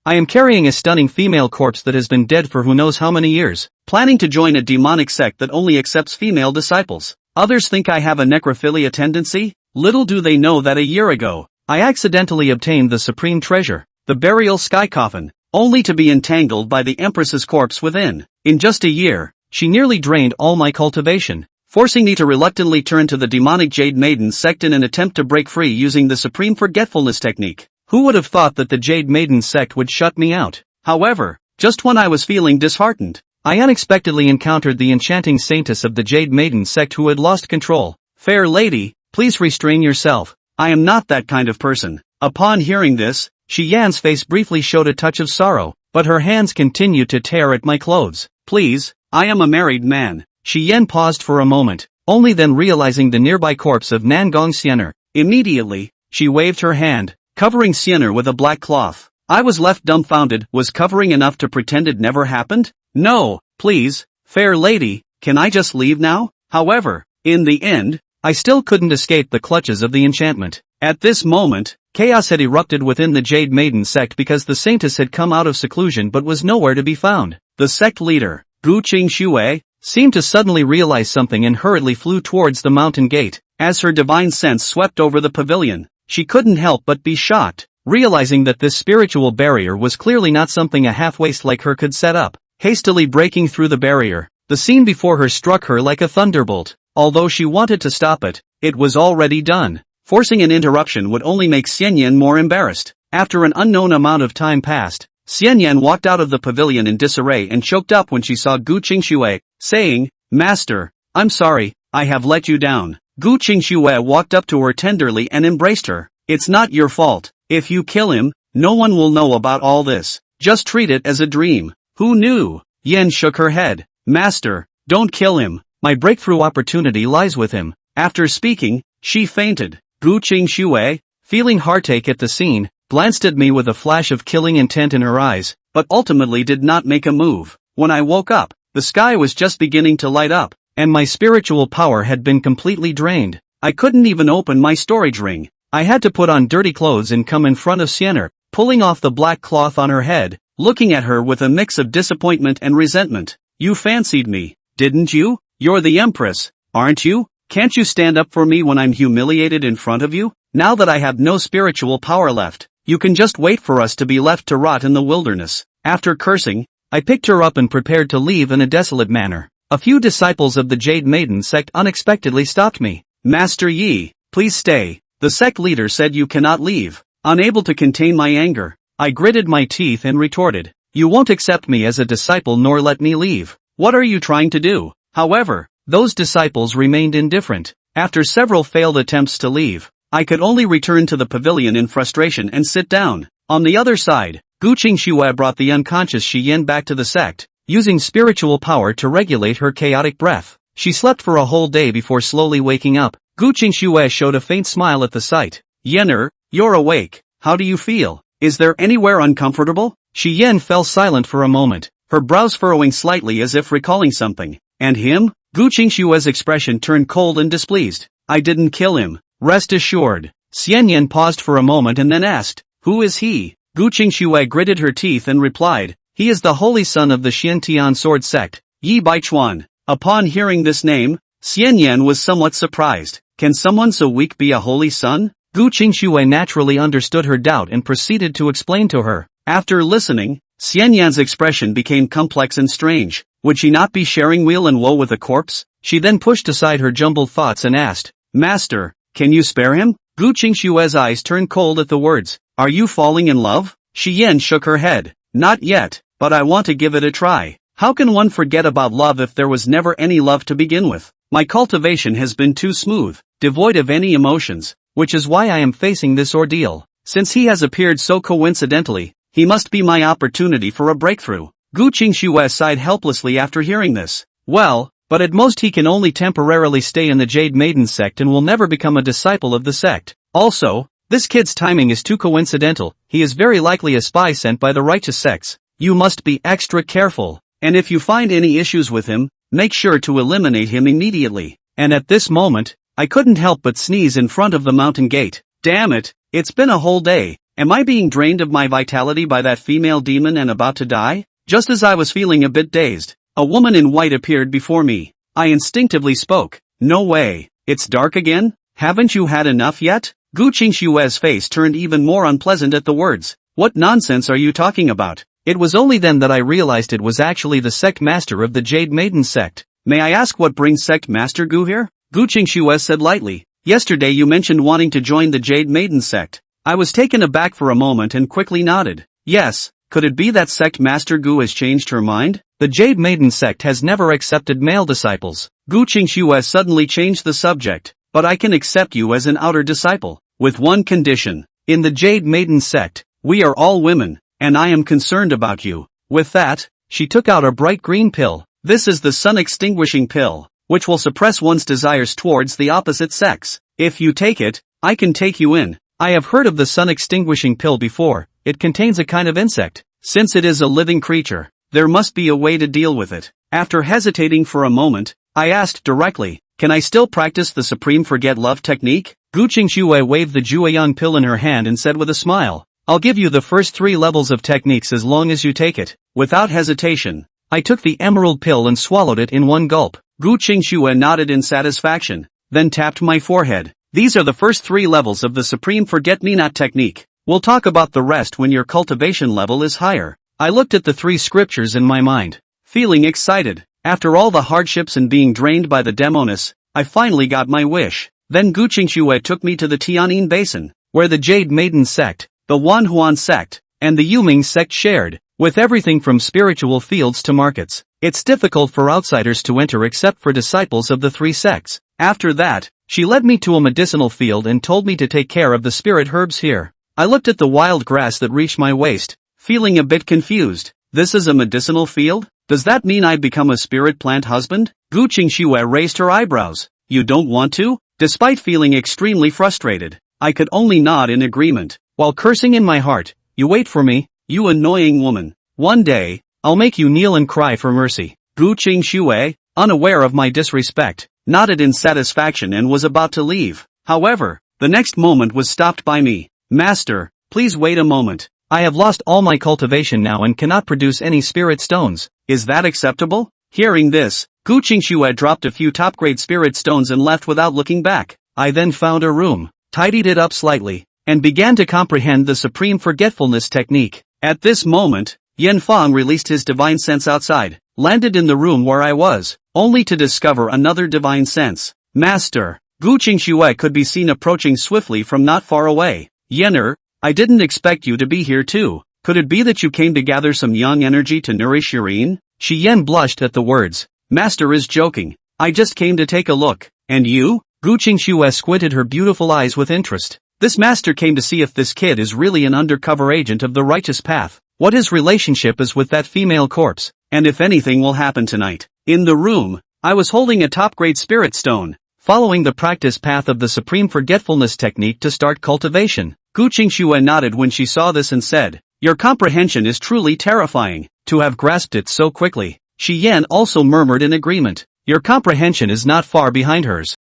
I am carrying a stunning female corpse that has been dead for who knows how many years, planning to join a demonic sect that only accepts female disciples. Others think I have a necrophilia tendency? Little do they know that a year ago, I accidentally obtained the supreme treasure, the burial sky coffin, only to be entangled by the Empress's corpse within. In just a year, she nearly drained all my cultivation, forcing me to reluctantly turn to the demonic Jade Maiden sect in an attempt to break free using the supreme forgetfulness technique. Who would have thought that the Jade Maiden sect would shut me out? However, just when I was feeling disheartened, I unexpectedly encountered the enchanting saintess of the Jade Maiden sect who had lost control. Fair lady, please restrain yourself. I am not that kind of person. Upon hearing this, Xian's face briefly showed a touch of sorrow, but her hands continued to tear at my clothes. Please, I am a married man. Xian paused for a moment, only then realizing the nearby corpse of Nangong Xian'er. Immediately, she waved her hand, covering Xian'er with a black cloth. I was left dumbfounded. Was covering enough to pretend it never happened? No, please, fair lady, can I just leave now? However, in the end, I still couldn't escape the clutches of the enchantment. At this moment, chaos had erupted within the Jade Maiden sect because the saintess had come out of seclusion but was nowhere to be found. The sect leader, Gu Qingxue, seemed to suddenly realize something and hurriedly flew towards the mountain gate. As her divine sense swept over the pavilion, she couldn't help but be shocked, realizing that this spiritual barrier was clearly not something a half-waste like her could set up. Hastily breaking through the barrier, the scene before her struck her like a thunderbolt. Although she wanted to stop it, it was already done. Forcing an interruption would only make Xianyan more embarrassed. After an unknown amount of time passed, Xianyan walked out of the pavilion in disarray and choked up when she saw Gu Qingxue, saying, "Master, I'm sorry, I have let you down." Gu Qingxue walked up to her tenderly and embraced her. "It's not your fault. If you kill him, no one will know about all this. Just treat it as a dream." "Who knew?" Yen shook her head. "Master, don't kill him. My breakthrough opportunity lies with him." After speaking, she fainted. Gu Qingxue, feeling heartache at the scene, glanced at me with a flash of killing intent in her eyes, but ultimately did not make a move. When I woke up, the sky was just beginning to light up, and my spiritual power had been completely drained. I couldn't even open my storage ring. I had to put on dirty clothes and come in front of Xian'er, pulling off the black cloth on her head, looking at her with a mix of disappointment and resentment. "You fancied me, didn't you? You're the Empress, aren't you? Can't you stand up for me when I'm humiliated in front of you? Now that I have no spiritual power left, you can just wait for us to be left to rot in the wilderness." After cursing, I picked her up and prepared to leave in a desolate manner. A few disciples of the Jade Maiden sect unexpectedly stopped me. "Master Yi, please stay. The sect leader said you cannot leave." Unable to contain my anger, I gritted my teeth and retorted, "You won't accept me as a disciple nor let me leave. What are you trying to do?" However, those disciples remained indifferent. After several failed attempts to leave, I could only return to the pavilion in frustration and sit down. On the other side, Gu Qingxue brought the unconscious Xian back to the sect, using spiritual power to regulate her chaotic breath. She slept for a whole day before slowly waking up. Gu Qingxue showed a faint smile at the sight. "Xian'er, you're awake. How do you feel? Is there anywhere uncomfortable?" Xian fell silent for a moment, her brows furrowing slightly as if recalling something. "And him?" Gu Qingxue's expression turned cold and displeased. "I didn't kill him, rest assured." Xianyan paused for a moment and then asked, "Who is he?" Gu Qingxue gritted her teeth and replied, "He is the holy son of the Xiantian sword sect, Yi Baichuan." Upon hearing this name, Xianyan was somewhat surprised. Can someone so weak be a holy son? Gu Qingxue naturally understood her doubt and proceeded to explain to her. After listening, Xianyan's expression became complex and strange. Would she not be sharing weal and woe with a corpse? She then pushed aside her jumbled thoughts and asked, "Master, can you spare him?" Gu Qingxue's eyes turned cold at the words. "Are you falling in love?" Xian shook her head. "Not yet, but I want to give it a try." How can one forget about love if there was never any love to begin with? My cultivation has been too smooth, devoid of any emotions, which is why I am facing this ordeal. Since he has appeared so coincidentally, he must be my opportunity for a breakthrough. Gu Qingxue sighed helplessly after hearing this. Well, but at most he can only temporarily stay in the Jade Maiden sect and will never become a disciple of the sect. Also, this kid's timing is too coincidental. He is very likely a spy sent by the righteous sects. You must be extra careful. And if you find any issues with him, make sure to eliminate him immediately. And at this moment, I couldn't help but sneeze in front of the mountain gate. Damn it, it's been a whole day, Am I being drained of my vitality by that female demon and about to die? Just as I was feeling a bit dazed, a woman in white appeared before me. I instinctively spoke. No way. It's dark again? Haven't you had enough yet? Gu Qingshue's face turned even more unpleasant at the words. What nonsense are you talking about? It was only then that I realized it was actually the sect master of the Jade Maiden sect. May I ask what brings sect master Gu here? Gu Qingxue said lightly. Yesterday you mentioned wanting to join the Jade Maiden sect. I was taken aback for a moment and quickly nodded. Yes, could it be that sect master Gu has changed her mind? The Jade Maiden sect has never accepted male disciples. Gu Qingxue suddenly changed the subject. But I can accept you as an outer disciple. With one condition. In the Jade Maiden sect, we are all women, and I am concerned about you. With that, she took out a bright green pill. This is the sun-extinguishing pill, which will suppress one's desires towards the opposite sex. If you take it, I can take you in. I have heard of the sun-extinguishing pill before. It contains a kind of insect. Since it is a living creature, there must be a way to deal with it. After hesitating for a moment, I asked directly, can I still practice the Supreme Forget Love technique? Gu Qingxue waved the Jueyang pill in her hand and said with a smile, I'll give you the first 3 levels of techniques as long as you take it. Without hesitation, I took the emerald pill and swallowed it in one gulp. Gu Qingxue nodded in satisfaction, then tapped my forehead. These are the first 3 levels of the Supreme Forget-Me-Not technique. We'll talk about the rest when your cultivation level is higher. I looked at the 3 scriptures in my mind, feeling excited. After all the hardships and being drained by the demoness, I finally got my wish. Then Gu Qingxue took me to the Tianyin Basin, where the Jade Maiden sect, the Wanhuan sect, and the Yuming sect shared, with everything from spiritual fields to markets. It's difficult for outsiders to enter except for disciples of the 3 sects. After that, she led me to a medicinal field and told me to take care of the spirit herbs here. I looked at the wild grass that reached my waist, feeling a bit confused. This is a medicinal field? Does that mean I become a spirit plant husband? Gu Qingxue raised her eyebrows. You don't want to? Despite feeling extremely frustrated, I could only nod in agreement, while cursing in my heart, you wait for me, you annoying woman. One day, I'll make you kneel and cry for mercy. Gu Qingxue, unaware of my disrespect, nodded in satisfaction and was about to leave. However, the next moment was stopped by me. Master, please wait a moment. I have lost all my cultivation now and cannot produce any spirit stones. Is that acceptable? Hearing this, Gu Qingxue dropped a few top-grade spirit stones and left without looking back. I then found a room, tidied it up slightly, and began to comprehend the Supreme Forgetfulness technique. At this moment, Yan Fang released his divine sense outside, landed in the room where I was, only to discover another divine sense. Master, Gu Qingxue could be seen approaching swiftly from not far away. Xian'er, I didn't expect you to be here too. Could it be that you came to gather some young energy to nourish Shirin? Shi Yan blushed at the words. Master is joking. I just came to take a look. And you? Gu Qingxue squinted her beautiful eyes with interest. This master came to see if this kid is really an undercover agent of the righteous path, what his relationship is with that female corpse, and if anything will happen tonight. In the room, I was holding a top-grade spirit stone, following the practice path of the Supreme Forgetfulness technique to start cultivation. Gu Qingxue nodded when she saw this and said, your comprehension is truly terrifying, to have grasped it so quickly. Shi Yan also murmured in agreement, your comprehension is not far behind hers.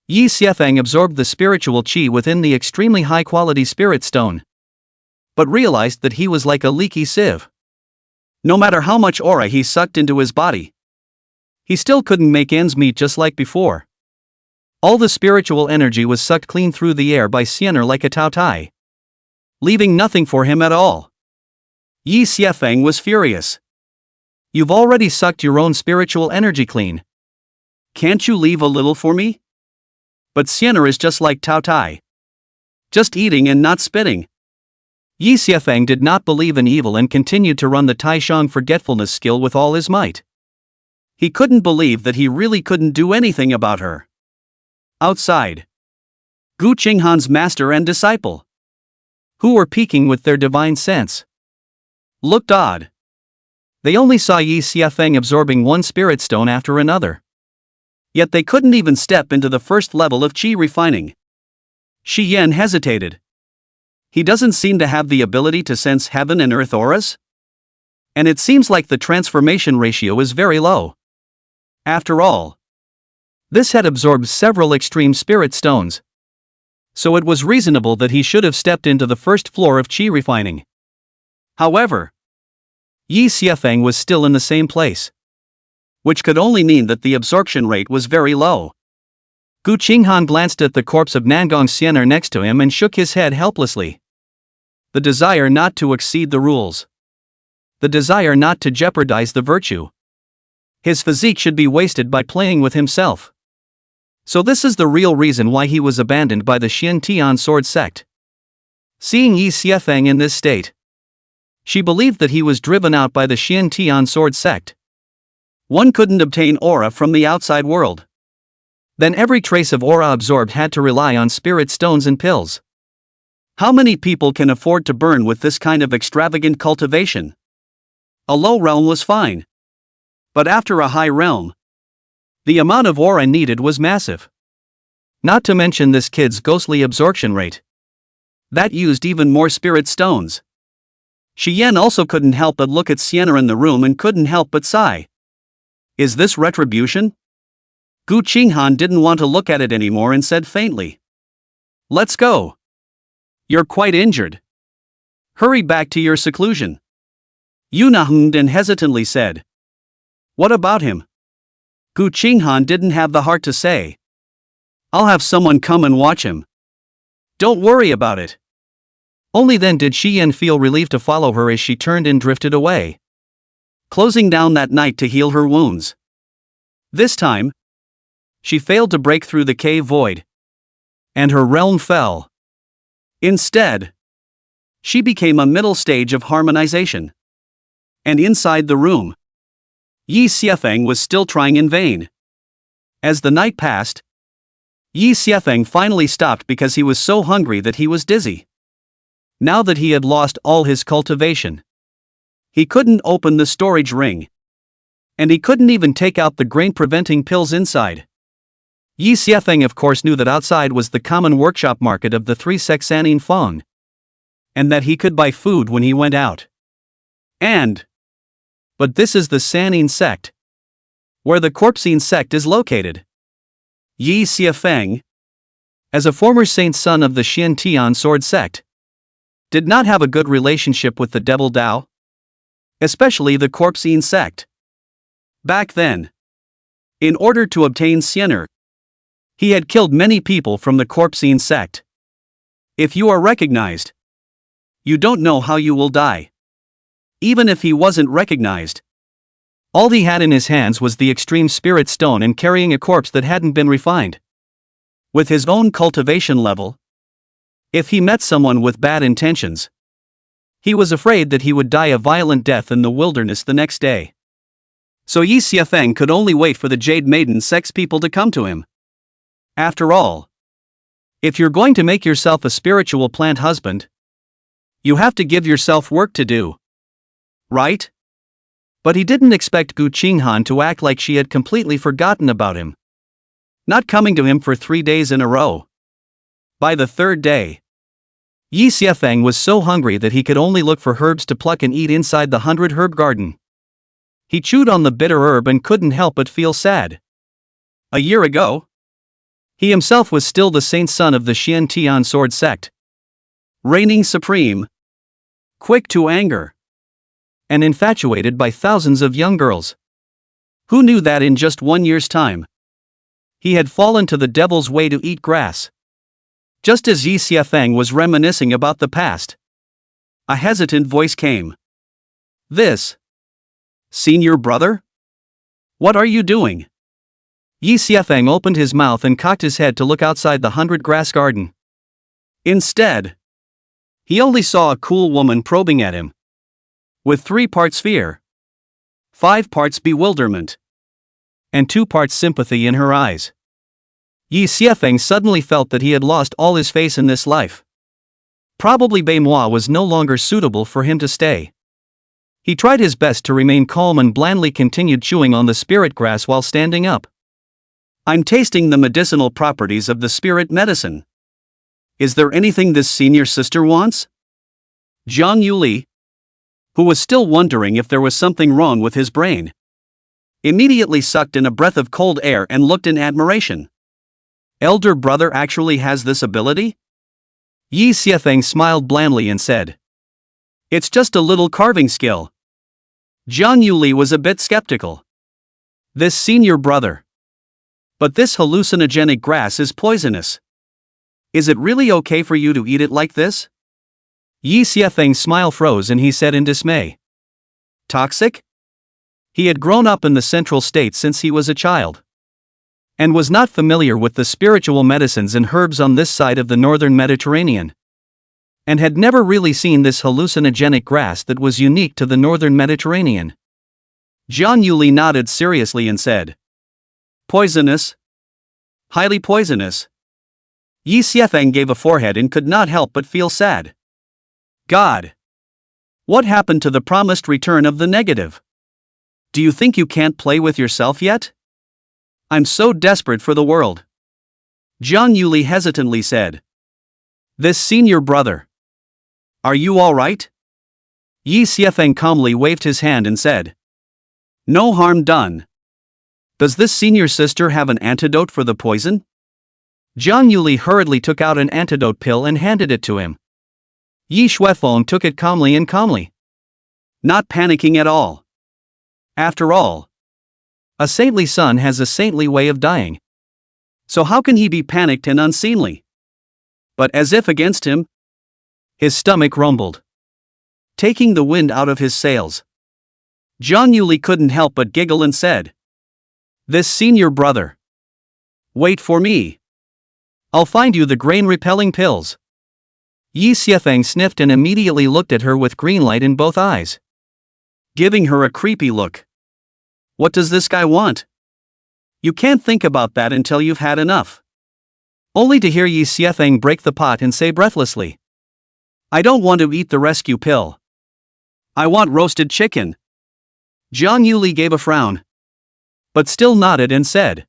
Yi Xiefeng absorbed the spiritual qi within the extremely high-quality spirit stone, but realized that he was like a leaky sieve. No matter how much aura he sucked into his body, he still couldn't make ends meet just like before. All the spiritual energy was sucked clean through the air by Xian'er like a taotai, leaving nothing for him at all. Yi Xiefeng was furious. You've already sucked your own spiritual energy clean. Can't you leave a little for me? But Xian'er is just like taotai, just eating and not spitting. Yi Xiefeng did not believe in evil and continued to run the Taishang forgetfulness skill with all his might. He couldn't believe that he really couldn't do anything about her. Outside, Gu Qinghan's master and disciple, who were peeking with their divine sense, looked odd. They only saw Yi Xiefeng absorbing one spirit stone after another. Yet they couldn't even step into the first level of qi refining. Shi Yan hesitated. He doesn't seem to have the ability to sense heaven and earth auras? And it seems like the transformation ratio is very low. After all, this had absorbed several extreme spirit stones. So it was reasonable that he should have stepped into the first floor of qi refining. However, Yi Xiefeng was still in the same place, which could only mean that the absorption rate was very low. Gu Qinghan glanced at the corpse of Nangong Xian'er next to him and shook his head helplessly. The desire not to exceed the rules. The desire not to jeopardize the virtue. His physique should be wasted by playing with himself. So this is the real reason why he was abandoned by the Xin Tian sword sect. Seeing Yi Xiefeng in this state, she believed that he was driven out by the Xin Tian sword sect. One couldn't obtain aura from the outside world. Then every trace of aura absorbed had to rely on spirit stones and pills. How many people can afford to burn with this kind of extravagant cultivation? A low realm was fine. But after a high realm, the amount of aura needed was massive. Not to mention this kid's ghostly absorption rate. That used even more spirit stones. Shi Yan also couldn't help but look at Xian'er in the room and couldn't help but sigh. Is this retribution? Gu Qinghan didn't want to look at it anymore and said faintly, "Let's go. You're quite injured. Hurry back to your seclusion." Yuna hummed and hesitantly said, "What about him?" Gu Qinghan didn't have the heart to say, "I'll have someone come and watch him. Don't worry about it." Only then did Shi Yan feel relief to follow her as she turned and drifted away, closing down that night to heal her wounds. This time, she failed to break through the cave void, and her realm fell. Instead, she became a middle stage of harmonization. And inside the room, Yi Xiefeng was still trying in vain. As the night passed, Yi Xiefeng finally stopped because he was so hungry that he was dizzy. Now that he had lost all his cultivation, he couldn't open the storage ring. And he couldn't even take out the grain-preventing pills inside. Yi Xiefeng of course knew that outside was the common workshop market of the three sects Sanin Feng, and that he could buy food when he went out. But this is the Sanin sect, where the Corpsine sect is located. Yi Xiefeng, as a former saint son of the Xin Tian sword sect, did not have a good relationship with the Devil Dao, especially the Corpsine sect. Back then, in order to obtain Xian'er, he had killed many people from the Corpsine sect. If you are recognized, you don't know how you will die. Even if he wasn't recognized, all he had in his hands was the extreme spirit stone and carrying a corpse that hadn't been refined. With his own cultivation level, if he met someone with bad intentions, he was afraid that he would die a violent death in the wilderness the next day. So Yi Xiefeng could only wait for the Jade Maiden sect's people to come to him. After all, if you're going to make yourself a spiritual plant husband, you have to give yourself work to do. Right? But he didn't expect Gu Qinghan to act like she had completely forgotten about him, not coming to him for 3 days in a row. By the third day, Yi Xiefeng was so hungry that he could only look for herbs to pluck and eat inside the 100 herb garden. He chewed on the bitter herb and couldn't help but feel sad. A year ago, he himself was still the saint son of the Xian Tian sword sect, reigning supreme, quick to anger, and infatuated by thousands of young girls. Who knew that in just 1 year's time, he had fallen to the devil's way to eat grass? Just as Yi Xiefeng was reminiscing about the past, a hesitant voice came. "This, senior brother? What are you doing?" Yi Xiefeng opened his mouth and cocked his head to look outside the 100 grass garden. Instead, he only saw a cool woman probing at him, with 3 parts fear, 5 parts bewilderment, and 2 parts sympathy in her eyes. Yi Xiefeng suddenly felt that he had lost all his face in this life. Probably Manhwa was no longer suitable for him to stay. He tried his best to remain calm and blandly continued chewing on the spirit grass while standing up. "I'm tasting the medicinal properties of the spirit medicine. Is there anything this senior sister wants?" Jiang Yuli, who was still wondering if there was something wrong with his brain, immediately sucked in a breath of cold air and looked in admiration. "Elder brother actually has this ability?" Yi Xiefeng smiled blandly and said, "It's just a little carving skill." Jiang Yuli was a bit skeptical. "This senior brother. But this hallucinogenic grass is poisonous. Is it really okay for you to eat it like this?" Yi Xiefeng's smile froze and he said in dismay, "Toxic?" He had grown up in the Central States since he was a child, and was not familiar with the spiritual medicines and herbs on this side of the northern Mediterranean, and had never really seen this hallucinogenic grass that was unique to the northern Mediterranean. Jiang Yuli nodded seriously and said, "Poisonous? Highly poisonous." Yi Xiefeng gave a forehead and could not help but feel sad. God! What happened to the promised return of the negative? Do you think you can't play with yourself yet? I'm so desperate for the world. Jiang Yuli hesitantly said. "This senior brother. Are you all right?" Yi Xiefeng calmly waved his hand and said, "No harm done. Does this senior sister have an antidote for the poison?" Jiang Yuli hurriedly took out an antidote pill and handed it to him. Yi Xuefeng took it calmly, not panicking at all. After all, a saintly son has a saintly way of dying. So how can he be panicked and unseemly? But as if against him, his stomach rumbled, taking the wind out of his sails. Jiang Yuli couldn't help but giggle and said, "This senior brother. Wait for me. I'll find you the grain-repelling pills." Yi Xiefeng sniffed and immediately looked at her with green light in both eyes, giving her a creepy look. What does this guy want? You can't think about that until you've had enough. Only to hear Yi Xiefeng break the pot and say breathlessly, "I don't want to eat the rescue pill. I want roasted chicken." Jiang Yuli gave a frown, but still nodded and said,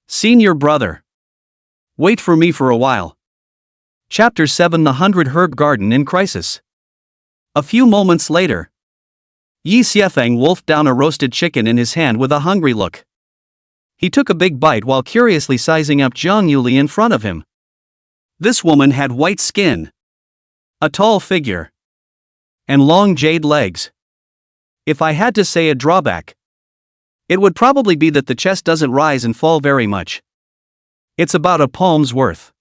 "Senior brother. Wait for me for a while." Chapter 7: The 100 Herb Garden in Crisis. A few moments later, Yi Xiefeng wolfed down a roasted chicken in his hand with a hungry look. He took a big bite while curiously sizing up Jiang Yuli in front of him. This woman had white skin, a tall figure, and long jade legs. If I had to say a drawback, it would probably be that the chest doesn't rise and fall very much. It's about a palm's worth.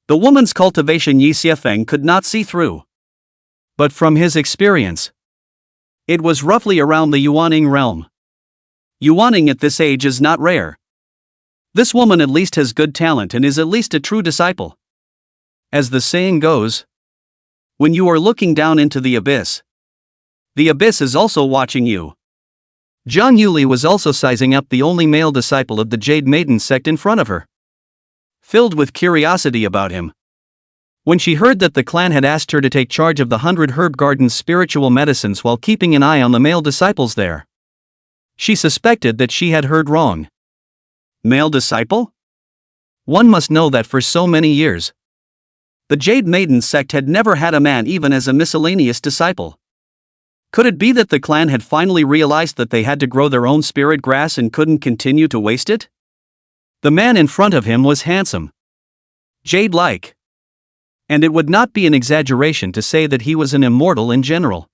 The woman's cultivation Yi Xiefeng could not see through, but from his experience, it was roughly around the Yuaning realm. Yuaning at this age is not rare. This woman at least has good talent and is at least a true disciple. As the saying goes, when you are looking down into the abyss is also watching you. Jiang Yuli was also sizing up the only male disciple of the Jade Maiden sect in front of her, filled with curiosity about him. When she heard that the clan had asked her to take charge of the 100 Herb Garden's spiritual medicines while keeping an eye on the male disciples there, she suspected that she had heard wrong. Male disciple? One must know that for so many years, the Jade Maiden sect had never had a man even as a miscellaneous disciple. Could it be that the clan had finally realized that they had to grow their own spirit grass and couldn't continue to waste it? The man in front of him was handsome, jade-like, and it would not be an exaggeration to say that he was an immortal in general.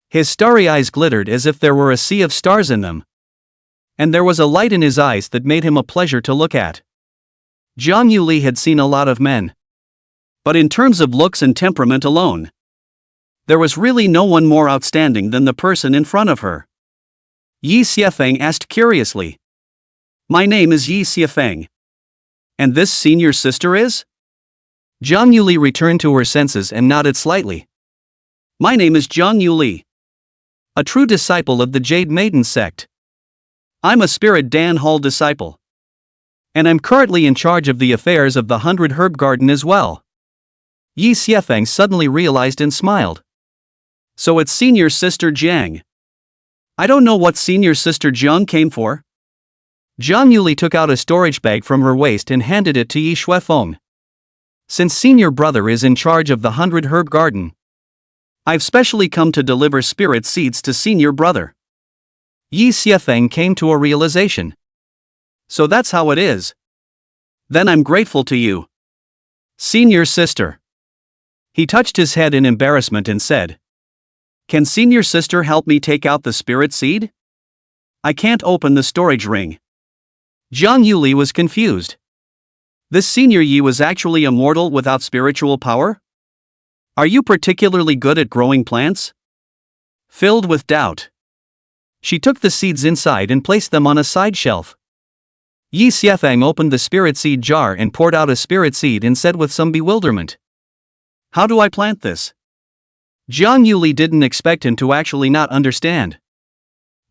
His starry eyes glittered as if there were a sea of stars in them, and there was a light in his eyes that made him a pleasure to look at. Jiang Yuli had seen a lot of men, but in terms of looks and temperament alone, there was really no one more outstanding than the person in front of her. Yi Xiefeng asked curiously, "My name is Yi Xiefeng. And this senior sister is?" Jiang Yuli returned to her senses and nodded slightly. "My name is Jiang Yuli, a true disciple of the Jade Maiden sect. I'm a Spirit Dan Hall disciple, and I'm currently in charge of the affairs of the 100 Herb Garden as well." Yi Xiefeng suddenly realized and smiled. "So it's senior sister Jiang. I don't know what senior sister Jiang came for." Jiang Yuli took out a storage bag from her waist and handed it to Yi Xuefeng. "Since senior brother is in charge of the 100 Herb Garden, I've specially come to deliver spirit seeds to senior brother." Yi Xiefeng came to a realization. "So that's how it is. Then I'm grateful to you." Senior sister. He touched his head in embarrassment and said, "Can senior sister help me take out the spirit seed? I can't open the storage ring." Jiang Yuli was confused. This senior Yi was actually a mortal without spiritual power? Are you particularly good at growing plants? Filled with doubt, she took the seeds inside and placed them on a side shelf. Yi Xiefeng opened the spirit seed jar and poured out a spirit seed and said with some bewilderment, "How do I plant this?" Jiang Yuli didn't expect him to actually not understand,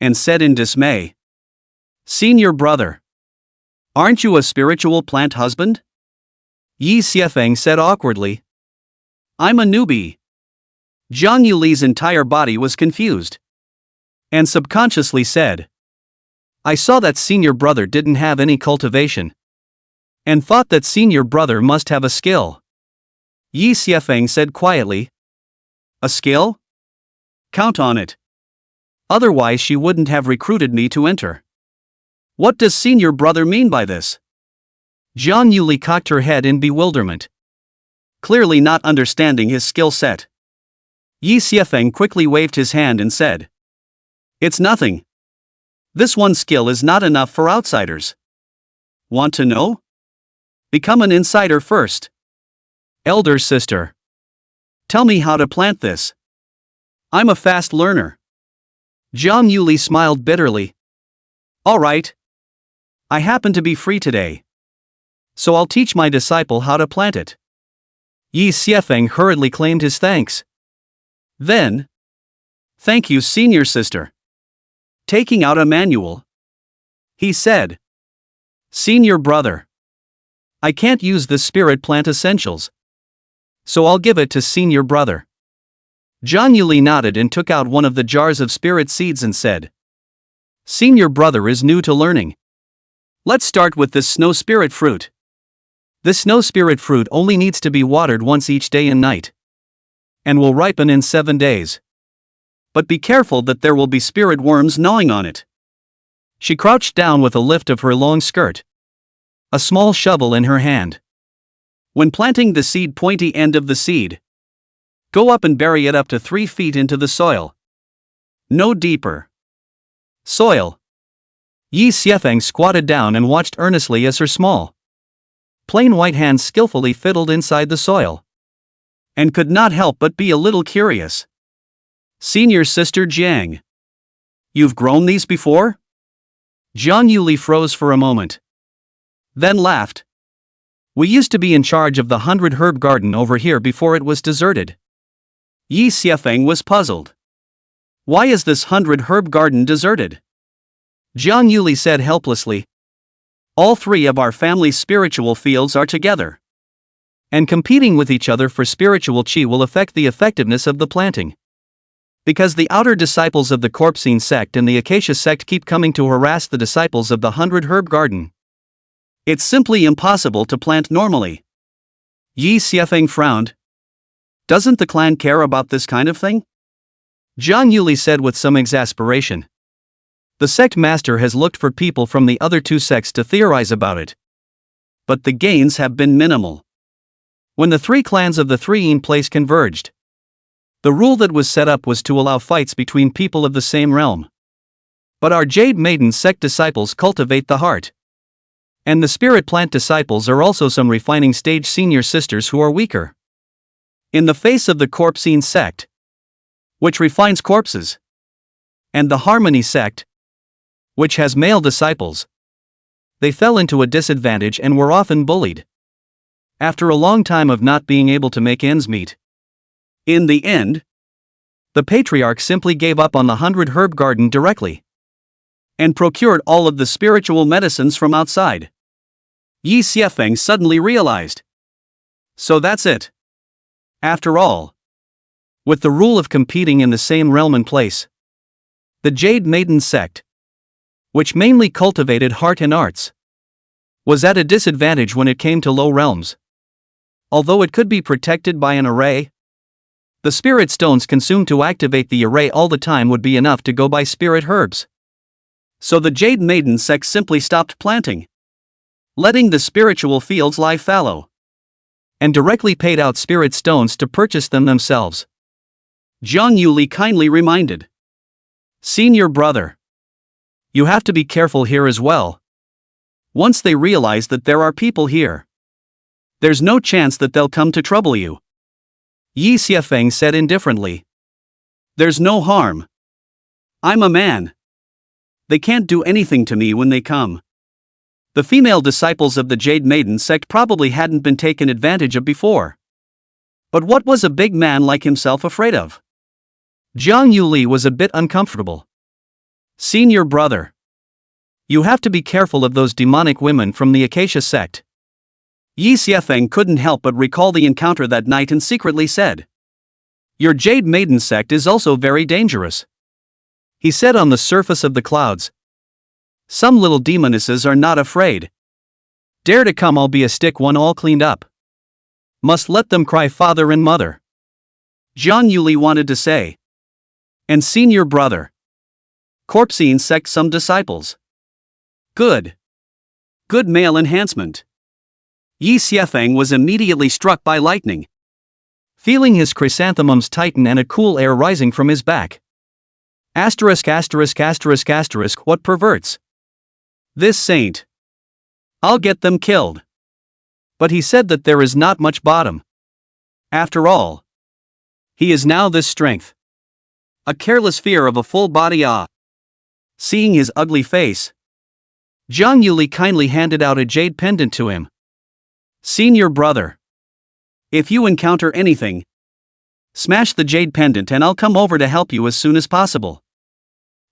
and said in dismay, "Senior brother, aren't you a spiritual plant husband?" Yi Xiefeng said awkwardly, "I'm a newbie." Jiang Yuli's entire body was confused, and subconsciously said, "I saw that senior brother didn't have any cultivation, and thought that senior brother must have a skill." Yi Xiefeng said quietly, "A skill? Count on it. Otherwise she wouldn't have recruited me to enter." "What does senior brother mean by this?" Jiang Yuli cocked her head in bewilderment, clearly not understanding his skill set. Yi Xiefeng quickly waved his hand and said, "It's nothing. This one skill is not enough for outsiders. Want to know? Become an insider first." "Elder sister, tell me how to plant this. I'm a fast learner." Jiang Yuli smiled bitterly. "All right. I happen to be free today, so I'll teach my disciple how to plant it." Yi Xiefeng hurriedly claimed his thanks. Then, "Thank you, senior sister." Taking out a manual, he said, "Senior brother, I can't use the spirit plant essentials, so I'll give it to senior brother." Jiang Yuli nodded and took out one of the jars of spirit seeds and said, "Senior brother is new to learning. Let's start with this snow spirit fruit. This snow spirit fruit only needs to be watered once each day and night, and will ripen in 7 days. But be careful that there will be spirit worms gnawing on it." She crouched down with a lift of her long skirt, a small shovel in her hand. When planting the seed, pointy end of the seed, go up and bury it up to 3 feet into the soil. No deeper. Soil. Yi Xiefeng squatted down and watched earnestly as her small, plain white hands skillfully fiddled inside the soil, and could not help but be a little curious. "Senior sister Jiang, you've grown these before?" Jiang Yuli froze for a moment, then laughed. "We used to be in charge of the 100 herb garden over here before it was deserted." Yi Xiefeng was puzzled. "Why is this 100 herb garden deserted?" Jiang Yuli said helplessly, "All 3 of our family's spiritual fields are together, and competing with each other for spiritual chi will affect the effectiveness of the planting. Because the outer disciples of the Cultivation sect and the Acacia sect keep coming to harass the disciples of the 100 herb garden, it's simply impossible to plant normally." Yi Xiefeng frowned. "Doesn't the clan care about this kind of thing?" Jiang Yuli said with some exasperation. "The sect master has looked for people from the other 2 sects to theorize about it, but the gains have been minimal. When the 3 clans of the 3 place converged, the rule that was set up was to allow fights between people of the same realm. But our Jade Maiden sect disciples cultivate the heart, and the spirit plant disciples are also some refining stage senior sisters who are weaker. In the face of the Cultivation sect, which refines corpses, and the Harmony sect, which has male disciples, they fell into a disadvantage and were often bullied. After a long time of not being able to make ends meet, in the end, the patriarch simply gave up on the 100 herb garden directly, and procured all of the spiritual medicines from outside." Yi Xiefeng suddenly realized. So that's it. After all, with the rule of competing in the same realm and place, the Jade Maiden sect, which mainly cultivated heart and arts, was at a disadvantage when it came to low realms. Although it could be protected by an array, the spirit stones consumed to activate the array all the time would be enough to go by spirit herbs. So the Jade Maiden sect simply stopped planting, letting the spiritual fields lie fallow. and directly paid out spirit stones to purchase them themselves. Jiang Yuli kindly reminded. Senior brother. You have to be careful here as well. Once they realize that there are people here, there's no chance that they'll come to trouble you. Yi Xiefeng said indifferently. There's no harm. I'm a man. They can't do anything to me when they come. The female disciples of the Jade Maiden sect probably hadn't been taken advantage of before. But what was a big man like himself afraid of? Jiang Yuli was a bit uncomfortable. Senior brother. You have to be careful of those demonic women from the Acacia sect. Yi Xiefeng couldn't help but recall the encounter that night and secretly said. Your Jade Maiden sect is also very dangerous. He said on the surface of the clouds. Some little demonesses are not afraid. Dare to come, I'll be a stick one all cleaned up. Must let them cry father and mother. Jiang Yuli wanted to say. And senior brother. Corpsine sect some disciples. Good. Good male enhancement. Yi Xiefeng was immediately struck by lightning. Feeling his chrysanthemums tighten and a cool air rising from his back. Asterisk asterisk asterisk asterisk, what perverts? This saint. I'll get them killed. But he said that there is not much bottom. After all, he is now this strength. A careless fear of a full body Seeing his ugly face, Jiang Yuli kindly handed out a jade pendant to him. Senior brother. If you encounter anything, smash the jade pendant and I'll come over to help you as soon as possible.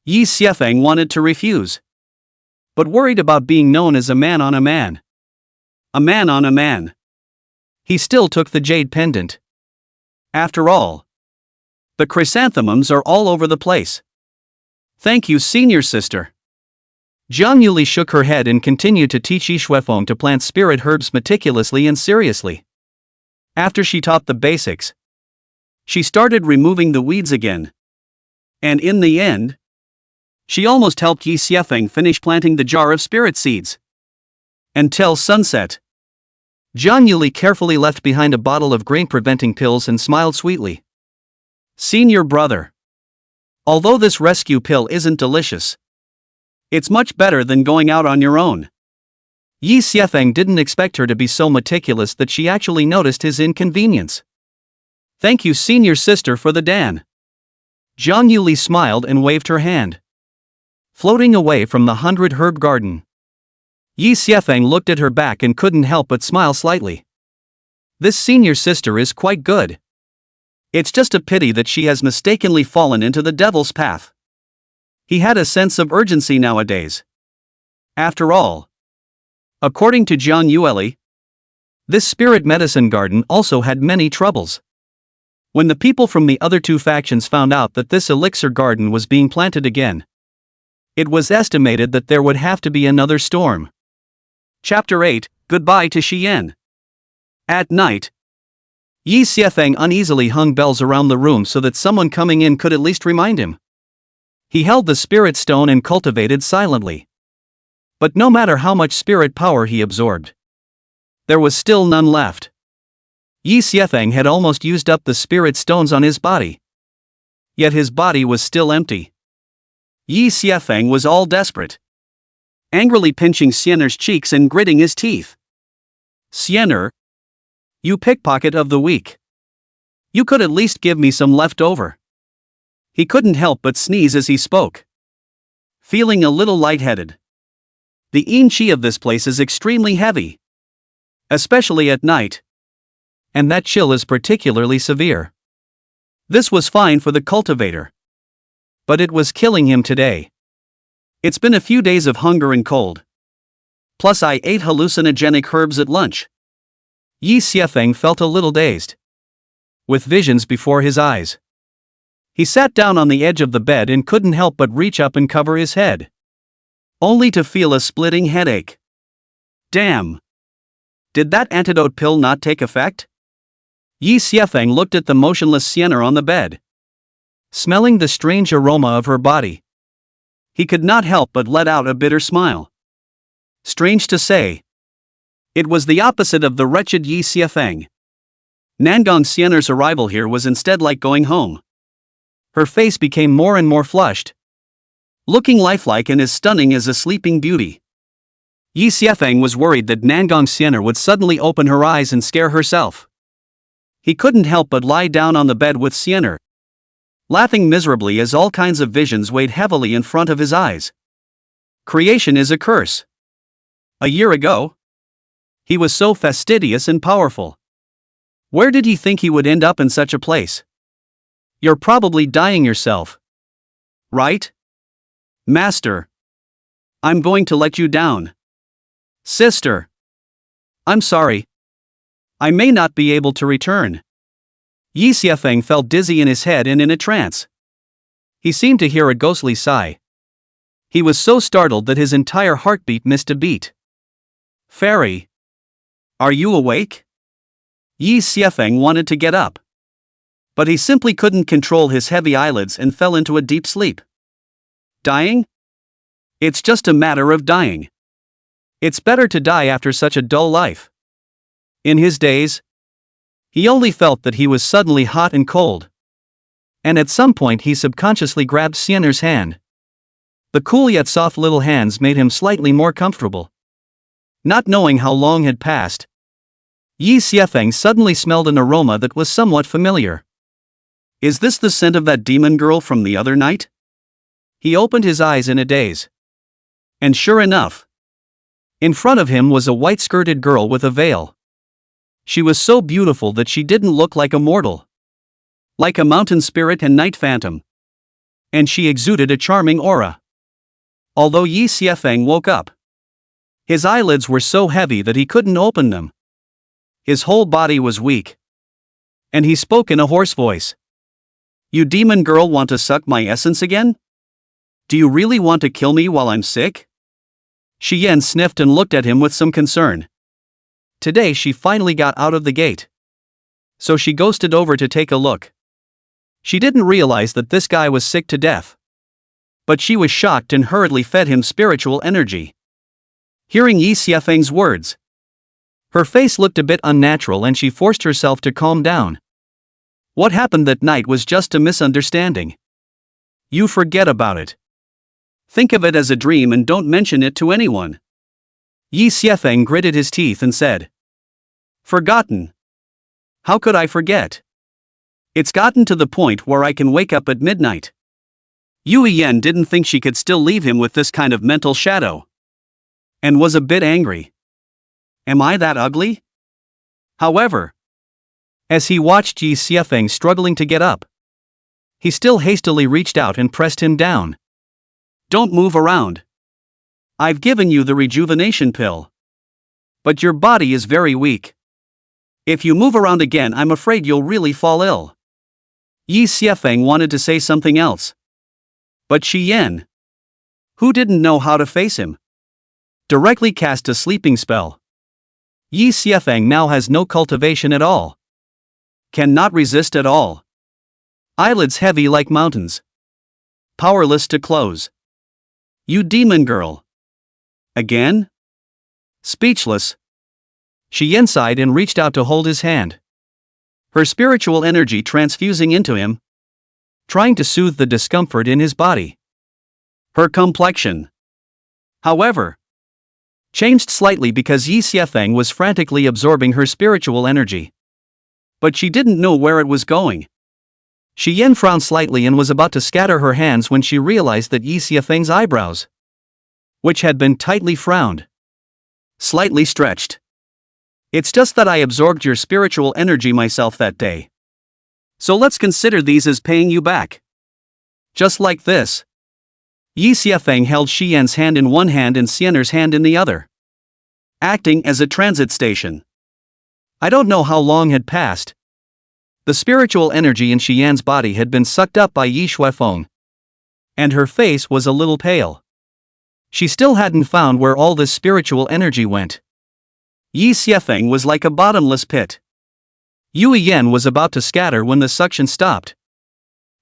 Yi Xiefeng wanted to refuse, but worried about being known as a man on a man. A man on a man. He still took the jade pendant. After all, the chrysanthemums are all over the place. Thank you, senior sister. Jiang Yuli shook her head and continued to teach Yi Xiefeng to plant spirit herbs meticulously and seriously. After she taught the basics, she started removing the weeds again. And in the end, she almost helped Yi Xiefeng finish planting the jar of spirit seeds. Until sunset, Jiang Yuli carefully left behind a bottle of grain-preventing pills and smiled sweetly. Senior brother. Although this rescue pill isn't delicious, it's much better than going out on your own. Yi Xiefeng didn't expect her to be so meticulous that she actually noticed his inconvenience. Thank you, senior sister, for the dan. Jiang Yuli smiled and waved her hand. Floating away from the 100 herb garden, Yi Xiefeng looked at her back and couldn't help but smile slightly. This senior sister is quite good. It's just a pity that she has mistakenly fallen into the devil's path. He had a sense of urgency nowadays. After all, according to Jiang Yuli, this spirit medicine garden also had many troubles. When the people from the other two factions found out that this elixir garden was being planted again, it was estimated that there would have to be another storm. Chapter 8, Goodbye to Xian. At night, Yi Xiefeng uneasily hung bells around the room so that someone coming in could at least remind him. He held the spirit stone and cultivated silently. But no matter how much spirit power he absorbed, there was still none left. Yi Xiefeng had almost used up the spirit stones on his body. Yet his body was still empty. Yi Xiefeng was all desperate, angrily pinching Xian'er's cheeks and gritting his teeth. Xian'er, you pickpocket of the week. You could at least give me some left over. He couldn't help but sneeze as he spoke. Feeling a little lightheaded. The yin qi of this place is extremely heavy, especially at night. And that chill is particularly severe. This was fine for the cultivator, but it was killing him today. It's been a few days of hunger and cold. Plus I ate hallucinogenic herbs at lunch. Yi Xiefeng felt a little dazed, with visions before his eyes. He sat down on the edge of the bed and couldn't help but reach up and cover his head, only to feel a splitting headache. Damn! Did that antidote pill not take effect? Yi Xiefeng looked at the motionless Xian'er on the bed, smelling the strange aroma of her body. He could not help but let out a bitter smile. Strange to say, it was the opposite of the wretched Yi Xiefeng. Nangong Xian'er's arrival here was instead like going home. Her face became more and more flushed, looking lifelike and as stunning as a sleeping beauty. Yi Xiefeng was worried that Nangong Xian'er would suddenly open her eyes and scare herself. He couldn't help but lie down on the bed with Xian'er, laughing miserably as all kinds of visions weighed heavily in front of his eyes. Creation is a curse. A year ago, he was so fastidious and powerful. Where did he think he would end up in such a place? You're probably dying yourself, right? Master, I'm going to let you down. Sister, I'm sorry. I may not be able to return. Yi Xiefeng felt dizzy in his head and in a trance. He seemed to hear a ghostly sigh. He was so startled that his entire heartbeat missed a beat. Fairy, are you awake? Yi Xiefeng wanted to get up, but he simply couldn't control his heavy eyelids and fell into a deep sleep. Dying? It's just a matter of dying. It's better to die after such a dull life. In his days, he only felt that he was suddenly hot and cold. And at some point he subconsciously grabbed Xian'er's hand. The cool yet soft little hands made him slightly more comfortable. Not knowing how long had passed, Yi Xiefeng suddenly smelled an aroma that was somewhat familiar. Is this the scent of that demon girl from the other night? He opened his eyes in a daze. And sure enough, in front of him was a white-skirted girl with a veil. She was so beautiful that she didn't look like a mortal, like a mountain spirit and night phantom. And she exuded a charming aura. Although Yi Xiefeng woke up, his eyelids were so heavy that he couldn't open them. His whole body was weak. And he spoke in a hoarse voice. You demon girl want to suck my essence again? Do you really want to kill me while I'm sick? Shi Yan sniffed and looked at him with some concern. Today she finally got out of the gate. So she ghosted over to take a look. She didn't realize that this guy was sick to death. But she was shocked and hurriedly fed him spiritual energy. Hearing Yi Xiefeng's words, her face looked a bit unnatural and she forced herself to calm down. What happened that night was just a misunderstanding. You forget about it. Think of it as a dream and don't mention it to anyone. Yi Xiefeng gritted his teeth and said. Forgotten? How could I forget? It's gotten to the point where I can wake up at midnight. Yui Yan didn't think she could still leave him with this kind of mental shadow, and was a bit angry. Am I that ugly? However, as he watched Yi Xiefeng struggling to get up, he still hastily reached out and pressed him down. Don't move around. I've given you the rejuvenation pill. But your body is very weak. If you move around again, I'm afraid you'll really fall ill. Yi Xiefeng wanted to say something else. But Shi Yan, who didn't know how to face him, directly cast a sleeping spell. Yi Xiefeng now has no cultivation at all. Cannot resist at all. Eyelids heavy like mountains. Powerless to close. You demon girl. Again? Speechless, Shi Yan sighed and reached out to hold his hand. Her spiritual energy transfusing into him, trying to soothe the discomfort in his body. Her complexion, however, changed slightly because Yi Xiefeng was frantically absorbing her spiritual energy. But she didn't know where it was going. Shi Yan frowned slightly and was about to scatter her hands when she realized that Yi Xiefeng's eyebrows, which had been tightly frowned, slightly stretched. It's just that I absorbed your spiritual energy myself that day. So let's consider these as paying you back. Just like this. Yi Xiefeng held Shi Yan's hand in one hand and Xian'er's hand in the other, acting as a transit station. I don't know how long had passed. The spiritual energy in Shi Yan's body had been sucked up by Yi Xiefeng, and her face was a little pale. She still hadn't found where all this spiritual energy went. Yi Xiefeng was like a bottomless pit. Yui Yan was about to scatter when the suction stopped.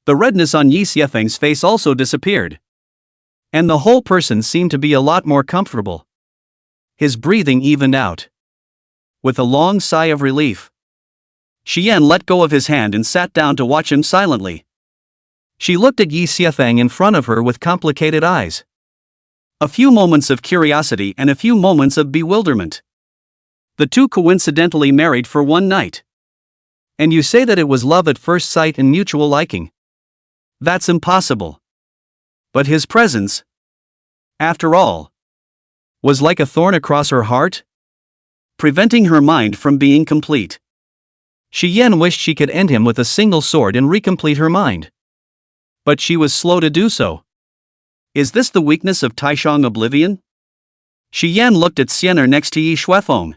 The redness on Yi Xiefeng's face also disappeared, and the whole person seemed to be a lot more comfortable. His breathing evened out. With a long sigh of relief, Xian let go of his hand and sat down to watch him silently. She looked at Yi Xiefeng in front of her with complicated eyes. A few moments of curiosity and a few moments of bewilderment. The two coincidentally married for one night. And you say that it was love at first sight and mutual liking. That's impossible. But his presence, after all, was like a thorn across her heart, preventing her mind from being complete. Xian wished she could end him with a single sword and recomplete her mind. But she was slow to do so. Is this the weakness of Taishang oblivion? Xian looked at Xian'er next to Yi Shuefeng.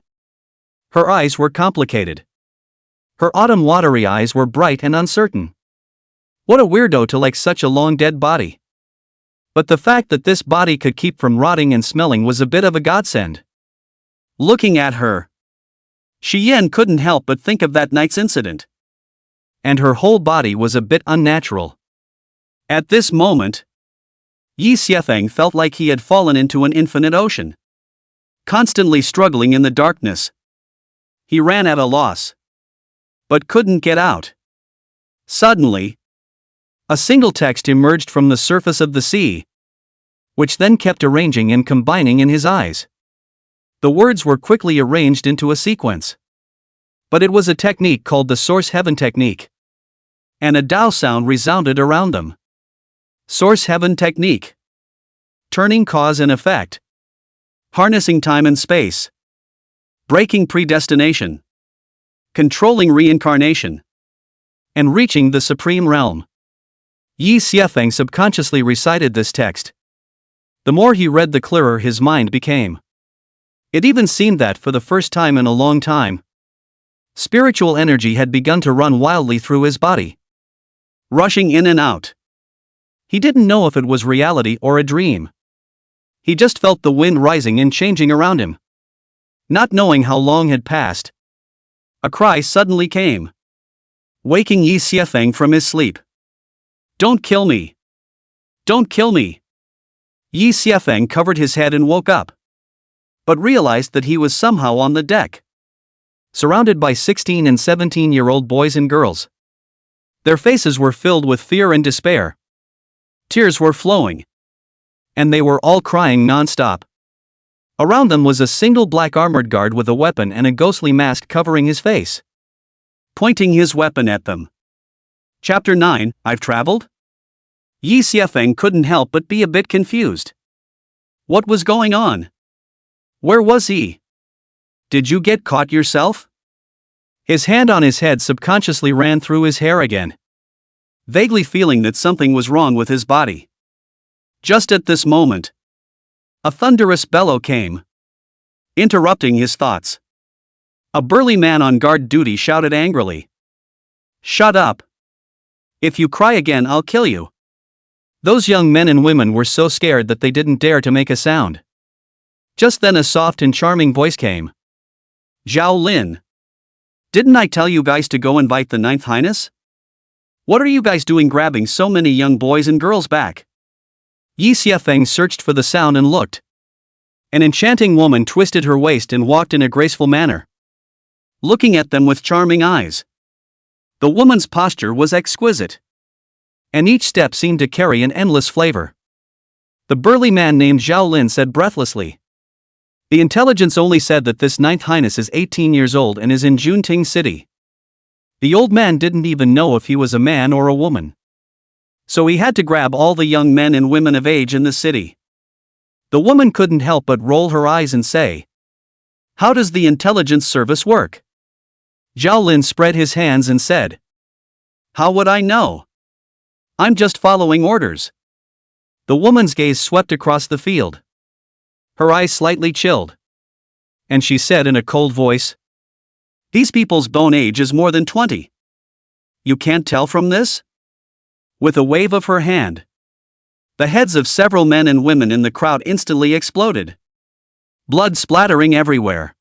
Her eyes were complicated. Her autumn watery eyes were bright and uncertain. What a weirdo to like such a long dead body. But the fact that this body could keep from rotting and smelling was a bit of a godsend. Looking at her, Xian couldn't help but think of that night's incident. And her whole body was a bit unnatural. At this moment, Yi Xiefeng felt like he had fallen into an infinite ocean. Constantly struggling in the darkness. He ran at a loss. But couldn't get out. Suddenly, a single text emerged from the surface of the sea, which then kept arranging and combining in his eyes. The words were quickly arranged into a sequence. But it was a technique called the Source Heaven technique. And a Dao sound resounded around them. Source Heaven technique. Turning cause and effect. Harnessing time and space. Breaking predestination. Controlling reincarnation. And reaching the supreme realm. Yi Xiefeng subconsciously recited this text. The more he read, the clearer his mind became. It even seemed that, for the first time in a long time, spiritual energy had begun to run wildly through his body. Rushing in and out. He didn't know if it was reality or a dream. He just felt the wind rising and changing around him. Not knowing how long had passed, a cry suddenly came, waking Yi Xiefeng from his sleep. Don't kill me! Don't kill me! Yi Xiefeng covered his head and woke up, but realized that he was somehow on the deck, surrounded by 16 and 17-year-old boys and girls. Their faces were filled with fear and despair. Tears were flowing. And they were all crying non-stop. Around them was a single black armored guard with a weapon and a ghostly mask covering his face, pointing his weapon at them. Chapter 9, I've traveled? Yi Xiefeng couldn't help but be a bit confused. What was going on? Where was he? Did you get caught yourself? His hand on his head subconsciously ran through his hair again, vaguely feeling that something was wrong with his body. Just at this moment, a thunderous bellow came, interrupting his thoughts. A burly man on guard duty shouted angrily. Shut up! If you cry again, I'll kill you. Those young men and women were so scared that they didn't dare to make a sound. Just then a soft and charming voice came. Zhao Lin. Didn't I tell you guys to go invite the Ninth Highness? What are you guys doing grabbing so many young boys and girls back? Yi Xiefeng searched for the sound and looked. An enchanting woman twisted her waist and walked in a graceful manner, looking at them with charming eyes. The woman's posture was exquisite, and each step seemed to carry an endless flavor. The burly man named Zhao Lin said breathlessly. The intelligence only said that this Ninth Highness is 18 years old and is in Junting City. The old man didn't even know if he was a man or a woman. So he had to grab all the young men and women of age in the city. The woman couldn't help but roll her eyes and say, How does the intelligence service work? Zhao Lin spread his hands and said, How would I know? I'm just following orders. The woman's gaze swept across the field. Her eyes slightly chilled. And she said in a cold voice, These people's bone age is more than 20. You can't tell from this? With a wave of her hand, the heads of several men and women in the crowd instantly exploded. Blood splattering everywhere,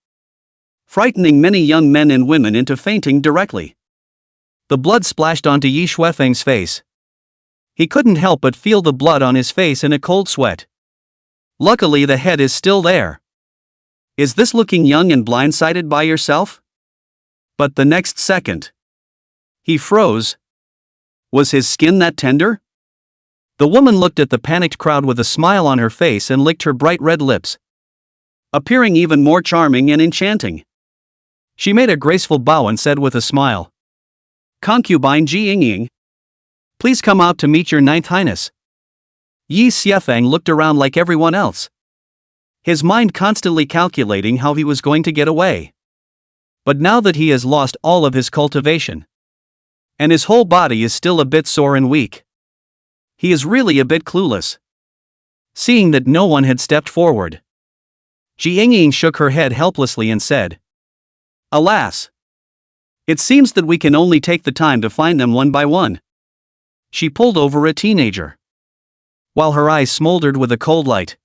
frightening many young men and women into fainting directly. The blood splashed onto Yi Shuefeng's face. He couldn't help but feel the blood on his face in a cold sweat. Luckily the head is still there. Is this looking young and blindsided by yourself? But the next second, he froze. Was his skin that tender? The woman looked at the panicked crowd with a smile on her face and licked her bright red lips, appearing even more charming and enchanting. She made a graceful bow and said with a smile, "Concubine Jiang, please come out to meet your Ninth Highness." Yi Xiefeng looked around like everyone else, his mind constantly calculating how he was going to get away. But now that he has lost all of his cultivation, and his whole body is still a bit sore and weak, he is really a bit clueless. Seeing that no one had stepped forward, Jiang shook her head helplessly and said, "Alas! It seems that we can only take the time to find them one by one." She pulled over a teenager, while her eyes smoldered with a cold light,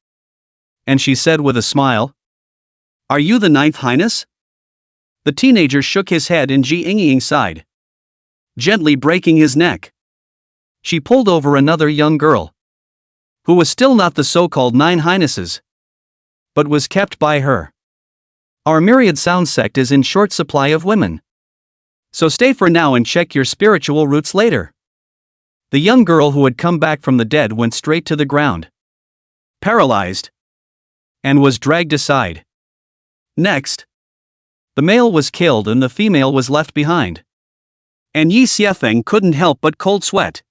and she said with a smile, "Are you the Ninth Highness?" The teenager shook his head and Jiang sighed, gently breaking his neck. She pulled over another young girl, who was still not the so-called Nine Highnesses, but was kept by her. "Our myriad sound sect is in short supply of women, so stay for now and check your spiritual roots later." The young girl who had come back from the dead went straight to the ground, paralyzed, and was dragged aside. Next, the male was killed and the female was left behind. And Yi Xiefeng couldn't help but cold sweat.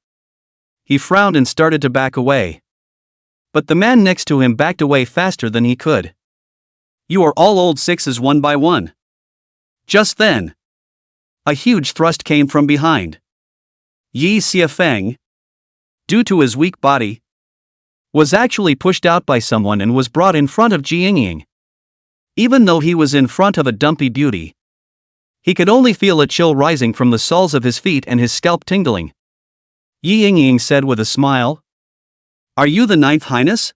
He frowned and started to back away. But the man next to him backed away faster than he could. "You are all old sixes one by one." Just then, a huge thrust came from behind. Yi Xiefeng, due to his weak body, was actually pushed out by someone and was brought in front of Jiang. Even though he was in front of a dumpy beauty, he could only feel a chill rising from the soles of his feet and his scalp tingling. Jiang said with a smile, "Are you the Ninth Highness?"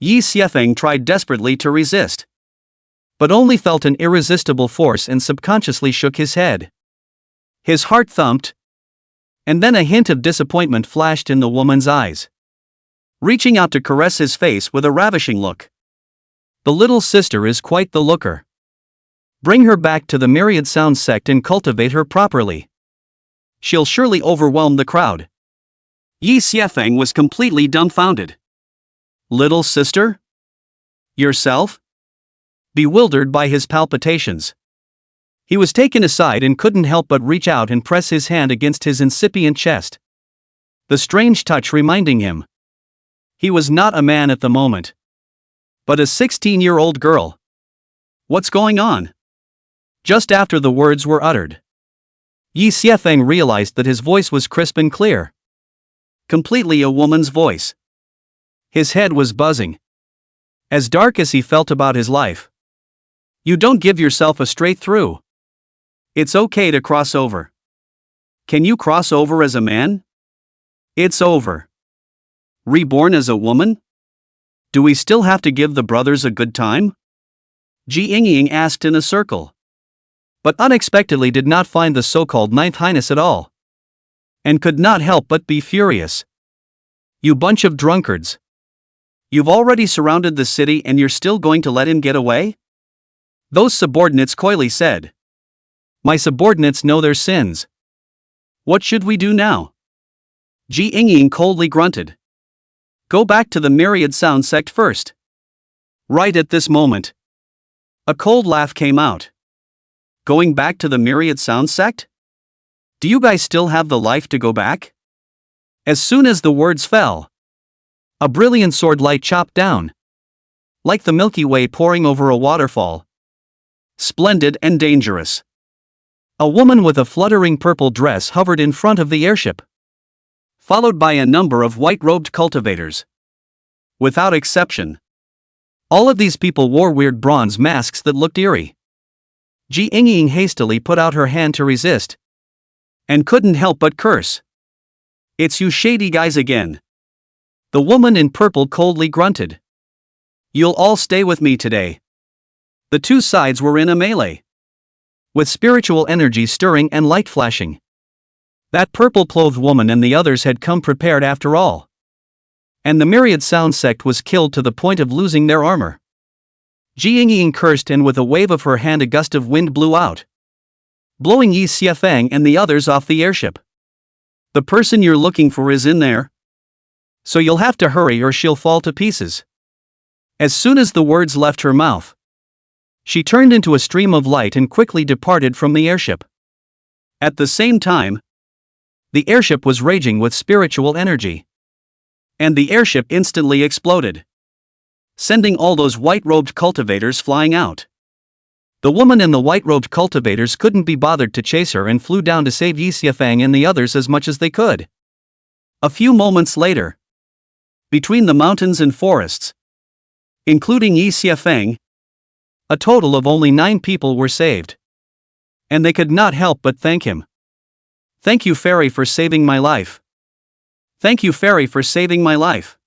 Yi Xiefeng tried desperately to resist, but only felt an irresistible force and subconsciously shook his head. His heart thumped, and then a hint of disappointment flashed in the woman's eyes, reaching out to caress his face with a ravishing look. "The little sister is quite the looker. Bring her back to the Myriad Sound sect and cultivate her properly. She'll surely overwhelm the crowd." Yi Xiefeng was completely dumbfounded. "Little sister? Yourself?" Bewildered by his palpitations, he was taken aside and couldn't help but reach out and press his hand against his incipient chest, the strange touch reminding him he was not a man at the moment, but a 16-year-old girl. "What's going on?" Just after the words were uttered, Yi Xiefeng realized that his voice was crisp and clear, completely a woman's voice. His head was buzzing, as dark as he felt about his life. "You don't give yourself a straight through. It's okay to cross over. Can you cross over as a man? It's over. Reborn as a woman? Do we still have to give the brothers a good time?" Jiang asked in a circle, but unexpectedly did not find the so-called Ninth Highness at all, and could not help but be furious. "You bunch of drunkards. You've already surrounded the city and you're still going to let him get away?" Those subordinates coyly said. "My subordinates know their sins. What should we do now?" Jiang coldly grunted. "Go back to the Myriad Sound sect first." Right at this moment, a cold laugh came out. "Going back to the Myriad Sound sect? Do you guys still have the life to go back?" As soon as the words fell, a brilliant sword light chopped down, like the Milky Way pouring over a waterfall. Splendid and dangerous. A woman with a fluttering purple dress hovered in front of the airship, followed by a number of white-robed cultivators. Without exception, all of these people wore weird bronze masks that looked eerie. Jiang hastily put out her hand to resist, and couldn't help but curse. "It's you shady guys again." The woman in purple coldly grunted. "You'll all stay with me today." The two sides were in a melee, with spiritual energy stirring and light flashing. That purple-clothed woman and the others had come prepared after all. And the Myriad Sound sect was killed to the point of losing their armor. Jiang cursed and with a wave of her hand a gust of wind blew out, blowing Yi Xiafeng and the others off the airship. The person you're looking for is in there. So you'll have to hurry or she'll fall to pieces. As soon as the words left her mouth, she turned into a stream of light and quickly departed from the airship. At the same time, the airship was raging with spiritual energy. And the airship instantly exploded, sending all those white-robed cultivators flying out. The woman and the white-robed cultivators couldn't be bothered to chase her and flew down to save Yi Xiafeng and the others as much as they could. A few moments later, between the mountains and forests, including Yi Xiafeng, a total of only 9 people were saved. And they could not help but thank him. Thank you, Fairy, for saving my life. Thank you, Fairy, for saving my life.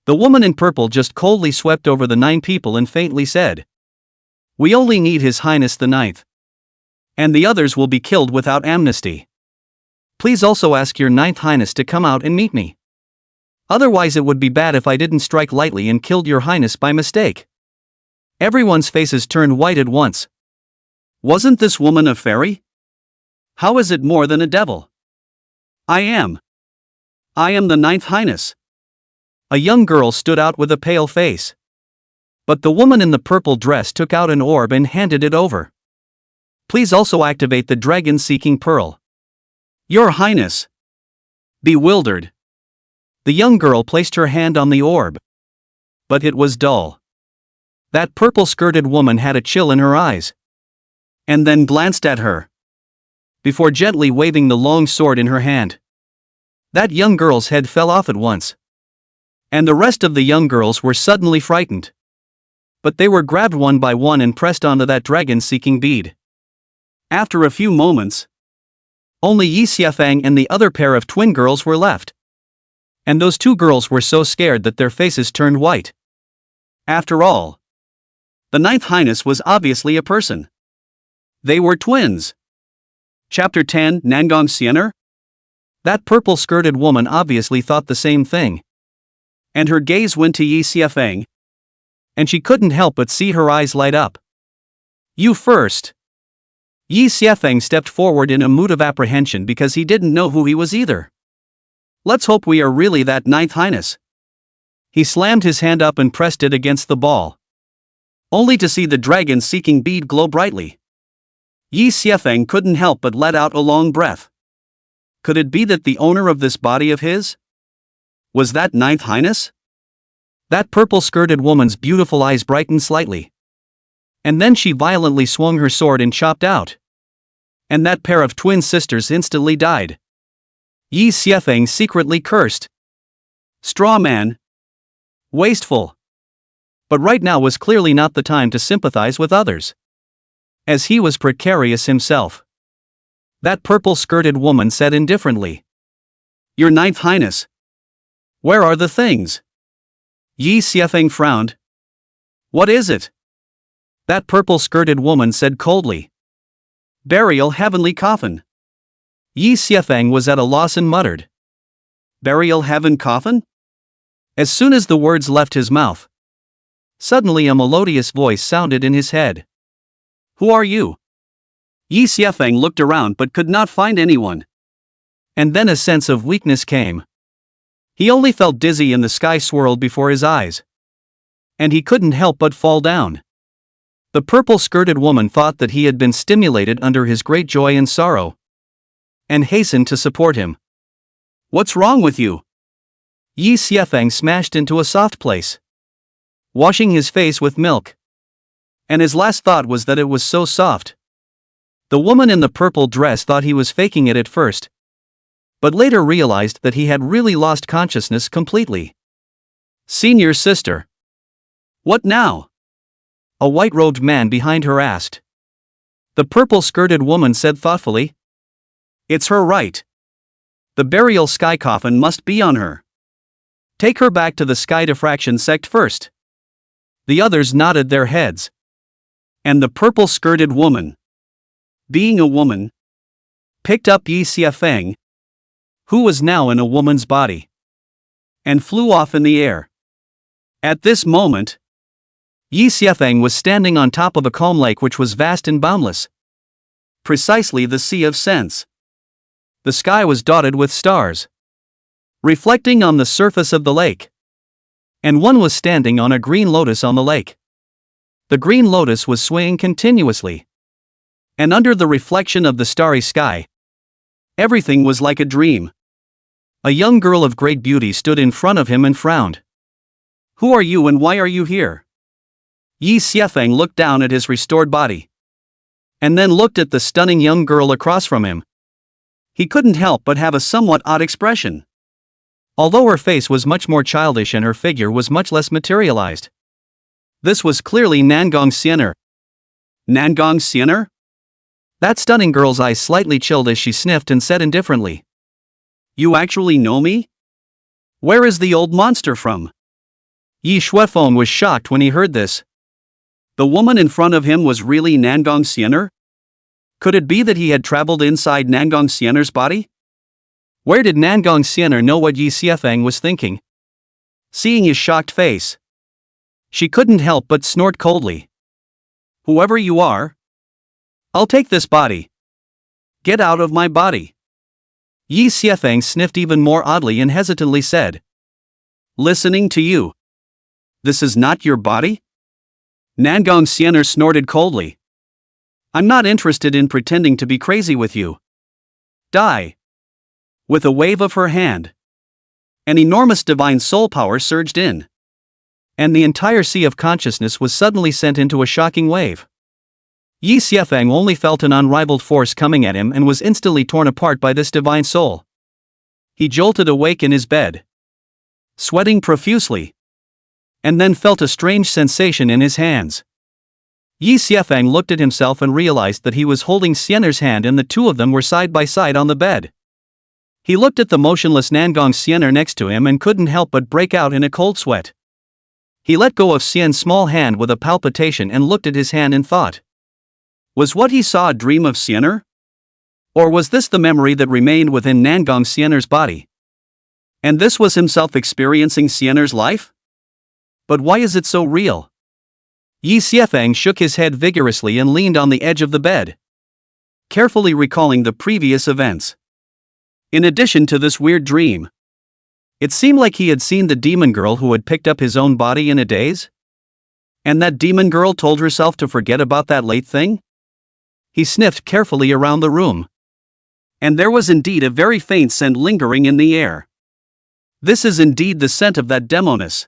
The woman in purple just coldly swept over the 9 people and faintly said, "We only need His Highness the Ninth. And the others will be killed without amnesty. Please also ask your Ninth Highness to come out and meet me. Otherwise it would be bad if I didn't strike lightly and killed your Highness by mistake." Everyone's faces turned white at once. Wasn't this woman a fairy? How is it more than a devil? I am the Ninth Highness. A young girl stood out with a pale face. But the woman in the purple dress took out an orb and handed it over. Please also activate the dragon-seeking pearl. Your Highness. Bewildered, the young girl placed her hand on the orb. But it was dull. That purple-skirted woman had a chill in her eyes. And then glanced at her, before gently waving the long sword in her hand. That young girl's head fell off at once. And the rest of the young girls were suddenly frightened. But they were grabbed one by one and pressed onto that dragon-seeking bead. After a few moments, only Yi Xiafeng and the other pair of twin girls were left. And those 2 girls were so scared that their faces turned white. After all, the Ninth Highness was obviously a person. They were twins. Chapter 10, Nangong Xian'er? That purple-skirted woman obviously thought the same thing. And her gaze went to Yi Xiafeng. And she couldn't help but see her eyes light up. You first. Yi Xiafeng stepped forward in a mood of apprehension because he didn't know who he was either. Let's hope we are really that Ninth Highness. He slammed his hand up and pressed it against the ball, only to see the dragon-seeking bead glow brightly. Yi Xiafeng couldn't help but let out a long breath. Could it be that the owner of this body of his was that Ninth Highness? That purple-skirted woman's beautiful eyes brightened slightly. And then she violently swung her sword and chopped out. And that pair of twin sisters instantly died. Yi Xiafeng secretly cursed. Straw man. Wasteful. But right now was clearly not the time to sympathize with others, as he was precarious himself. That purple-skirted woman said indifferently, Your Ninth Highness. Where are the things? Yi Xiafeng frowned. What is it? That purple-skirted woman said coldly. Burial heavenly coffin. Yi Xiafeng was at a loss and muttered. Burial heaven coffin? As soon as the words left his mouth, suddenly a melodious voice sounded in his head. Who are you? Yi Xiafeng looked around but could not find anyone. And then a sense of weakness came. He only felt dizzy and the sky swirled before his eyes. And he couldn't help but fall down. The purple-skirted woman thought that he had been stimulated under his great joy and sorrow, and hastened to support him. What's wrong with you? Yi Xiafeng smashed into a soft place, washing his face with milk. And his last thought was that it was so soft. The woman in the purple dress thought he was faking it at first, but later realized that he had really lost consciousness completely. Senior sister. What now? A white-robed man behind her asked. The purple-skirted woman said thoughtfully. It's her right. The burial sky coffin must be on her. Take her back to the Sky Diffraction sect first. The others nodded their heads. And the purple-skirted woman, being a woman, picked up Yi Xiafeng, who was now in a woman's body, and flew off in the air. At this moment, Yi Xiafeng was standing on top of a calm lake which was vast and boundless. precisely the sea of sense. The sky was dotted with stars, reflecting on the surface of the lake. And one was standing on a green lotus on the lake. The green lotus was swaying continuously. And under the reflection of the starry sky, everything was like a dream. A young girl of great beauty stood in front of him and frowned. "Who are you and why are you here?" Yi Xiefeng looked down at his restored body, and then looked at the stunning young girl across from him. He couldn't help but have a somewhat odd expression. Although her face was much more childish and her figure was much less materialized. This was clearly Nangong Xian'er. Nangong Xian'er? That stunning girl's eyes slightly chilled as she sniffed and said indifferently, "You actually know me? Where is the old monster from?" Yi Xuefeng was shocked when he heard this. The woman in front of him was really Nangong Xian'er? Could it be that he had traveled inside Nangong Xian'er's body? Where did Nangong Xian'er know what Yi Xiefeng was thinking? Seeing his shocked face, she couldn't help but snort coldly. "Whoever you are, I'll take this body. Get out of my body." Yi Xiefeng sniffed even more oddly and hesitantly said, "Listening to you. This is not your body?" Nangong Xian'er snorted coldly. "I'm not interested in pretending to be crazy with you. Die." With a wave of her hand, an enormous divine soul power surged in, and the entire sea of consciousness was suddenly sent into a shocking wave. Yi Xiefeng only felt an unrivaled force coming at him and was instantly torn apart by this divine soul. He jolted awake in his bed, sweating profusely, and then felt a strange sensation in his hands. Yi Xiefeng looked at himself and realized that he was holding Xian'er's hand and the two of them were side by side on the bed. He looked at the motionless Nangong Xian'er next to him and couldn't help but break out in a cold sweat. He let go of Xian's small hand with a palpitation and looked at his hand in thought. Was what he saw a dream of Xian'er? Or was this the memory that remained within Nangong Xian'er's body? And this was himself experiencing Xian'er's life? But why is it so real? Yi Xiefeng shook his head vigorously and leaned on the edge of the bed, carefully recalling the previous events. In addition to this weird dream, it seemed like he had seen the demon girl who had picked up his own body in a daze? And that demon girl told herself to forget about that late thing? He sniffed carefully around the room. And there was indeed a very faint scent lingering in the air. This is indeed the scent of that demoness.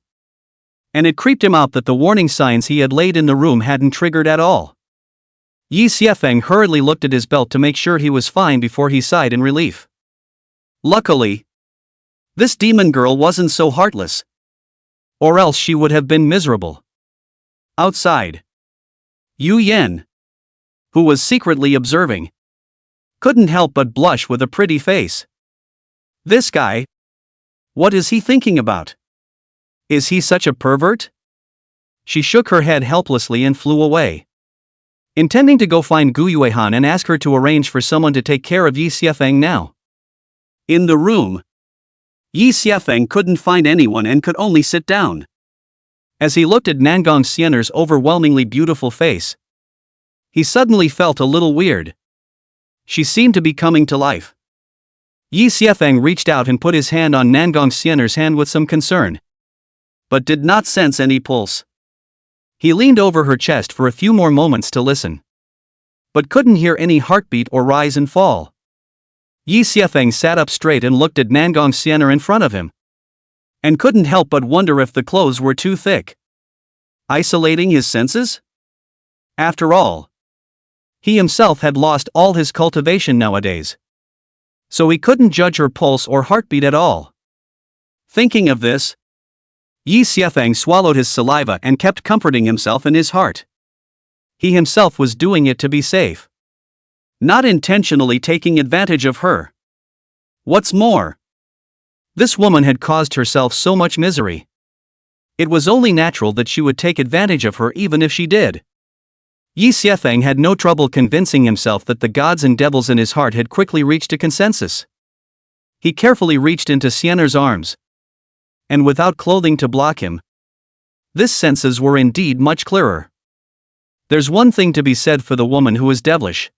And it creeped him out that the warning signs he had laid in the room hadn't triggered at all. Yi Xiefeng hurriedly looked at his belt to make sure he was fine before he sighed in relief. Luckily, this demon girl wasn't so heartless. Or else she would have been miserable. Outside, Yu Yan, who was secretly observing, couldn't help but blush with a pretty face. This guy, what is he thinking about? Is he such a pervert? She shook her head helplessly and flew away, intending to go find Gu Yuehan and ask her to arrange for someone to take care of Yi Xiefeng now. In the room, Yi Xiefeng couldn't find anyone and could only sit down. As he looked at Nangong Xian'er's overwhelmingly beautiful face, he suddenly felt a little weird. She seemed to be coming to life. Yi Xiefeng reached out and put his hand on Nangong Xian'er's hand with some concern, but did not sense any pulse. He leaned over her chest for a few more moments to listen, but couldn't hear any heartbeat or rise and fall. Yi Xiefeng sat up straight and looked at Nangong Xian'er in front of him, and couldn't help but wonder if the clothes were too thick. Isolating his senses? After all, he himself had lost all his cultivation nowadays, so he couldn't judge her pulse or heartbeat at all. Thinking of this, Yi Xiefeng swallowed his saliva and kept comforting himself in his heart. He himself was doing it to be safe, not intentionally taking advantage of her. What's more, this woman had caused herself so much misery. It was only natural that she would take advantage of her even if she did. Yi Xiefeng had no trouble convincing himself that the gods and devils in his heart had quickly reached a consensus. He carefully reached into Xian'er's arms, and without clothing to block him, his senses were indeed much clearer. There's one thing to be said for the woman who is devilish.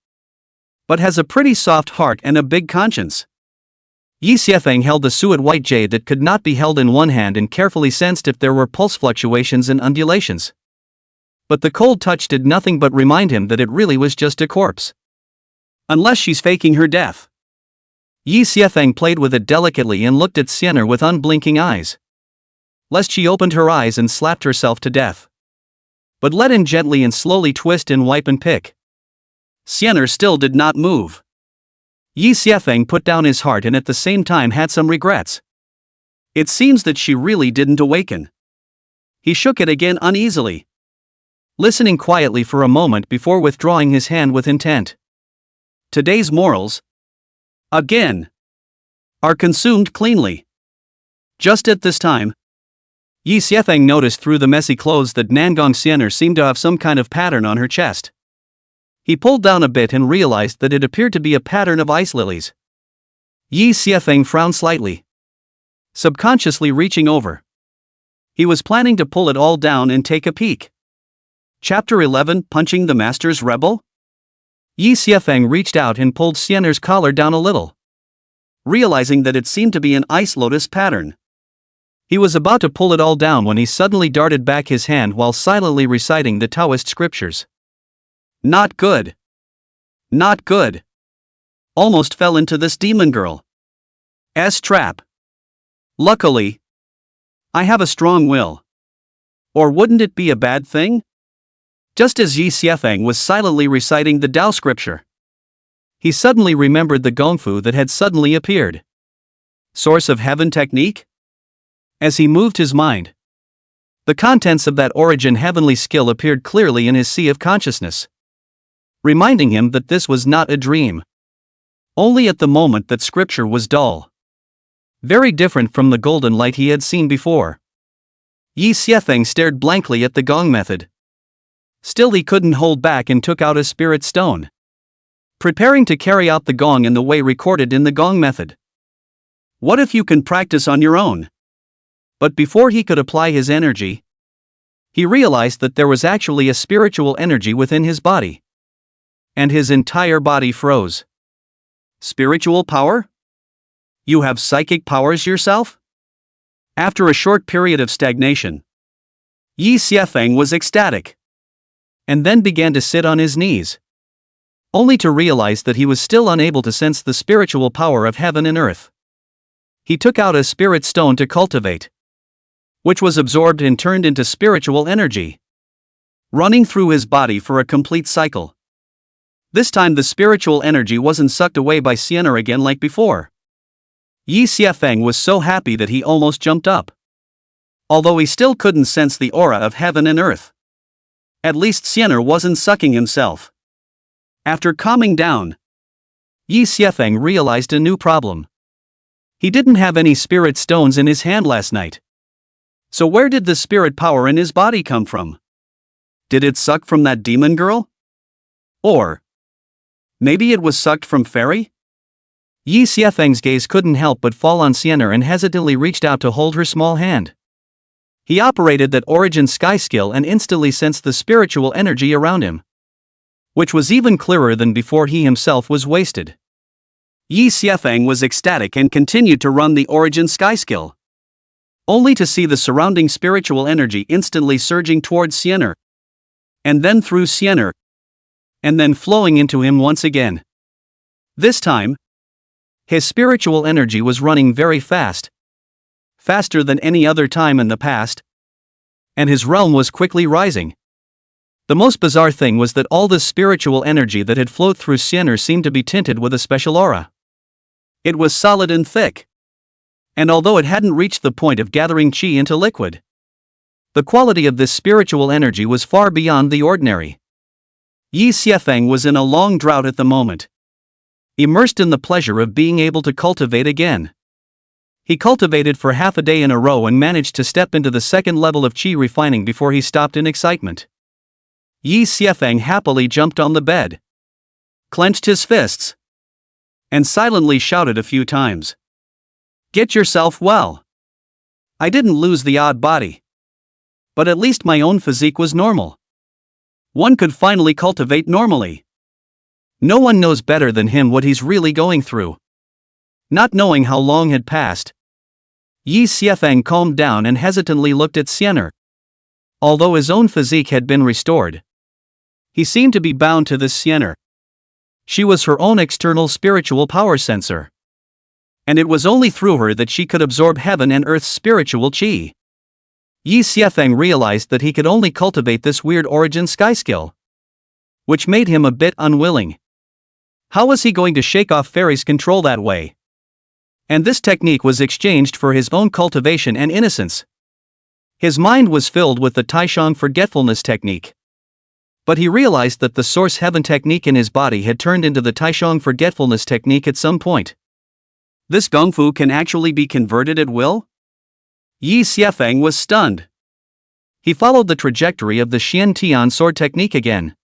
but has a pretty soft heart and a big conscience. Yi Xiefeng held the suet white jade that could not be held in one hand and carefully sensed if there were pulse fluctuations and undulations. But the cold touch did nothing but remind him that it really was just a corpse. Unless she's faking her death. Yi Xiefeng played with it delicately and looked at Xian'er with unblinking eyes. Lest she opened her eyes and slapped herself to death. But let him gently and slowly twist and wipe and pick. Xian'er still did not move. Yi Xiefeng put down his heart and at the same time had some regrets. It seems that she really didn't awaken. He shook it again uneasily, listening quietly for a moment before withdrawing his hand with intent. Today's morals, again, are consumed cleanly. Just at this time, Yi Xiefeng noticed through the messy clothes that Nangong Xian'er seemed to have some kind of pattern on her chest. He pulled down a bit and realized that it appeared to be a pattern of ice lilies. Yi Xiefeng frowned slightly, subconsciously reaching over. He was planning to pull it all down and take a peek. Chapter 11, Punching the Master's Rebel? Yi Xiefeng reached out and pulled Xian'er's collar down a little, realizing that it seemed to be an ice lotus pattern. He was about to pull it all down when he suddenly darted back his hand while silently reciting the Taoist scriptures. Not good. Not good. Almost fell into this demon girl's trap. Luckily, I have a strong will. Or wouldn't it be a bad thing? Just as Yi Xiefeng was silently reciting the Tao scripture, he suddenly remembered the gongfu that had suddenly appeared. Source of heaven technique? As he moved his mind, the contents of that origin heavenly skill appeared clearly in his sea of consciousness, reminding him that this was not a dream. Only at the moment that scripture was dull. Very different from the golden light he had seen before. Yi Xiefeng stared blankly at the gong method. Still he couldn't hold back and took out a spirit stone, preparing to carry out the gong in the way recorded in the gong method. What if you can practice on your own? But before he could apply his energy, he realized that there was actually a spiritual energy within his body. And his entire body froze. Spiritual power? You have psychic powers yourself? After a short period of stagnation, Yi Xiefeng was ecstatic, and then began to sit on his knees, only to realize that he was still unable to sense the spiritual power of heaven and earth. He took out a spirit stone to cultivate, which was absorbed and turned into spiritual energy, running through his body for a complete cycle. This time the spiritual energy wasn't sucked away by Xian'er again like before. Yi Xiefeng was so happy that he almost jumped up. Although he still couldn't sense the aura of heaven and earth. At least Xian'er wasn't sucking himself. After calming down, Yi Xiefeng realized a new problem. He didn't have any spirit stones in his hand last night. So where did the spirit power in his body come from? Did it suck from that demon girl? Or maybe it was sucked from fairy? Yi Xiefeng's gaze couldn't help but fall on Xian'er and hesitantly reached out to hold her small hand. He operated that origin sky skill and instantly sensed the spiritual energy around him, which was even clearer than before he himself was wasted. Yi Xiefeng was ecstatic and continued to run the origin sky skill, only to see the surrounding spiritual energy instantly surging towards Xian'er, and then through Xian'er, and then flowing into him once again. This time, his spiritual energy was running very fast, faster than any other time in the past, and his realm was quickly rising. The most bizarre thing was that all this spiritual energy that had flowed through Xian'er seemed to be tinted with a special aura. It was solid and thick, and although it hadn't reached the point of gathering qi into liquid, the quality of this spiritual energy was far beyond the ordinary. Yi Xiefeng was in a long drought at the moment, immersed in the pleasure of being able to cultivate again. He cultivated for half a day in a row and managed to step into the second level of qi refining before he stopped in excitement. Yi Xiefeng happily jumped on the bed, clenched his fists, and silently shouted a few times. Get yourself well. I didn't lose the odd body, but at least my own physique was normal. One could finally cultivate normally. No one knows better than him what he's really going through. Not knowing how long had passed, Yi Xiefeng calmed down and hesitantly looked at Xian'er. Although his own physique had been restored, he seemed to be bound to this Xian'er. She was her own external spiritual power sensor. And it was only through her that she could absorb heaven and earth's spiritual qi. Yi Xiefeng realized that he could only cultivate this weird origin sky skill, which made him a bit unwilling. How was he going to shake off fairy's control that way? And this technique was exchanged for his own cultivation and innocence. His mind was filled with the Taishang forgetfulness technique. But he realized that the source heaven technique in his body had turned into the Taishang forgetfulness technique at some point. This gongfu can actually be converted at will? Yi Xiefeng was stunned. He followed the trajectory of the Xian Tian sword technique again,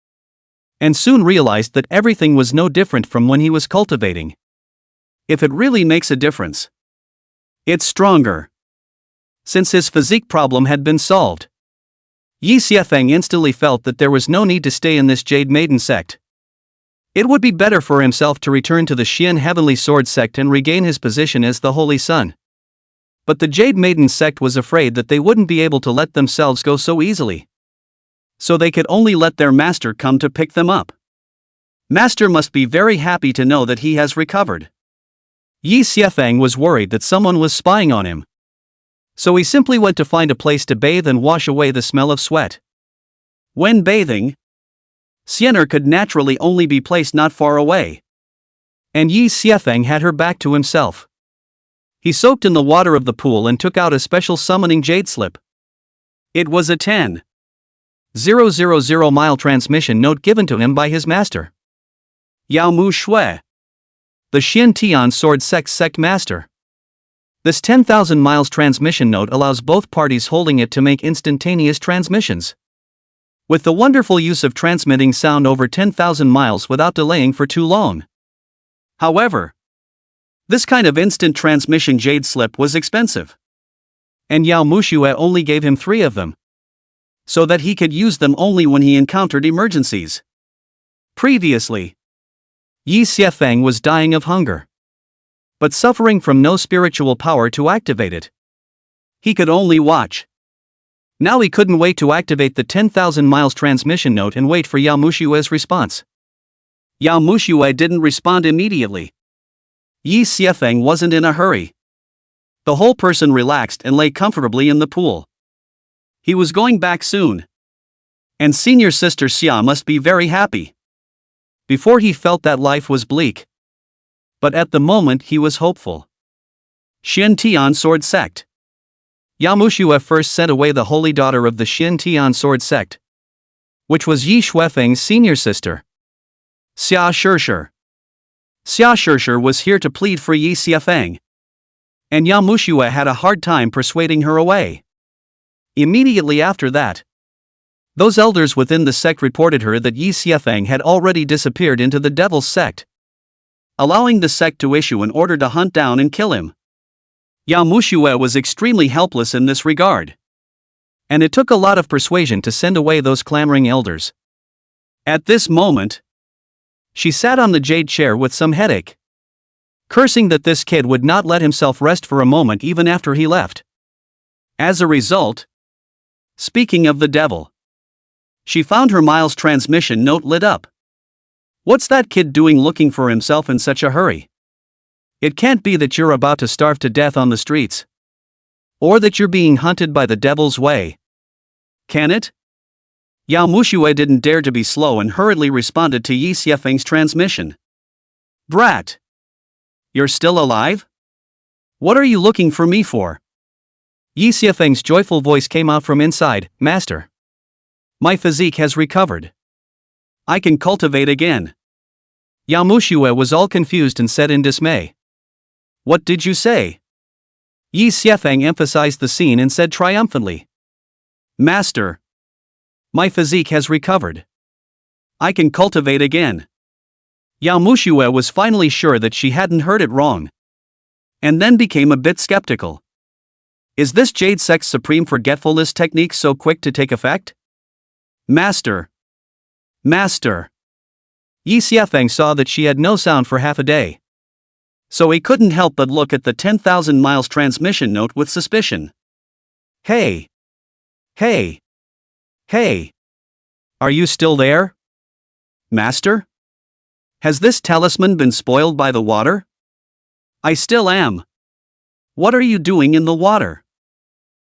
and soon realized that everything was no different from when he was cultivating. If it really makes a difference, it's stronger. Since his physique problem had been solved, Yi Xiefeng instantly felt that there was no need to stay in this Jade Maiden sect. It would be better for himself to return to the Xian Heavenly Sword sect and regain his position as the Holy Sun. But the Jade Maiden sect was afraid that they wouldn't be able to let themselves go so easily. So they could only let their master come to pick them up. Master must be very happy to know that he has recovered. Yi Xiefeng was worried that someone was spying on him. So he simply went to find a place to bathe and wash away the smell of sweat. When bathing, Xian'er could naturally only be placed not far away. And Yi Xiefeng had her back to himself. He soaked in the water of the pool and took out a special summoning jade slip. It was a 10,000 mile transmission note given to him by his master, Yao Mu Shui, the Xian Tian sword sect master. This 10,000 miles transmission note allows both parties holding it to make instantaneous transmissions, with the wonderful use of transmitting sound over 10,000 miles without delaying for too long. However, this kind of instant transmission jade slip was expensive, and Yao Mushui only gave him 3 of them, so that he could use them only when he encountered emergencies. Previously, Yi Xiefeng was dying of hunger, but suffering from no spiritual power to activate it. He could only watch. Now he couldn't wait to activate the 10,000 miles transmission note and wait for Yao Mushui's response. Yao Mushui didn't respond immediately. Yi Xiefeng wasn't in a hurry. The whole person relaxed and lay comfortably in the pool. He was going back soon. And senior sister Xia must be very happy. Before he felt that life was bleak, but at the moment he was hopeful. Xian Tian sword sect. Yao Mushui first sent away the holy daughter of the Xian Tian sword sect, which was Yi Xiefeng's senior sister, Xia Shishir. Xia Shishir was here to plead for Yi Xiefeng, and Yao Mushui had a hard time persuading her away. Immediately after that, those elders within the sect reported her that Yi Xiefeng had already disappeared into the devil's sect, allowing the sect to issue an order to hunt down and kill him. Yao Mushui was extremely helpless in this regard, and it took a lot of persuasion to send away those clamoring elders. At this moment, she sat on the jade chair with some headache, cursing that this kid would not let himself rest for a moment even after he left. As a result, speaking of the devil, she found her Miles transmission note lit up. What's that kid doing looking for himself in such a hurry? It can't be that you're about to starve to death on the streets, or that you're being hunted by the devil's way, can it? Yao Mushui didn't dare to be slow and hurriedly responded to Yi Xiefeng's transmission. Brat! You're still alive? What are you looking for me for? Yi Xiefeng's joyful voice came out from inside. Master, my physique has recovered. I can cultivate again. Yao Mushui was all confused and said in dismay. What did you say? Yi Xiefeng emphasized the scene and said triumphantly. Master, my physique has recovered. I can cultivate again. Yao Mushui was finally sure that she hadn't heard it wrong, and then became a bit skeptical. Is this Jade Sect's supreme forgetfulness technique so quick to take effect? Master! Master! Yi Xiefeng saw that she had no sound for half a day. So he couldn't help but look at the 10,000 miles transmission note with suspicion. Hey! Hey! Hey! Are you still there? Master? Has this talisman been spoiled by the water? I still am. What are you doing in the water?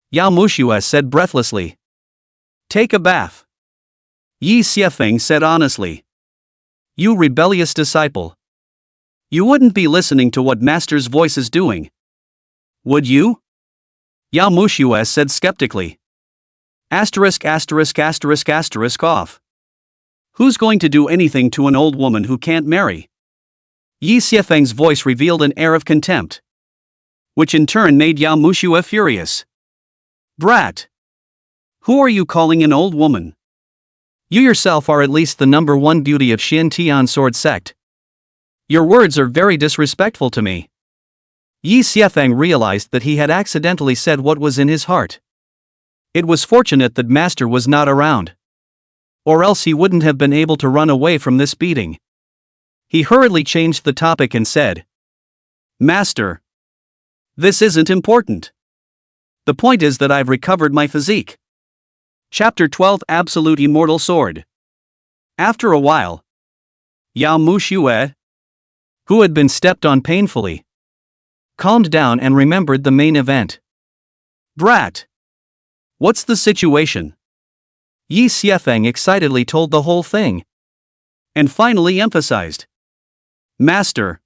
Yao Mushue said breathlessly. Take a bath. Yi Xiefeng said honestly. You rebellious disciple. You wouldn't be listening to what Master's voice is doing. Would you? Yao Mushue said skeptically. Asterisk asterisk asterisk asterisk off. Who's going to do anything to an old woman who can't marry? Yi Xiefeng's voice revealed an air of contempt, which in turn made Yao Mushue furious. Brat! Who are you calling an old woman? You yourself are at least the #1 beauty of Xiantian Sword Sect. Your words are very disrespectful to me. Yi Xiefeng realized that he had accidentally said what was in his heart. It was fortunate that Master was not around, or else he wouldn't have been able to run away from this beating. He hurriedly changed the topic and said, Master, this isn't important. The point is that I've recovered my physique. Chapter 12 Absolute Immortal Sword. After a while, Yao Mushue, who had been stepped on painfully, calmed down and remembered the main event. Brat! What's the situation? Yi Xiefeng excitedly told the whole thing, and finally emphasized. Master,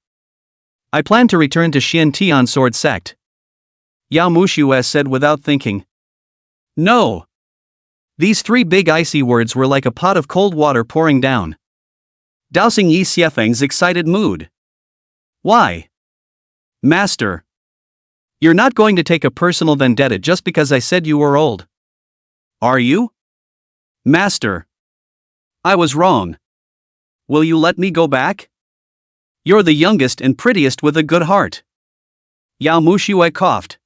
I plan to return to Xiantian Sword Sect. Yao Mushue said without thinking. No! These three big icy words were like a pot of cold water pouring down, dousing Yi Xiefeng's excited mood. Why? Master, you're not going to take a personal vendetta just because I said you were old. Are you? Master, I was wrong. Will you let me go back? You're the youngest and prettiest with a good heart. Yao Mushue coughed.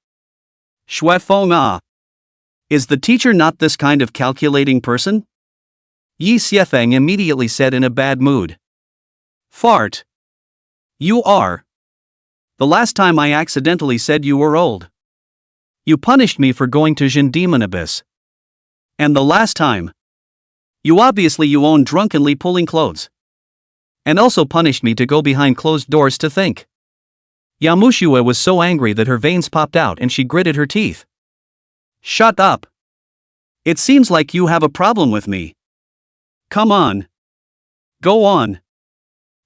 Shui Feng ah. Is the teacher not this kind of calculating person? Yi Xiefeng immediately said in a bad mood. Fart. You are. The last time I accidentally said you were old. You punished me for going to Jin Demon Abyss. And the last time. You own drunkenly pulling clothes. And also punished me to go behind closed doors to think. Yao Mushue was so angry that her veins popped out and she gritted her teeth. Shut up. It seems like you have a problem with me. Come on. Go on.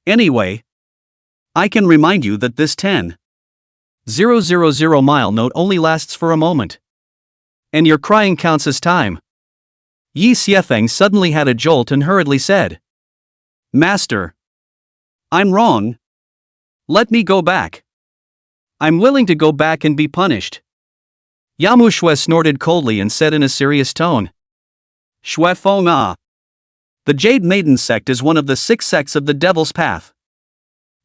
Anyway, I can remind you that this 10,000 mile note only lasts for a moment. And your crying counts as time. Yi Xiefeng suddenly had a jolt and hurriedly said. Master, I'm wrong. Let me go back. I'm willing to go back and be punished. Yao Mushue snorted coldly and said in a serious tone. Shui Feng ah. The Jade Maiden sect is one of the 6 sects of the Devil's Path.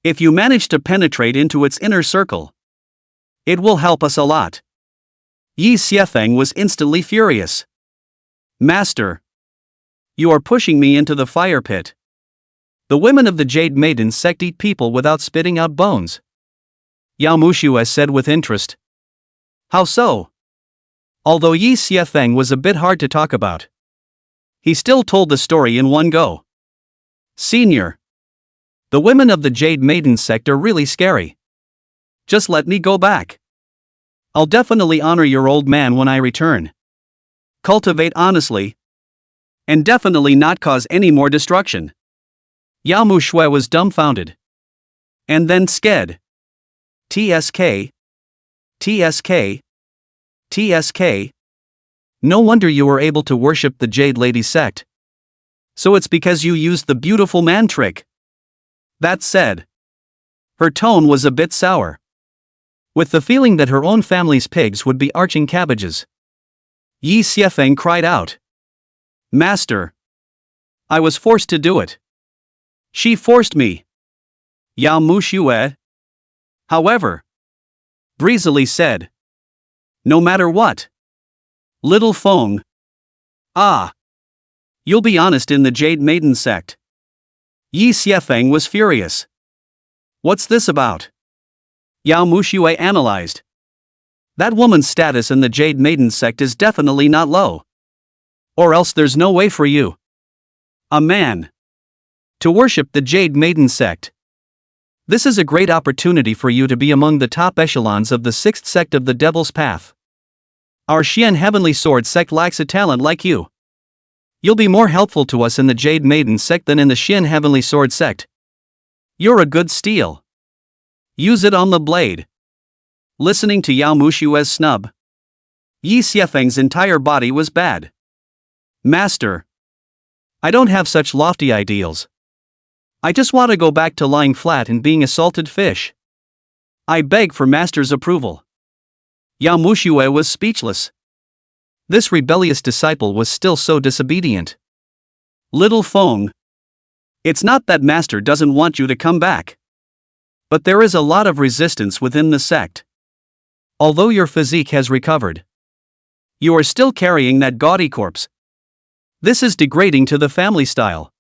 If you manage to penetrate into its inner circle, it will help us a lot. Yi Xiefeng was instantly furious. Master, you are pushing me into the fire pit. The women of the Jade Maiden sect eat people without spitting out bones. Yao Mushue said with interest. How so? Although Yi Xiefeng was a bit hard to talk about, he still told the story in one go. Senior, the women of the Jade Maiden sect are really scary. Just let me go back. I'll definitely honor your old man when I return. Cultivate honestly. And definitely not cause any more destruction. Yao Mushue was dumbfounded. And then sked. TSK. TSK. TSK. No wonder you were able to worship the Jade Lady sect. So it's because you used the beautiful man trick. That said, her tone was a bit sour, with the feeling that her own family's pigs would be arching cabbages. Yi Xiefeng cried out. Master, I was forced to do it. She forced me. Yao Mushue, however, breezily said. No matter what. Little Feng. Ah. You'll be honest in the Jade Maiden sect. Yi Xiefeng was furious. What's this about? Yao Muxue analyzed. That woman's status in the Jade Maiden sect is definitely not low. Or else there's no way for you, a man, to worship the Jade Maiden sect. This is a great opportunity for you to be among the top echelons of the 6th sect of the Devil's Path. Our Xian Heavenly Sword sect lacks a talent like you. You'll be more helpful to us in the Jade Maiden sect than in the Xian Heavenly Sword sect. You're a good steel. Use it on the blade. Listening to Yao Mushue's snub, Yi Xiefeng's entire body was bad. Master, I don't have such lofty ideals. I just want to go back to lying flat and being a salted fish. I beg for Master's approval. Yao Muxue was speechless. This rebellious disciple was still so disobedient. Little Feng, it's not that Master doesn't want you to come back. But there is a lot of resistance within the sect. Although your physique has recovered, you are still carrying that gaudy corpse. This is degrading to the family style.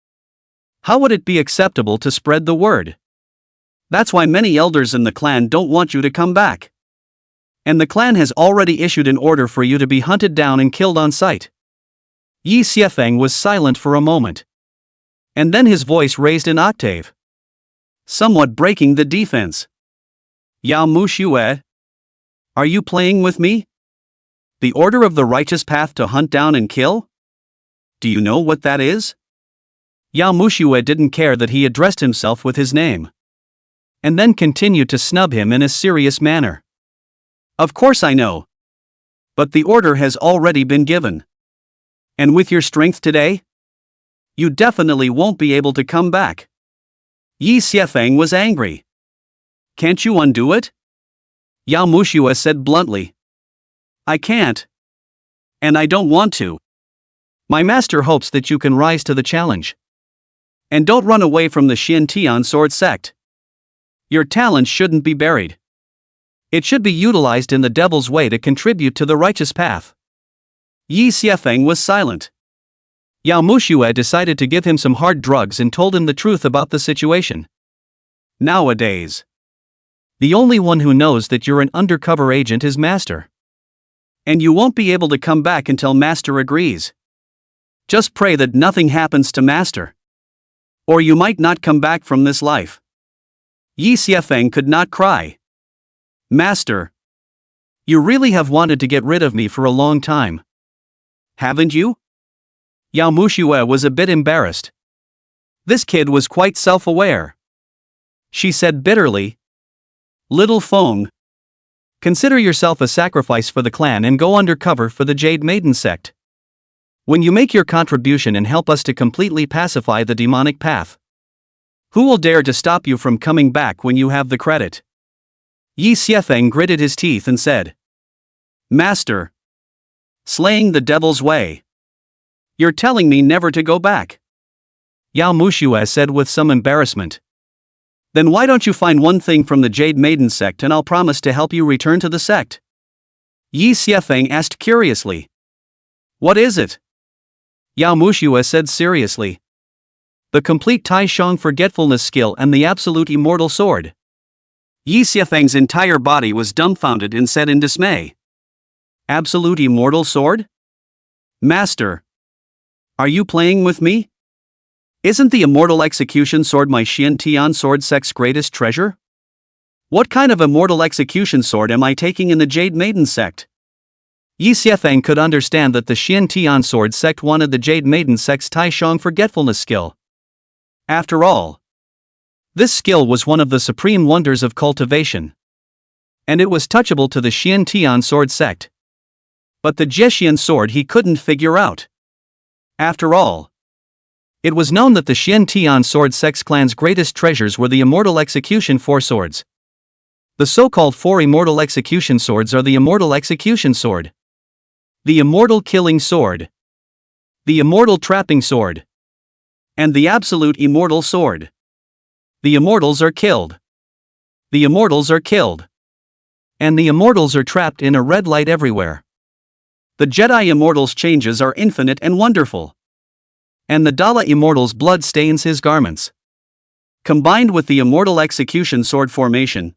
How would it be acceptable to spread the word? That's why many elders in the clan don't want you to come back. And the clan has already issued an order for you to be hunted down and killed on sight. Yi Xiefeng was silent for a moment. And then his voice raised an octave, somewhat breaking the defense. Yao Muxue, are you playing with me? The order of the righteous path to hunt down and kill? Do you know what that is? Yao Muxue didn't care that he addressed himself with his name. And then continued to snub him in a serious manner. Of course I know. But the order has already been given. And with your strength today, you definitely won't be able to come back. Yi Xiefeng was angry. Can't you undo it? Yao Muxue said bluntly. I can't. And I don't want to. My master hopes that you can rise to the challenge. And don't run away from the Xian Sword sect. Your talent shouldn't be buried. It should be utilized in the devil's way to contribute to the righteous path. Yi Xiefeng was silent. Yao Muxue decided to give him some hard drugs and told him the truth about the situation. Nowadays, the only one who knows that you're an undercover agent is Master. And you won't be able to come back until Master agrees. Just pray that nothing happens to Master. Or you might not come back from this life. Yi Xiefeng could not cry. Master, you really have wanted to get rid of me for a long time. Haven't you? Yao Muxue was a bit embarrassed. This kid was quite self-aware. She said bitterly, Little Feng, consider yourself a sacrifice for the clan and go undercover for the Jade Maiden sect. When you make your contribution and help us to completely pacify the demonic path, who will dare to stop you from coming back when you have the credit? Yi Xiefeng gritted his teeth and said, Master, slaying the devil's way. You're telling me never to go back. Yao Muxue said with some embarrassment. Then why don't you find one thing from the Jade Maiden sect and I'll promise to help you return to the sect? Yi Xiefeng asked curiously. What is it? Yao Muxue said seriously. The complete Tai Shang forgetfulness skill and the absolute immortal sword. Yi Xiefeng's entire body was dumbfounded and said in dismay. Absolute immortal sword? Master, are you playing with me? Isn't the immortal execution sword my Xian sword sect's greatest treasure? What kind of immortal execution sword am I taking in the Jade Maiden sect? Yi Xiefeng could understand that the Xian sword sect wanted the Jade Maiden sect's Tai Shang forgetfulness skill. After all, this skill was one of the supreme wonders of cultivation. And it was touchable to the Xian sword sect. But the Jiexian sword he couldn't figure out. After all, it was known that the Xian sword sect's clan's greatest treasures were the immortal execution 4 swords. The so-called 4 immortal execution swords are the immortal execution sword, the immortal killing sword, the immortal trapping sword, and the absolute immortal sword. The immortals are killed. The immortals are killed. And the immortals are trapped in a red light everywhere. The Jedi Immortal's changes are infinite and wonderful. And the Dala Immortal's blood stains his garments. Combined with the immortal execution sword formation,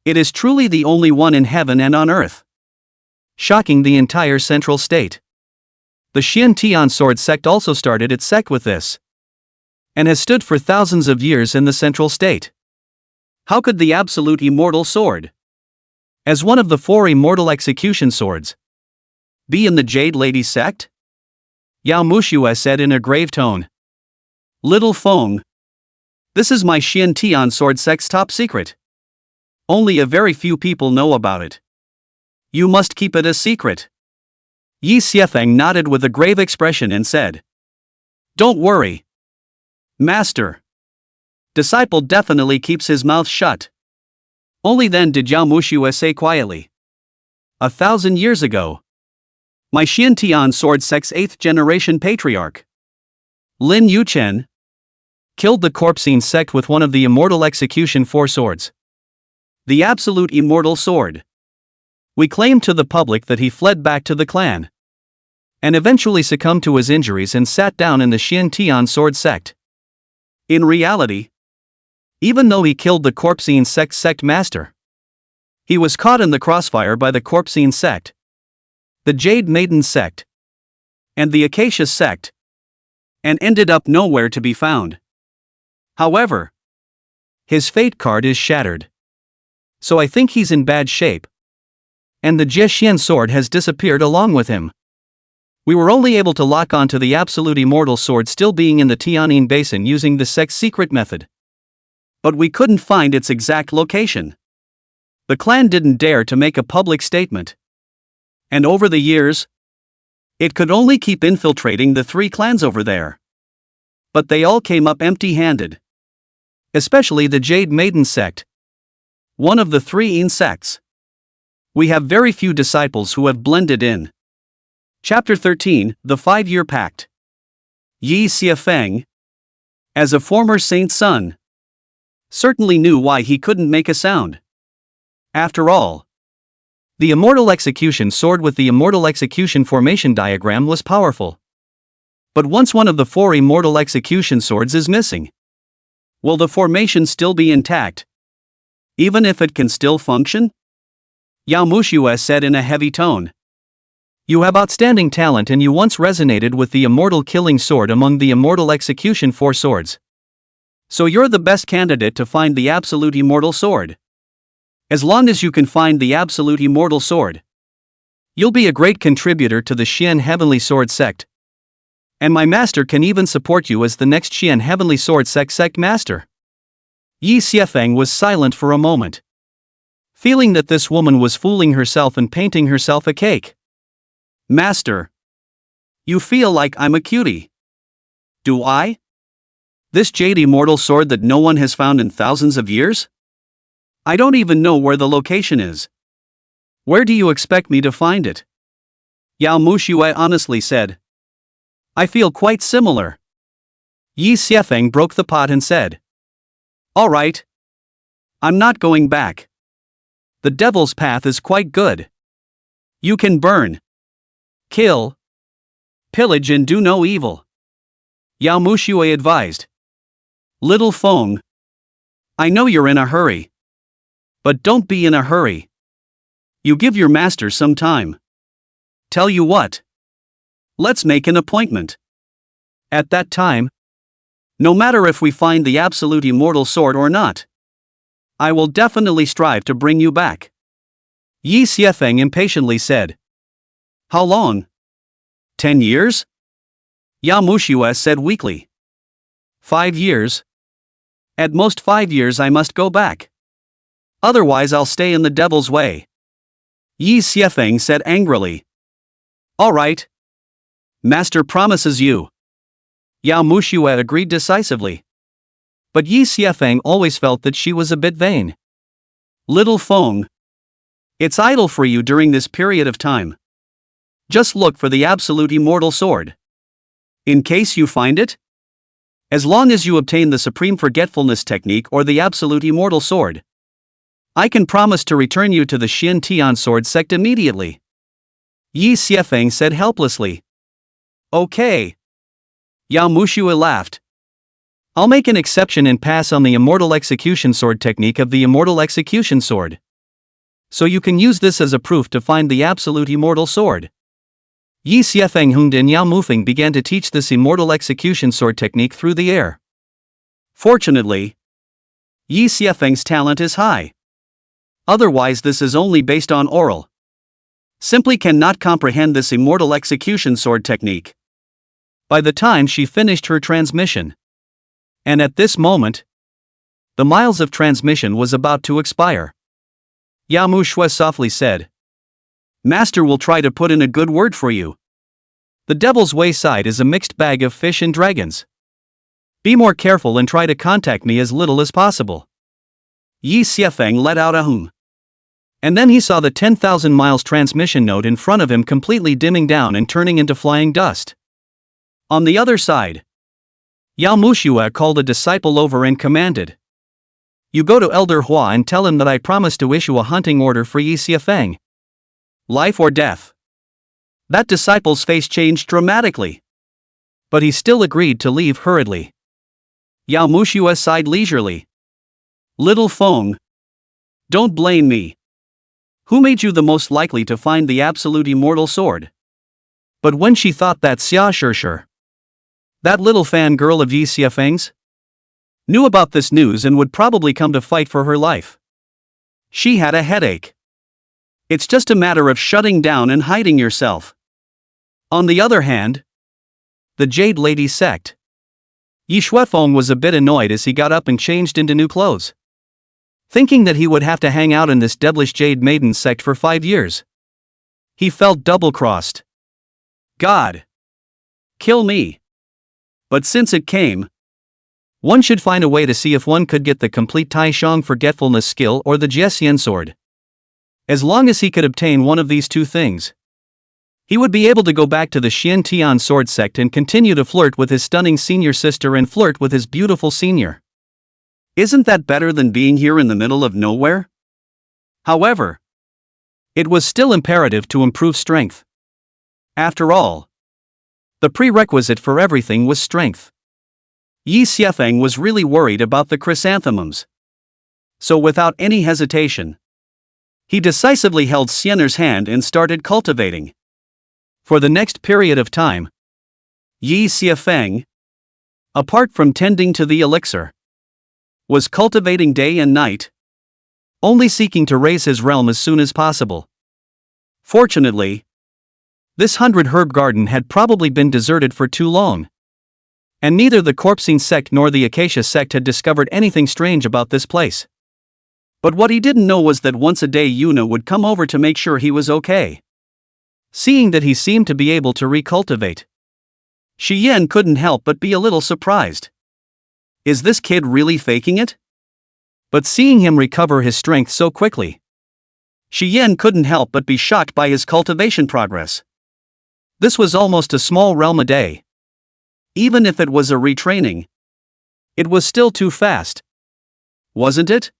it is truly the only one in heaven and on earth, shocking the entire central state. The Xian sword sect also started its sect with this, and has stood for thousands of years in the central state. How could the absolute immortal sword, as one of the 4 immortal execution swords, be in the Jade Lady sect? Yao Mushue said in a grave tone. Little Feng, this is my Xian sword sect's top secret. Only a very few people know about it. You must keep it a secret. Yi Xiefeng nodded with a grave expression and said, Don't worry, Master. Disciple definitely keeps his mouth shut. Only then did Yao Mushue say quietly, 1,000 years ago, my Xian sword sect's 8th generation patriarch, Lin Yuchen, killed the Corpsine sect with one of the immortal execution 4 swords. The absolute immortal sword. We claimed to the public that he fled back to the clan, and eventually succumbed to his injuries and sat down in the Xian sword sect. In reality, even though he killed the Corpsine sect master, he was caught in the crossfire by the Corpsine sect, the Jade Maiden sect, and the Acacia sect, and ended up nowhere to be found. However, his fate card is shattered. So I think he's in bad shape. And the Jiexian sword has disappeared along with him. We were only able to lock onto the absolute immortal sword still being in the Tianjin Basin using the sect's secret method. But we couldn't find its exact location. The clan didn't dare to make a public statement. And over the years, it could only keep infiltrating the 3 clans over there. But they all came up empty-handed. Especially the Jade Maiden sect, one of the 3 Yin sects. We have very few disciples who have blended in. Chapter 13, The 5-Year Pact. Yi Xiefeng, as a former saint's son, certainly knew why he couldn't make a sound. After all, the immortal execution sword with the immortal execution formation diagram was powerful. But once one of the 4 immortal execution swords is missing, will the formation still be intact, even if it can still function? Yao Mushue said in a heavy tone. You have outstanding talent and you once resonated with the immortal killing sword among the immortal execution 4 swords. So you're the best candidate to find the absolute immortal sword. As long as you can find the absolute immortal sword, you'll be a great contributor to the Xian Heavenly Sword sect. And my master can even support you as the next Xian Heavenly Sword sect master. Yi Xiefeng was silent for a moment, feeling that this woman was fooling herself and painting herself a cake. Master, you feel like I'm a cutie. Do I? This jade immortal sword that no one has found in thousands of years? I don't even know where the location is. Where do you expect me to find it? Yao Mushue honestly said. I feel quite similar. Yi Xiefeng broke the pot and said. All right. I'm not going back. The devil's path is quite good. You can burn, kill, pillage and do no evil. Yao Mushue advised. Little Feng, I know you're in a hurry. But don't be in a hurry. You give your master some time. Tell you what. Let's make an appointment. At that time, no matter if we find the absolute immortal sword or not, I will definitely strive to bring you back. Yi Xiefeng impatiently said. How long? 10 years? Yao Mushue said weakly. 5 years? At most 5 years I must go back. Otherwise I'll stay in the devil's way. Yi Xiefeng said angrily. All right. Master promises you. Yao Mushue agreed decisively. But Yi Xiefeng always felt that she was a bit vain. Little Feng, it's idle for you during this period of time. Just look for the absolute immortal sword. In case you find it, as long as you obtain the supreme forgetfulness technique or the absolute immortal sword, I can promise to return you to the Xian sword sect immediately. Yi Xiefeng said helplessly. Okay. Yao Mushue laughed. I'll make an exception and pass on the Immortal Execution Sword technique of the Immortal Execution Sword. So you can use this as a proof to find the absolute immortal sword. Yi Xiefeng Hunged and Yao Mufeng began to teach this Immortal Execution Sword technique through the air. Fortunately, Yi Xiefeng's talent is high. Otherwise this is only based on oral. Simply cannot comprehend this Immortal Execution Sword technique. By the time she finished her transmission. And at this moment, the miles of transmission was about to expire. Yao Mu Shui softly said, "Master will try to put in a good word for you. The Devil's Wayside is a mixed bag of fish and dragons. Be more careful and try to contact me as little as possible." Yi Xiefeng let out a hum. And then he saw the 10,000 miles transmission node in front of him completely dimming down and turning into flying dust. On the other side, Yao Mushui called a disciple over and commanded, "You go to Elder Hua and tell him that I promise to issue a hunting order for Yi Xiefeng. Life or death." That disciple's face changed dramatically. But he still agreed to leave hurriedly. Yao Mushui sighed leisurely. "Little Feng, don't blame me. Who made you the most likely to find the absolute immortal sword?" But when she thought that Xia Shishir, that little fangirl of Yi Xiefeng's, knew about this news and would probably come to fight for her life, she had a headache. It's just a matter of shutting down and hiding yourself. On the other hand, the Jade Lady sect. Yi Shuifeng was a bit annoyed as he got up and changed into new clothes. Thinking that he would have to hang out in this devilish Jade Maiden sect for 5 years. He felt double-crossed. God! Kill me! But since it came, one should find a way to see if one could get the complete Taishang forgetfulness skill or the Jiesian sword. As long as he could obtain one of these two things, he would be able to go back to the Xian Tian sword sect and continue to flirt with his stunning senior sister and flirt with his beautiful senior. Isn't that better than being here in the middle of nowhere? However, it was still imperative to improve strength. After all, the prerequisite for everything was strength. Yi Xiefeng was really worried about the chrysanthemums. So without any hesitation, he decisively held Xian'er's hand and started cultivating. For the next period of time, Yi Xiefeng, apart from tending to the elixir, was cultivating day and night, only seeking to raise his realm as soon as possible. Fortunately, this 100-herb garden had probably been deserted for too long. And neither the Corpsine sect nor the Acacia sect had discovered anything strange about this place. But what he didn't know was that once a day Yuna would come over to make sure he was okay. Seeing that he seemed to be able to recultivate, Shi Yan couldn't help but be a little surprised. Is this kid really faking it? But seeing him recover his strength so quickly, Shi Yan couldn't help but be shocked by his cultivation progress. This was almost a small realm a day. Even if it was a retraining, it was still too fast. Wasn't it?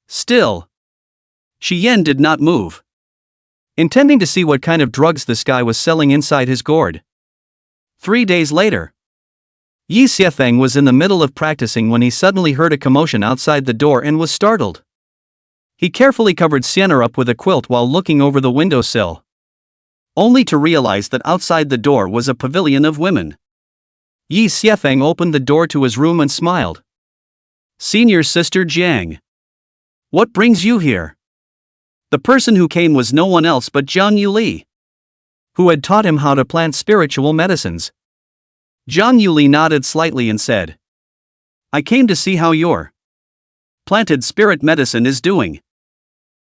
Still, Shi Yan did not move, intending to see what kind of drugs this guy was selling inside his gourd. 3 days later, Yi Xiefeng was in the middle of practicing when he suddenly heard a commotion outside the door and was startled. He carefully covered Xian'er up with a quilt while looking over the windowsill, only to realize that outside the door was a pavilion of women. Yi Xiefeng opened the door to his room and smiled. "Senior sister Jiang. What brings you here?" The person who came was no one else but Jiang Yuli, who had taught him how to plant spiritual medicines. Jiang Yuli nodded slightly and said, "I came to see how your planted spirit medicine is doing."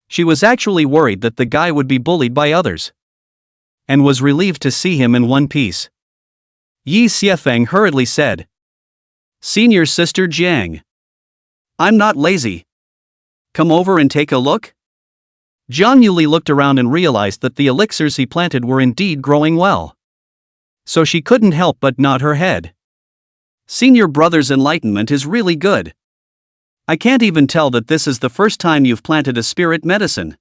She was actually worried that the guy would be bullied by others, and was relieved to see him in one piece. Yi Xiefeng hurriedly said, "Senior sister Jiang, I'm not lazy. Come over and take a look?" Jiang Yuli looked around and realized that the elixirs he planted were indeed growing well. So she couldn't help but nod her head. Senior brother's enlightenment is really good. I can't even tell that this is the first time you've planted a spirit medicine.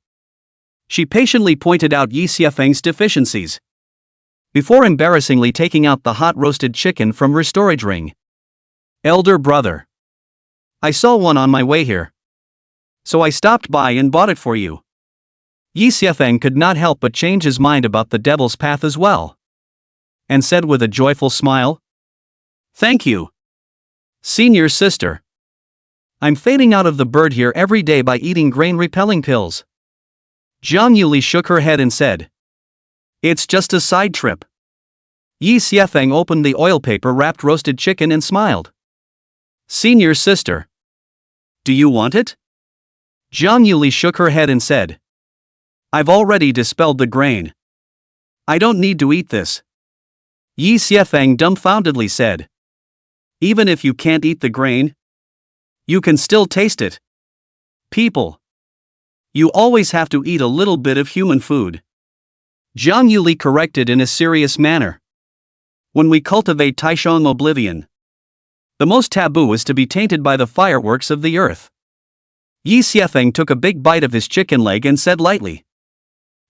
She patiently pointed out Yi Xiefeng's deficiencies, before embarrassingly taking out the hot roasted chicken from her storage ring. Elder brother. I saw one on my way here. So I stopped by and bought it for you. Yi Xiefeng could not help but change his mind about the devil's path as well. And said with a joyful smile, "Thank you, senior sister. I'm fading out of the bird here every day by eating grain-repelling pills." Jiang Yuli shook her head and said, "It's just a side trip." Yi Xiefeng opened the oil paper-wrapped roasted chicken and smiled. "Senior sister. Do you want it?" Jiang Yuli shook her head and said, "I've already dispelled the grain. I don't need to eat this." Yi Xiefeng dumbfoundedly said, "Even if you can't eat the grain, you can still taste it. People, you always have to eat a little bit of human food." Jiang Yuli corrected in a serious manner. "When we cultivate Taishang oblivion, the most taboo is to be tainted by the fireworks of the earth." Yi Xiefeng took a big bite of his chicken leg and said lightly,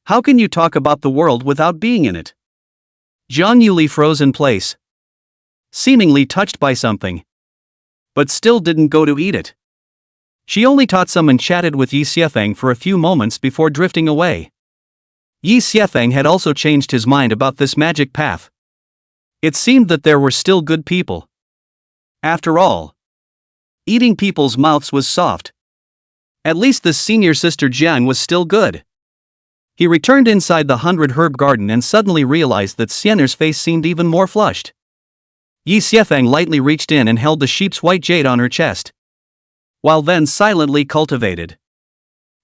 "How can you talk about the world without being in it?" Jiang Yuli froze in place, seemingly touched by something, but still didn't go to eat it. She only taught some and chatted with Yi Xiefeng for a few moments before drifting away. Yi Xiefeng had also changed his mind about this magic path. It seemed that there were still good people. After all, eating people's mouths was soft. At least the senior sister Jiang was still good. He returned inside the 100-herb garden and suddenly realized that Xian'er's face seemed even more flushed. Yi Xiefeng lightly reached in and held the sheep's white jade on her chest, while then silently cultivated.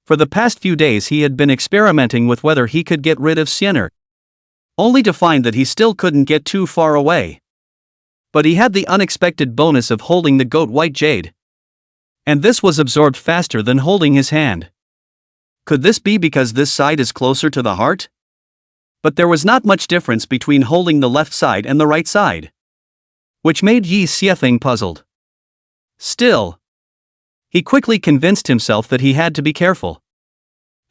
For the past few days he had been experimenting with whether he could get rid of Xian'er, only to find that he still couldn't get too far away. But he had the unexpected bonus of holding the goat white jade, and this was absorbed faster than holding his hand. Could this be because this side is closer to the heart? But there was not much difference between holding the left side and the right side, which made Yi Xiefeng puzzled. Still, he quickly convinced himself that he had to be careful.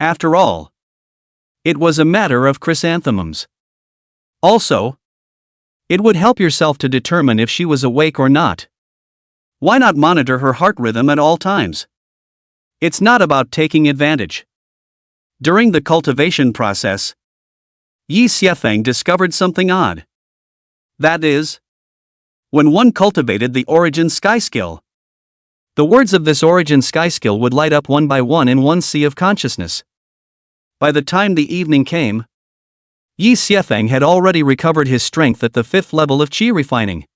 After all, it was a matter of chrysanthemums. Also, it would help yourself to determine if she was awake or not. Why not monitor her heart rhythm at all times? It's not about taking advantage. During the cultivation process, Yi Xiefeng discovered something odd. That is, when one cultivated the origin sky skill, the words of this origin sky skill would light up one by one in one sea of consciousness. By the time the evening came, Yi Xiefeng had already recovered his strength at the 5th level of qi refining,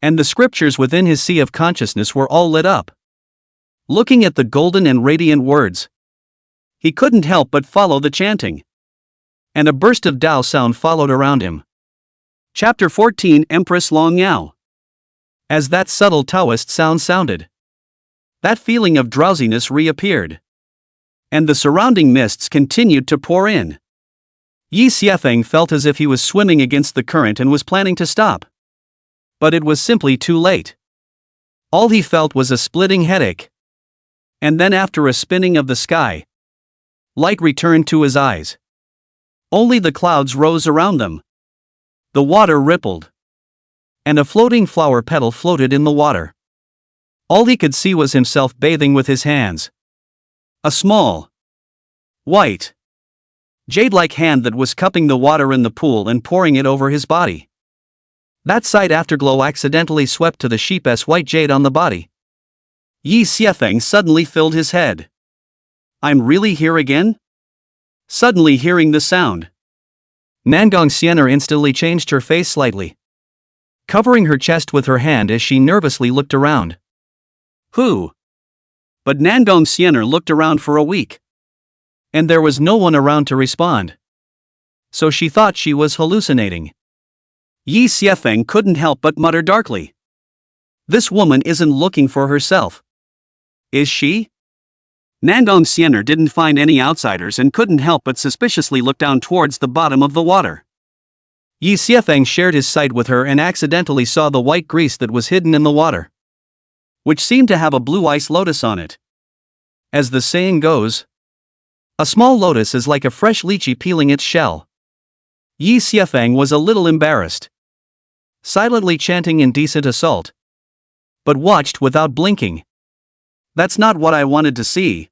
and the scriptures within his sea of consciousness were all lit up. Looking at the golden and radiant words, he couldn't help but follow the chanting, and a burst of Tao sound followed around him. Chapter 14 Empress Long Yao. As that subtle Taoist sound sounded, that feeling of drowsiness reappeared, and the surrounding mists continued to pour in. Yi Xiefeng felt as if he was swimming against the current and was planning to stop. But it was simply too late. All he felt was a splitting headache. And then after a spinning of the sky, light returned to his eyes. Only the clouds rose around them. The water rippled, and a floating flower petal floated in the water. All he could see was himself bathing with his hands. A small, white, jade-like hand that was cupping the water in the pool and pouring it over his body. That side afterglow accidentally swept to the sheep's white jade on the body. Yi Xiefeng suddenly filled his head. I'm really here again? Suddenly hearing the sound, Nangong Xian'er instantly changed her face slightly, covering her chest with her hand as she nervously looked around. Who? But Nangong Xian'er looked around for a week, and there was no one around to respond. So she thought she was hallucinating. Yi Xiefeng couldn't help but mutter darkly. This woman isn't looking for herself. Is she? Nangong Xian'er didn't find any outsiders and couldn't help but suspiciously look down towards the bottom of the water. Yi Xiefeng shared his sight with her and accidentally saw the white grease that was hidden in the water, which seemed to have a blue ice lotus on it. As the saying goes, a small lotus is like a fresh lychee peeling its shell. Yi Xiefeng was a little embarrassed, silently chanting indecent assault. but watched without blinking. That's not what I wanted to see.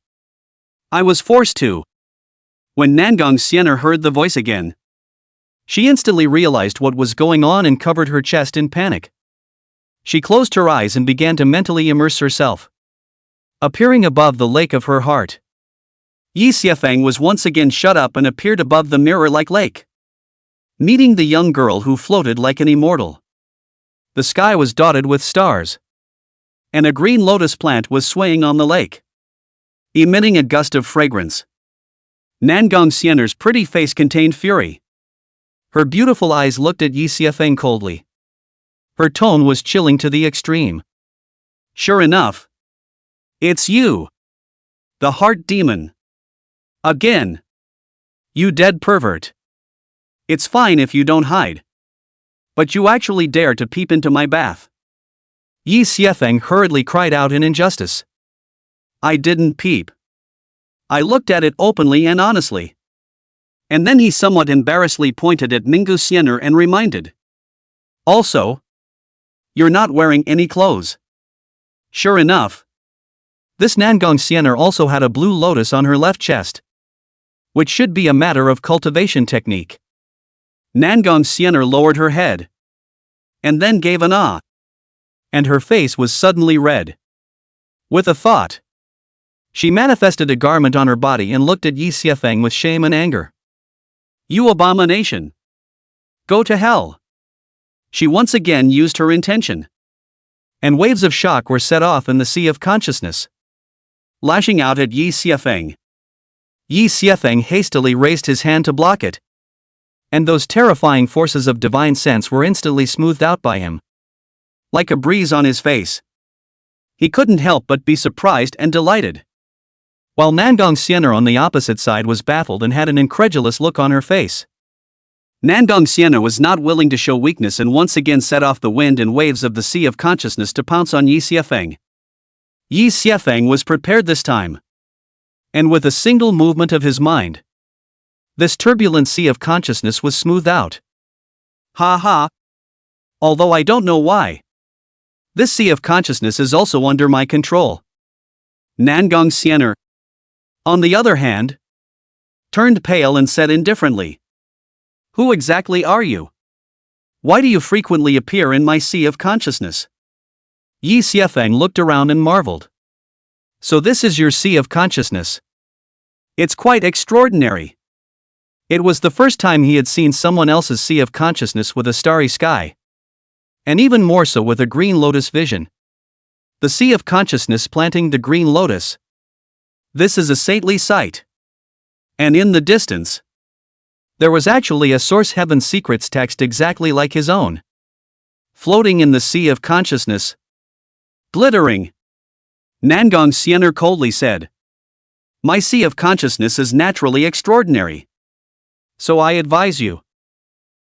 I was forced to. When Nangong Xian'er heard the voice again, she instantly realized what was going on and covered her chest in panic. She closed her eyes and began to mentally immerse herself, appearing above the lake of her heart. Yi Xiefeng was once again shut up and appeared above the mirror-like lake, meeting the young girl who floated like an immortal. The sky was dotted with stars, and a green lotus plant was swaying on the lake, emitting a gust of fragrance. Nangong Xian'er's pretty face contained fury. Her beautiful eyes looked at Yi Xiefeng coldly. Her tone was chilling to the extreme. Sure enough. It's you. The heart demon. Again. You dead pervert. It's fine if you don't hide. But you actually dare to peep into my bath. Yi Xiefeng hurriedly cried out in injustice. I didn't peep. I looked at it openly and honestly. And then he somewhat embarrassedly pointed at Nangong Xian'er and reminded. Also, you're not wearing any clothes. Sure enough. This Nangong Xian'er also had a blue lotus on her left chest, which should be a matter of cultivation technique. Nangong Xian'er lowered her head, and then gave an ah, and her face was suddenly red. With a thought, she manifested a garment on her body and looked at Yi Xiefeng with shame and anger. You abomination! Go to hell! She once again used her intention, and waves of shock were set off in the sea of consciousness, lashing out at Yi Xiefeng. Yi Xiefeng hastily raised his hand to block it, and those terrifying forces of divine sense were instantly smoothed out by him, like a breeze on his face. He couldn't help but be surprised and delighted, while Nangong Xian'er on the opposite side was baffled and had an incredulous look on her face. Nangong Xian'er was not willing to show weakness and once again set off the wind and waves of the sea of consciousness to pounce on Yi Xiefeng. Yi Xiefeng was prepared this time, and with a single movement of his mind, this turbulent sea of consciousness was smoothed out. Ha ha! Although I don't know why. This sea of consciousness is also under my control. Nangong Xian'er, on the other hand, turned pale and said indifferently. Who exactly are you? Why do you frequently appear in my sea of consciousness? Yi Xiefeng looked around and marveled. So this is your sea of consciousness. It's quite extraordinary. It was the first time he had seen someone else's sea of consciousness with a starry sky, and even more so with a green lotus vision. The sea of consciousness planting the green lotus. This is a saintly sight. And in the distance, there was actually a source heaven secrets text exactly like his own, floating in the sea of consciousness. Glittering. Nangong Xian'er coldly said. My sea of consciousness is naturally extraordinary. So I advise you,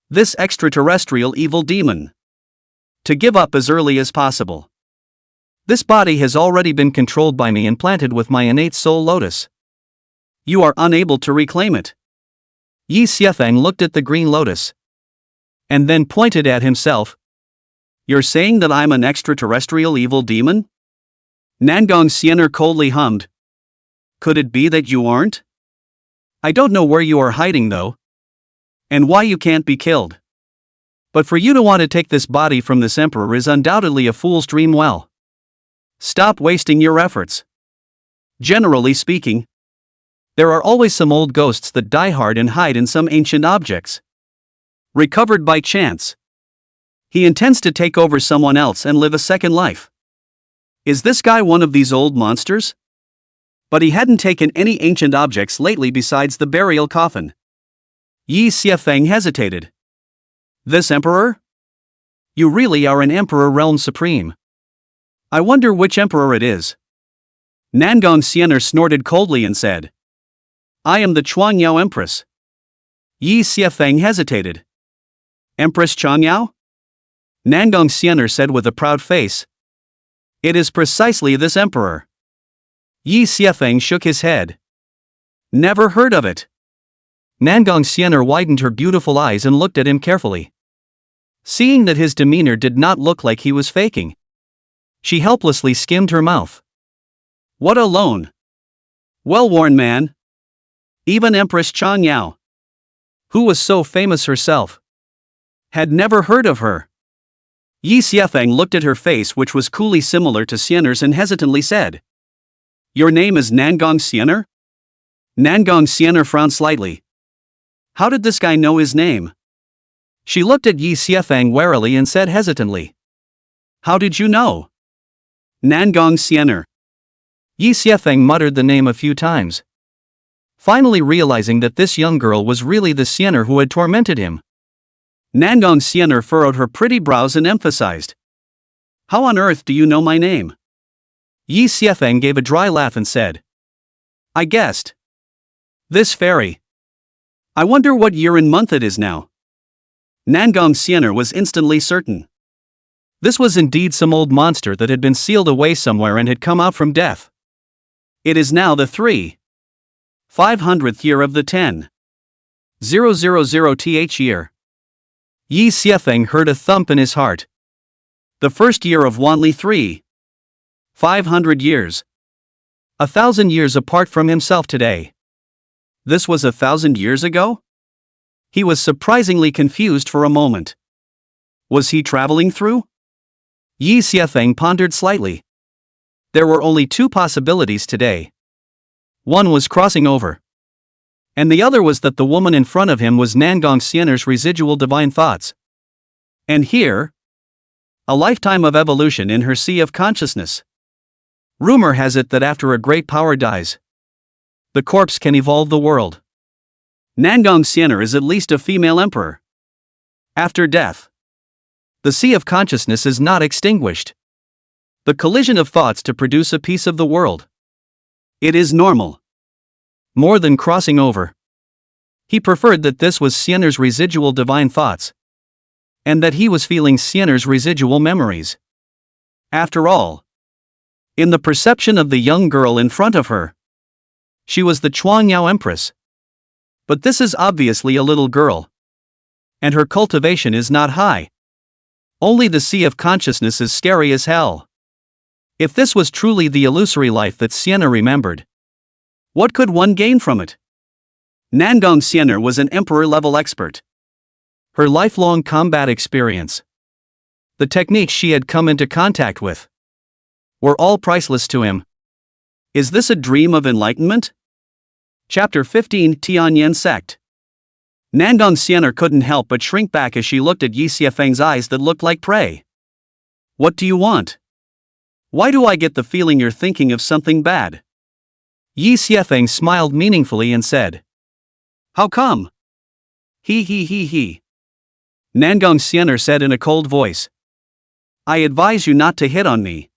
this extraterrestrial evil demon, to give up as early as possible. This body has already been controlled by me and planted with my innate soul lotus. You are unable to reclaim it. Yi Xiefeng looked at the green lotus, and then pointed at himself. You're saying that I'm an extraterrestrial evil demon? Nangong Xian'er coldly hummed. Could it be that you aren't? I don't know where you are hiding though, and why you can't be killed. But for you to want to take this body from this emperor is undoubtedly a fool's dream. Well, stop wasting your efforts. Generally speaking, there are always some old ghosts that die hard and hide in some ancient objects, recovered by chance. He intends to take over someone else and live a second life. Is this guy one of these old monsters? But he hadn't taken any ancient objects lately besides the burial coffin. Yi Xiefeng hesitated. This emperor? You really are an emperor realm supreme. I wonder which emperor it is. Nangong Xian'er snorted coldly and said. I am the Chuangyao Empress. Yi Xiefeng hesitated. Empress Chuangyao? Nangong Xian'er said with a proud face. It is precisely this emperor. Yi Xiefeng shook his head. Never heard of it. Nangong Xian'er widened her beautiful eyes and looked at him carefully. Seeing that his demeanor did not look like he was faking, She helplessly skimmed her mouth. What a lone, well-worn man. Even Empress Chang Yao, who was so famous herself, had never heard of her. Yi Xiefeng looked at her face, which was coolly similar to Xian'er's, and hesitantly said, Your name is Nangong Xian'er? Nangong Xian'er frowned slightly. How did this guy know his name? She looked at Yi Xiefeng warily and said hesitantly, How did you know? Nangong Xian'er. Yi Xiefeng muttered the name a few times, finally realizing that this young girl was really the Xian'er who had tormented him. Nangong Xian'er furrowed her pretty brows and emphasized, How on earth do you know my name? Yi Xiefeng gave a dry laugh and said, I guessed. This fairy. I wonder what year and month it is now. Nangong Xian'er was instantly certain. This was indeed some old monster that had been sealed away somewhere and had come out from death. It is now the 500th year of the 10,000th year. Yi Xiefeng heard a thump in his heart. The first year of Wanli 500 years. 1,000 years apart from himself today. This was 1,000 years ago? He was surprisingly confused for a moment. Was he traveling through? Yi Xiefeng pondered slightly. There were only two possibilities today. One was crossing over, and the other was that the woman in front of him was Nangong Xian'er's residual divine thoughts. And here, a lifetime of evolution in her sea of consciousness. Rumor has it that after a great power dies, the corpse can evolve the world. Nangong Xian'er is at least a female emperor. After death, the sea of consciousness is not extinguished. The collision of thoughts to produce a piece of the world. It is normal. More than crossing over. He preferred that this was Xian'er's residual divine thoughts, and that he was feeling Xian'er's residual memories. After all, in the perception of the young girl in front of her, she was the Chuangyao Empress. But this is obviously a little girl. And her cultivation is not high. Only the sea of consciousness is scary as hell. If this was truly the illusory life that Xian'er remembered, what could one gain from it? Nangong Xian'er was an emperor-level expert. Her lifelong combat experience, the techniques she had come into contact with, were all priceless to him. Is this a dream of enlightenment? Chapter 15, Tianyan Sect. Nangong Xian'er couldn't help but shrink back as she looked at Yi Xiefeng's eyes that looked like prey. What do you want? Why do I get the feeling you're thinking of something bad? Yi Xiefeng smiled meaningfully and said, How come? He. Nangong Xian'er said in a cold voice, I advise you not to hit on me.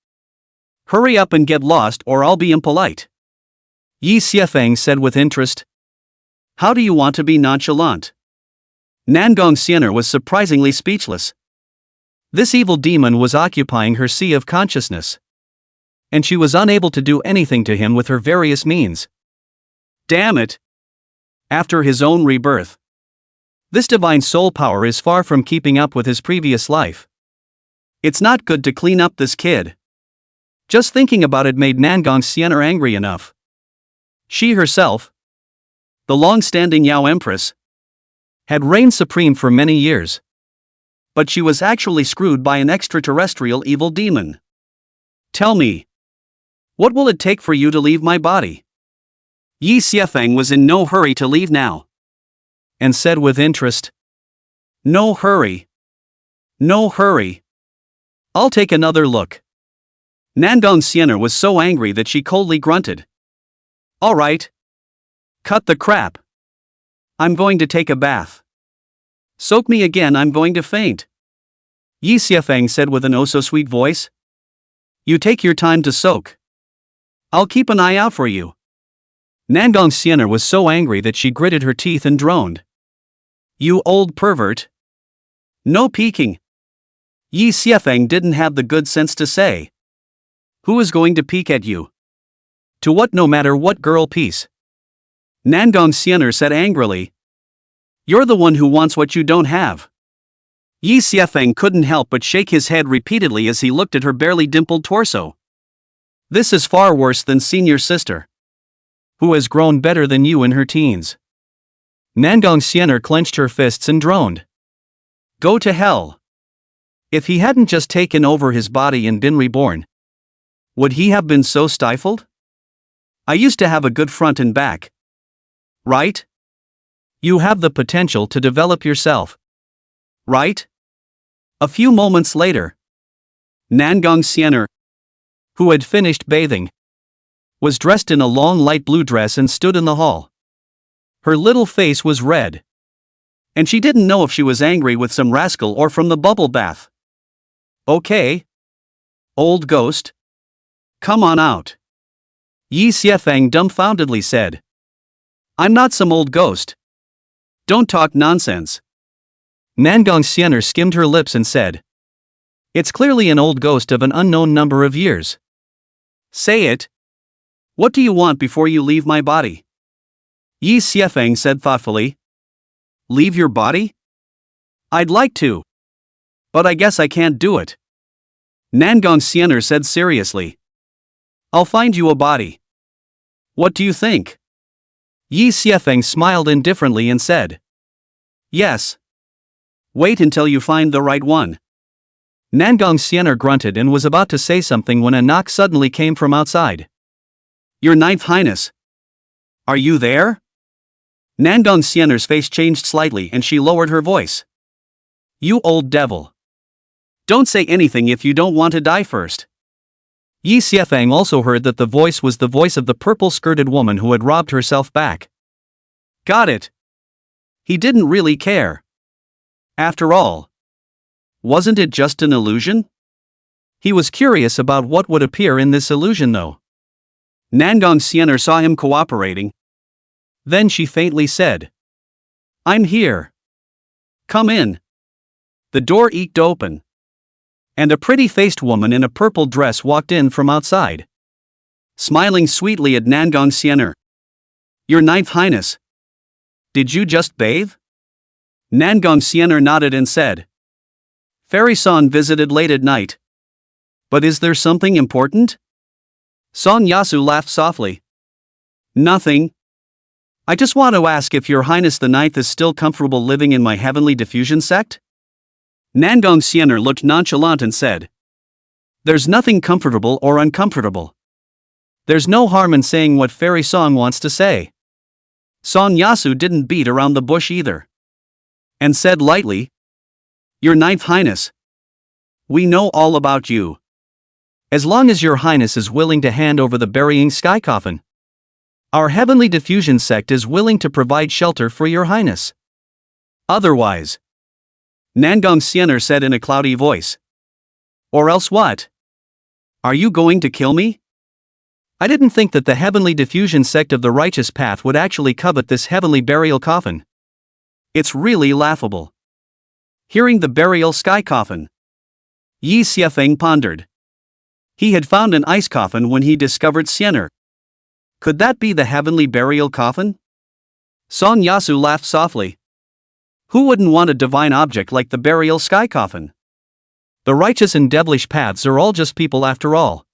Hurry up and get lost or I'll be impolite. Yi Xiefeng said with interest, How do you want to be nonchalant? Nangong Xian'er was surprisingly speechless. This evil demon was occupying her sea of consciousness, and she was unable to do anything to him with her various means. Damn it! After his own rebirth, this divine soul power is far from keeping up with his previous life. It's not good to clean up this kid. Just thinking about it made Nangong Xian'er angry enough. She herself, the long-standing Yao Empress, had reigned supreme for many years. But she was actually screwed by an extraterrestrial evil demon. Tell me, what will it take for you to leave my body? Yi Xiefeng was in no hurry to leave now, and said with interest, No hurry. No hurry. I'll take another look. Nangong Xian'er was so angry that she coldly grunted. All right. Cut the crap. I'm going to take a bath. Soak me again, I'm going to faint. Yi Xiefeng said with an oh-so-sweet voice. You take your time to soak. I'll keep an eye out for you. Nangong Xian'er was so angry that she gritted her teeth and droned. You old pervert. No peeking. Yi Xiefeng didn't have the good sense to say. Who is going to peek at you? To what, no matter what, girl piece? Nangong Xian'er said angrily. You're the one who wants what you don't have. Yi Xiefeng couldn't help but shake his head repeatedly as he looked at her barely dimpled torso. This is far worse than senior sister, who has grown better than you in her teens. Nangong Xian'er clenched her fists and droned. Go to hell. If he hadn't just taken over his body and been reborn, would he have been so stifled? I used to have a good front and back. Right? You have the potential to develop yourself. Right? A few moments later, Nangong Xian'er, who had finished bathing, was dressed in a long light blue dress and stood in the hall. Her little face was red, and she didn't know if she was angry with some rascal or from the bubble bath. Okay. Old ghost. Come on out. Yi Xiefeng dumbfoundedly said. I'm not some old ghost. Don't talk nonsense. Nangong Xian'er skimmed her lips and said. It's clearly an old ghost of an unknown number of years. Say it. What do you want before you leave my body? Yi Xiefeng said thoughtfully. Leave your body? I'd like to. But I guess I can't do it. Nangong Xian'er said seriously. I'll find you a body. What do you think? Yi Xiefeng smiled indifferently and said. Yes. Wait until you find the right one. Nangong Xian'er grunted and was about to say something when a knock suddenly came from outside. Your Ninth Highness. Are you there? Nangong Xian'er's face changed slightly and she lowered her voice. You old devil. Don't say anything if you don't want to die first. Yi Xiefeng also heard that the voice was the voice of the purple-skirted woman who had robbed herself back. Got it. He didn't really care. After all, wasn't it just an illusion? He was curious about what would appear in this illusion though. Nangong Xian'er saw him cooperating. Then she faintly said. I'm here. Come in. The door eked open. And a pretty-faced woman in a purple dress walked in from outside. Smiling sweetly at Nangong Xian'er. Your Ninth Highness. Did you just bathe? Nangong Xian'er nodded and said. Fairy-san visited late at night. But is there something important? Son Yasu laughed softly. Nothing. I just want to ask if Your Highness the Ninth is still comfortable living in my heavenly diffusion sect? Nangong Xian'er looked nonchalant and said. There's nothing comfortable or uncomfortable. There's no harm in saying what Fairy Song wants to say. Son Yasu didn't beat around the bush either. And said lightly. Your Ninth Highness. We know all about you. As long as Your Highness is willing to hand over the burying sky coffin. Our heavenly diffusion sect is willing to provide shelter for Your Highness. Otherwise. Nangong Xian'er said in a cloudy voice. Or else what? Are you going to kill me? I didn't think that the heavenly diffusion sect of the righteous path would actually covet this heavenly burial coffin. It's really laughable. Hearing the burial sky coffin. Yi Xiefeng pondered. He had found an ice coffin when he discovered Xian'er. Could that be the heavenly burial coffin? Son Yasu laughed softly. Who wouldn't want a divine object like the burial sky coffin? The righteous and devilish paths are all just people after all.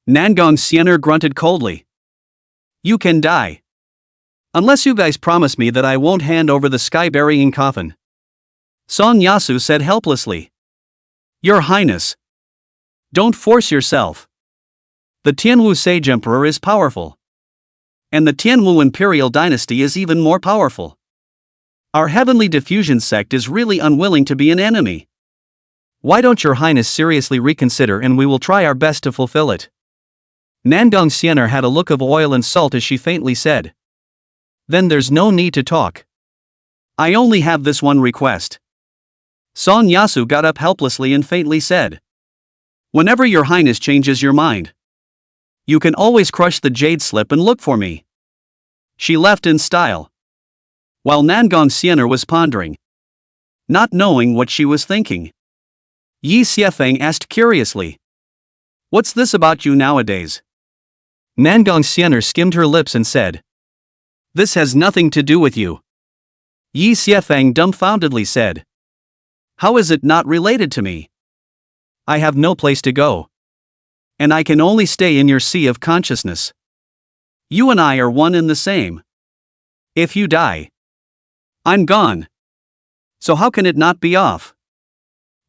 Nangong Xian'er grunted coldly. You can die. Unless you guys promise me that I won't hand over the sky-burying coffin. Son Yasu said helplessly. Your Highness. Don't force yourself. The Tianwu Sage Emperor is powerful. And the Tianwu Imperial Dynasty is even more powerful. Our heavenly diffusion sect is really unwilling to be an enemy. Why don't Your Highness seriously reconsider and we will try our best to fulfill it? Nangong Xian'er had a look of oil and salt as she faintly said. Then there's no need to talk. I only have this one request. Son Yasu got up helplessly and faintly said. Whenever Your Highness changes your mind, you can always crush the jade slip and look for me. She left in style. While Nangong Xian'er was pondering, not knowing what she was thinking, Yi Xiefeng asked curiously. What's this about you nowadays? Nangong Xian'er skimmed her lips and said. This has nothing to do with you. Yi Xiefeng dumbfoundedly said. How is it not related to me? I have no place to go. And I can only stay in your sea of consciousness. You and I are one and the same. If you die, I'm gone. So how can it not be off?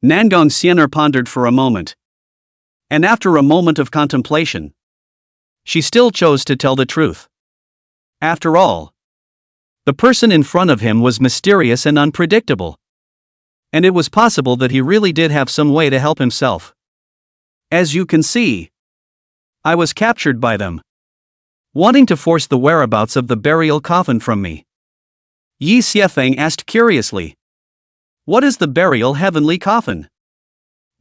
Nangong Xian'er pondered for a moment. And after a moment of contemplation, she still chose to tell the truth. After all, the person in front of him was mysterious and unpredictable. And it was possible that he really did have some way to help himself. As you can see, I was captured by them, wanting to force the whereabouts of the burial coffin from me. Yi Xiefeng asked curiously. What is the burial heavenly coffin?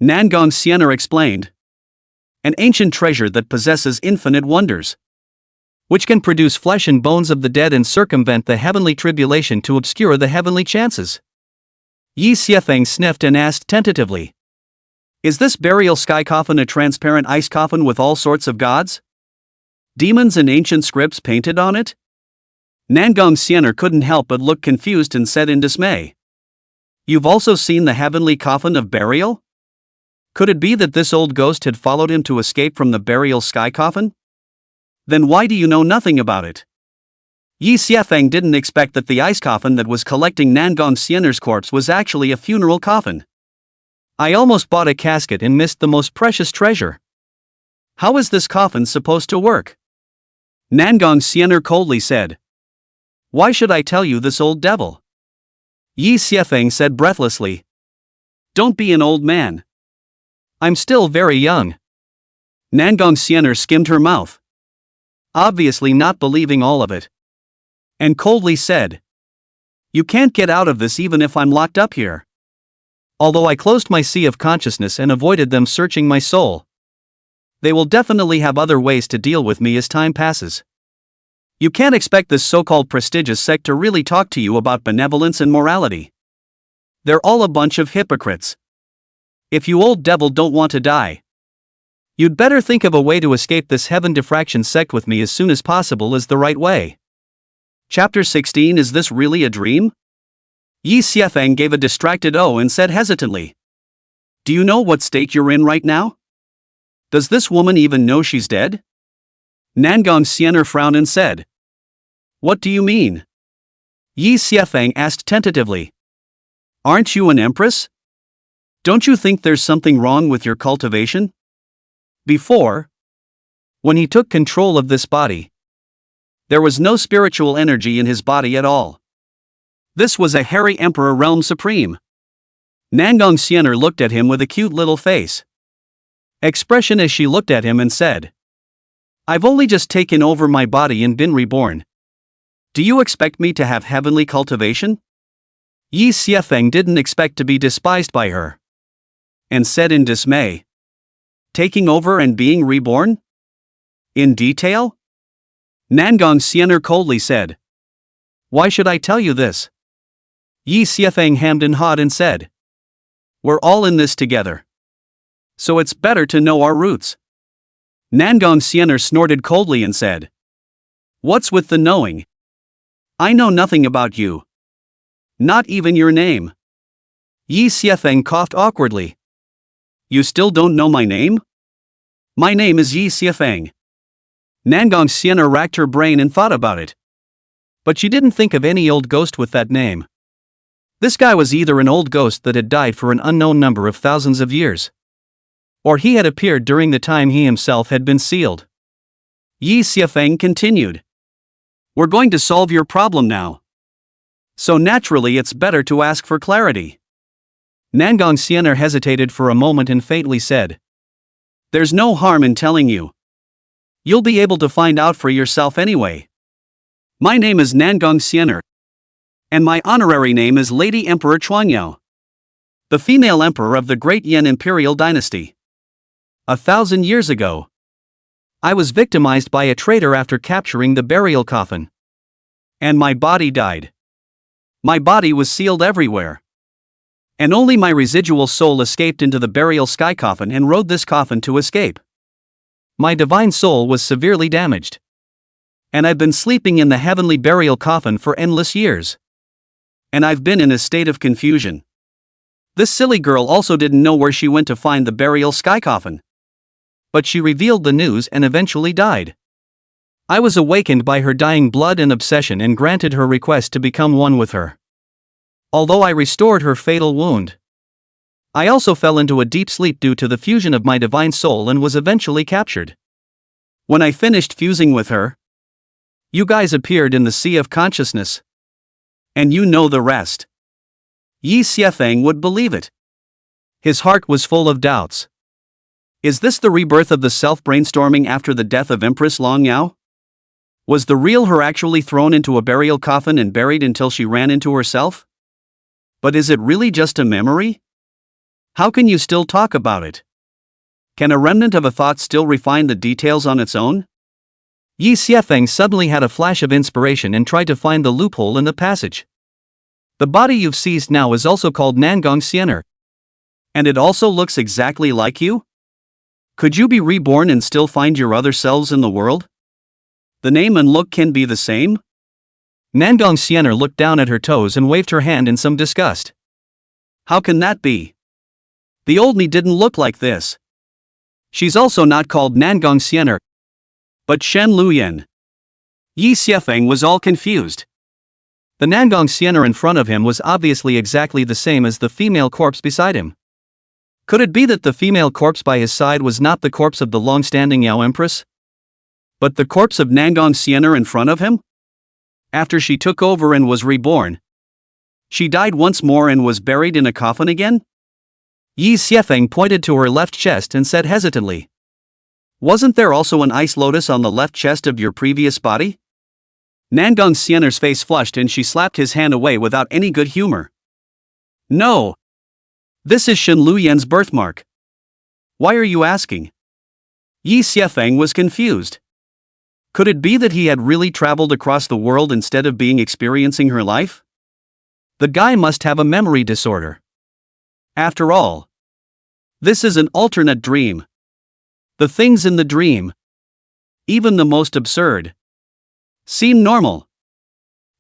Nangong Xian'er explained. An ancient treasure that possesses infinite wonders, which can produce flesh and bones of the dead and circumvent the heavenly tribulation to obscure the heavenly chances. Yi Xiefeng sniffed and asked tentatively. Is this burial sky coffin a transparent ice coffin with all sorts of gods? Demons and ancient scripts painted on it? Nangong Xian'er couldn't help but look confused and said in dismay. You've also seen the heavenly coffin of burial? Could it be that this old ghost had followed him to escape from the burial sky coffin? Then why do you know nothing about it? Yi Xiefeng didn't expect that the ice coffin that was collecting Nangong Xian'er's corpse was actually a funeral coffin. I almost bought a casket and missed the most precious treasure. How is this coffin supposed to work? Nangong Xian'er coldly said. Why should I tell you this old devil? Yi Xiefeng said breathlessly. Don't be an old man. I'm still very young. Nangong Xian'er skimmed her mouth, obviously not believing all of it, and coldly said. You can't get out of this even if I'm locked up here. Although I closed my sea of consciousness and avoided them searching my soul, they will definitely have other ways to deal with me as time passes. You can't expect this so-called prestigious sect to really talk to you about benevolence and morality. They're all a bunch of hypocrites. If you old devil don't want to die, you'd better think of a way to escape this heaven diffraction sect with me as soon as possible is the right way. Chapter 16. Is this really a dream? Yi Xiefeng gave a distracted "oh" and said hesitantly. Do you know what state you're in right now? Does this woman even know she's dead? Nangong Xian'er frowned and said. What do you mean? Yi Xiefeng asked tentatively. Aren't you an empress? Don't you think there's something wrong with your cultivation? Before, when he took control of this body, there was no spiritual energy in his body at all. This was a hairy emperor realm supreme. Nangong Xian'er looked at him with a cute little face expression as she looked at him and said. I've only just taken over my body and been reborn. Do you expect me to have heavenly cultivation? Yi Xiefeng didn't expect to be despised by her, and said in dismay. Taking over and being reborn? In detail? Nangong Xian'er coldly said. Why should I tell you this? Yi Xiefeng hemmed and hawed and said. We're all in this together. So it's better to know our roots. Nangong Xian'er snorted coldly and said. What's with the knowing? I know nothing about you. Not even your name. Yi Xiefeng coughed awkwardly. You still don't know my name? My name is Yi Xiefeng. Nangong Xian'er racked her brain and thought about it. But she didn't think of any old ghost with that name. This guy was either an old ghost that had died for an unknown number of thousands of years, or he had appeared during the time he himself had been sealed. Yi Xiefeng continued. We're going to solve your problem now. So naturally it's better to ask for clarity. Nangong Xian'er hesitated for a moment and faintly said. There's no harm in telling you. You'll be able to find out for yourself anyway. My name is Nangong Xian'er, and my honorary name is Lady Emperor Chuangyao, the female emperor of the Great Yan Imperial Dynasty. 1,000 years ago, I was victimized by a traitor after capturing the burial coffin. And my body died. My body was sealed everywhere. And only my residual soul escaped into the burial sky coffin and rode this coffin to escape. My divine soul was severely damaged. And I've been sleeping in the heavenly burial coffin for endless years. And I've been in a state of confusion. This silly girl also didn't know where she went to find the burial sky coffin. But she revealed the news and eventually died. I was awakened by her dying blood and obsession and granted her request to become one with her. Although I restored her fatal wound, I also fell into a deep sleep due to the fusion of my divine soul and was eventually captured. When I finished fusing with her, you guys appeared in the sea of consciousness. And you know the rest. Yi Xiefeng would believe it. His heart was full of doubts. Is this the rebirth of the self-brainstorming after the death of Empress Long Yao? Was the real her actually thrown into a burial coffin and buried until she ran into herself? But is it really just a memory? How can you still talk about it? Can a remnant of a thought still refine the details on its own? Yi Xiefeng suddenly had a flash of inspiration and tried to find the loophole in the passage. The body you've seized now is also called Nangong Xian'er. And it also looks exactly like you? Could you be reborn and still find your other selves in the world? The name and look can be the same? Nangong Xian'er looked down at her toes and waved her hand in some disgust. How can that be? The old me didn't look like this. She's also not called Nangong Xian'er, but Shen Luyan. Yi Xiefeng was all confused. The Nangong Xian'er in front of him was obviously exactly the same as the female corpse beside him. Could it be that the female corpse by his side was not the corpse of the long-standing Yao Empress, but the corpse of Nangong Xian'er in front of him? After she took over and was reborn, she died once more and was buried in a coffin again? Yi Xiefeng pointed to her left chest and said hesitantly, "Wasn't there also an ice lotus on the left chest of your previous body?" Nangong Xian'er's face flushed and she slapped his hand away without any good humor. "No. This is Shen Luyan's birthmark. Why are you asking?" Yi Xiefeng was confused. Could it be that he had really traveled across the world instead of experiencing her life? The guy must have a memory disorder. After all, this is an alternate dream. The things in the dream, even the most absurd, seem normal.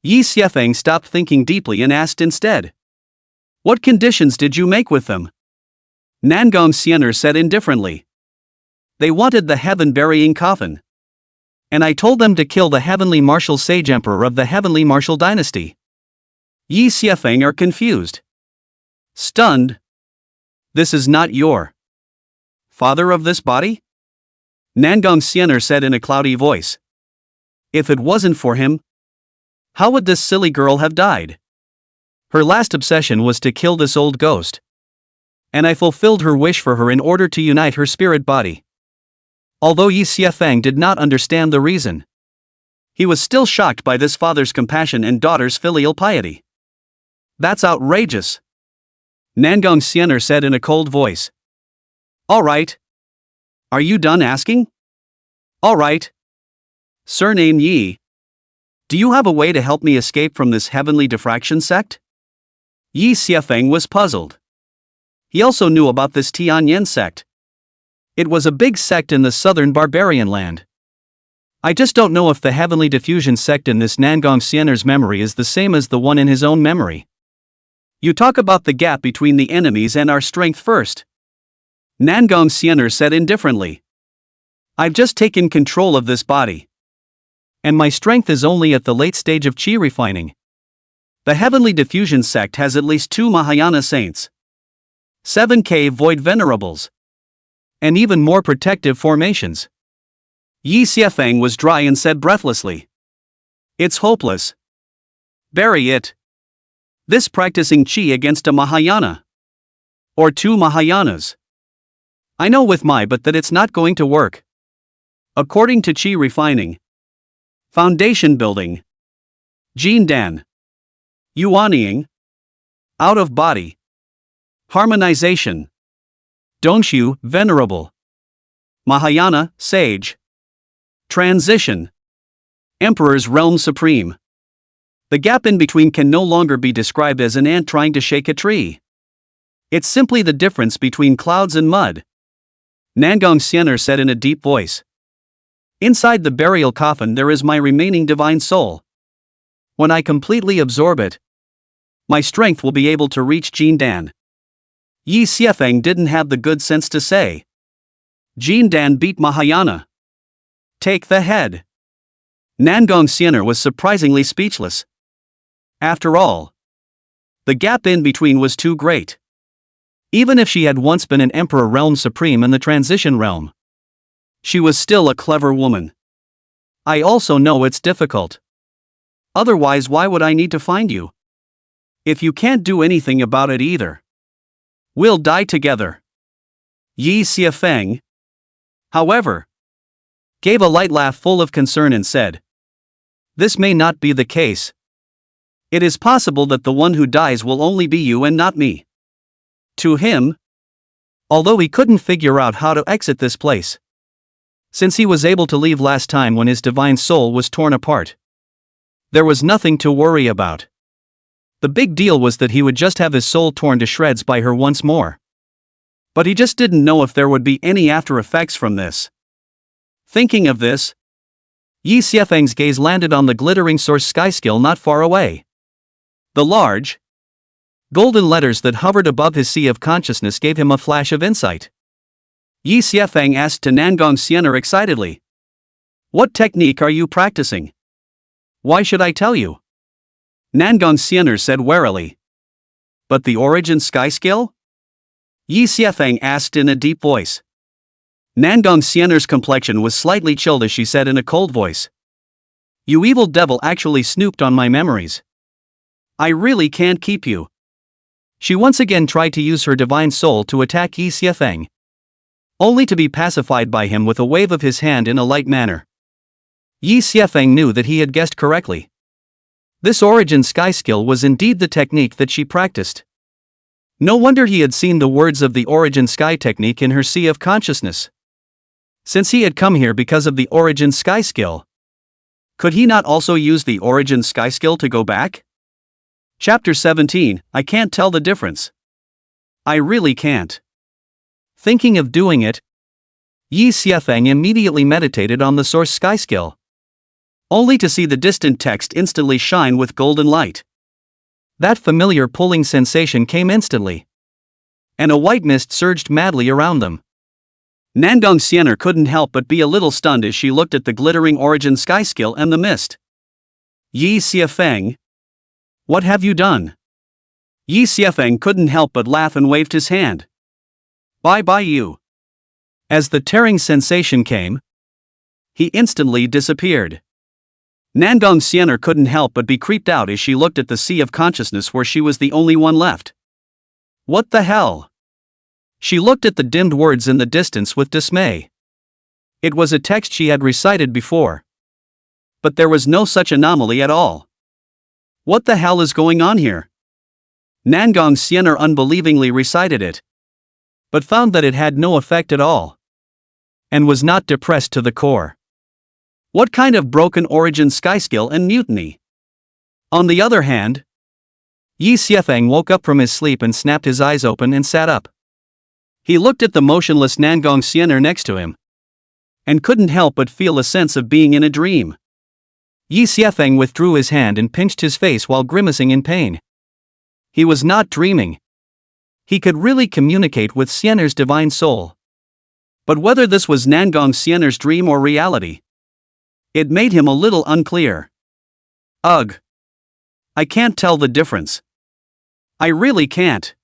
Yi Xiefeng stopped thinking deeply and asked instead, "What conditions did you make with them?" Nangong Xian'er said indifferently, "They wanted the heaven-burying coffin. And I told them to kill the heavenly martial sage emperor of the heavenly martial dynasty." Yi Xiefeng are confused. Stunned. "This is not your father of this body?" Nangong Xian'er said in a cloudy voice. "If it wasn't for him, how would this silly girl have died? Her last obsession was to kill this old ghost. And I fulfilled her wish for her in order to unite her spirit body." Although Yi Xiefeng did not understand the reason, he was still shocked by this father's compassion and daughter's filial piety. "That's outrageous," Nangong Xian'er said in a cold voice. "All right. Are you done asking?" "All right. Surname Yi. Do you have a way to help me escape from this heavenly diffraction sect?" Yi Xiefeng was puzzled. He also knew about this Tianyan sect. It was a big sect in the southern barbarian land. I just don't know if the heavenly diffusion sect in this Nangong Xian'er's memory is the same as the one in his own memory. "You talk about the gap between the enemies and our strength first," Nangong Xian'er said indifferently. "I've just taken control of this body. And my strength is only at the late stage of chi refining. The heavenly diffusion sect has at least 2 Mahayana saints, 7K void venerables, and even more protective formations." Yi Xiefeng was dry and said breathlessly, "It's hopeless. Bury it. This practicing chi against a Mahayana. Or 2 Mahayanas. I know with my but that it's not going to work. According to chi refining, foundation building, Jindan, Yuanying, out of body, harmonization, Dongshu, venerable, Mahayana, sage, transition, Emperor's realm supreme. The gap in between can no longer be described as an ant trying to shake a tree. It's simply the difference between clouds and mud," Nangong Xian'er said in a deep voice. "Inside the burial coffin there is my remaining divine soul. When I completely absorb it, my strength will be able to reach Jindan. Yi Xiefeng didn't have the good sense to say. Jin Dan beat Mahayana. Take the head. Nangong Xian'er was surprisingly speechless. After all, the gap in between was too great. Even if she had once been an Emperor Realm Supreme in the Transition Realm, she was still a clever woman. I also know it's difficult. Otherwise, why would I need to find you? If you can't do anything about it either, we'll die together. Yi Xiefeng, however, gave a light laugh full of concern and said, "This may not be the case. It is possible that the one who dies will only be you and not me." To him, although he couldn't figure out how to exit this place, since he was able to leave last time when his divine soul was torn apart, there was nothing to worry about. The big deal was that he would just have his soul torn to shreds by her once more. But he just didn't know if there would be any after effects from this. Thinking of this, Yi Xiefeng's gaze landed on the glittering source sky skill not far away. The large, golden letters that hovered above his sea of consciousness gave him a flash of insight. Yi Xiefeng asked to Nangong Xian'er excitedly, "What technique are you practicing? Why should I tell you?" Nangong Xian'er said warily. "But the origin sky skill?" Yi Xiefeng asked in a deep voice. Nangong Xian'er's complexion was slightly chilled as she said in a cold voice, "You evil devil actually snooped on my memories. I really can't keep you." She once again tried to use her divine soul to attack Yi Xiefeng, only to be pacified by him with a wave of his hand in a light manner. Yi Xiefeng knew that he had guessed correctly. This origin sky skill was indeed the technique that she practiced. No wonder he had seen the words of the origin sky technique in her sea of consciousness. Since he had come here because of the origin sky skill, could he not also use the origin sky skill to go back? Chapter 17, I can't tell the difference. I really can't. Thinking of doing it, Yi Xiefeng immediately meditated on the source sky skill, only to see the distant text instantly shine with golden light. That familiar pulling sensation came instantly, and a white mist surged madly around them. Nangong Xian'er couldn't help but be a little stunned as she looked at the glittering origin sky skill and the mist. Yi Xiefeng, what have you done? Yi Xiefeng couldn't help but laugh and waved his hand. Bye you. As the tearing sensation came, he instantly disappeared. Nangong Xian'er couldn't help but be creeped out as she looked at the sea of consciousness where she was the only one left. What the hell? She looked at the dimmed words in the distance with dismay. It was a text she had recited before, but there was no such anomaly at all. What the hell is going on here? Nangong Xian'er unbelievingly recited it, but found that it had no effect at all, and was not depressed to the core. What kind of broken origin sky skill and mutiny? On the other hand, Yi Xiefeng woke up from his sleep and snapped his eyes open and sat up. He looked at the motionless Nangong Xian'er next to him, and couldn't help but feel a sense of being in a dream. Yi Xiefeng withdrew his hand and pinched his face while grimacing in pain. He was not dreaming. He could really communicate with Xian'er's divine soul. But whether this was Nangong Xian'er's dream or reality, it made him a little unclear. Ugh. I can't tell the difference. I really can't.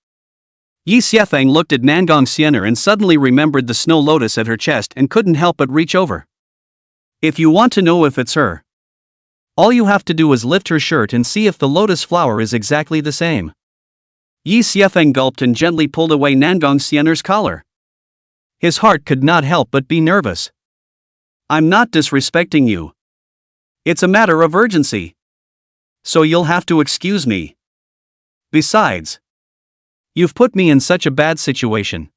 Yi Xiefeng looked at Nangong Xian'er and suddenly remembered the snow lotus at her chest and couldn't help but reach over. If you want to know if it's her, all you have to do is lift her shirt and see if the lotus flower is exactly the same. Yi Xiefeng gulped and gently pulled away Nangong Xian'er's collar. His heart could not help but be nervous. I'm not disrespecting you. It's a matter of urgency. So you'll have to excuse me. Besides, you've put me in such a bad situation.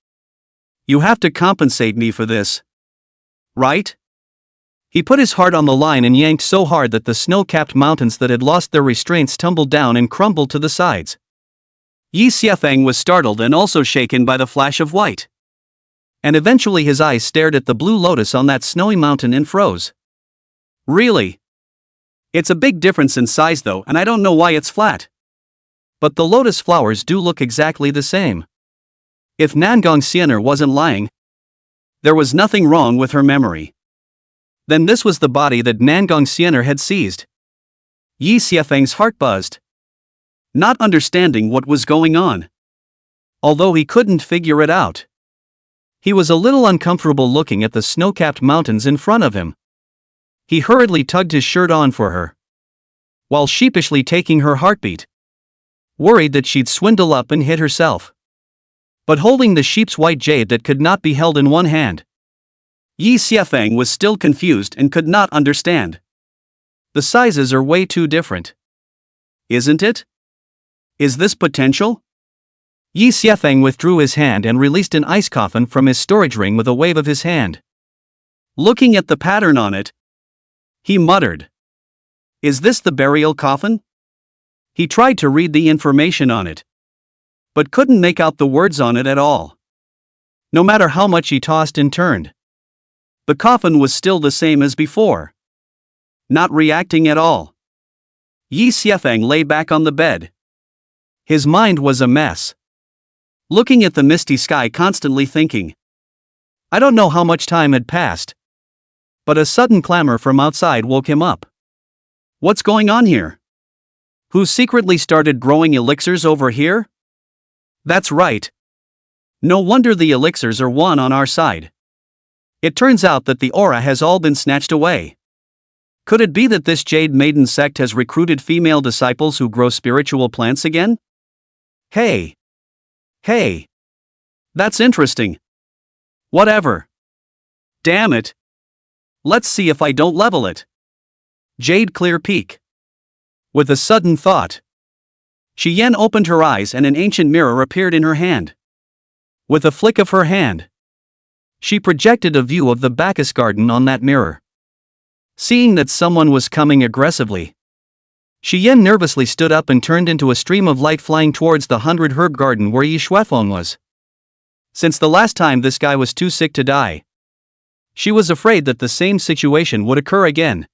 You have to compensate me for this. Right? He put his heart on the line and yanked so hard that the snow-capped mountains that had lost their restraints tumbled down and crumbled to the sides. Yi Xiefeng was startled and also shaken by the flash of white. And eventually his eyes stared at the blue lotus on that snowy mountain and froze. Really? It's a big difference in size though, and I don't know why it's flat. But the lotus flowers do look exactly the same. If Nangong Xian'er wasn't lying, there was nothing wrong with her memory. Then this was the body that Nangong Xian'er had seized. Yi Xiefeng's heart buzzed, not understanding what was going on. Although he couldn't figure it out. He was a little uncomfortable looking at the snow-capped mountains in front of him. He hurriedly tugged his shirt on for her, while sheepishly taking her heartbeat, worried that she'd swindle up and hit herself. But holding the sheep's white jade that could not be held in one hand, Yi Xiefeng was still confused and could not understand. The sizes are way too different. Isn't it? Is this potential? Yi Xiefeng withdrew his hand and released an ice coffin from his storage ring with a wave of his hand. Looking at the pattern on it, he muttered, "Is this the burial coffin?" He tried to read the information on it, but couldn't make out the words on it at all. No matter how much he tossed and turned, the coffin was still the same as before. Not reacting at all. Yi Xiefeng lay back on the bed. His mind was a mess. Looking at the misty sky, constantly thinking. I don't know how much time had passed, but a sudden clamor from outside woke him up. What's going on here? Who secretly started growing elixirs over here? That's right. No wonder the elixirs are won on our side. It turns out that the aura has all been snatched away. Could it be that this Jade Maiden sect has recruited female disciples who grow spiritual plants again? Hey! That's interesting. Whatever. Damn it. Let's see if I don't level it. Jade Clear Peak. With a sudden thought, Xian opened her eyes and an ancient mirror appeared in her hand. With a flick of her hand, she projected a view of the Bacchus garden on that mirror. Seeing that someone was coming aggressively, Xian nervously stood up and turned into a stream of light flying towards the 100 herb garden where Yi Shuefeng was. Since the last time this guy was too sick to die, she was afraid that the same situation would occur again.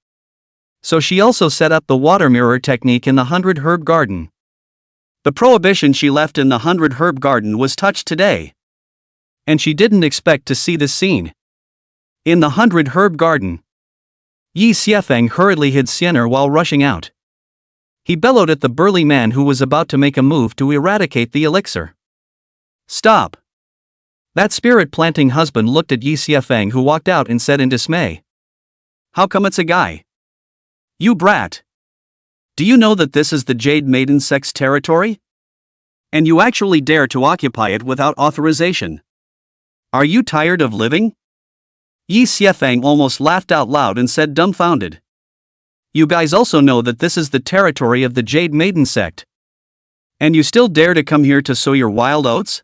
So she also set up the water mirror technique in the 100 herb garden. The prohibition she left in the 100 herb garden was touched today. And she didn't expect to see this scene. In the 100 herb garden, Yi Xiefeng hurriedly hid Xian'er while rushing out. He bellowed at the burly man who was about to make a move to eradicate the elixir. Stop! That spirit-planting husband looked at Yi Xiefeng, who walked out and said in dismay, How come it's a guy? You brat! Do you know that this is the Jade Maiden sect's territory? And you actually dare to occupy it without authorization? Are you tired of living? Yi Xiefeng almost laughed out loud and said dumbfounded. You guys also know that this is the territory of the Jade Maiden sect. And you still dare to come here to sow your wild oats?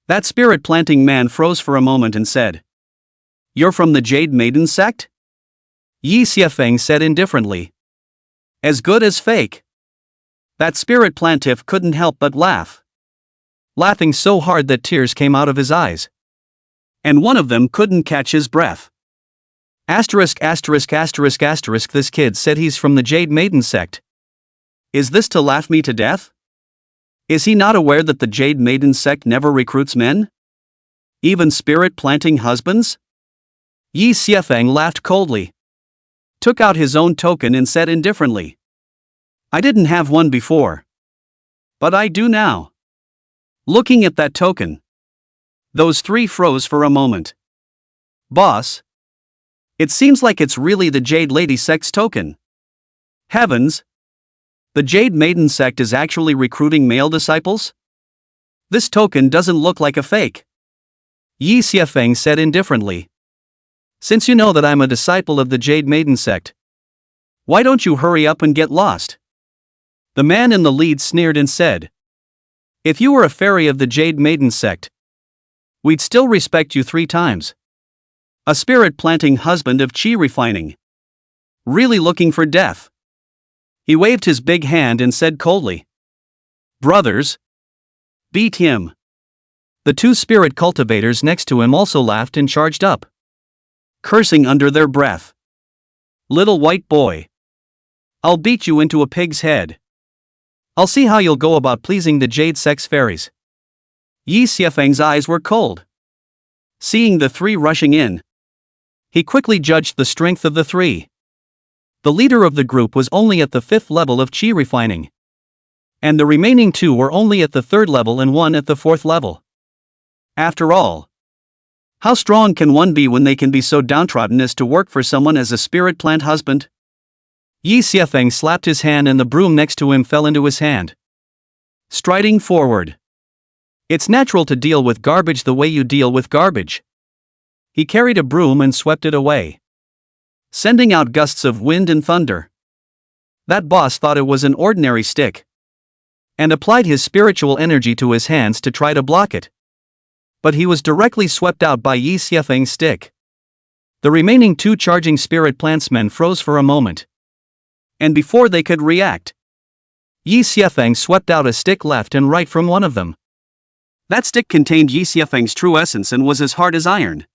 That spirit-planting man froze for a moment and said, You're from the Jade Maiden sect? Yi Xiefeng said indifferently. As good as fake. That spirit plantif couldn't help but laugh. Laughing so hard that tears came out of his eyes. And one of them couldn't catch his breath. This kid said he's from the Jade Maiden sect. Is this to laugh me to death? Is he not aware that the Jade Maiden sect never recruits men? Even spirit-planting husbands? Yi Xiefeng laughed coldly. Took out his own token and said indifferently. I didn't have one before. But I do now. Looking at that token, those three froze for a moment. Boss? It seems like it's really the Jade Lady sect's token. Heavens! The Jade Maiden sect is actually recruiting male disciples? This token doesn't look like a fake. Yi Xiefeng said indifferently. Since you know that I'm a disciple of the Jade Maiden sect, why don't you hurry up and get lost? The man in the lead sneered and said, If you were a fairy of the Jade Maiden sect, we'd still respect you 3 times. A spirit-planting husband of chi refining. Really looking for death. He waved his big hand and said coldly, Brothers, beat him. The 2 spirit cultivators next to him also laughed and charged up, cursing under their breath. Little white boy. I'll beat you into a pig's head. I'll see how you'll go about pleasing the Jade Sex fairies. Yi Xiefeng's eyes were cold. Seeing the three rushing in, he quickly judged the strength of the three. The leader of the group was only at the 5th level of qi refining. And the remaining 2 were only at the 3rd level and 1 at the 4th level. After all, how strong can one be when they can be so downtrodden as to work for someone as a spirit plant husband? Yi Xiefeng slapped his hand and the broom next to him fell into his hand. Striding forward. It's natural to deal with garbage the way you deal with garbage. He carried a broom and swept it away, sending out gusts of wind and thunder. That boss thought it was an ordinary stick, and applied his spiritual energy to his hands to try to block it. But he was directly swept out by Yi Xiefeng's stick. The remaining 2 charging spirit plantsmen froze for a moment. And before they could react, Yi Xiefeng swept out a stick left and right from one of them. That stick contained Yi Xiefeng's true essence and was as hard as iron.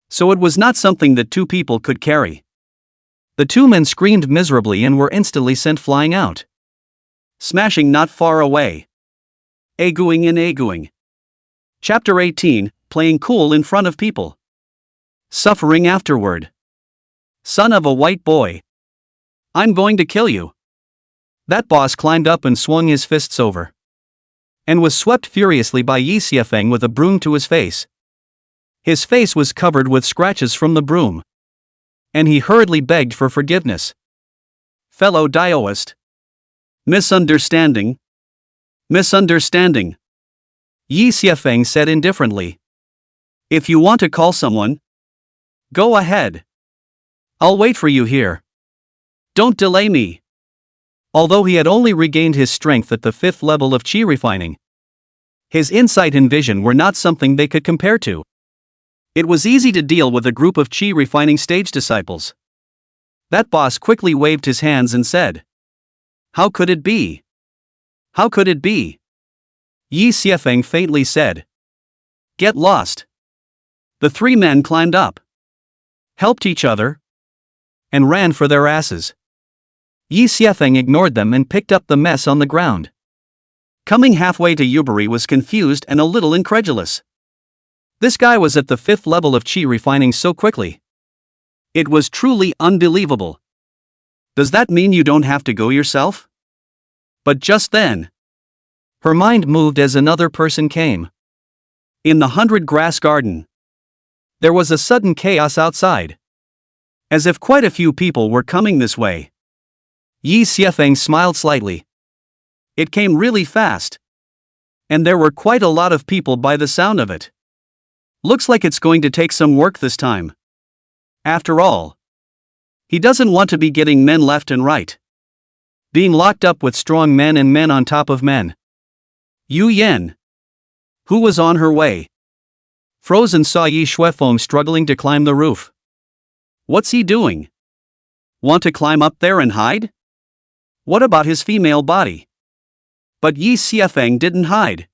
So it was not something that 2 people could carry. The 2 men screamed miserably and were instantly sent flying out, smashing not far away. Aguing and aguing. Chapter 18, Playing cool in front of people. Suffering afterward. Son of a white boy. I'm going to kill you. That boss climbed up and swung his fists over, and was swept furiously by Yi Xiefeng with a broom to his face. His face was covered with scratches from the broom, and he hurriedly begged for forgiveness. Fellow Daoist. Misunderstanding. Misunderstanding. Yi Xiefeng said indifferently. If you want to call someone, go ahead. I'll wait for you here. Don't delay me. Although he had only regained his strength at the 5th level of qi refining, his insight and vision were not something they could compare to. It was easy to deal with a group of qi refining stage disciples. That boss quickly waved his hands and said, "How could it be? How could it be?" Yi Xiefeng faintly said, "Get lost." The 3 men climbed up, helped each other, and ran for their asses. Yi Xiefeng ignored them and picked up the mess on the ground. Coming halfway to Yubari was confused and a little incredulous. This guy was at the 5th level of qi refining so quickly. It was truly unbelievable. Does that mean you don't have to go yourself? But just then, her mind moved as another person came. In the 100 grass garden, there was a sudden chaos outside, as if quite a few people were coming this way. Yi Xiefeng smiled slightly. It came really fast, and there were quite a lot of people by the sound of it. Looks like it's going to take some work this time. After all, he doesn't want to be getting men left and right, being locked up with strong men and men on top of men. Yu Yan, who was on her way, frozen, saw Yi Xiefeng struggling to climb the roof. What's he doing? Want to climb up there and hide? What about his female body? But Yi Xiefeng didn't hide,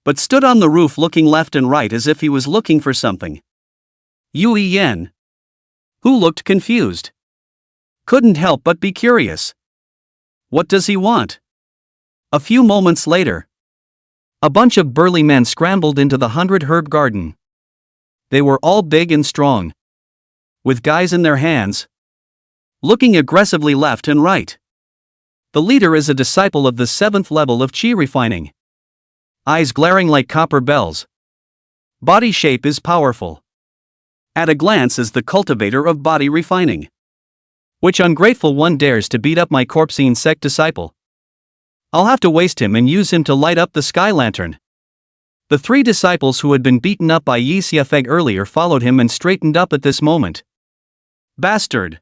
but stood on the roof looking left and right as if he was looking for something. Yu Yan, who looked confused, couldn't help but be curious. What does he want? A few moments later, a bunch of burly men scrambled into the 100 herb garden. They were all big and strong, with guys in their hands, looking aggressively left and right. The leader is a disciple of the 7th level of qi refining. Eyes glaring like copper bells. Body shape is powerful. At a glance is the cultivator of body refining. Which ungrateful one dares to beat up my corpsine sect disciple? I'll have to waste him and use him to light up the sky lantern. The 3 disciples who had been beaten up by Yi Xiefeng earlier followed him and straightened up at this moment. Bastard!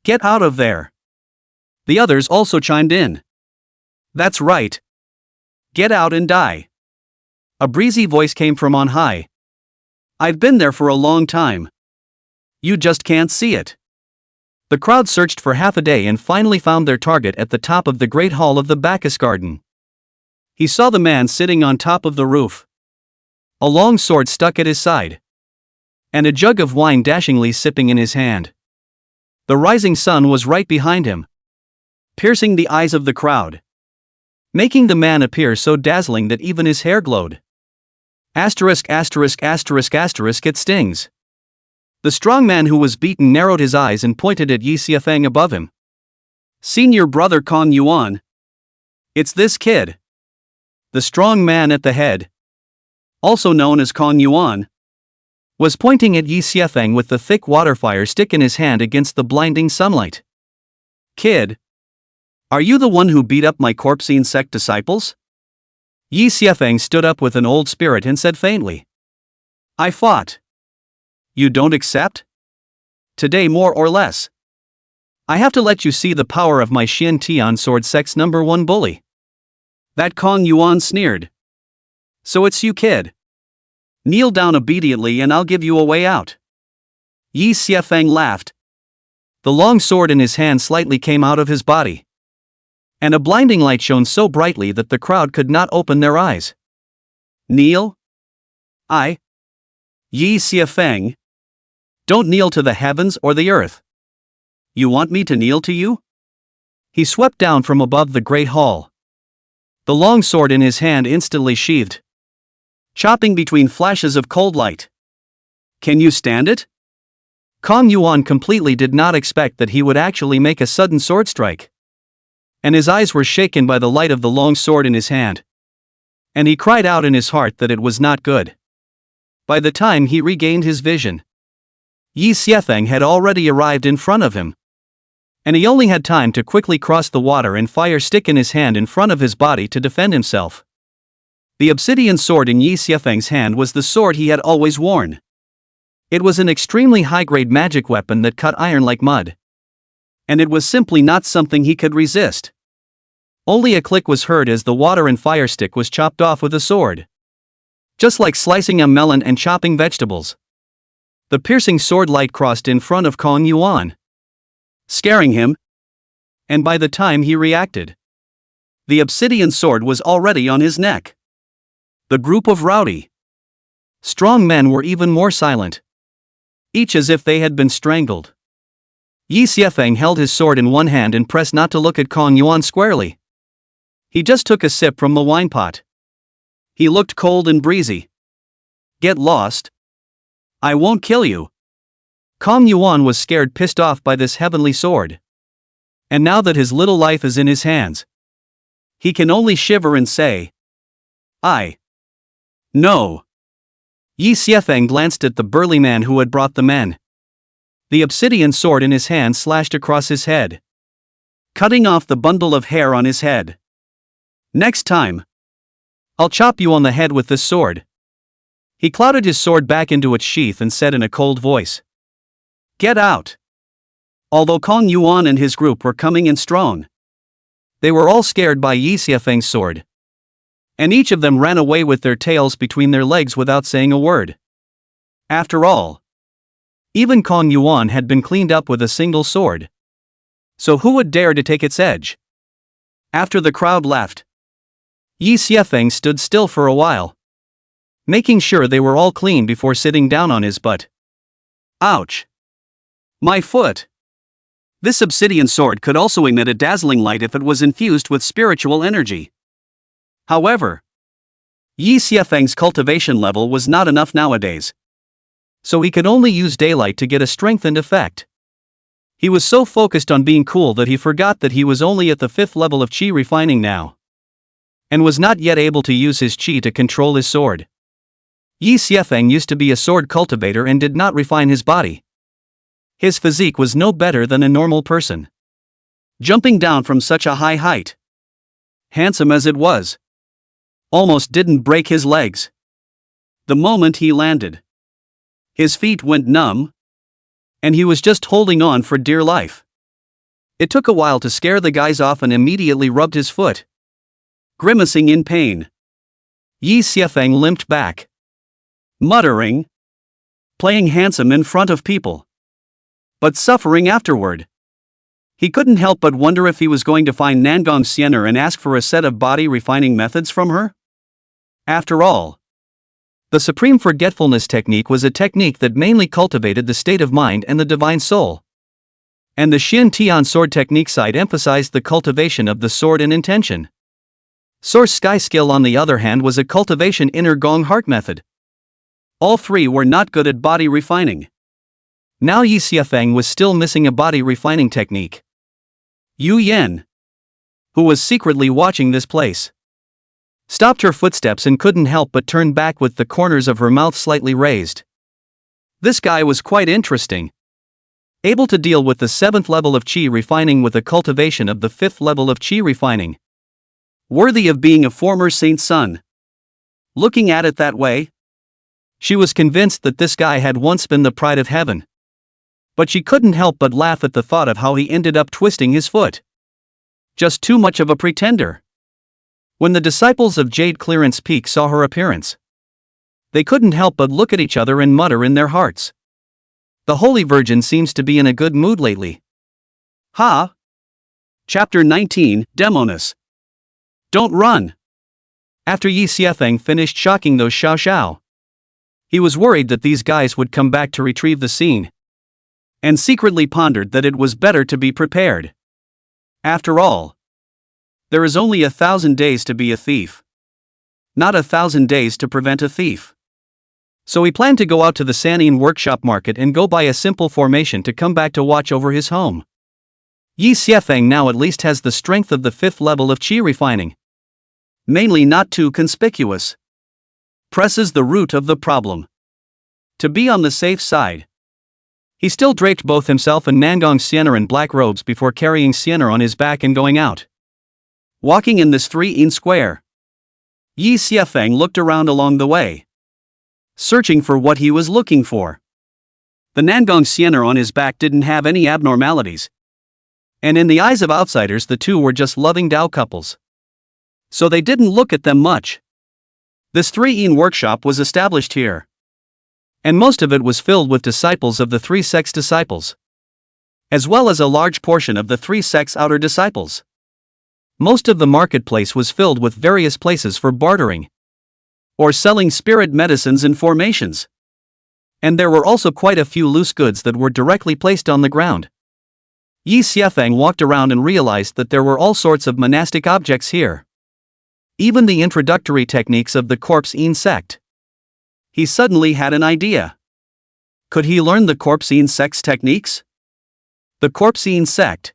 Get out of there! The others also chimed in. That's right. Get out and die. A breezy voice came from on high. I've been there for a long time. You just can't see it. The crowd searched for half a day and finally found their target at the top of the great hall of the Bacchus garden. He saw the man sitting on top of the roof, a long sword stuck at his side, and a jug of wine dashingly sipping in his hand. The rising sun was right behind him, piercing the eyes of the crowd. making the man appear so dazzling that even his hair glowed. Asterisk asterisk asterisk asterisk it stings. The strong man who was beaten narrowed his eyes and pointed at Yi Xiafeng above him. Senior brother Kong Yuan. It's this kid. The strong man at the head, also known as Kong Yuan, was pointing at Yi Xiafeng with the thick water fire stick in his hand against the blinding sunlight. Kid, are you the one who beat up my corpsine sect disciples? Yi Xiafeng stood up with an old spirit and said faintly. I fought. You don't accept? Today more or less. I have to let you see the power of my Xian Tian sword sect's #1 bully. That Kong Yuan sneered. So it's you, kid. Kneel down obediently and I'll give you a way out. Yi Xiafeng laughed. The long sword in his hand slightly came out of his body. And a blinding light shone so brightly that the crowd could not open their eyes. Kneel? Yi Xiafeng. Don't kneel to the heavens or the earth. You want me to kneel to you? He swept down from above the great hall. The long sword in his hand instantly sheathed, chopping between flashes of cold light. Can you stand it? Kong Yuan completely did not expect that he would actually make a sudden sword strike. And his eyes were shaken by the light of the long sword in his hand. And he cried out in his heart that it was not good. By the time he regained his vision, Yi Xiafeng had already arrived in front of him. And he only had time to quickly cross the water and fire stick in his hand in front of his body to defend himself. The obsidian sword in Yi Xiafeng's hand was the sword he had always worn. It was an extremely high-grade magic weapon that cut iron like mud. And it was simply not something he could resist. Only a click was heard as the water and fire stick was chopped off with a sword. Just like slicing a melon and chopping vegetables. The piercing sword light crossed in front of Kong Yuan, scaring him. And by the time he reacted, the obsidian sword was already on his neck. The group of rowdy, strong men were even more silent, each as if they had been strangled. Yi Xiafeng held his sword in one hand and pressed not to look at Kong Yuan squarely. He just took a sip from the wine pot. He looked cold and breezy. Get lost. I won't kill you. Kong Yuan was scared pissed off by this heavenly sword. And now that his little life is in his hands, he can only shiver and say, No. Yi Xiafeng glanced at the burly man who had brought the men. The obsidian sword in his hand slashed across his head, cutting off the bundle of hair on his head. Next time, I'll chop you on the head with this sword. He clouted his sword back into its sheath and said in a cold voice, Get out. Although Kong Yuan and his group were coming in strong, they were all scared by Yi Xiafeng's sword. And each of them ran away with their tails between their legs without saying a word. After all, even Kong Yuan had been cleaned up with a single sword. So who would dare to take its edge? After the crowd left, Yi Xiafeng stood still for a while, making sure they were all clean before sitting down on his butt. Ouch! My foot! This obsidian sword could also emit a dazzling light if it was infused with spiritual energy. However, Yi Xiafeng's cultivation level was not enough nowadays, so he could only use daylight to get a strengthened effect. He was so focused on being cool that he forgot that he was only at the 5th level of qi refining now, and was not yet able to use his qi to control his sword. Yi Xiafeng used to be a sword cultivator and did not refine his body. His physique was no better than a normal person. Jumping down from such a high height, handsome as it was, almost didn't break his legs. The moment he landed, his feet went numb, and he was just holding on for dear life. It took a while to scare the guys off and immediately rubbed his foot, grimacing in pain. Yi Xiafeng limped back, muttering, playing handsome in front of people, but suffering afterward. He couldn't help but wonder if he was going to find Nangong Xian'er and ask for a set of body refining methods from her. After all, the supreme forgetfulness technique was a technique that mainly cultivated the state of mind and the divine soul. And the Xian Tian sword technique side emphasized the cultivation of the sword and intention. Source Sky skill on the other hand was a cultivation inner gong heart method. All three were not good at body refining. Now Yi Xiafeng was still missing a body refining technique. Yu Yan, who was secretly watching this place, stopped her footsteps and couldn't help but turn back with the corners of her mouth slightly raised. This guy was quite interesting. Able to deal with the 7th level of Qi refining with a cultivation of the 5th level of Qi refining. Worthy of being a former saint's son. Looking at it that way, she was convinced that this guy had once been the pride of heaven. But she couldn't help but laugh at the thought of how he ended up twisting his foot. Just too much of a pretender. When the disciples of Jade Clearance Peak saw her appearance, they couldn't help but look at each other and mutter in their hearts. The Holy Virgin seems to be in a good mood lately. Ha! Chapter 19, Demoness. Don't run! After Yi Xiafeng finished shocking those Xiao Xiao, he was worried that these guys would come back to retrieve the scene, and secretly pondered that it was better to be prepared. After all, there is only 1,000 days to be a thief, not 1,000 days to prevent a thief. So he planned to go out to the Sanyin workshop market and go buy a simple formation to come back to watch over his home. Yi Xiafeng now at least has the strength of the 5th level of Qi refining. Mainly not too conspicuous. Presses the root of the problem. To be on the safe side, he still draped both himself and Nangong Xian'er in black robes before carrying Xian'er on his back and going out. Walking in this 3-in square, Yi Xiafeng looked around along the way, searching for what he was looking for. The Nangong Xian'er on his back didn't have any abnormalities, and in the eyes of outsiders the two were just loving Dao couples. So they didn't look at them much. This 3-in workshop was established here, and most of it was filled with disciples of the 3 sects' disciples, as well as a large portion of the 3 sects' outer disciples. Most of the marketplace was filled with various places for bartering or selling spirit medicines and formations. And there were also quite a few loose goods that were directly placed on the ground. Yi Xiafeng walked around and realized that there were all sorts of monastic objects here. Even the introductory techniques of the Corpse-in sect. He suddenly had an idea. Could he learn the Corpse-in sect's techniques? The Corpse-in sect,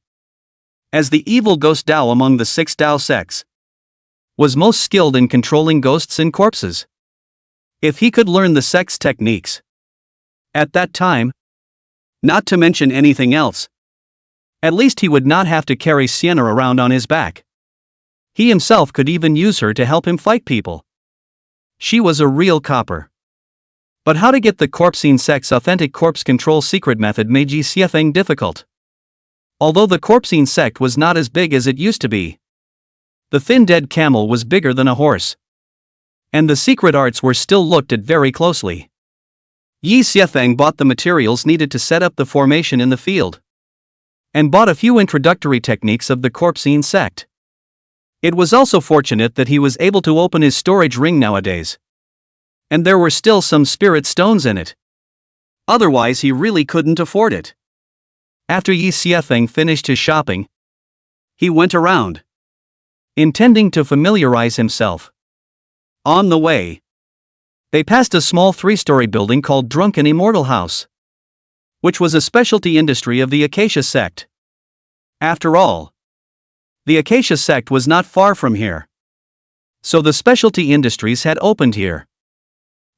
as the evil ghost Dao among the 6 Dao sects, was most skilled in controlling ghosts and corpses. If he could learn the sect's techniques at that time, not to mention anything else, at least he would not have to carry Xian'er around on his back. He himself could even use her to help him fight people. She was a real copper. But how to get the Corpse-in sect's authentic corpse control secret method made Yi Xiafeng difficult. Although the Corpse-in sect was not as big as it used to be, the thin dead camel was bigger than a horse, and the secret arts were still looked at very closely. Yi Xiafeng bought the materials needed to set up the formation in the field, and bought a few introductory techniques of the Corpse-in sect. It was also fortunate that he was able to open his storage ring nowadays, and there were still some spirit stones in it. Otherwise he really couldn't afford it. After Yi Xiafeng finished his shopping, he went around, intending to familiarize himself. On the way, they passed a small 3-story building called Drunken Immortal House, which was a specialty industry of the Acacia sect. After all, the Acacia sect was not far from here, so the specialty industries had opened here.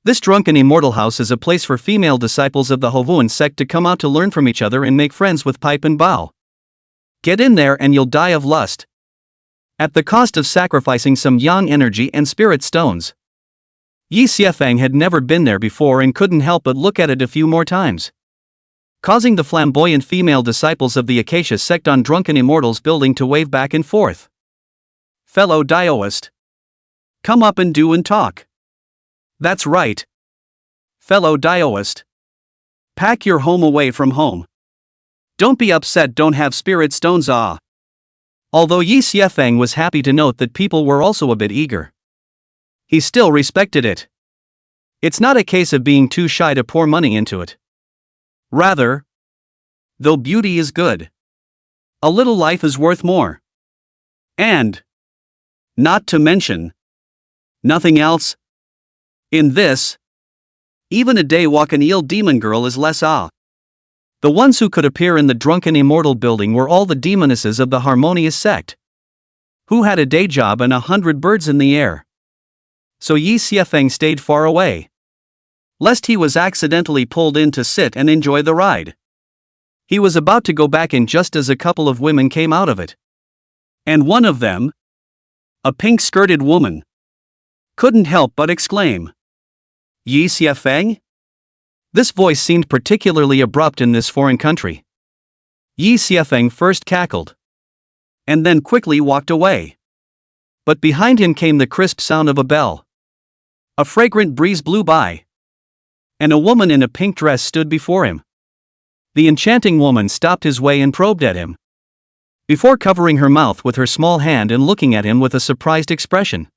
This Drunken Immortal House is a place for female disciples of the Hovuan sect to come out to learn from each other and make friends with Pipe and Bao. Get in there and you'll die of lust, at the cost of sacrificing some yang energy and spirit stones. Yi Xiafeng had never been there before and couldn't help but look at it a few more times, causing the flamboyant female disciples of the Acacia sect on Drunken Immortals building to wave back and forth. Fellow Daoist, come up and do and talk. That's right. Fellow Daoist, pack your home away from home. Don't be upset don't have spirit stones Although Yi Xiafeng was happy to note that people were also a bit eager, he still respected it. It's not a case of being too shy to pour money into it. Rather, though beauty is good, a little life is worth more. And Not to mention nothing else. In this, even a daywalk-an-eel demon girl is less The ones who could appear in the drunken immortal building were all the demonesses of the harmonious sect, who had a day job and 100 birds in the air. So Yi Xiefeng stayed far away, lest he was accidentally pulled in to sit and enjoy the ride. He was about to go back in just as a couple of women came out of it. And one of them, a pink-skirted woman, couldn't help but exclaim, "Yi Xiefeng?" This voice seemed particularly abrupt in this foreign country. Yi Xiefeng first cackled, and then quickly walked away. But behind him came the crisp sound of a bell. A fragrant breeze blew by, and a woman in a pink dress stood before him. The enchanting woman stopped his way and probed at him, before covering her mouth with her small hand and looking at him with a surprised expression.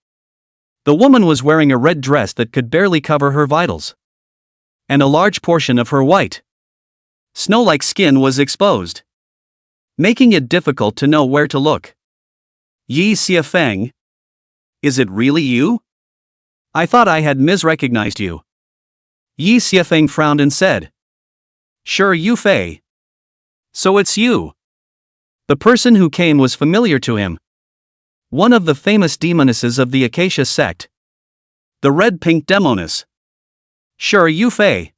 The woman was wearing a red dress that could barely cover her vitals, and a large portion of her white, snow-like skin was exposed, making it difficult to know where to look. "Yi Xiefeng? Is it really you? I thought I had misrecognized you." Yi Xiefeng frowned and said, "Sure, Yu Fei. So it's you." The person who came was familiar to him. One of the famous demonesses of the Acacia sect, the red-pink demoness. "Sure, Yu Fei.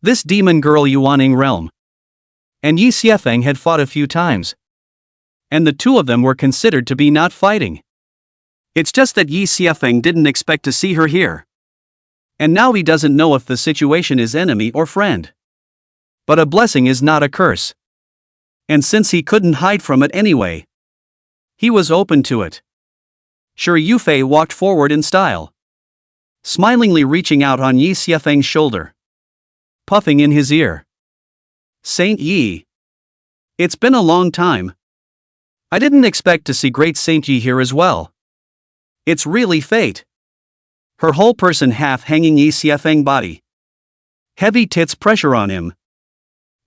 This demon girl Yuaning realm." And Yi Xiefeng had fought a few times, and the two of them were considered to be not fighting. It's just that Yi Xiefeng didn't expect to see her here. And now he doesn't know if the situation is enemy or friend. But a blessing is not a curse. And since he couldn't hide from it anyway, he was open to it. Sure, Yu Fei walked forward in style, smilingly reaching out on Yi Xiefeng's shoulder, puffing in his ear. "Saint Yi. It's been a long time. I didn't expect to see great Saint Yi here as well. It's really fate." Her whole person half hanging Yi Xiefeng body. Heavy tits pressure on him,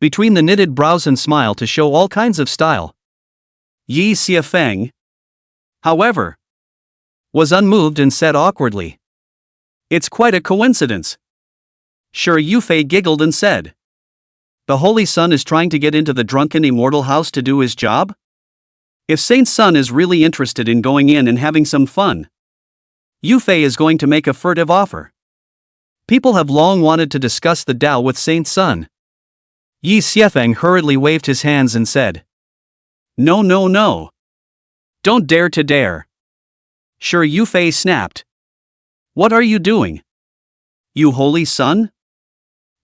between the knitted brows and smile to show all kinds of style. Yi Xiefeng, however, was unmoved and said awkwardly, "It's quite a coincidence." Sure, Yu Fei giggled and said, "The Holy Sun is trying to get into the drunken immortal house to do his job? If Saint Sun is really interested in going in and having some fun, Yu Fei is going to make a furtive offer. People have long wanted to discuss the Tao with Saint Sun." Yi Xiefeng hurriedly waved his hands and said, "No, no, no. Don't dare to dare." Sure, Yu Fei snapped, "What are you doing? You Holy Sun?"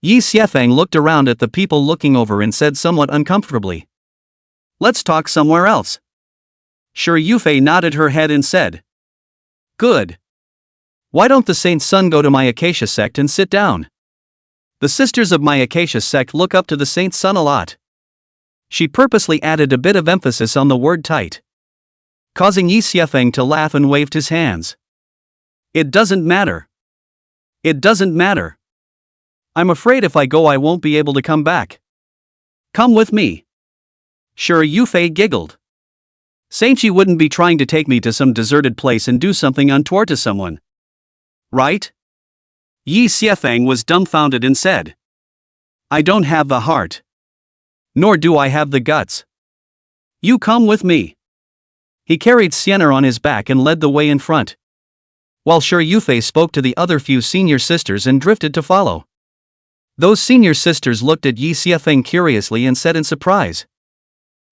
Yi Xiefeng looked around at the people looking over and said somewhat uncomfortably, "Let's talk somewhere else." Sure, Yu Fei nodded her head and said, "Good. Why don't the Saint Sun go to my Acacia sect and sit down? The sisters of my Acacia sect look up to the Saint Sun a lot." She purposely added a bit of emphasis on the word tight, causing Yi Xiefeng to laugh and waved his hands. "It doesn't matter. It doesn't matter. I'm afraid if I go I won't be able to come back. Come with me." Sure, Yu Fei giggled. "Saint Yi wouldn't be trying to take me to some deserted place and do something untoward to someone, right?" Yi Xiefeng was dumbfounded and said, "I don't have the heart. Nor do I have the guts. You come with me." He carried Xian'er on his back and led the way in front, while Sure Yu Fei spoke to the other few senior sisters and drifted to follow. Those senior sisters looked at Yi Xiefeng curiously and said in surprise,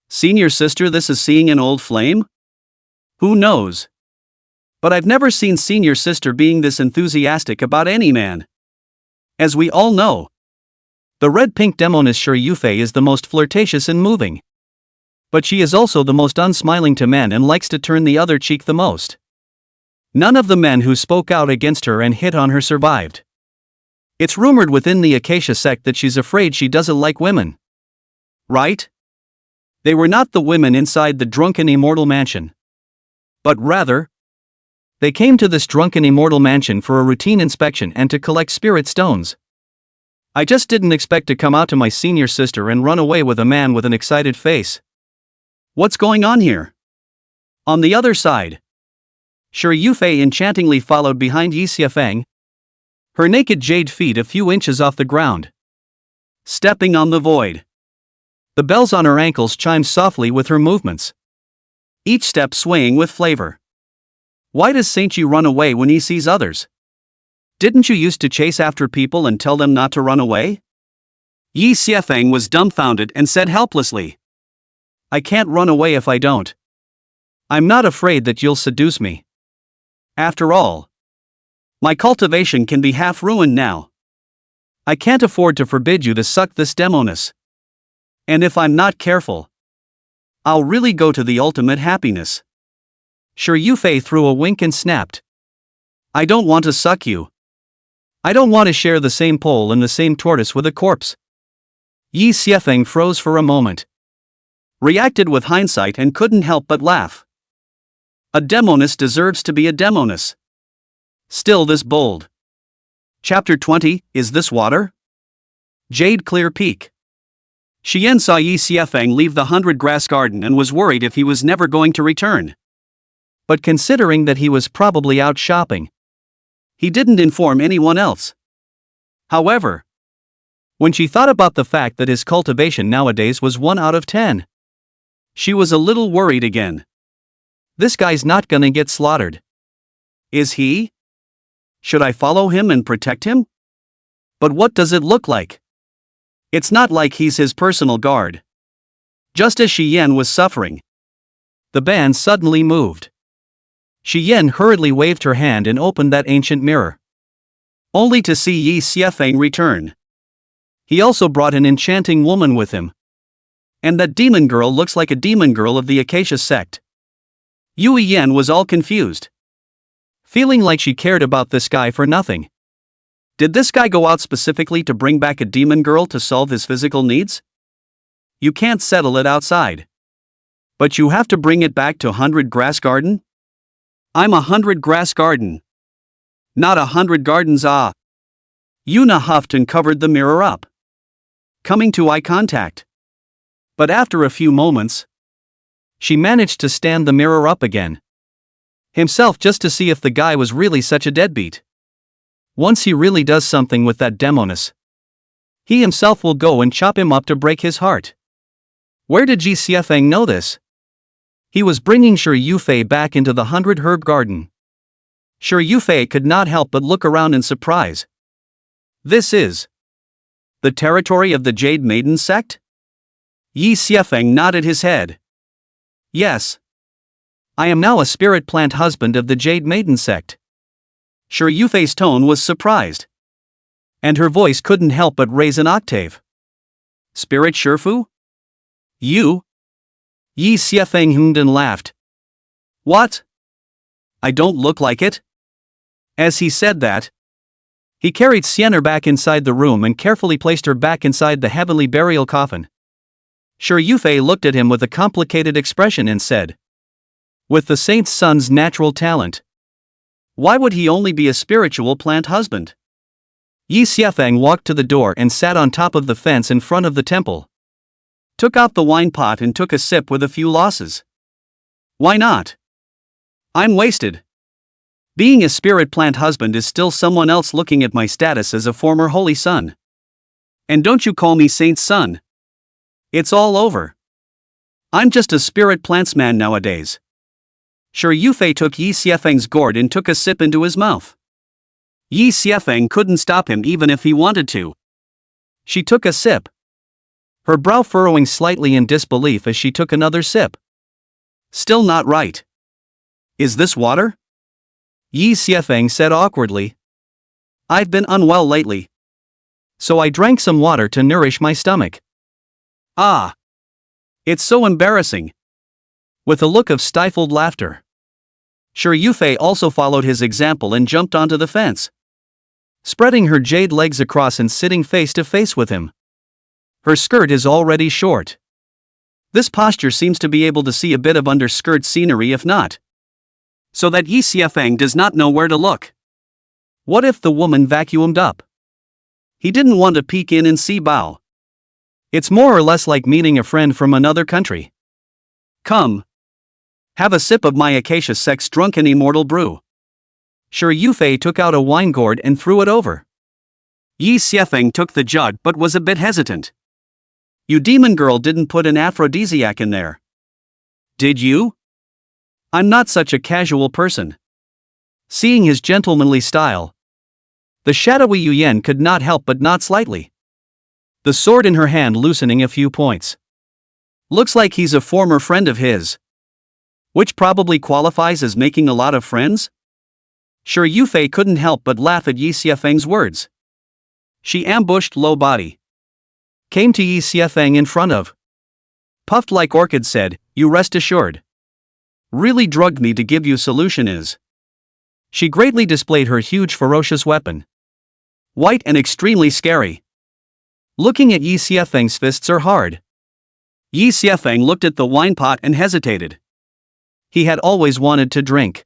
"Senior sister, this is seeing an old flame? Who knows? But I've never seen senior sister being this enthusiastic about any man. As we all know, the red-pink demoness Sure Yu Fei is the most flirtatious and moving. But she is also the most unsmiling to men and likes to turn the other cheek the most. None of the men who spoke out against her and hit on her survived. It's rumored within the Acacia sect that she's afraid she doesn't like women. Right? They were not the women inside the drunken immortal mansion, but rather, they came to this drunken immortal mansion for a routine inspection and to collect spirit stones. I just didn't expect to come out to my senior sister and run away with a man with an excited face. What's going on here?" On the other side, Shi Yufei enchantingly followed behind Yi Xiafeng, her naked jade feet a few inches off the ground, stepping on the void. The bells on her ankles chimed softly with her movements, each step swaying with flavor. Why does Saint Yi run away when he sees others? Didn't you used to chase after people and tell them not to run away? Yi Xiafeng was dumbfounded and said helplessly, I can't run away if I don't. I'm not afraid that you'll seduce me. After all, my cultivation can be half ruined now. I can't afford to forbid you to suck this demoness. And if I'm not careful, I'll really go to the ultimate happiness. Shi Yufei threw a wink and snapped. I don't want to suck you. I don't want to share the same pole and the same tortoise with a corpse. Yi Xiafeng froze for a moment, reacted with hindsight and couldn't help but laugh. A demoness deserves to be a demoness. Still this bold. Chapter 20, Is This Water? Jade Clear Peak. Xian saw Yi Xiafeng leave the 100-grass garden and was worried if he was never going to return. But considering that he was probably out shopping, he didn't inform anyone else. However, when she thought about the fact that his cultivation nowadays was 1 out of 10, she was a little worried again. This guy's not gonna get slaughtered. Is he? Should I follow him and protect him? But what does it look like? It's not like he's his personal guard. Just as Shi Yan was suffering, the band suddenly moved. Shi Yan hurriedly waved her hand and opened that ancient mirror, only to see Yi Xiafeng return. He also brought an enchanting woman with him. And that demon girl looks like a demon girl of the Acacia sect. Yui Yan was all confused, feeling like she cared about this guy for nothing. Did this guy go out specifically to bring back a demon girl to solve his physical needs? You can't settle it outside. But you have to bring it back to 100 Grass Garden? I'm 100 Grass Garden. Not 100 gardens. Yuna huffed and covered the mirror up, coming to eye contact. But after a few moments, she managed to stand the mirror up again, himself, just to see if the guy was really such a deadbeat. Once he really does something with that demoness, he himself will go and chop him up to break his heart. Where did Yi Xiafeng know this? He was bringing Shi Yufei back into the 100 herb garden. Shi Yufei could not help but look around in surprise. This is the territory of the Jade Maiden sect? Yi Xiafeng nodded his head. Yes. I am now a spirit plant husband of the Jade Maiden sect. Shi Yufei's tone was surprised, and her voice couldn't help but raise an octave. Spirit Shifu? You? Yi Xiafeng hummed and laughed. What? I don't look like it? As he said that, he carried Xian'er back inside the room and carefully placed her back inside the heavenly burial coffin. Shi Yufei looked at him with a complicated expression and said, with the saint's son's natural talent, why would he only be a spiritual plant husband? Yi Xiafeng walked to the door and sat on top of the fence in front of the temple, took out the wine pot and took a sip with a few losses. Why not? I'm wasted. Being a spirit plant husband is still someone else looking at my status as a former holy son. And don't you call me saint's son. It's all over. I'm just a spirit plantsman nowadays. Shi Yufei took Yi Xiafeng's gourd and took a sip into his mouth. Yi Xiafeng couldn't stop him even if he wanted to. She took a sip, her brow furrowing slightly in disbelief as she took another sip. Still not right. Is this water? Yi Xiafeng said awkwardly. I've been unwell lately, so I drank some water to nourish my stomach. Ah! It's so embarrassing. With a look of stifled laughter, Shi Yufei also followed his example and jumped onto the fence, spreading her jade legs across and sitting face to face with him. Her skirt is already short. This posture seems to be able to see a bit of underskirt scenery if not, so that Yi Xiafeng does not know where to look. What if the woman vacuumed up? He didn't want to peek in and see Bao. It's more or less like meeting a friend from another country. Come. Have a sip of my acacia sect's drunken immortal brew. Sure Yufei took out a wine gourd and threw it over. Yi Xiefeng took the jug but was a bit hesitant. You demon girl didn't put an aphrodisiac in there. Did you? I'm not such a casual person. Seeing his gentlemanly style, the shadowy Yuyan could not help but nod slightly. The sword in her hand loosening a few points. Looks like he's a former friend of his. Which probably qualifies as making a lot of friends? Sure Yufei couldn't help but laugh at Yi Xiefeng's words. She ambushed low body. Came to Yi Xiefeng in front of. Puffed like orchid said, you rest assured. Really drugged me to give you solution is. She greatly displayed her huge ferocious weapon. White and extremely scary. Looking at Yi Xiefeng's fists are hard. Yi Xiefeng looked at the wine pot and hesitated. He had always wanted to drink.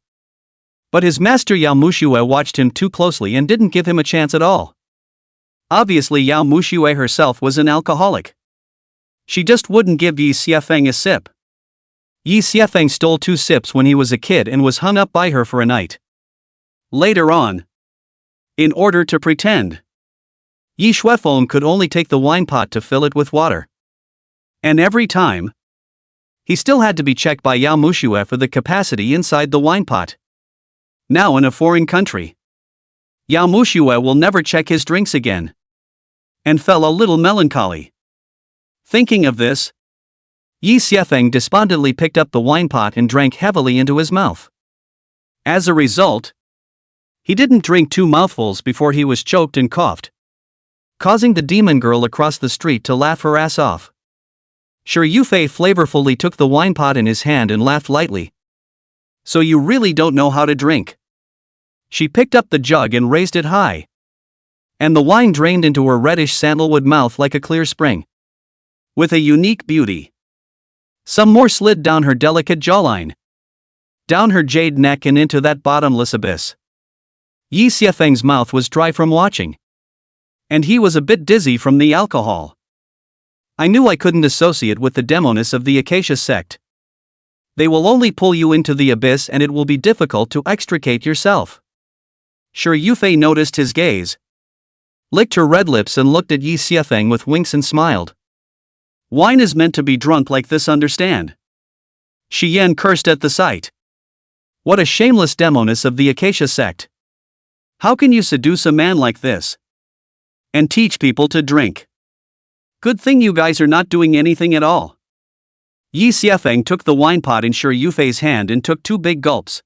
But his master Yao Mushue watched him too closely and didn't give him a chance at all. Obviously Yao Mushue herself was an alcoholic. She just wouldn't give Yi Xiefeng a sip. Yi Xiefeng stole 2 sips when he was a kid and was hung up by her for a night. Later on, in order to pretend, Yi Xuefeng could only take the wine pot to fill it with water. And every time, he still had to be checked by Yao Mushue for the capacity inside the wine pot. Now in a foreign country, Yao Mushue will never check his drinks again. And fell a little melancholy. Thinking of this, Yi Xiefeng despondently picked up the wine pot and drank heavily into his mouth. As a result, he didn't drink 2 mouthfuls before he was choked and coughed, causing the demon girl across the street to laugh her ass off. Sure Yufei flavorfully took the wine pot in his hand and laughed lightly. So you really don't know how to drink. She picked up the jug and raised it high. And the wine drained into her reddish sandalwood mouth like a clear spring. With a unique beauty. Some more slid down her delicate jawline. Down her jade neck and into that bottomless abyss. Yi Xiefeng's mouth was dry from watching. And he was a bit dizzy from the alcohol. I knew I couldn't associate with the demonists of the Acacia sect. They will only pull you into the abyss and it will be difficult to extricate yourself. Sure Yufei noticed his gaze. Licked her red lips and looked at Yi Xiefeng with winks and smiled. Wine is meant to be drunk like this, understand? Shi Yan cursed at the sight. What a shameless demoness of the Acacia sect. How can you seduce a man like this? And teach people to drink? Good thing you guys are not doing anything at all. Yi Xiefeng took the wine pot in Sure Yufei's hand and took 2 big gulps.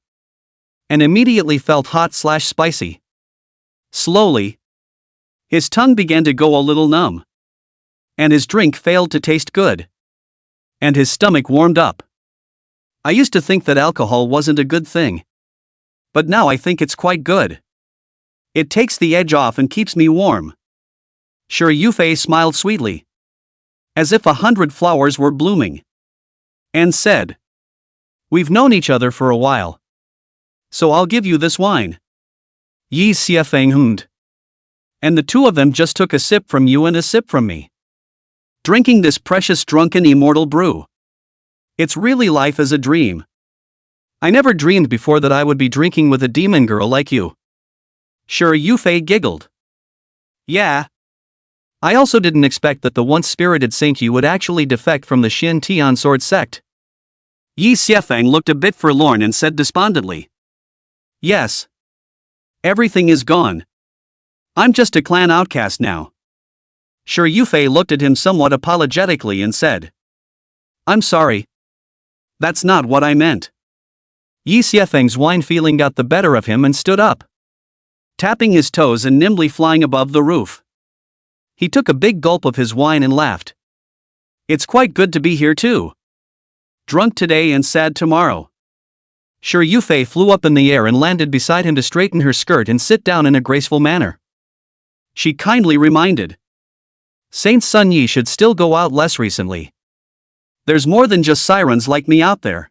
And immediately felt hot/spicy. Slowly, his tongue began to go a little numb. And his drink failed to taste good. And his stomach warmed up. I used to think that alcohol wasn't a good thing. But now I think it's quite good. It takes the edge off and keeps me warm. Sure Yufei smiled sweetly. As if 100 flowers were blooming. And said, we've known each other for a while. So I'll give you this wine. Yi Xiefeng hummed. And the 2 of them just took a sip from you and a sip from me. Drinking this precious drunken immortal brew. It's really life as a dream. I never dreamed before that I would be drinking with a demon girl like you. Sure Yufei giggled. Yeah. I also didn't expect that the once-spirited Saint Yu would actually defect from the Xin Tian sword sect. Yi Xiefeng looked a bit forlorn and said despondently. Yes. Everything is gone. I'm just a clan outcast now. Sure Yufei looked at him somewhat apologetically and said. I'm sorry. That's not what I meant. Yi Xiefeng's wine feeling got the better of him and stood up. Tapping his toes and nimbly flying above the roof. He took a big gulp of his wine and laughed. It's quite good to be here too. Drunk today and sad tomorrow. Sure Yufei flew up in the air and landed beside him to straighten her skirt and sit down in a graceful manner. She kindly reminded. Saint Sun Yi should still go out less recently. There's more than just sirens like me out there.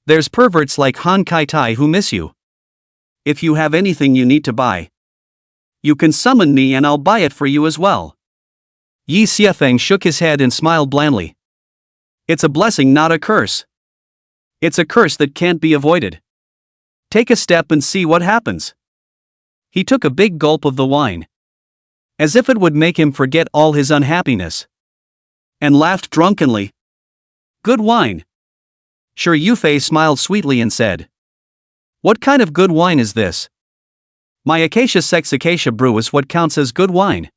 There's perverts like Han Kai Tai who miss you. If you have anything you need to buy, you can summon me and I'll buy it for you as well. Yi Xiefeng shook his head and smiled blandly. It's a blessing, not a curse. It's a curse that can't be avoided. Take a step and see what happens. He took a big gulp of the wine, as if it would make him forget all his unhappiness, and laughed drunkenly. Good wine. Sure Yufei smiled sweetly and said, "What kind of good wine is this?" "My acacia sect's acacia brew is what counts as good wine,"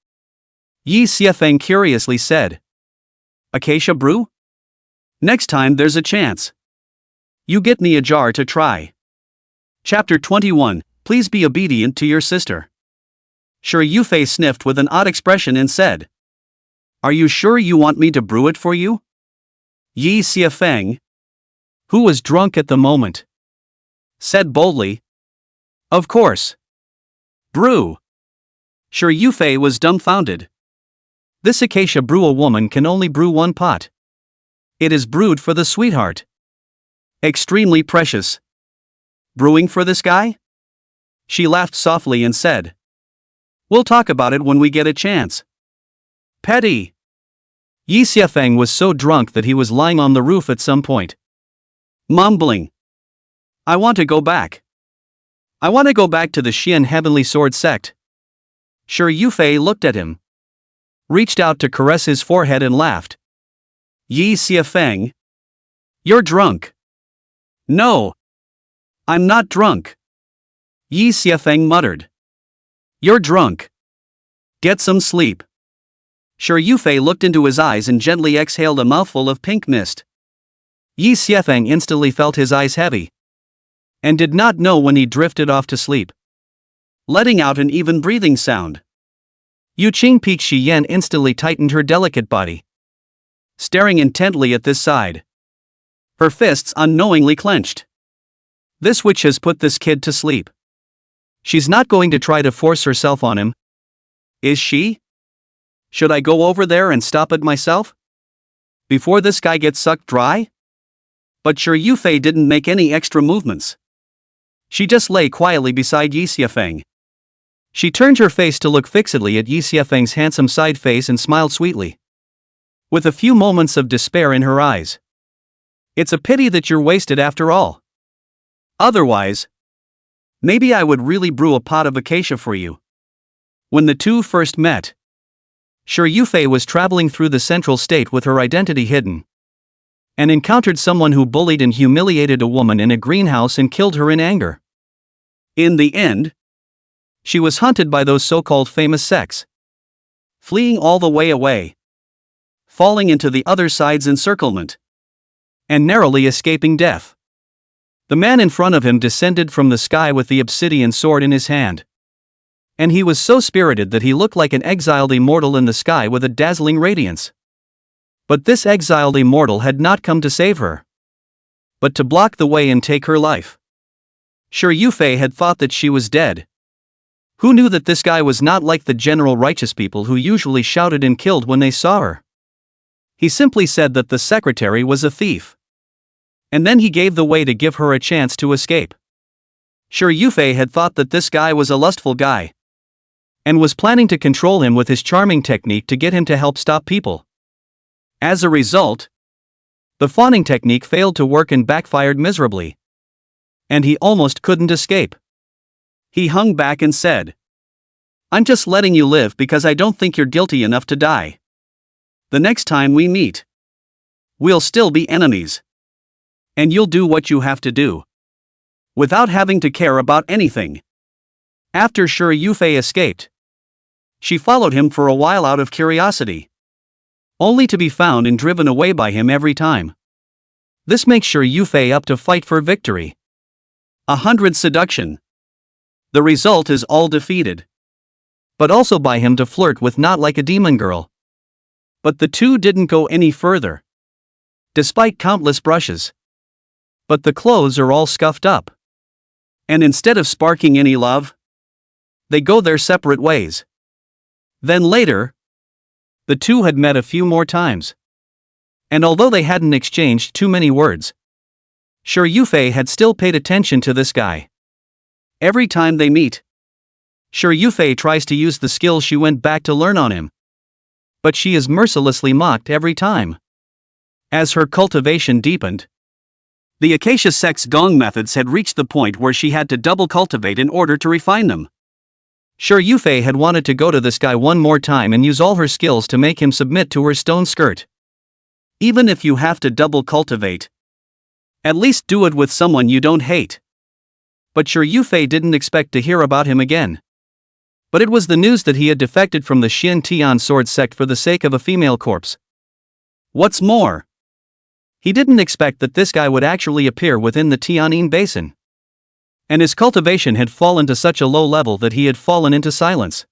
Yi Xiafeng curiously said. "Acacia brew? Next time there's a chance. You get me a jar to try." Chapter 21, Please be obedient to your sister. Sure Yufei sniffed with an odd expression and said, "Are you sure you want me to brew it for you?" Yi Xiafeng, who was drunk at the moment, said boldly, "Of course. Brew." Sure Yufei was dumbfounded. This acacia brew a woman can only brew one pot. It is brewed for the sweetheart. Extremely precious. Brewing for this guy? She laughed softly and said, "We'll talk about it when we get a chance." Petty. Yi Xiafeng was so drunk that he was lying on the roof at some point, mumbling, "I want to go back. I want to go back to the Xian Heavenly Sword sect." Sure Yufei looked at him, reached out to caress his forehead and laughed. "Yi Xiafeng, you're drunk." "No. I'm not drunk," Yi Xiafeng muttered. "You're drunk. Get some sleep." Sure Yufei looked into his eyes and gently exhaled a mouthful of pink mist. Yi Xiafeng instantly felt his eyes heavy, and did not know when he drifted off to sleep, letting out an even breathing sound. Yu Qing Peak Shiyan instantly tightened her delicate body, staring intently at this side, her fists unknowingly clenched. This witch has put this kid to sleep. She's not going to try to force herself on him, is she? Should I go over there and stop it myself, before this guy gets sucked dry? But Sure Yufei didn't make any extra movements. She just lay quietly beside Yi Xiafeng. She turned her face to look fixedly at Yi Xiafeng's handsome side face and smiled sweetly, with a few moments of despair in her eyes. "It's a pity that you're wasted after all. Otherwise, maybe I would really brew a pot of acacia for you." When the two first met, Sure Yufei was traveling through the central state with her identity hidden, and encountered someone who bullied and humiliated a woman in a greenhouse and killed her in anger. In the end, she was hunted by those so-called famous sects, fleeing all the way away, falling into the other side's encirclement, and narrowly escaping death. The man in front of him descended from the sky with the obsidian sword in his hand, and he was so spirited that he looked like an exiled immortal in the sky with a dazzling radiance. But this exiled immortal had not come to save her, but to block the way and take her life. Sure Yufei had thought that she was dead. Who knew that this guy was not like the general righteous people who usually shouted and killed when they saw her? He simply said that the secretary was a thief, and then he gave the way to give her a chance to escape. Sure Yufei had thought that this guy was a lustful guy, and was planning to control him with his charming technique to get him to help stop people. As a result, the fawning technique failed to work and backfired miserably, and he almost couldn't escape. He hung back and said, "I'm just letting you live because I don't think you're guilty enough to die. The next time we meet, we'll still be enemies. And you'll do what you have to do, without having to care about anything." After Sure Yufei escaped, she followed him for a while out of curiosity, only to be found and driven away by him every time. This makes Sure Yufei up to fight for victory. 100 seduction. The result is all defeated, but also by him to flirt with not like a demon girl. But the two didn't go any further, despite countless brushes. But the clothes are all scuffed up, and instead of sparking any love, they go their separate ways. Then later, the two had met a few more times, and although they hadn't exchanged too many words, Sure Yufei had still paid attention to this guy. Every time they meet, Sure Yufei tries to use the skills she went back to learn on him, but she is mercilessly mocked every time. As her cultivation deepened, The Acacia sect's gong methods had reached the point where she had to double cultivate in order to refine them. Sure, Yufei had wanted to go to this guy one more time and use all her skills to make him submit to her stone skirt. Even if you have to double cultivate, at least do it with someone you don't hate. But sure, Yufei didn't expect to hear about him again. But it was the news that he had defected from the Xin Tian sword sect for the sake of a female corpse. What's more, he didn't expect that this guy would actually appear within the Tian'in basin. And his cultivation had fallen to such a low level that he had fallen into silence.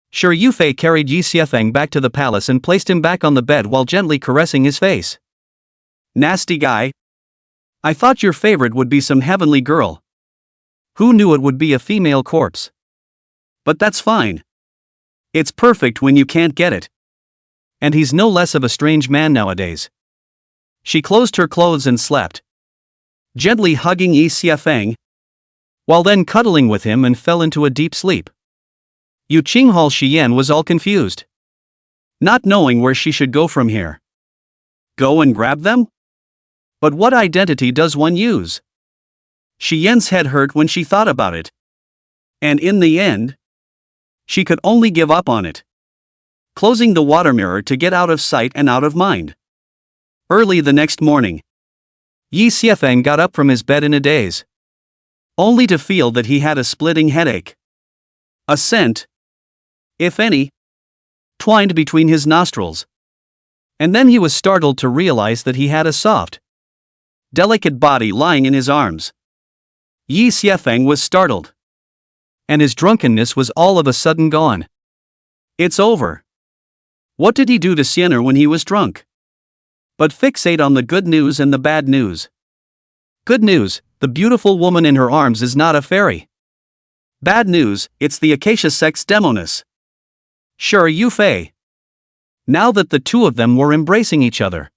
Sure, Yufei carried Yi Xiefeng back to the palace and placed him back on the bed while gently caressing his face. Nasty guy. I thought your favorite would be some heavenly girl. Who knew it would be a female corpse? But that's fine. It's perfect when you can't get it. And he's no less of a strange man nowadays. She closed her clothes and slept, gently hugging Yi Xiefeng, while then cuddling with him, and fell into a deep sleep. Yu Qinghal Xian was all confused, not knowing where she should go from here. Go and grab them? But what identity does one use? Xian's head hurt when she thought about it. And in the end, she could only give up on it, closing the water mirror to get out of sight and out of mind. Early the next morning, Yi Xiefeng got up from his bed in a daze, only to feel that he had a splitting headache. A scent, if any, twined between his nostrils. And then he was startled to realize that he had a soft, delicate body lying in his arms. Yi Xiefeng was startled, and his drunkenness was all of a sudden gone. It's over. What did he do to Xian'er when he was drunk? But fixate on the good news and the bad news. Good news, the beautiful woman in her arms is not a fairy. Bad news, it's the Acacia sect's demoness. Sure, Yufei. Now that the two of them were embracing each other.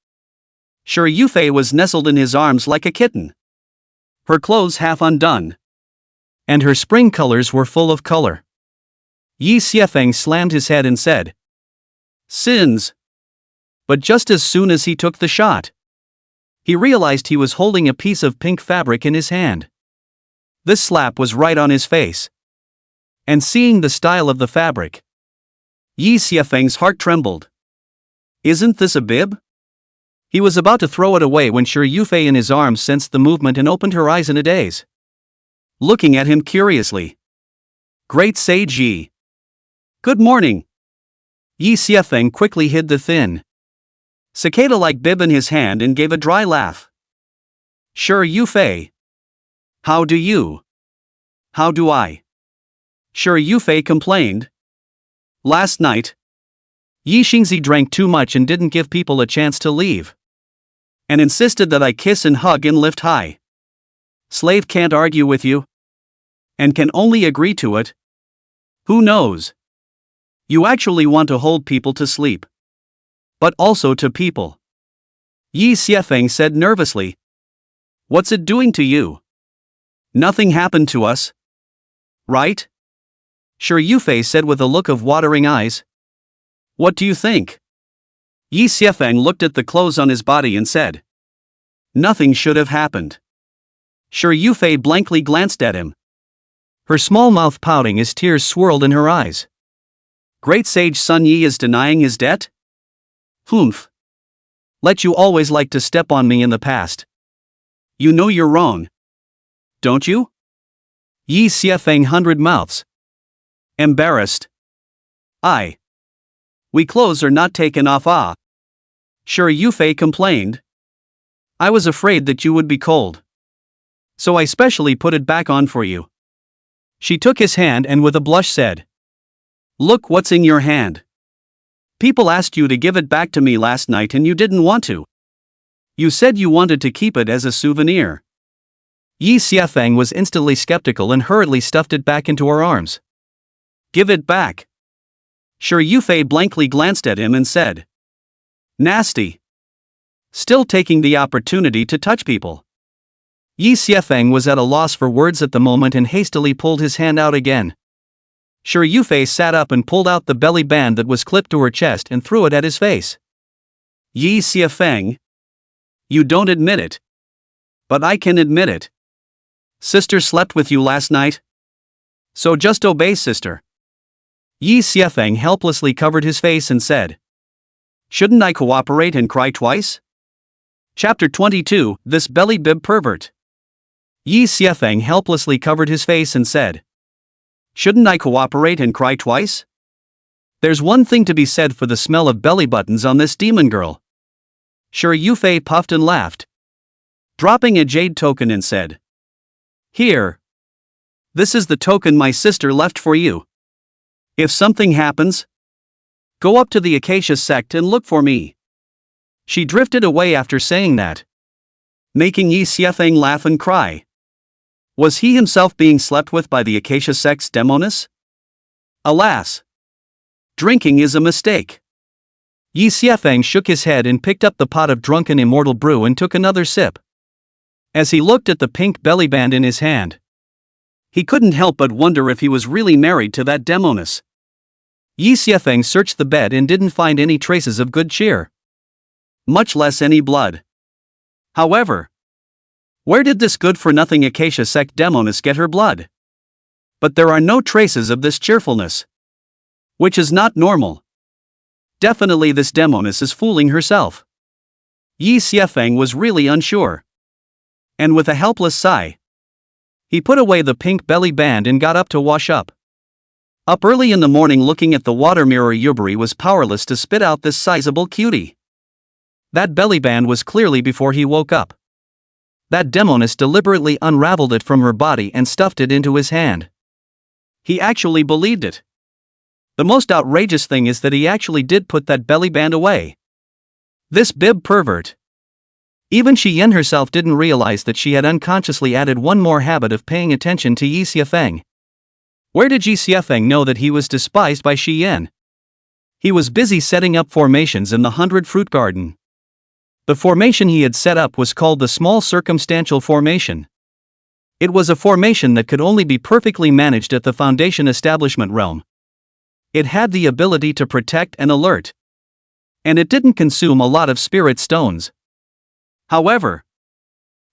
Sure, Yufei was nestled in his arms like a kitten, her clothes half undone, and her spring colors were full of color. Yi Xiefeng slammed his head and said, "Sins." But just as soon as he took the shot, he realized he was holding a piece of pink fabric in his hand. This slap was right on his face. And seeing the style of the fabric, Yi Xiefeng's heart trembled. Isn't this a bib? He was about to throw it away when Shi Yufei in his arms sensed the movement and opened her eyes in a daze, looking at him curiously. Great Sage Yi. Good morning. Yi Xiefeng quickly hid the thin, cicada-like bib in his hand and gave a dry laugh. Sure, Yufei. How do you? How do I? Sure, Yufei complained. Last night, Yi Xingzi drank too much and didn't give people a chance to leave, and insisted that I kiss and hug and lift high. Slave can't argue with you, and can only agree to it. Who knows? You actually want to hold people to sleep, but also to people. Yi Xiefeng said nervously. What's it doing to you? Nothing happened to us, right? Sure, Yufei said with a look of watering eyes. What do you think? Yi Xiefeng looked at the clothes on his body and said, Nothing should have happened. Sure, Yufei blankly glanced at him, her small mouth pouting as tears swirled in her eyes. Great Sage Sun Yi is denying his debt? Humph. Let you always like to step on me in the past. You know you're wrong, don't you? Yi Xiefeng 100 mouths. Embarrassed. We clothes are not taken off. Sure, Yufei complained. I was afraid that you would be cold, so I specially put it back on for you. She took his hand and with a blush said, Look what's in your hand. People asked you to give it back to me last night and you didn't want to. You said you wanted to keep it as a souvenir. Yi Xiefeng was instantly skeptical and hurriedly stuffed it back into her arms. Give it back. Sure, Yufei blankly glanced at him and said, Nasty. Still taking the opportunity to touch people. Yi Xiefeng was at a loss for words at the moment and hastily pulled his hand out again. Sure, Yufei sat up and pulled out the belly band that was clipped to her chest and threw it at his face. Yi Xiefeng. You don't admit it. But I can admit it. Sister slept with you last night? So just obey, sister. Yi Xiefeng helplessly covered his face and said. Shouldn't I cooperate and cry twice? Chapter 22, This Belly Bib Pervert. Yi Xiefeng helplessly covered his face and said. Shouldn't I cooperate and cry twice? There's one thing to be said for the smell of belly buttons on this demon girl. Sure, Yufei puffed and laughed, dropping a jade token and said. Here. This is the token my sister left for you. If something happens, go up to the Acacia sect and look for me. She drifted away after saying that, making Yi Xiefeng laugh and cry. Was he himself being slept with by the Acacia sect's demoness? Alas! Drinking is a mistake. Yi Xiefeng shook his head and picked up the pot of drunken immortal brew and took another sip. As he looked at the pink belly band in his hand, he couldn't help but wonder if he was really married to that demoness. Yi Xiefeng searched the bed and didn't find any traces of good cheer, much less any blood. However, where did this good-for-nothing Acacia sect demoness get her blood? But there are no traces of this cheerfulness, which is not normal. Definitely this demoness is fooling herself. Yi Xiefeng was really unsure. And with a helpless sigh, he put away the pink belly band and got up to wash up. Up early in the morning looking at the water mirror, Yubari was powerless to spit out this sizable cutie. That belly band was clearly before he woke up. That demoness deliberately unraveled it from her body and stuffed it into his hand. He actually believed it. The most outrageous thing is that he actually did put that belly band away. This bib pervert. Even Xian herself didn't realize that she had unconsciously added one more habit of paying attention to Yi Xiefeng. Where did Yi Xiefeng know that he was despised by Xian? He was busy setting up formations in the 100 Fruit Garden. The formation he had set up was called the Small Circumstantial Formation. It was a formation that could only be perfectly managed at the Foundation Establishment realm. It had the ability to protect and alert. And it didn't consume a lot of spirit stones. However,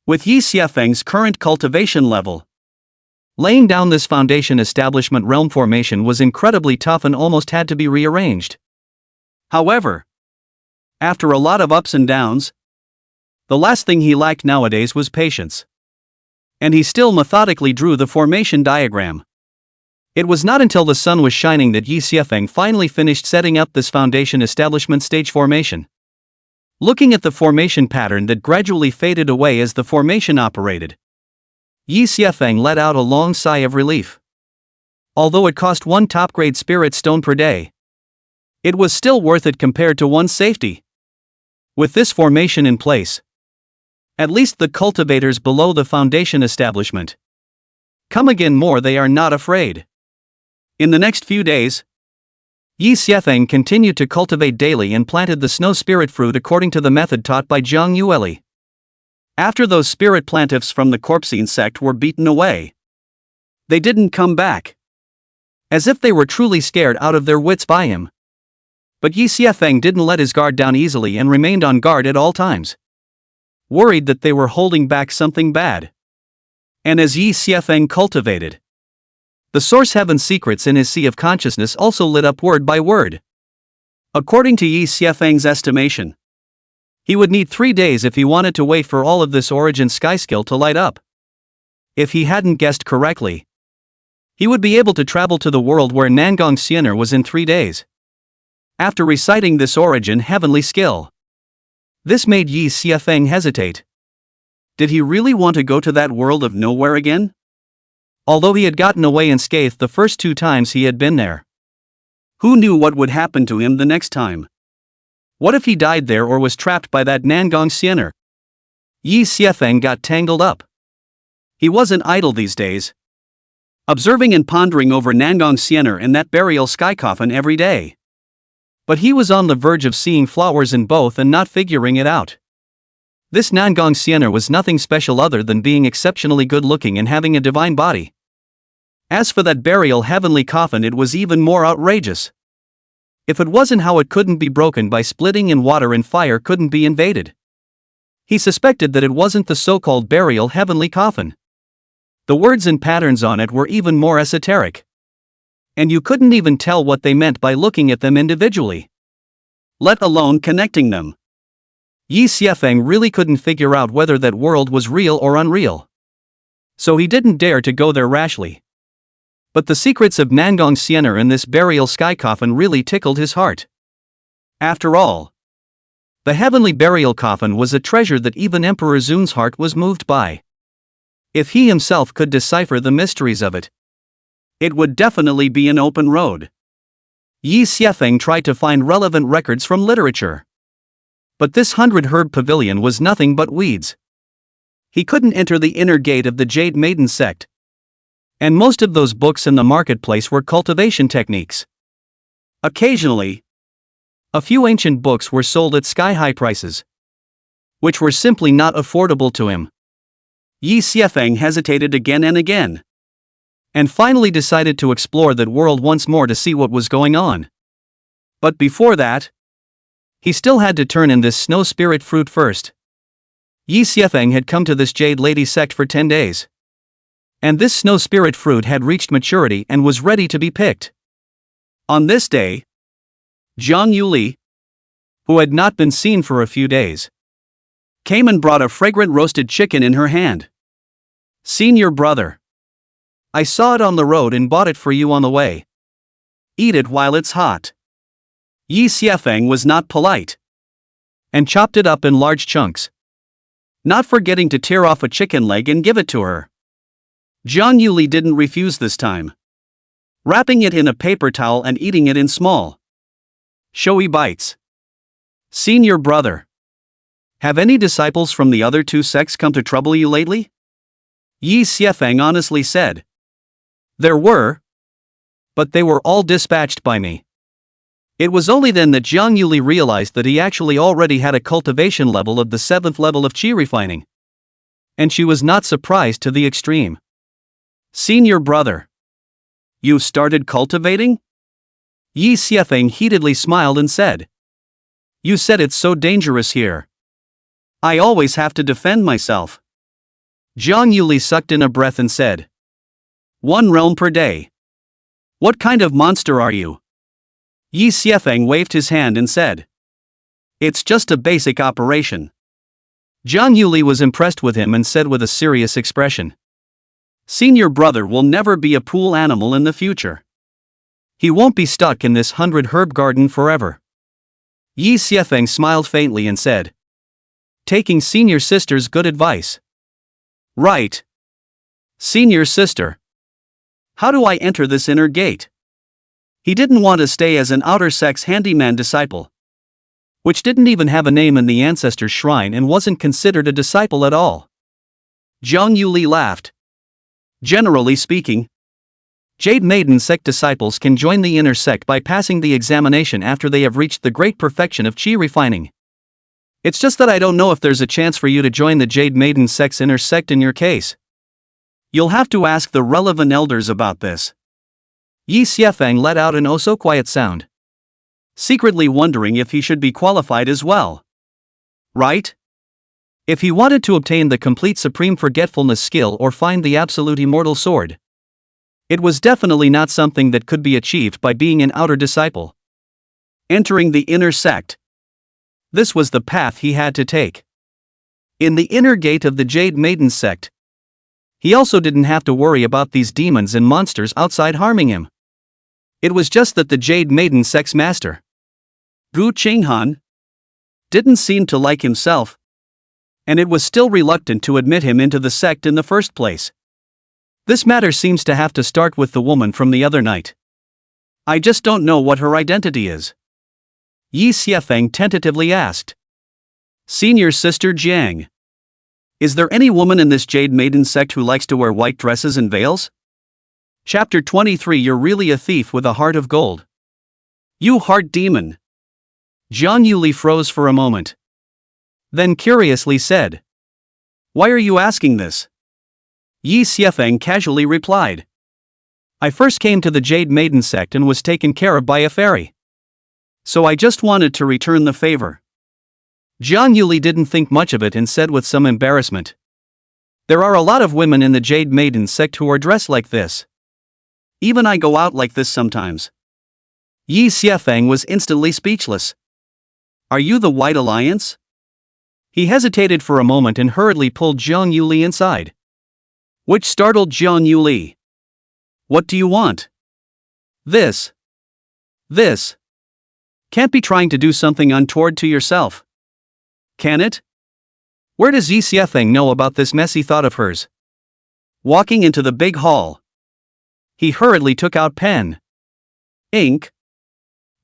with Yi Xiefeng's current cultivation level, laying down this Foundation Establishment realm formation was incredibly tough and almost had to be rearranged. However, after a lot of ups and downs, the last thing he lacked nowadays was patience. And he still methodically drew the formation diagram. It was not until the sun was shining that Yi Xiefeng finally finished setting up this Foundation Establishment stage formation. Looking at the formation pattern that gradually faded away as the formation operated, Yi Xiefeng let out a long sigh of relief. Although it cost 1 top-grade spirit stone per day, it was still worth it compared to one's safety. With this formation in place, at least the cultivators below the Foundation Establishment come again more, they are not afraid. In the next few days, Yi Xiefeng continued to cultivate daily and planted the snow spirit fruit according to the method taught by Jiang Yuli. After those spirit plantifs from the Corpsine sect were beaten away, they didn't come back, as if they were truly scared out of their wits by him. But Yi Xiefeng didn't let his guard down easily and remained on guard at all times, worried that they were holding back something bad. And as Yi Xiefeng cultivated, the source heaven secrets in his sea of consciousness also lit up word by word. According to Yi Xiefeng's estimation, he would need 3 days if he wanted to wait for all of this origin sky skill to light up. If he hadn't guessed correctly, he would be able to travel to the world where Nangong Xian'er was in 3 days. After reciting this origin heavenly skill, this made Yi Xiefeng hesitate. Did he really want to go to that world of nowhere again? Although he had gotten away unscathed the first 2 times he had been there, who knew what would happen to him the next time? What if he died there or was trapped by that Nangong Xian'er? Yi Xiefeng got tangled up. He wasn't idle these days, observing and pondering over Nangong Xian'er and that burial sky coffin every day. But he was on the verge of seeing flowers in both and not figuring it out. This Nangong Xian'er was nothing special other than being exceptionally good-looking and having a divine body. As for that burial heavenly coffin, it was even more outrageous. If it wasn't how it couldn't be broken by splitting and water and fire couldn't be invaded. He suspected that it wasn't the so-called burial heavenly coffin. The words and patterns on it were even more esoteric. And you couldn't even tell what they meant by looking at them individually, let alone connecting them. Yi Xiefeng really couldn't figure out whether that world was real or unreal. So he didn't dare to go there rashly. But the secrets of Nangong Xian'er in this burial sky coffin really tickled his heart. After all, the heavenly burial coffin was a treasure that even Emperor Zun's heart was moved by. If he himself could decipher the mysteries of it, it would definitely be an open road. Yi Xiefeng tried to find relevant records from literature. But this 100-herb pavilion was nothing but weeds. He couldn't enter the inner gate of the Jade Maiden sect. And most of those books in the marketplace were cultivation techniques. Occasionally, a few ancient books were sold at sky-high prices, which were simply not affordable to him. Yi Xiefeng hesitated again and again, and finally decided to explore that world once more to see what was going on. But before that, he still had to turn in this snow spirit fruit first. Yi Xiefeng had come to this Jade Lady sect for 10 days. And this snow spirit fruit had reached maturity and was ready to be picked. On this day, Jiang Yuli, who had not been seen for a few days, came and brought a fragrant roasted chicken in her hand. "Senior brother, I saw it on the road and bought it for you on the way. Eat it while it's hot." Yi Xiefeng was not polite, and chopped it up in large chunks, not forgetting to tear off a chicken leg and give it to her. Jiang Yuli didn't refuse this time, wrapping it in a paper towel and eating it in small, showy bites. "Senior brother, have any disciples from the other two sects come to trouble you lately?" Yi Xiefeng honestly said. "There were, but they were all dispatched by me." It was only then that Jiang Yuli realized that he actually already had a cultivation level of the 7th level of qi refining. And she was not surprised to the extreme. "Senior brother, you started cultivating?" Yi Xiefeng heatedly smiled and said. "You said it's so dangerous here. I always have to defend myself." Jiang Yuli sucked in a breath and said, "1 realm per day. What kind of monster are you?" Yi Xiefeng waved his hand and said, "It's just a basic operation." Jiang Yuli was impressed with him and said with a serious expression, "Senior brother will never be a pool animal in the future. He won't be stuck in this 100-herb garden forever." Yi Xiefeng smiled faintly and said, "Taking senior sister's good advice." "Right. Senior sister, how do I enter this inner gate?" He didn't want to stay as an outer sect's handyman disciple, which didn't even have a name in the ancestors' shrine and wasn't considered a disciple at all. Jiang Yuli laughed. "Generally speaking, Jade Maiden sect disciples can join the inner sect by passing the examination after they have reached the great perfection of qi refining. It's just that I don't know if there's a chance for you to join the Jade Maiden sect's inner sect in your case. You'll have to ask the relevant elders about this." Yi Xiefeng let out an oh-so-quiet sound, secretly wondering if he should be qualified as well. Right? If he wanted to obtain the complete supreme forgetfulness skill or find the absolute immortal sword, it was definitely not something that could be achieved by being an outer disciple. Entering the inner sect. This was the path he had to take. In the inner gate of the Jade Maiden sect, he also didn't have to worry about these demons and monsters outside harming him. It was just that the Jade Maiden sect's master, Gu Qinghan, didn't seem to like himself, and it was still reluctant to admit him into the sect in the first place. This matter seems to have to start with the woman from the other night. I just don't know what her identity is. Yi Xiefeng tentatively asked. "Senior sister Jiang, is there any woman in this Jade Maiden sect who likes to wear white dresses and veils?" Chapter 23. You're really a thief with a heart of gold. "You heart demon." Jiang Yuli froze for a moment, then curiously said, "Why are you asking this?" Yi Xiefeng casually replied, "I first came to the Jade Maiden sect and was taken care of by a fairy. So I just wanted to return the favor." Jiang Yuli didn't think much of it and said with some embarrassment. There are a lot of women in the Jade Maiden sect who are dressed like this. Even I go out like this sometimes. Yi Xiefeng was instantly speechless. Are you the White Alliance? He hesitated for a moment and hurriedly pulled Jiang Yuli inside. Which startled Jiang Yuli. What do you want? This. Can't be trying to do something untoward to yourself. Can it? Where does Yi Xiefeng know about this messy thought of hers? Walking into the big hall, he hurriedly took out pen, ink,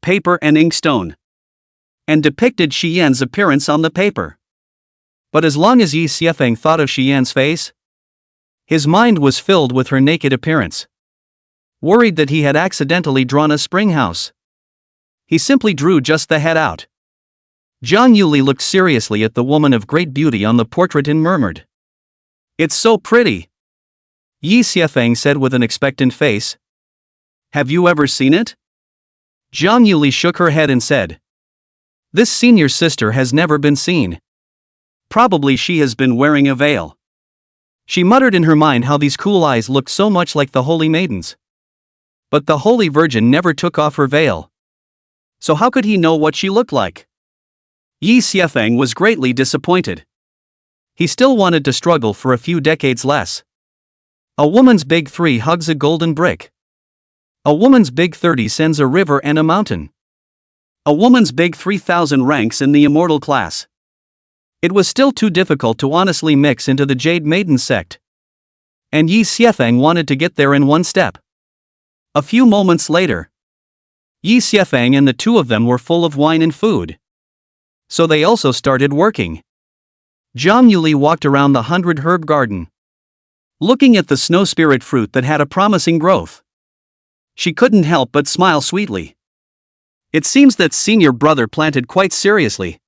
paper and inkstone, and depicted Xian's appearance on the paper. But as long as Yi Xiefeng thought of Xian's face, his mind was filled with her naked appearance. Worried that he had accidentally drawn a spring house, he simply drew just the head out. Jiang Yuli looked seriously at the woman of great beauty on the portrait and murmured. It's so pretty. Yi Xiefeng said with an expectant face. Have you ever seen it? Jiang Yuli shook her head and said. This senior sister has never been seen. Probably she has been wearing a veil. She muttered in her mind how these cool eyes looked so much like the holy maidens. But the Holy Virgin never took off her veil. So how could he know what she looked like? Yi Xiefeng was greatly disappointed. He still wanted to struggle for a few decades less. A woman's big 3 hugs a golden brick. A woman's big 30 sends a river and a mountain. A woman's big 3000 ranks in the immortal class. It was still too difficult to honestly mix into the Jade Maiden sect. And Yi Xiefeng wanted to get there in one step. A few moments later, Yi Xiefeng and the two of them were full of wine and food. So they also started working. Jiang Yuli walked around the 100 herb garden, looking at the snow spirit fruit that had a promising growth. She couldn't help but smile sweetly. It seems that senior brother planted quite seriously.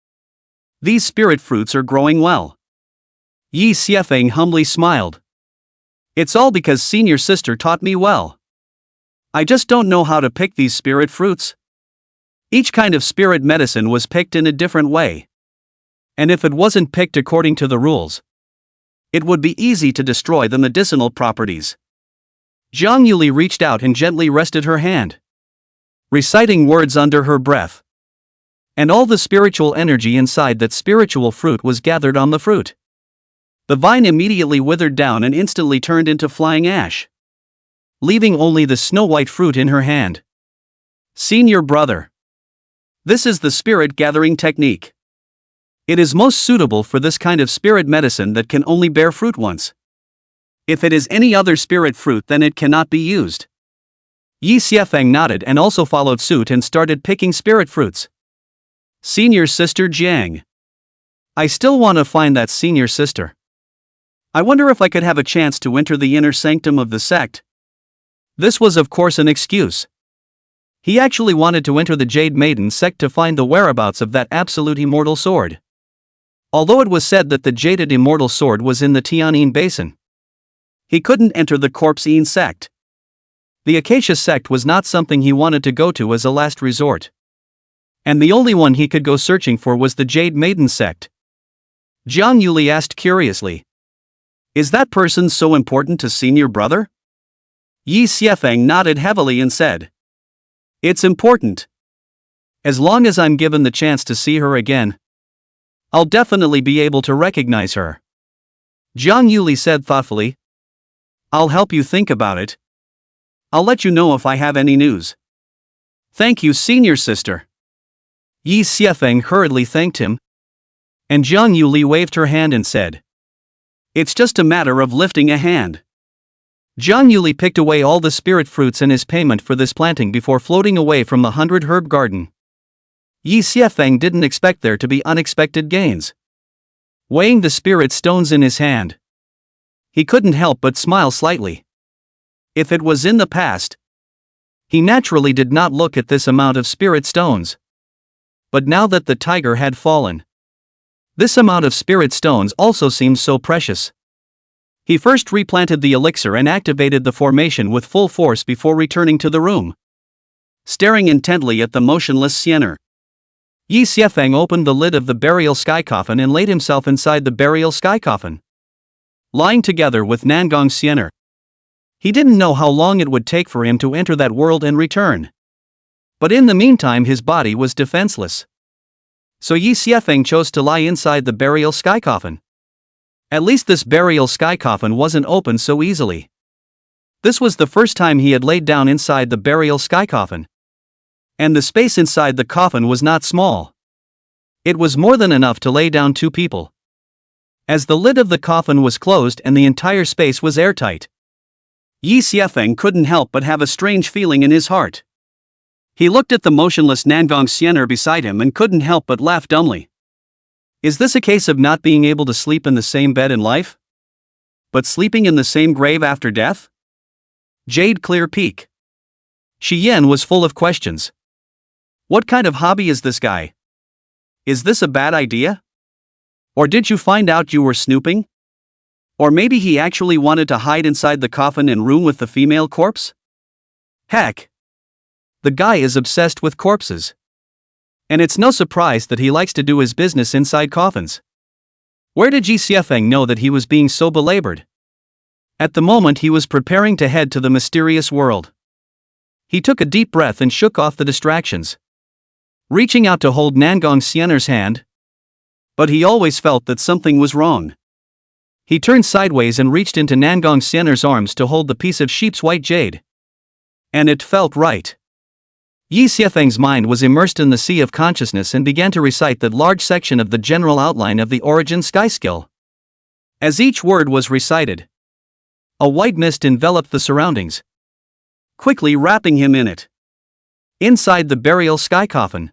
These spirit fruits are growing well. Yi Xiefeng humbly smiled. It's all because senior sister taught me well. I just don't know how to pick these spirit fruits. Each kind of spirit medicine was picked in a different way. And if it wasn't picked according to the rules, it would be easy to destroy the medicinal properties. Jiang Yuli reached out and gently rested her hand, reciting words under her breath. And all the spiritual energy inside that spiritual fruit was gathered on the fruit. The vine immediately withered down and instantly turned into flying ash, leaving only the snow-white fruit in her hand. Senior brother. This is the spirit gathering technique. It is most suitable for this kind of spirit medicine that can only bear fruit once. If it is any other spirit fruit, then it cannot be used. Yi Xiefeng nodded and also followed suit and started picking spirit fruits. Senior sister Jiang. I still want to find that senior sister. I wonder if I could have a chance to enter the inner sanctum of the sect. This was of course an excuse. He actually wanted to enter the Jade Maiden sect to find the whereabouts of that absolute immortal sword. Although it was said that the jaded immortal sword was in the Tianyin Basin, he couldn't enter the Corpse-Yin sect. The Acacia sect was not something he wanted to go to as a last resort. And the only one he could go searching for was the Jade Maiden sect. Jiang Yuli asked curiously. Is that person so important to senior brother? Yi Xiefeng nodded heavily and said. It's important. As long as I'm given the chance to see her again, I'll definitely be able to recognize her. Jiang Yuli said thoughtfully. I'll help you think about it. I'll let you know if I have any news. Thank you, senior sister. Yi Xiefeng hurriedly thanked him. And Jiang Yuli waved her hand and said. It's just a matter of lifting a hand. Jiang Yuli picked away all the spirit fruits in his payment for this planting before floating away from the 100 herb garden. Yi Xiefeng didn't expect there to be unexpected gains. Weighing the spirit stones in his hand, he couldn't help but smile slightly. If it was in the past, he naturally did not look at this amount of spirit stones. But now that the tiger had fallen, this amount of spirit stones also seemed so precious. He first replanted the elixir and activated the formation with full force before returning to the room, staring intently at the motionless Xian'er. Yi Xiefeng opened the lid of the burial sky coffin and laid himself inside the burial sky coffin, lying together with Nangong Xian'er. He didn't know how long it would take for him to enter that world and return. But in the meantime his body was defenseless. So Yi Xiefeng chose to lie inside the burial sky coffin. At least this burial sky coffin wasn't opened so easily. This was the first time he had laid down inside the burial sky coffin. And the space inside the coffin was not small. It was more than enough to lay down 2 people. As the lid of the coffin was closed and the entire space was airtight, Yi Xiefeng couldn't help but have a strange feeling in his heart. He looked at the motionless Nangong Xian'er beside him and couldn't help but laugh dumbly. Is this a case of not being able to sleep in the same bed in life, but sleeping in the same grave after death? Jade Clear Peak. Shi Yan was full of questions. What kind of hobby is this guy? Is this a bad idea? Or did you find out you were snooping? Or maybe he actually wanted to hide inside the coffin and room with the female corpse? Heck! The guy is obsessed with corpses. And it's no surprise that he likes to do his business inside coffins. Where did Yi Xiefeng know that he was being so belabored? At the moment he was preparing to head to the mysterious world. He took a deep breath and shook off the distractions, reaching out to hold Nangong Xian'er's hand. But he always felt that something was wrong. He turned sideways and reached into Nangong Xian'er's arms to hold the piece of sheep's white jade. And it felt right. Yi Xiefeng's mind was immersed in the sea of consciousness and began to recite that large section of the general outline of the origin sky skill. As each word was recited, a white mist enveloped the surroundings, quickly wrapping him in it. Inside the burial sky coffin.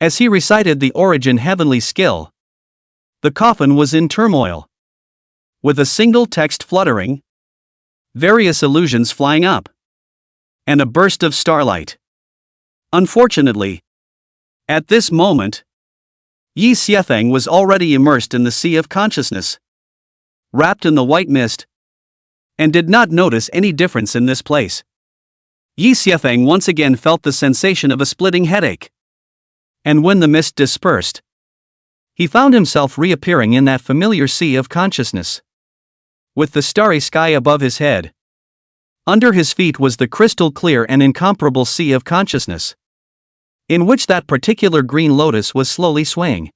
As he recited the origin heavenly skill, the coffin was in turmoil. With a single text fluttering, various illusions flying up, and a burst of starlight. Unfortunately, at this moment, Yi Xiefeng was already immersed in the sea of consciousness, wrapped in the white mist, and did not notice any difference in this place. Yi Xiefeng once again felt the sensation of a splitting headache. And when the mist dispersed, he found himself reappearing in that familiar sea of consciousness, with the starry sky above his head. Under his feet was the crystal clear and incomparable sea of consciousness, in which that particular green lotus was slowly swaying.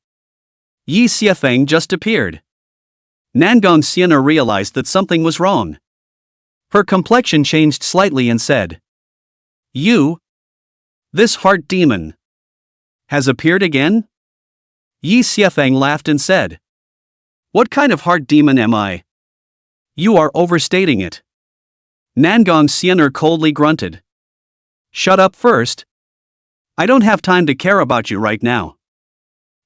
Yi Xiefeng just appeared. Nangong Xian'er realized that something was wrong. Her complexion changed slightly and said, "You? This heart demon has appeared again?" Yi Xiefeng laughed and said, "What kind of heart demon am I? You are overstating it." Nangong Xian'er coldly grunted. "Shut up first. I don't have time to care about you right now."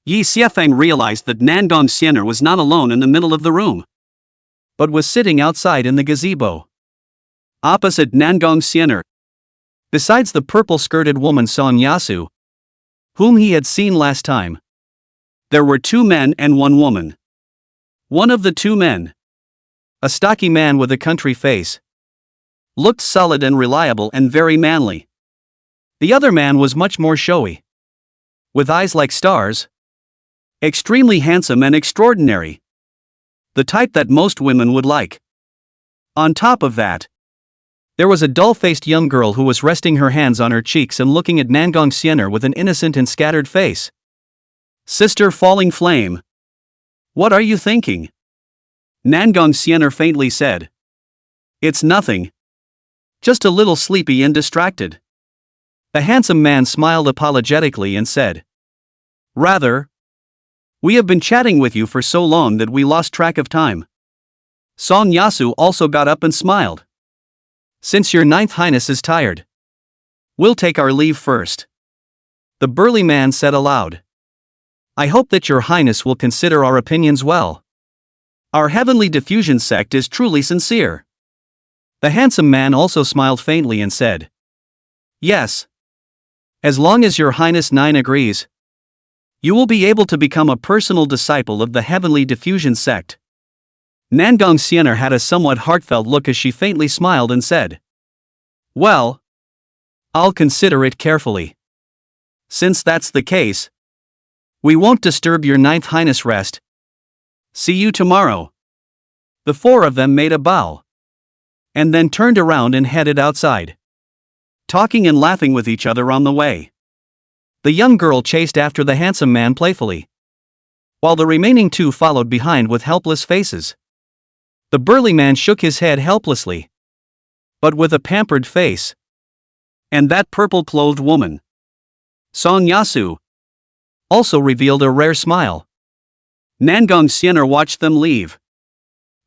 Yi Xiefeng realized that Nangong Xian'er was not alone in the middle of the room, but was sitting outside in the gazebo, opposite Nangong Xian'er. Besides the purple-skirted woman Song Yasu, whom he had seen last time, there were 2 men and 1 woman. One of the 2 men, a stocky man with a country face, looked solid and reliable and very manly. The other man was much more showy, with eyes like stars, extremely handsome and extraordinary, the type that most women would like. On top of that, there was a dull-faced young girl who was resting her hands on her cheeks and looking at Nangong Xian'er with an innocent and scattered face. "Sister Falling Flame, what are you thinking?" Nangong Xian'er faintly said. "It's nothing. Just a little sleepy and distracted." The handsome man smiled apologetically and said, "Rather. We have been chatting with you for so long that we lost track of time." Song Yasu also got up and smiled. "Since your Ninth Highness is tired, we'll take our leave first." The burly man said aloud, "I hope that your Highness will consider our opinions well. Our heavenly diffusion sect is truly sincere." The handsome man also smiled faintly and said, "Yes. As long as your Highness 9 agrees, you will be able to become a personal disciple of the heavenly diffusion sect." Nangong Xian'er had a somewhat heartfelt look as she faintly smiled and said, "Well, I'll consider it carefully. Since that's the case, We won't disturb your Ninth Highness rest. See you tomorrow. The four of them made a bow. And then turned around and headed outside, talking and laughing with each other on the way. The young girl chased after the handsome man playfully, while the remaining two followed behind with helpless faces. The burly man shook his head helplessly, but with a pampered face. And that purple-clothed woman, Song Yasu, also revealed a rare smile. Nangong Xian'er watched them leave,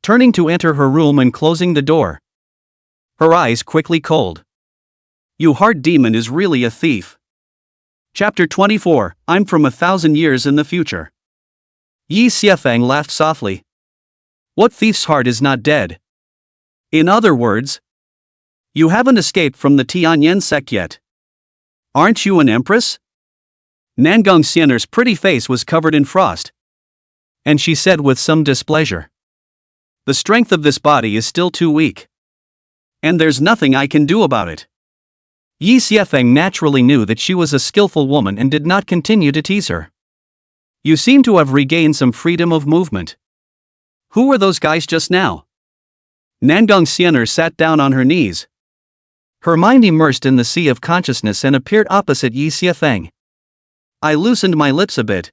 turning to enter her room and closing the door, her eyes quickly cold. You heart demon is really a thief. Chapter 24, I'm from 1,000 years in the future. Yi Xiefeng laughed softly. What thief's heart is not dead? In other words, you haven't escaped from the Tianyan sect yet. Aren't you an empress? Nangong Xian'er's pretty face was covered in frost, and she said with some displeasure, the strength of this body is still too weak, and there's nothing I can do about it. Yi Xiefeng naturally knew that she was a skillful woman and did not continue to tease her. You seem to have regained some freedom of movement. Who were those guys just now? Nangong Xian'er sat down on her knees, her mind immersed in the sea of consciousness, and appeared opposite Yi Xiefeng. I loosened my lips a bit,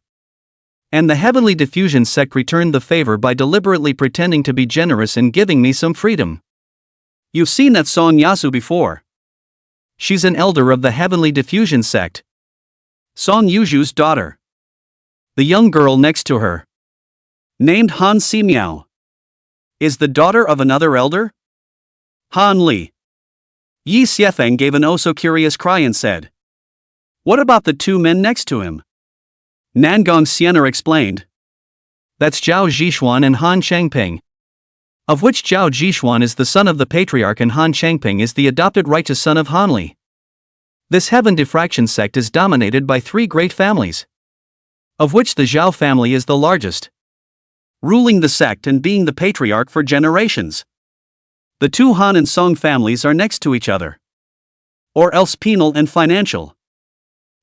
and the Heavenly Diffusion sect returned the favor by deliberately pretending to be generous and giving me some freedom. You've seen that Song Yasu before. She's an elder of the Heavenly Diffusion sect, Song Yuju's daughter. The young girl next to her, named Han Simiao, is the daughter of another elder? Han Li. Yi Xiefeng gave an oh-so-curious cry and said, what about the two men next to him? Nangong Xian'er explained. That's Zhao Zhixuan and Han Changping, of which Zhao Zhixuan is the son of the patriarch and Han Changping is the adopted righteous son of Han Li. This Heaven Diffraction sect is dominated by three great families, of which the Zhao family is the largest, ruling the sect and being the patriarch for generations. The two Han and Song families are next to each other, or else penal and financial.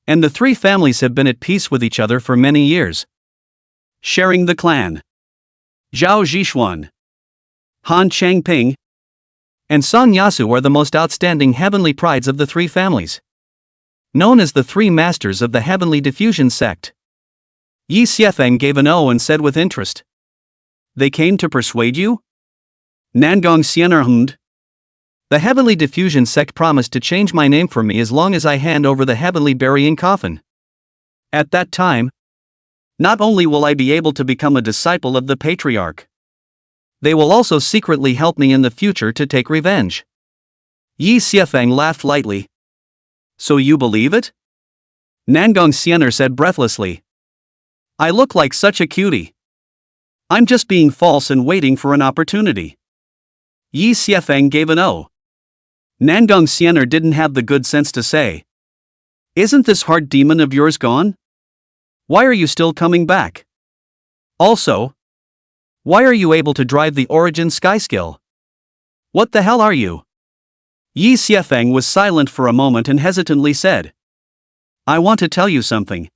And the three families have been at peace with each other for many years, sharing the clan. Zhao Zhixuan, Han Changping, and Song Yasu are the most outstanding heavenly prides of the three families, known as the three masters of the Heavenly Diffusion sect. Yi Xiefeng gave an O and said with interest, they came to persuade you? Nangong Xian'er hummed. The Heavenly Diffusion sect promised to change my name for me as long as I hand over the Heavenly Burying Coffin. At that time, not only will I be able to become a disciple of the Patriarch, they will also secretly help me in the future to take revenge. Yi Xiefeng laughed lightly. So you believe it? Nangong Xian'er said breathlessly. I look like such a cutie. I'm just being false and waiting for an opportunity. Yi Xiefeng gave an O. Nangong Xian'er didn't have the good sense to say, isn't this heart demon of yours gone? Why are you still coming back? Also, why are you able to drive the Origin Sky Skill? What the hell are you? Yi Xiefeng was silent for a moment and hesitantly said, I want to tell you something.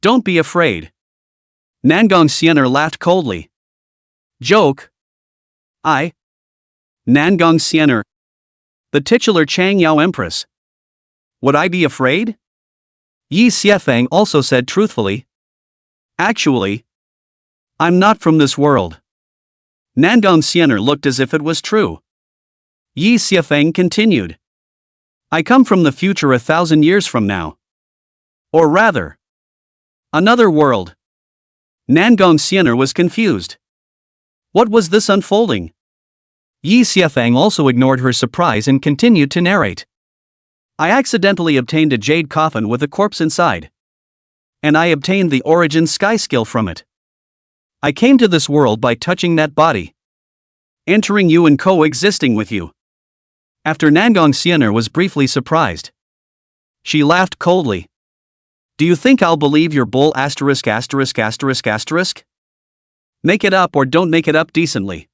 Don't be afraid. Nangong Xian'er laughed coldly. Joke? Nangong Xian'er, the titular Changyao Empress. Would I be afraid? Yi Xiefeng also said truthfully. Actually, I'm not from this world. Nangong Xian'er looked as if it was true. Yi Xiefeng continued. I come from the future 1,000 years from now. Or rather, another world. Nangong Xian'er was confused. What was this unfolding? Yi Xiefeng also ignored her surprise and continued to narrate. I accidentally obtained a jade coffin with a corpse inside, and I obtained the Origin Sky Skill from it. I came to this world by touching that body, entering you and coexisting with you. After Nangong Xian'er was briefly surprised, she laughed coldly. Do you think I'll believe your bull asterisk asterisk asterisk asterisk? Make it up or don't make it up decently.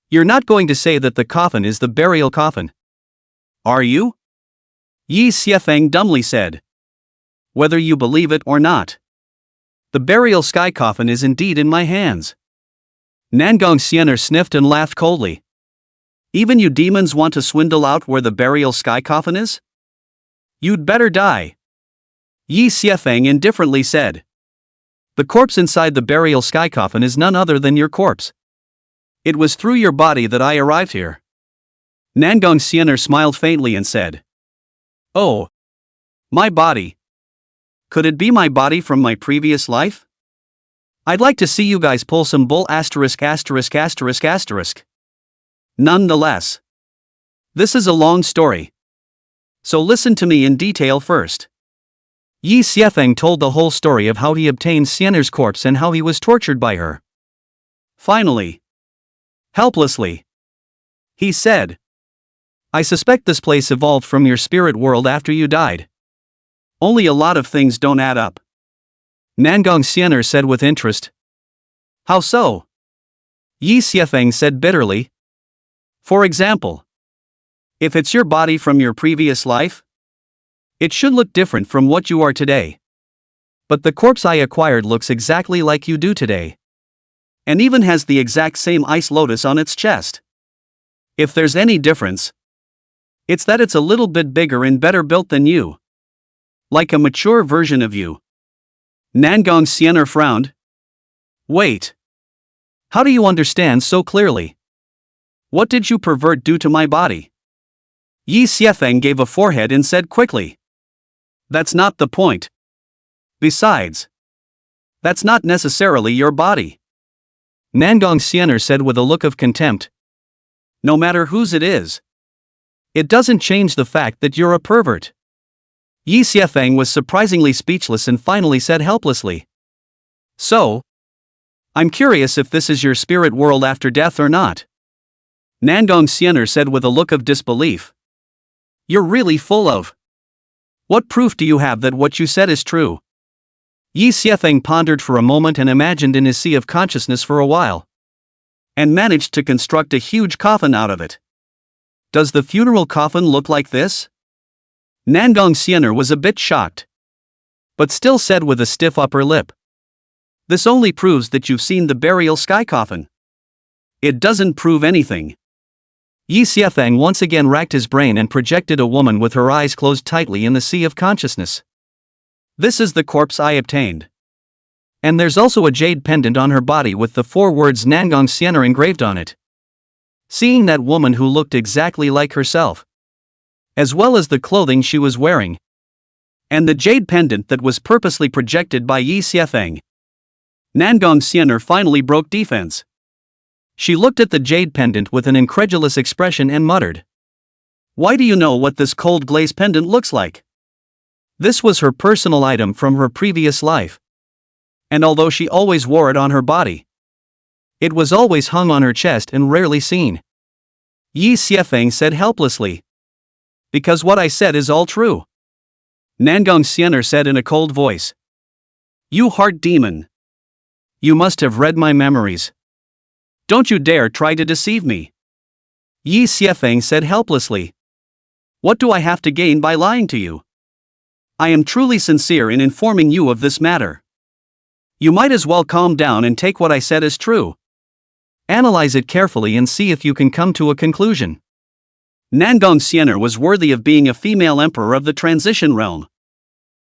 You're not going to say that the coffin is the burial coffin, are you? Yi Xiefeng dumbly said. Whether you believe it or not, The burial sky coffin is indeed in my hands. Nangong Xian'er sniffed and laughed coldly. Even you demons want to swindle out where the burial sky coffin is? You'd better die. Yi Xiefeng indifferently said. The corpse inside the burial sky coffin is none other than your corpse. It was through your body that I arrived here. Nangong Xian'er smiled faintly and said. Oh. My body. Could it be my body from my previous life? I'd like to see you guys pull some bull *********. Nonetheless. This is a long story. So listen to me in detail first. Yi Xiefeng told the whole story of how he obtained Xian'er's corpse and how he was tortured by her. Finally. Helplessly. He said. I suspect this place evolved from your spirit world after you died. Only a lot of things don't add up. Nangong Xian'er said with interest. How so? Yi Xiefeng said bitterly. For example. If it's your body from your previous life, it should look different from what you are today. But the corpse I acquired looks exactly like you do today. And even has the exact same ice lotus on its chest. If there's any difference, it's that it's a little bit bigger and better built than you. Like a mature version of you. Nangong Xian'er frowned. Wait. How do you understand so clearly? What did you pervert do to my body? Yi Xiefeng gave a forehead and said quickly. That's not the point. Besides, that's not necessarily your body. Nangong Xian'er said with a look of contempt. No matter whose it is. It doesn't change the fact that you're a pervert. Yi Xiefeng was surprisingly speechless and finally said helplessly. So? I'm curious if this is your spirit world after death or not. Nangong Xian'er said with a look of disbelief. You're really full of. What proof do you have that what you said is true? Yi Xiefeng pondered for a moment and imagined in his sea of consciousness for a while. And managed to construct a huge coffin out of it. Does the funeral coffin look like this? Nangong Xian'er was a bit shocked. But still said with a stiff upper lip. This only proves that you've seen the burial sky coffin. It doesn't prove anything. Yi Xiefeng once again racked his brain and projected a woman with her eyes closed tightly in the sea of consciousness. This is the corpse I obtained. And there's also a jade pendant on her body with the 4 words Nangong Xian'er engraved on it. Seeing that woman who looked exactly like herself. As well as the clothing she was wearing. And the jade pendant that was purposely projected by Yi Xiefeng. Nangong Xian'er finally broke defense. She looked at the jade pendant with an incredulous expression and muttered. Why do you know what this cold glaze pendant looks like? This was her personal item from her previous life. And although she always wore it on her body, it was always hung on her chest and rarely seen. Yi Xiefeng said helplessly. Because what I said is all true. Nangong Xian'er said in a cold voice. You heart demon. You must have read my memories. Don't you dare try to deceive me. Yi Xiefeng said helplessly. What do I have to gain by lying to you? I am truly sincere in informing you of this matter. You might as well calm down and take what I said as true. Analyze it carefully and see if you can come to a conclusion. Nangong Xian'er was worthy of being a female emperor of the transition realm.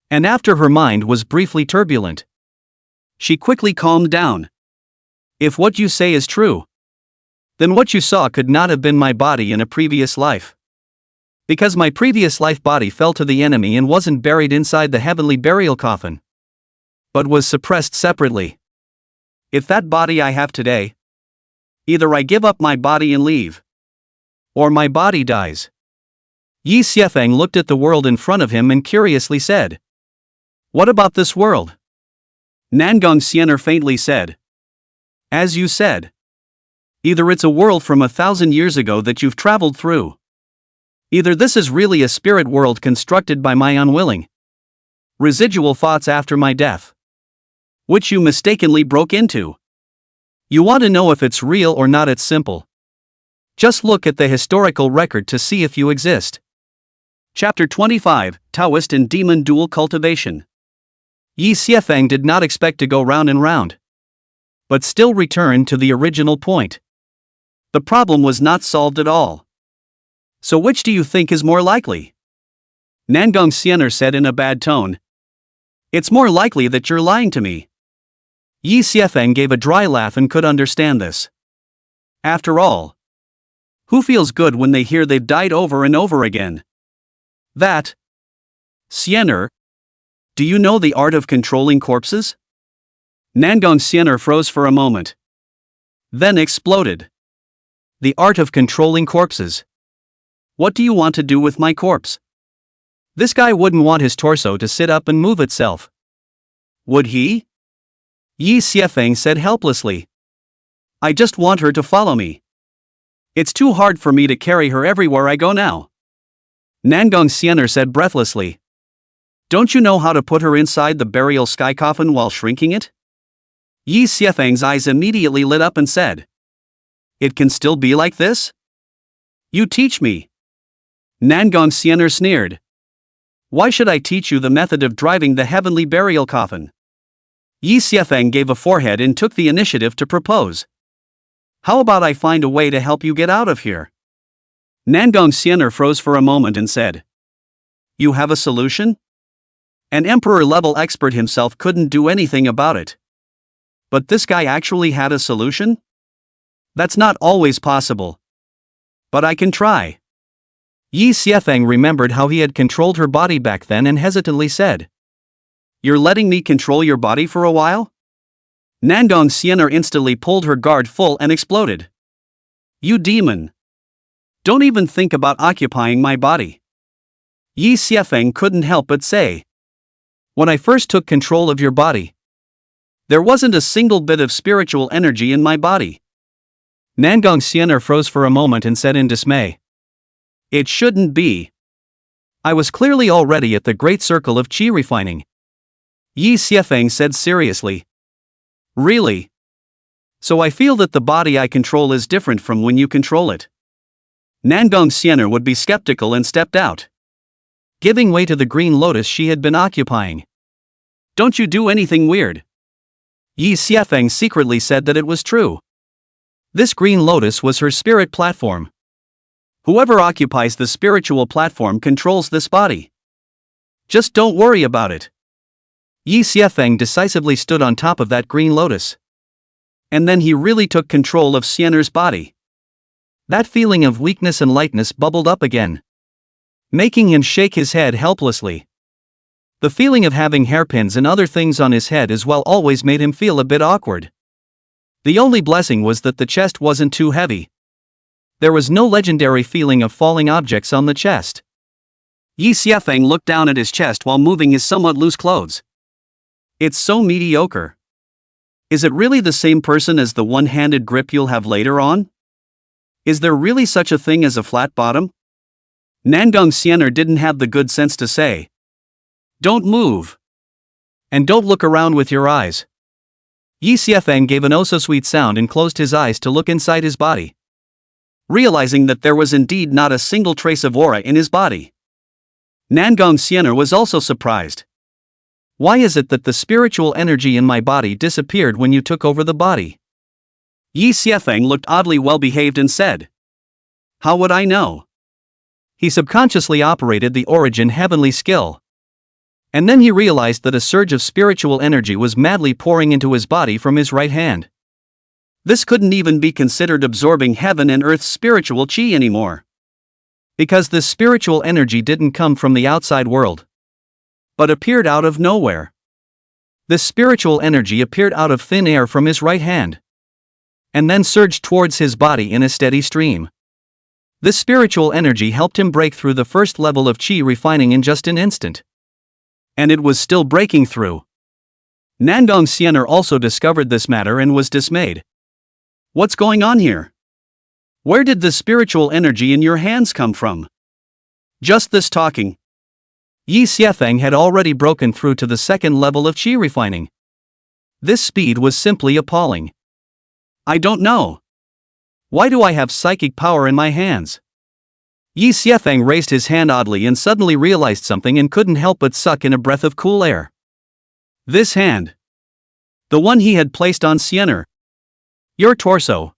And after her mind was briefly turbulent, she quickly calmed down. If what you say is true, then what you saw could not have been my body in a previous life. Because my previous life body fell to the enemy and wasn't buried inside the heavenly burial coffin, but was suppressed separately. If that body I have today, either I give up my body and leave, or my body dies. Yi Xiefeng looked at the world in front of him and curiously said. What about this world? Nangong Xian'er faintly said. As you said. Either it's a world from 1,000 years ago that you've traveled through. Either this is really a spirit world constructed by my unwilling residual thoughts after my death, which you mistakenly broke into. You want to know if it's real or not? It's simple. Just look at the historical record to see if you exist. Chapter 25, Taoist and Demon Dual Cultivation. Yi Xiefeng did not expect to go round and round, but still returned to the original point. The problem was not solved at all. So which do you think is more likely? Nangong Xian'er said in a bad tone. It's more likely that you're lying to me. Yi Xiefeng gave a dry laugh and could understand this. After all, who feels good when they hear they've died over and over again? That. Xian'er, do you know the art of controlling corpses? Nangong Xian'er froze for a moment. Then exploded. The art of controlling corpses. What do you want to do with my corpse? This guy wouldn't want his torso to sit up and move itself. Would he? Yi Xiefeng said helplessly. I just want her to follow me. It's too hard for me to carry her everywhere I go now. Nangong Xian'er said breathlessly. Don't you know how to put her inside the burial sky coffin while shrinking it? Yi Xiefeng's eyes immediately lit up and said. It can still be like this? You teach me. Nangong Xian'er sneered. Why should I teach you the method of driving the heavenly burial coffin? Yi Xiefeng gave a forehead and took the initiative to propose. How about I find a way to help you get out of here? Nangong Xian'er froze for a moment and said. You have a solution? An emperor-level expert himself couldn't do anything about it. But this guy actually had a solution? That's not always possible. But I can try. Yi Xiefeng remembered how he had controlled her body back then and hesitantly said. You're letting me control your body for a while? Nangong Xian'er instantly pulled her guard full and exploded. You demon! Don't even think about occupying my body. Yi Xiefeng couldn't help but say. When I first took control of your body, there wasn't a single bit of spiritual energy in my body. Nangong Xian'er froze for a moment and said in dismay. It shouldn't be. I was clearly already at the great circle of qi refining. Yi Xiefeng said seriously. Really? So I feel that the body I control is different from when you control it. Nangong Xian'er would be skeptical and stepped out, giving way to the green lotus she had been occupying. Don't you do anything weird. Yi Xiefeng secretly said that it was true. This green lotus was her spirit platform. Whoever occupies the spiritual platform controls this body. Just don't worry about it. Yi Xiefeng decisively stood on top of that green lotus. And then he really took control of Xian'er's body. That feeling of weakness and lightness bubbled up again, making him shake his head helplessly. The feeling of having hairpins and other things on his head as well always made him feel a bit awkward. The only blessing was that the chest wasn't too heavy. There was no legendary feeling of falling objects on the chest. Yi Xiefeng looked down at his chest while moving his somewhat loose clothes. It's so mediocre. Is it really the same person as the one-handed grip you'll have later on? Is there really such a thing as a flat bottom? Nangong Xian'er didn't have the good sense to say. Don't move. And don't look around with your eyes. Yi Xiefeng gave an oh-so-sweet sound and closed his eyes to look inside his body, realizing that there was indeed not a single trace of aura in his body. Nangong Xian'er was also surprised. Why is it that the spiritual energy in my body disappeared when you took over the body? Yi Xiefeng looked oddly well-behaved and said. How would I know? He subconsciously operated the origin heavenly skill. And then he realized that a surge of spiritual energy was madly pouring into his body from his right hand. This couldn't even be considered absorbing heaven and earth's spiritual qi anymore. Because this spiritual energy didn't come from the outside world, but appeared out of nowhere. This spiritual energy appeared out of thin air from his right hand, and then surged towards his body in a steady stream. This spiritual energy helped him break through the first level of qi refining in just an instant. And it was still breaking through. Nangong Xian'er also discovered this matter and was dismayed. What's going on here? Where did the spiritual energy in your hands come from? Just this talking. Yi Xiefeng had already broken through to the second level of qi refining. This speed was simply appalling. I don't know. Why do I have psychic power in my hands? Yi Xiefeng raised his hand oddly and suddenly realized something and couldn't help but suck in a breath of cool air. This hand. The one he had placed on Xian'er. Your torso.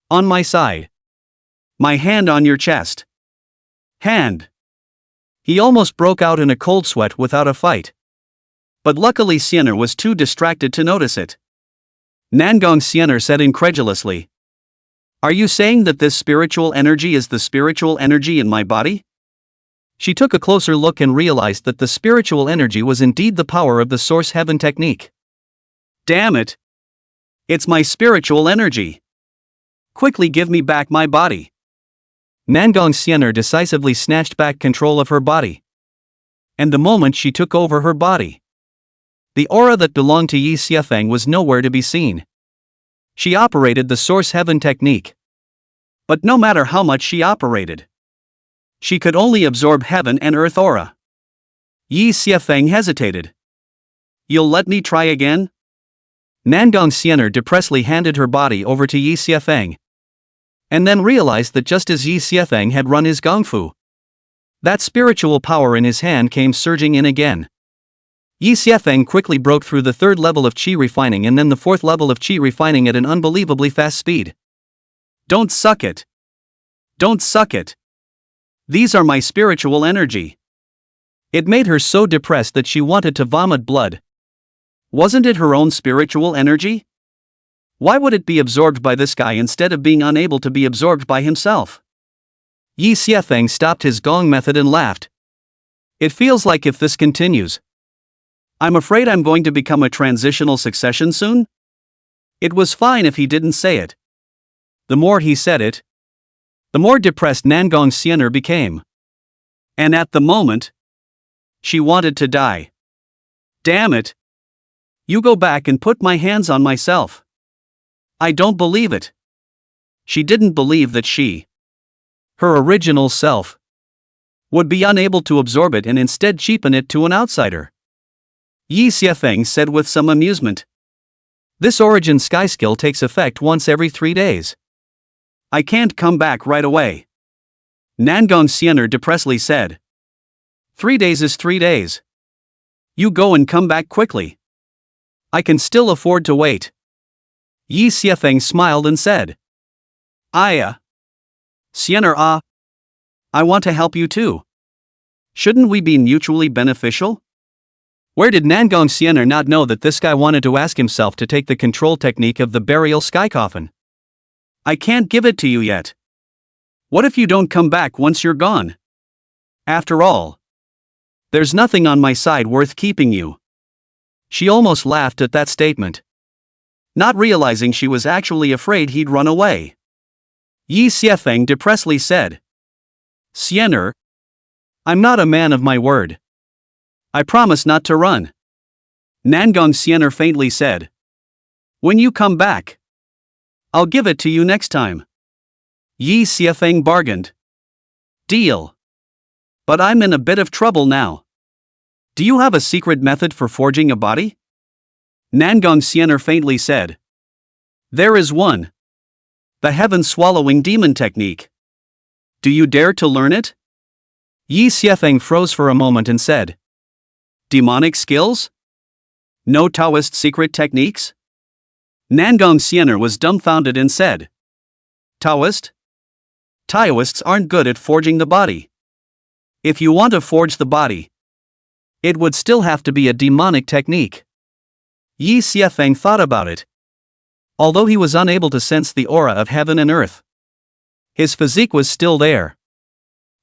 On my side. My hand on your chest. Hand. He almost broke out in a cold sweat without a fight. But luckily Xian'er was too distracted to notice it. Nangong Xian'er said incredulously. Are you saying that this spiritual energy is the spiritual energy in my body? She took a closer look and realized that the spiritual energy was indeed the power of the Source Heaven technique. Damn it! It's my spiritual energy. Quickly give me back my body. Nangong Xian'er decisively snatched back control of her body. And the moment she took over her body, the aura that belonged to Yi Xiefeng was nowhere to be seen. She operated the Source Heaven technique. But no matter how much she operated, she could only absorb heaven and earth aura. Yi Xiefeng hesitated. You'll let me try again? Nangong Xian'er depressedly handed her body over to Yi Xiefeng. And then realized that just as Yi Xiefeng had run his gongfu, that spiritual power in his hand came surging in again. Yi Xiefeng quickly broke through the third level of qi refining and then the fourth level of qi refining at an unbelievably fast speed. Don't suck it. Don't suck it. These are my spiritual energy. It made her so depressed that she wanted to vomit blood. Wasn't it her own spiritual energy? Why would it be absorbed by this guy instead of being unable to be absorbed by himself? Yi Xiefeng stopped his gong method and laughed. It feels like if this continues, I'm afraid I'm going to become a transitional succession soon? It was fine if he didn't say it. The more he said it, the more depressed Nangong Xian'er became. And at the moment, she wanted to die. Damn it! You go back and put my hands on myself. I don't believe it. She didn't believe that she, her original self, would be unable to absorb it and instead cheapen it to an outsider. Yi Xiefeng said with some amusement. This origin sky skill takes effect once every 3 days. I can't come back right away. Nangong Xian'er depressedly said. 3 days is 3 days. You go and come back quickly. I can still afford to wait. Yi Xiefeng smiled and said. Xian'er I want to help you too. Shouldn't we be mutually beneficial? Where did Nangong Xian'er not know that this guy wanted to ask himself to take the control technique of the burial sky coffin? I can't give it to you yet. What if you don't come back once you're gone? After all, there's nothing on my side worth keeping you. She almost laughed at that statement, not realizing she was actually afraid he'd run away. Yi Xiefeng depressedly said. Xian'er, I'm not a man of my word. I promise not to run. Nangong Xian'er faintly said. When you come back, I'll give it to you next time. Yi Xiefeng bargained. Deal. But I'm in a bit of trouble now. Do you have a secret method for forging a body? Nangong Xian'er faintly said. There is one. The heaven-swallowing demon technique. Do you dare to learn it? Yi Xiefeng froze for a moment and said. Demonic skills? No Taoist secret techniques? Nangong Xian'er was dumbfounded and said. Taoist? Taoists aren't good at forging the body. If you want to forge the body, it would still have to be a demonic technique. Yi Xiefeng thought about it. Although he was unable to sense the aura of heaven and earth, his physique was still there.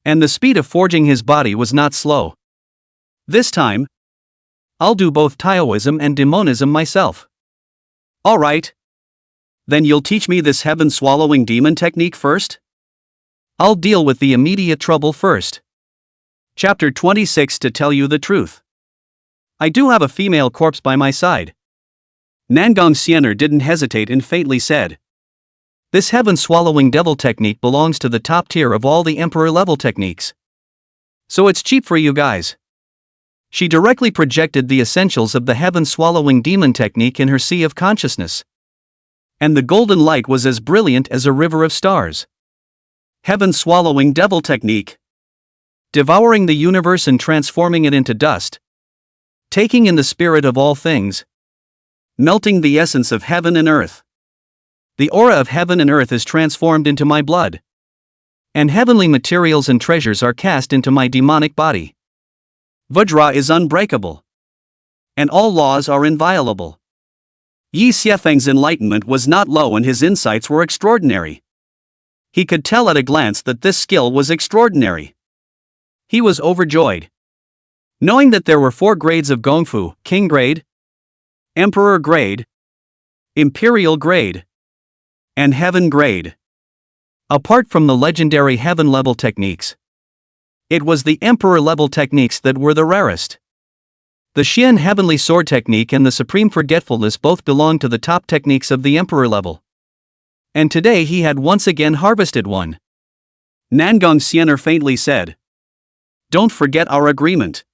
And the speed of forging his body was not slow. This time, I'll do both Taoism and demonism myself. Alright. Then you'll teach me this heaven-swallowing demon technique first? I'll deal with the immediate trouble first. Chapter 26. To tell you the truth, I do have a female corpse by my side. Nangong Xian'er didn't hesitate and faintly said. This heaven-swallowing devil technique belongs to the top tier of all the emperor-level techniques. So it's cheap for you guys. She directly projected the essentials of the heaven-swallowing demon technique in her sea of consciousness. And the golden light was as brilliant as a river of stars. Heaven-swallowing devil technique. Devouring the universe and transforming it into dust. taking in the spirit of all things, melting the essence of heaven and earth. The aura of heaven and earth is transformed into my blood, and heavenly materials and treasures are cast into my demonic body. Vajra is unbreakable, and all laws are inviolable. Yi Xiefeng's enlightenment was not low and his insights were extraordinary. He could tell at a glance that this skill was extraordinary. He was overjoyed, knowing that there were 4 grades of Gongfu: King grade, Emperor grade, Imperial grade, and Heaven grade. Apart from the legendary Heaven-level techniques, it was the Emperor-level techniques that were the rarest. The Xian Heavenly Sword technique and the Supreme Forgetfulness both belonged to the top techniques of the Emperor level. And today he had once again harvested one. Nangong Xian'er faintly said, "Don't forget our agreement,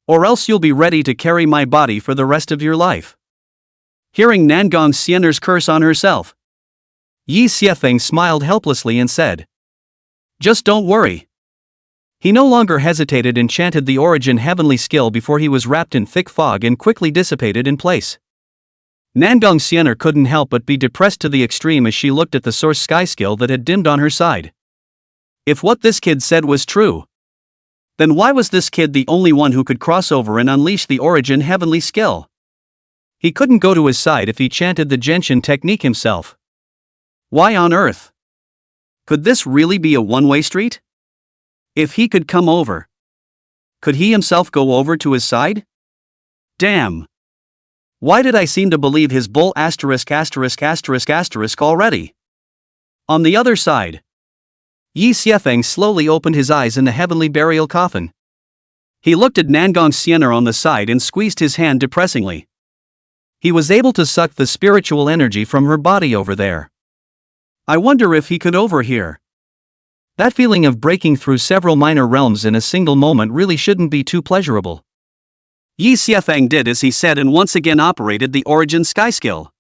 or else you'll be ready to carry my body for the rest of your life." Hearing Nangong Xian'er's curse on herself, Yi Xiefeng smiled helplessly and said, "Just don't worry." He no longer hesitated and chanted the origin heavenly skill before he was wrapped in thick fog and quickly dissipated in place. Nangong Xian'er couldn't help but be depressed to the extreme as she looked at the source sky skill that had dimmed on her side. If what this kid said was true, then why was this kid the only one who could cross over and unleash the origin heavenly skill? He couldn't go to his side if he chanted the Genshin technique himself. Why on earth? Could this really be a one-way street? If he could come over, could he himself go over to his side? Damn! Why did I seem to believe his bull asterisk already? On the other side, Yi Xiefeng slowly opened his eyes in the heavenly burial coffin. He looked at Nangong Xian'er on the side and squeezed his hand depressingly. He was able to suck the spiritual energy from her body over there. I wonder if he could overhear. That feeling of breaking through several minor realms in a single moment really shouldn't be too pleasurable. Yi Xiefeng did as he said and once again operated the origin sky skill.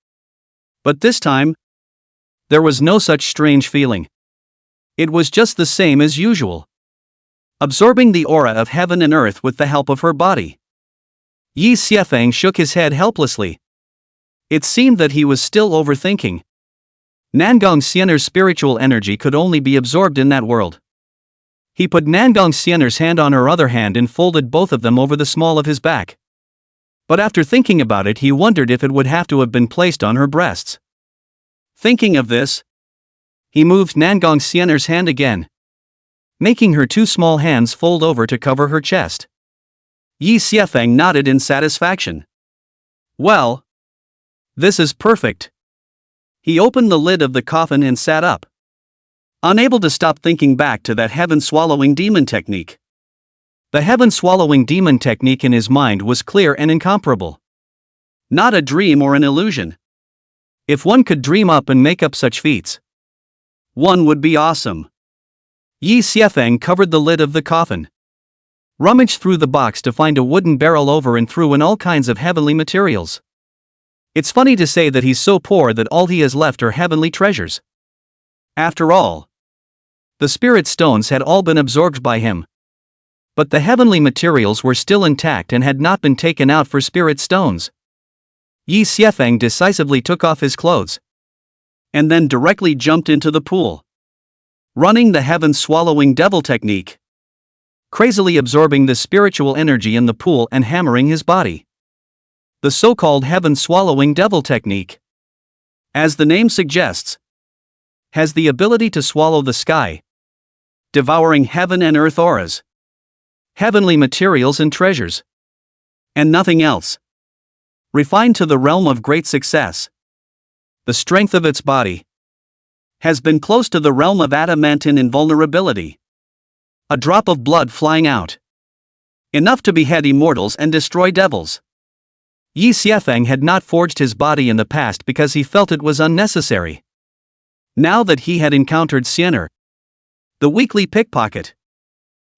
But this time, there was no such strange feeling. It was just the same as usual. Absorbing the aura of heaven and earth with the help of her body. Yi Xiefeng shook his head helplessly. It seemed that he was still overthinking. Nangong Xian'er's spiritual energy could only be absorbed in that world. He put Nangong Xian'er's hand on her other hand and folded both of them over the small of his back. But after thinking about it, he wondered if it would have to have been placed on her breasts. Thinking of this, he moved Nangong Xian'er's hand again, making her 2 small hands fold over to cover her chest. Yi Xiefeng nodded in satisfaction. Well, this is perfect. He opened the lid of the coffin and sat up, unable to stop thinking back to that heaven-swallowing demon technique. The heaven-swallowing demon technique in his mind was clear and incomparable. Not a dream or an illusion. If one could dream up and make up such feats, one would be awesome. Yi Xiefeng covered the lid of the coffin, rummaged through the box to find a wooden barrel over and threw in all kinds of heavenly materials. It's funny to say that he's so poor that all he has left are heavenly treasures. After all, the spirit stones had all been absorbed by him. But the heavenly materials were still intact and had not been taken out for spirit stones. Yi Xiefeng decisively took off his clothes, and then directly jumped into the pool, running the heaven-swallowing devil technique, crazily absorbing the spiritual energy in the pool and hammering his body. The so-called heaven-swallowing devil technique, as the name suggests, has the ability to swallow the sky, devouring heaven and earth auras, heavenly materials and treasures, and nothing else. Refined to the realm of great success, the strength of its body has been close to the realm of adamantine invulnerability. A drop of blood flying out, enough to behead immortals and destroy devils. Yi Xiefeng had not forged his body in the past because he felt it was unnecessary. Now that he had encountered Xian'er, the weekly pickpocket,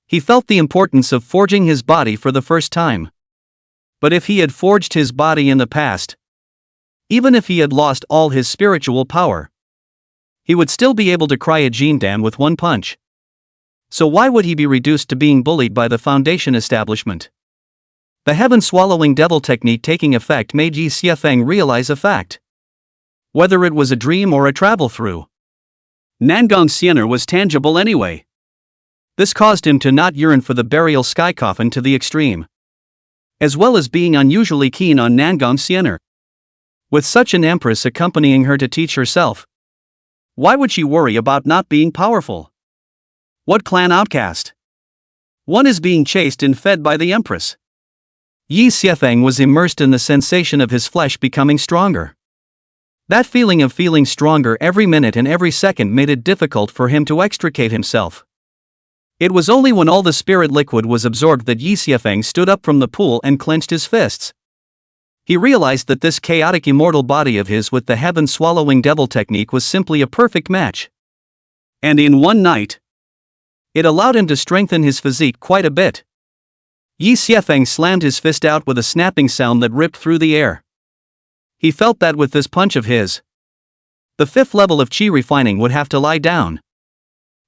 he felt the importance of forging his body for the first time. But if he had forged his body in the past, even if he had lost all his spiritual power, he would still be able to cry a Jindan with one punch. So why would he be reduced to being bullied by the Foundation establishment? The heaven-swallowing devil technique taking effect made Yi Xiefeng realize a fact. Whether it was a dream or a travel through Nangong Xian'er was tangible anyway. This caused him to not yearn for the burial sky coffin to the extreme, as well as being unusually keen on Nangong Xian'er. With such an empress accompanying her to teach herself, why would she worry about not being powerful? What clan outcast? One is being chased and fed by the empress. Yi Xiefeng was immersed in the sensation of his flesh becoming stronger. That feeling of feeling stronger every minute and every second made it difficult for him to extricate himself. It was only when all the spirit liquid was absorbed that Yi Xiefeng stood up from the pool and clenched his fists. He realized that this chaotic immortal body of his with the heaven-swallowing devil technique was simply a perfect match. And in one night, it allowed him to strengthen his physique quite a bit. Yi Xiefeng slammed his fist out with a snapping sound that ripped through the air. He felt that with this punch of his, the fifth level of qi refining would have to lie down.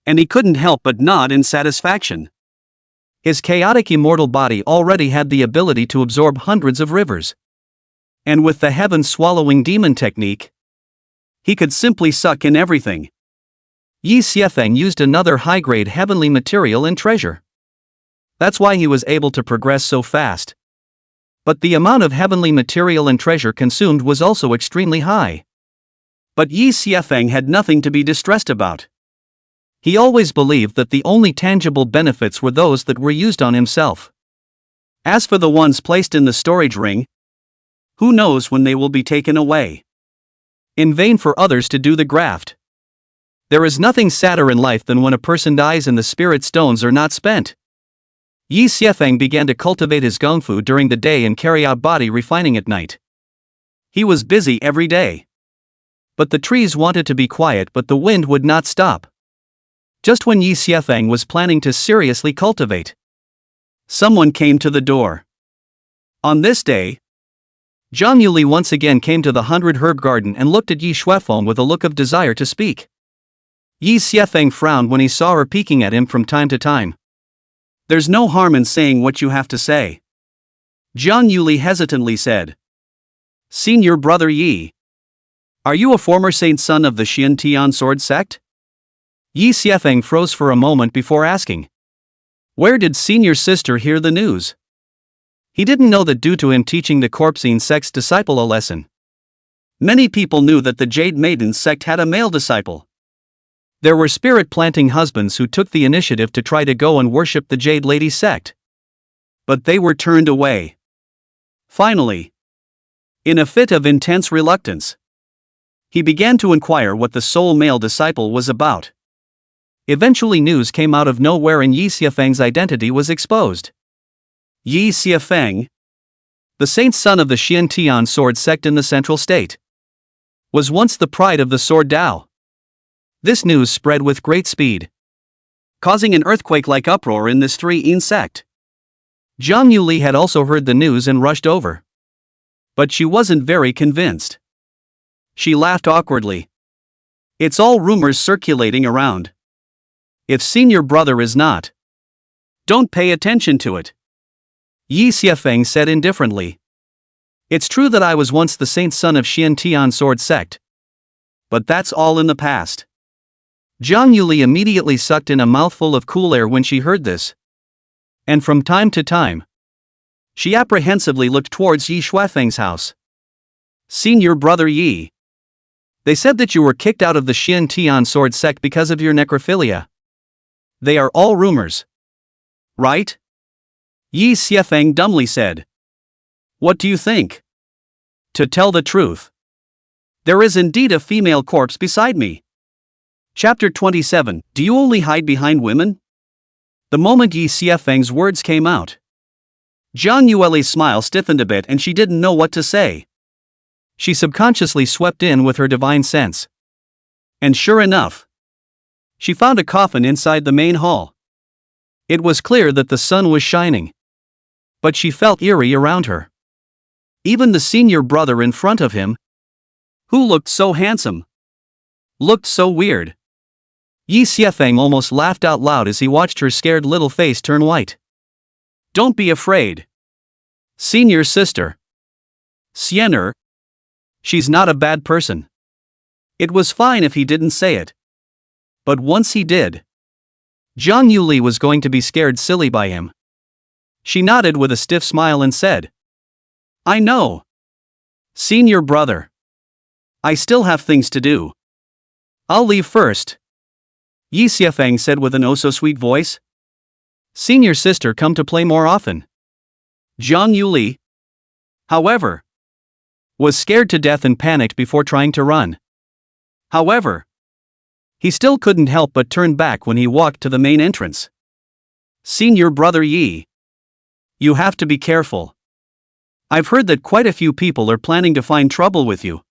And he couldn't help but nod in satisfaction. His chaotic immortal body already had the ability to absorb hundreds of rivers. And with the heaven-swallowing demon technique, he could simply suck in everything. Yi Xiefeng used another high-grade heavenly material and treasure. That's why he was able to progress so fast. But the amount of heavenly material and treasure consumed was also extremely high. But Yi Xiefeng had nothing to be distressed about. He always believed that the only tangible benefits were those that were used on himself. As for the ones placed in the storage ring, who knows when they will be taken away? In vain for others to do the graft. There is nothing sadder in life than when a person dies and the spirit stones are not spent. Yi Xiefeng began to cultivate his gongfu during the day and carry out body refining at night. He was busy every day. But the trees wanted to be quiet, but the wind would not stop. Just when Yi Xiefeng was planning to seriously cultivate, someone came to the door. On this day, Jiang Yuli once again came to the 100 herb garden and looked at Yi Xiefeng with a look of desire to speak. Yi Xiefeng frowned when he saw her peeking at him from time to time. There's no harm in saying what you have to say, Jiang Yuli hesitantly said. Senior brother Yi, are you a former saint son of the Xiantian sword sect? Yi Xiefeng froze for a moment before asking. Where did senior sister hear the news? He didn't know that due to him teaching the Corpsine sect's disciple a lesson, many people knew that the Jade Maiden sect had a male disciple. There were spirit-planting husbands who took the initiative to try to go and worship the Jade Lady sect. But they were turned away. Finally, in a fit of intense reluctance, he began to inquire what the sole male disciple was about. Eventually news came out of nowhere and Yi Xiefeng's identity was exposed. Yi Xiefeng, the saint son of the Xiantian sword sect in the central state, was once the pride of the sword Dao. This news spread with great speed, causing an earthquake-like uproar in this three-in sect. Jiang Yuli had also heard the news and rushed over. But she wasn't very convinced. She laughed awkwardly. It's all rumors circulating around. If senior brother is not, don't pay attention to it. Yi Xiefeng said indifferently. It's true that I was once the saint son of Xiantian sword sect. But that's all in the past. Jiang Yuli immediately sucked in a mouthful of cool air when she heard this. And from time to time, she apprehensively looked towards Yi Xiefeng's house. Senior brother Yi, they said that you were kicked out of the Xiantian sword sect because of your necrophilia. They are all rumors, right? Yi Xiefeng dumbly said. What do you think? To tell the truth, there is indeed a female corpse beside me. Chapter 27. Do you only hide behind women? The moment Yi Xiefeng's words came out, Jiang Yuli's smile stiffened a bit and she didn't know what to say. She subconsciously swept in with her divine sense. And sure enough, she found a coffin inside the main hall. It was clear that the sun was shining, but she felt eerie around her. Even the senior brother in front of him, who looked so handsome, looked so weird. Yi Xiefeng almost laughed out loud as he watched her scared little face turn white. Don't be afraid. Senior sister. Xian'er. She's not a bad person. It was fine if he didn't say it. But once he did, Jiang Yuli was going to be scared silly by him. She nodded with a stiff smile and said, I know. Senior brother. I still have things to do. I'll leave first. Yi Xiefeng said with an oh-so-sweet voice. Senior sister, come to play more often. Jiang Yuli, however, was scared to death and panicked before trying to run. However, he still couldn't help but turn back when he walked to the main entrance. Senior brother Yi, you have to be careful. I've heard that quite a few people are planning to find trouble with you.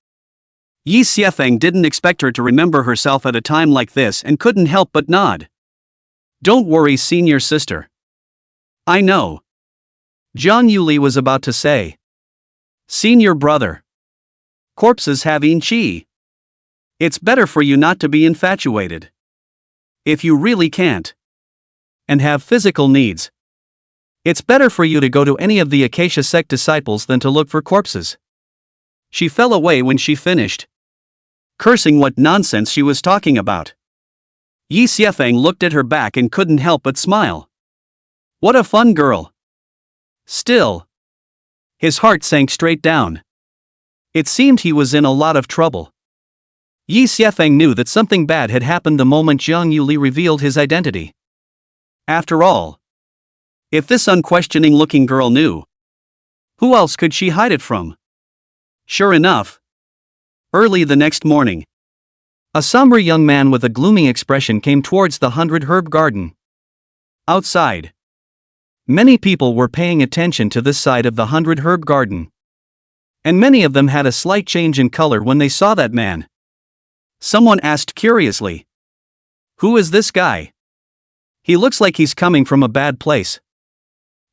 Yi Xiefeng didn't expect her to remember herself at a time like this and couldn't help but nod. Don't worry, senior sister. I know. Jiang Yuli was about to say. Senior brother. Corpses have yin qi. It's better for you not to be infatuated. If you really can't and have physical needs, it's better for you to go to any of the Acacia sect disciples than to look for corpses. She fell away when she finished, cursing what nonsense she was talking about. Yi Xiefeng looked at her back and couldn't help but smile. What a fun girl. Still, his heart sank straight down. It seemed he was in a lot of trouble. Yi Xiefeng knew that something bad had happened the moment Jiang Yuli revealed his identity. After all, if this unquestioning-looking girl knew, who else could she hide it from? Sure enough, early the next morning, a somber young man with a gloomy expression came towards the 100 Herb Garden. Outside, many people were paying attention to this side of the 100 Herb Garden, and many of them had a slight change in color when they saw that man. Someone asked curiously, who is this guy? He looks like he's coming from a bad place.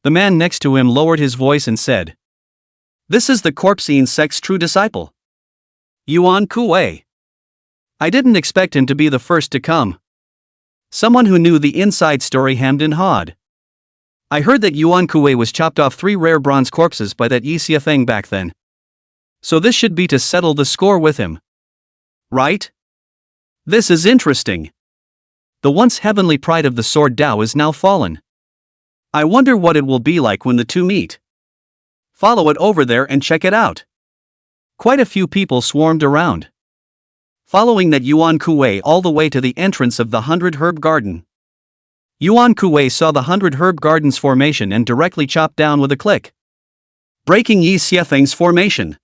The man next to him lowered his voice and said, this is the Cultivation sect's true disciple, Yuan Kuei. I didn't expect him to be the first to come. Someone who knew the inside story hemmed and hawed. I heard that Yuan Kuei was chopped off 3 rare bronze corpses by that Yi Xiefeng back then. So this should be to settle the score with him. Right? This is interesting. The once heavenly pride of the sword Dao is now fallen. I wonder what it will be like when the two meet. Follow it over there and check it out. Quite a few people swarmed around, following that Yuan Kuei all the way to the entrance of the 100 Herb Garden. Yuan Kuei saw the 100 Herb Garden's formation and directly chopped down with a click, breaking Yi Xiefeng's formation.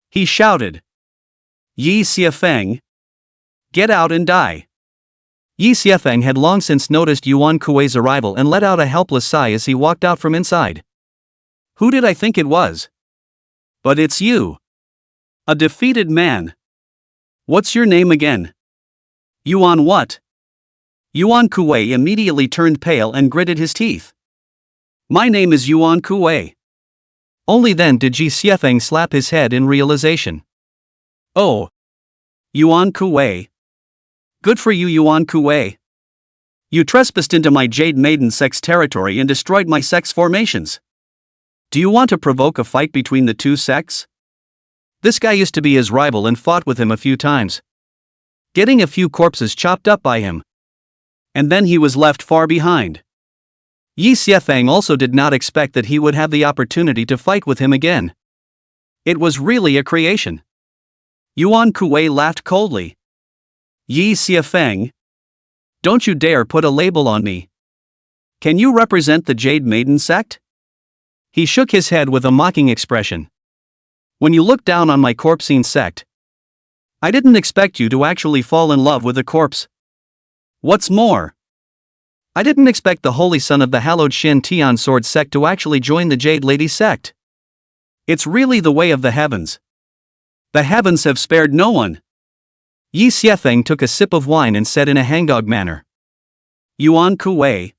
He shouted, Yi Xiefeng, get out and die. Yi Xiefeng had long since noticed Yuan Kuei's arrival and let out a helpless sigh as he walked out from inside. Who did I think it was? But it's you. A defeated man. What's your name again? Yuan what? Yuan Kuei immediately turned pale and gritted his teeth. My name is Yuan Kuei. Only then did Yi Xiefeng slap his head in realization. Oh. Yuan Kuei. Good for you, Yuan Kuei. You trespassed into my Jade Maiden sect's territory and destroyed my sect's formations. Do you want to provoke a fight between the two sects? This guy used to be his rival and fought with him a few times, getting a few corpses chopped up by him. And then he was left far behind. Yi Xiefeng also did not expect that he would have the opportunity to fight with him again. It was really a creation. Yuan Kuei laughed coldly. Yi Xiefeng, don't you dare put a label on me. Can you represent the Jade Maiden sect? He shook his head with a mocking expression. When you look down on my Cultivation sect, I didn't expect you to actually fall in love with a corpse. What's more, I didn't expect the holy son of the hallowed Shin Tian Sword sect to actually join the Jade Lady sect. It's really the way of the heavens. The heavens have spared no one. Yi Xiefeng took a sip of wine and said in a hangdog manner. Yuan Kuei,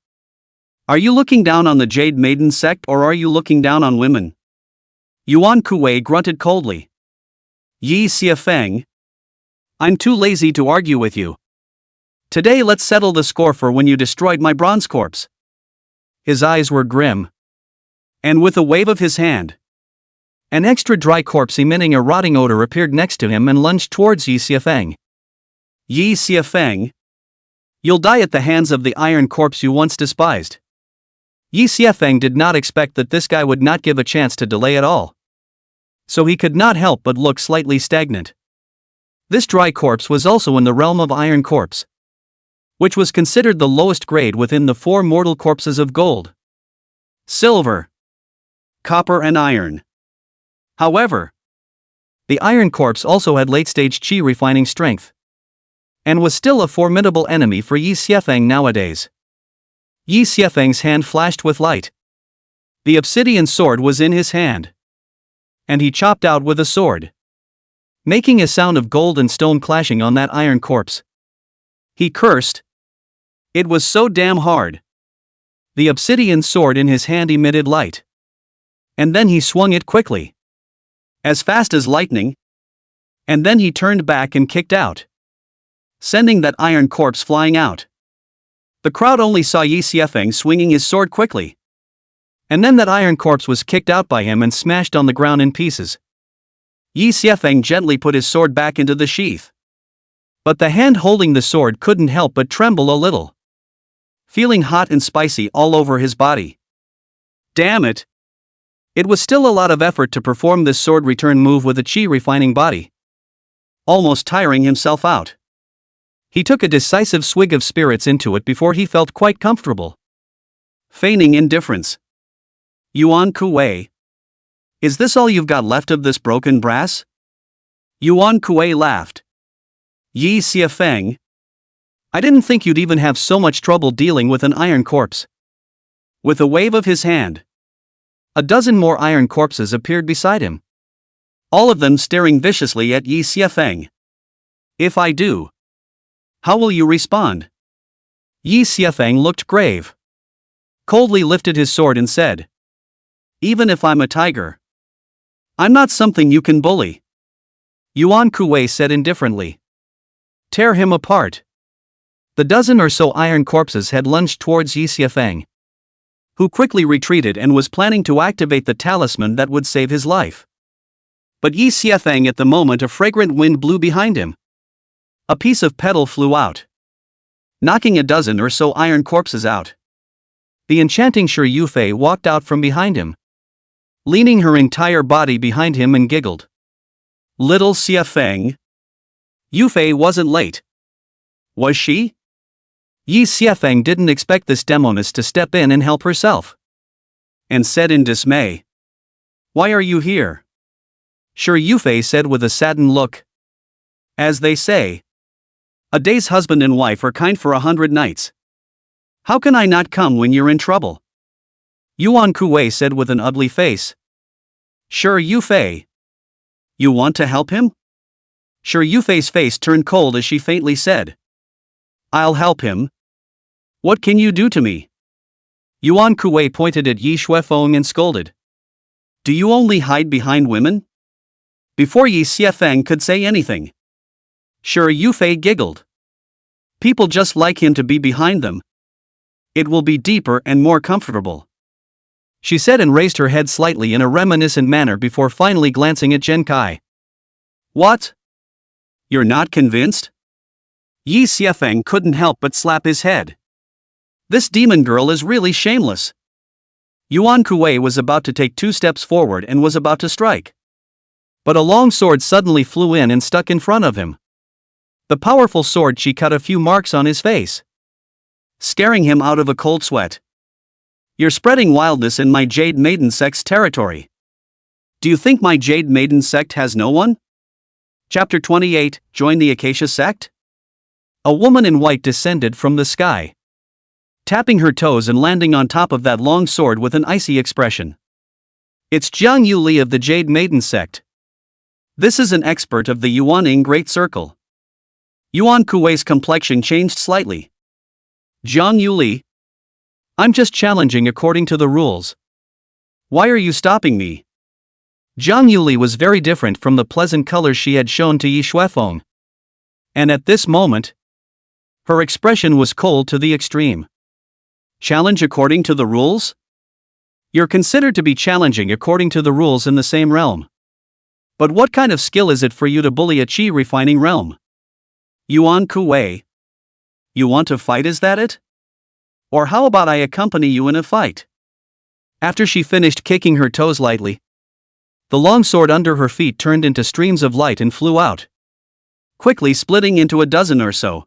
are you looking down on the Jade Maiden sect or are you looking down on women? Yuan Kuei grunted coldly. Yi Xiefeng, I'm too lazy to argue with you. Today let's settle the score for when you destroyed my bronze corpse. His eyes were grim. And with a wave of his hand, an extra dry corpse emitting a rotting odor appeared next to him and lunged towards Yi Xiafeng. Yi Xiafeng, you'll die at the hands of the iron corpse you once despised. Yi Xiafeng did not expect that this guy would not give a chance to delay at all. So he could not help but look slightly stagnant. This dry corpse was also in the realm of iron corpse, which was considered the lowest grade within the 4 mortal corpses of gold, silver, copper and iron. However, the iron corpse also had late-stage qi refining strength, and was still a formidable enemy for Yi Xiafeng nowadays. Yi Xiafeng's hand flashed with light. The obsidian sword was in his hand, and he chopped out with a sword, making a sound of gold and stone clashing on that iron corpse. He cursed. It was so damn hard. The obsidian sword in his hand emitted light, and then he swung it quickly, as fast as lightning, and then he turned back and kicked out, sending that iron corpse flying out. The crowd only saw Yi Xiafeng swinging his sword quickly, and then that iron corpse was kicked out by him and smashed on the ground in pieces. Yi Xiafeng gently put his sword back into the sheath, but the hand holding the sword couldn't help but tremble a little, feeling hot and spicy all over his body. Damn it! It was still a lot of effort to perform this sword return move with a qi refining body, almost tiring himself out. He took a decisive swig of spirits into it before he felt quite comfortable, feigning indifference. Yuan Kuei, is this all you've got left of this broken brass? Yuan Kuei laughed. Yi Xiafeng, I didn't think you'd even have so much trouble dealing with an iron corpse. With a wave of his hand, a dozen more iron corpses appeared beside him, all of them staring viciously at Yi Xiafeng. If I do, how will you respond? Yi Xiafeng looked grave, coldly lifted his sword and said, even if I'm a tiger, I'm not something you can bully. Yuan Kuei said indifferently. Tear him apart. The dozen or so iron corpses had lunged towards Yi Xiafeng, who quickly retreated and was planning to activate the talisman that would save his life. But Yi Xiafeng, at the moment a fragrant wind blew behind him. A piece of petal flew out, knocking a dozen or so iron corpses out. The enchanting Shi Yufei walked out from behind him, leaning her entire body behind him, and giggled. Little Xiafeng. Yufei wasn't late. Was she? Yi Xiafeng didn't expect this demoness to step in and help herself, and said in dismay, why are you here? Shi Yufei said with a saddened look. As they say, a day's husband and wife are kind for 100 nights. How can I not come when you're in trouble? Yuan Kuei said with an ugly face. Shi Yufei, you want to help him? Shi Yufei's face turned cold as she faintly said, I'll help him. What can you do to me? Yuan Kuei pointed at Yi Xiafeng and scolded. Do you only hide behind women? Before Yi Xiafeng could say anything, Shi Yufei giggled. People just like him to be behind them. It will be deeper and more comfortable, she said, and raised her head slightly in a reminiscent manner before finally glancing at Zhen Kai. What? You're not convinced? Yi Xiafeng couldn't help but slap his head. This demon girl is really shameless. Yuan Kuei was about to take 2 steps forward and was about to strike, but a long sword suddenly flew in and stuck in front of him. The powerful sword she cut a few marks on his face, scaring him out of a cold sweat. You're spreading wildness in my Jade Maiden sect's territory. Do you think my Jade Maiden sect has no one? Chapter 28, Join the Acacia Sect? A woman in white descended from the sky, tapping her toes and landing on top of that long sword with an icy expression. It's Jiang Yuli of the Jade Maiden sect. This is an expert of the Yuaning Great Circle. Yuan Kuei's complexion changed slightly. Jiang Yuli, I'm just challenging according to the rules. Why are you stopping me? Jiang Yuli was very different from the pleasant colors she had shown to Yi Xiafeng, and at this moment, her expression was cold to the extreme. Challenge according to the rules? You're considered to be challenging according to the rules in the same realm. But what kind of skill is it for you to bully a chi refining realm? Yuan Kuwei. You want to fight, is that it? Or how about I accompany you in a fight? After she finished kicking her toes lightly, the long sword under her feet turned into streams of light and flew out, quickly splitting into a dozen or so.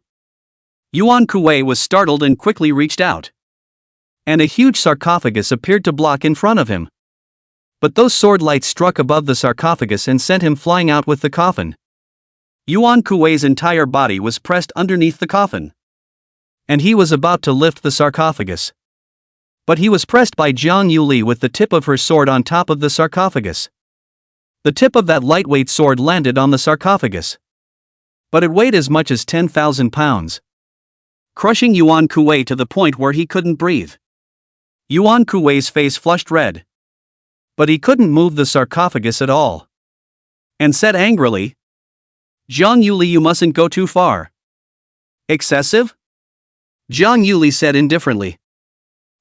Yuan Kuwei was startled and quickly reached out. And a huge sarcophagus appeared to block in front of him. But those sword lights struck above the sarcophagus and sent him flying out with the coffin. Yuan Kuwei's entire body was pressed underneath the coffin. And he was about to lift the sarcophagus. But he was pressed by Jiang Yuli with the tip of her sword on top of the sarcophagus. The tip of that lightweight sword landed on the sarcophagus. But it weighed as much as 10,000 pounds. Crushing Yuan Kuwei to the point where he couldn't breathe. Yuan Kuwei's face flushed red. But he couldn't move the sarcophagus at all. And said angrily, "Jiang Yuli, you mustn't go too far." "Excessive?" Jiang Yuli said indifferently.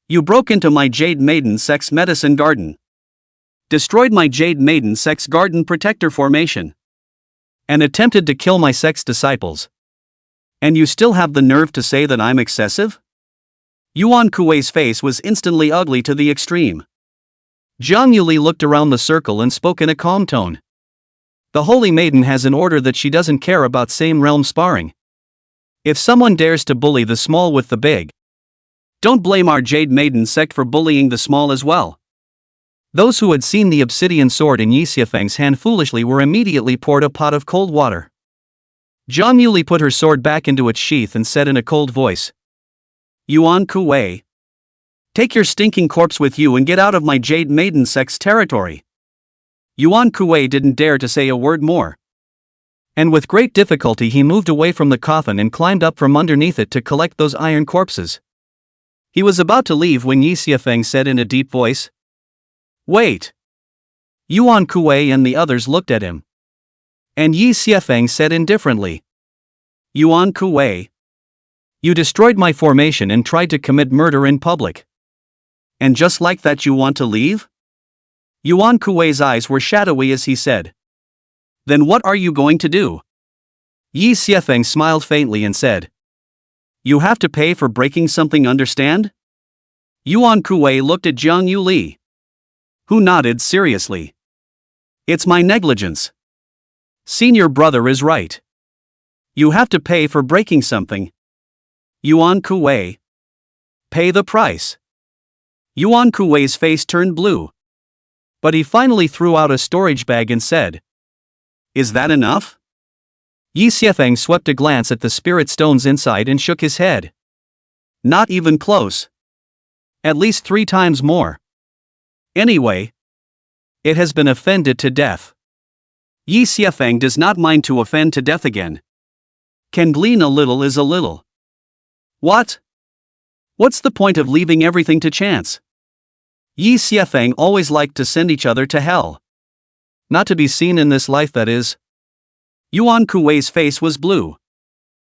"You broke into my Jade Maiden sect's medicine garden. Destroyed my Jade Maiden sect's garden protector formation. And attempted to kill my sect's disciples. And you still have the nerve to say that I'm excessive?" Yuan Kuwei's face was instantly ugly to the extreme. Jiang Yuli looked around the circle and spoke in a calm tone. "The Holy Maiden has an order that she doesn't care about same realm sparring. If someone dares to bully the small with the big, don't blame our Jade Maiden sect for bullying the small as well." Those who had seen the obsidian sword in Yi Xiafeng's hand foolishly were immediately poured a pot of cold water. Jiang Yuli put her sword back into its sheath and said in a cold voice, "Yuan Kuwei, take your stinking corpse with you and get out of my Jade Maiden sect's territory." Yuan Kuwei didn't dare to say a word more. And with great difficulty he moved away from the coffin and climbed up from underneath it to collect those iron corpses. He was about to leave when Yi Xiafeng said in a deep voice, "Wait." Yuan Kuwei and the others looked at him. And Yi Xiafeng said indifferently, "Yuan Kuwei, you destroyed my formation and tried to commit murder in public. And just like that you want to leave?" Yuan Kuwei's eyes were shadowy as he said, "Then what are you going to do?" Yi Xiafeng smiled faintly and said, "You have to pay for breaking something, understand?" Yuan Kuwei looked at Jiang Yuli, who nodded seriously. "It's my negligence. Senior brother is right. You have to pay for breaking something. Yuan Kuwei. Pay the price." Yuan Kuwei's face turned blue. But he finally threw out a storage bag and said, "Is that enough?" Yi Xiafeng swept a glance at the spirit stones inside and shook his head. "Not even close. At least 3 times more. Anyway, it has been offended to death." Yi Xiafeng does not mind to offend to death again. Can glean a little is a little. What? What's the point of leaving everything to chance? Yi Xiafeng always liked to send each other to hell. Not to be seen in this life, that is. Yuan Kuwei's face was blue.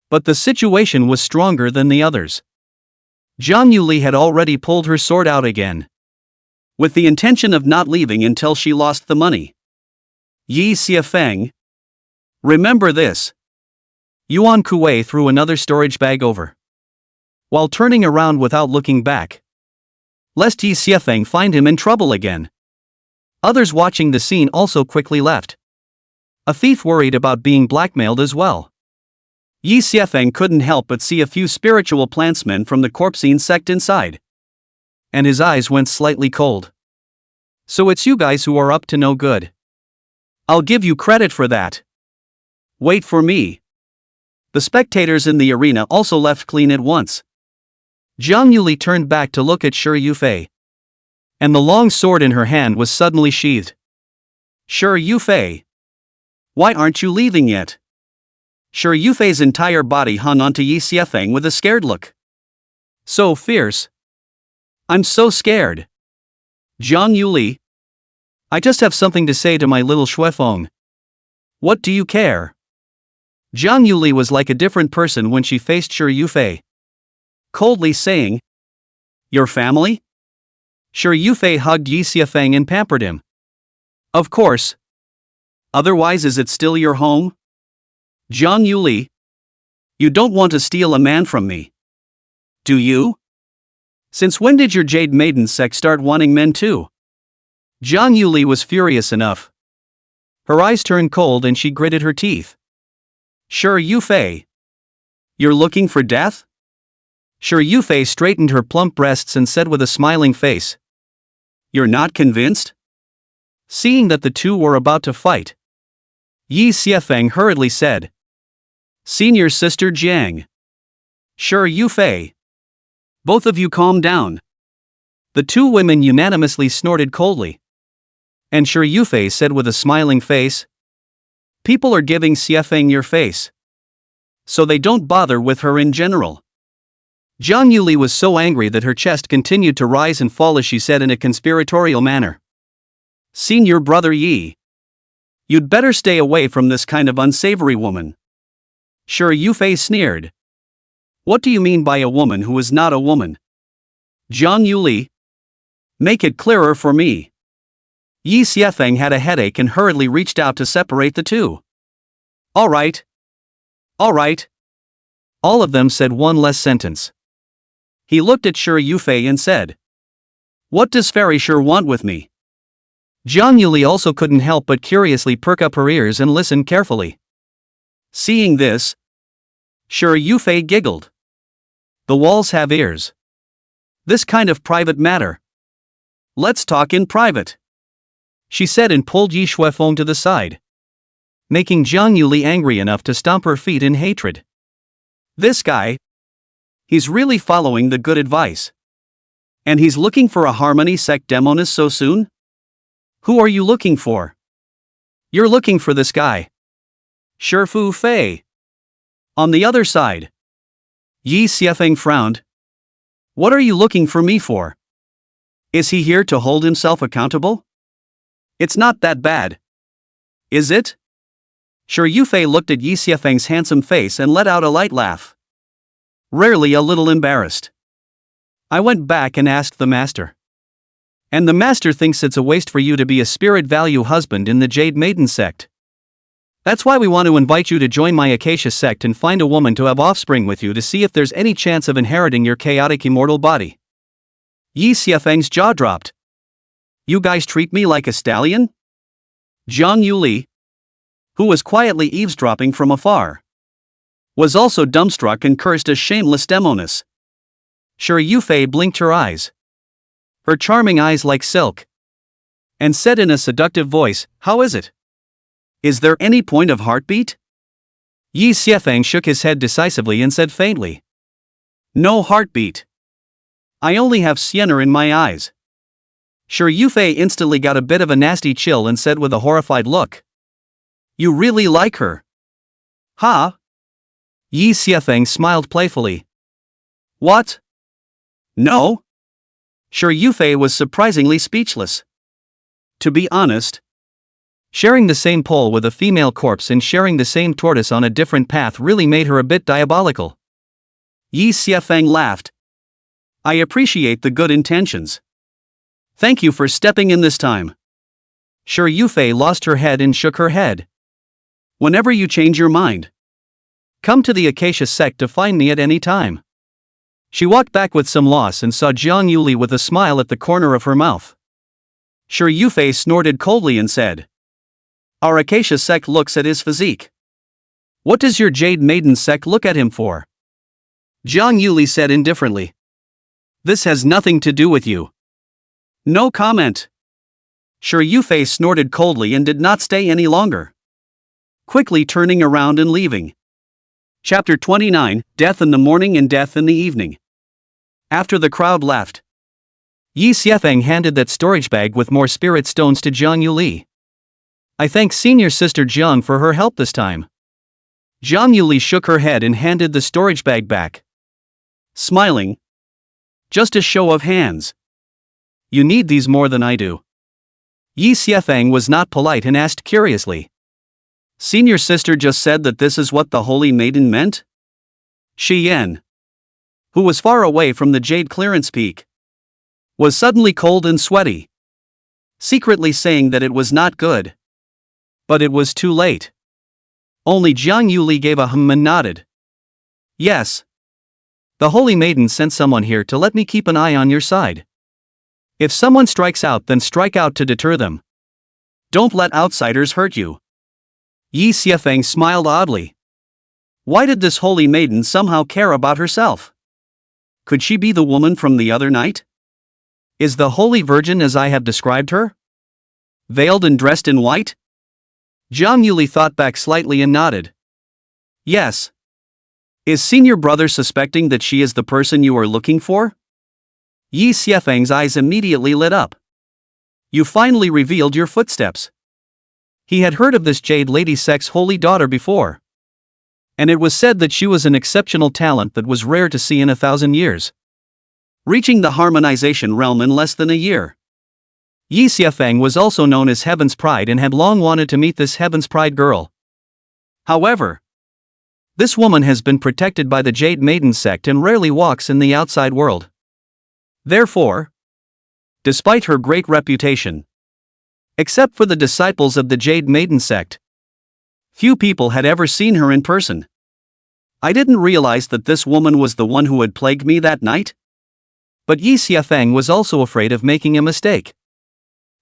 But the situation was stronger than the others. Jiang Yuli had already pulled her sword out again, with the intention of not leaving until she lost the money. Yi Xiafeng, remember this. Yuan Kuwei threw another storage bag over, while turning around without looking back, lest Yi Xiafeng find him in trouble again. Others watching the scene also quickly left. A thief worried about being blackmailed as well. Yi Xiafeng couldn't help but see a few spiritual plantsmen from the Corpsine sect inside. And his eyes went slightly cold. "So it's you guys who are up to no good. I'll give you credit for that. Wait for me." The spectators in the arena also left clean at once. Jiang Yuli turned back to look at Shi Yufei. And the long sword in her hand was suddenly sheathed. "Shi Yufei, why aren't you leaving yet?" Shi Yufei's entire body hung onto Yi Xiafeng with a scared look. "So fierce. I'm so scared. Jiang Yuli, I just have something to say to my little Shuefeng. What do you care?" Jiang Yuli was like a different person when she faced Shi Yufei, coldly saying, "Your family?" Sure, Yufei hugged Yi Xiafeng and pampered him. Of course. Otherwise, is it still your home? Jiang Yuli. You don't want to steal a man from me. Do you? Since when did your Jade Maiden sect start wanting men too? Jiang Yuli was furious enough. Her eyes turned cold and she gritted her teeth. Sure, Yufei. You're looking for death? Sure, Yufei straightened her plump breasts and said with a smiling face. You're not convinced? Seeing that the two were about to fight, Yi Xiafeng hurriedly said. Senior Sister Jiang. Sure, Yufei. Both of you calm down. The two women unanimously snorted coldly. And Sure, Yufei said with a smiling face. People are giving Xiafeng your face, so they don't bother with her in general. Jiang Yuli was so angry that her chest continued to rise and fall as she said in a conspiratorial manner. Senior brother Yi. You'd better stay away from this kind of unsavory woman. Sure, Yufei sneered. What do you mean by a woman who is not a woman? Jiang Yuli. Make it clearer for me. Yi Xiafeng had a headache and hurriedly reached out to separate the two. All right. All right. All of them said one less sentence. He looked at Sure Yufei and said. What does Fairy Sure want with me? Jiang Yuli also couldn't help but curiously perk up her ears and listen carefully. Seeing this, Sure Yufei giggled. The walls have ears. This kind of private matter. Let's talk in private, she said and pulled Yi Xuefeng to the side, making Jiang Yuli angry enough to stomp her feet in hatred. This guy, he's really following the good advice. And he's looking for a harmony sect demoness so soon? Who are you looking for? You're looking for this guy. Sure, Fu Fei. On the other side. Yi Xiafeng frowned. What are you looking for me for? Is he here to hold himself accountable? It's not that bad. Is it? Sure, Yufei looked at Yi Xiafeng's handsome face and let out a light laugh. Rarely a little embarrassed. I went back and asked the master. And the master thinks it's a waste for you to be a spirit value husband in the Jade Maiden sect. That's why we want to invite you to join my Acacia sect and find a woman to have offspring with you to see if there's any chance of inheriting your chaotic immortal body. Yi Xiafeng's jaw dropped. You guys treat me like a stallion? Jiang Yuli, who was quietly eavesdropping from afar, was also dumbstruck and cursed a shameless demoness. Sure, Yufei blinked her eyes, her charming eyes like silk, and said in a seductive voice, how is it? Is there any point of heartbeat? Yi Xiafeng shook his head decisively and said faintly. No heartbeat. I only have Xian'er in my eyes. Sure, Yufei instantly got a bit of a nasty chill and said with a horrified look. You really like her? Huh? Yi Xiafeng smiled playfully. What? No? Sure, Yufei was surprisingly speechless. To be honest, sharing the same pole with a female corpse and sharing the same tortoise on a different path really made her a bit diabolical. Yi Xiafeng laughed. I appreciate the good intentions. Thank you for stepping in this time. Sure, Yufei lost her head and shook her head. Whenever you change your mind, come to the Acacia sect to find me at any time. She walked back with some loss and saw Jiang Yuli with a smile at the corner of her mouth. Sure, Yufei snorted coldly and said. Our Acacia sect looks at his physique. What does your Jade Maiden sect look at him for? Jiang Yuli said indifferently. This has nothing to do with you. No comment. Sure, Yufei snorted coldly and did not stay any longer, quickly turning around and leaving. Chapter 29, Death in the Morning and Death in the Evening. After the crowd left, Yi Xiafeng handed that storage bag with more spirit stones to Jiang Yuli. I thank Senior Sister Jiang for her help this time. Jiang Yuli shook her head and handed the storage bag back, smiling. Just a show of hands. You need these more than I do. Yi Xiafeng was not polite and asked curiously. Senior Sister just said that this is what the Holy Maiden meant? Shi Yan, who was far away from the Jade Clearance Peak, was suddenly cold and sweaty, secretly saying that it was not good. But it was too late. Only Jiang Yuli gave a hum and nodded. Yes. The Holy Maiden sent someone here to let me keep an eye on your side. If someone strikes out, then strike out to deter them. Don't let outsiders hurt you. Yi Xiefeng smiled oddly. Why did this Holy Maiden somehow care about herself? Could she be the woman from the other night? Is the Holy Virgin as I have described her? Veiled and dressed in white? Jiang Yuli thought back slightly and nodded. Yes. Is senior brother suspecting that she is the person you are looking for? Yi Xiefeng's eyes immediately lit up. You finally revealed your footsteps. He had heard of this Jade Lady sect's holy daughter before. And it was said that she was an exceptional talent that was rare to see in 1,000 years. Reaching the harmonization realm in less than a year. Yi Xiefeng was also known as Heaven's Pride and had long wanted to meet this Heaven's Pride girl. However, this woman has been protected by the Jade Maiden sect and rarely walks in the outside world. Therefore, despite her great reputation, except for the disciples of the Jade Maiden sect, few people had ever seen her in person. I didn't realize that this woman was the one who had plagued me that night. But Yi Xiefeng was also afraid of making a mistake.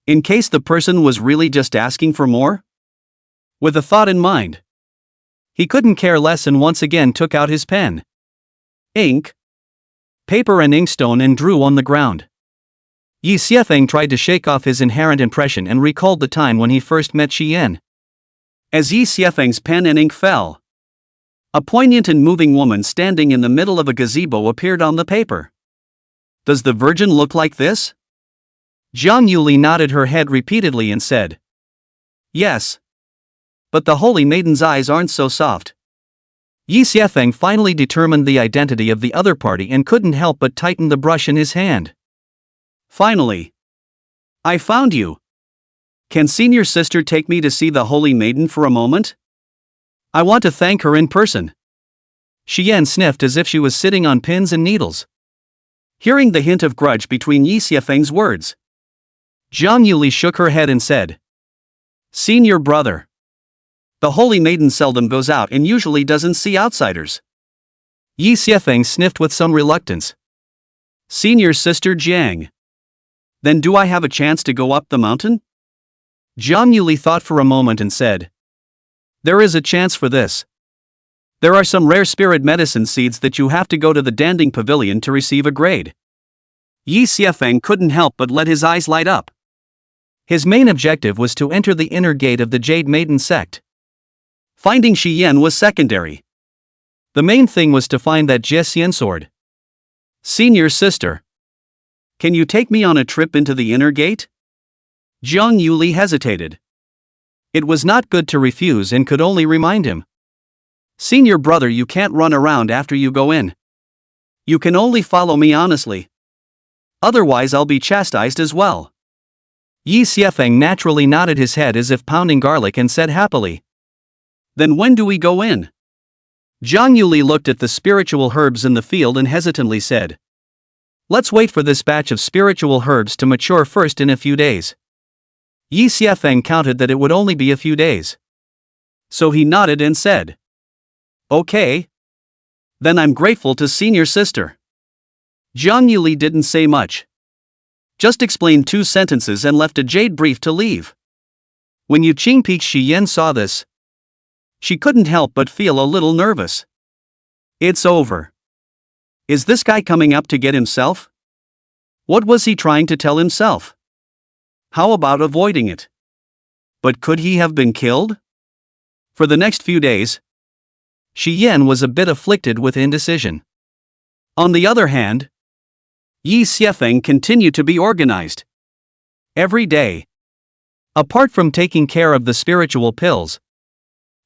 In case the person was really just asking for more? With a thought in mind, he couldn't care less and once again took out his pen, ink, paper and inkstone and drew on the ground. Yi Xiefeng tried to shake off his inherent impression and recalled the time when he first met Xian. As Yi Xiefeng's pen and ink fell, a poignant and moving woman standing in the middle of a gazebo appeared on the paper. Does the Virgin look like this? Jiang Yuli nodded her head repeatedly and said, Yes. But the Holy Maiden's eyes aren't so soft. Yi Xiefeng finally determined the identity of the other party and couldn't help but tighten the brush in his hand. Finally. I found you. Can senior sister take me to see the Holy Maiden for a moment? I want to thank her in person. Xian sniffed as if she was sitting on pins and needles. Hearing the hint of grudge between Yi Xiefeng's words, Jiang Yuli shook her head and said, Senior brother. The Holy Maiden seldom goes out and usually doesn't see outsiders. Yi Xiefeng sniffed with some reluctance. Senior sister Jiang. Then do I have a chance to go up the mountain? Jiang Yuli thought for a moment and said, There is a chance for this. There are some rare spirit medicine seeds that you have to go to the Danding Pavilion to receive a grade. Yi Xiefeng couldn't help but let his eyes light up. His main objective was to enter the inner gate of the Jade Maiden sect. Finding Xian was secondary. The main thing was to find that Jixian sword. Senior sister. Can you take me on a trip into the inner gate? Jiang Yuli hesitated. It was not good to refuse and could only remind him. Senior brother, you can't run around after you go in. You can only follow me honestly. Otherwise I'll be chastised as well. Yi Xiefeng naturally nodded his head as if pounding garlic and said happily. Then when do we go in? Jiang Yuli looked at the spiritual herbs in the field and hesitantly said. Let's wait for this batch of spiritual herbs to mature first in a few days. Yi Xiefeng counted that it would only be a few days. So he nodded and said. Okay. Then I'm grateful to senior sister. Jiang Yuli didn't say much. Just explained 2 sentences and left a jade brief to leave. When Yu Qingpeak Xian saw this, she couldn't help but feel a little nervous. It's over. Is this guy coming up to get himself? What was he trying to tell himself? How about avoiding it? But could he have been killed? For the next few days, Xian was a bit afflicted with indecision. On the other hand, Yi Xiefeng continued to be organized. Every day, apart from taking care of the spiritual pills,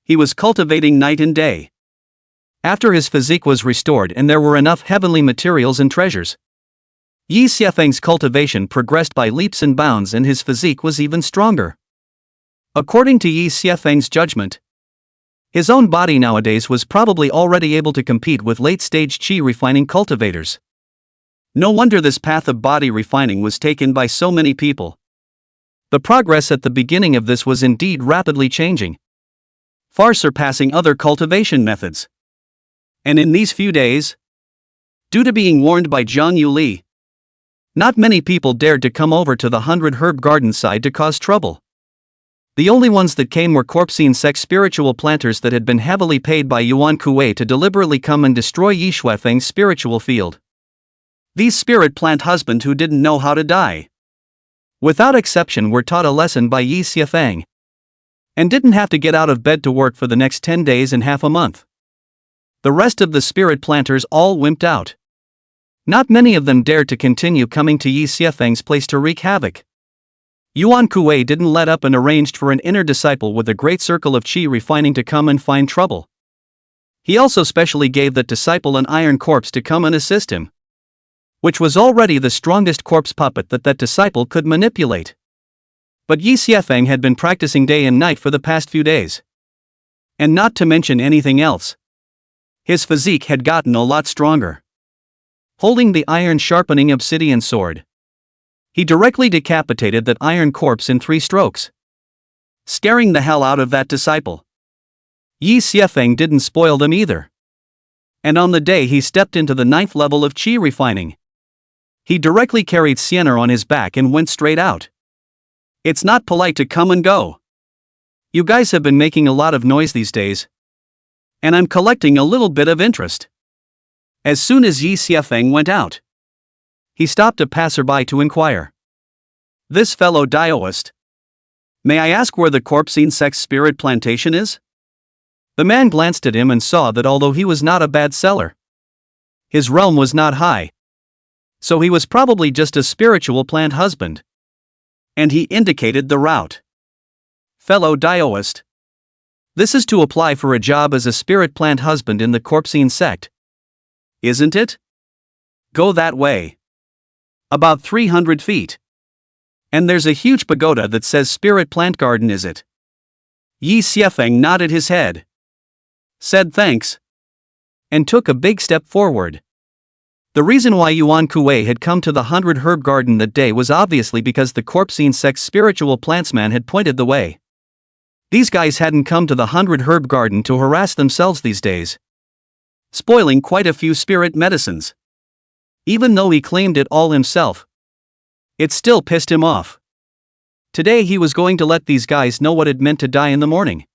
he was cultivating night and day. After his physique was restored and there were enough heavenly materials and treasures, Yi Xiefeng's cultivation progressed by leaps and bounds and his physique was even stronger. According to Yi Xiefeng's judgment, his own body nowadays was probably already able to compete with late-stage qi refining cultivators. No wonder this path of body refining was taken by so many people. The progress at the beginning of this was indeed rapidly changing, far surpassing other cultivation methods. And in these few days, due to being warned by Jiang Yuli, not many people dared to come over to the 100 Herb Garden side to cause trouble. The only ones that came were Corpsine sect spiritual planters that had been heavily paid by Yuan Kuei to deliberately come and destroy Yi Shuifeng's spiritual field. These spirit plant husbands who didn't know how to die, without exception, were taught a lesson by Yi Shuifeng, and didn't have to get out of bed to work for the next 10 days and half a month. The rest of the spirit planters all wimped out. Not many of them dared to continue coming to Yi Shuifeng's place to wreak havoc. Yuan Kuei didn't let up and arranged for an inner disciple with a great circle of qi refining to come and find trouble. He also specially gave that disciple an iron corpse to come and assist him, which was already the strongest corpse puppet that disciple could manipulate. But Yi Shuifeng had been practicing day and night for the past few days. And not to mention anything else, his physique had gotten a lot stronger. Holding the iron sharpening obsidian sword, he directly decapitated that iron corpse in 3 strokes, scaring the hell out of that disciple. Yi Shuifeng didn't spoil them either. And on the day he stepped into the 9th level of qi refining, he directly carried Xian'er on his back and went straight out. It's not polite to come and go. You guys have been making a lot of noise these days, and I'm collecting a little bit of interest. As soon as Yi Shuifeng went out, he stopped a passerby to inquire. This fellow Daoist, may I ask where the Corpsine sect spirit plantation is? The man glanced at him and saw that although he was not a bad seller, his realm was not high, so he was probably just a spiritual plant husband. And he indicated the route. Fellow Daoist, this is to apply for a job as a spirit plant husband in the Corpsine sect, isn't it? Go that way. About 300 feet. And there's a huge pagoda that says Spirit Plant Garden, is it? Yi Shuifeng nodded his head, said thanks, and took a big step forward. The reason why Yuan Kuei had come to the 100 Herb Garden that day was obviously because the Corpsine sect spiritual plantsman had pointed the way. These guys hadn't come to the 100 Herb Garden to harass themselves these days, spoiling quite a few spirit medicines. Even though he claimed it all himself, it still pissed him off. Today he was going to let these guys know what it meant to die in the morning.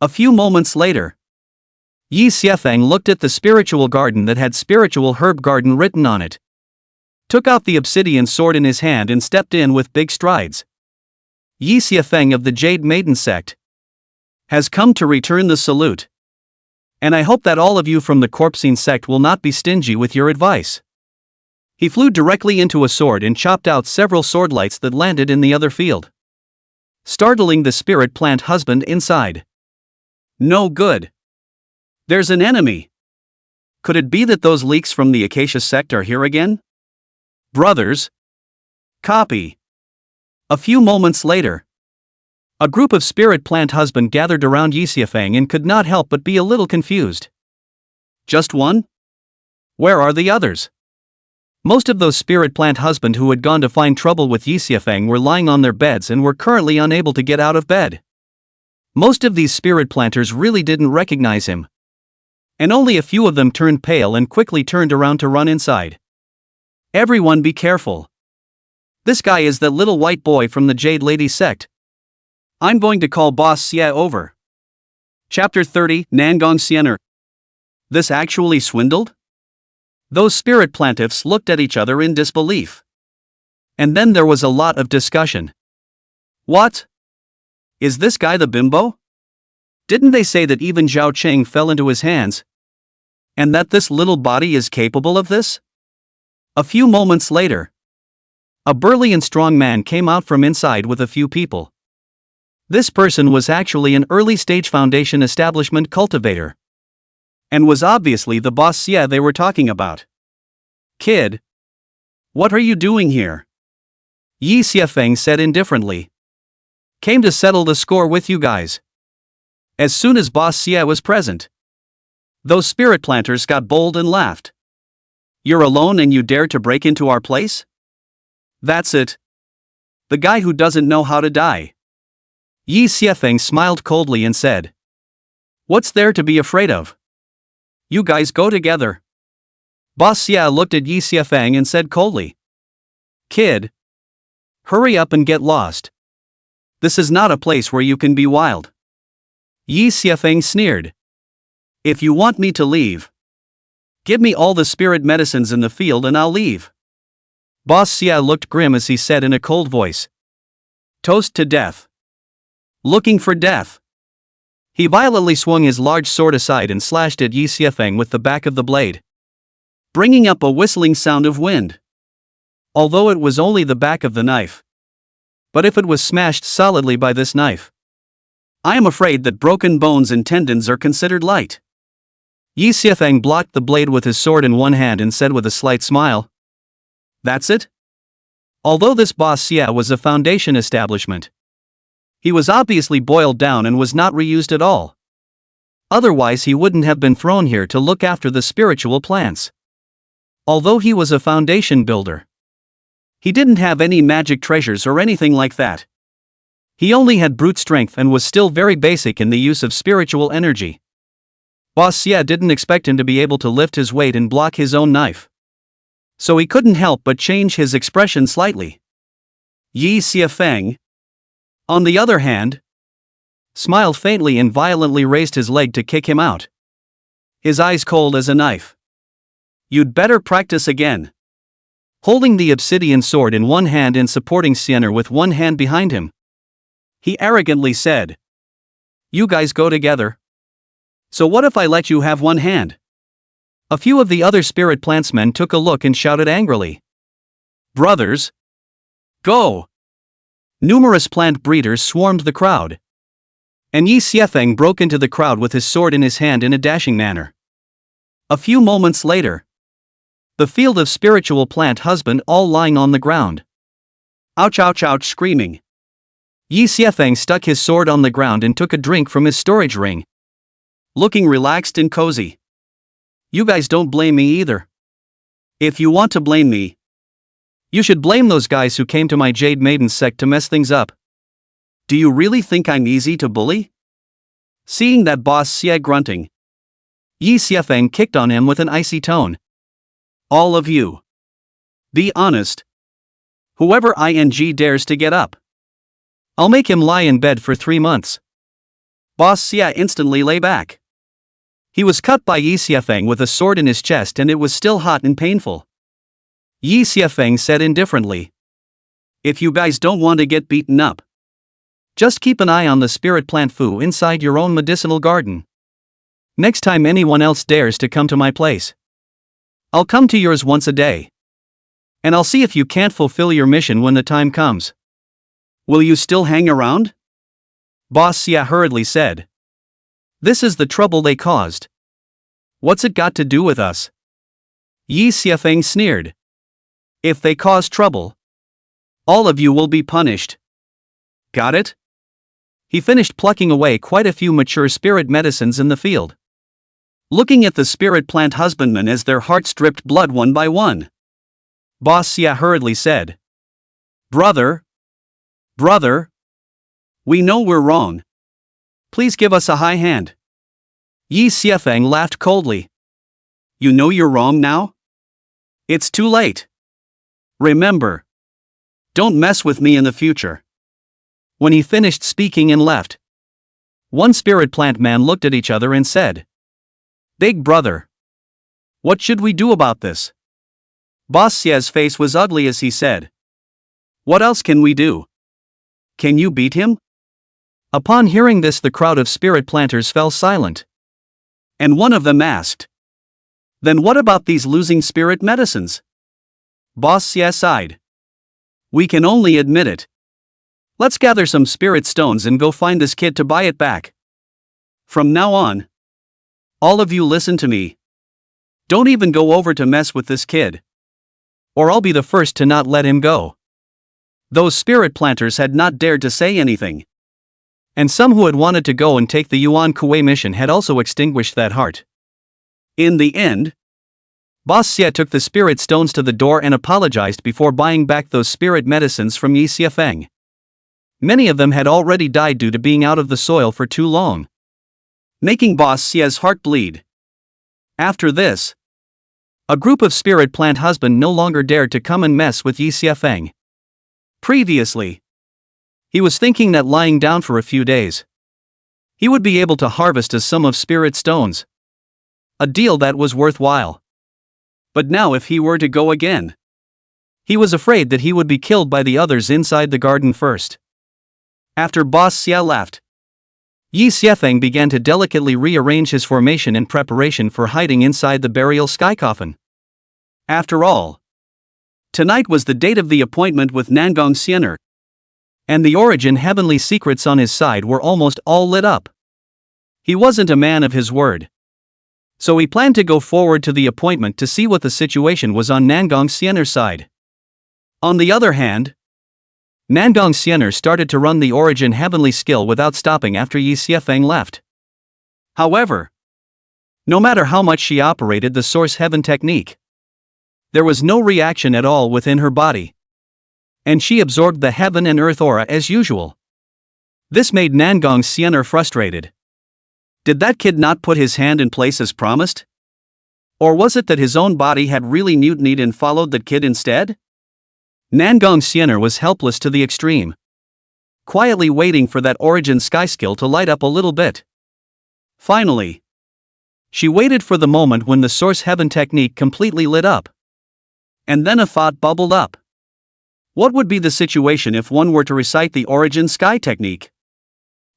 A few moments later, Yi Shuifeng looked at the spiritual garden that had Spiritual Herb Garden written on it, took out the obsidian sword in his hand and stepped in with big strides. Yi Shuifeng of the Jade Maiden sect has come to return the salute. And I hope that all of you from the Corpsine sect will not be stingy with your advice. He flew directly into a sword and chopped out several sword lights that landed in the other field, startling the spirit plant husband inside. No good. There's an enemy. Could it be that those leaks from the Acacia sect are here again? Brothers, copy. A few moments later, a group of spirit plant husband gathered around Yi Shuifeng and could not help but be a little confused. Just one? Where are the others? Most of those spirit plant husband who had gone to find trouble with Yi Shuifeng were lying on their beds and were currently unable to get out of bed. Most of these spirit planters really didn't recognize him, and only a few of them turned pale and quickly turned around to run inside. Everyone be careful. This guy is that little white boy from the Jade Lady sect. I'm going to call Boss Xie over. Chapter 30, Nangong Xian'er. This actually swindled? Those spirit plantiffs looked at each other in disbelief. And then there was a lot of discussion. What? Is this guy the bimbo? Didn't they say that even Zhao Cheng fell into his hands? And that this little body is capable of this? A few moments later, a burly and strong man came out from inside with a few people. This person was actually an early-stage foundation establishment cultivator, and was obviously the boss Xie they were talking about. Kid, what are you doing here? Yi Shuifeng said indifferently. Came to settle the score with you guys. As soon as boss Xie was present, those spirit planters got bold and laughed. You're alone and you dare to break into our place? That's it. The guy who doesn't know how to die. Yi Xiefeng smiled coldly and said. What's there to be afraid of? You guys go together. Boss Xia looked at Yi Xiefeng and said coldly. Kid. Hurry up and get lost. This is not a place where you can be wild. Yi Xiefeng sneered. If you want me to leave, give me all the spirit medicines in the field and I'll leave. Boss Xia looked grim as he said in a cold voice. Toast to death. Looking for death. He violently swung his large sword aside and slashed at Yi Xiefeng with the back of the blade, bringing up a whistling sound of wind. Although it was only the back of the knife. But if it was smashed solidly by this knife, I am afraid that broken bones and tendons are considered light. Yi Xiefeng blocked the blade with his sword in one hand and said with a slight smile. That's it? Although this Boss Xia was a foundation establishment, he was obviously boiled down and was not reused at all. Otherwise he wouldn't have been thrown here to look after the spiritual plants. Although he was a foundation builder, he didn't have any magic treasures or anything like that. He only had brute strength and was still very basic in the use of spiritual energy. Boss Xia didn't expect him to be able to lift his weight and block his own knife. So he couldn't help but change his expression slightly. Yi Xiefeng, on the other hand, smiled faintly and violently raised his leg to kick him out. His eyes cold as a knife. You'd better practice again. Holding the obsidian sword in one hand and supporting Xian'er with one hand behind him, he arrogantly said. You guys go together. So what if I let you have one hand? A few of the other spirit plantsmen took a look and shouted angrily. Brothers! Go! Numerous plant breeders swarmed the crowd. And Yi Xiefeng broke into the crowd with his sword in his hand in a dashing manner. A few moments later, the field of spiritual plant husband all lying on the ground. Ouch ouch ouch screaming. Yi Xiefeng stuck his sword on the ground and took a drink from his storage ring. Looking relaxed and cozy. You guys don't blame me either. If you want to blame me, you should blame those guys who came to my Jade Maiden sect to mess things up. Do you really think I'm easy to bully? Seeing that Boss Xia grunting, Yi Xiefeng kicked on him with an icy tone. All of you. Be honest. Whoever dares to get up, I'll make him lie in bed for 3 months. Boss Xia instantly lay back. He was cut by Yi Xiefeng with a sword in his chest and it was still hot and painful. Yi Xiefeng said indifferently. If you guys don't want to get beaten up, just keep an eye on the spirit plant Fu inside your own medicinal garden. Next time anyone else dares to come to my place, I'll come to yours once a day. And I'll see if you can't fulfill your mission when the time comes. Will you still hang around? Boss Xia hurriedly said. This is the trouble they caused. What's it got to do with us? Yi Xiefeng sneered. If they cause trouble, all of you will be punished. Got it? He finished plucking away quite a few mature spirit medicines in the field, looking at the spirit plant husbandmen as their hearts dripped blood one by one. Boss Xia hurriedly said. Brother, we know we're wrong. Please give us a high hand. Yi Xiefeng laughed coldly. You know you're wrong now? It's too late. Remember, don't mess with me in the future. When he finished speaking and left, one spirit plant man looked at each other and said, Big brother, what should we do about this? Boss Xia's face was ugly as he said, What else can we do? Can you beat him? Upon hearing this, the crowd of spirit planters fell silent. And one of them asked, Then what about these losing spirit medicines? Boss Xia sighed. We can only admit it. Let's gather some spirit stones and go find this kid to buy it back. From now on, all of you listen to me. Don't even go over to mess with this kid, or I'll be the first to not let him go. Those spirit planters had not dared to say anything. And some who had wanted to go and take the Yuan Kuei mission had also extinguished that heart. In the end, Boss Xie took the spirit stones to the door and apologized before buying back those spirit medicines from Yi Xiafeng. Many of them had already died due to being out of the soil for too long, making Boss Xie's heart bleed. After this, a group of spirit plant husband no longer dared to come and mess with Yi Xiafeng. Previously, he was thinking that lying down for a few days, he would be able to harvest a sum of spirit stones. A deal that was worthwhile. But now if he were to go again, he was afraid that he would be killed by the others inside the garden first. After Boss Xie left, Yi Xiafeng began to delicately rearrange his formation in preparation for hiding inside the burial sky coffin. After all, tonight was the date of the appointment with Nangong Xian'er, and the origin heavenly secrets on his side were almost all lit up. He wasn't a man of his word, so he planned to go forward to the appointment to see what the situation was on Nangong Xian'er's side. On the other hand, Nangong Xian'er started to run the origin heavenly skill without stopping after Yi Xiafeng left. However, no matter how much she operated the source heaven technique, there was no reaction at all within her body, and she absorbed the heaven and earth aura as usual. This made Nangong Xian'er frustrated. Did that kid not put his hand in place as promised? Or was it that his own body had really mutinied and followed that kid instead? Nangong Xian'er was helpless to the extreme, quietly waiting for that origin sky skill to light up a little bit. Finally, she waited for the moment when the source heaven technique completely lit up. And then a thought bubbled up. What would be the situation if one were to recite the origin sky technique?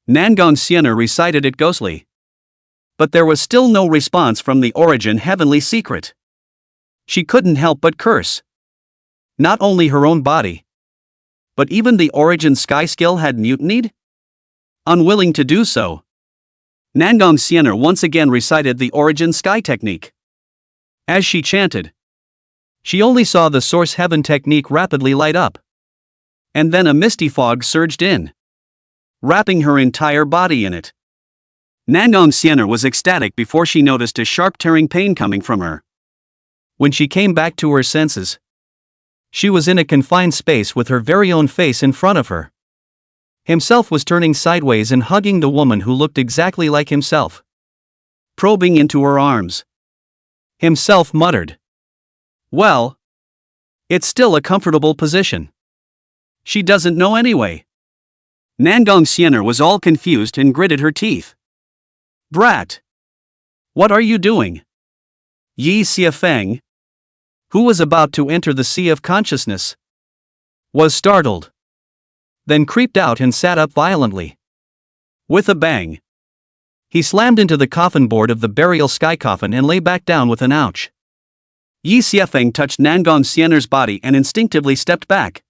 Nangong Xian'er recited it ghostly, but there was still no response from the origin heavenly secret. She couldn't help but curse. Not only her own body, but even the origin sky skill had mutinied? Unwilling to do so, Nangong Xian'er once again recited the origin sky technique. As she chanted, she only saw the source heaven technique rapidly light up. And then a misty fog surged in, wrapping her entire body in it. Nangong Xian'er was ecstatic before she noticed a sharp tearing pain coming from her. When she came back to her senses, she was in a confined space with her very own face in front of her. Himself was turning sideways and hugging the woman who looked exactly like himself, probing into her arms. Himself muttered, "Well, it's still a comfortable position. She doesn't know anyway." Nangong Xian'er was all confused and gritted her teeth. "Brat! What are you doing?" Yi Xiafeng, who was about to enter the sea of consciousness, was startled, then creeped out and sat up violently. With a bang, he slammed into the coffin board of the burial sky coffin and lay back down with an ouch. Yi Xiafeng touched Nangong Xian'er's body and instinctively stepped back,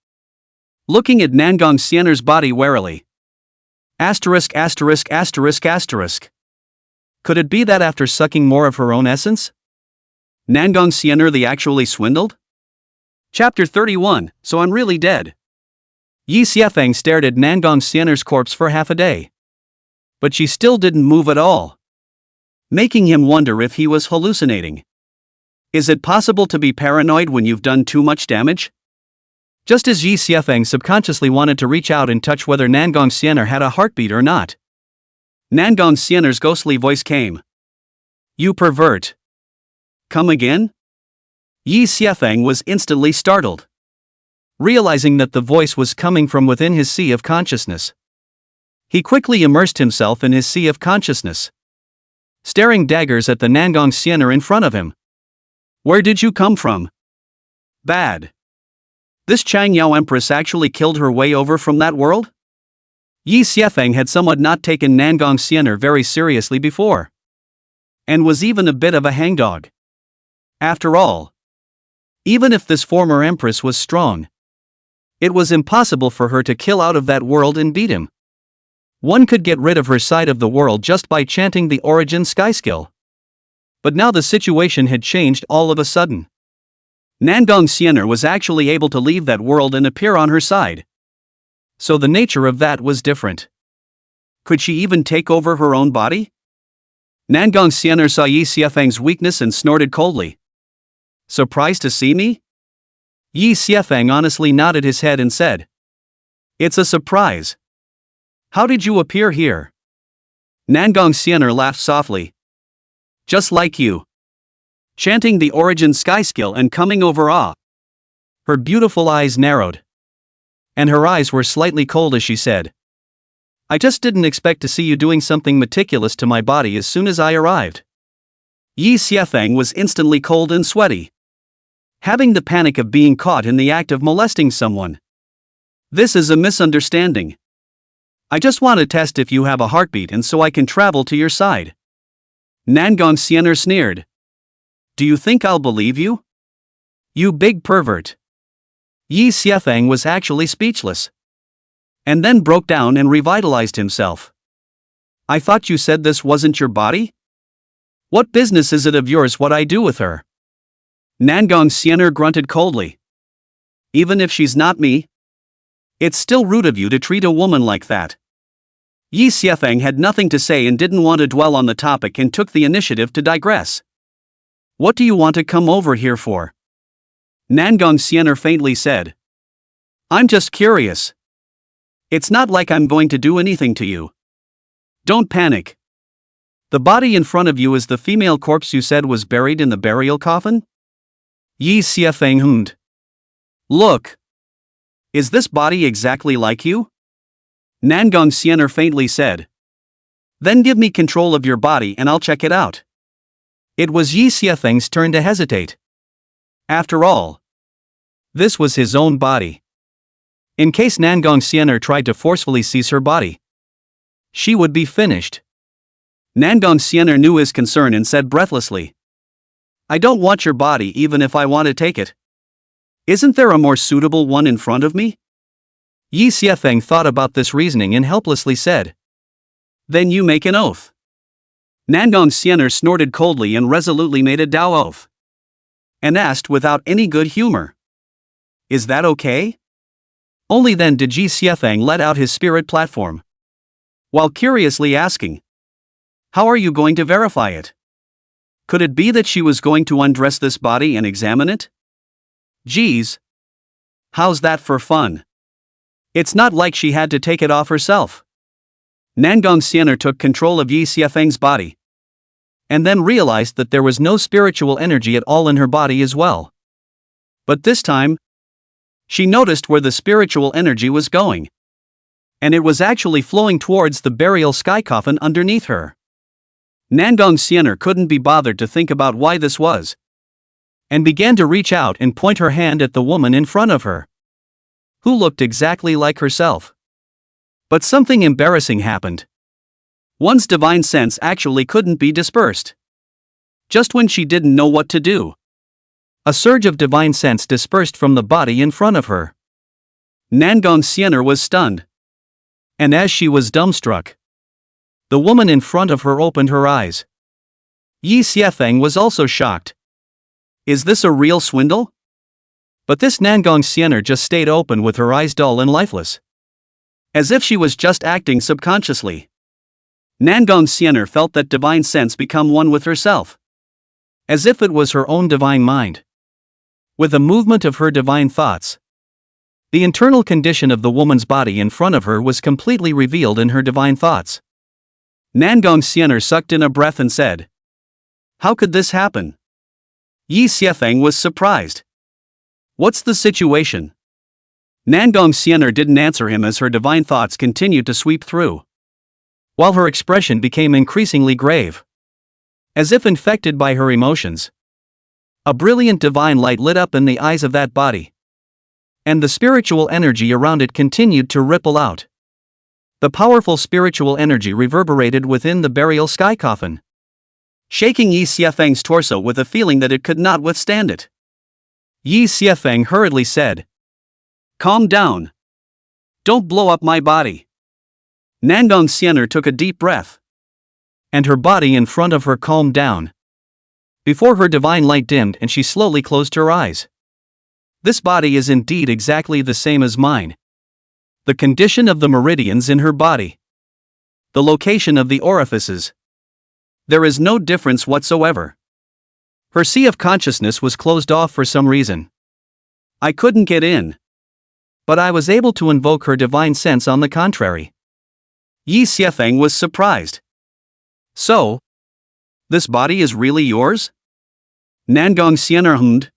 looking at Nangong Xian'er's body warily. Asterisk asterisk asterisk asterisk. Could it be that after sucking more of her own essence, Nangong Xian'er the actually swindled? Chapter 31, So I'm Really Dead. Yi Xiafeng stared at Nangong Xian'er's corpse for half a day, but she still didn't move at all, making him wonder if he was hallucinating. Is it possible to be paranoid when you've done too much damage? Just as Yi Xiafeng subconsciously wanted to reach out and touch whether Nangong Xian'er had a heartbeat or not, Nangong Xian'er's ghostly voice came. "You pervert. Come again?" Yi Xiafeng was instantly startled, realizing that the voice was coming from within his sea of consciousness. He quickly immersed himself in his sea of consciousness, staring daggers at the Nangong Xian'er in front of him. "Where did you come from? Bad. This Changyao Empress actually killed her way over from that world?" Yi Xiafeng had somewhat not taken Nangong Xian'er very seriously before, and was even a bit of a hangdog. After all, even if this former Empress was strong, it was impossible for her to kill out of that world and beat him. One could get rid of her side of the world just by chanting the origin sky skill. But now the situation had changed all of a sudden. Nangong Xian'er was actually able to leave that world and appear on her side. So the nature of that was different. Could she even take over her own body? Nangong Xian'er saw Yi Xiafeng's weakness and snorted coldly. Surprised to see me? Yi Xiefeng honestly nodded his head and said, "It's a surprise. How did you appear here?" Nangong Xian'er laughed softly. "Just like you." Chanting the origin sky skill and coming over awe. Her beautiful eyes narrowed. And her eyes were slightly cold as she said, "I just didn't expect to see you doing something meticulous to my body as soon as I arrived." Yi Xiefeng was instantly cold and sweaty. Having the panic of being caught in the act of molesting someone. "This is a misunderstanding. I just want to test if you have a heartbeat and so I can travel to your side." Nangong Xian'er sneered. "Do you think I'll believe you? You big pervert." Yi Xiefeng was actually speechless. And then broke down and revitalized himself. "I thought you said this wasn't your body? What business is it of yours what I do with her?" Nangong Xian'er grunted coldly. "Even if she's not me? It's still rude of you to treat a woman like that." Yi Xiefeng had nothing to say and didn't want to dwell on the topic and took the initiative to digress. "What do you want to come over here for?" Nangong Xian'er faintly said. "I'm just curious. It's not like I'm going to do anything to you. Don't panic. The body in front of you is the female corpse you said was buried in the burial coffin?" Yi Xiefeng hummed. "Look. Is this body exactly like you?" Nangong Xian'er faintly said. "Then give me control of your body and I'll check it out." It was Yi Xiefeng's turn to hesitate. After all, this was his own body. In case Nangong Xian'er tried to forcefully seize her body, she would be finished. Nangong Xian'er knew his concern and said breathlessly, "I don't want your body even if I want to take it. Isn't there a more suitable one in front of me?" Yi Xiefeng thought about this reasoning and helplessly said, "Then you make an oath." Nangong Xian'er snorted coldly and resolutely made a Dao oath. And asked without any good humor, "Is that okay?" Only then did Yi Xiefeng let out his spirit platform. While curiously asking, "How are you going to verify it? Could it be that she was going to undress this body and examine it? Geez. How's that for fun? It's not like she had to take it off herself." Nangong Xian'er took control of Yi Xiefeng's body. And then realized that there was no spiritual energy at all in her body as well. But this time, she noticed where the spiritual energy was going. And it was actually flowing towards the burial sky coffin underneath her. Nangong Xian'er couldn't be bothered to think about why this was. And began to reach out and point her hand at the woman in front of her, who looked exactly like herself. But something embarrassing happened. One's divine sense actually couldn't be dispersed. Just when she didn't know what to do, a surge of divine sense dispersed from the body in front of her. Nangong Xian'er was stunned. And as she was dumbstruck, the woman in front of her opened her eyes. Yi Xiefeng was also shocked. Is this a real swindle? But this Nangong Xian'er just stayed open with her eyes dull and lifeless. As if she was just acting subconsciously. Nangong Xian'er felt that divine sense become one with herself. As if it was her own divine mind. With a movement of her divine thoughts, the internal condition of the woman's body in front of her was completely revealed in her divine thoughts. Nangong Xian'er sucked in a breath and said, "How could this happen?" Yi Xiefeng was surprised. "What's the situation?" Nangong Xian'er didn't answer him as her divine thoughts continued to sweep through, while her expression became increasingly grave. As if infected by her emotions, a brilliant divine light lit up in the eyes of that body. And the spiritual energy around it continued to ripple out. The powerful spiritual energy reverberated within the burial sky coffin, shaking Yi Xiefeng's torso with a feeling that it could not withstand it. Yi Xiefeng hurriedly said, "Calm down. Don't blow up my body." Nangong Xian'er took a deep breath. And her body in front of her calmed down. Before her divine light dimmed and she slowly closed her eyes. This body is indeed exactly the same as mine. The condition of the meridians in her body. The location of the orifices. There is no difference whatsoever. Her sea of consciousness was closed off for some reason. I couldn't get in. But I was able to invoke her divine sense on the contrary. Yi Xiefeng was surprised. So, this body is really yours? Nangong Xian'er hummed.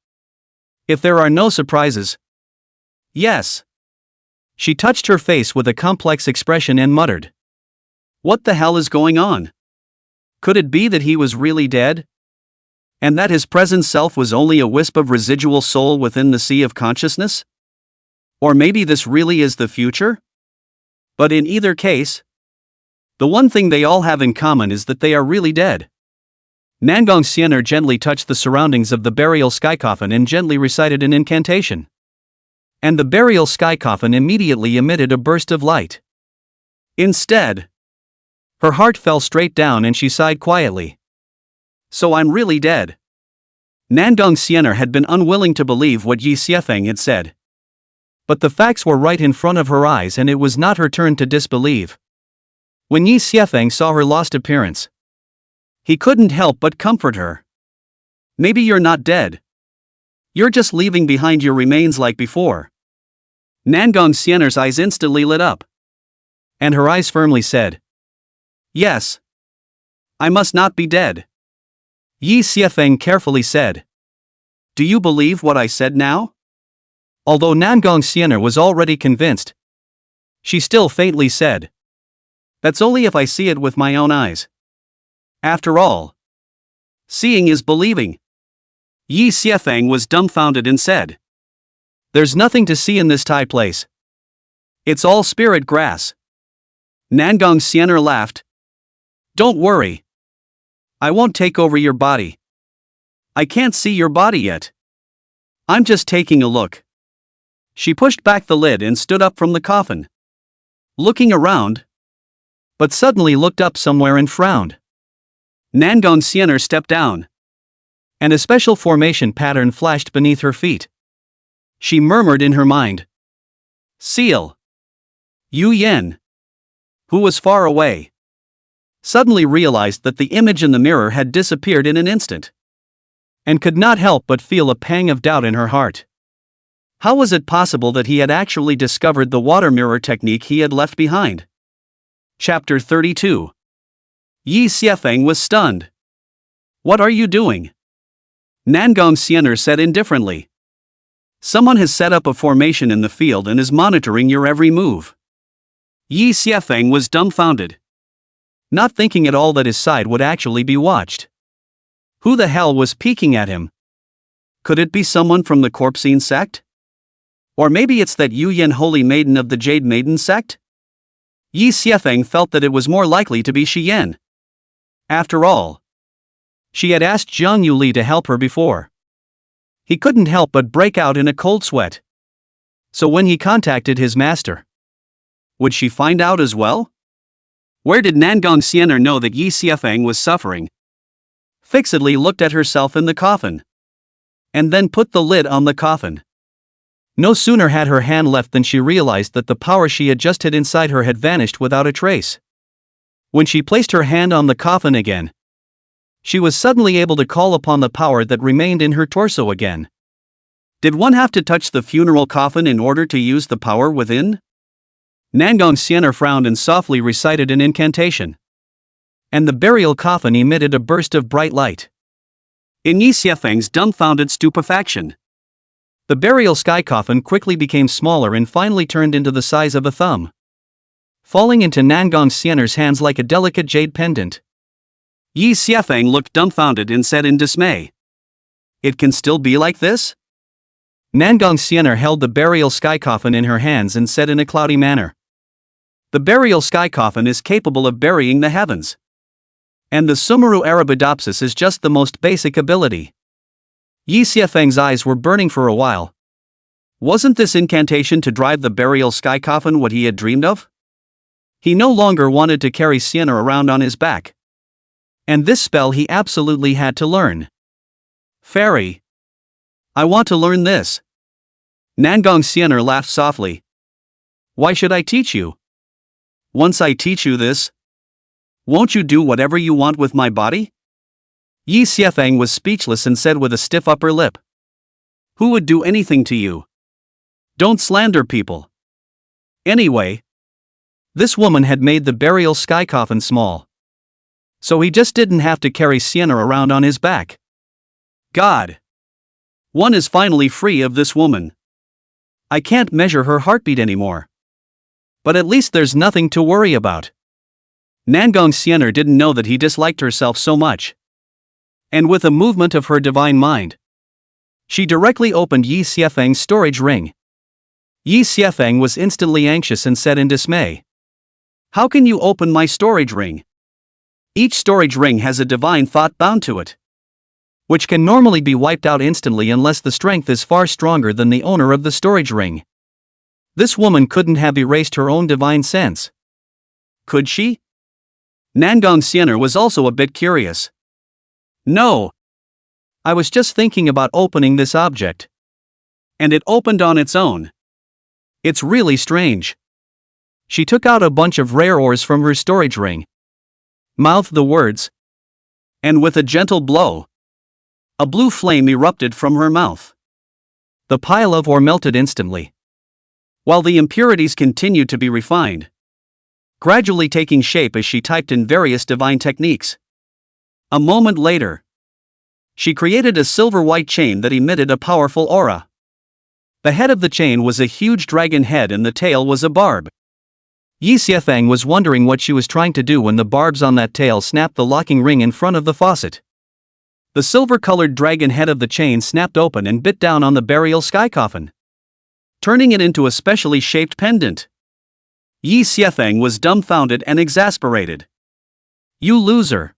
If there are no surprises. Yes. She touched her face with a complex expression and muttered. What the hell is going on? Could it be that he was really dead? And that his present self was only a wisp of residual soul within the sea of consciousness? Or maybe this really is the future? But in either case, the one thing they all have in common is that they are really dead. Nangong Xian'er gently touched the surroundings of the burial sky coffin and gently recited an incantation. And the burial sky coffin immediately emitted a burst of light. Instead, her heart fell straight down and she sighed quietly. So I'm really dead. Nangong Xian'er had been unwilling to believe what Yi Xiefeng had said. But the facts were right in front of her eyes and it was not her turn to disbelieve. When Yi Xiefeng saw her lost appearance, he couldn't help but comfort her. Maybe you're not dead. You're just leaving behind your remains like before. Nangong Xian'er's eyes instantly lit up. And her eyes firmly said, Yes. I must not be dead. Yi Xiefeng carefully said, Do you believe what I said now? Although Nangong Xian'er was already convinced, she still faintly said, That's only if I see it with my own eyes. After all, seeing is believing. Yi Xiefeng was dumbfounded and said, There's nothing to see in this Thai place. It's all spirit grass. Nangong Xian'er laughed. Don't worry. I won't take over your body. I can't see your body yet. I'm just taking a look. She pushed back the lid and stood up from the coffin, looking around, but suddenly looked up somewhere and frowned. Nangong Xian'er stepped down, and a special formation pattern flashed beneath her feet. She murmured in her mind, Seal. Yu Yen, who was far away, suddenly realized that the image in the mirror had disappeared in an instant, and could not help but feel a pang of doubt in her heart. How was it possible that he had actually discovered the water mirror technique he had left behind? Chapter 32. Yi Xiefeng was stunned. What are you doing? Nangong Xian'er said indifferently. Someone has set up a formation in the field and is monitoring your every move. Yi Xiefeng was dumbfounded, not thinking at all that his side would actually be watched. Who the hell was peeking at him? Could it be someone from the Corpsine sect? Or maybe it's that Yu Yen holy maiden of the Jade Maiden sect? Yi Xiefeng felt that it was more likely to be Shi Yen. After all, she had asked Jiang Yuli to help her before. He couldn't help but break out in a cold sweat. So when he contacted his master, would she find out as well? Where did Nangong Xian'er know that Yi Xiefeng was suffering? Fixedly looked at herself in the coffin, and then put the lid on the coffin. No sooner had her hand left than she realized that the power she had just hid inside her had vanished without a trace. When she placed her hand on the coffin again, she was suddenly able to call upon the power that remained in her torso again. Did one have to touch the funeral coffin in order to use the power within? Nangong Xian'er frowned and softly recited an incantation. And the burial coffin emitted a burst of bright light. In Yi Xiefeng's dumbfounded stupefaction, the burial sky coffin quickly became smaller and finally turned into the size of a thumb, falling into Nangong Xian'er's hands like a delicate jade pendant. Yi Xiefeng looked dumbfounded and said in dismay, It can still be like this? Nangong Xian'er held the burial sky coffin in her hands and said in a cloudy manner, The burial sky coffin is capable of burying the heavens. And the Sumeru Arabidopsis is just the most basic ability. Yi Xiefeng's eyes were burning for a while. Wasn't this incantation to drive the burial sky coffin what he had dreamed of? He no longer wanted to carry Xian'er around on his back. And this spell he absolutely had to learn. Fairy. I want to learn this. Nangong Xian'er laughed softly. Why should I teach you? Once I teach you this, won't you do whatever you want with my body? Yi Xiefeng was speechless and said with a stiff upper lip. Who would do anything to you? Don't slander people. Anyway, this woman had made the burial sky coffin small. So he just didn't have to carry Xian'er around on his back. God! One is finally free of this woman. I can't measure her heartbeat anymore. But at least there's nothing to worry about. Nangong Xian'er didn't know that he disliked herself so much. And with a movement of her divine mind, she directly opened Yi Xiefeng's storage ring. Yi Xiefeng was instantly anxious and said in dismay. How can you open my storage ring? Each storage ring has a divine thought bound to it, which can normally be wiped out instantly unless the strength is far stronger than the owner of the storage ring. This woman couldn't have erased her own divine sense. Could she? Nangong Xian'er was also a bit curious. No. I was just thinking about opening this object. And it opened on its own. It's really strange. She took out a bunch of rare ores from her storage ring, mouthed the words, and with a gentle blow, a blue flame erupted from her mouth. The pile of ore melted instantly, while the impurities continued to be refined, gradually taking shape as she typed in various divine techniques. A moment later, she created a silver-white chain that emitted a powerful aura. The head of the chain was a huge dragon head and the tail was a barb. Yi Xiefeng was wondering what she was trying to do when the barbs on that tail snapped the locking ring in front of the faucet. The silver-colored dragon head of the chain snapped open and bit down on the burial sky coffin, turning it into a specially shaped pendant. Yi Xiefeng was dumbfounded and exasperated. You loser!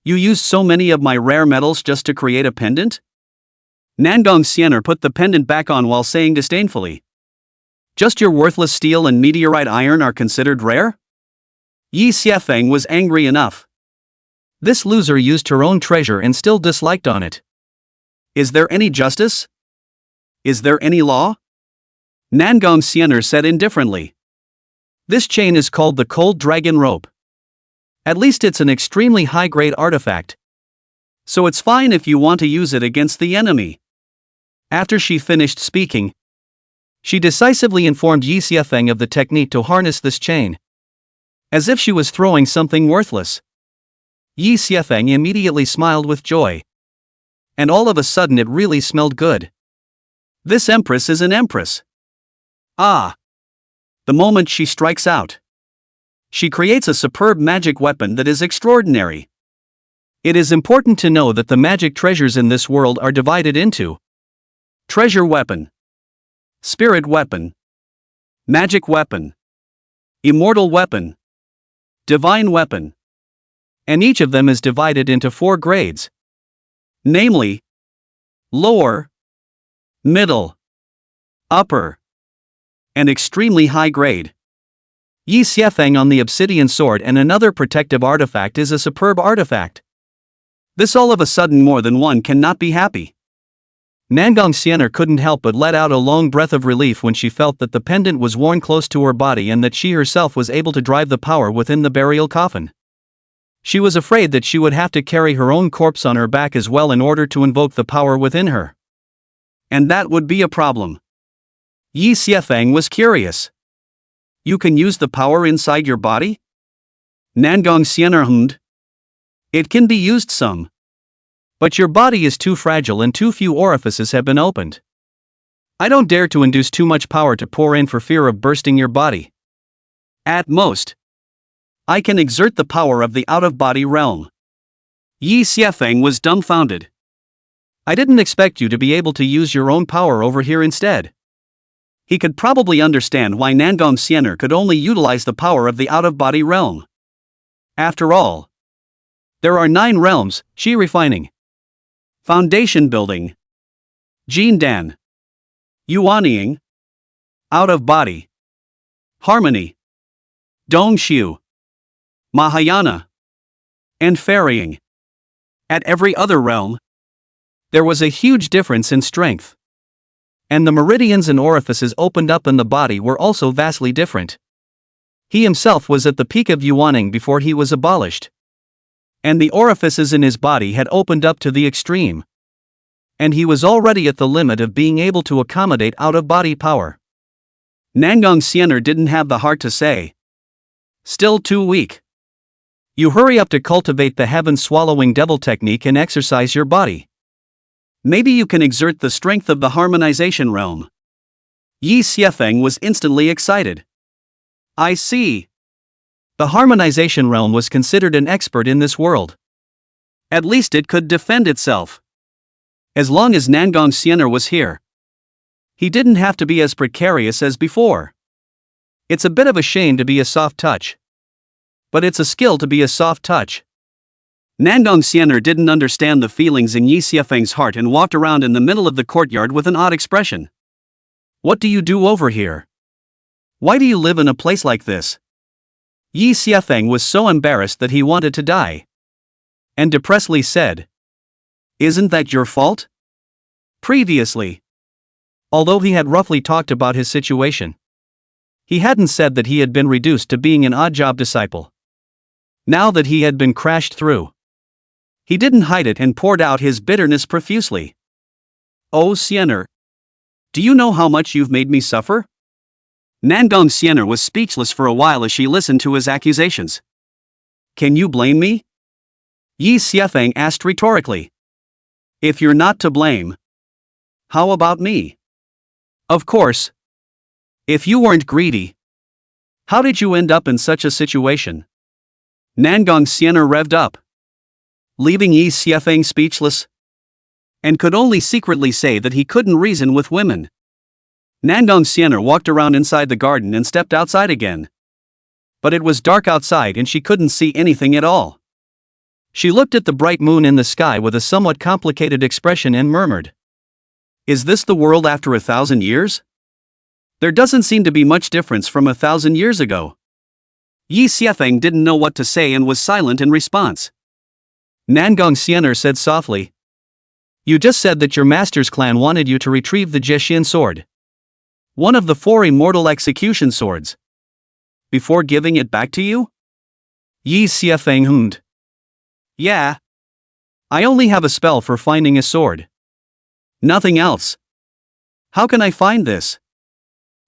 You used so many of my rare metals just to create a pendant? Nangong Xian'er put the pendant back on while saying disdainfully. Just your worthless steel and meteorite iron are considered rare? Yi Xiefeng was angry enough. This loser used her own treasure and still disliked on it. Is there any justice? Is there any law? Nangong Xian'er said indifferently. This chain is called the Cold Dragon Rope. At least it's an extremely high-grade artifact. So it's fine if you want to use it against the enemy. After she finished speaking, she decisively informed Yi Xiefeng of the technique to harness this chain, as if she was throwing something worthless. Yi Xiefeng immediately smiled with joy. And all of a sudden it really smelled good. This Empress is an Empress. Ah! The moment she strikes out, she creates a superb magic weapon that is extraordinary. It is important to know that the magic treasures in this world are divided into treasure weapon, spirit weapon, magic weapon, immortal weapon, divine weapon. And each of them is divided into 4 grades. Namely, lower, middle, upper, and extremely high grade. Yi Xiefeng on the obsidian sword and another protective artifact is a superb artifact. This all of a sudden more than one cannot be happy. Nangong Xian'er couldn't help but let out a long breath of relief when she felt that the pendant was worn close to her body and that she herself was able to drive the power within the burial coffin. She was afraid that she would have to carry her own corpse on her back as well in order to invoke the power within her. And that would be a problem. Yi Xiefeng was curious. You can use the power inside your body? Nangong Xian'er hummed. It can be used some. But your body is too fragile and too few orifices have been opened. I don't dare to induce too much power to pour in for fear of bursting your body. At most, I can exert the power of the out-of-body realm. Yi Xiefeng was dumbfounded. I didn't expect you to be able to use your own power over here instead. He could probably understand why Nangong Xian'er could only utilize the power of the out-of-body realm. After all, there are 9 realms, Shi refining, foundation building, Jindan, Yuanying, out-of-body, harmony, Dongshu, Mahayana, and ferrying. At every other realm, there was a huge difference in strength. And the meridians and orifices opened up in the body were also vastly different. He himself was at the peak of Yuanying before he was abolished. and the orifices in his body had opened up to the extreme. And he was already at the limit of being able to accommodate out-of-body power. Nangong Xian'er didn't have the heart to say, "Still too weak. You hurry up to cultivate the heaven-swallowing devil technique and exercise your body. Maybe you can exert the strength of the harmonization realm." Yi Xiefeng was instantly excited. "I see. The harmonization realm was considered an expert in this world. At least it could defend itself. As long as Nangong Xian'er was here, he didn't have to be as precarious as before. It's a bit of a shame to be a soft touch. But it's a skill to be a soft touch." Nangong Xian'er didn't understand the feelings in Yi Xiefeng's heart and walked around in the middle of the courtyard with an odd expression. "What do you do over here? Why do you live in a place like this?" Yi Xiefeng was so embarrassed that he wanted to die. And depressedly said, "Isn't that your fault?" Previously, although he had roughly talked about his situation, he hadn't said that he had been reduced to being an odd-job disciple. Now that he had been crashed through, he didn't hide it and poured out his bitterness profusely. "Oh Xian'er, do you know how much you've made me suffer?" Nangong Xian'er was speechless for a while as she listened to his accusations. "Can you blame me?" Yi Xiefeng asked rhetorically. "If you're not to blame, how about me? Of course. If you weren't greedy, how did you end up in such a situation?" Nangong Xian'er revved up, leaving Yi Xiefeng speechless, and could only secretly say that he couldn't reason with women. Nangong Xian'er walked around inside the garden and stepped outside again. But it was dark outside and she couldn't see anything at all. She looked at the bright moon in the sky with a somewhat complicated expression and murmured, "Is this the world after 1,000 years? There doesn't seem to be much difference from 1,000 years ago." Yi Xiefeng didn't know what to say and was silent in response. Nangong Xian'er said softly, "You just said that your master's clan wanted you to retrieve the Jixin sword, one of the 4 immortal execution swords, before giving it back to you?" Yi Xiefeng hummed. "Yeah. I only have a spell for finding a sword. Nothing else. How can I find this?"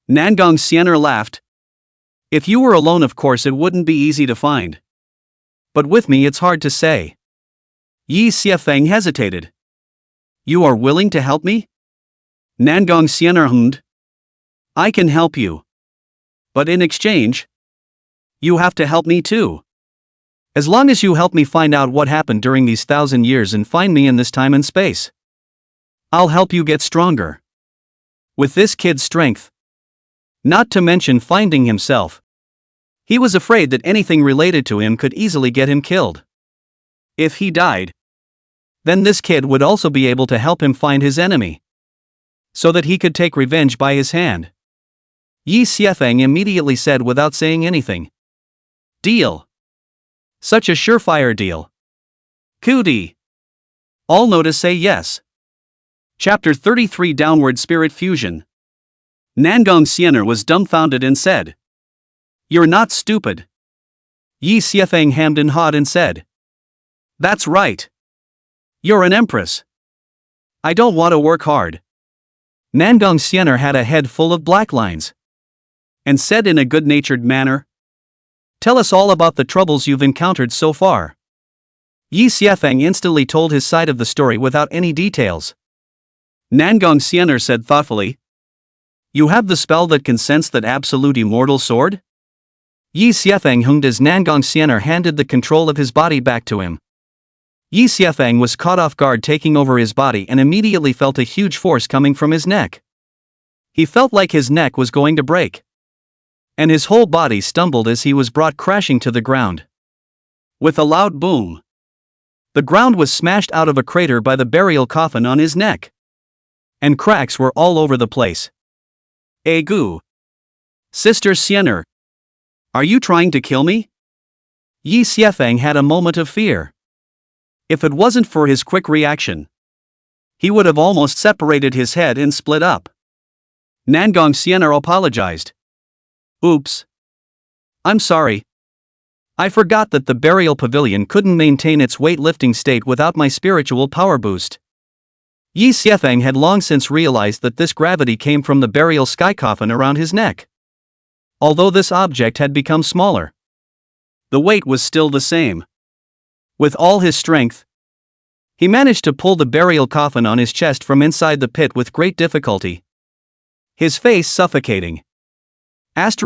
Nangong Xian'er laughed. "If you were alone, of course it wouldn't be easy to find. But with me it's hard to say." Yi Xiefeng hesitated. "You are willing to help me?" Nangong Xian'er hummed. "I can help you. But in exchange, you have to help me too. As long as you help me find out what happened during these 1,000 years and find me in this time and space, I'll help you get stronger. With this kid's strength, not to mention finding himself, he was afraid that anything related to him could easily get him killed. If he died, then this kid would also be able to help him find his enemy, so that he could take revenge by his hand." Yi Xiefeng immediately said without saying anything, "Deal. Such a surefire deal. Cootie." All notice say yes. Chapter 33 Downward Spirit Fusion. Nangong Xian'er was dumbfounded and said, "You're not stupid." Yi Xiefeng hemmed and hawed and said, "That's right. You're an empress. I don't want to work hard." Nangong Xian'er had a head full of black lines, and said in a good-natured manner, "Tell us all about the troubles you've encountered so far." Yi Xiefeng instantly told his side of the story without any details. Nangong Xian'er said thoughtfully, "You have the spell that can sense that absolute immortal sword?" Yi Xiefeng hummed as Nangong Xian'er handed the control of his body back to him. Yi Xiefeng was caught off guard, taking over his body, and immediately felt a huge force coming from his neck. He felt like his neck was going to break, and his whole body stumbled as he was brought crashing to the ground. With a loud boom, the ground was smashed out of a crater by the burial coffin on his neck, and cracks were all over the place. "Egu! Sister Xian'er, are you trying to kill me?" Yi Xiefeng had a moment of fear. If it wasn't for his quick reaction, he would have almost separated his head and split up. Nangong Xian'er apologized. "Oops. I'm sorry. I forgot that the burial pavilion couldn't maintain its weightlifting state without my spiritual power boost. Yi Xiefeng had long since realized that this gravity came from the burial sky coffin around his neck. Although this object had become smaller, the weight was still the same. With all his strength, he managed to pull the burial coffin on his chest from inside the pit with great difficulty, his face suffocating. It's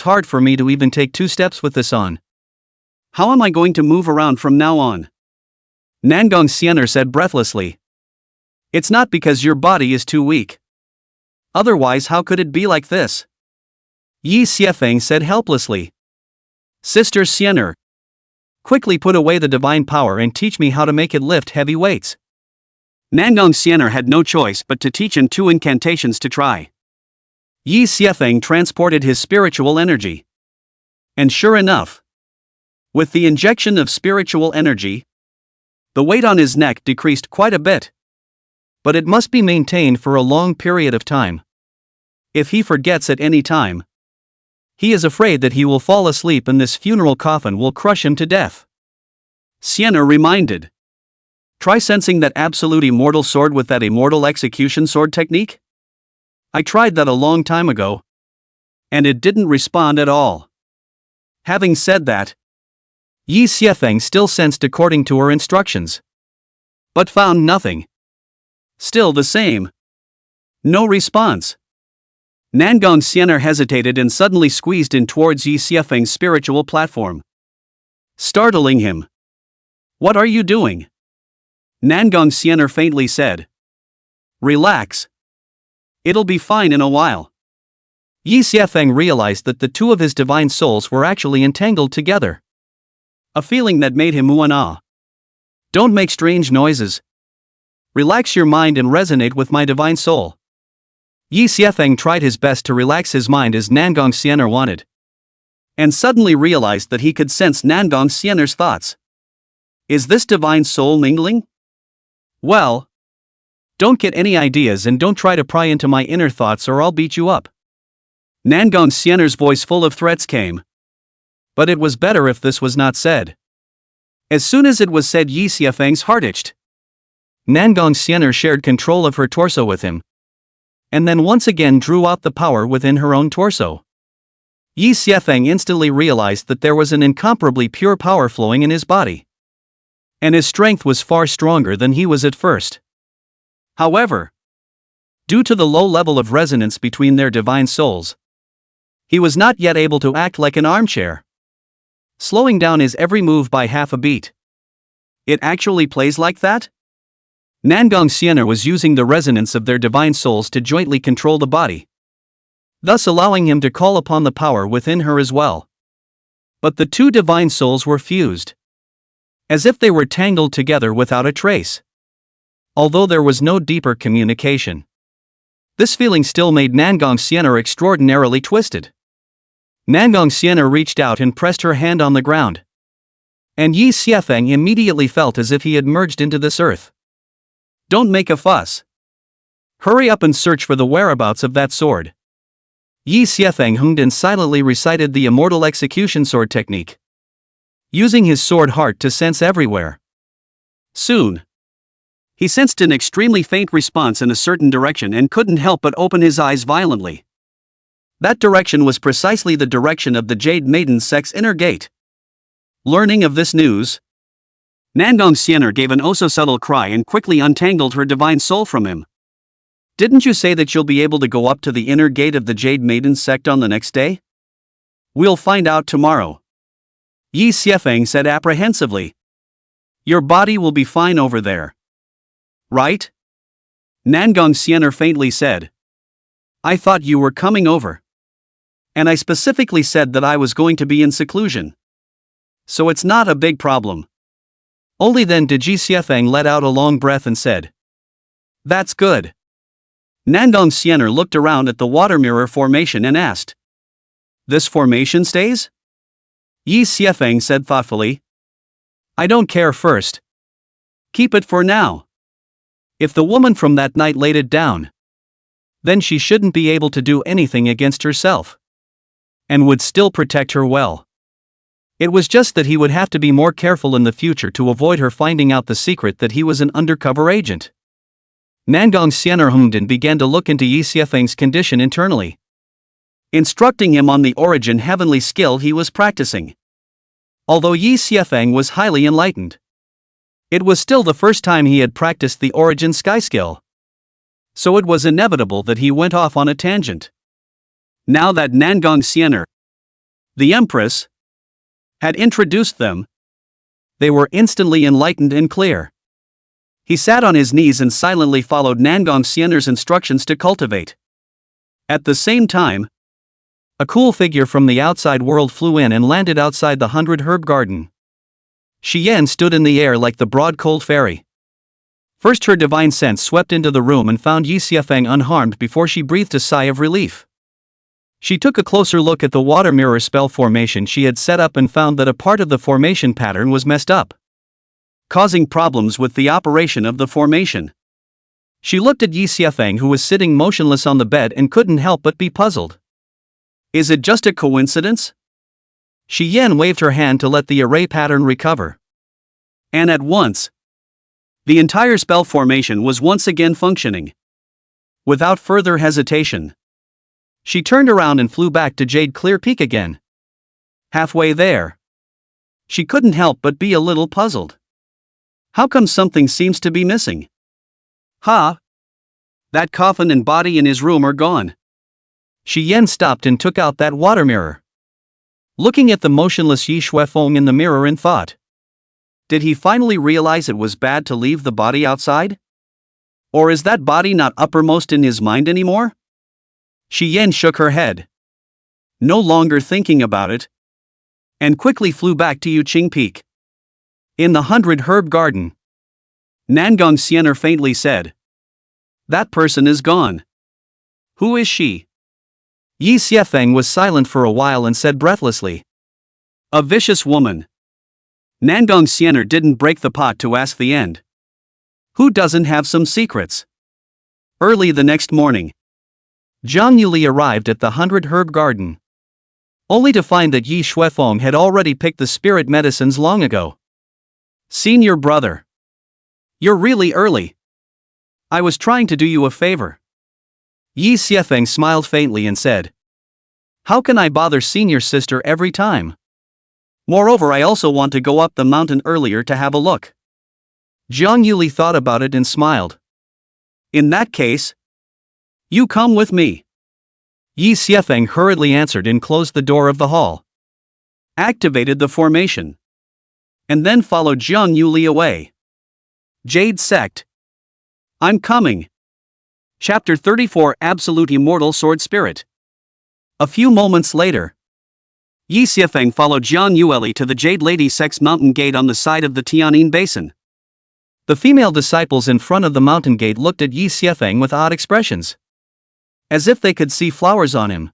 hard for me to even take 2 steps with this on. How am I going to move around from now on? Nangong Xian'er said breathlessly. It's not because your body is too weak. Otherwise, how could it be like this? Yi Xiefeng said helplessly. Sister Xian'er, quickly put away the divine power and teach me how to make it lift heavy weights. Nangong Xian'er had no choice but to teach him 2 incantations to try. Yi Xiefeng transported his spiritual energy. And sure enough, with the injection of spiritual energy, the weight on his neck decreased quite a bit. But it must be maintained for a long period of time. If he forgets at any time, he is afraid that he will fall asleep and this funeral coffin will crush him to death. Xian'er reminded. Try sensing that absolute immortal sword with that immortal execution sword technique? I tried that a long time ago, and it didn't respond at all. Having said that, Yi Xiefeng still sensed according to her instructions, but found nothing. Still the same. No response. Nangong Xian'er hesitated and suddenly squeezed in towards Yi Xiefeng's spiritual platform, startling him. What are you doing? Nangong Xian'er faintly said. Relax. It'll be fine in a while. Yi Xiefeng realized that the 2 of his divine souls were actually entangled together. A feeling that made him ooh and ah. Don't make strange noises. Relax your mind and resonate with my divine soul. Yi Xiefeng tried his best to relax his mind as Nangong Xian'er wanted, and suddenly realized that he could sense Nangong Xian'er's thoughts. Is this divine soul mingling? Well, don't get any ideas and don't try to pry into my inner thoughts or I'll beat you up. Nangong Xian'er's voice full of threats came. But it was better if this was not said. As soon as it was said, Yi Xiefeng's heart itched. Nangong Xian'er shared control of her torso with him, and then once again drew out the power within her own torso. Yi Xiefeng instantly realized that there was an incomparably pure power flowing in his body, and his strength was far stronger than he was at first. However, due to the low level of resonance between their divine souls, he was not yet able to act like an armchair, slowing down his every move by half a beat. It actually plays like that? Nangong Xian'er was using the resonance of their divine souls to jointly control the body, thus allowing him to call upon the power within her as well. But the 2 divine souls were fused, as if they were tangled together without a trace. Although there was no deeper communication, this feeling still made Nangong Xian'er extraordinarily twisted. Nangong Xian'er reached out and pressed her hand on the ground, and Yi Xiefeng immediately felt as if he had merged into this earth. Don't make a fuss. Hurry up and search for the whereabouts of that sword. Yi Xiefeng hummed and silently recited the immortal execution sword technique, using his sword heart to sense everywhere. Soon, he sensed an extremely faint response in a certain direction and couldn't help but open his eyes violently. That direction was precisely the direction of the Jade Maiden sect's inner gate. Learning of this news, Nangong Xian'er gave an oh-so-subtle cry and quickly untangled her divine soul from him. Didn't you say that you'll be able to go up to the inner gate of the Jade Maiden sect on the next day? We'll find out tomorrow. Yi Xiefeng said apprehensively. Your body will be fine over there, right? Nangong Xian'er faintly said. I thought you were coming over. And I specifically said that I was going to be in seclusion. So it's not a big problem. Only then did Yi Xiefeng let out a long breath and said, That's good. Nangong Xian'er looked around at the water mirror formation and asked, This formation stays? Yi Xiefeng said thoughtfully. I don't care first. Keep it for now. If the woman from that night laid it down, then she shouldn't be able to do anything against herself, and would still protect her well. It was just that he would have to be more careful in the future to avoid her finding out the secret that he was an undercover agent. Nangong Xian'er hummed and began to look into Yi Xiefeng's condition internally, instructing him on the origin heavenly skill he was practicing. Although Yi Xiefeng was highly enlightened, it was still the first time he had practiced the origin sky skill. So it was inevitable that he went off on a tangent. Now that Nangong Xian'er, the Empress, had introduced them, they were instantly enlightened and clear. He sat on his knees and silently followed Nangong Xian'er's instructions to cultivate. At the same time, a cool figure from the outside world flew in and landed outside the 100 Herb Garden. Shi Yan stood in the air like the broad cold fairy. First her divine sense swept into the room and found Yi Xiefeng unharmed before she breathed a sigh of relief. She took a closer look at the water mirror spell formation she had set up and found that a part of the formation pattern was messed up, causing problems with the operation of the formation. She looked at Yi Xiefeng, who was sitting motionless on the bed, and couldn't help but be puzzled. Is it just a coincidence? Shi Yan waved her hand to let the array pattern recover. And at once, the entire spell formation was once again functioning. Without further hesitation, she turned around and flew back to Jade Clear Peak again. Halfway there, she couldn't help but be a little puzzled. How come something seems to be missing? That coffin and body in his room are gone. Shi Yan stopped and took out that water mirror, looking at the motionless Yi Xuefeng in the mirror in thought. Did he finally realize it was bad to leave the body outside? Or is that body not uppermost in his mind anymore? Shi Yan shook her head, no longer thinking about it, and quickly flew back to Yuqing Peak. In the 100 Herb Garden, Nangong Xian'er faintly said, "That person is gone. Who is she?" Yi Xiefeng was silent for a while and said breathlessly, "A vicious woman." Nangong Xian'er didn't break the pot to ask the end. Who doesn't have some secrets? Early the next morning, Jiang Yuli arrived at the 100 Herb Garden, only to find that Yi Xuefeng had already picked the spirit medicines long ago. "Senior brother, you're really early. I was trying to do you a favor." Yi Xiefeng smiled faintly and said, "How can I bother senior sister every time? Moreover, I also want to go up the mountain earlier to have a look." Jiang Yuli thought about it and smiled. "In that case, you come with me." Yi Xiefeng hurriedly answered and closed the door of the hall, activated the formation, and then followed Jiang Yuli away. Jade Sect. I'm coming. Chapter 34, Absolute Immortal Sword Spirit. A few moments later, Yi Xiefeng followed Jiang Yuli to the Jade Lady Sect's mountain gate on the side of the Tianyin Basin. The female disciples in front of the mountain gate looked at Yi Xiefeng with odd expressions, as if they could see flowers on him.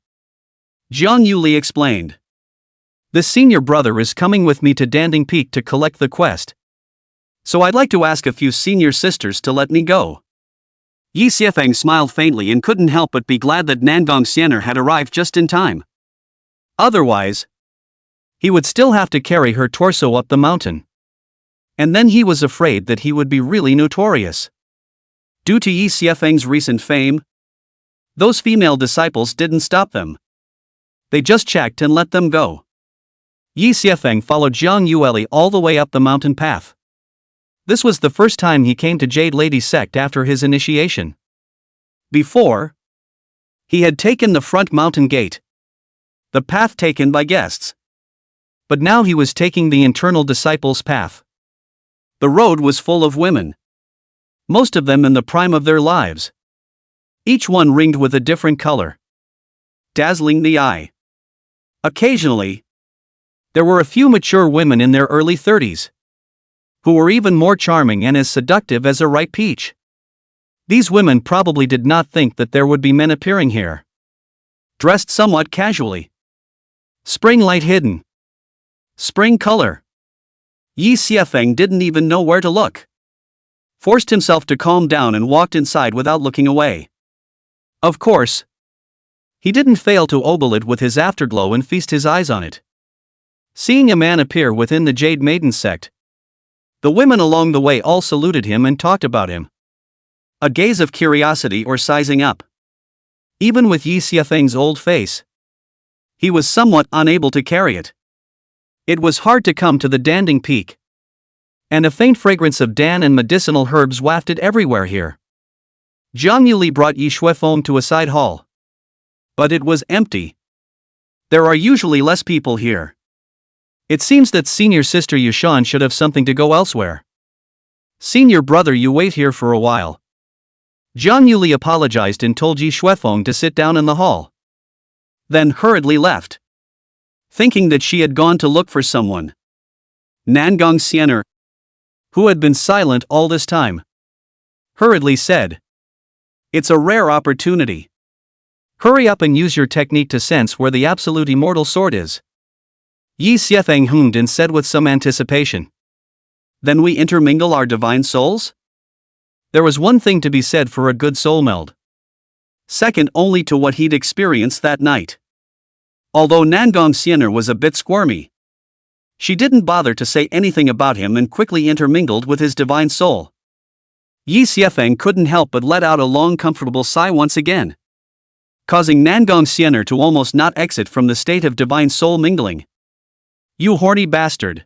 Jiang Yuli explained, "The senior brother is coming with me to Danding Peak to collect the quest. So I'd like to ask a few senior sisters to let me go." Yi Xiefeng smiled faintly and couldn't help but be glad that Nangong Xian'er had arrived just in time. Otherwise, he would still have to carry her torso up the mountain. And then he was afraid that he would be really notorious. Due to Yi Xiefeng's recent fame, those female disciples didn't stop them. They just checked and let them go. Yi Xiefeng followed Jiang Yuli all the way up the mountain path. This was the first time he came to Jade Lady Sect after his initiation. Before, he had taken the front mountain gate, the path taken by guests. But now he was taking the internal disciples' path. The road was full of women, most of them in the prime of their lives, each one ringed with a different color, dazzling the eye. Occasionally, there were a few mature women in their early 30s, who were even more charming and as seductive as a ripe peach. These women probably did not think that there would be men appearing here, dressed somewhat casually. Spring light hidden. Spring color. Yi Xiefeng didn't even know where to look. Forced himself to calm down and walked inside without looking away. Of course, he didn't fail to ogle it with his afterglow and feast his eyes on it. Seeing a man appear within the Jade Maiden sect, the women along the way all saluted him and talked about him. A gaze of curiosity or sizing up. Even with Yi Xiafeng's old face, he was somewhat unable to carry it. It was hard to come to the Danding Peak. And a faint fragrance of dan and medicinal herbs wafted everywhere here. Jiang Yuli brought Yi Xuefeng to a side hall. But it was empty. There are usually less people here. It seems that senior sister Yushan should have something to go elsewhere. Senior brother, you wait here for a while. Jiang Yuli apologized and told Yi Xuefeng to sit down in the hall. Then hurriedly left. Thinking that she had gone to look for someone. Nangong Xian'er, who had been silent all this time, hurriedly said, "It's a rare opportunity. Hurry up and use your technique to sense where the absolute immortal sword is." Yi Xiafeng hummed and said with some anticipation, "Then we intermingle our divine souls?" There was one thing to be said for a good soul meld. Second only to what he'd experienced that night. Although Nangong Xian'er was a bit squirmy, she didn't bother to say anything about him and quickly intermingled with his divine soul. Yi Xiafeng couldn't help but let out a long comfortable sigh once again, causing Nangong Xian'er to almost not exit from the state of divine soul mingling. "You horny bastard.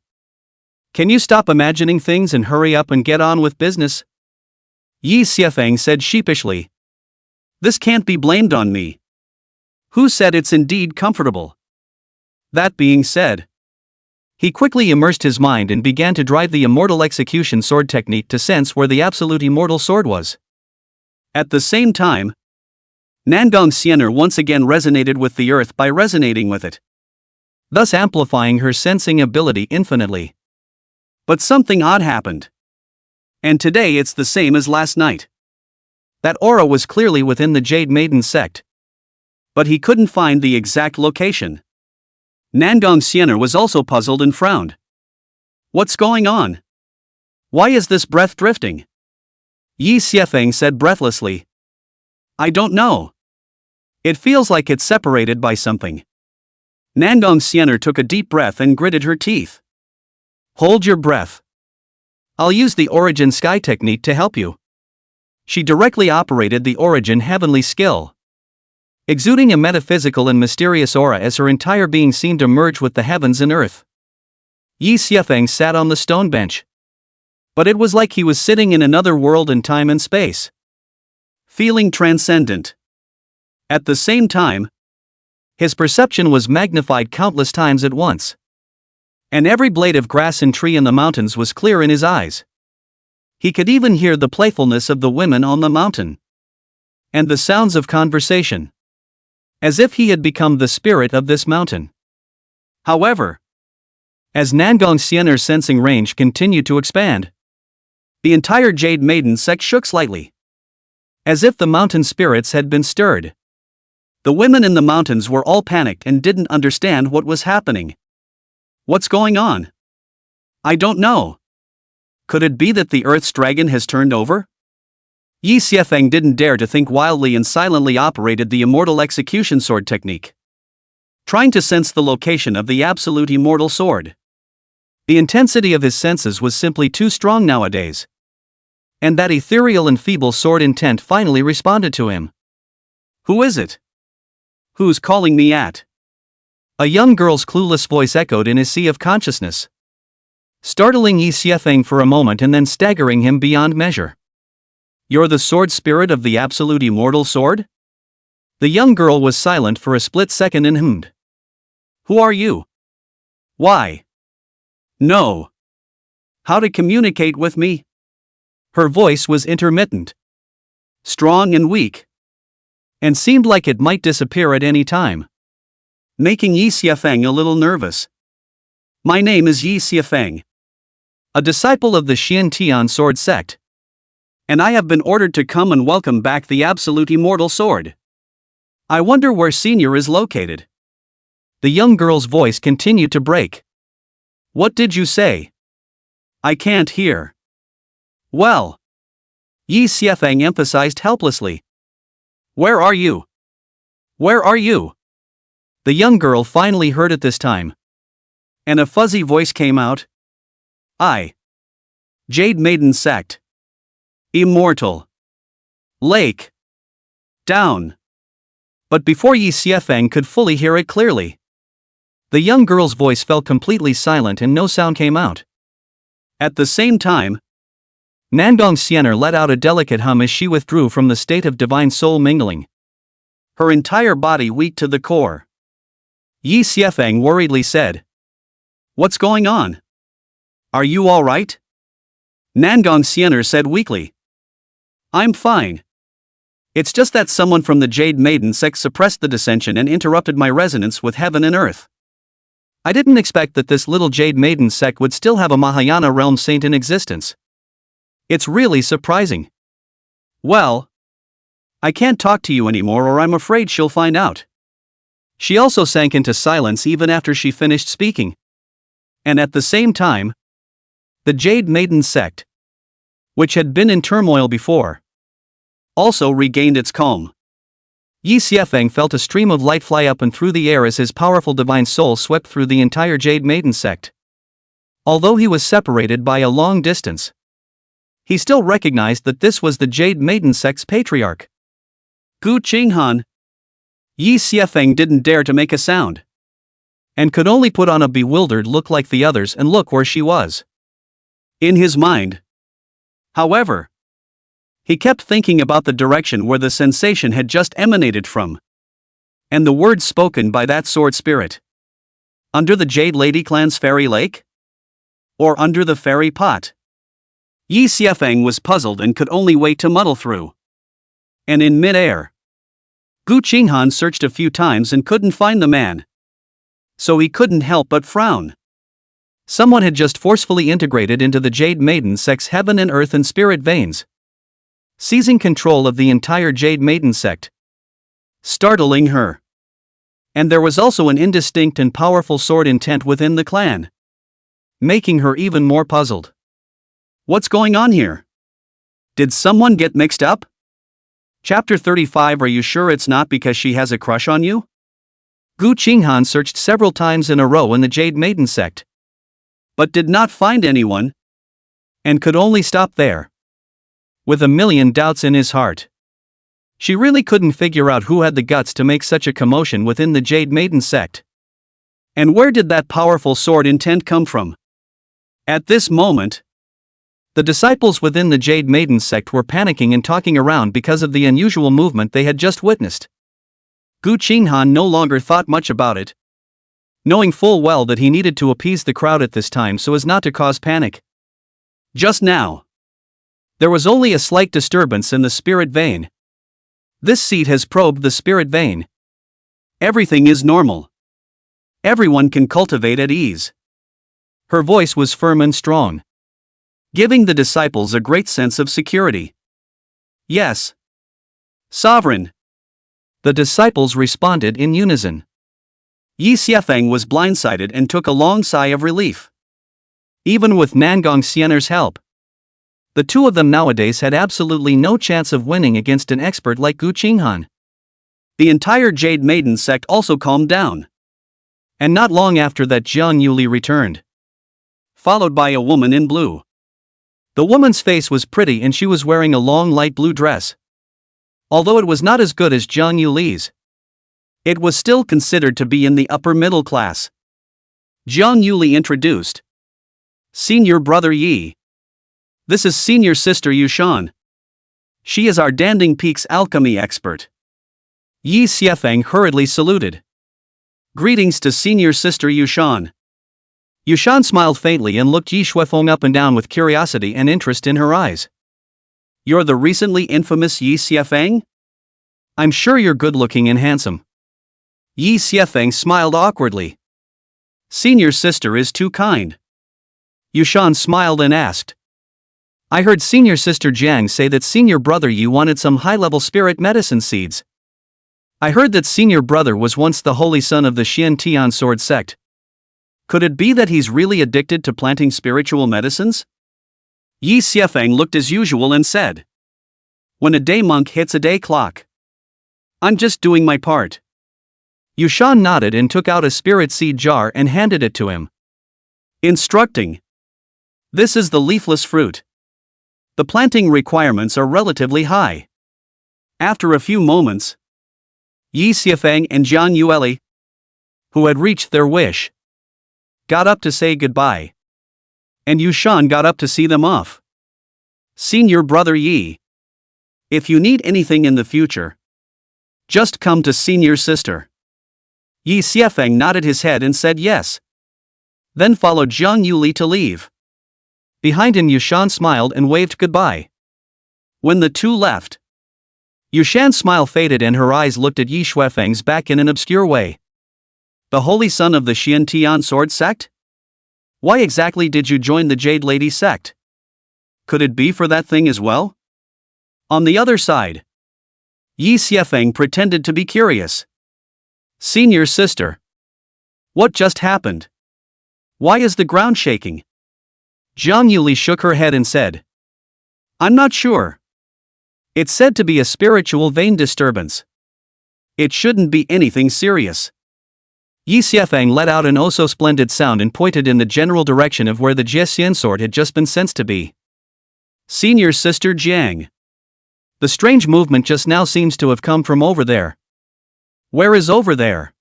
Can you stop imagining things and hurry up and get on with business?" Yi Xiafeng said sheepishly. "This can't be blamed on me. Who said it's indeed comfortable?" That being said, he quickly immersed his mind and began to drive the immortal execution sword technique to sense where the absolute immortal sword was. At the same time, Nangong Xian'er once again resonated with the earth by resonating with it, thus amplifying her sensing ability infinitely. But something odd happened. And today it's the same as last night. That aura was clearly within the Jade Maiden sect, but he couldn't find the exact location. Nangong Xian'er was also puzzled and frowned. "What's going on? Why is this breath drifting?" Yi Xiafeng said breathlessly. "I don't know. It feels like it's separated by something." Nangong Xian'er took a deep breath and gritted her teeth. "Hold your breath. I'll use the Origin Sky technique to help you." She directly operated the Origin Heavenly skill, exuding a metaphysical and mysterious aura as her entire being seemed to merge with the heavens and earth. Yi Xiafeng sat on the stone bench. But it was like he was sitting in another world in time and space, feeling transcendent. At the same time, his perception was magnified countless times at once. And every blade of grass and tree in the mountains was clear in his eyes. He could even hear the playfulness of the women on the mountain, and the sounds of conversation, as if he had become the spirit of this mountain. However, as Nangong Xian'er's sensing range continued to expand, the entire Jade Maiden sect shook slightly, as if the mountain spirits had been stirred. The women in the mountains were all panicked and didn't understand what was happening. "What's going on? I don't know. Could it be that the Earth's dragon has turned over?" Yi Xiafeng didn't dare to think wildly and silently operated the immortal execution sword technique, trying to sense the location of the absolute immortal sword. The intensity of his senses was simply too strong nowadays. And that ethereal and feeble sword intent finally responded to him. "Who is it? Who's calling me at?" A young girl's clueless voice echoed in his sea of consciousness, startling Yi Xiafeng for a moment and then staggering him beyond measure. "You're the sword spirit of the absolute immortal sword?" The young girl was silent for a split second and hummed. "Who are you? Why? No. How to communicate with me?" Her voice was intermittent, strong and weak, and seemed like it might disappear at any time, making Yi Xiafeng a little nervous. "My name is Yi Xiafeng, a disciple of the Xian Tian sword sect, and I have been ordered to come and welcome back the absolute immortal sword. I wonder where Senior is located." The young girl's voice continued to break. "What did you say? I can't hear." "Well," Yi Xiafeng emphasized helplessly. "Where are you? Where are you?" The young girl finally heard it this time. And a fuzzy voice came out. Jade Maiden sect. Immortal. Lake. Down. But before Yi Xiefeng could fully hear it clearly, the young girl's voice fell completely silent and no sound came out. At the same time, Nangong Xian'er let out a delicate hum as she withdrew from the state of divine soul mingling, her entire body weak to the core. Yi Xiefeng worriedly said, "What's going on? Are you all right?" Nangong Xian'er said weakly, "I'm fine. It's just that someone from the Jade Maiden sect suppressed the dissension and interrupted my resonance with heaven and earth. I didn't expect that this little Jade Maiden sect would still have a Mahayana realm saint in existence. It's really surprising. Well, I can't talk to you anymore or I'm afraid she'll find out." She also sank into silence even after she finished speaking. And at the same time, the Jade Maiden sect, which had been in turmoil before, also regained its calm. Yi Xiefeng felt a stream of light fly up and through the air as his powerful divine soul swept through the entire Jade Maiden sect. Although he was separated by a long distance, he still recognized that this was the Jade Maiden sect's patriarch, Gu Qinghan. Yi Xiefeng didn't dare to make a sound, and could only put on a bewildered look like the others and look where she was. In his mind, however, he kept thinking about the direction where the sensation had just emanated from, and the words spoken by that sword spirit. Under the Jade Lady clan's fairy lake? Or under the fairy pot? Yi Xiefeng was puzzled and could only wait to muddle through. And in mid-air, Gu Qinghan searched a few times and couldn't find the man. So he couldn't help but frown. Someone had just forcefully integrated into the Jade Maiden sect's heaven and earth and spirit veins, seizing control of the entire Jade Maiden sect, startling her. And there was also an indistinct and powerful sword intent within the clan, making her even more puzzled. What's going on here? Did someone get mixed up? Chapter 35. Are you sure it's not because she has a crush on you? Gu Qinghan searched several times in a row in the Jade Maiden sect, but did not find anyone, and could only stop there, with a million doubts in his heart. She really couldn't figure out who had the guts to make such a commotion within the Jade Maiden sect. And where did that powerful sword intent come from? At this moment, the disciples within the Jade Maiden sect were panicking and talking around because of the unusual movement they had just witnessed. Gu Qinghan no longer thought much about it, knowing full well that he needed to appease the crowd at this time so as not to cause panic. Just now, there was only a slight disturbance in the spirit vein. This seat has probed the spirit vein. Everything is normal. Everyone can cultivate at ease. Her voice was firm and strong, giving the disciples a great sense of security. Yes, Sovereign. The disciples responded in unison. Yi Xiefeng was blindsided and took a long sigh of relief. Even with Nangong Xian'er's help, the two of them nowadays had absolutely no chance of winning against an expert like Gu Qinghan. The entire Jade Maiden sect also calmed down. And not long after that, Jiang Yuli returned, followed by a woman in blue. The woman's face was pretty and she was wearing a long light blue dress. Although it was not as good as Jiang Yuli's, it was still considered to be in the upper middle class. Jiang Yuli introduced, "Senior brother Yi. This is senior sister Yushan. She is our Danding Peak's alchemy expert." Yi Xiefeng hurriedly saluted. "Greetings to senior sister Yushan." Yushan smiled faintly and looked Yi Xiefeng up and down with curiosity and interest in her eyes. "You're the recently infamous Yi Xiefeng? I'm sure you're good-looking and handsome." Yi Xiefeng smiled awkwardly. "Senior sister is too kind." Yushan smiled and asked, "I heard senior sister Jiang say that senior brother Yi wanted some high-level spirit medicine seeds. I heard that senior brother was once the holy son of the Xian Tian sword sect. Could it be that he's really addicted to planting spiritual medicines?" Yi Xiefeng looked as usual and said, "When a day monk hits a day clock. I'm just doing my part." Yushan nodded and took out a spirit seed jar and handed it to him. Instructing. This is the leafless fruit. The planting requirements are relatively high. After a few moments, Yi Xiafeng and Jiang Yuli, who had reached their wish, got up to say goodbye. And Yushan got up to see them off. Senior brother Yi. If you need anything in the future, just come to senior sister. Yi Xiafeng nodded his head and said yes. Then followed Jiang Yuli to leave. Behind him Yushan smiled and waved goodbye. When the two left, Yushan's smile faded and her eyes looked at Yi Xiafeng's back in an obscure way. The holy son of the Xiantian sword sect? Why exactly did you join the Jade Lady sect? Could it be for that thing as well? On the other side, Yi Xiafeng pretended to be curious. Senior sister. What just happened? Why is the ground shaking? Jiang Yuli shook her head and said, I'm not sure. It's said to be a spiritual vein disturbance. It shouldn't be anything serious. Yi Xiafeng let out an oh so splendid sound and pointed in the general direction of where the Jiaxian sword had just been sensed to be. Senior sister Jiang. The strange movement just now seems to have come from over there. Where is over there?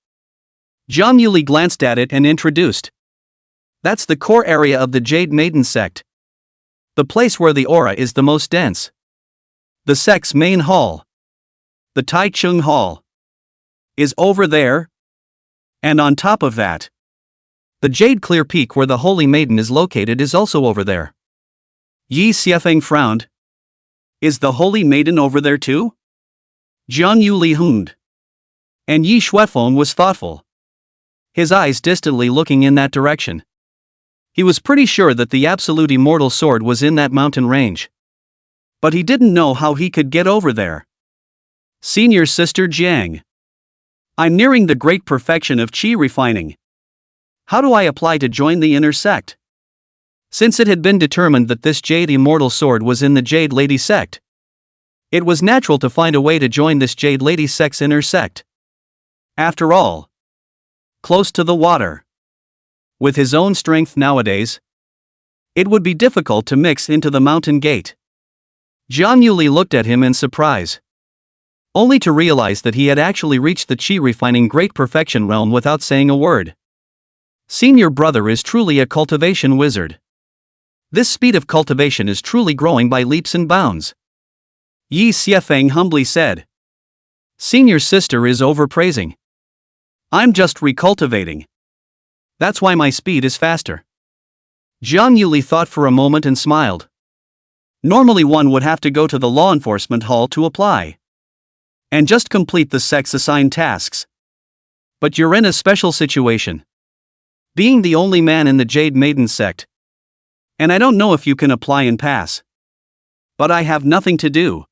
Jiang Yuli glanced at it and introduced. That's the core area of the Jade Maiden sect. The place where the aura is the most dense. The sect's main hall, the Tai Chung Hall, is over there. And on top of that, the Jade Clear Peak where the Holy Maiden is located is also over there. Yi Xiafeng frowned. Is the Holy Maiden over there too? Jiang Yuli hummed. And Yi Xiafeng was thoughtful, his eyes distantly looking in that direction. He was pretty sure that the absolute immortal sword was in that mountain range. But he didn't know how he could get over there. Senior sister Jiang. I'm nearing the great perfection of qi refining. How do I apply to join the inner sect? Since it had been determined that this Jade Immortal Sword was in the Jade Lady sect, it was natural to find a way to join this Jade Lady sect's inner sect. After all, close to the water. With his own strength nowadays, it would be difficult to mix into the mountain gate. Jiang Yuli looked at him in surprise, only to realize that he had actually reached the qi refining great perfection realm without saying a word. Senior brother is truly a cultivation wizard. This speed of cultivation is truly growing by leaps and bounds. Yi Xiafeng humbly said. Senior sister is overpraising. I'm just recultivating. That's why my speed is faster. Jiang Yuli thought for a moment and smiled. Normally one would have to go to the law enforcement hall to apply and just complete the sect's assigned tasks. But you're in a special situation, being the only man in the Jade Maiden sect. And I don't know if you can apply and pass. But I have nothing to do,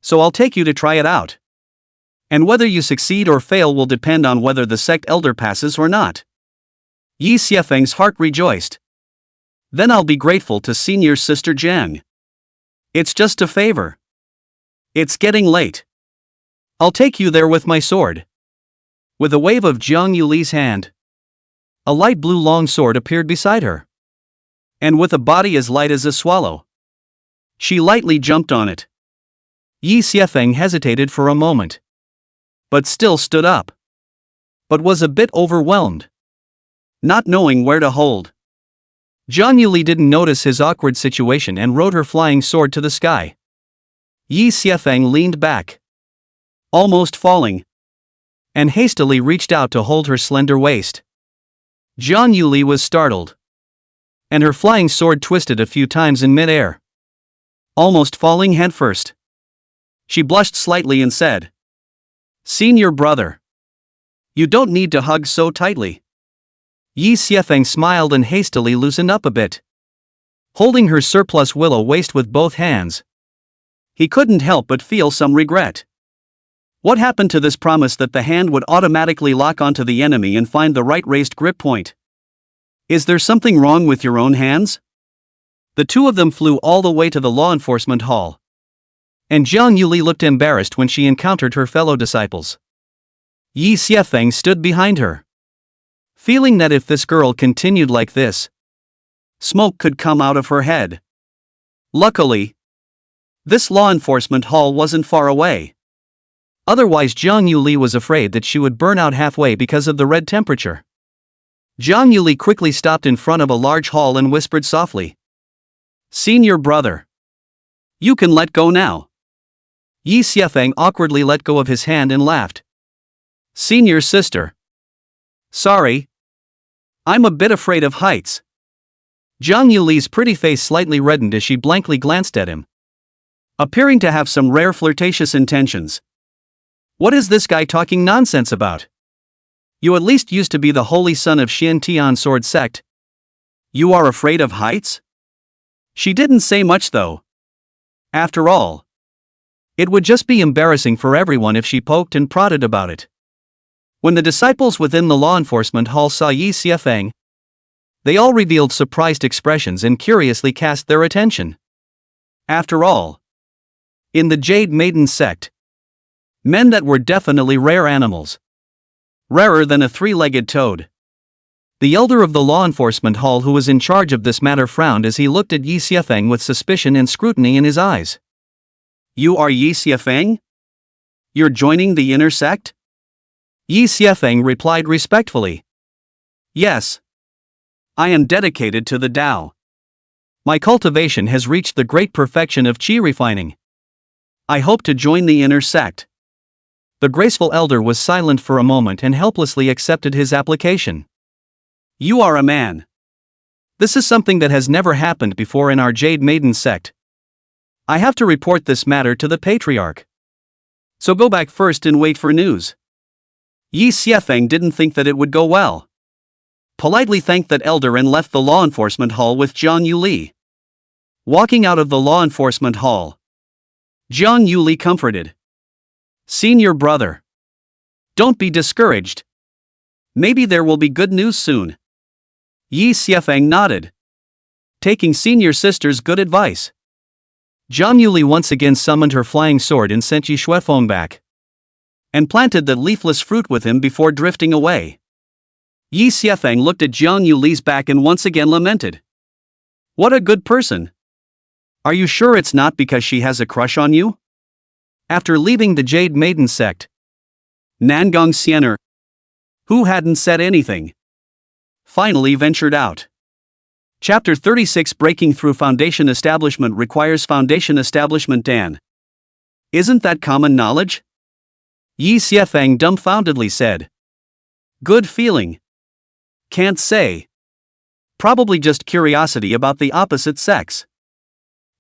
so I'll take you to try it out. And whether you succeed or fail will depend on whether the sect elder passes or not. Yi Xiafeng's heart rejoiced. Then I'll be grateful to senior sister Jiang. It's just a favor. It's getting late. I'll take you there with my sword. With a wave of Jiang Yuli's hand, a light blue long sword appeared beside her. And with a body as light as a swallow, she lightly jumped on it. Yi Xiafeng hesitated for a moment, but still stood up, but was a bit overwhelmed, not knowing where to hold. Jiang Yuli didn't notice his awkward situation and rode her flying sword to the sky. Yi Xiafeng leaned back, almost falling, and hastily reached out to hold her slender waist. Jiang Yuli was startled, and her flying sword twisted a few times in midair, almost falling headfirst. She blushed slightly and said, Senior brother, you don't need to hug so tightly. Yi Xiafeng smiled and hastily loosened up a bit, holding her surplus willow waist with both hands. He couldn't help but feel some regret. What happened to this promise that the hand would automatically lock onto the enemy and find the right raised grip point? Is there something wrong with your own hands? The two of them flew all the way to the law enforcement hall. And Jiang Yuli looked embarrassed when she encountered her fellow disciples. Yi Xiafeng stood behind her, feeling that if this girl continued like this, Smoke could come out of her head. Luckily, this law enforcement hall wasn't far away. Otherwise Jiang Yuli was afraid that she would burn out halfway because of the red temperature. Jiang Yuli quickly stopped in front of a large hall and whispered softly. "Senior brother. You can let go now." Yi Xiefeng awkwardly let go of his hand and laughed. "Senior sister. Sorry. I'm a bit afraid of heights." Jiang Yuli's pretty face slightly reddened as she blankly glanced at him, appearing to have some rare flirtatious intentions. What is this guy talking nonsense about? You at least used to be the holy son of Xiantian sword sect. You are afraid of heights? She didn't say much though. After all, it would just be embarrassing for everyone if she poked and prodded about it. When the disciples within the law enforcement hall saw Yi Xiefeng, they all revealed surprised expressions and curiously cast their attention. After all, in the Jade Maiden sect, men that were definitely rare animals. Rarer than a three-legged toad. The elder of the law enforcement hall who was in charge of this matter frowned as he looked at Yi Xiefeng with suspicion and scrutiny in his eyes. You are Yi Xiefeng? You're joining the inner sect? Yi Xiefeng replied respectfully. Yes. I am dedicated to the Tao. My cultivation has reached the great perfection of qi refining. I hope to join the inner sect. The graceful elder was silent for a moment and helplessly accepted his application. You are a man. This is something that has never happened before in our Jade Maiden sect. I have to report this matter to the patriarch. So go back first and wait for news. Yi Xiefeng didn't think that it would go well. Politely thanked that elder and left the law enforcement hall with Jiang Yuli. Walking out of the law enforcement hall, Jiang Yuli comforted. Senior brother. Don't be discouraged. Maybe there will be good news soon. Yi Xiefeng nodded, taking senior sister's good advice. Jiang Yuli once again summoned her flying sword and sent Yi Xuefeng back, and planted the leafless fruit with him before drifting away. Yi Xiefeng looked at Jiang Yuli's back and once again lamented. What a good person. Are you sure it's not because she has a crush on you? After leaving the Jade Maiden sect, Nangong Xian'er, who hadn't said anything, finally ventured out. Chapter 36 Breaking Through Foundation Establishment requires Foundation Establishment Dan. Isn't that common knowledge? Yi Xiefeng dumbfoundedly said. Good feeling. Can't say. Probably just curiosity about the opposite sex.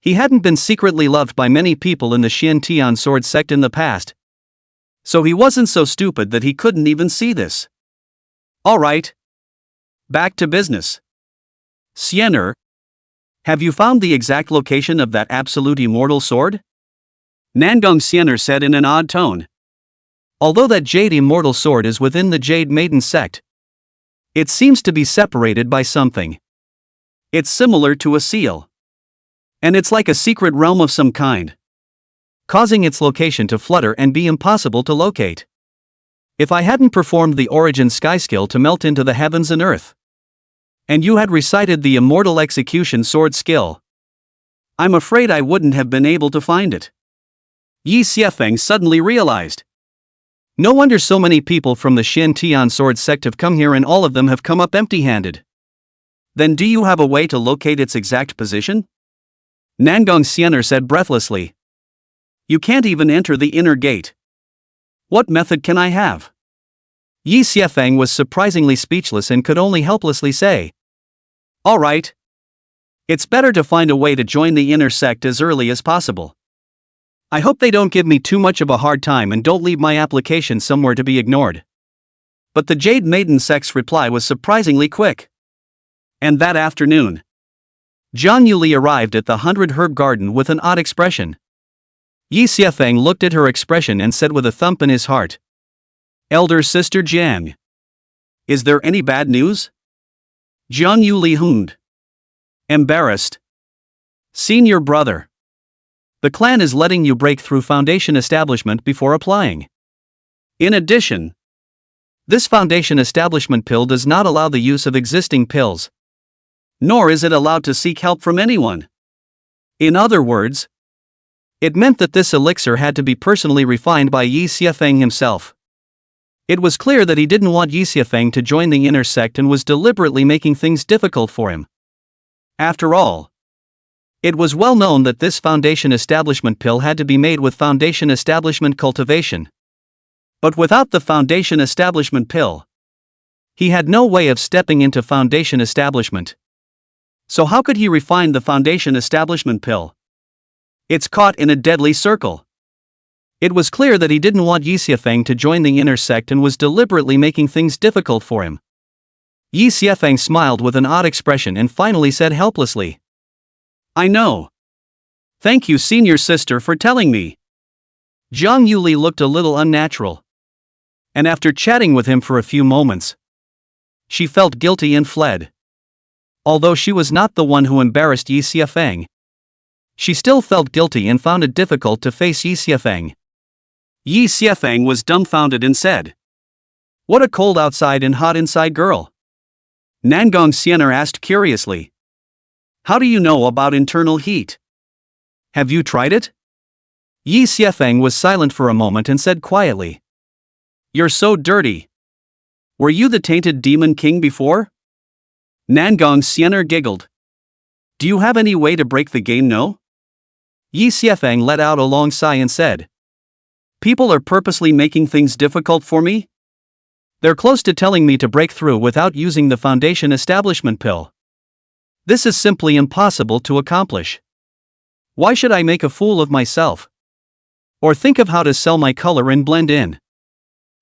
He hadn't been secretly loved by many people in the Xiantian sword sect in the past, so he wasn't so stupid that he couldn't even see this. Alright. Back to business. Xian'er, have you found the exact location of that absolute immortal sword? Nangong Xian'er said in an odd tone. Although that jade immortal sword is within the Jade Maiden sect, it seems to be separated by something. It's similar to a seal. And it's like a secret realm of some kind, causing its location to flutter and be impossible to locate. If I hadn't performed the origin sky skill to melt into the heavens and earth, and you had recited the immortal execution sword skill, I'm afraid I wouldn't have been able to find it. Yi Xiefeng suddenly realized. No wonder so many people from the Xiantian sword sect have come here and all of them have come up empty-handed. Then do you have a way to locate its exact position? Nangong Xian'er said breathlessly. You can't even enter the inner gate. What method can I have? Yi Xiefeng was surprisingly speechless and could only helplessly say. Alright. It's better to find a way to join the inner sect as early as possible. I hope they don't give me too much of a hard time and don't leave my application somewhere to be ignored. But the Jade Maiden sect's reply was surprisingly quick. And that afternoon, Jiang Yuli arrived at the 100 Herb Garden with an odd expression. Yi Xiefeng looked at her expression and said with a thump in his heart. Elder sister Jiang. Is there any bad news? Jiang Yuli hummed. Embarrassed. Senior brother. The clan is letting you break through Foundation Establishment before applying. In addition, this Foundation Establishment pill does not allow the use of existing pills. nor is it allowed to seek help from anyone. In other words, it meant that this elixir had to be personally refined by Yi Xiafeng himself. It was clear that he didn't want Yi Xiafeng to join the inner sect and was deliberately making things difficult for him. After all, it was well known that this foundation establishment pill had to be made with foundation establishment cultivation. But without the foundation establishment pill, he had no way of stepping into foundation establishment. So how could he refine the foundation establishment pill? It's caught in a deadly circle. It was clear that he didn't want Yi Xiafeng to join the inner sect and was deliberately making things difficult for him. Yi Xiafeng smiled with an odd expression and finally said helplessly, "I know. Thank you, senior sister, for telling me." Jiang Yuli looked a little unnatural. And after chatting with him for a few moments, she felt guilty and fled. Although she was not the one who embarrassed Yi Xiafeng, she still felt guilty and found it difficult to face Yi Xiafeng. Yi Xiafeng was dumbfounded and said, "What a cold outside and hot inside girl." Nangong Xian'er asked curiously, "How do you know about internal heat? Have you tried it?" Yi Xiafeng was silent for a moment and said quietly, "You're so dirty. Were you the tainted demon king before?" Nangong Xian'er giggled. "Do you have any way to break the game? No?" Yi Xiafeng let out a long sigh and said, "People are purposely making things difficult for me? They're close to telling me to break through without using the foundation establishment pill. This is simply impossible to accomplish. Why should I make a fool of myself? Or think of how to sell my color and blend in?"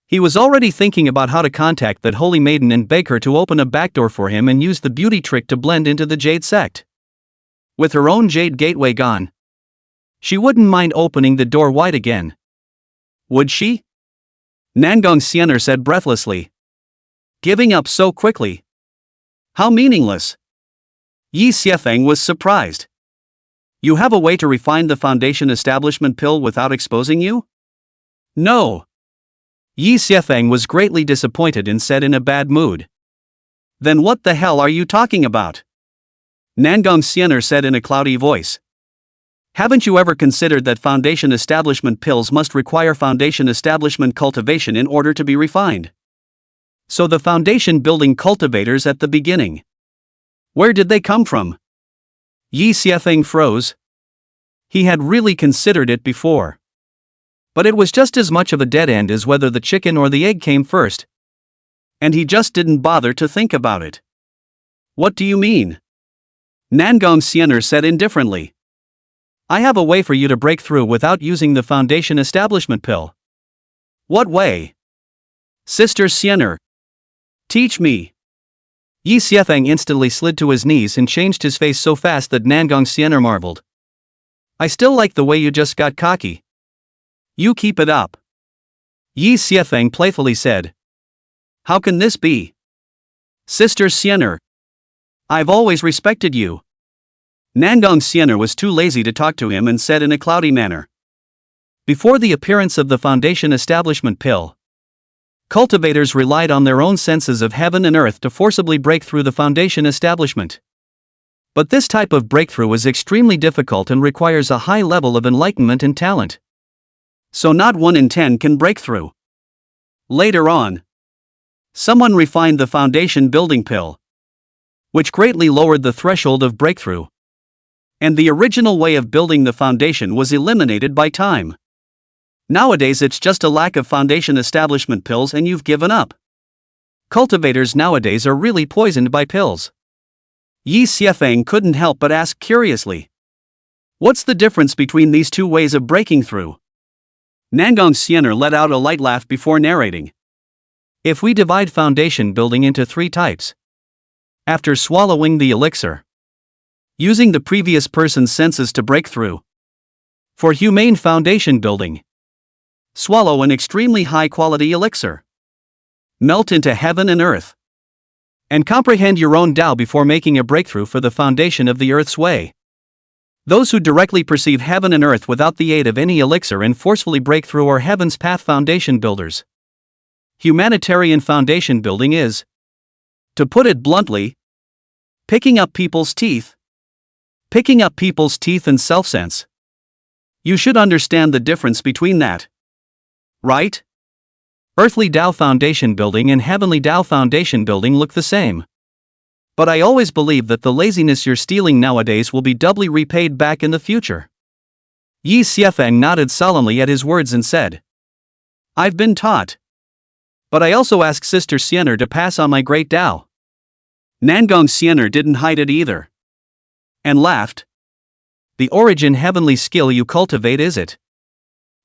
He was already thinking about how to contact that holy maiden and beg her to open a backdoor for him and use the beauty trick to blend into the Jade sect. With her own Jade gateway gone, she wouldn't mind opening the door wide again. Would she? Nangong Xian'er said breathlessly. Giving up so quickly? How meaningless. Yi Xiafeng was surprised. You have a way to refine the foundation establishment pill without exposing you? No. Yi Xiafeng was greatly disappointed and said in a bad mood. Then what the hell are you talking about? Nangong Xian'er said in a cloudy voice. Haven't you ever considered that foundation establishment pills must require foundation establishment cultivation in order to be refined? So the foundation building cultivators at the beginning, where did they come from? Yi Xiafeng froze. He had really considered it before. But it was just as much of a dead end as whether the chicken or the egg came first. And he just didn't bother to think about it. What do you mean? Nangong Xian'er said indifferently. I have a way for you to break through without using the foundation establishment pill. What way? Sister Xian'er, teach me. Yi Xiafeng instantly slid to his knees and changed his face so fast that Nangong Xian'er marveled. I still like the way you just got cocky. You keep it up. Yi Xiafeng playfully said. How can this be? Sister Xian'er, I've always respected you. Nangong Xian'er was too lazy to talk to him and said in a cloudy manner. Before the appearance of the foundation establishment pill, cultivators relied on their own senses of heaven and earth to forcibly break through the foundation establishment. But this type of breakthrough is extremely difficult and requires a high level of enlightenment and talent. So not 1 in 10 can break through. Later on, someone refined the foundation building pill, which greatly lowered the threshold of breakthrough. And the original way of building the foundation was eliminated by time. Nowadays it's just a lack of foundation establishment pills and you've given up. Cultivators nowadays are really poisoned by pills. Yi Xiafeng couldn't help but ask curiously. What's the difference between these two ways of breaking through? Nangong Xian'er let out a light laugh before narrating. If we divide foundation building into 3 types. After swallowing the elixir, using the previous person's senses to break through. For humane foundation building, swallow an extremely high-quality elixir. Melt into heaven and earth. And comprehend your own Tao before making a breakthrough for the foundation of the earth's way. Those who directly perceive heaven and earth without the aid of any elixir and forcefully break through are heaven's path foundation builders. Humanitarian foundation building is, to put it bluntly, Picking up people's teeth. Picking up people's teeth and self-sense. You should understand the difference between that. Right? Earthly Tao foundation building and heavenly Tao foundation building look the same. But I always believe that the laziness you're stealing nowadays will be doubly repaid back in the future. Yi Xiefeng nodded solemnly at his words and said, I've been taught. But I also asked Sister Xian'er to pass on my great Tao. Nangong Xian'er didn't hide it either. And laughed. The origin heavenly skill you cultivate is it?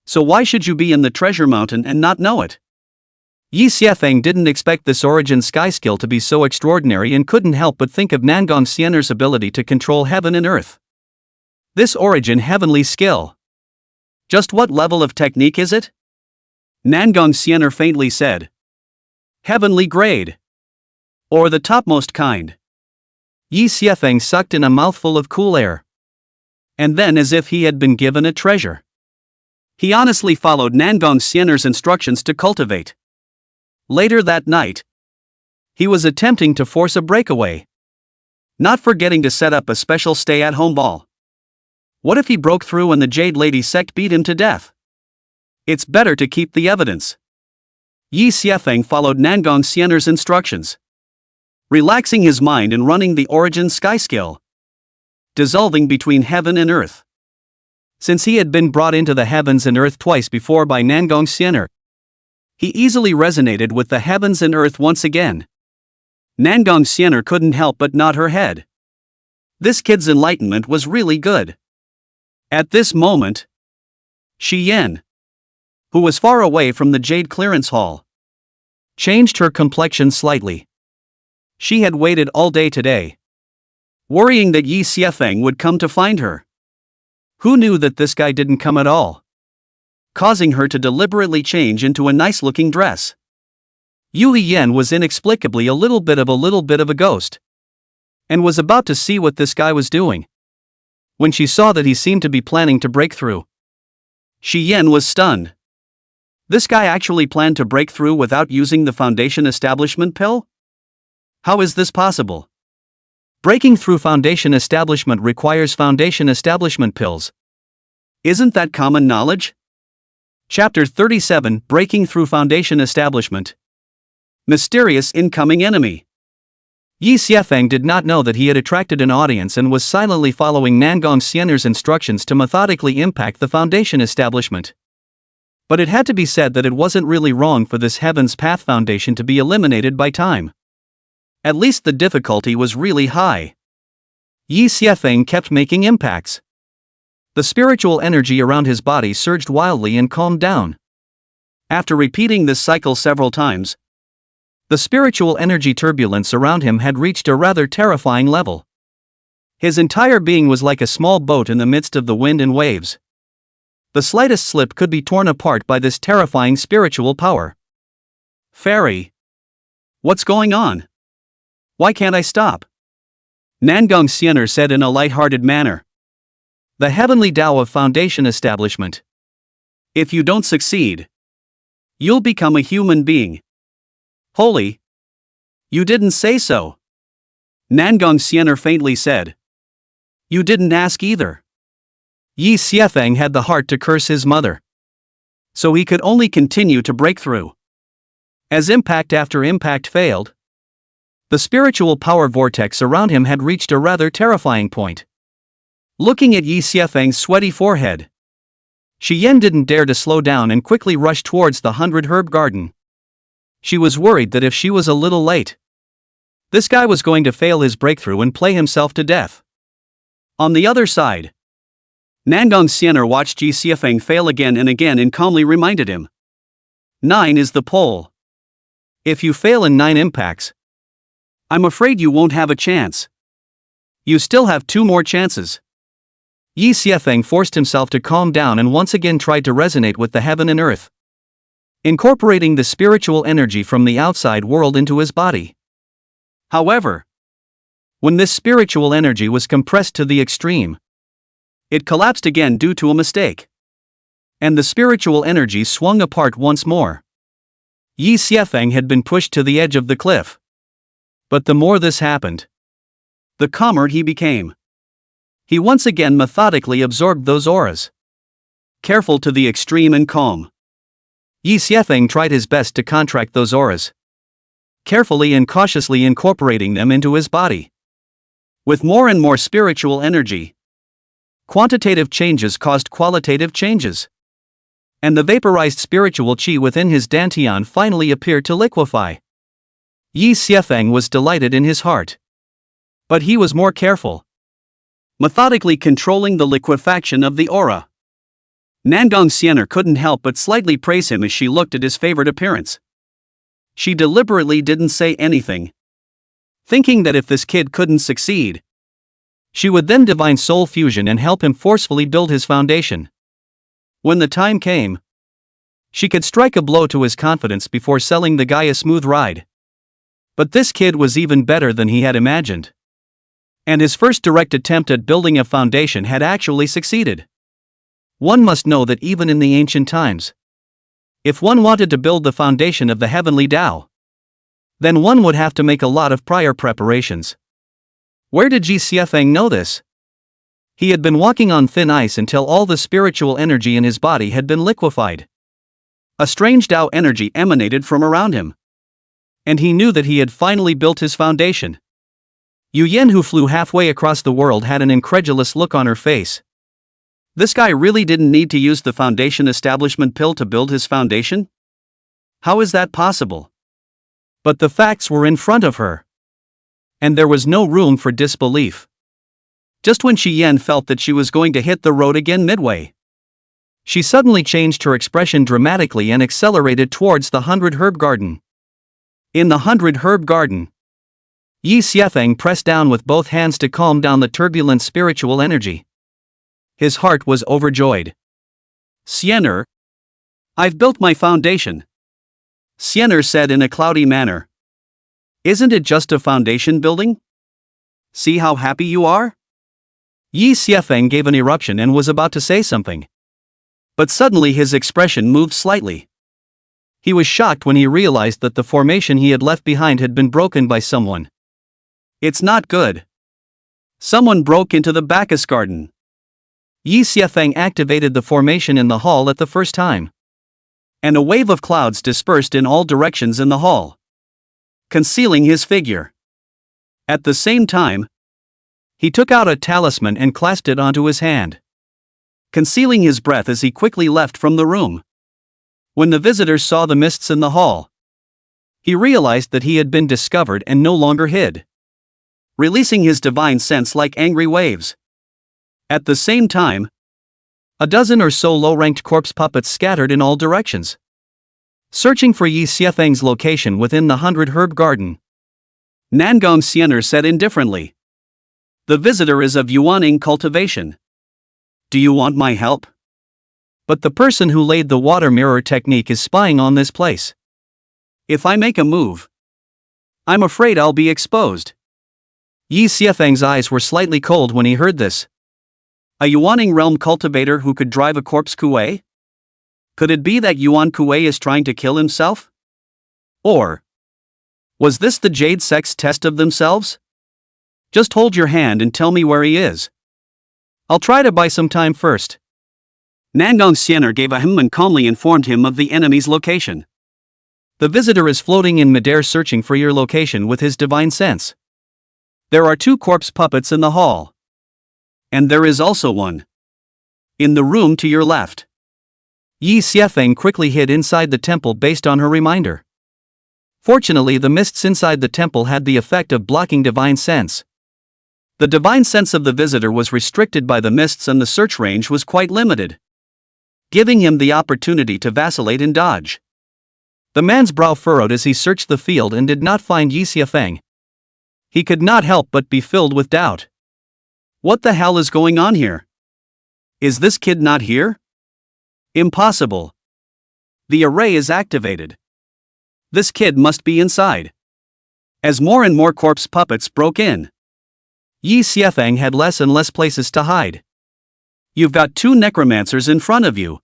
So why should you be in the treasure mountain and not know it? Yi Xiefeng didn't expect this origin sky skill to be so extraordinary and couldn't help but think of Nangong Xian'er's ability to control heaven and earth. This origin heavenly skill. Just what level of technique is it? Nangong Xian'er faintly said. Heavenly grade. Or the topmost kind. Yi Xiefeng sucked in a mouthful of cool air. And then, as if he had been given a treasure, he honestly followed Nangong Xian'er's instructions to cultivate. Later that night, he was attempting to force a breakaway, not forgetting to set up a special stay-at-home ball. What if he broke through and the Jade Lady sect beat him to death? It's better to keep the evidence. Yi Xiefeng followed Nangong Xian'er's instructions, relaxing his mind and running the origin sky skill, dissolving between heaven and earth. Since he had been brought into the heavens and earth twice before by Nangong Xian'er, he easily resonated with the heavens and earth once again. Nangong Xian'er couldn't help but nod her head. This kid's enlightenment was really good. At this moment, Shi Yan, who was far away from the Jade Clearance Hall, changed her complexion slightly. She had waited all day today, worrying that Yi Xiefeng would come to find her. Who knew that this guy didn't come at all, causing her to deliberately change into a nice-looking dress. Yuli Yan was inexplicably a little bit of a ghost, and was about to see what this guy was doing, when she saw that he seemed to be planning to break through. Shi Yan was stunned. This guy actually planned to break through without using the foundation establishment pill? How is this possible? Breaking through foundation establishment requires foundation establishment pills. Isn't that common knowledge? Chapter 37, Breaking Through Foundation Establishment. Mysterious Incoming Enemy. Yi Xiefeng did not know that he had attracted an audience and was silently following Nangong Xian'er's instructions to methodically impact the foundation establishment. But it had to be said that it wasn't really wrong for this Heaven's Path Foundation to be eliminated by time. At least the difficulty was really high. Yi Xiefeng kept making impacts. The spiritual energy around his body surged wildly and calmed down. After repeating this cycle several times, the spiritual energy turbulence around him had reached a rather terrifying level. His entire being was like a small boat in the midst of the wind and waves. The slightest slip could be torn apart by this terrifying spiritual power. Fairy. What's going on? Why can't I stop? Nangong Xian'er said in a light-hearted manner. The heavenly Tao of foundation establishment. If you don't succeed, you'll become a human being. Holy. You didn't say so. Nangong Xian'er faintly said. You didn't ask either. Yi Xiefeng had the heart to curse his mother, so he could only continue to break through. As impact after impact failed, the spiritual power vortex around him had reached a rather terrifying point. Looking at Yi Xiefeng's sweaty forehead, Shi Yan didn't dare to slow down and quickly rushed towards the 100-herb garden. She was worried that if she was a little late, this guy was going to fail his breakthrough and play himself to death. On the other side, Nangong Xian'er watched Yi Xiefeng fail again and calmly reminded him. 9 is the pole. If you fail in 9 impacts, I'm afraid you won't have a chance. You still have 2 more chances. Yi Xiefeng forced himself to calm down and once again tried to resonate with the heaven and earth, incorporating the spiritual energy from the outside world into his body. However, when this spiritual energy was compressed to the extreme, it collapsed again due to a mistake, and the spiritual energy swung apart once more. Yi Xiefeng had been pushed to the edge of the cliff. But the more this happened, the calmer he became. He once again methodically absorbed those auras. Careful to the extreme and calm. Yi Xiefeng tried his best to contract those auras, carefully and cautiously incorporating them into his body. With more and more spiritual energy, quantitative changes caused qualitative changes. And the vaporized spiritual qi within his dantian finally appeared to liquefy. Yi Xiefeng was delighted in his heart. But he was more careful, methodically controlling the liquefaction of the aura. Nangong Xian'er couldn't help but slightly praise him as she looked at his favored appearance. She deliberately didn't say anything, thinking that if this kid couldn't succeed, she would then divine soul fusion and help him forcefully build his foundation. When the time came, she could strike a blow to his confidence before selling the guy a smooth ride. But this kid was even better than he had imagined. And his first direct attempt at building a foundation had actually succeeded. One must know that even in the ancient times, if one wanted to build the foundation of the heavenly Tao, then one would have to make a lot of prior preparations. Where did Yi Xiefeng know this? He had been walking on thin ice until all the spiritual energy in his body had been liquefied. A strange Tao energy emanated from around him. And he knew that he had finally built his foundation. Yu Yen, who flew halfway across the world, had an incredulous look on her face. This guy really didn't need to use the foundation establishment pill to build his foundation? How is that possible? But the facts were in front of her. And there was no room for disbelief. Just when Shi Yen felt that she was going to hit the road again midway, she suddenly changed her expression dramatically and accelerated towards the 100 Herb Garden. In the 100 Herb Garden, Yi Xiefeng pressed down with both hands to calm down the turbulent spiritual energy. His heart was overjoyed. Xian'er, I've built my foundation, Xian'er said in a cloudy manner. Isn't it just a foundation building? See how happy you are? Yi Xiefeng gave an eruption and was about to say something. But suddenly his expression moved slightly. He was shocked when he realized that the formation he had left behind had been broken by someone. It's not good. Someone broke into the Bacchus garden. Yi Xiefeng activated the formation in the hall at the first time. And a wave of clouds dispersed in all directions in the hall, concealing his figure. At the same time, he took out a talisman and clasped it onto his hand, concealing his breath as he quickly left from the room. When the visitors saw the mists in the hall, he realized that he had been discovered and no longer hid, releasing his divine sense like angry waves. At the same time, a dozen or so low-ranked corpse puppets scattered in all directions, searching for Yi Xiefeng's location within the 100 Herb Garden. Nangong Xian'er said indifferently, "The visitor is of Yuaning Cultivation. Do you want my help? But the person who laid the water mirror technique is spying on this place. If I make a move, I'm afraid I'll be exposed." Yi Xiefeng's eyes were slightly cold when he heard this. A Yuaning realm cultivator who could drive a corpse Kuei? Could it be that Yuan Kuei is trying to kill himself? Or was this the Jade sect's test of themselves? Just hold your hand and tell me where he is. I'll try to buy some time first. Nangong Xian'er gave a hum and calmly informed him of the enemy's location. The visitor is floating in midair searching for your location with his divine sense. There are 2 corpse puppets in the hall. And there is also one in the room to your left. Yi Xiefeng quickly hid inside the temple based on her reminder. Fortunately, the mists inside the temple had the effect of blocking divine sense. The divine sense of the visitor was restricted by the mists and the search range was quite limited, giving him the opportunity to vacillate and dodge. The man's brow furrowed as he searched the field and did not find Yi Xiefeng. He could not help but be filled with doubt. What the hell is going on here? Is this kid not here? Impossible. The array is activated. This kid must be inside. As more and more corpse puppets broke in, Yi Xiefeng had less and less places to hide. You've got 2 necromancers in front of you.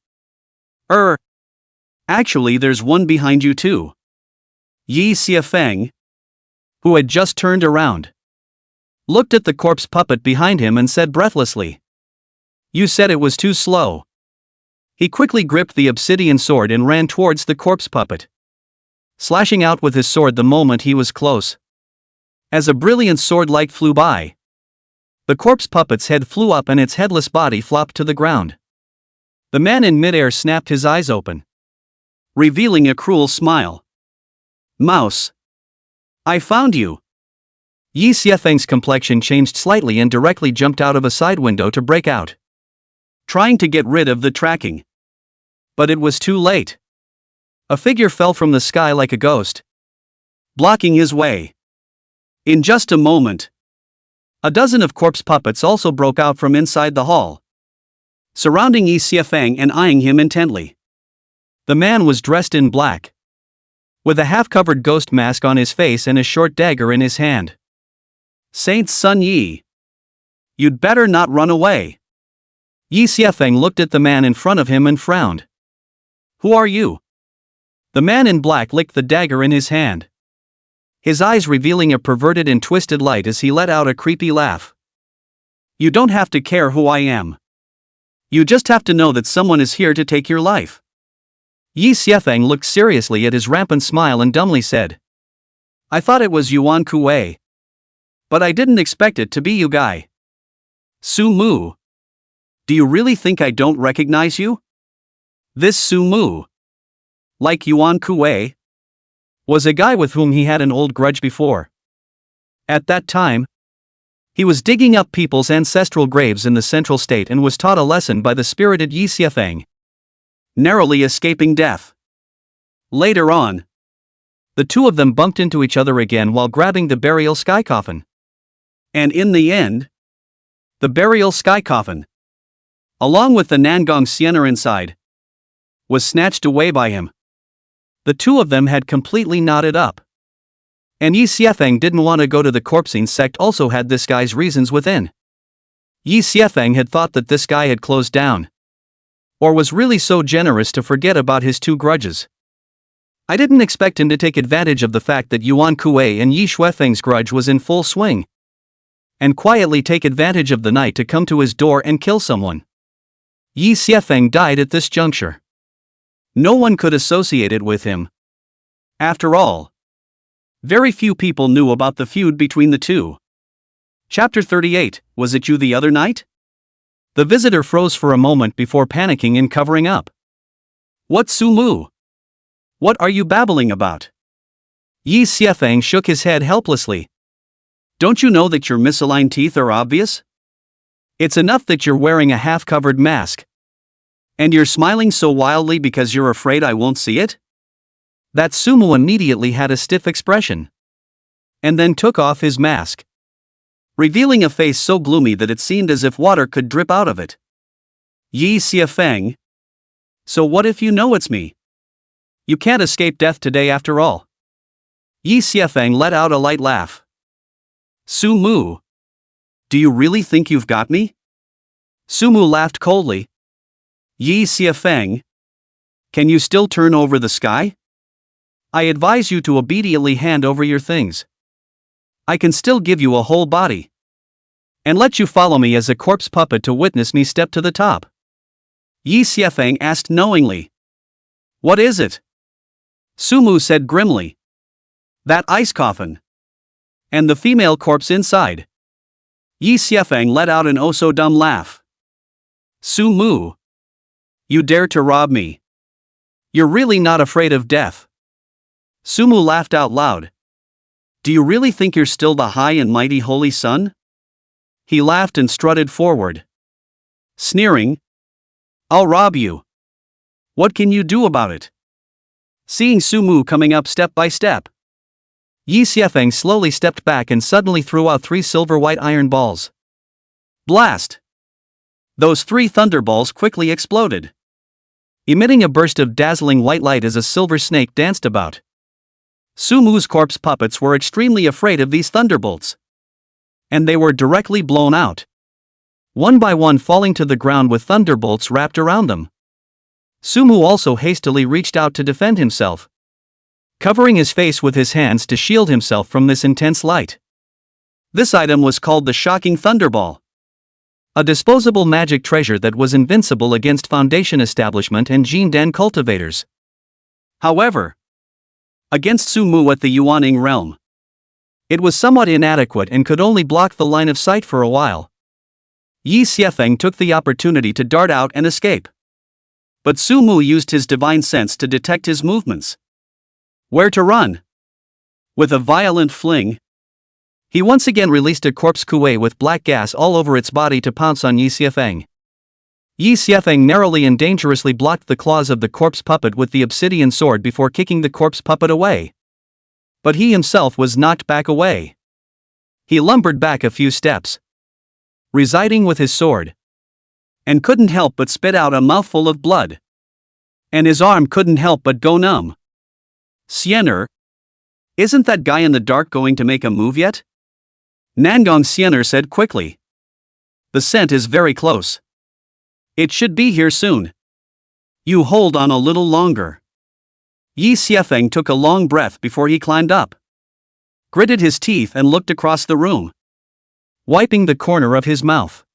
Actually there's one behind you too. Yi Xiefeng, who had just turned around, looked at the corpse puppet behind him and said breathlessly, "You said it was too slow." He quickly gripped the obsidian sword and ran towards the corpse puppet, slashing out with his sword the moment he was close. As a brilliant sword light flew by, the corpse puppet's head flew up and its headless body flopped to the ground. The man in midair snapped his eyes open, revealing a cruel smile. "Mouse. I found you." Yi Xiefeng's complexion changed slightly and directly jumped out of a side window to break out, trying to get rid of the tracking. But it was too late. A figure fell from the sky like a ghost, blocking his way. In just a moment, a dozen of corpse puppets also broke out from inside the hall, surrounding Yi Xiefeng and eyeing him intently. The man was dressed in black, with a half-covered ghost mask on his face and a short dagger in his hand. "Saint Sun Yi, you'd better not run away." Yi Xiefeng looked at the man in front of him and frowned. "Who are you?" The man in black licked the dagger in his hand, his eyes revealing a perverted and twisted light as he let out a creepy laugh. "You don't have to care who I am. You just have to know that someone is here to take your life." Yi Xiefeng looked seriously at his rampant smile and dumbly said, "I thought it was Yuan Kuei. But I didn't expect it to be you guy. Su Mu. Do you really think I don't recognize you? This Su Mu, like Yuan Kuei, was a guy with whom he had an old grudge before. At that time, he was digging up people's ancestral graves in the central state and was taught a lesson by the spirited Yi Xiefeng, narrowly escaping death. Later on, the two of them bumped into each other again while grabbing the burial sky coffin. And in the end, the burial sky coffin, along with the Nangong Xian'er inside, was snatched away by him. The two of them had completely knotted up. And Yi Xiefeng didn't want to go to the corpsing sect, also had this guy's reasons within. Yi Xiefeng had thought that this guy had closed down, or was really so generous to forget about his two grudges. I didn't expect him to take advantage of the fact that Yuan Kuei and Yi Xiefeng's grudge was in full swing, and quietly take advantage of the night to come to his door and kill someone. Yi Xiefeng died at this juncture. No one could associate it with him. After all, very few people knew about the feud between the two. Chapter 38, Was It You the Other Night? The visitor froze for a moment before panicking and covering up. "What, Su Mu? What are you babbling about?" Yi Xiefeng shook his head helplessly. "Don't you know that your misaligned teeth are obvious? It's enough that you're wearing a half-covered mask. And you're smiling so wildly because you're afraid I won't see it?" That Su Mu immediately had a stiff expression, and then took off his mask, revealing a face so gloomy that it seemed as if water could drip out of it. "Yi Xiefeng, so what if you know it's me? You can't escape death today after all." Yi Xiefeng let out a light laugh. "Su Mu, do you really think you've got me?" Su Mu laughed coldly. "Yi Xiefeng, can you still turn over the sky? I advise you to obediently hand over your things. I can still give you a whole body, and let you follow me as a corpse puppet to witness me step to the top." Yi Xiefeng asked knowingly. "What is it?" Su Mu said grimly. "That ice coffin. And the female corpse inside." Yi Xiefeng let out an oh-so-dumb laugh. "Su Mu, you dare to rob me? You're really not afraid of death?" Su Mu laughed out loud. "Do you really think you're still the high and mighty Holy Sun?" He laughed and strutted forward, sneering. "I'll rob you. What can you do about it?" Seeing Su Mu coming up step by step, Yi Xiefeng slowly stepped back and suddenly threw out 3 silver white iron balls. Blast! Those 3 thunderballs quickly exploded, emitting a burst of dazzling white light as a silver snake danced about. Su Mu's corpse puppets were extremely afraid of these thunderbolts, and they were directly blown out, one by one falling to the ground with thunderbolts wrapped around them. Su Mu also hastily reached out to defend himself, covering his face with his hands to shield himself from this intense light. This item was called the Shocking Thunderball. A disposable magic treasure that was invincible against Foundation Establishment and Jindan cultivators. However, against Su Mu at the Yuaning realm, it was somewhat inadequate and could only block the line of sight for a while. Yi Xiefeng took the opportunity to dart out and escape. But Su Mu used his divine sense to detect his movements. Where to run? With a violent fling, he once again released a corpse kuei with black gas all over its body to pounce on Yi Xiefeng. Yi Xiefeng narrowly and dangerously blocked the claws of the corpse puppet with the obsidian sword before kicking the corpse puppet away. But he himself was knocked back away. He lumbered back a few steps, residing with his sword, and couldn't help but spit out a mouthful of blood. And his arm couldn't help but go numb. Xian'er, isn't that guy in the dark going to make a move yet? Nangong Xian'er said quickly. The scent is very close. It should be here soon. You hold on a little longer. Yi Xiefeng took a long breath before he climbed up, gritted his teeth and looked across the room, wiping the corner of his mouth.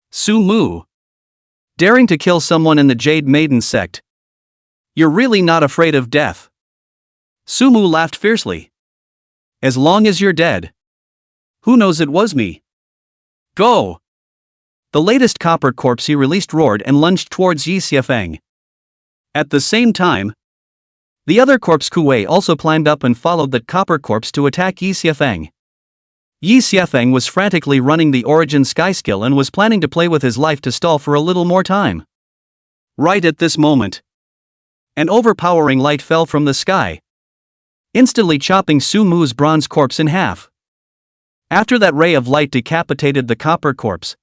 Su Mu, daring to kill someone in the Jade Maiden sect. You're really not afraid of death. Su Mu laughed fiercely. As long as you're dead. Who knows, it was me. Go! The latest copper corpse he released roared and lunged towards Yi Xiefeng. At the same time, the other corpse kuei also climbed up and followed that copper corpse to attack Yi Xiefeng. Yi Xiefeng was frantically running the Origin Sky skill and was planning to play with his life to stall for a little more time. Right at this moment, an overpowering light fell from the sky, instantly chopping Su Mu's bronze corpse in half. After that ray of light decapitated the copper corpse,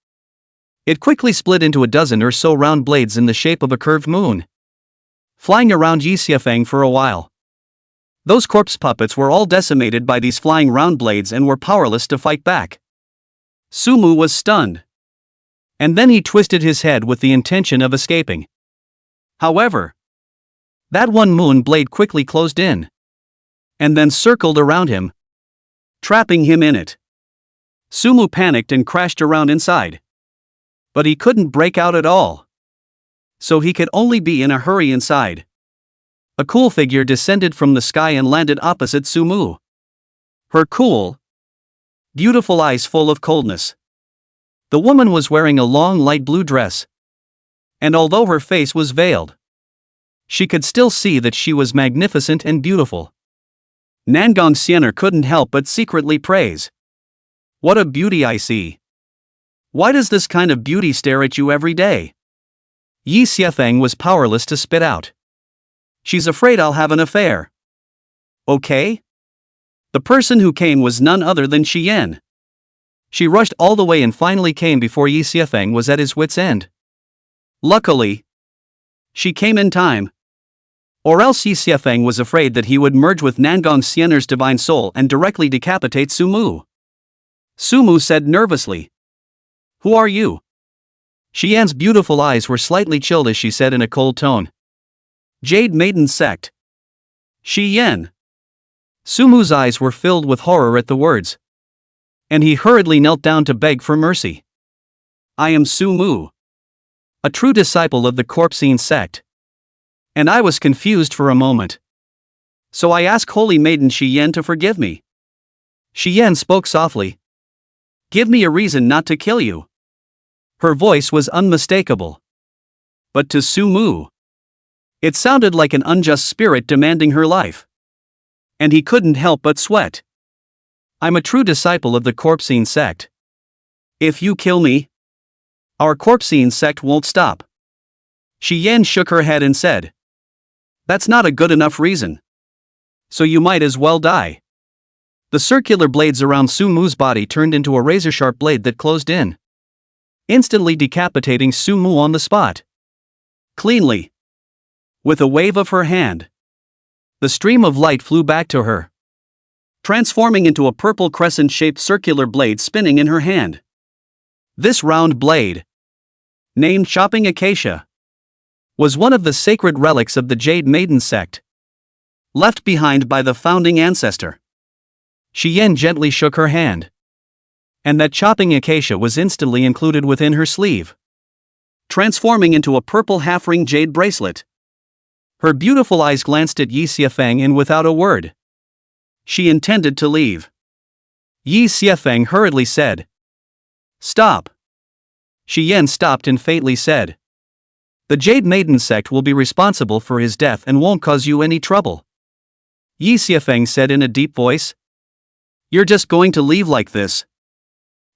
it quickly split into a dozen or so round blades in the shape of a curved moon, flying around Yi Xiefeng for a while. Those corpse puppets were all decimated by these flying round blades and were powerless to fight back. Su Mu was stunned. And then he twisted his head with the intention of escaping. However, that one moon blade quickly closed in, and then circled around him, trapping him in it. Su Mu panicked and crashed around inside. But he couldn't break out at all. So he could only be in a hurry inside. A cool figure descended from the sky and landed opposite Su Mu. Her cool, beautiful eyes full of coldness. The woman was wearing a long light blue dress. And although her face was veiled, she could still see that she was magnificent and beautiful. Nangong Xian'er couldn't help but secretly praise. What a beauty I see. Why does this kind of beauty stare at you every day? Yi Xiefeng was powerless to spit out. She's afraid I'll have an affair. Okay? The person who came was none other than Xian. She rushed all the way and finally came before Yi Xiefeng was at his wit's end. Luckily, she came in time. Or else Yi Xiefeng was afraid that he would merge with Nangong Xian'er's divine soul and directly decapitate Su Mu. Su Mu said nervously. Who are you? Xian's beautiful eyes were slightly chilled as she said in a cold tone. Jade Maiden sect. Xian. Su Mu's eyes were filled with horror at the words, and he hurriedly knelt down to beg for mercy. I am Su Mu, a true disciple of the Corpsine sect. And I was confused for a moment. So I ask Holy Maiden Xian to forgive me. Xian spoke softly. Give me a reason not to kill you. Her voice was unmistakable. But to Su Mu, it sounded like an unjust spirit demanding her life. And he couldn't help but sweat. I'm a true disciple of the Corpsine sect. If you kill me, our Corpsine sect won't stop. Xian shook her head and said, that's not a good enough reason. So you might as well die. The circular blades around Su Mu's body turned into a razor-sharp blade that closed in, instantly decapitating Su Mu on the spot. Cleanly. With a wave of her hand, the stream of light flew back to her, transforming into a purple crescent-shaped circular blade spinning in her hand. This round blade, named Chopping Acacia, was one of the sacred relics of the Jade Maiden sect, left behind by the founding ancestor. Xian gently shook her hand. and that chopping acacia was instantly included within her sleeve, transforming into a purple half-ring jade bracelet. Her beautiful eyes glanced at Yi Xiafeng and without a word, she intended to leave. Yi Xiafeng hurriedly said, "Stop." Shi Yan stopped and faintly said, "The Jade Maiden sect will be responsible for his death and won't cause you any trouble." Yi Xiafeng said in a deep voice, "You're just going to leave like this?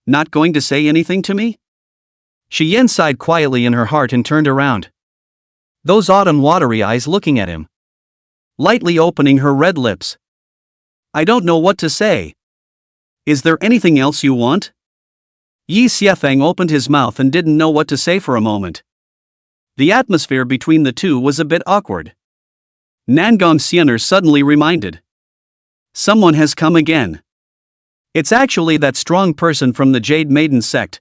Not going to say anything to me?" Shi Yan sighed quietly in her heart and turned around, those autumn watery eyes looking at him, lightly opening her red lips. "I don't know what to say. Is there anything else you want?" Yi Xiafeng opened his mouth and didn't know what to say for a moment. The atmosphere between the two was a bit awkward. Nangong Xian'er suddenly reminded, "Someone has come again. It's actually that strong person from the Jade Maiden sect.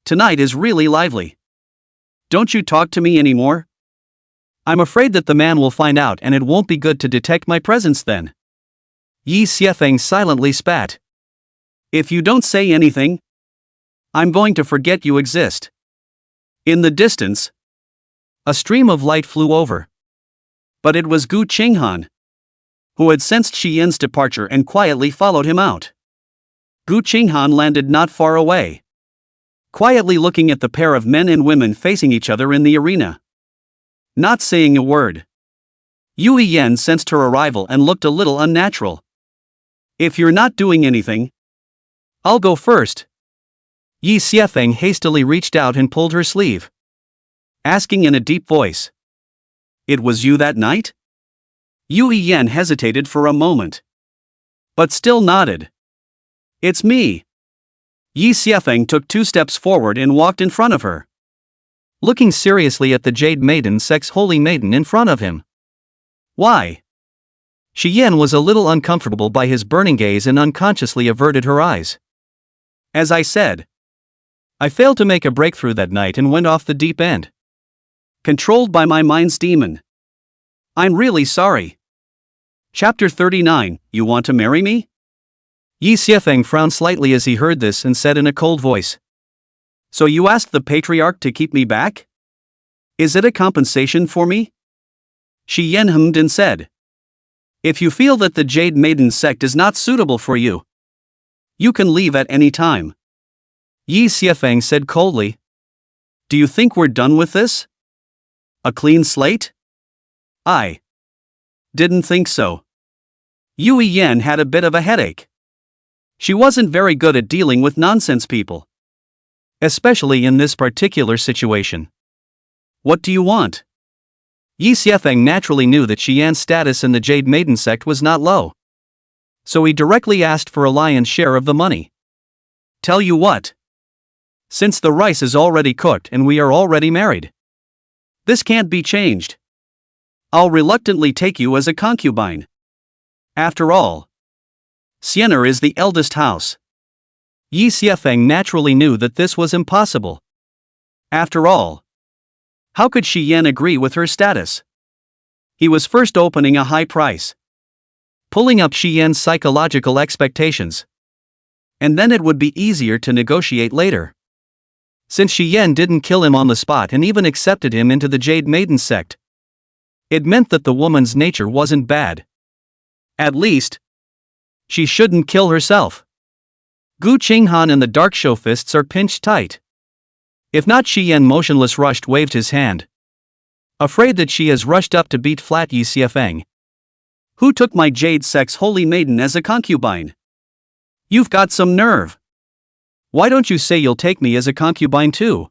Tonight is really lively. Don't you talk to me anymore? I'm afraid that the man will find out and it won't be good to detect my presence then." Yi Xiafeng silently spat. "If you don't say anything, I'm going to forget you exist." In the distance, a stream of light flew over. But it was Gu Qinghan, who had sensed Shi Yan's departure and quietly followed him out. Gu Qinghan landed not far away, quietly looking at the pair of men and women facing each other in the arena, not saying a word. Yui Yan sensed her arrival and looked a little unnatural. "If you're not doing anything, I'll go first." Yi Xiafeng hastily reached out and pulled her sleeve, asking in a deep voice, "It was you that night?" Yui Yan hesitated for a moment, but still nodded. "It's me." Yi Xiafeng took 2 steps forward and walked in front of her, looking seriously at the Jade Maiden sect's holy maiden in front of him. "Why?" Shi Yan was a little uncomfortable by his burning gaze and unconsciously averted her eyes. "As I said, I failed to make a breakthrough that night and went off the deep end, controlled by my mind's demon. I'm really sorry." Chapter 39, You Want to Marry Me? Yi Xiafeng frowned slightly as he heard this and said in a cold voice, "So you asked the patriarch to keep me back? Is it a compensation for me?" Shi Yan hummed and said, "If you feel that the Jade Maiden sect is not suitable for you, you can leave at any time." Yi Xiafeng said coldly, "Do you think we're done with this? A clean slate?" "I didn't think so." Yui Yan had a bit of a headache. She wasn't very good at dealing with nonsense people, especially in this particular situation. "What do you want?" Yi Xiafeng naturally knew that Shi Yan's status in the Jade Maiden sect was not low, so he directly asked for a lion's share of the money. "Tell you what. Since the rice is already cooked and we are already married, this can't be changed. I'll reluctantly take you as a concubine. After all, Xian'er is the eldest house." Yi Xiafeng naturally knew that this was impossible. After all, how could Shi Yan agree with her status? He was first opening a high price, pulling up Shi Yan's psychological expectations, and then it would be easier to negotiate later. Since Shi Yan didn't kill him on the spot and even accepted him into the Jade Maiden sect, it meant that the woman's nature wasn't bad. At least, she shouldn't kill herself. Gu Qinghan and the dark show fists are pinched tight. If not, Shi Yan motionless rushed waved his hand, afraid that she has rushed up to beat flat Yi Xiafeng. "Who took my Jade sect's holy maiden as a concubine? You've got some nerve. Why don't you say you'll take me as a concubine too?"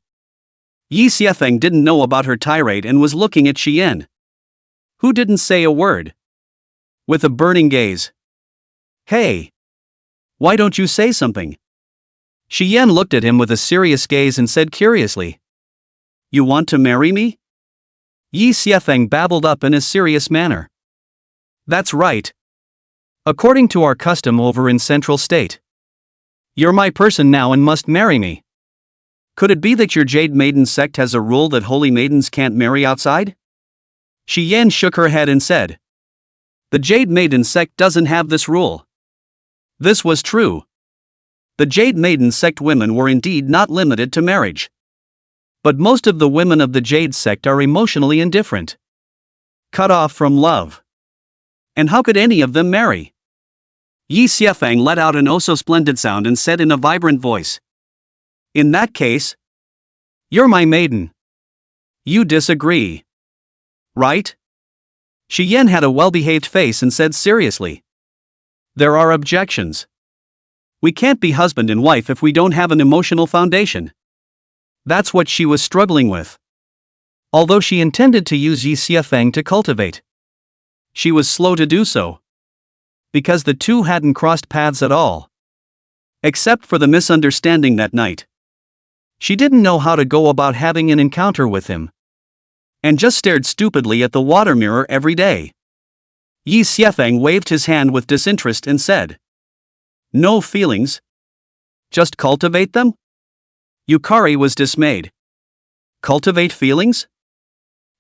Yi Xiafeng didn't know about her tirade and was looking at Shi Yan, who didn't say a word, with a burning gaze. "Hey! Why don't you say something?" Shi Yan looked at him with a serious gaze and said curiously, "You want to marry me?" Yi Xiafeng babbled up in a serious manner. "That's right. According to our custom over in Central State, you're my person now and must marry me. Could it be that your Jade Maiden sect has a rule that holy maidens can't marry outside?" Shi Yan shook her head and said, "The Jade Maiden sect doesn't have this rule." This was true. The Jade Maiden sect women were indeed not limited to marriage. But most of the women of the Jade sect are emotionally indifferent, cut off from love. And how could any of them marry? Yi Xiefeng let out an oh-so-splendid sound and said in a vibrant voice, "In that case, you're my maiden." You disagree, right? Shi Yan had a well-behaved face and said seriously, "There are objections. We can't be husband and wife if we don't have an emotional foundation." That's what she was struggling with. Although she intended to use Yi Xiefeng to cultivate, she was slow to do so, because the two hadn't crossed paths at all. Except for the misunderstanding that night. She didn't know how to go about having an encounter with him, and just stared stupidly at the water mirror every day. Yi Xiefeng waved his hand with disinterest and said, "No feelings? Just cultivate them?" Yukari was dismayed. "Cultivate feelings?"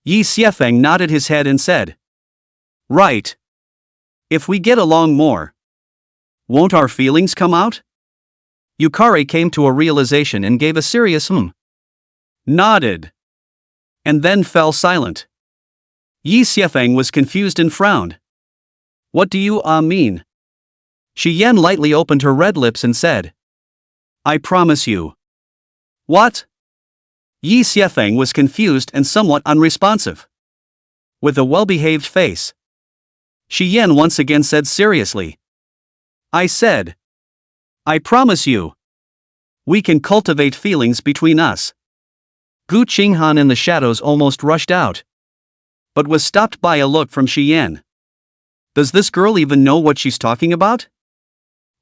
Yi Xiefeng nodded his head and said, "Right. If we get along more, won't our feelings come out?" Yukari came to a realization and gave a serious nodded, and then fell silent. Yi Xiefeng was confused and frowned. "What do you mean?" Shi Yan lightly opened her red lips and said, "I promise you." "What?" Yi Xiefeng was confused and somewhat unresponsive. With a well-behaved face, Shi Yan once again said seriously, "I said, I promise you, we can cultivate feelings between us." Gu Qinghan in the shadows almost rushed out, but was stopped by a look from Shi Yan. Does this girl even know what she's talking about?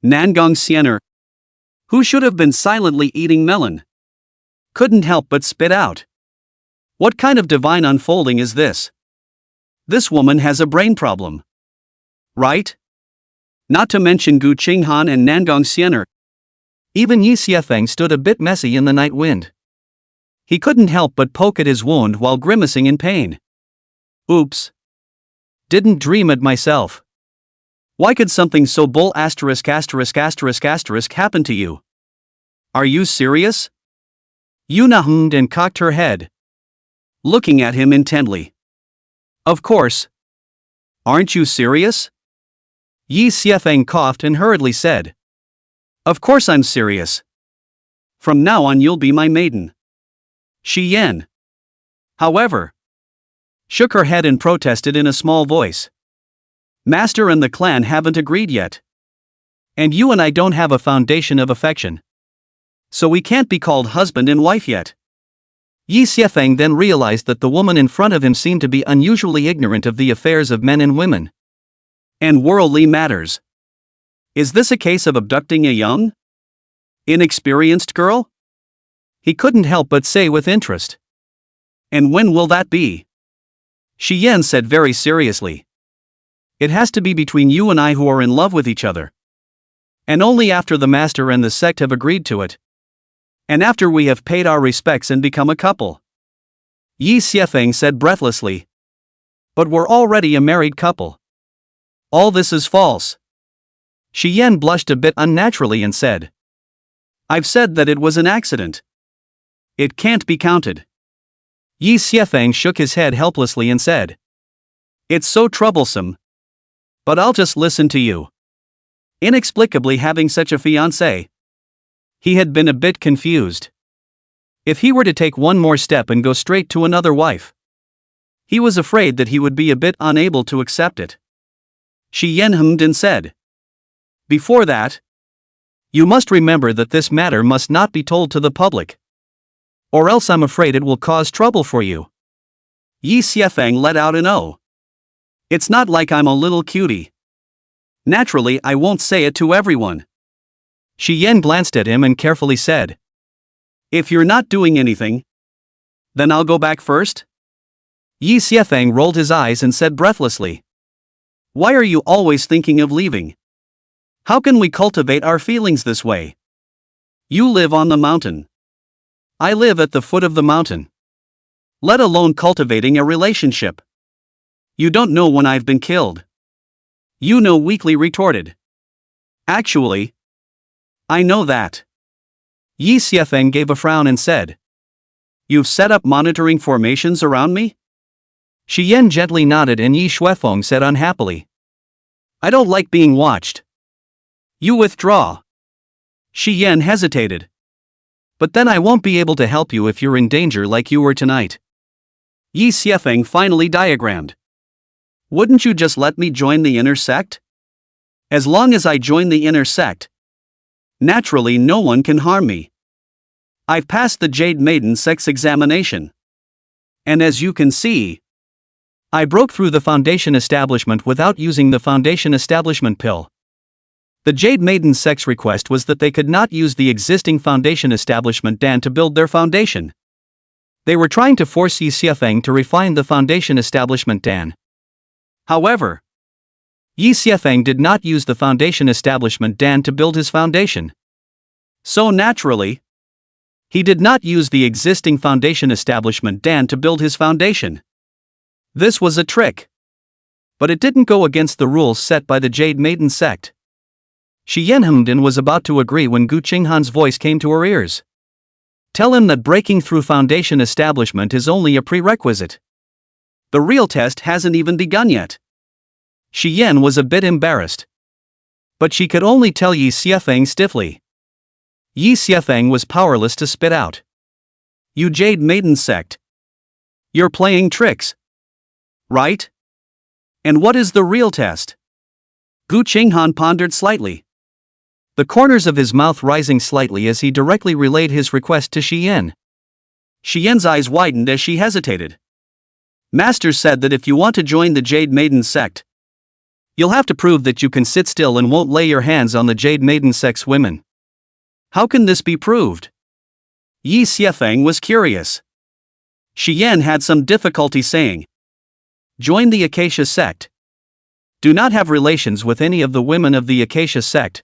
Nangong Xian'er, who should have been silently eating melon, couldn't help but spit out. What kind of divine unfolding is this? This woman has a brain problem, right? Not to mention Gu Qinghan and Nangong Xian'er. Even Yi Xiefeng stood a bit messy in the night wind. He couldn't help but poke at his wound while grimacing in pain. Oops. Didn't dream it myself. Why could something so bull **** happen to you? Are you serious? Yuna hummed and cocked her head, looking at him intently. Of course. Aren't you serious? Yi Xiefeng coughed and hurriedly said, "Of course I'm serious. From now on you'll be my maiden." Shi Yan, however, shook her head and protested in a small voice. "Master and the clan haven't agreed yet. And you and I don't have a foundation of affection. So we can't be called husband and wife yet." Yi Xiefeng then realized that the woman in front of him seemed to be unusually ignorant of the affairs of men and women, and worldly matters. Is this a case of abducting a young, inexperienced girl? He couldn't help but say with interest. "And when will that be?" Shi Yan said very seriously. "It has to be between you and I who are in love with each other. And only after the master and the sect have agreed to it. And after we have paid our respects and become a couple." Yi Xiefeng said breathlessly. "But we're already a married couple. All this is false." Shi Yan blushed a bit unnaturally and said, "I've said that it was an accident. It can't be counted." Yi Xiefeng shook his head helplessly and said, "It's so troublesome. But I'll just listen to you." Inexplicably having such a fiancé, he had been a bit confused. If he were to take one more step and go straight to another wife, he was afraid that he would be a bit unable to accept it. Shi Yan hummed and said, "Before that, you must remember that this matter must not be told to the public. Or else I'm afraid it will cause trouble for you." Yi Xiefeng let out an "oh." "It's not like I'm a little cutie. Naturally I won't say it to everyone." Shi Yan glanced at him and carefully said, "If you're not doing anything, then I'll go back first." Yi Xiefeng rolled his eyes and said breathlessly, "Why are you always thinking of leaving? How can we cultivate our feelings this way? You live on the mountain. I live at the foot of the mountain. Let alone cultivating a relationship. You don't know when I've been killed." Yuno weakly retorted. "Actually, I know that. Yi Xiefeng gave a frown and said. You've set up monitoring formations around me? Shi Yan gently nodded and Yi Xuefeng said unhappily. I don't like being watched. You withdraw. Shi Yan hesitated. But then I won't be able to help you if you're in danger like you were tonight. Yi Xiefeng finally diagrammed. Wouldn't you just let me join the inner sect? As long as I join the inner sect, naturally no one can harm me. I've passed the Jade Maiden sect's examination. And as you can see, I broke through the Foundation establishment without using the Foundation establishment pill. The Jade Maiden sect's request was that they could not use the existing Foundation establishment Dan to build their foundation. They were trying to force Yi Xiefeng to refine the Foundation establishment Dan. However, Yi Xiefeng did not use the Foundation establishment Dan to build his foundation. So naturally, he did not use the existing Foundation establishment Dan to build his foundation. This was a trick. But it didn't go against the rules set by the Jade Maiden sect. Shi Yanhengden was about to agree when Gu Qinghan's voice came to her ears. Tell him that breaking through Foundation establishment is only a prerequisite. The real test hasn't even begun yet. Shi Yan was a bit embarrassed. But she could only tell Yi Xiefeng stiffly. Yi Xiefeng was powerless to spit out. You Jade Maiden sect. You're playing tricks. Right? And what is the real test? Gu Qinghan pondered slightly. The corners of his mouth rising slightly as he directly relayed his request to Shi Yan. Shi Yan's eyes widened as she hesitated. Master said that if you want to join the Jade Maiden sect, you'll have to prove that you can sit still and won't lay your hands on the Jade Maiden sect's women. How can this be proved? Yi Xiefeng was curious. Shi Yan had some difficulty saying. Join the Acacia sect. Do not have relations with any of the women of the Acacia sect.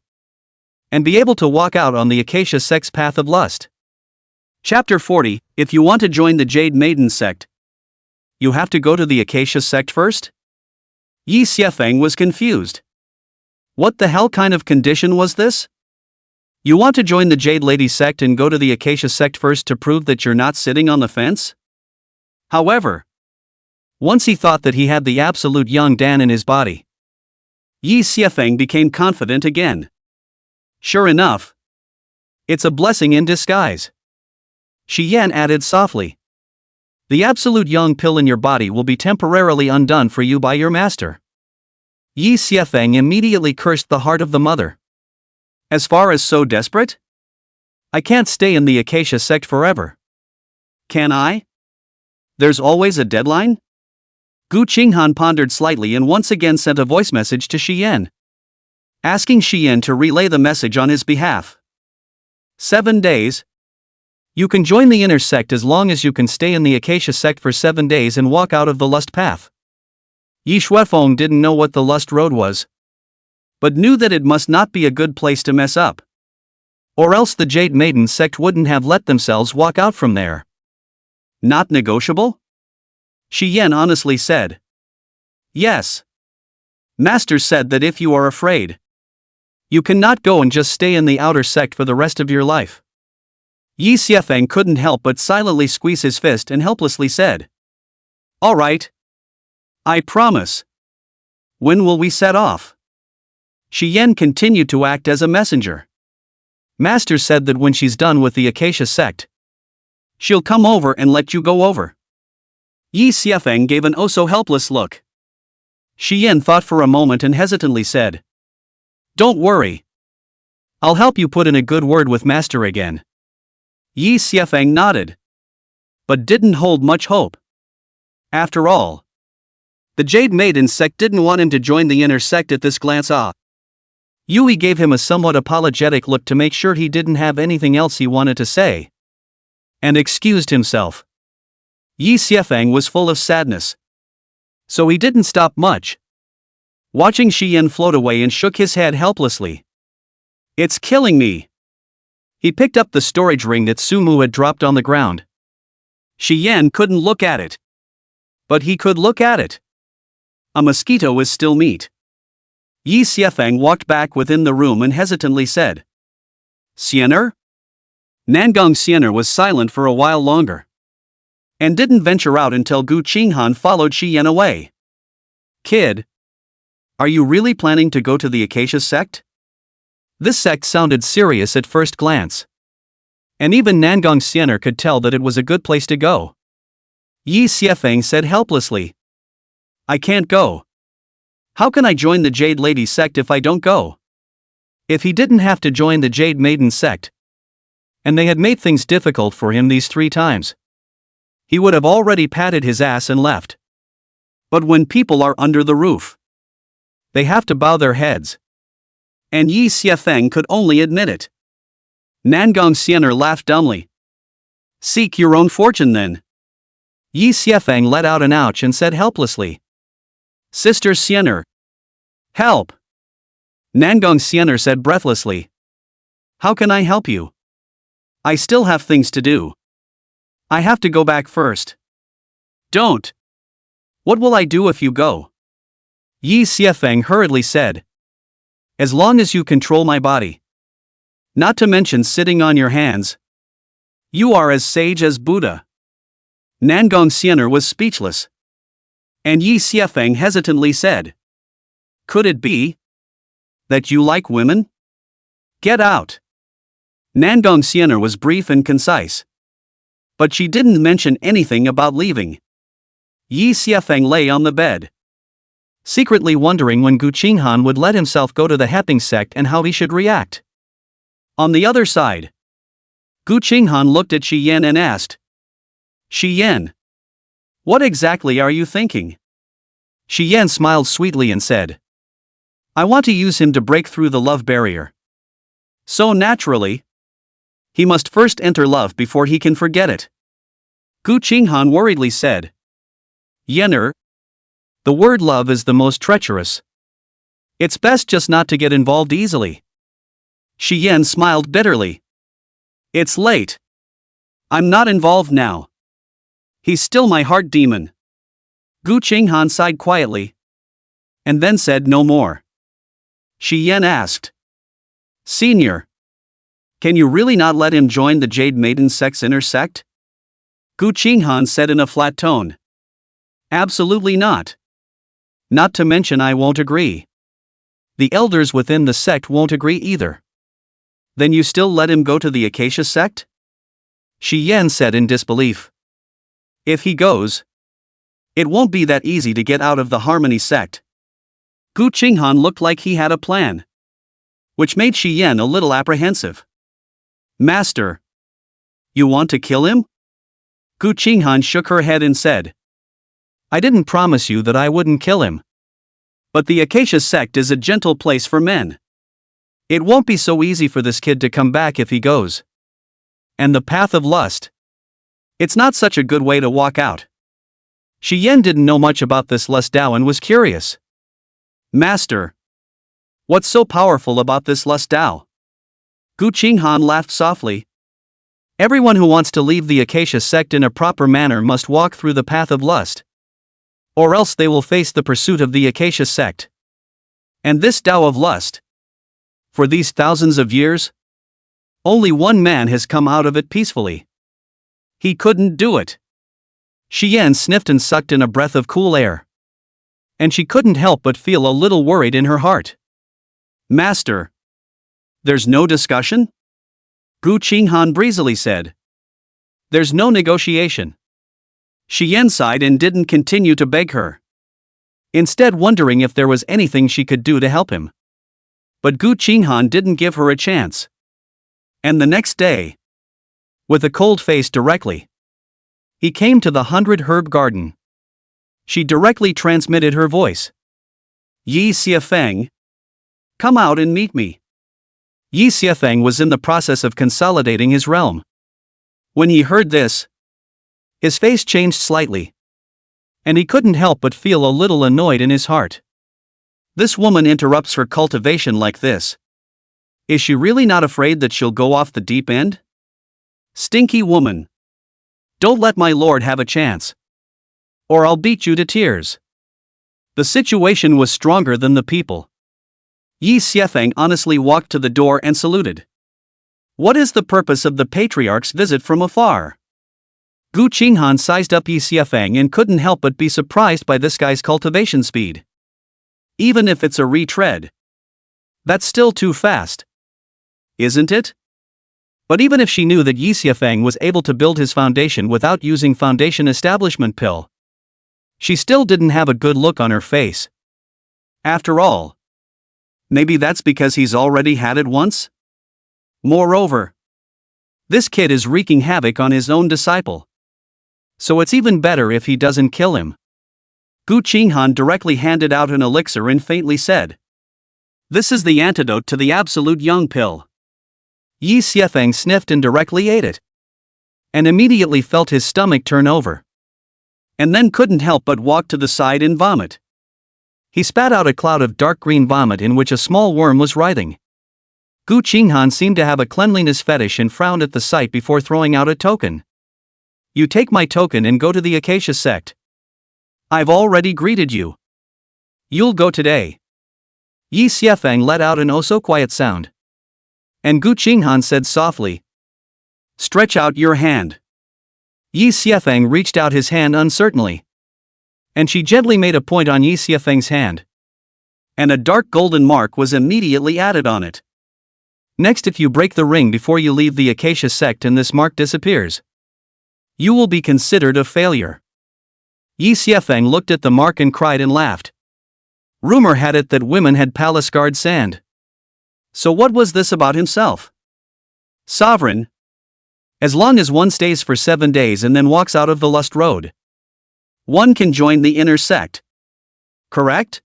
And be able to walk out on the Acacia sect's path of lust. Chapter 40, If you want to join the Jade Maiden sect, you have to go to the Acacia sect first? Yi Xiefeng was confused. What the hell kind of condition was this? You want to join the Jade Lady sect and go to the Acacia sect first to prove that you're not sitting on the fence? However, once he thought that he had the absolute young Dan in his body, Yi Xiefeng became confident again. Sure enough, it's a blessing in disguise. Shi Yan added softly. The absolute young pill in your body will be temporarily undone for you by your master. Yi Xiefeng immediately cursed the heart of the mother. As far as so desperate? I can't stay in the Acacia sect forever. Can I? There's always a deadline? Gu Qinghan pondered slightly and once again sent a voice message to Shi Yan, asking Shi Yan to relay the message on his behalf. 7 days. You can join the inner sect as long as you can stay in the Acacia sect for 7 days and walk out of the lust path. Yi Xuefeng didn't know what the lust road was, but knew that it must not be a good place to mess up. Or else the Jade Maiden sect wouldn't have let themselves walk out from there. Not negotiable? Shi Yan honestly said. Yes. Master said that if you are afraid, you cannot go and just stay in the outer sect for the rest of your life. Yi Xiefeng couldn't help but silently squeeze his fist and helplessly said. All right. I promise. When will we set off? Shi Yan continued to act as a messenger. Master said that when she's done with the Acacia sect, she'll come over and let you go over. Yi Xiefeng gave an oh-so-helpless look. Shi Yan thought for a moment and hesitantly said. Don't worry. I'll help you put in a good word with Master again. Yi Xiefeng nodded, but didn't hold much hope. After all, the Jade Maiden sect didn't want him to join the inner sect at this glance off. Yuli gave him a somewhat apologetic look to make sure he didn't have anything else he wanted to say, and excused himself. Yi Xiefeng was full of sadness, so he didn't stop much. Watching Shi Yan float away and shook his head helplessly. It's killing me. He picked up the storage ring that Sumu had dropped on the ground. Shi Yan couldn't look at it, but he could look at it. A mosquito is still meat. Yi Xiefeng walked back within the room and hesitantly said. Xian'er? Nangong Xian'er was silent for a while longer. And didn't venture out until Gu Qinghan followed Shi Yan away. Kid. Are you really planning to go to the Acacia sect? This sect sounded serious at first glance. And even Nangong Xian'er could tell that it was a good place to go. Yi Xiefeng said helplessly. I can't go. How can I join the Jade Lady sect if I don't go? If he didn't have to join the Jade Maiden sect, and they had made things difficult for him these 3 times, he would have already patted his ass and left. But when people are under the roof, they have to bow their heads. And Yi Xiefeng could only admit it. Nangong Xian'er laughed dumbly. Seek your own fortune then. Yi Xiefeng let out an ouch and said helplessly. Sister Xian'er. Help! Nangong Xian'er said breathlessly. How can I help you? I still have things to do. I have to go back first. Don't. What will I do if you go? Yi Xiefeng hurriedly said. As long as you control my body. Not to mention sitting on your hands. You are as sage as Buddha. Nangong Xian'er was speechless. And Yi Xiefeng hesitantly said. Could it be that you like women? Get out. Nangong Xian'er was brief and concise. But she didn't mention anything about leaving. Yi Xiefeng lay on the bed, secretly wondering when Gu Qinghan would let himself go to the Heping sect and how he should react. On the other side, Gu Qinghan looked at Shi Yan and asked, Shi Yan, what exactly are you thinking? Shi Yan smiled sweetly and said, I want to use him to break through the love barrier. So naturally, he must first enter love before he can forget it. Gu Qinghan worriedly said, Yener, the word love is the most treacherous. It's best just not to get involved easily. Shi Yan smiled bitterly. It's late. I'm not involved now. He's still my heart demon. Gu Qinghan sighed quietly, and then said no more. Shi Yan asked, Senior, can you really not let him join the Jade Maiden sect's inner sect? Gu Qinghan said in a flat tone. Absolutely not. Not to mention I won't agree. The elders within the sect won't agree either. Then you still let him go to the Acacia sect? Shi Yan said in disbelief. If he goes, it won't be that easy to get out of the Harmony sect. Gu Qinghan looked like he had a plan, which made Shi Yan a little apprehensive. Master, you want to kill him? Gu Qinghan shook her head and said, I didn't promise you that I wouldn't kill him. But the Acacia sect is a gentle place for men. It won't be so easy for this kid to come back if he goes. And the path of lust, it's not such a good way to walk out. Shi Yan didn't know much about this lust Dao and was curious. Master, what's so powerful about this lust Dao? Gu Qinghan laughed softly. Everyone who wants to leave the Acacia sect in a proper manner must walk through the path of lust, or else they will face the pursuit of the Acacia sect. And this Dao of lust, for these thousands of years, only one man has come out of it peacefully. He couldn't do it. Shi Yan sniffed and sucked in a breath of cool air. And she couldn't help but feel a little worried in her heart. Master, there's no discussion? Gu Qinghan breezily said. There's no negotiation. Shi Yan sighed and didn't continue to beg her, instead wondering if there was anything she could do to help him. But Gu Qinghan didn't give her a chance. And the next day, with a cold face directly, he came to the 100 Herb Garden. She directly transmitted her voice. Yi Xiefeng, come out and meet me. Yi Xiefeng was in the process of consolidating his realm. When he heard this, his face changed slightly, and he couldn't help but feel a little annoyed in his heart. This woman interrupts her cultivation like this. Is she really not afraid that she'll go off the deep end? Stinky woman. Don't let my lord have a chance, or I'll beat you to tears. The situation was stronger than the people. Yi Xiefeng honestly walked to the door and saluted. What is the purpose of the patriarch's visit from afar? Gu Qinghan sized up Yi Xiefeng and couldn't help but be surprised by this guy's cultivation speed. Even if it's a retread, that's still too fast, isn't it? But even if she knew that Yi Xiefeng was able to build his foundation without using foundation establishment pill, she still didn't have a good look on her face. After all, maybe that's because he's already had it once? Moreover, this kid is wreaking havoc on his own disciple. So it's even better if he doesn't kill him. Gu Qinghan directly handed out an elixir and faintly said, "This is the antidote to the absolute young pill." Yi Xiefeng sniffed and directly ate it, and immediately felt his stomach turn over, and then couldn't help but walk to the side and vomit. He spat out a cloud of dark green vomit in which a small worm was writhing. Gu Qinghan seemed to have a cleanliness fetish and frowned at the sight before throwing out a token. "You take my token and go to the Acacia sect. I've already greeted you. You'll go today." Yi Xiefeng let out an oh-so-quiet sound. And Gu Qinghan said softly, "Stretch out your hand." Yi Xiefeng reached out his hand uncertainly, and she gently made a point on Yi Xiefeng's hand, and a dark golden mark was immediately added on it. Next, if you break the ring before you leave the Acacia sect and this mark disappears, you will be considered a failure. Yi Xiefeng looked at the mark and cried and laughed. Rumor had it that women had palace-guard sand. So what was this about himself? Sovereign. As long as one stays for 7 days and then walks out of the lust road, one can join the inner sect. Correct?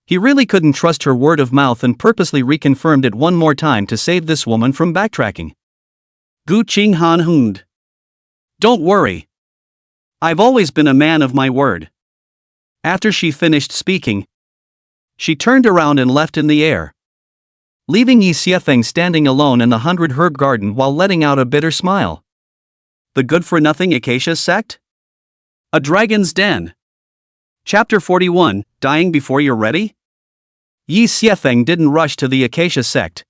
He really couldn't trust her word of mouth and purposely reconfirmed it one more time to save this woman from backtracking. Gu Qinghan hummed. "Don't worry. I've always been a man of my word." After she finished speaking, she turned around and left in the air, leaving Yi Xiefeng standing alone in the 100 herb garden while letting out a bitter smile. The good-for-nothing Acacia sect? A Dragon's Den. Chapter 41, Dying Before You're Ready? Yi Xiefeng didn't rush to the Acacia sect,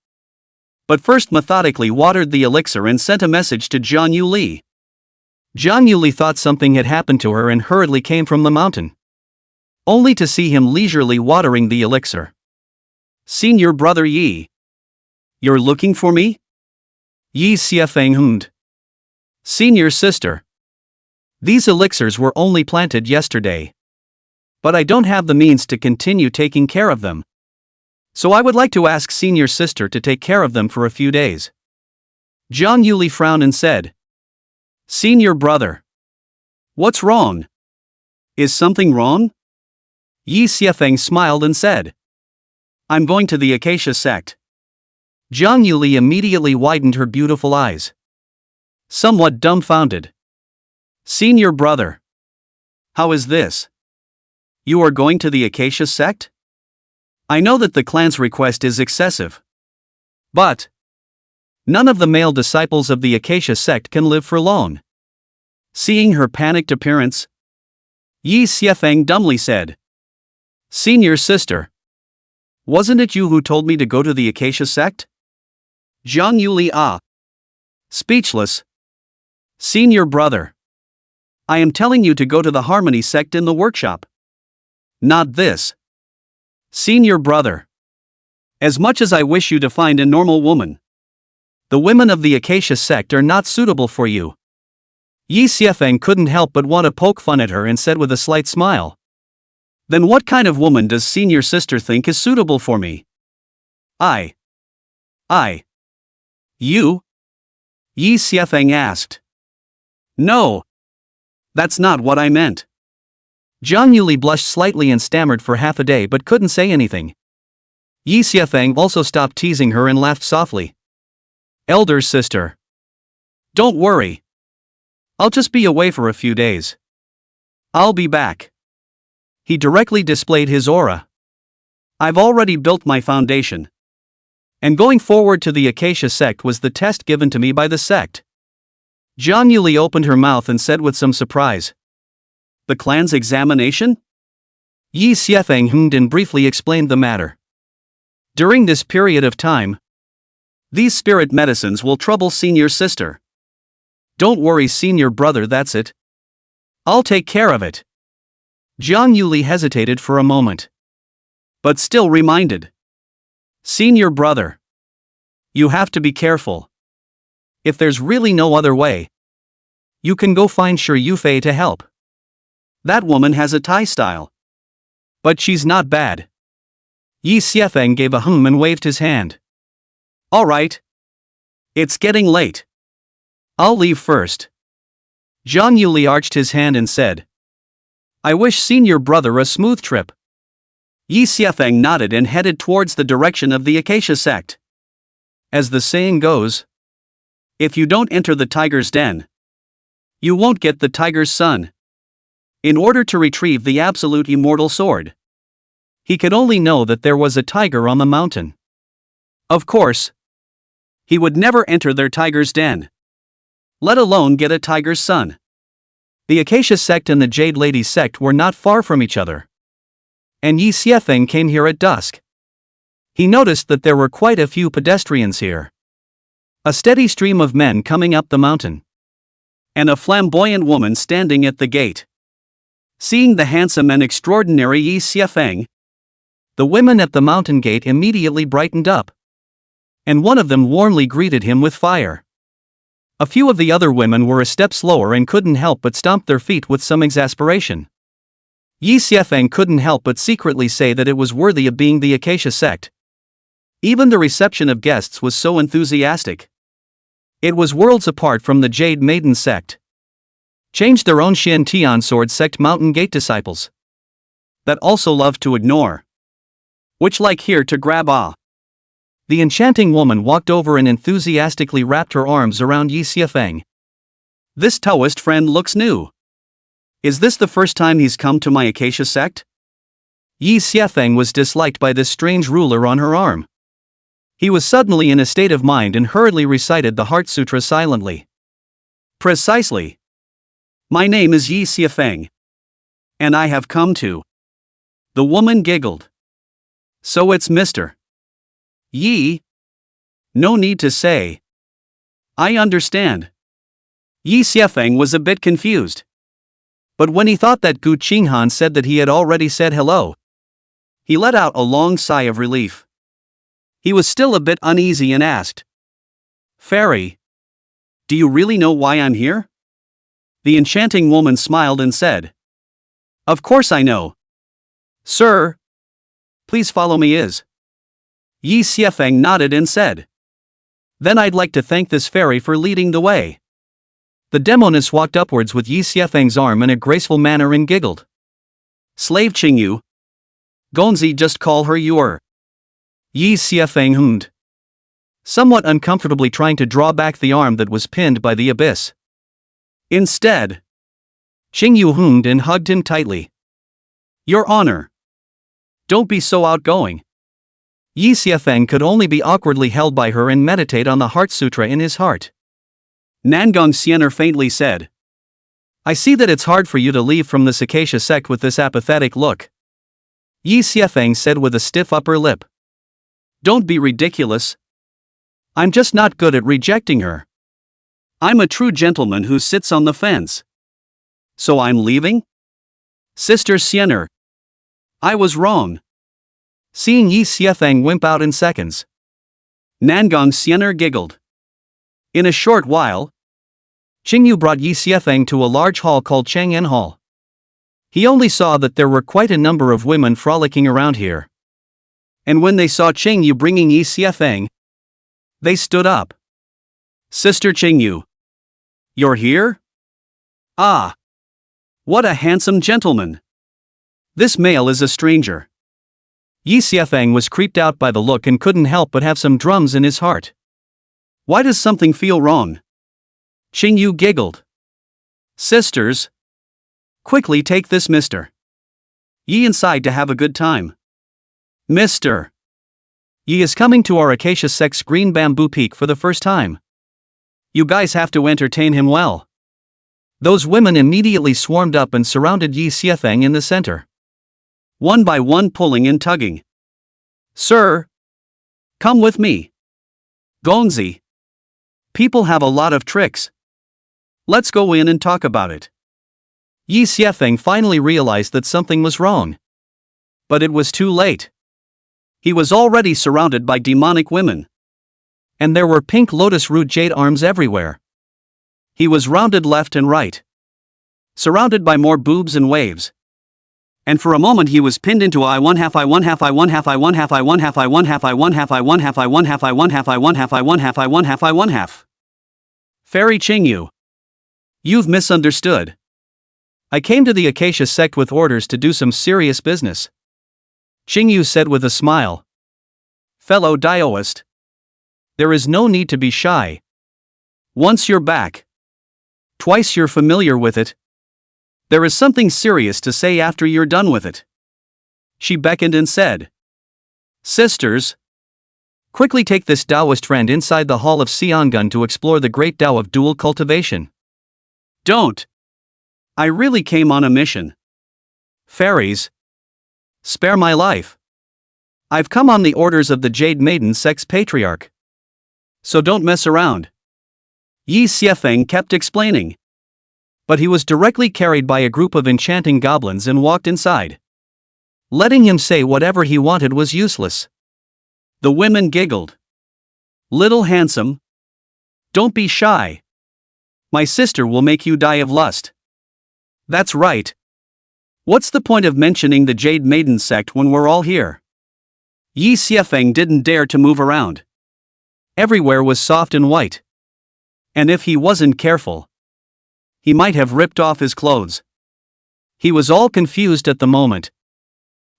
but first methodically watered the elixir and sent a message to Jiang Yuli. Jiang Yuli thought something had happened to her and hurriedly came from the mountain, only to see him leisurely watering the elixir. "Senior brother Yi. You're looking for me?" Yi Xiefeng hummed. "Senior sister. These elixirs were only planted yesterday, but I don't have the means to continue taking care of them. So I would like to ask senior sister to take care of them for a few days." Jiang Yuli frowned and said, "Senior brother. What's wrong? Is something wrong?" Yi Xiefeng smiled and said, "I'm going to the Acacia sect." Jiang Yuli immediately widened her beautiful eyes, somewhat dumbfounded. "Senior brother. How is this? You are going to the Acacia sect? I know that the clan's request is excessive, but none of the male disciples of the Acacia sect can live for long." Seeing her panicked appearance, Yi Xiefeng dumbly said, "Senior sister. Wasn't it you who told me to go to the Acacia sect?" Jiang Yuli speechless. "Senior brother. I am telling you to go to the Harmony sect in the workshop. Not this. Senior brother. As much as I wish you to find a normal woman, the women of the Acacia sect are not suitable for you." Yi Xiefeng couldn't help but want to poke fun at her and said with a slight smile, "Then what kind of woman does senior sister think is suitable for me?" I. You? Yi Xiefeng asked. "No. That's not what I meant." Jiang Yuli blushed slightly and stammered for half a day but couldn't say anything. Yi Xiefeng also stopped teasing her and laughed softly. "Elder sister. Don't worry. I'll just be away for a few days. I'll be back." He directly displayed his aura. "I've already built my foundation. And going forward to the Acacia sect was the test given to me by the sect." Jiang Yuli opened her mouth and said with some surprise, "The clan's examination?" Yi Xiefeng hummed and briefly explained the matter. During this period of time, These spirit medicines will trouble senior sister. Don't worry senior brother, that's it. I'll take care of it. Jiang Yuli hesitated for a moment. But still reminded. Senior brother. You have to be careful. If there's really no other way, you can go find Shi Yufei to help. That woman has a Thai style. But she's not bad. Yi Xiefeng gave a hum and waved his hand. All right. It's getting late. I'll leave first. Jiang Yuli arched his hand and said, I wish senior brother a smooth trip. Yi Xiefeng nodded and headed towards the direction of the Acacia sect. As the saying goes, if you don't enter the tiger's den, you won't get the tiger's son. In order to retrieve the absolute immortal sword, he could only know that there was a tiger on the mountain. Of course, he would never enter their tiger's den, let alone get a tiger's son. The Acacia sect and the Jade Lady sect were not far from each other. And Yi Xiefeng came here at dusk. He noticed that there were quite a few pedestrians here. A steady stream of men coming up the mountain. And a flamboyant woman standing at the gate. Seeing the handsome and extraordinary Yi Xiefeng, the women at the mountain gate immediately brightened up. And one of them warmly greeted him with fire. A few of the other women were a step slower and couldn't help but stomp their feet with some exasperation. Yi Xiefeng couldn't help but secretly say that it was worthy of being the Acacia sect. Even the reception of guests was so enthusiastic. It was worlds apart from the Jade Maiden sect. Changed their own Xian Tian Sword sect Mountain Gate disciples. That also loved to ignore. Which like here to grab ah. The enchanting woman walked over and enthusiastically wrapped her arms around Yi Xiefeng. This Taoist friend looks new. Is this the first time he's come to my Acacia sect? Yi Xiefeng was disliked by this strange ruler on her arm. He was suddenly in a state of mind and hurriedly recited the Heart Sutra silently. Precisely. My name is Yi Xiefeng. And I have come to. The woman giggled. So it's Mr. Yi? No need to say. I understand. Yi Xiefeng was a bit confused. But when he thought that Gu Qinghan said that he had already said hello, he let out a long sigh of relief. He was still a bit uneasy and asked, Fairy, do you really know why I'm here? The enchanting woman smiled and said, Of course I know. Sir, please follow me is. Yi Xiefeng nodded and said, Then I'd like to thank this fairy for leading the way. The demoness walked upwards with Yi Xiefeng's arm in a graceful manner and giggled. Slave Qingyu. Gonzi, just call her your. Yi Xiefeng hummed. Somewhat uncomfortably trying to draw back the arm that was pinned by the abyss. Instead, Qingyu hummed and hugged him tightly. Your Honor. Don't be so outgoing. Yi Xiefeng could only be awkwardly held by her and meditate on the Heart Sutra in his heart. Nangong Xian'er faintly said, I see that it's hard for you to leave from this Acacia sect with this apathetic look. Yi Xiefeng said with a stiff upper lip. Don't be ridiculous. I'm just not good at rejecting her. I'm a true gentleman who sits on the fence. So I'm leaving? Sister Xian'er. I was wrong. Seeing Yi Xiefeng wimp out in seconds, Nangong Xian'er giggled. In a short while, Qingyu brought Yi Xiefeng to a large hall called Chang'an Hall. He only saw that there were quite a number of women frolicking around here. And when they saw Qingyu bringing Yi Xiefeng, they stood up. Sister Qingyu. You're here? Ah! What a handsome gentleman! This male is a stranger. Yi Xiefeng was creeped out by the look and couldn't help but have some drums in his heart. Why does something feel wrong? Qingyu giggled. Sisters. Quickly take this mister. Yi inside to have a good time. Mister. Yi is coming to our Acacia sect's green bamboo peak for the first time. You guys have to entertain him well. Those women immediately swarmed up and surrounded Yi Xiefeng in the center. One by one pulling and tugging. Sir! Come with me. Gongzi. People have a lot of tricks. Let's go in and talk about it. Yi Xiefeng finally realized that something was wrong. But it was too late. He was already surrounded by demonic women. And there were pink lotus root jade arms everywhere. He was rounded left and right. Surrounded by more boobs and waves. And for a moment he was pinned into I one half I one half I one half I one half I one half I one half I one half I one half I one half I one half I one half I one half I one half I one half. Fairy Qingyu. You've misunderstood. I came to the Acacia sect with orders to do some serious business. Qingyu said with a smile. Fellow Daoist. There is no need to be shy. Once you're back. Twice you're familiar with it. There is something serious to say after you're done with it. She beckoned and said. Sisters. Quickly take this Taoist friend inside the hall of Xiangun to explore the great Tao of dual cultivation. Don't. I really came on a mission. Fairies. Spare my life. I've come on the orders of the Jade Maiden sect's patriarch. So don't mess around. Yi Xiefeng kept explaining. But he was directly carried by a group of enchanting goblins and walked inside. Letting him say whatever he wanted was useless. The women giggled. Little handsome. Don't be shy. My sister will make you die of lust. That's right. What's the point of mentioning the Jade Maiden sect when we're all here? Yi Xiefeng didn't dare to move around. Everywhere was soft and white. And if he wasn't careful, he might have ripped off his clothes. He was all confused at the moment.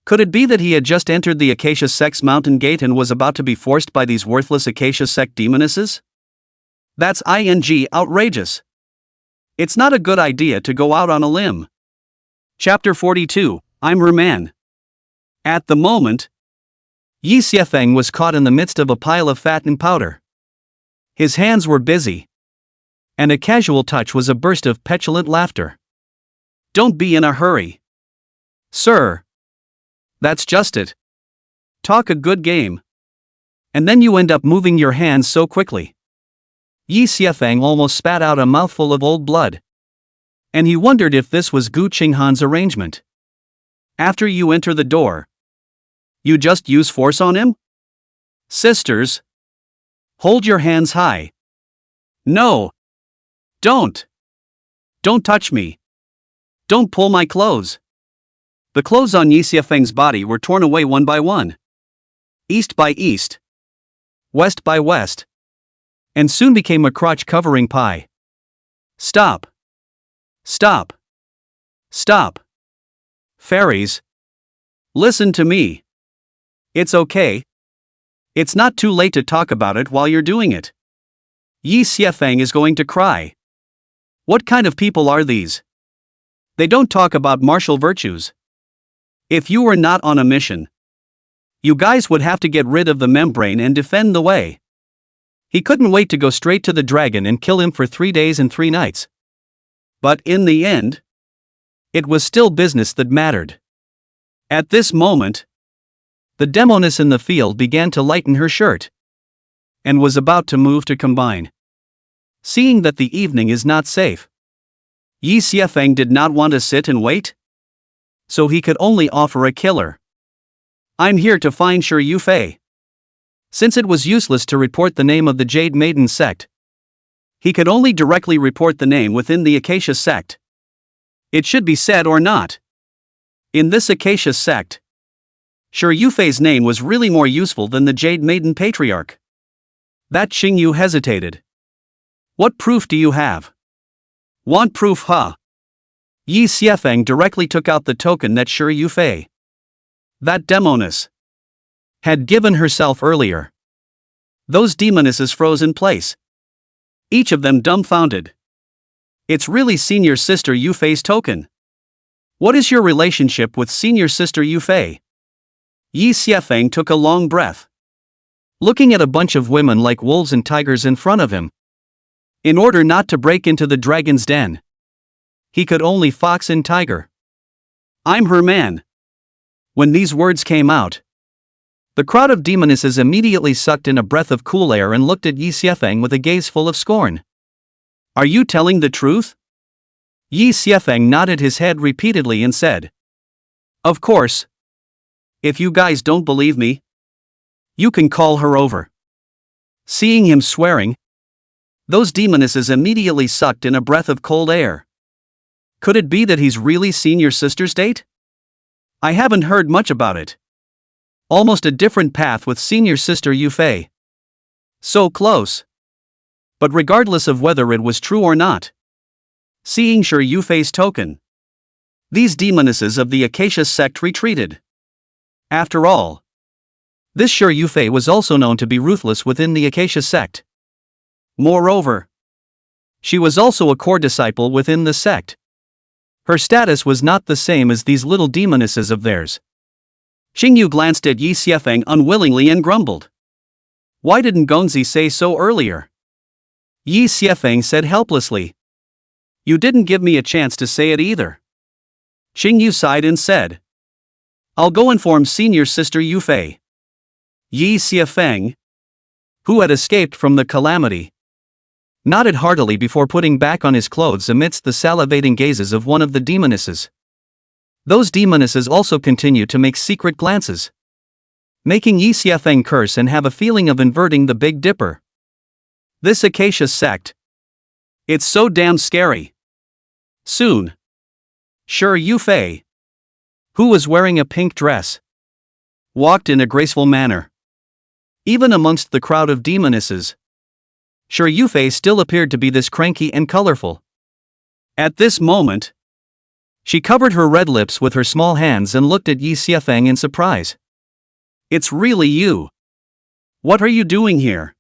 Could it be that he had just entered the Acacia sect's mountain gate and was about to be forced by these worthless Acacia sect demonesses? That's outrageous. It's not a good idea to go out on a limb. Chapter 42, I'm her man. At the moment, Yi Xiefeng was caught in the midst of a pile of fat and powder. His hands were busy. And a casual touch was a burst of petulant laughter. Don't be in a hurry. Sir. That's just it. Talk a good game. And then you end up moving your hands so quickly. Yi Xiefeng almost spat out a mouthful of old blood. And he wondered if this was Gu Qinghan's arrangement. After you enter the door, you just use force on him? Sisters. Hold your hands high. No. Don't. Don't touch me. Don't pull my clothes. The clothes on Yi Xiefeng's body were torn away one by one. East by east. West by west. And soon became a crotch-covering pie. Stop. Stop. Stop. Fairies. Listen to me. It's okay. It's not too late to talk about it while you're doing it. Yi Xiefeng is going to cry. What kind of people are these? They don't talk about martial virtues. If you were not on a mission, you guys would have to get rid of the membrane and defend the way. He couldn't wait to go straight to the dragon and kill him for 3 days and 3 nights. But in the end, it was still business that mattered. At this moment, the demoness in the field began to lighten her shirt and was about to move to combine. Seeing that the evening is not safe, Yi Xiefeng did not want to sit and wait, so he could only offer a killer. I'm here to find Shi Yufei. Since it was useless to report the name of the Jade Maiden sect, he could only directly report the name within the Acacia sect. It should be said or not. In this Acacia sect, Shi Yufei's name was really more useful than the Jade Maiden patriarch. That Qingyu hesitated. What proof do you have? Want proof, huh? Yi Xiefeng directly took out the token that Shi Yufei, that demoness, had given herself earlier. Those demonesses froze in place. Each of them dumbfounded. It's really Senior Sister Yufei's token. What is your relationship with Senior Sister Yufei? Yi Xiefeng took a long breath. Looking at a bunch of women like wolves and tigers in front of him. In order not to break into the dragon's den, he could only fox and tiger. I'm her man. When these words came out, The crowd of demonesses immediately sucked in a breath of cool air and looked at Yi Xiefeng with a gaze full of scorn. Are you telling the truth? Yi Xiefeng nodded his head repeatedly and said, Of course. If you guys don't believe me, you can call her over. Seeing him swearing, those demonesses immediately sucked in a breath of cold air. Could it be that he's really seen your sister's date? I haven't heard much about it. Almost a different path with senior sister Yufei. So close. But regardless of whether it was true or not, seeing Shi Yufei's token, these demonesses of the Acacia sect retreated. After all, this Shi Yufei was also known to be ruthless within the Acacia sect. Moreover, she was also a core disciple within the sect. Her status was not the same as these little demonesses of theirs. Xingyu glanced at Yi Xiefeng unwillingly and grumbled. Why didn't Gongzi say so earlier? Yi Xiefeng said helplessly. You didn't give me a chance to say it either. Xingyu sighed and said. I'll go inform senior sister Yufei. Yi Xiefeng, who had escaped from the calamity, nodded heartily before putting back on his clothes amidst the salivating gazes of one of the demonesses. Those demonesses also continued to make secret glances, making Yi Xiefeng curse and have a feeling of inverting the Big Dipper. This Acacia sect. It's so damn scary. Soon, Shi Yufei, who was wearing a pink dress, walked in a graceful manner. Even amongst the crowd of demonesses, Shi Yufei still appeared to be this cranky and colorful. At this moment, she covered her red lips with her small hands and looked at Yi Xiefeng in surprise. It's really you. What are you doing here?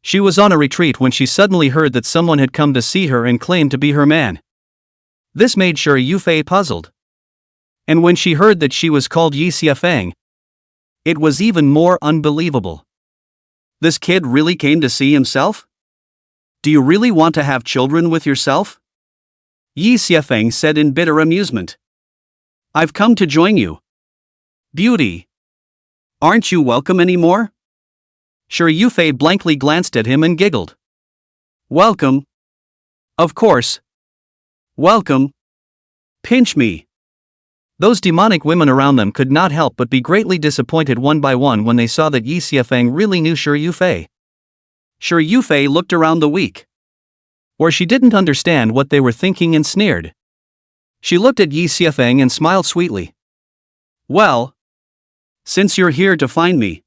She was on a retreat when she suddenly heard that someone had come to see her and claimed to be her man. This made Shi Yufei puzzled. And when she heard that she was called Yi Xiefeng, it was even more unbelievable. This kid really came to see himself? Do you really want to have children with yourself? Yi Xiefeng said in bitter amusement. I've come to join you. Beauty. Aren't you welcome anymore? Shi Yufei blankly glanced at him and giggled. Welcome? Of course. Welcome. Pinch me. Those demonic women around them could not help but be greatly disappointed one by one when they saw that Yi Xiefeng really knew Shi Yufei. Shi Yufei looked around the week, where she didn't understand what they were thinking and sneered. She looked at Yi Xiefeng and smiled sweetly. Well, since you're here to find me,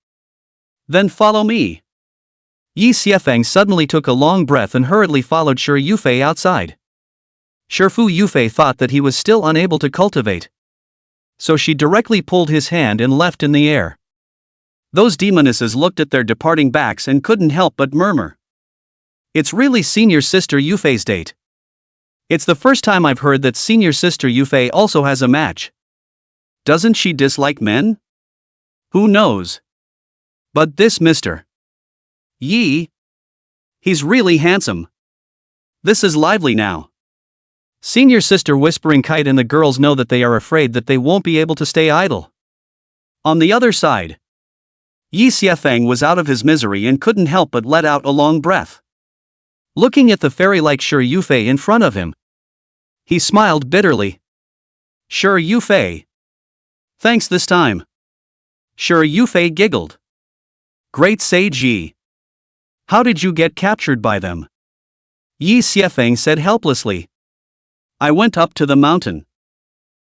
then follow me. Yi Xiefeng suddenly took a long breath and hurriedly followed Shi Yufei outside. Shifu Yufei thought that he was still unable to cultivate, so she directly pulled his hand and left in the air. Those demonesses looked at their departing backs and couldn't help but murmur. It's really senior sister Yufei's date. It's the first time I've heard that senior sister Yufei also has a match. Doesn't she dislike men? Who knows? But this Mr. Yi, he's really handsome. This is lively now. Senior sister whispering kite and the girls know that they are afraid that they won't be able to stay idle. On the other side, Yi Xiefeng was out of his misery and couldn't help but let out a long breath. Looking at the fairy-like Shi Yufei in front of him, he smiled bitterly. Shi Yufei. Thanks this time. Shi Yufei giggled. Great Sage Yi. How did you get captured by them? Yi Xiefeng said helplessly. I went up to the mountain,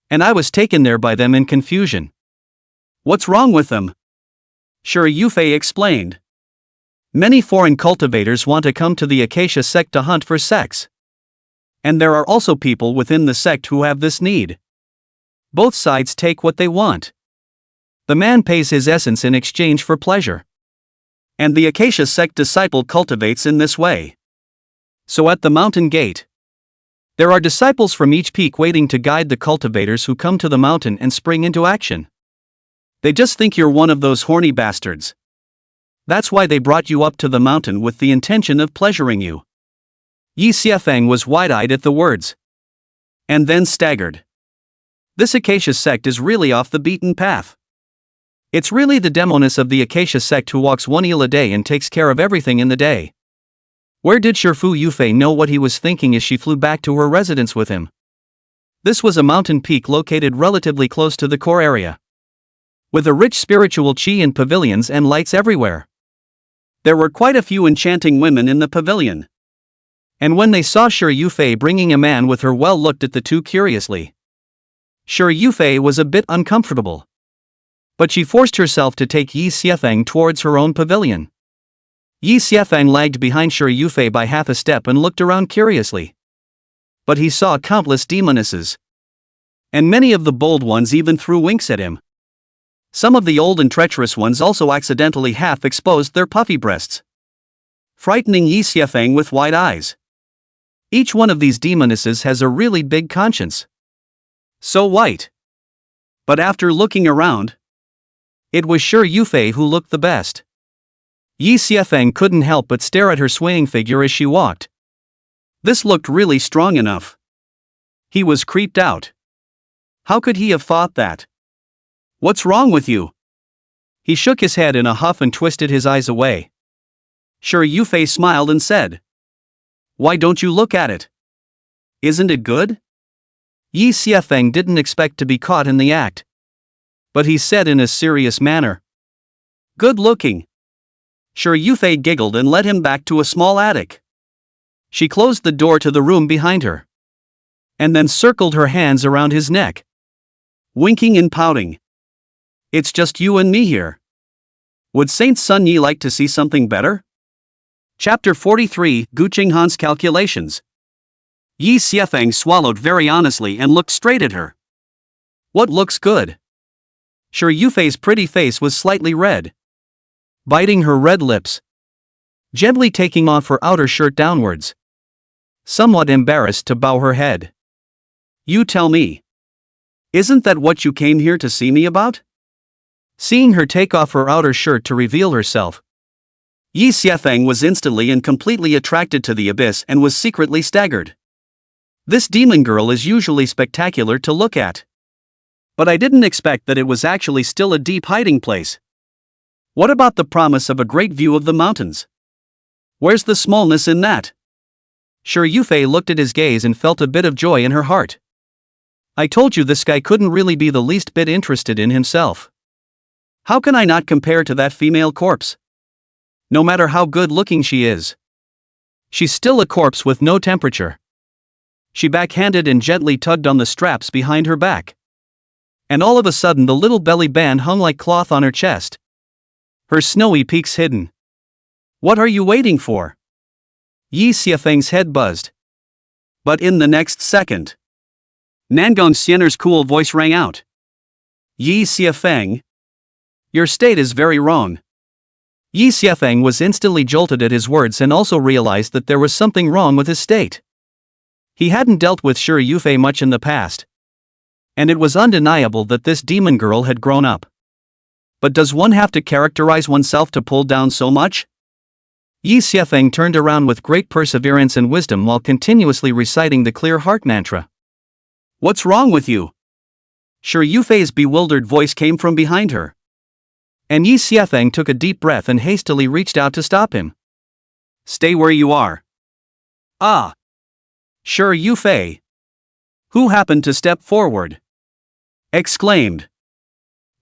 and I was taken there by them in confusion. What's wrong with them? Shi Yufei explained. Many foreign cultivators want to come to the Acacia sect to hunt for sex. And there are also people within the sect who have this need. Both sides take what they want. The man pays his essence in exchange for pleasure. And the Acacia sect disciple cultivates in this way. So at the mountain gate, there are disciples from each peak waiting to guide the cultivators who come to the mountain and spring into action. They just think you're one of those horny bastards. That's why they brought you up to the mountain with the intention of pleasuring you. Yi Xiefeng was wide-eyed at the words, and then staggered. This Acacia sect is really off the beaten path. It's really the demoness of the Acacia sect who walks one eel a day and takes care of everything in the day. Where did Shifu Yufei know what he was thinking as she flew back to her residence with him? This was a mountain peak located relatively close to the core area, with a rich spiritual chi and pavilions and lights everywhere. There were quite a few enchanting women in the pavilion. And when they saw Shi Yufei bringing a man with her, well, looked at the two curiously. Shi Yufei was a bit uncomfortable, but she forced herself to take Yi Xiefeng towards her own pavilion. Yi Xiefeng lagged behind Shi Yufei by half a step and looked around curiously. But he saw countless demonesses, and many of the bold ones even threw winks at him. Some of the old and treacherous ones also accidentally half exposed their puffy breasts, frightening Yi Xiefeng with wide eyes. Each one of these demonesses has a really big conscience. So white. But after looking around, it was Shi Yufei who looked the best. Yi Xiefeng couldn't help but stare at her swaying figure as she walked. This looked really strong enough. He was creeped out. How could he have thought that? What's wrong with you? He shook his head in a huff and twisted his eyes away. Shi Yufei smiled and said, "Why don't you look at it? Isn't it good?" Yi Xiefeng didn't expect to be caught in the act, but he said in a serious manner, "Good looking." Shi Yufei giggled and led him back to a small attic. She closed the door to the room behind her, and then circled her hands around his neck, winking and pouting. "It's just you and me here. Would Saint Sun Yi like to see something better?" Chapter 43, Gu Qinghan's Calculations. Yi Xiefeng swallowed very honestly and looked straight at her. "What looks good?" Shi Yufei's pretty face was slightly red, biting her red lips, gently taking off her outer shirt downwards, somewhat embarrassed to bow her head. "You tell me. Isn't that what you came here to see me about?" Seeing her take off her outer shirt to reveal herself, Yi Xiefeng was instantly and completely attracted to the abyss and was secretly staggered. This demon girl is usually spectacular to look at, but I didn't expect that it was actually still a deep hiding place. What about the promise of a great view of the mountains? Where's the smallness in that? Shi Yufei looked at his gaze and felt a bit of joy in her heart. I told you this guy couldn't really be the least bit interested in himself. How can I not compare to that female corpse? No matter how good looking she is, she's still a corpse with no temperature. She backhanded and gently tugged on the straps behind her back. And all of a sudden the little belly band hung like cloth on her chest, her snowy peaks hidden. What are you waiting for? Yi Xiefeng's head buzzed. But in the next second, Nangong Xian'er's cool voice rang out. Yi Xiefeng, your state is very wrong. Yi Xiefeng was instantly jolted at his words and also realized that there was something wrong with his state. He hadn't dealt with Shi Yufei much in the past, and it was undeniable that this demon girl had grown up. But does one have to characterize oneself to pull down so much? Yi Xiefeng turned around with great perseverance and wisdom while continuously reciting the clear heart mantra. What's wrong with you? Shi Yufei's bewildered voice came from behind her, and Yi Xiefeng took a deep breath and hastily reached out to stop him. Stay where you are. Ah! Shi Yufei, who happened to step forward, exclaimed.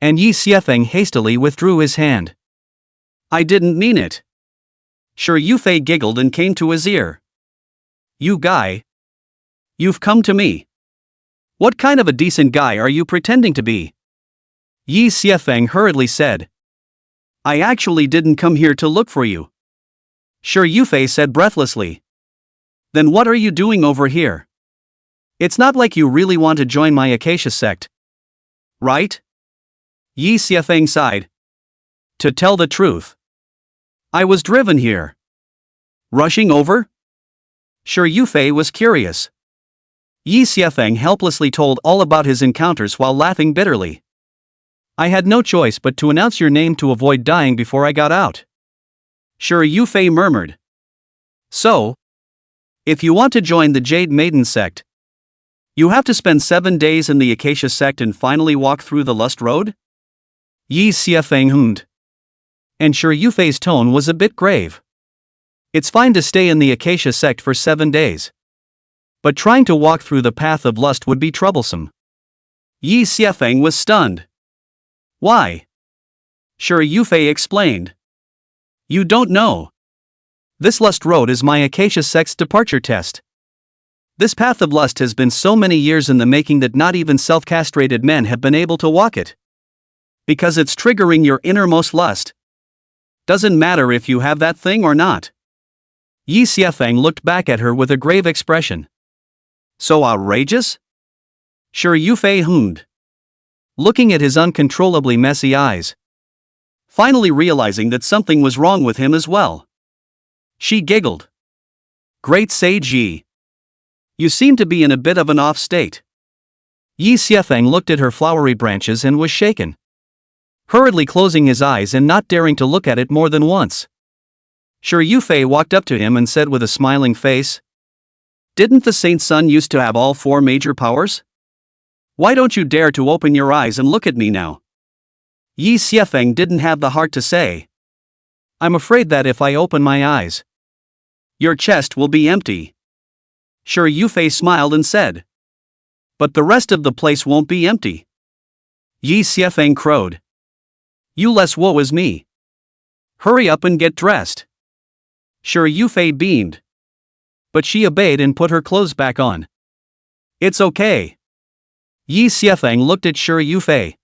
And Yi Xiefeng hastily withdrew his hand. I didn't mean it. Shi Yufei giggled and came to his ear. You guy. You've come to me. What kind of a decent guy are you pretending to be? Yi Xiefeng hurriedly said. I actually didn't come here to look for you. Shi Yufei said breathlessly. Then what are you doing over here? It's not like you really want to join my Acacia sect, right? Yi Xiefeng sighed. To tell the truth, I was driven here. Rushing over? Shi Yufei was curious. Yi Xiefeng helplessly told all about his encounters while laughing bitterly. I had no choice but to announce your name to avoid dying before I got out. Shi Yufei murmured. So, if you want to join the Jade Maiden sect, you have to spend 7 days in the Acacia sect and finally walk through the Lust Road? Yi Xiefeng hummed. And Shi Yufei's tone was a bit grave. It's fine to stay in the Acacia sect for 7 days. But trying to walk through the path of lust would be troublesome. Yi Xiefeng was stunned. Why? Shi Yufei explained. You don't know. This lust road is my Acacia sect's departure test. This path of lust has been so many years in the making that not even self-castrated men have been able to walk it. Because it's triggering your innermost lust. Doesn't matter if you have that thing or not. Yi Xiefeng looked back at her with a grave expression. So outrageous? Shi Yufei hummed. Looking at his uncontrollably messy eyes. Finally realizing that something was wrong with him as well. She giggled. Great sage Yi. You seem to be in a bit of an off state. Yi Xiefeng looked at her flowery branches and was shaken. Hurriedly closing his eyes and not daring to look at it more than once. Shi Yufei walked up to him and said with a smiling face. Didn't the Saint Sun used to have all 4 major powers? Why don't you dare to open your eyes and look at me now? Yi Xiefeng didn't have the heart to say. I'm afraid that if I open my eyes, your chest will be empty. Shi Yufei smiled and said. But the rest of the place won't be empty. Yi Xiefeng crowed. You less woe is me. Hurry up and get dressed. Shi Yufei beamed. But she obeyed and put her clothes back on. It's okay. Yi Xiefeng looked at Shi Yufei,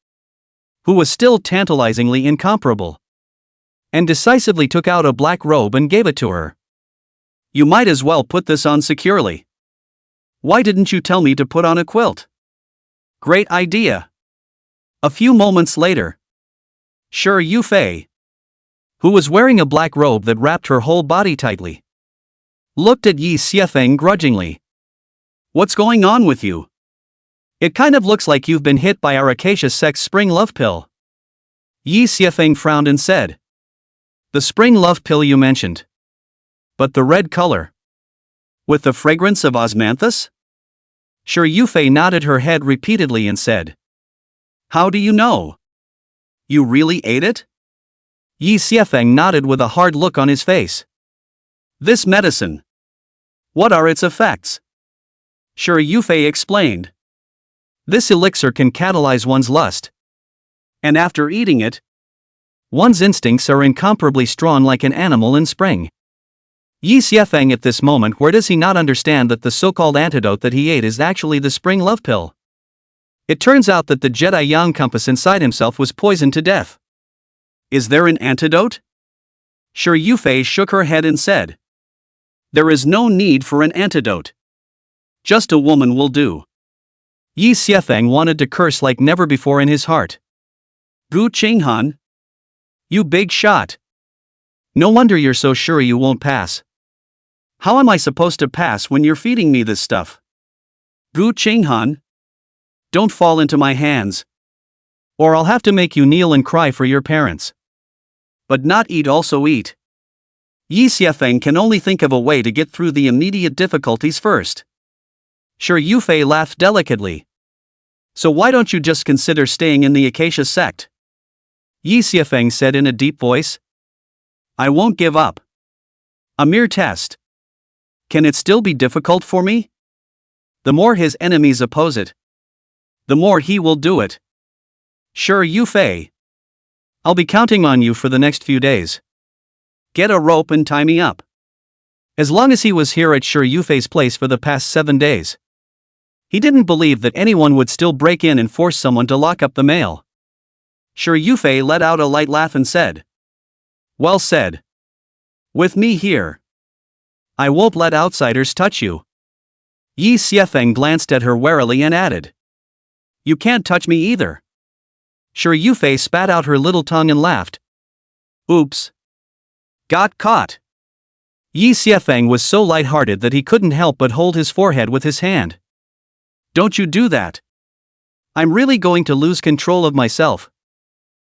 who was still tantalizingly incomparable, and decisively took out a black robe and gave it to her. You might as well put this on securely. Why didn't you tell me to put on a quilt? Great idea. A few moments later, Shi Yufei, who was wearing a black robe that wrapped her whole body tightly, looked at Yi Xiefeng grudgingly. What's going on with you? It kind of looks like you've been hit by our Acacia sect's spring love pill. Yi Xiefeng frowned and said. The spring love pill you mentioned. But the red color. With the fragrance of osmanthus? Shi Yufei nodded her head repeatedly and said. How do you know? You really ate it? Yi Xiefeng nodded with a hard look on his face. This medicine. What are its effects? Shi Yufei explained. This elixir can catalyze one's lust. And after eating it, one's instincts are incomparably strong like an animal in spring. Yi Xiefeng at this moment, where does he not understand that the so-called antidote that he ate is actually the spring love pill? It turns out that the Jedi Yang compass inside himself was poisoned to death. Is there an antidote? Shi Yufei shook her head and said. There is no need for an antidote. Just a woman will do. Yi Xiefeng wanted to curse like never before in his heart. Gu Qinghan? You big shot. No wonder you're so sure you won't pass. How am I supposed to pass when you're feeding me this stuff? Gu Qinghan? Don't fall into my hands. Or I'll have to make you kneel and cry for your parents. But not eat also eat. Yi Xiefeng can only think of a way to get through the immediate difficulties first. Shi Yufei laughed delicately. So why don't you just consider staying in the Acacia sect? Yi Xiefeng said in a deep voice. I won't give up. A mere test. Can it still be difficult for me? The more his enemies oppose it, the more he will do it. Shi Yufei. I'll be counting on you for the next few days. Get a rope and tie me up. As long as he was here at Shi Yufei's place for the past 7 days, he didn't believe that anyone would still break in and force someone to lock up the mail. Shi Yufei let out a light laugh and said. Well said. With me here, I won't let outsiders touch you. Yi Xiefeng glanced at her warily and added. You can't touch me either. Shi Yufei spat out her little tongue and laughed. Oops. Got caught. Yi Xiefeng was so light-hearted that he couldn't help but hold his forehead with his hand. Don't you do that. I'm really going to lose control of myself.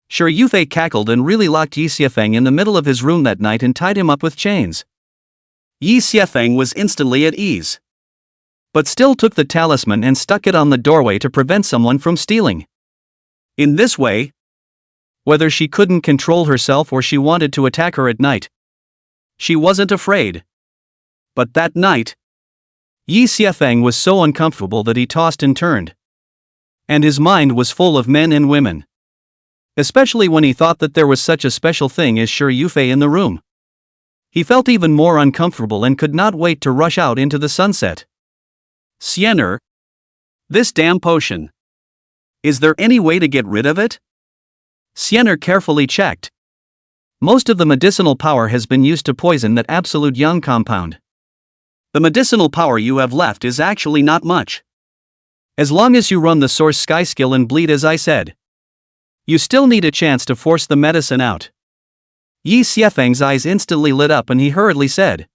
Shi Yufei cackled and really locked Yi Xiefeng in the middle of his room that night and tied him up with chains. Yi Xiefeng was instantly at ease, but still took the talisman and stuck it on the doorway to prevent someone from stealing. In this way, Whether she couldn't control herself or she wanted to attack her at night. She wasn't afraid. But that night, Yi Xiefeng was so uncomfortable that he tossed and turned. And his mind was full of men and women. Especially when he thought that there was such a special thing as Shi Yufei in the room. He felt even more uncomfortable and could not wait to rush out into the sunset. Xian'er. This damn potion. Is there any way to get rid of it? Xian'er carefully checked. Most of the medicinal power has been used to poison that absolute young compound. The medicinal power you have left is actually not much. As long as you run the source sky skill and bleed as I said. You still need a chance to force the medicine out. Yi Xiefeng's eyes instantly lit up and he hurriedly said.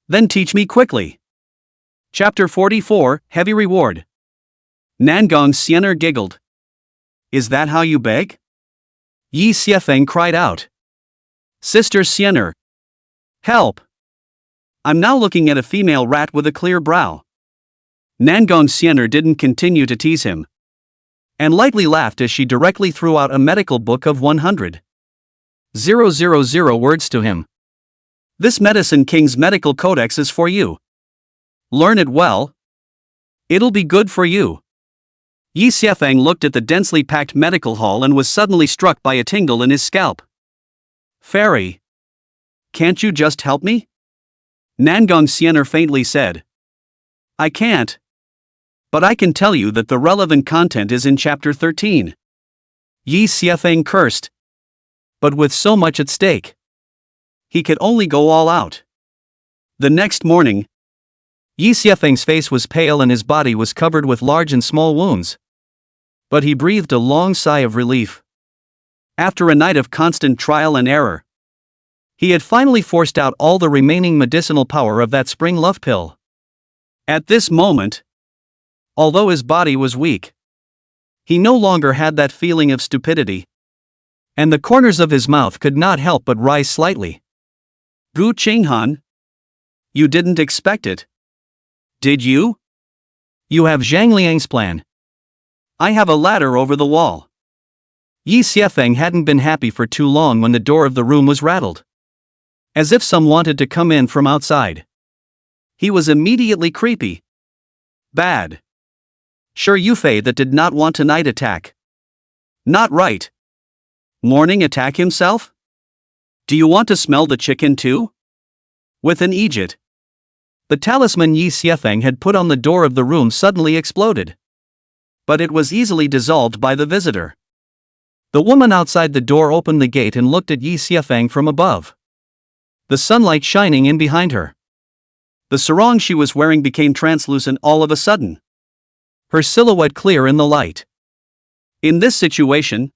Then teach me quickly. Chapter 44, Heavy Reward. Nangong Xian'er giggled. Is that how you beg? Yi Xiefeng cried out. Sister Xian'er. Help! I'm now looking at a female rat with a clear brow. Nangong Xian'er didn't continue to tease him. And lightly laughed as she directly threw out a medical book of 100,000 words to him. This Medicine King's medical codex is for you. Learn it well. It'll be good for you. Yi Xiefeng looked at the densely packed medical hall and was suddenly struck by a tingle in his scalp. Fairy. Can't you just help me? Nangong Xian'er faintly said. I can't. But I can tell you that the relevant content is in chapter 13. Yi Xiefeng cursed. But with so much at stake, he could only go all out. The next morning, Yi Xiefeng's face was pale and his body was covered with large and small wounds. But he breathed a long sigh of relief. After a night of constant trial and error, he had finally forced out all the remaining medicinal power of that spring love pill. At this moment, although his body was weak, he no longer had that feeling of stupidity. And the corners of his mouth could not help but rise slightly. Gu Qinghan? You didn't expect it. Did you? You have Zhang Liang's plan. I have a ladder over the wall. Yi Xiefeng hadn't been happy for too long when the door of the room was rattled. As if some wanted to come in from outside. He was immediately creepy. Bad. Shi Yufei that did not want a night attack. Not right. Morning attack himself? Do you want to smell the chicken too? With an Egypt. The talisman Yi Xiefeng had put on the door of the room suddenly exploded. But it was easily dissolved by the visitor. The woman outside the door opened the gate and looked at Yi Xiefeng from above. The sunlight shining in behind her. The sarong she was wearing became translucent all of a sudden. Her silhouette clear in the light. In this situation,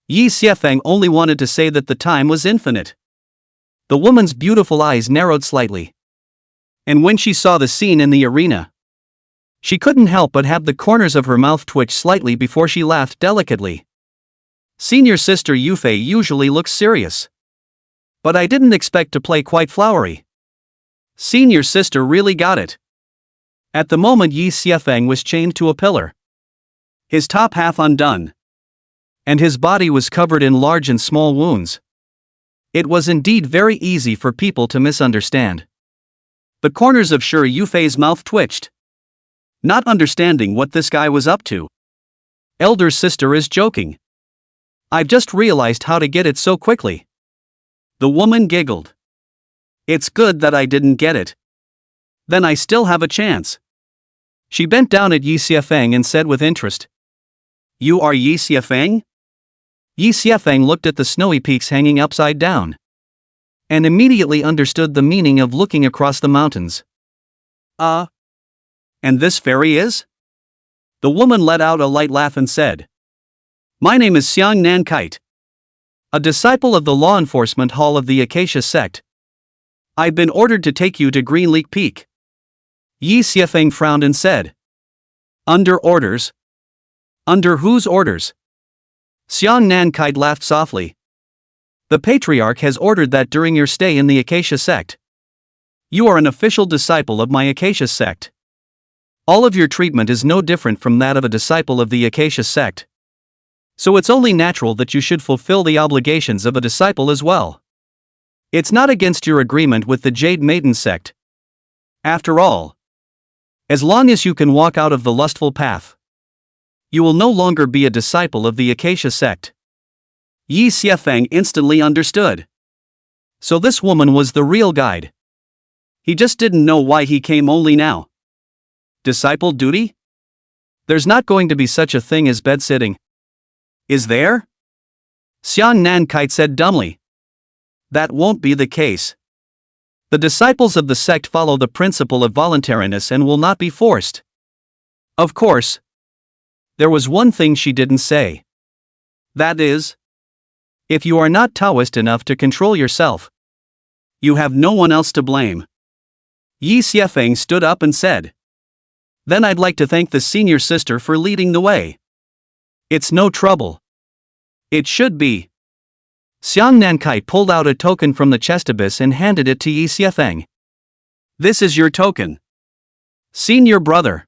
Yi Xiefeng only wanted to say that the time was infinite. The woman's beautiful eyes narrowed slightly. And when she saw the scene in the arena, she couldn't help but have the corners of her mouth twitch slightly before she laughed delicately. Senior sister Yufei usually looks serious. But I didn't expect to play quite flowery. Senior sister really got it. At the moment Yi Xiefeng was chained to a pillar. His top half undone. And his body was covered in large and small wounds. It was indeed very easy for people to misunderstand. The corners of Shi Yufei's mouth twitched. Not understanding what this guy was up to. Elder sister is joking. I've just realized how to get it so quickly. The woman giggled. It's good that I didn't get it. Then I still have a chance. She bent down at Yi Xiefeng and said with interest. You are Yi Xiefeng? Yi Xiefeng looked at the snowy peaks hanging upside down. And immediately understood the meaning of looking across the mountains. And this fairy is? The woman let out a light laugh and said. My name is Xiang Nankite. A disciple of the law enforcement hall of the Acacia sect. I've been ordered to take you to Green Leak Peak. Yi Xiefeng frowned and said. Under orders? Under whose orders? Xiang Nankite laughed softly. The patriarch has ordered that during your stay in the Acacia sect. You are an official disciple of my Acacia sect. All of your treatment is no different from that of a disciple of the Acacia sect. So it's only natural that you should fulfill the obligations of a disciple as well. It's not against your agreement with the Jade Maiden sect. After all, as long as you can walk out of the lustful path, you will no longer be a disciple of the Acacia sect. Yi Xiefeng instantly understood. So this woman was the real guide. He just didn't know why he came only now. Disciple duty? There's not going to be such a thing as bed-sitting. Is there? Xian Nankite said dumbly. That won't be the case. The disciples of the sect follow the principle of voluntariness and will not be forced. Of course. There was one thing she didn't say. That is, if you are not Taoist enough to control yourself, you have no one else to blame. Yi Xiefeng stood up and said. Then I'd like to thank the senior sister for leading the way. It's no trouble. It should be. Xiang Nankai pulled out a token from the chest abyss and handed it to Yi Xiefeng. This is your token. Senior brother.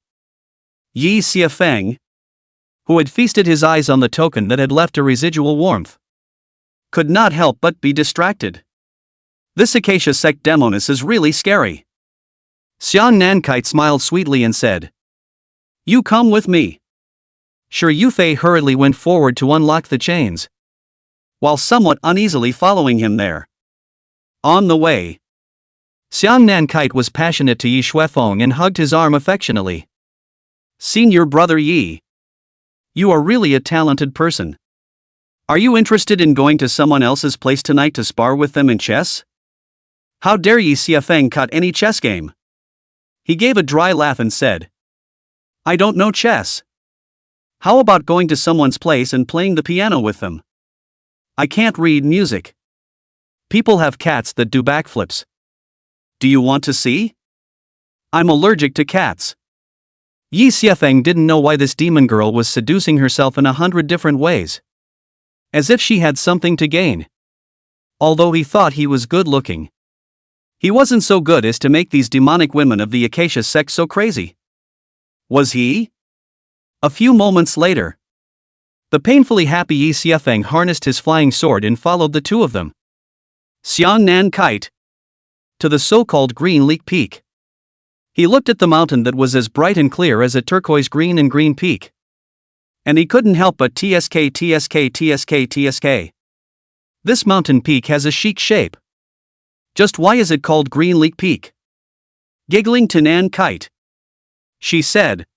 Yi Xiefeng, who had feasted his eyes on the token that had left a residual warmth, could not help but be distracted. This Acacia sect demoness is really scary. Xian Nankite smiled sweetly and said, You come with me. Shi Yufei hurriedly went forward to unlock the chains, while somewhat uneasily following him there. On the way, Xiang Nankite was passionate to Yi Shuefeng and hugged his arm affectionately. Senior brother Yi, you are really a talented person. Are you interested in going to someone else's place tonight to spar with them in chess? How dare Yi Xiefeng cut any chess game? He gave a dry laugh and said, I don't know chess. How about going to someone's place and playing the piano with them? I can't read music. People have cats that do backflips. Do you want to see? I'm allergic to cats. Yi Xiefeng didn't know why this demon girl was seducing herself in 100 different ways. As if she had something to gain. Although he thought he was good looking, he wasn't so good as to make these demonic women of the Acacia sect so crazy. Was he? A few moments later, the painfully happy Yi Xiefeng harnessed his flying sword and followed the two of them. Xiang Nankite. To the so-called Green Leak Peak. He looked at the mountain that was as bright and clear as a turquoise green and green peak. And he couldn't help but tsk. This mountain peak has a chic shape. Just why is it called Green Leak Peak? Giggling to Nankite, she said.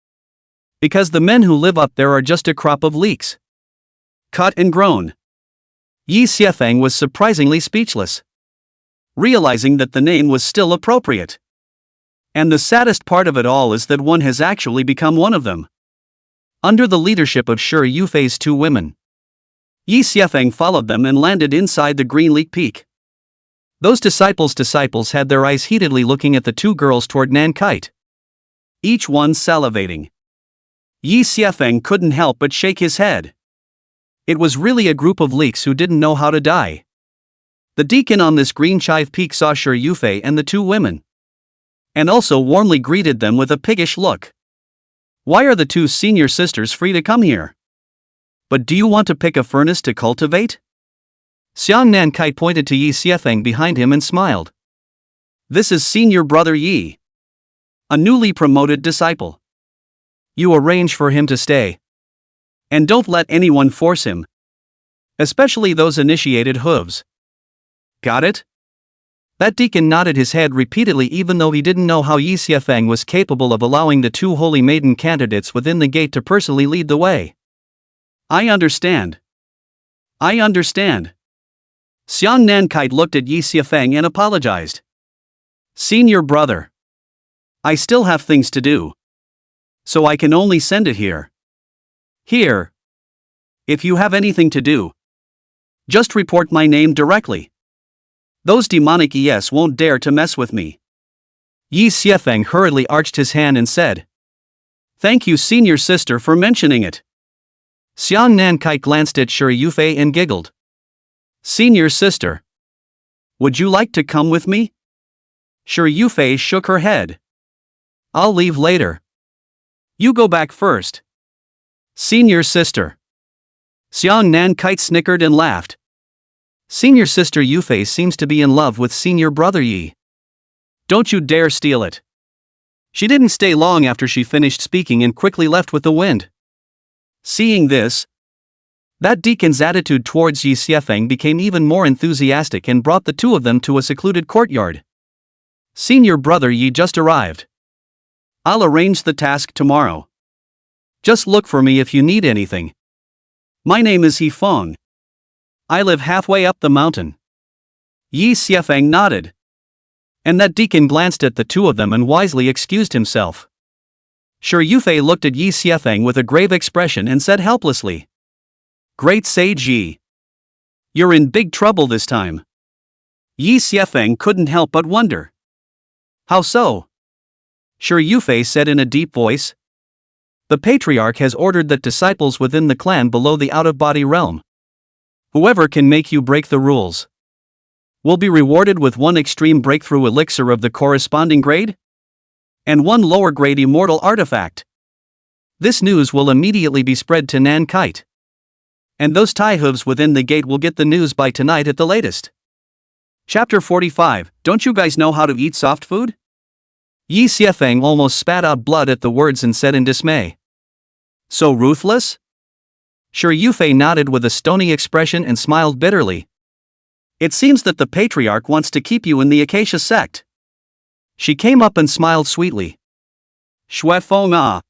Because the men who live up there are just a crop of leeks. Cut and grown. Yi Xiefeng was surprisingly speechless, realizing that the name was still appropriate. And the saddest part of it all is that one has actually become one of them. Under the leadership of Shi Yufei's two women, Yi Xiefeng followed them and landed inside the Green Leak Peak. Those disciples had their eyes heatedly looking at the two girls toward Nankite, each one salivating. Yi Xiefeng couldn't help but shake his head. It was really a group of leeks who didn't know how to die. The deacon on this green chive peak saw Shi Yufei and the two women, and also warmly greeted them with a piggish look. Why are the two senior sisters free to come here? But do you want to pick a furnace to cultivate? Xiang Nankite pointed to Yi Xiefeng behind him and smiled. This is senior brother Yi, a newly promoted disciple. You arrange for him to stay. And don't let anyone force him. Especially those initiated hooves. Got it? That deacon nodded his head repeatedly even though he didn't know how Yi Xiefeng was capable of allowing the two holy maiden candidates within the gate to personally lead the way. I understand. Xiang Nankite looked at Yi Xiefeng and apologized. Senior brother, I still have things to do, so I can only send it here. Here. If you have anything to do, just report my name directly. Those demonic ES won't dare to mess with me. Yi Xiefeng hurriedly arched his hand and said, Thank you, senior sister, for mentioning it. Xiang Nankite glanced at Shi Yufei and giggled. Senior sister, would you like to come with me? Shi Yufei shook her head. I'll leave later. You go back first. Senior sister. Xiang Nan Kite snickered and laughed. Senior sister Yufei seems to be in love with senior brother Yi. Don't you dare steal it. She didn't stay long after she finished speaking and quickly left with the wind. Seeing this, that deacon's attitude towards Yi Xiefeng became even more enthusiastic and brought the two of them to a secluded courtyard. Senior brother Yi just arrived. I'll arrange the task tomorrow. Just look for me if you need anything. My name is He Feng. I live halfway up the mountain. Yi Xiefeng nodded. And that deacon glanced at the two of them and wisely excused himself. Sure Yufei looked at Yi Xiefeng with a grave expression and said helplessly, Great Sage Yi. You're in big trouble this time. Yi Xiefeng couldn't help but wonder. How so? Sure Yufei said in a deep voice. The patriarch has ordered that disciples within the clan below the out-of-body realm, whoever can make you break the rules, will be rewarded with one extreme breakthrough elixir of the corresponding grade, and one lower grade immortal artifact. This news will immediately be spread to Nan Kite. And those tie hooves within the gate will get the news by tonight at the latest. Chapter 45, Don't you guys know how to eat soft food? Yi Xiefeng almost spat out blood at the words and said in dismay. So ruthless? Sure Yufei nodded with a stony expression and smiled bitterly. It seems that the patriarch wants to keep you in the Acacia sect. She came up and smiled sweetly. Shui Feng ah.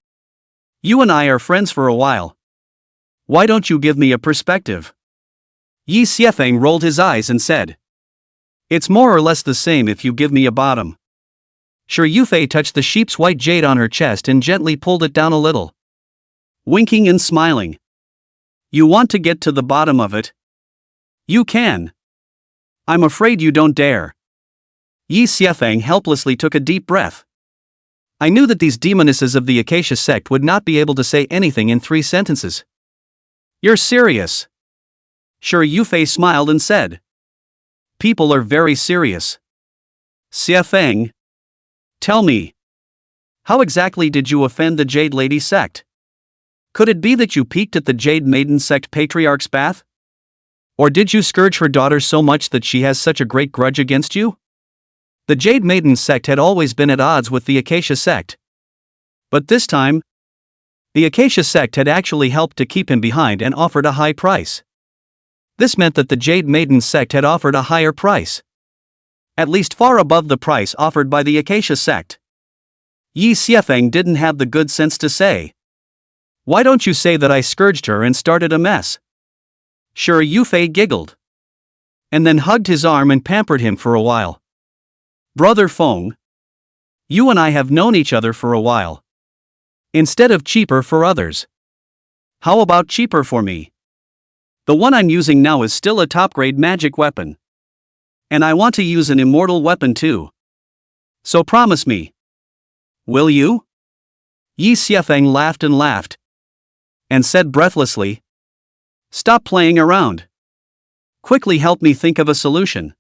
You and I are friends for a while. Why don't you give me a perspective? Yi Xiefeng rolled his eyes and said. It's more or less the same if you give me a bottom. Sure Yufei touched the sheep's white jade on her chest and gently pulled it down a little. Winking and smiling. You want to get to the bottom of it? You can. I'm afraid you don't dare. Yi Xiefeng helplessly took a deep breath. I knew that these demonesses of the Acacia sect would not be able to say anything in 3 sentences. You're serious? Sure Yufei smiled and said. People are very serious. Xiefeng. Tell me. How exactly did you offend the Jade Lady sect? Could it be that you peeked at the Jade Maiden sect patriarch's bath? Or did you scourge her daughter so much that she has such a great grudge against you? The Jade Maiden sect had always been at odds with the Acacia sect. But this time, the Acacia sect had actually helped to keep him behind and offered a high price. This meant that the Jade Maiden sect had offered a higher price. At least far above the price offered by the Acacia sect. Yi Xiefeng didn't have the good sense to say. Why don't you say that I scourged her and started a mess? Sure Yufei giggled. And then hugged his arm and pampered him for a while. Brother Feng. You and I have known each other for a while. Instead of cheaper for others. How about cheaper for me? The one I'm using now is still a top-grade magic weapon. And I want to use an immortal weapon too. So promise me. Will you? Yi Xiefeng laughed and laughed. And said breathlessly. Stop playing around. Quickly help me think of a solution.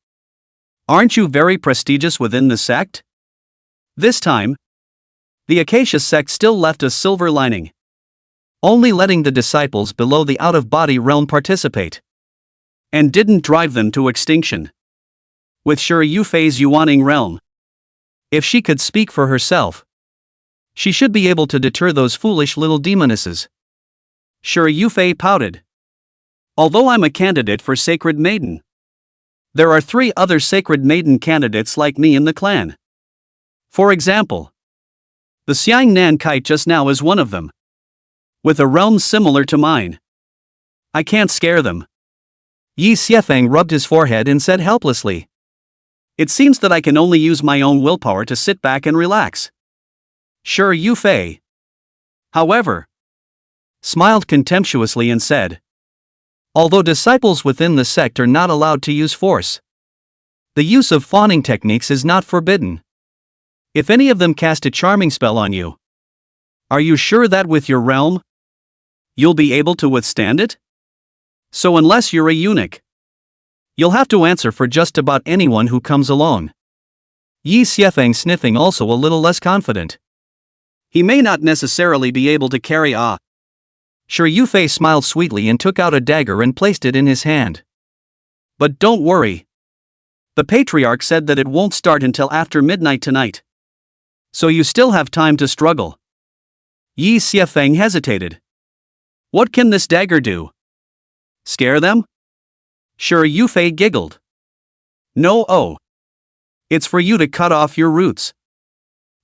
Aren't you very prestigious within the sect? This time, the Acacia sect still left a silver lining. Only letting the disciples below the out-of-body realm participate. And didn't drive them to extinction. With Sure Yufei's Yuaning realm. If she could speak for herself, she should be able to deter those foolish little demonesses. Sure Yufei pouted. Although I'm a candidate for Sacred Maiden, there are 3 other Sacred Maiden candidates like me in the clan. For example, the Xiang Nan Kite just now is one of them. With a realm similar to mine. I can't scare them. Yi Xiefeng rubbed his forehead and said helplessly. It seems that I can only use my own willpower to sit back and relax. Sure Yufei, however, smiled contemptuously and said. Although disciples within the sect are not allowed to use force, the use of fawning techniques is not forbidden. If any of them cast a charming spell on you, are you sure that with your realm, you'll be able to withstand it? So unless you're a eunuch, you'll have to answer for just about anyone who comes along. Yi Xiefeng sniffing, also a little less confident. He may not necessarily be able to carry a Shi Yufei smiled sweetly and took out a dagger and placed it in his hand. But don't worry. The patriarch said that it won't start until after midnight tonight. So you still have time to struggle. Yi Xiefeng hesitated. What can this dagger do? Scare them? Shi Yufei giggled. No, oh. It's for you to cut off your roots.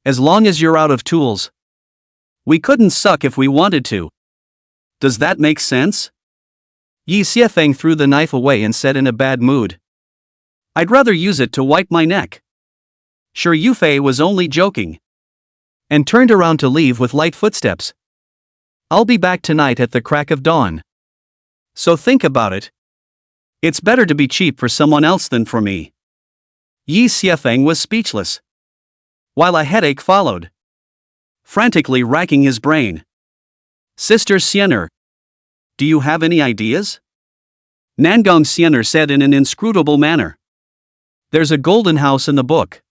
As long as you're out of tools. We couldn't suck if we wanted to. Does that make sense? Yi Xiefeng threw the knife away and said in a bad mood. I'd rather use it to wipe my neck. Shi Yufei was only joking. And turned around to leave with light footsteps. I'll be back tonight at the crack of dawn. So think about it. It's better to be cheap for someone else than for me. Yi Xiefeng was speechless. While a headache followed. Frantically racking his brain. Sister Xian'er. Do you have any ideas? Nangong Xian'er said in an inscrutable manner. There's a golden house in the book.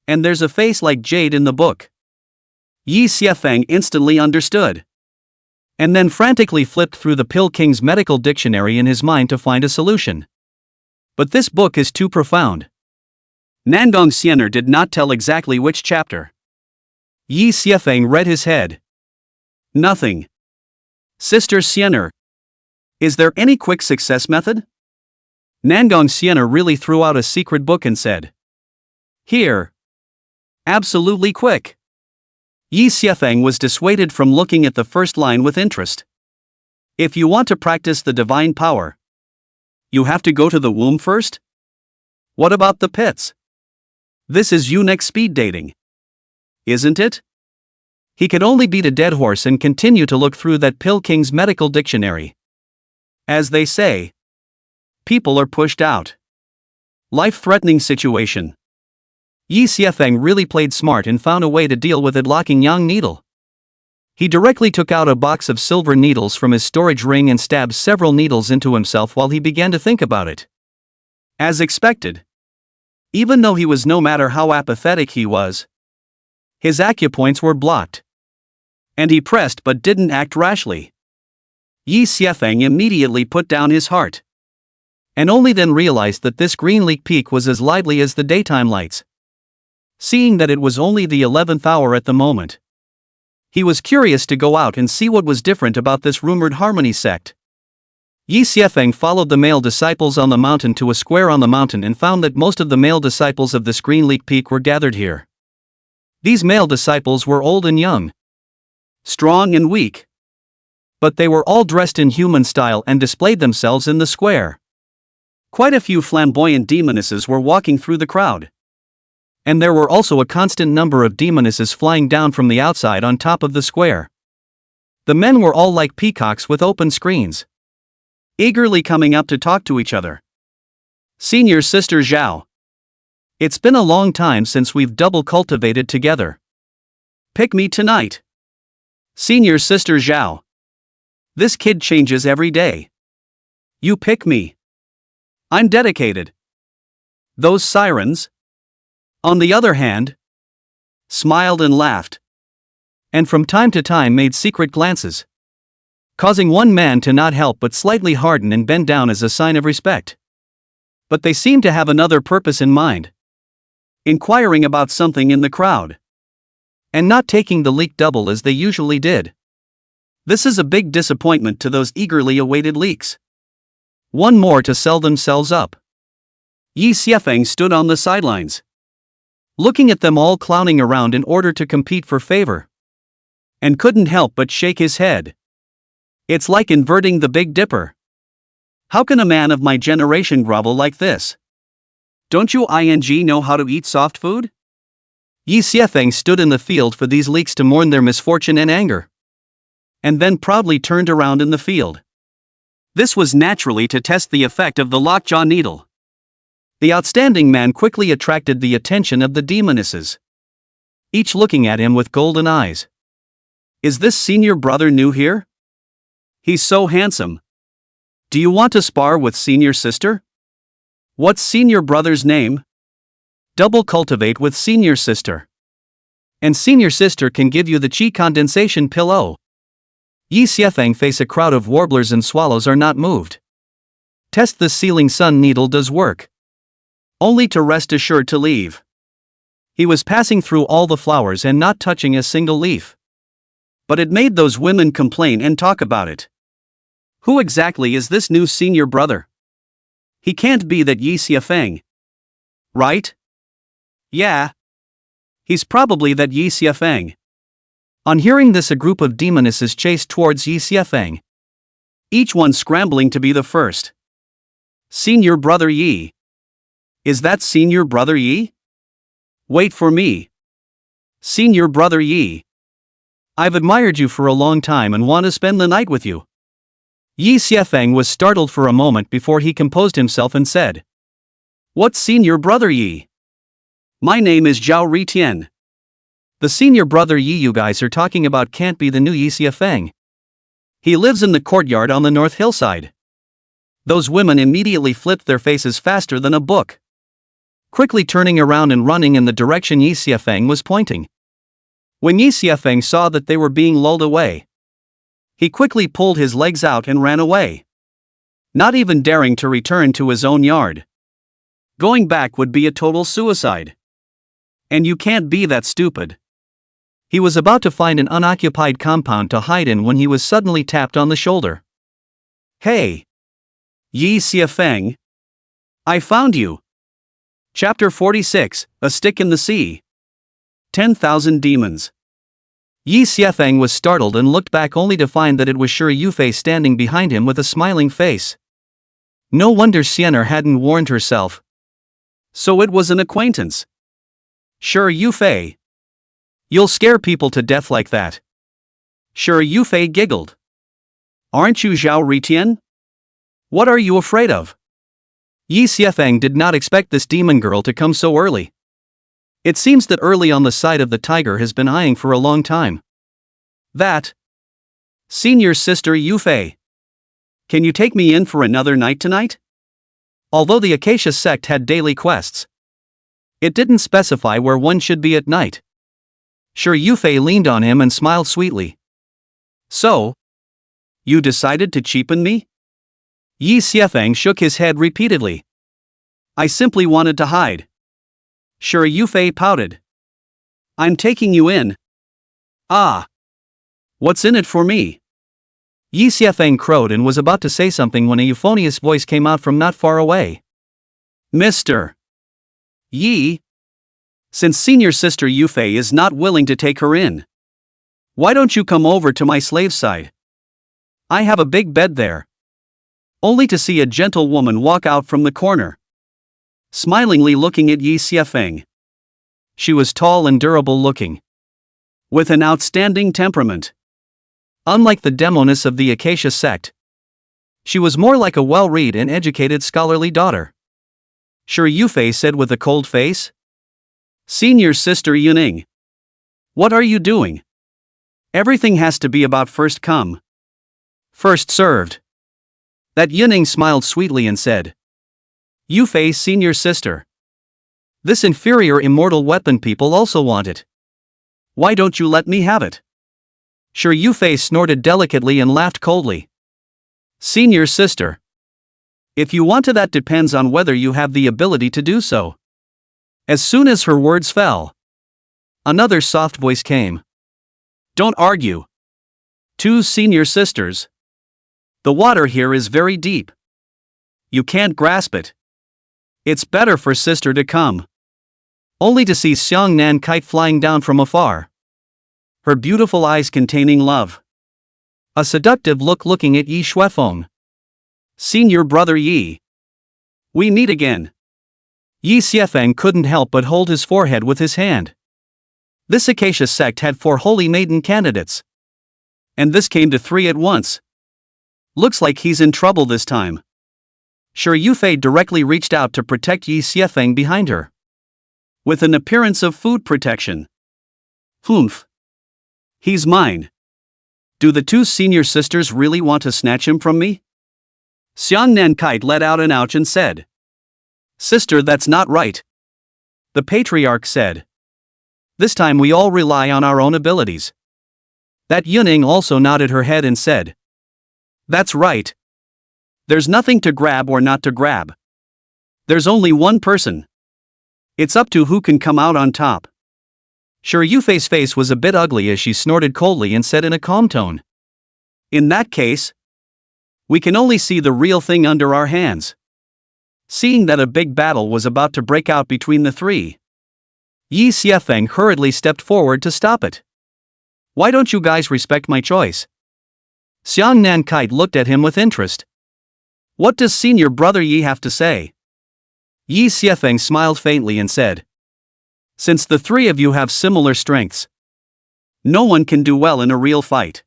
And there's a face like Jade in the book. Yi Xiefeng instantly understood. And then frantically flipped through the Pill King's medical dictionary in his mind to find a solution. But this book is too profound. Nangong Xian'er did not tell exactly which chapter. Yi Xiefeng read his head. Nothing. Sister Xian'er. Is there any quick success method? Nangong Xian'er really threw out a secret book and said. Here. Absolutely quick. Yi Xiefeng was dissuaded from looking at the first line with interest. If you want to practice the divine power, you have to go to the womb first? What about the pits? This is eunuch speed dating. Isn't it? He could only beat a dead horse and continue to look through that Pill King's medical dictionary. As they say, people are pushed out. Life-threatening situation. Yi Xiefeng really played smart and found a way to deal with it, locking Yang needle. He directly took out a box of silver needles from his storage ring and stabbed several needles into himself while he began to think about it. As expected. Even though he was no matter how apathetic he was, his acupoints were blocked. And he pressed but didn't act rashly. Yi Xiefeng immediately put down his heart. And only then realized that this green leak peak was as lively as the daytime lights. Seeing that it was only the 11th hour at the moment, he was curious to go out and see what was different about this rumored harmony sect. Yi Xiefeng followed the male disciples on the mountain to a square on the mountain and found that most of the male disciples of this green leak peak were gathered here. These male disciples were old and young, strong and weak. But they were all dressed in human style and displayed themselves in the square. Quite a few flamboyant demonesses were walking through the crowd. And there were also a constant number of demonesses flying down from the outside on top of the square. The men were all like peacocks with open screens, eagerly coming up to talk to each other. Senior Sister Zhao. It's been a long time since we've double cultivated together. Pick me tonight. Senior Sister Zhao. This kid changes every day. You pick me. I'm dedicated. Those sirens, on the other hand, smiled and laughed. And from time to time made secret glances, causing one man to not help but slightly harden and bend down as a sign of respect. But they seemed to have another purpose in mind. Inquiring about something in the crowd. And not taking the leak double as they usually did. This is a big disappointment to those eagerly awaited leaks. One more to sell themselves up. Yi Xiefeng stood on the sidelines, looking at them all clowning around in order to compete for favor. And couldn't help but shake his head. It's like inverting the Big Dipper. How can a man of my generation grovel like this? Don't you know how to eat soft food? Yi Xiefeng stood in the field for these leaks to mourn their misfortune and anger. And then proudly turned around in the field. This was naturally to test the effect of the lockjaw needle. The outstanding man quickly attracted the attention of the demonesses, each looking at him with golden eyes. Is this senior brother new here? He's so handsome. Do you want to spar with senior sister? What's senior brother's name? Double cultivate with senior sister. And senior sister can give you the chi condensation pillow. Yi Xiefeng face a crowd of warblers and swallows are not moved. Test the ceiling sun needle does work. Only to rest assured to leave. He was passing through all the flowers and not touching a single leaf. But it made those women complain and talk about it. Who exactly is this new senior brother? He can't be that Yi Xiefeng. Right? Yeah. He's probably that Yi Xiefeng. On hearing this, a group of demonesses chased towards Yi Xiefeng. Each one scrambling to be the first. Senior brother Yi. Is that senior brother Yi? Wait for me. Senior brother Yi. I've admired you for a long time and want to spend the night with you. Yi Xiefeng was startled for a moment before he composed himself and said. What senior brother Yi? My name is Zhao Ritian. The senior brother Yi you guys are talking about can't be the new Yi Xiefeng. He lives in the courtyard on the north hillside. Those women immediately flipped their faces faster than a book. Quickly turning around and running in the direction Yi Xiefeng was pointing. When Yi Xiefeng saw that they were being lulled away, he quickly pulled his legs out and ran away. Not even daring to return to his own yard. Going back would be a total suicide. And you can't be that stupid. He was about to find an unoccupied compound to hide in when he was suddenly tapped on the shoulder. Hey! Yi Xiefeng! I found you! Chapter 46, A Stick in the Sea. 10,000 Demons. Yi Xiefeng was startled and looked back only to find that it was Shi Yufei standing behind him with a smiling face. No wonder Xian'er hadn't warned herself. So it was an acquaintance. Shi Yufei. You'll scare people to death like that. Shi Yufei giggled. Aren't you Zhao Ritian? What are you afraid of? Yi Xiefeng did not expect this demon girl to come so early. It seems that early on the side of the tiger has been eyeing for a long time. That. Senior sister Yufei. Can you take me in for another night tonight? Although the Acacia sect had daily quests, it didn't specify where one should be at night. Shi Yufei leaned on him and smiled sweetly. So? You decided to cheapen me? Yi Xiefeng shook his head repeatedly. I simply wanted to hide. Shi Yufei pouted. I'm taking you in. Ah. What's in it for me? Yi Xiefeng crowed and was about to say something when a euphonious voice came out from not far away. Mr. Yi? Since senior sister Yufei is not willing to take her in, why don't you come over to my slave side? I have a big bed there. Only to see a gentle woman walk out from the corner, smilingly looking at Yi Xiefeng. She was tall and durable looking, with an outstanding temperament. Unlike the demoness of the Acacia sect, she was more like a well-read and educated scholarly daughter. Shi Yufei said with a cold face. Senior sister Yuning. What are you doing? Everything has to be about first come, first served. That Yuning smiled sweetly and said. Yufei senior sister. This inferior immortal weapon people also want it. Why don't you let me have it? Shi Yufei snorted delicately and laughed coldly. Senior sister. If you want to, that depends on whether you have the ability to do so. As soon as her words fell, another soft voice came. Don't argue. Two senior sisters. The water here is very deep. You can't grasp it. It's better for sister to come. Only to see Xiangnan kite flying down from afar. Her beautiful eyes containing love. A seductive look looking at Yi Xiefeng. Senior brother Yi. We meet again. Yi Xiefeng couldn't help but hold his forehead with his hand. This Acacia sect had 4 holy maiden candidates. And this came to 3 at once. Looks like he's in trouble this time. Shi Yufei directly reached out to protect Yi Xiefeng behind her, with an appearance of food protection. Humph. He's mine. Do the 2 senior sisters really want to snatch him from me? Xiangnan Kite let out an ouch and said. Sister, that's not right. The patriarch said. This time we all rely on our own abilities. That Yuning also nodded her head and said, "That's right. There's nothing to grab or not to grab. There's only one person. It's up to who can come out on top." Sure Yufei's face was a bit ugly as she snorted coldly and said in a calm tone, "In that case, we can only see the real thing under our hands." Seeing that a big battle was about to break out between the three, Yi Xiefeng hurriedly stepped forward to stop it. "Why don't you guys respect my choice?" Xiang Nankite looked at him with interest. "What does senior brother Yi have to say?" Yi Xiefeng smiled faintly and said, "Since the three of you have similar strengths, no one can do well in a real fight.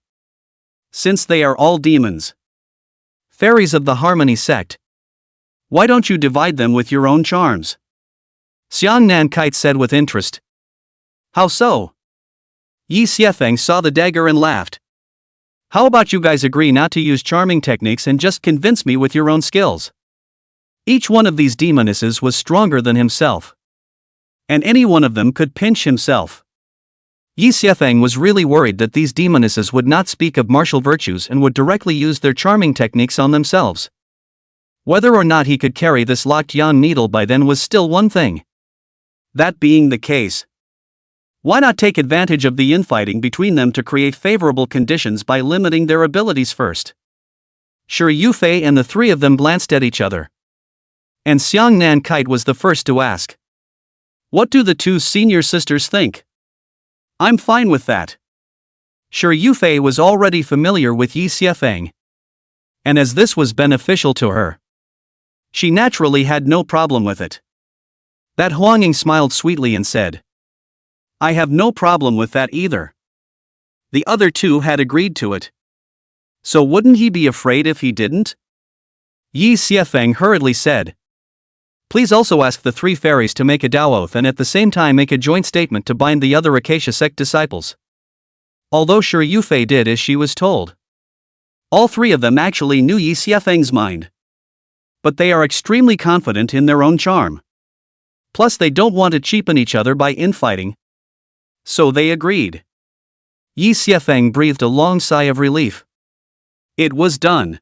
Since they are all demons, fairies of the Harmony sect, why don't you divide them with your own charms?" Xiang Nankite said with interest. "How so?" Yi Xiefeng saw the dagger and laughed. "How about you guys agree not to use charming techniques and just convince me with your own skills?" Each one of these demonesses was stronger than himself, and any one of them could pinch himself. Yi Xiefeng was really worried that these demonesses would not speak of martial virtues and would directly use their charming techniques on themselves. Whether or not he could carry this locked yan needle by then was still one thing. That being the case, why not take advantage of the infighting between them to create favorable conditions by limiting their abilities first? Sure Yufei and the three of them glanced at each other, and Xiang Nankite was the first to ask, "What do the two senior sisters think?" "I'm fine with that." Sure Yufei was already familiar with Yi Xiefeng, and as this was beneficial to her, she naturally had no problem with it. That Huangying smiled sweetly and said, "I have no problem with that either." The other two had agreed to it. So wouldn't he be afraid if he didn't? Yi Xiefeng hurriedly said, "Please also ask the three fairies to make a Dao oath and at the same time make a joint statement to bind the other Acacia sect disciples." Although Sure Yufei did as she was told, all three of them actually knew Yi Xiefeng's mind. But they are extremely confident in their own charm. Plus they don't want to cheapen each other by infighting. So they agreed. Yi Xiefeng breathed a long sigh of relief. It was done.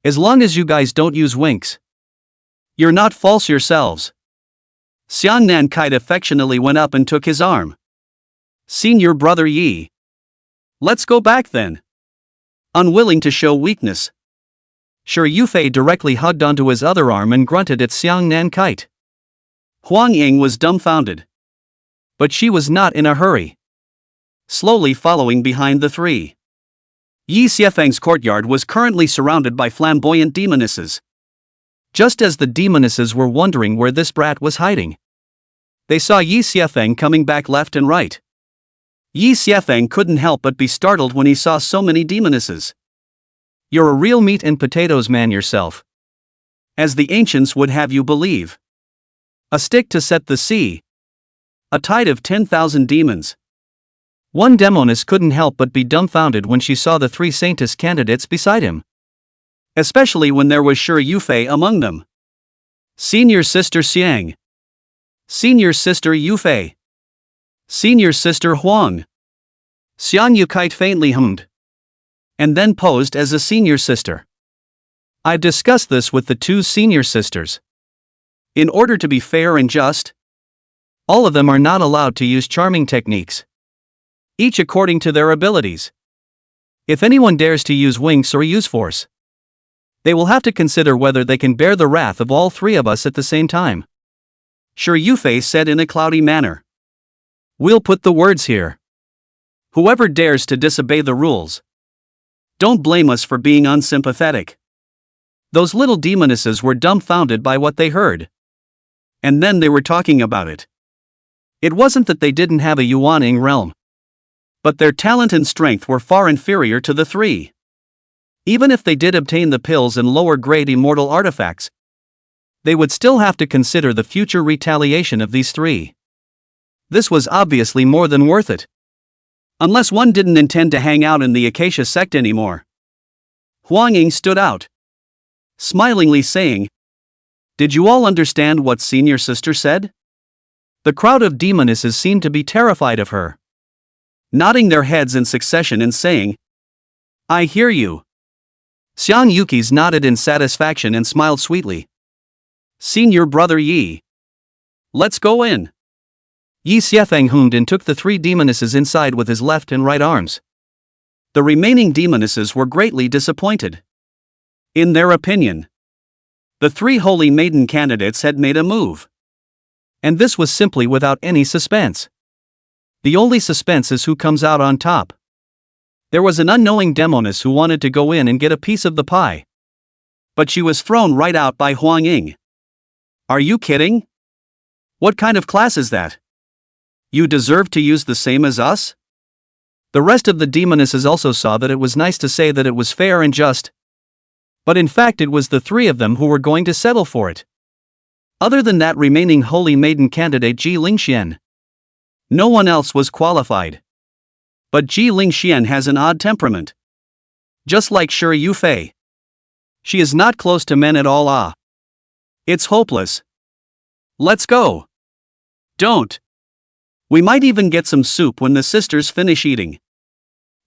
As long as you guys don't use winks. You're not false yourselves. Xiang Nankite affectionately went up and took his arm. "Senior brother Yi. Let's go back then." Unwilling to show weakness, Sure Yufei directly hugged onto his other arm and grunted at Xiang Nankite. Huangying was dumbfounded. But she was not in a hurry, slowly following behind the three. Yi Xiefeng's courtyard was currently surrounded by flamboyant demonesses. Just as the demonesses were wondering where this brat was hiding, they saw Yi Xiefeng coming back left and right. Yi Xiefeng couldn't help but be startled when he saw so many demonesses. "You're a real meat and potatoes man yourself. As the ancients would have you believe. A stick to set the sea. A tide of 10,000 demons." One demoness couldn't help but be dumbfounded when she saw the three saintess candidates beside him. Especially when there was Sure Yufei among them. "Senior Sister Xiang. Senior Sister Yufei. Senior Sister Huang." Xiang Yukite faintly hummed, and then posed as a senior sister. "I've discussed this with the two senior sisters. In order to be fair and just, all of them are not allowed to use charming techniques, each according to their abilities. If anyone dares to use winks or use force, they will have to consider whether they can bear the wrath of all three of us at the same time." Sure Yufei said in a cloudy manner. "We'll put the words here. Whoever dares to disobey the rules, don't blame us for being unsympathetic." Those little demonesses were dumbfounded by what they heard. And then they were talking about it. It wasn't that they didn't have a Yuaning realm, but their talent and strength were far inferior to the three. Even if they did obtain the pills and lower-grade immortal artifacts, they would still have to consider the future retaliation of these three. This was obviously more than worth it. Unless one didn't intend to hang out in the Acacia sect anymore. Huangying stood out, smilingly saying, "Did you all understand what senior sister said?" The crowd of demonesses seemed to be terrified of her. nodding their heads in succession and saying, "I hear you." Xiang Yuki's nodded in satisfaction and smiled sweetly. "Senior brother Yi. Let's go in." Yi Xiefeng hummed and took the three demonesses inside with his left and right arms. The remaining demonesses were greatly disappointed. In their opinion, the three holy maiden candidates had made a move. And this was simply without any suspense. The only suspense is who comes out on top. There was an unknowing demoness who wanted to go in and get a piece of the pie. But she was thrown right out by Huang Ying. "Are you kidding? What kind of class is that? You deserve to use the same as us?" The rest of the demonesses also saw that it was nice to say that it was fair and just. But in fact it was the three of them who were going to settle for it. Other than that remaining holy maiden candidate Ji Lingxian, no one else was qualified. But Ji Lingxian has an odd temperament. Just like Shi Yufei. She is not close to men at all. It's hopeless. "Let's go." "Don't. We might even get some soup when the sisters finish eating.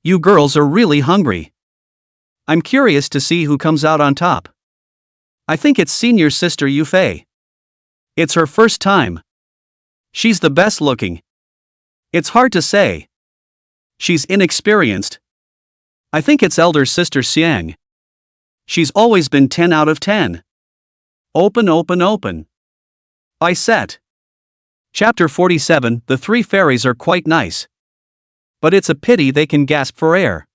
You girls are really hungry. I'm curious to see who comes out on top. I think it's senior sister Yufei. It's her first time. She's the best looking. It's hard to say. She's inexperienced. I think it's elder sister Xiang. She's always been 10 out of 10. Open, open, open." I set. Chapter 47. The three fairies are quite nice. But it's a pity they can gasp for air.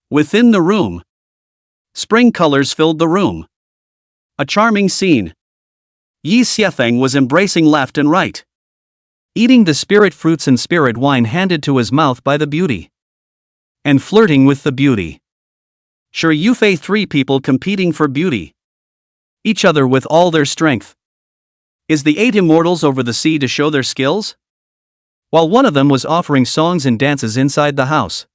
Within the room, spring colors filled the room. A charming scene. Yi Xiefeng was embracing left and right, eating the spirit fruits and spirit wine handed to his mouth by the beauty, and flirting with the beauty. Shi Yufei, three people competing for beauty. Each other with all their strength. Is the 8 immortals over the sea to show their skills? While one of them was offering songs and dances inside the house,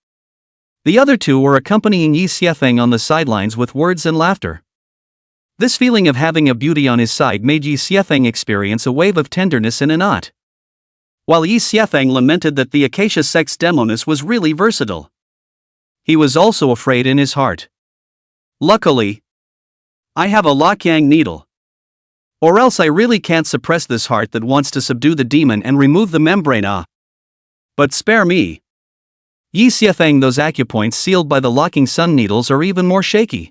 the other two were accompanying Yi Xiefeng on the sidelines with words and laughter. This feeling of having a beauty on his side made Yi Xiefeng experience a wave of tenderness and a knot. While Yi Xiefeng lamented that the Acacia sect's demoness was really versatile, he was also afraid in his heart. Luckily, I have a Lokyang needle. Or else I really can't suppress this heart that wants to subdue the demon and remove the membrane. But spare me. Yi Xiefeng, those acupoints sealed by the locking sun needles are even more shaky.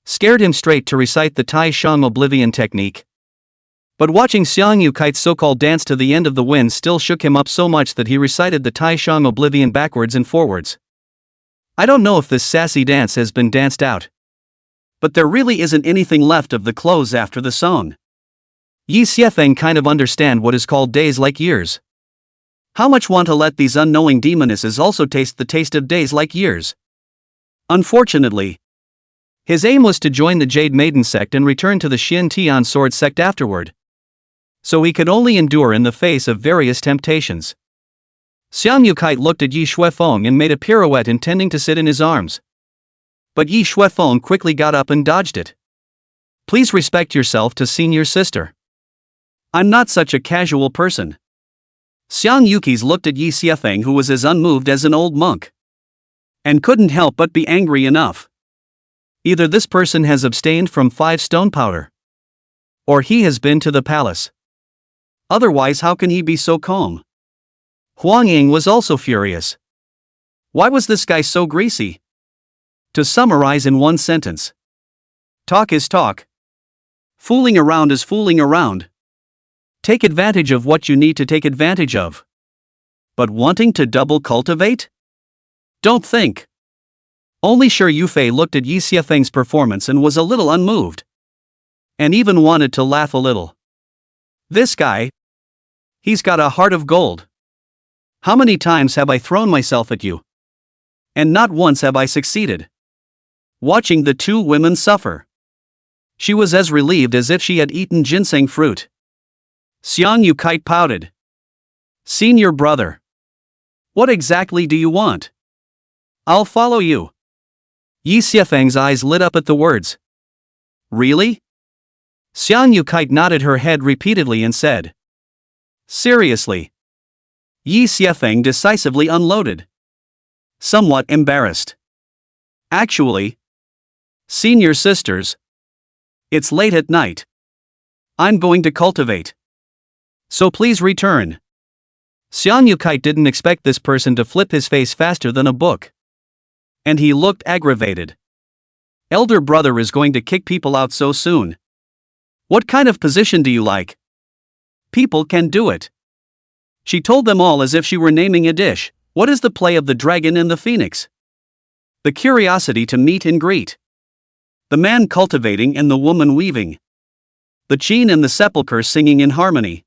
Scared him straight to recite the Tai Shang Oblivion technique. But watching Xiang Yukai's so-called dance to the end of the wind still shook him up so much that he recited the Tai Shang Oblivion backwards and forwards. I don't know if this sassy dance has been danced out. But there really isn't anything left of the clothes after the song. Yi Xiefeng kind of understand what is called days like years. How much want to let these unknowing demonesses also taste the taste of days like years? Unfortunately, his aim was to join the Jade Maiden sect and return to the Xin Tian sword sect afterward. So he could only endure in the face of various temptations. Xiang Yukai looked at Yi Xuefeng and made a pirouette intending to sit in his arms. But Yi Xuefeng quickly got up and dodged it. "Please respect yourself to senior sister. I'm not such a casual person." Xiang Yuki's looked at Yi Xiefeng, who was as unmoved as an old monk, and couldn't help but be angry enough. Either this person has abstained from 5 stone powder, or he has been to the palace. Otherwise, how can he be so calm? Huang Ying was also furious. Why was this guy so greasy? To summarize in one sentence: talk is talk. Fooling around is fooling around. Take advantage of what you need to take advantage of. But wanting to double cultivate? Don't think. Only Shi Yufei looked at Yi Xiefeng's performance and was a little unmoved. And even wanted to laugh a little. This guy, he's got a heart of gold. How many times have I thrown myself at you? And not once have I succeeded. Watching the two women suffer, she was as relieved as if she had eaten ginseng fruit. Xiang Yukai pouted. "Senior brother, what exactly do you want? I'll follow you." Yi Xiefeng's eyes lit up at the words. "Really?" Xiang Yukai nodded her head repeatedly and said, "Seriously. Yi Xiefeng decisively unloaded. Somewhat embarrassed. Actually, senior sisters, it's late at night. I'm going to cultivate. So please return. Xiang Yuli didn't expect this person to flip his face faster than a book. And he looked aggravated. Elder brother is going to kick people out so soon. What kind of position do you like? People can do it. She told them all as if she were naming a dish. What is the play of the dragon and the phoenix? The curiosity to meet and greet. The man cultivating and the woman weaving. The Qin and the sepulchre singing in harmony.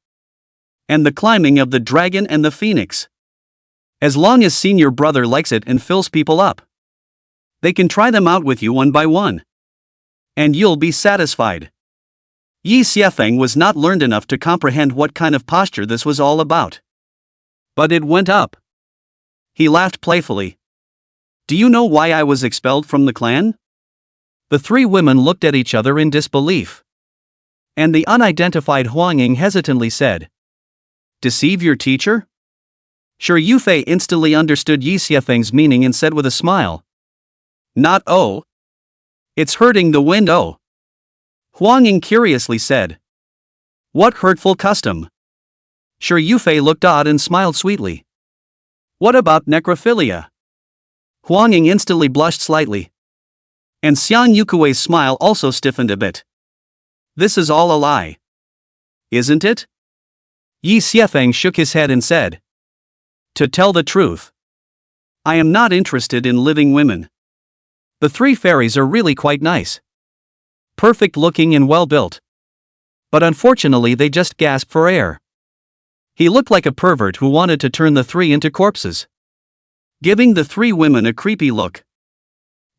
And the climbing of the dragon and the phoenix. As long as senior brother likes it and fills people up. They can try them out with you one by one. And you'll be satisfied. Yi Xiefeng was not learned enough to comprehend what kind of posture this was all about. But it went up. He laughed playfully. Do you know why I was expelled from the clan? The three women looked at each other in disbelief. And the unidentified Huangying hesitantly said, Deceive your teacher? Sure, Yufei instantly understood Yi Xiefeng's meaning and said with a smile. Not oh. It's hurting the wind oh. Huangying curiously said. What hurtful custom? Sure, Yufei looked odd and smiled sweetly. What about necrophilia? Huangying instantly blushed slightly. And Xiang Yukui's smile also stiffened a bit. This is all a lie. Isn't it? Yi Xiefeng shook his head and said. To tell the truth, I am not interested in living women. The three fairies are really quite nice. Perfect looking and well built. But unfortunately they just gasp for air. He looked like a pervert who wanted to turn the three into corpses. Giving the three women a creepy look.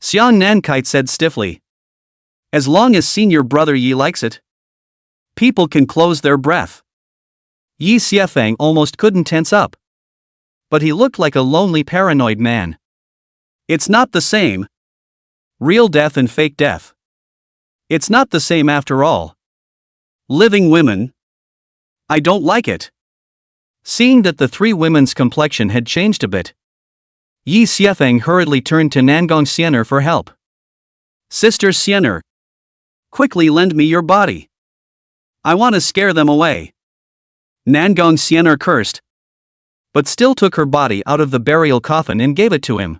Xiang Nankite said stiffly. As long as senior brother Yi likes it. People can close their breath. Yi Xiefeng almost couldn't tense up. But he looked like a lonely paranoid man. It's not the same. Real death and fake death. It's not the same after all. Living women. I don't like it. Seeing that the three women's complexion had changed a bit, Yi Xiefeng hurriedly turned to Nangong Xian'er for help. Sister Xian'er, quickly lend me your body. I want to scare them away. Nangong Xian'er cursed, but still took her body out of the burial coffin and gave it to him.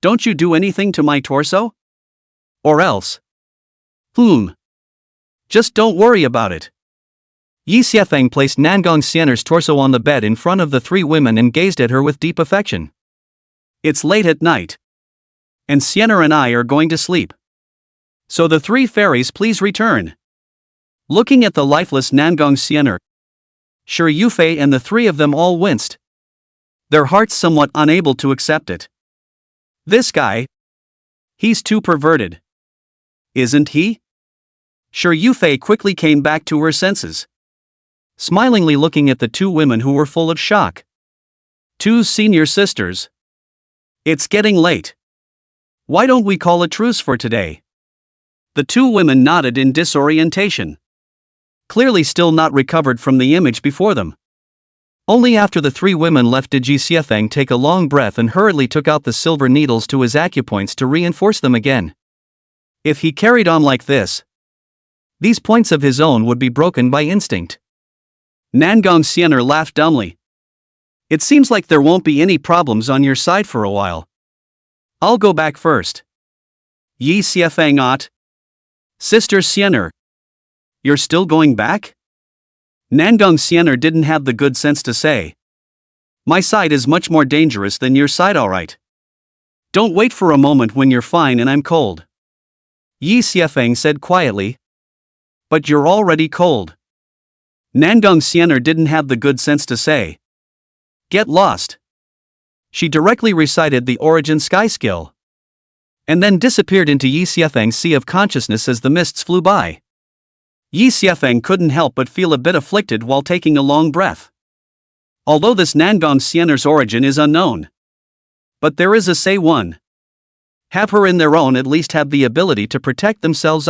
Don't you do anything to my torso? Or else. Just don't worry about it. Yi Xiefeng placed Nangong Xian'er's torso on the bed in front of the three women and gazed at her with deep affection. It's late at night. And Xian'er and I are going to sleep. So the three fairies please return. Looking at the lifeless Nangong Xian'er, Sure Yufei and the three of them all winced. Their hearts somewhat unable to accept it. This guy. He's too perverted. Isn't he? Sure Yufei quickly came back to her senses. Smilingly looking at the two women who were full of shock. Two senior sisters. It's getting late. Why don't we call a truce for today? The two women nodded in disorientation. Clearly still not recovered from the image before them. Only after the three women left did Yi Xiefeng take a long breath and hurriedly took out the silver needles to his acupoints to reinforce them again. If he carried on like this, these points of his own would be broken by instinct. Nangong Xian'er laughed dumbly. It seems like there won't be any problems on your side for a while. I'll go back first. Yi Xiefeng ought. Sister Xian'er. You're still going back? Nangong Xian'er didn't have the good sense to say. My side is much more dangerous than your side, alright. Don't wait for a moment when you're fine and I'm cold. Yi Xiefeng said quietly. But you're already cold. Nangong Xian'er didn't have the good sense to say. Get lost. She directly recited the origin sky skill. And then disappeared into Yi Xiefeng's sea of consciousness as the mists flew by. Yi Xiefeng couldn't help but feel a bit afflicted while taking a long breath. Although this Nangong Xian'er's origin is unknown. But there is a say one. Have her in their own at least have the ability to protect themselves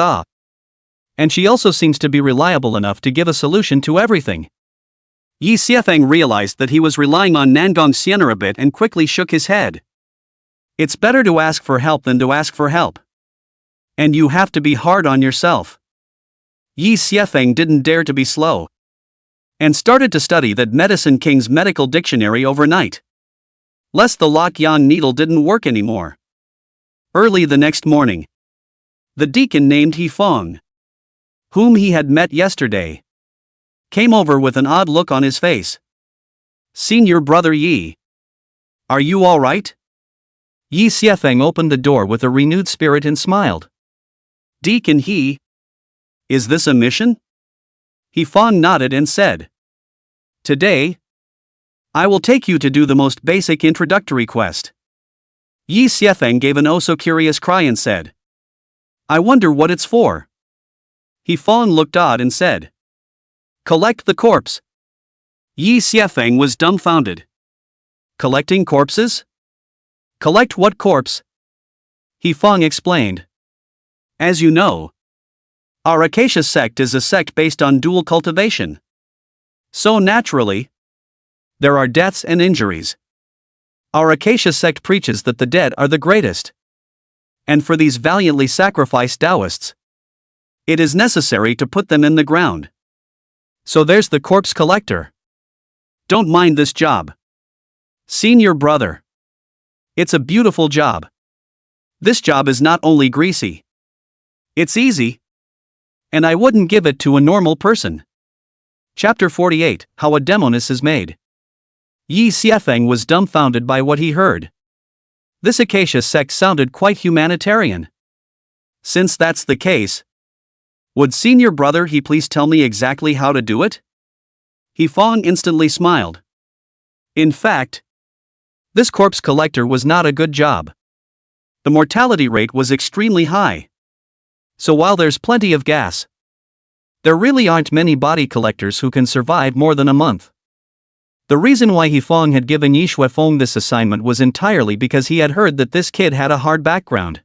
And she also seems to be reliable enough to give a solution to everything. Yi Xiefeng realized that he was relying on Nangong Xian'er a bit and quickly shook his head. It's better to ask for help than to ask for help. And you have to be hard on yourself. Yi Xiefeng didn't dare to be slow. And started to study that Medicine King's medical dictionary overnight. Lest the Lock Yan needle didn't work anymore. Early the next morning, the deacon named He Feng, whom he had met yesterday, came over with an odd look on his face. Senior brother Yi. Are you all right? Yi Xiefeng opened the door with a renewed spirit and smiled. Deacon He. Is this a mission? He Feng nodded and said. Today, I will take you to do the most basic introductory quest. Yi Xiefeng gave an oh-so-curious cry and said. I wonder what it's for. He Feng looked odd and said. Collect the corpse. Yi Xiefeng was dumbfounded. Collecting corpses? Collect what corpse? He Feng explained. As you know, our Acacia sect is a sect based on dual cultivation. So naturally, there are deaths and injuries. Our Acacia sect preaches that the dead are the greatest. And for these valiantly sacrificed Taoists, it is necessary to put them in the ground. So there's the corpse collector. Don't mind this job. Senior brother. It's a beautiful job. This job is not only greasy. It's easy. And I wouldn't give it to a normal person. Chapter 48, How a Demoness is Made. Yi Xiefeng was dumbfounded by what he heard. This Acacia sect sounded quite humanitarian. Since that's the case, would senior brother He please tell me exactly how to do it? He Feng instantly smiled. In fact, this corpse collector was not a good job. The mortality rate was extremely high. So while there's plenty of gas, there really aren't many body collectors who can survive more than a month. The reason why He Feng had given Yi Xuefeng this assignment was entirely because he had heard that this kid had a hard background.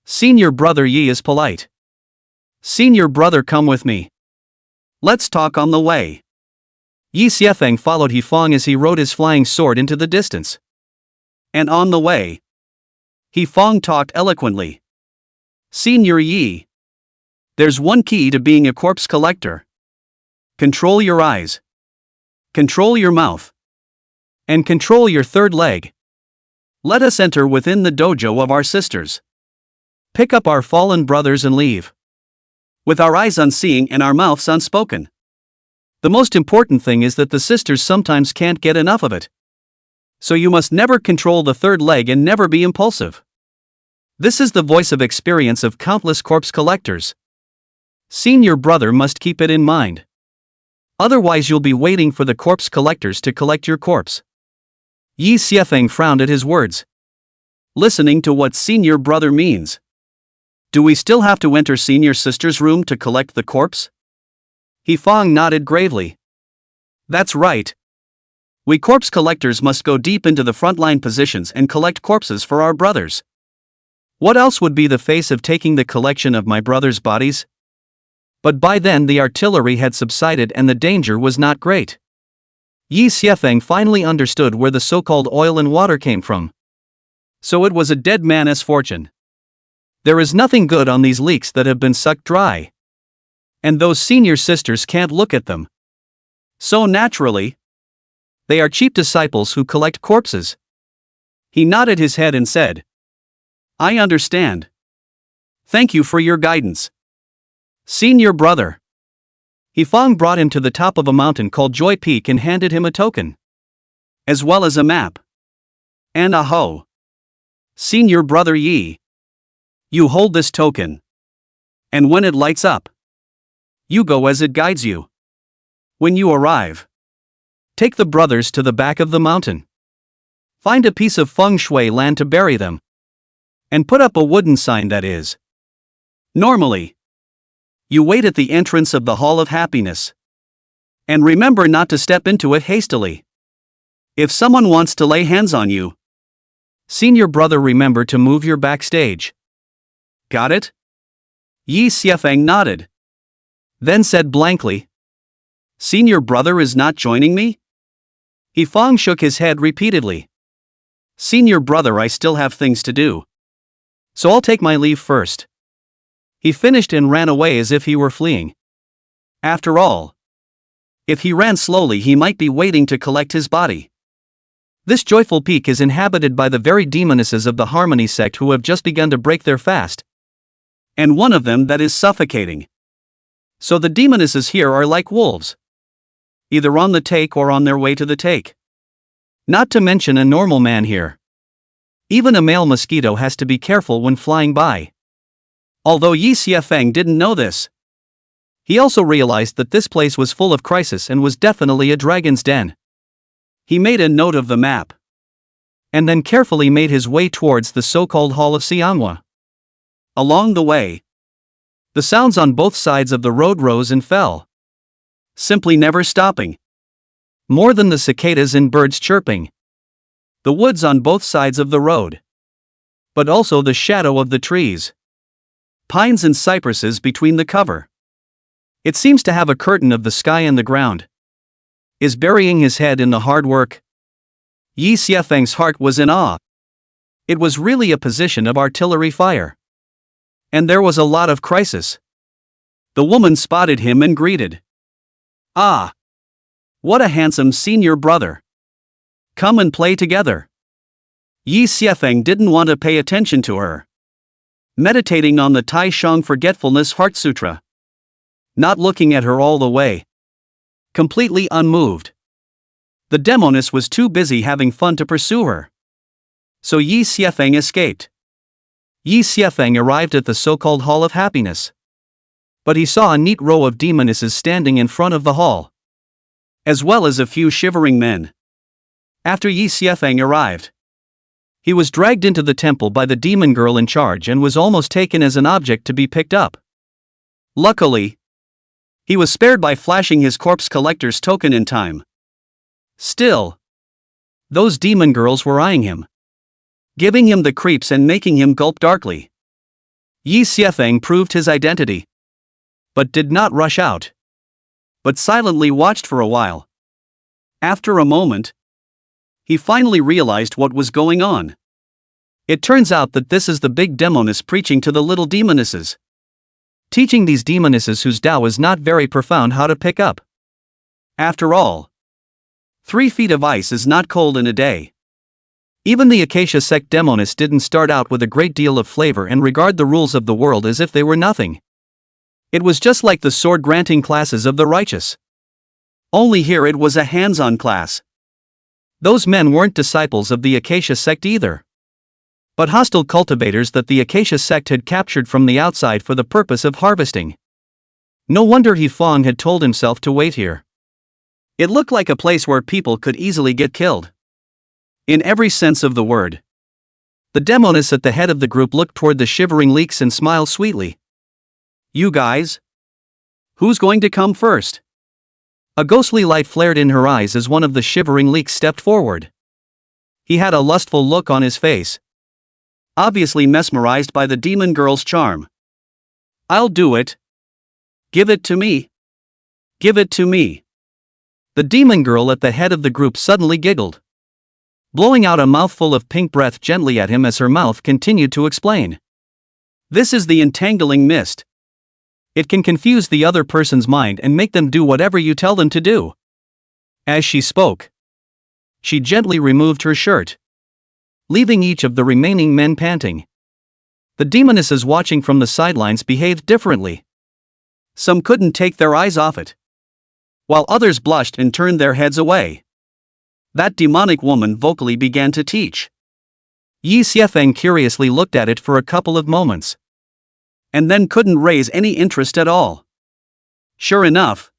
Senior brother Yi is polite. Senior brother, come with me. Let's talk on the way. Yi Xiefeng followed He Feng as he rode his flying sword into the distance. And on the way, He Feng talked eloquently. Senior Yi. There's one key to being a corpse collector. Control your eyes. Control your mouth. And control your third leg. Let us enter within the dojo of our sisters. Pick up our fallen brothers and leave. With our eyes unseeing and our mouths unspoken. The most important thing is that the sisters sometimes can't get enough of it. So you must never control the third leg and never be impulsive. This is the voice of experience of countless corpse collectors. Senior brother must keep it in mind. Otherwise you'll be waiting for the corpse collectors to collect your corpse. Yi Xiefeng frowned at his words. Listening to what senior brother means. Do we still have to enter senior sister's room to collect the corpse? He Feng nodded gravely. That's right. We corpse collectors must go deep into the frontline positions and collect corpses for our brothers. What else would be the face of taking the collection of my brothers' bodies? But by then the artillery had subsided and the danger was not great. Yi Xiefeng finally understood where the so-called oil and water came from. So it was a dead man's fortune. There is nothing good on these leaks that have been sucked dry. And those senior sisters can't look at them. So naturally, they are cheap disciples who collect corpses. He nodded his head and said, I understand. Thank you for your guidance. Senior brother. He Feng brought him to the top of a mountain called Joy Peak and handed him a token. As well as a map. And a hoe. Senior brother Yi. You hold this token. And when it lights up, you go as it guides you. When you arrive, take the brothers to the back of the mountain. Find a piece of feng shui land to bury them. And put up a wooden sign that is. Normally, you wait at the entrance of the Hall of Happiness. And remember not to step into it hastily. If someone wants to lay hands on you, senior brother, remember to move your backstage. Got it? Yi Xiefeng nodded. Then said blankly, Senior brother is not joining me? He Fong shook his head repeatedly. Senior brother, I still have things to do. So I'll take my leave first. He finished and ran away as if he were fleeing. After all, if he ran slowly he might be waiting to collect his body. This joyful peak is inhabited by the very demonesses of the Harmony sect who have just begun to break their fast. And one of them that is suffocating. So the demonesses here are like wolves. Either on the take or on their way to the take. Not to mention a normal man here. Even a male mosquito has to be careful when flying by. Although Yi Xiefeng didn't know this. He also realized that this place was full of crisis and was definitely a dragon's den. He made a note of the map. And then carefully made his way towards the so-called Hall of Xianhua. Along the way, the sounds on both sides of the road rose and fell. Simply never stopping. More than the cicadas and birds chirping. The woods on both sides of the road. But also the shadow of the trees. Pines and cypresses between the cover. It seems to have a curtain of the sky and the ground. Is burying his head in the hard work. Yi Xiefeng's heart was in awe. It was really a position of artillery fire. And there was a lot of crisis. The woman spotted him and greeted. Ah! What a handsome senior brother. Come and play together. Yi Xiefeng didn't want to pay attention to her. Meditating on the Tai Shang Forgetfulness Heart Sutra. Not looking at her all the way. Completely unmoved. The demoness was too busy having fun to pursue her. So Yi Xiefeng escaped. Yi Xiefeng arrived at the so-called Hall of Happiness. But he saw a neat row of demonesses standing in front of the hall. As well as a few shivering men. After Yi Xiefeng arrived, he was dragged into the temple by the demon girl in charge and was almost taken as an object to be picked up. Luckily, he was spared by flashing his corpse collector's token in time. Still, those demon girls were eyeing him, giving him the creeps and making him gulp darkly. Yi Xiefeng proved his identity, but did not rush out, but silently watched for a while. After a moment, he finally realized what was going on. It turns out that this is the big demoness preaching to the little demonesses. Teaching these demonesses whose Tao is not very profound how to pick up. After all, 3 feet of ice is not cold in a day. Even the Acacia sect demoness didn't start out with a great deal of flavor and regard the rules of the world as if they were nothing. It was just like the sword-granting classes of the righteous. Only here it was a hands-on class. Those men weren't disciples of the Acacia sect either, but hostile cultivators that the Acacia sect had captured from the outside for the purpose of harvesting. No wonder He Fong had told himself to wait here. It looked like a place where people could easily get killed. In every sense of the word. The demoness at the head of the group looked toward the shivering leeks and smiled sweetly. You guys? Who's going to come first? A ghostly light flared in her eyes as one of the shivering leeks stepped forward. He had a lustful look on his face. Obviously mesmerized by the demon girl's charm. I'll do it. Give it to me. Give it to me. The demon girl at the head of the group suddenly giggled, blowing out a mouthful of pink breath gently at him as her mouth continued to explain. This is the entangling mist. It can confuse the other person's mind and make them do whatever you tell them to do. As she spoke, she gently removed her shirt, leaving each of the remaining men panting. The demonesses watching from the sidelines behaved differently. Some couldn't take their eyes off it, while others blushed and turned their heads away. That demonic woman vocally began to teach. Yi Xiefeng curiously looked at it for a couple of moments, and then couldn't raise any interest at all. Sure enough,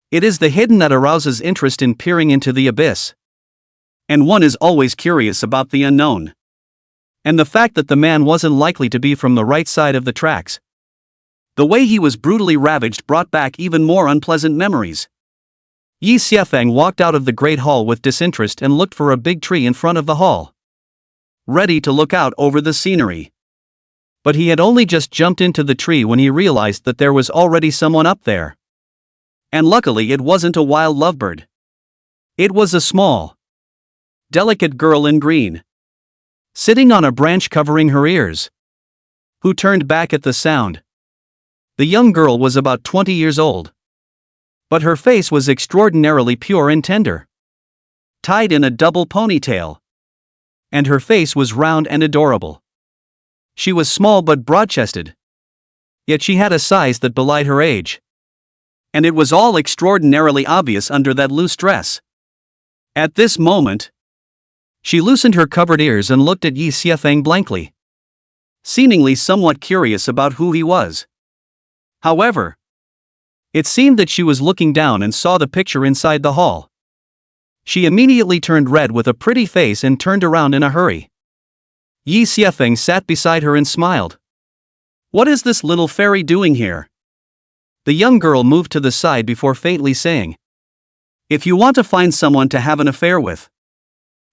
it is the hidden that arouses interest in peering into the abyss. And one is always curious about the unknown. And the fact that the man wasn't likely to be from the right side of the tracks. The way he was brutally ravaged brought back even more unpleasant memories. Yi Xiefeng walked out of the great hall with disinterest and looked for a big tree in front of the hall, ready to look out over the scenery. But he had only just jumped into the tree when he realized that there was already someone up there. And luckily it wasn't a wild lovebird. It was a small, delicate girl in green, sitting on a branch covering her ears, who turned back at the sound. The young girl was about 20 years old, but her face was extraordinarily pure and tender, tied in a double ponytail, and her face was round and adorable. She was small but broad-chested, yet she had a size that belied her age. And it was all extraordinarily obvious under that loose dress. At this moment, she loosened her covered ears and looked at Yi Xiefeng blankly, seemingly somewhat curious about who he was. However, it seemed that she was looking down and saw the picture inside the hall. She immediately turned red with a pretty face and turned around in a hurry. Yi Xiefeng sat beside her and smiled. "What is this little fairy doing here?" The young girl moved to the side before faintly saying, "If you want to find someone to have an affair with,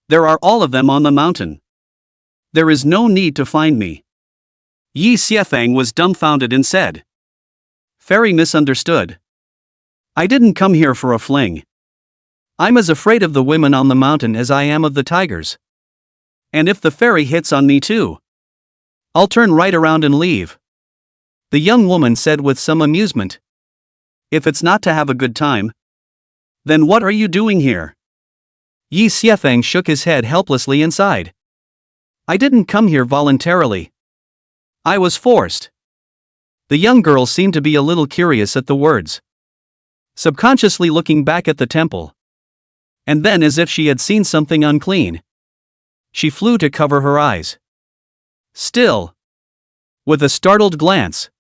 there are all of them on the mountain. There is no need to find me." Yi Xiefeng was dumbfounded and said, "Fairy misunderstood. I didn't come here for a fling. I'm as afraid of the women on the mountain as I am of the tigers. And if the fairy hits on me too, I'll turn right around and leave." The young woman said with some amusement, "If it's not to have a good time, then what are you doing here?" Yi Xiefeng shook his head helplessly and sighed. "I didn't come here voluntarily. I was forced." The young girl seemed to be a little curious at the words, subconsciously looking back at the temple. And then, as if she had seen something unclean, she flew to cover her eyes. Still, with a startled glance,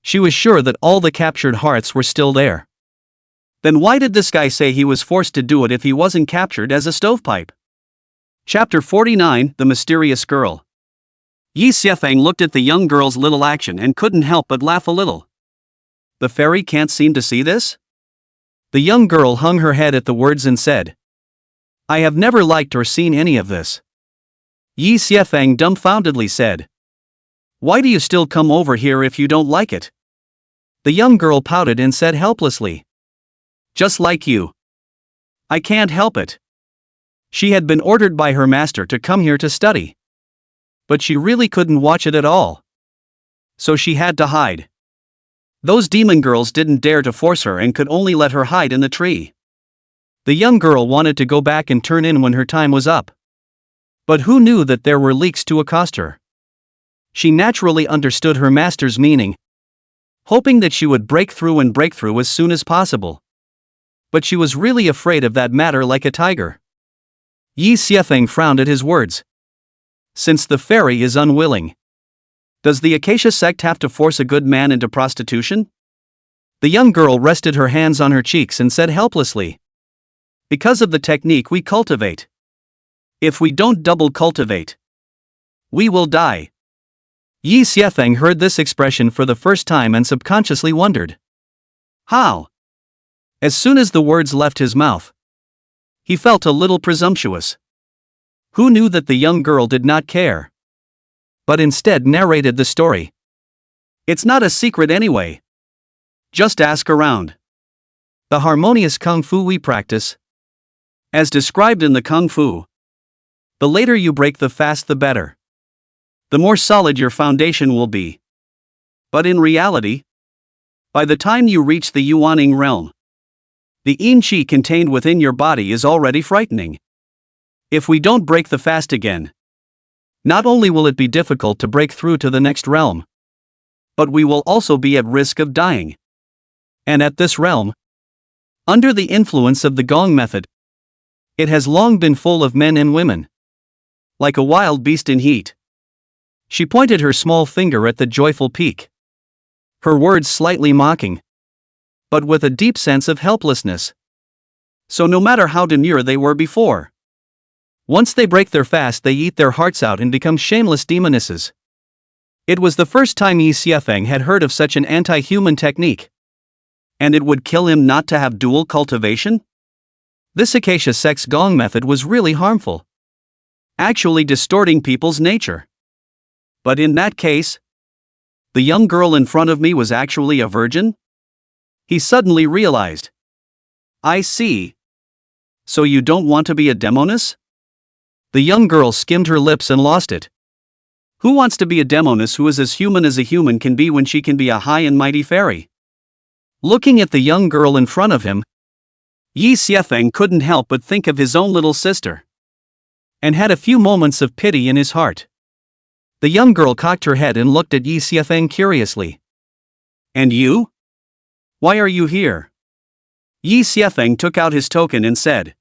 she was sure that all the captured hearts were still there. Then why did this guy say he was forced to do it if he wasn't captured as a stovepipe? Chapter 49, The Mysterious Girl. Yi Xiefeng looked at the young girl's little action and couldn't help but laugh a little. The fairy can't seem to see this? The young girl hung her head at the words and said, "I have never liked or seen any of this." Yi Xiefeng dumbfoundedly said, "Why do you still come over here if you don't like it?" The young girl pouted and said helplessly, "Just like you. I can't help it." She had been ordered by her master to come here to study, but she really couldn't watch it at all. So she had to hide. Those demon girls didn't dare to force her and could only let her hide in the tree. The young girl wanted to go back and turn in when her time was up. But who knew that there were leaks to accost her? She naturally understood her master's meaning, hoping that she would break through as soon as possible. But she was really afraid of that matter like a tiger. Yi Xiefeng frowned at his words. Since the fairy is unwilling, does the Acacia sect have to force a good man into prostitution? The young girl rested her hands on her cheeks and said helplessly, "Because of the technique we cultivate. If we don't double cultivate, we will die." Yi Xiefeng heard this expression for the first time and subconsciously wondered, how? As soon as the words left his mouth, he felt a little presumptuous. Who knew that the young girl did not care, but instead narrated the story? It's not a secret anyway. Just ask around. The harmonious kung fu we practice, as described in the kung fu, the later you break the fast the better. The more solid your foundation will be. But in reality, by the time you reach the Yuaning realm, the yin qi contained within your body is already frightening. If we don't break the fast again, not only will it be difficult to break through to the next realm, but we will also be at risk of dying. And at this realm, under the influence of the gong method, it has long been full of men and women, like a wild beast in heat. She pointed her small finger at the joyful peak, her words slightly mocking, but with a deep sense of helplessness. So no matter how demure they were before, once they break their fast they eat their hearts out and become shameless demonesses. It was the first time Yi Xiefeng had heard of such an anti-human technique. And it would kill him not to have dual cultivation? This Acacia sect's gong method was really harmful, actually distorting people's nature. But in that case, the young girl in front of me was actually a virgin? He suddenly realized. I see. So you don't want to be a demoness? The young girl skimmed her lips and lost it. Who wants to be a demoness who is as a human can be when she can be a high and mighty fairy? Looking at the young girl in front of him, Yi Xiefeng couldn't help but think of his own little sister. And had a few moments of pity in his heart. The young girl cocked her head and looked at Yi Xiefeng curiously. And you? Why are you here? Yi Xiefeng took out his token and said.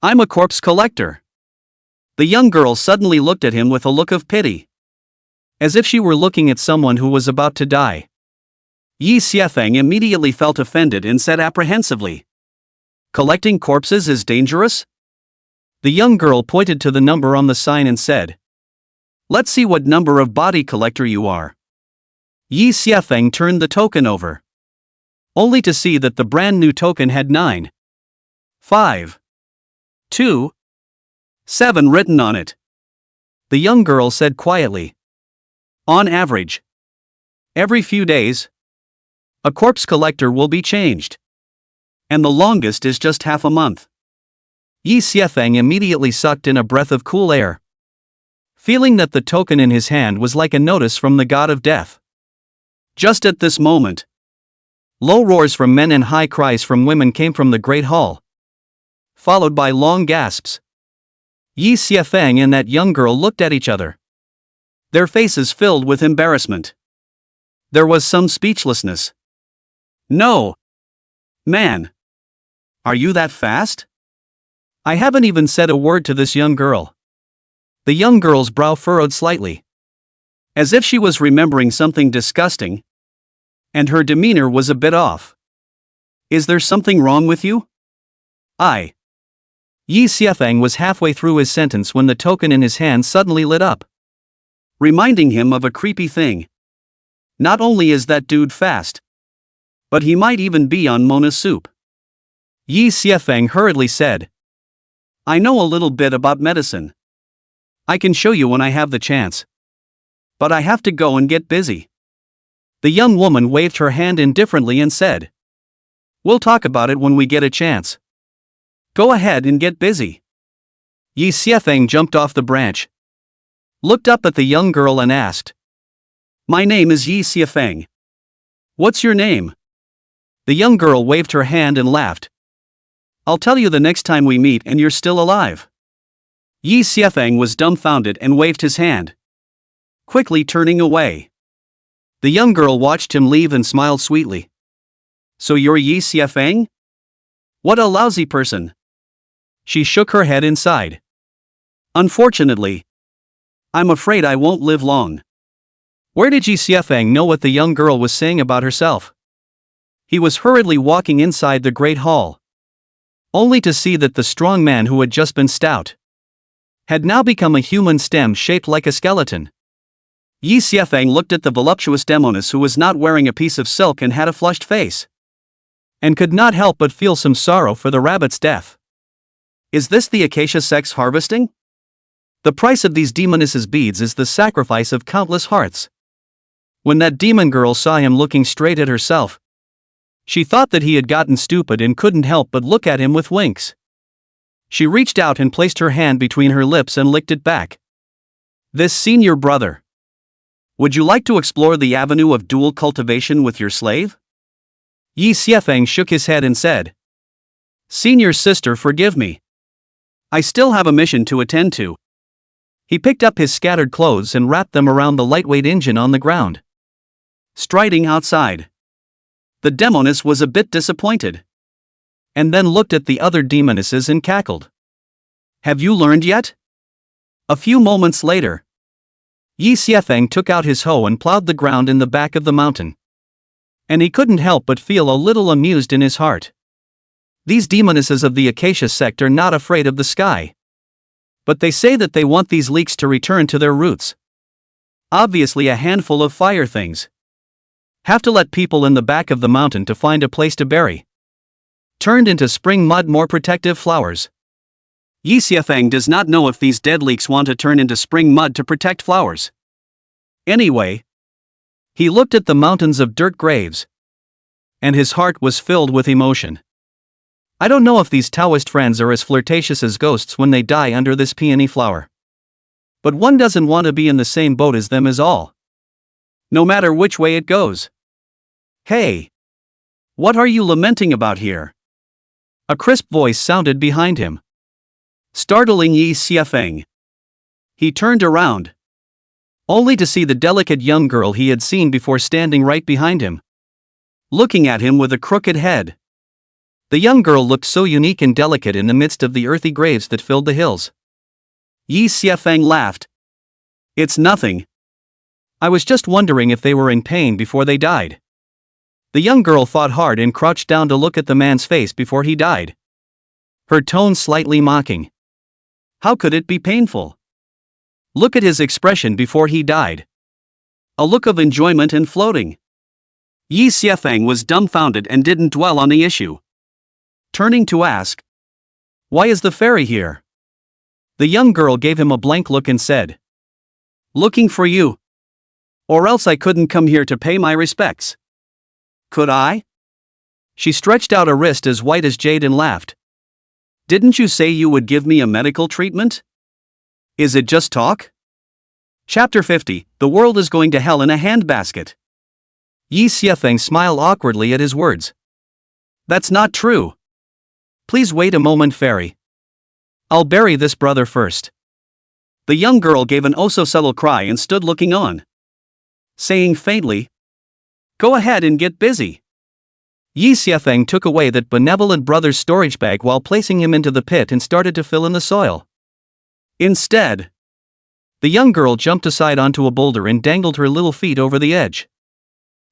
I'm a corpse collector. The young girl suddenly looked at him with a look of pity. As if she were looking at someone who was about to die. Yi Xiefeng immediately felt offended and said apprehensively. Collecting corpses is dangerous? The young girl pointed to the number on the sign and said. Let's see what number of body collector you are. Yi Xiefeng turned the token over. Only to see that the brand new token had 9, 5, 2, 7 written on it. The young girl said quietly. On average. Every few days. A corpse collector will be changed. And the longest is just half a month. Yi Xiefeng immediately sucked in a breath of cool air. Feeling that the token in his hand was like a notice from the god of death. Just at this moment. Low roars from men and high cries from women came from the great hall. Followed by long gasps. Yi Xiefeng and that young girl looked at each other. Their faces filled with embarrassment. There was some speechlessness. No. Man. Are you that fast? I haven't even said a word to this young girl. The young girl's brow furrowed slightly. As if she was remembering something disgusting. And her demeanor was a bit off. Is there something wrong with you? Yi Xiefeng was halfway through his sentence when the token in his hand suddenly lit up. Reminding him of a creepy thing. Not only is that dude fast, but he might even be on Mona soup. Yi Xiefeng hurriedly said. I know a little bit about medicine. I can show you when I have the chance. But I have to go and get busy. The young woman waved her hand indifferently and said. We'll talk about it when we get a chance. Go ahead and get busy. Yi Xiefeng jumped off the branch. Looked up at the young girl and asked. My name is Yi Xiefeng. What's your name? The young girl waved her hand and laughed. I'll tell you the next time we meet and you're still alive. Yi Xiefeng was dumbfounded and waved his hand. Quickly turning away. The young girl watched him leave and smiled sweetly. So you're Yi Xiefeng? What a lousy person. She shook her head inside. Unfortunately. I'm afraid I won't live long. Where did Yi Xiefeng know what the young girl was saying about herself? He was hurriedly walking inside the great hall. Only to see that the strong man who had just been stout had now become a human stem shaped like a skeleton. Yi Xiefeng looked at the voluptuous demoness who was not wearing a piece of silk and had a flushed face. And could not help but feel some sorrow for the rabbit's death. Is this the acacia sex harvesting? The price of these demoness's beads is the sacrifice of countless hearts. When that demon girl saw him looking straight at herself, she thought that he had gotten stupid and couldn't help but look at him with winks. She reached out and placed her hand between her lips and licked it back. This senior brother. Would you like to explore the avenue of dual cultivation with your slave? Yi Xiefeng shook his head and said. Senior sister, forgive me. I still have a mission to attend to. He picked up his scattered clothes and wrapped them around the lightweight engine on the ground. Striding outside. The demoness was a bit disappointed. And then looked at the other demonesses and cackled. Have you learned yet? A few moments later. Yi Xiefeng took out his hoe and plowed the ground in the back of the mountain. And he couldn't help but feel a little amused in his heart. These demonesses of the Acacia sect are not afraid of the sky. But they say that they want these leeks to return to their roots. Obviously a handful of fire things. Have to let people in the back of the mountain to find a place to bury. Turned into spring mud more protective flowers. Yi Xiefeng does not know if these dead leeks want to turn into spring mud to protect flowers. Anyway. He looked at the mountains of dirt graves. and his heart was filled with emotion. I don't know if these Taoist friends are as flirtatious as ghosts when they die under this peony flower. But one doesn't want to be in the same boat as them is all. No matter which way it goes. Hey! What are you lamenting about here? A crisp voice sounded behind him. Startling Yi Xiafeng. He turned around, only to see the delicate young girl he had seen before standing right behind him, looking at him with a crooked head. The young girl looked so unique and delicate in the midst of the earthy graves that filled the hills. Yi Xiafeng laughed. It's nothing. I was just wondering if they were in pain before they died. The young girl thought hard and crouched down to look at the man's face before he died. Her tone slightly mocking. How could it be painful? Look at his expression before he died. A look of enjoyment and floating. Yi Xiafeng was dumbfounded and didn't dwell on the issue. Turning to ask, why is the fairy here? The young girl gave him a blank look and said, looking for you. Or else I couldn't come here to pay my respects. Could I? She stretched out a wrist as white as jade and laughed. Didn't you say you would give me a medical treatment? Is it just talk? Chapter 50, The World is Going to Hell in a Handbasket. Yi Xiafeng smiled awkwardly at his words. That's not true. Please wait a moment, fairy. I'll bury this brother first. The young girl gave an oh-so-subtle cry and stood looking on, saying faintly, go ahead and get busy. Yi Xiafeng took away that benevolent brother's storage bag while placing him into the pit and started to fill in the soil. Instead, the young girl jumped aside onto a boulder and dangled her little feet over the edge.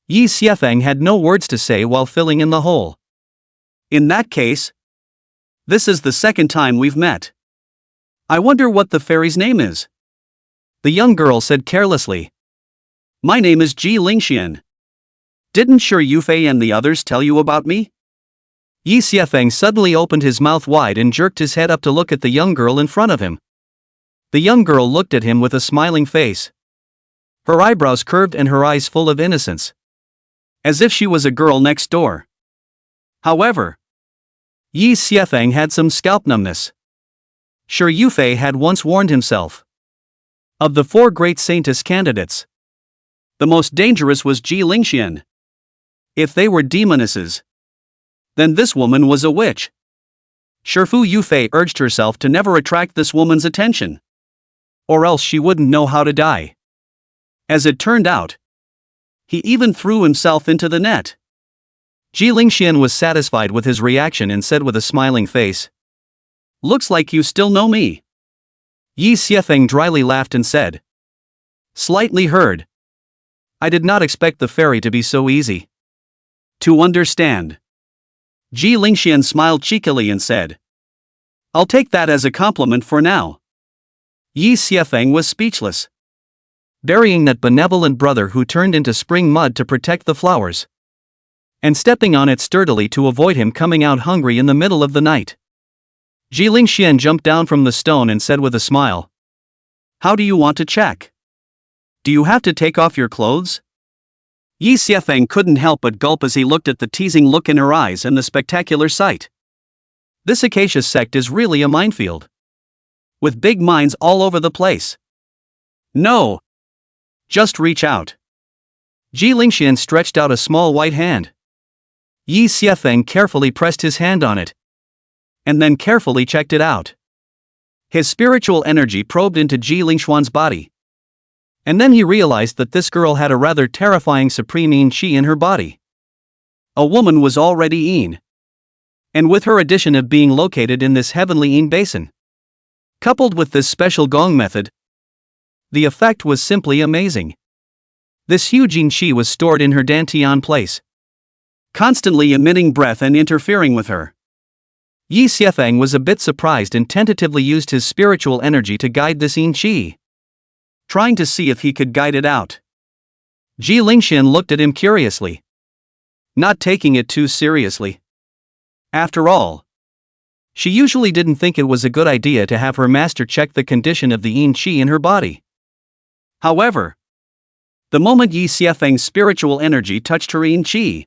Yi Xiafeng had no words to say while filling in the hole. In that case, this is the second time we've met. I wonder what the fairy's name is. The young girl said carelessly. My name is Ji Lingxian. Didn't Sure Yufei and the others tell you about me? Yi Xiafeng suddenly opened his mouth wide and jerked his head up to look at the young girl in front of him. The young girl looked at him with a smiling face. Her eyebrows curved and her eyes full of innocence, as if she was a girl next door. However, Yi Xiafeng had some scalp numbness. Sure Yufei had once warned himself. Of the 4 great saintess candidates, the most dangerous was Ji Lingxian. If they were demonesses, then this woman was a witch. Shifu Yufei urged herself to never attract this woman's attention, or else she wouldn't know how to die. As it turned out, he even threw himself into the net. Ji Lingxian was satisfied with his reaction and said with a smiling face, looks like you still know me. Yi Xiafeng dryly laughed and said, slightly heard. I did not expect the fairy to be so easy to understand. Ji Lingxian smiled cheekily and said, I'll take that as a compliment for now. Yi Xiafeng was speechless, burying that benevolent brother who turned into spring mud to protect the flowers, and stepping on it sturdily to avoid him coming out hungry in the middle of the night. Ji Lingxian jumped down from the stone and said with a smile, how do you want to check? Do you have to take off your clothes? Yi Xiafeng couldn't help but gulp as he looked at the teasing look in her eyes and the spectacular sight. This Acacia sect is really a minefield, with big mines all over the place. No. Just reach out. Ji Lingxian stretched out a small white hand. Yi Xiafeng carefully pressed his hand on it, and then carefully checked it out. His spiritual energy probed into Ji Lingxian's body. And then he realized that this girl had a rather terrifying supreme yin qi in her body. A woman was already yin, and with her addition of being located in this heavenly yin basin, coupled with this special gong method, the effect was simply amazing. This huge yin qi was stored in her dantian place, constantly emitting breath and interfering with her. Yi Xiafeng was a bit surprised and tentatively used his spiritual energy to guide this yin qi, trying to see if he could guide it out. Ji Lingxian looked at him curiously, not taking it too seriously. After all, she usually didn't think it was a good idea to have her master check the condition of the yin qi in her body. However, the moment Yi Xiafeng's spiritual energy touched her yin qi,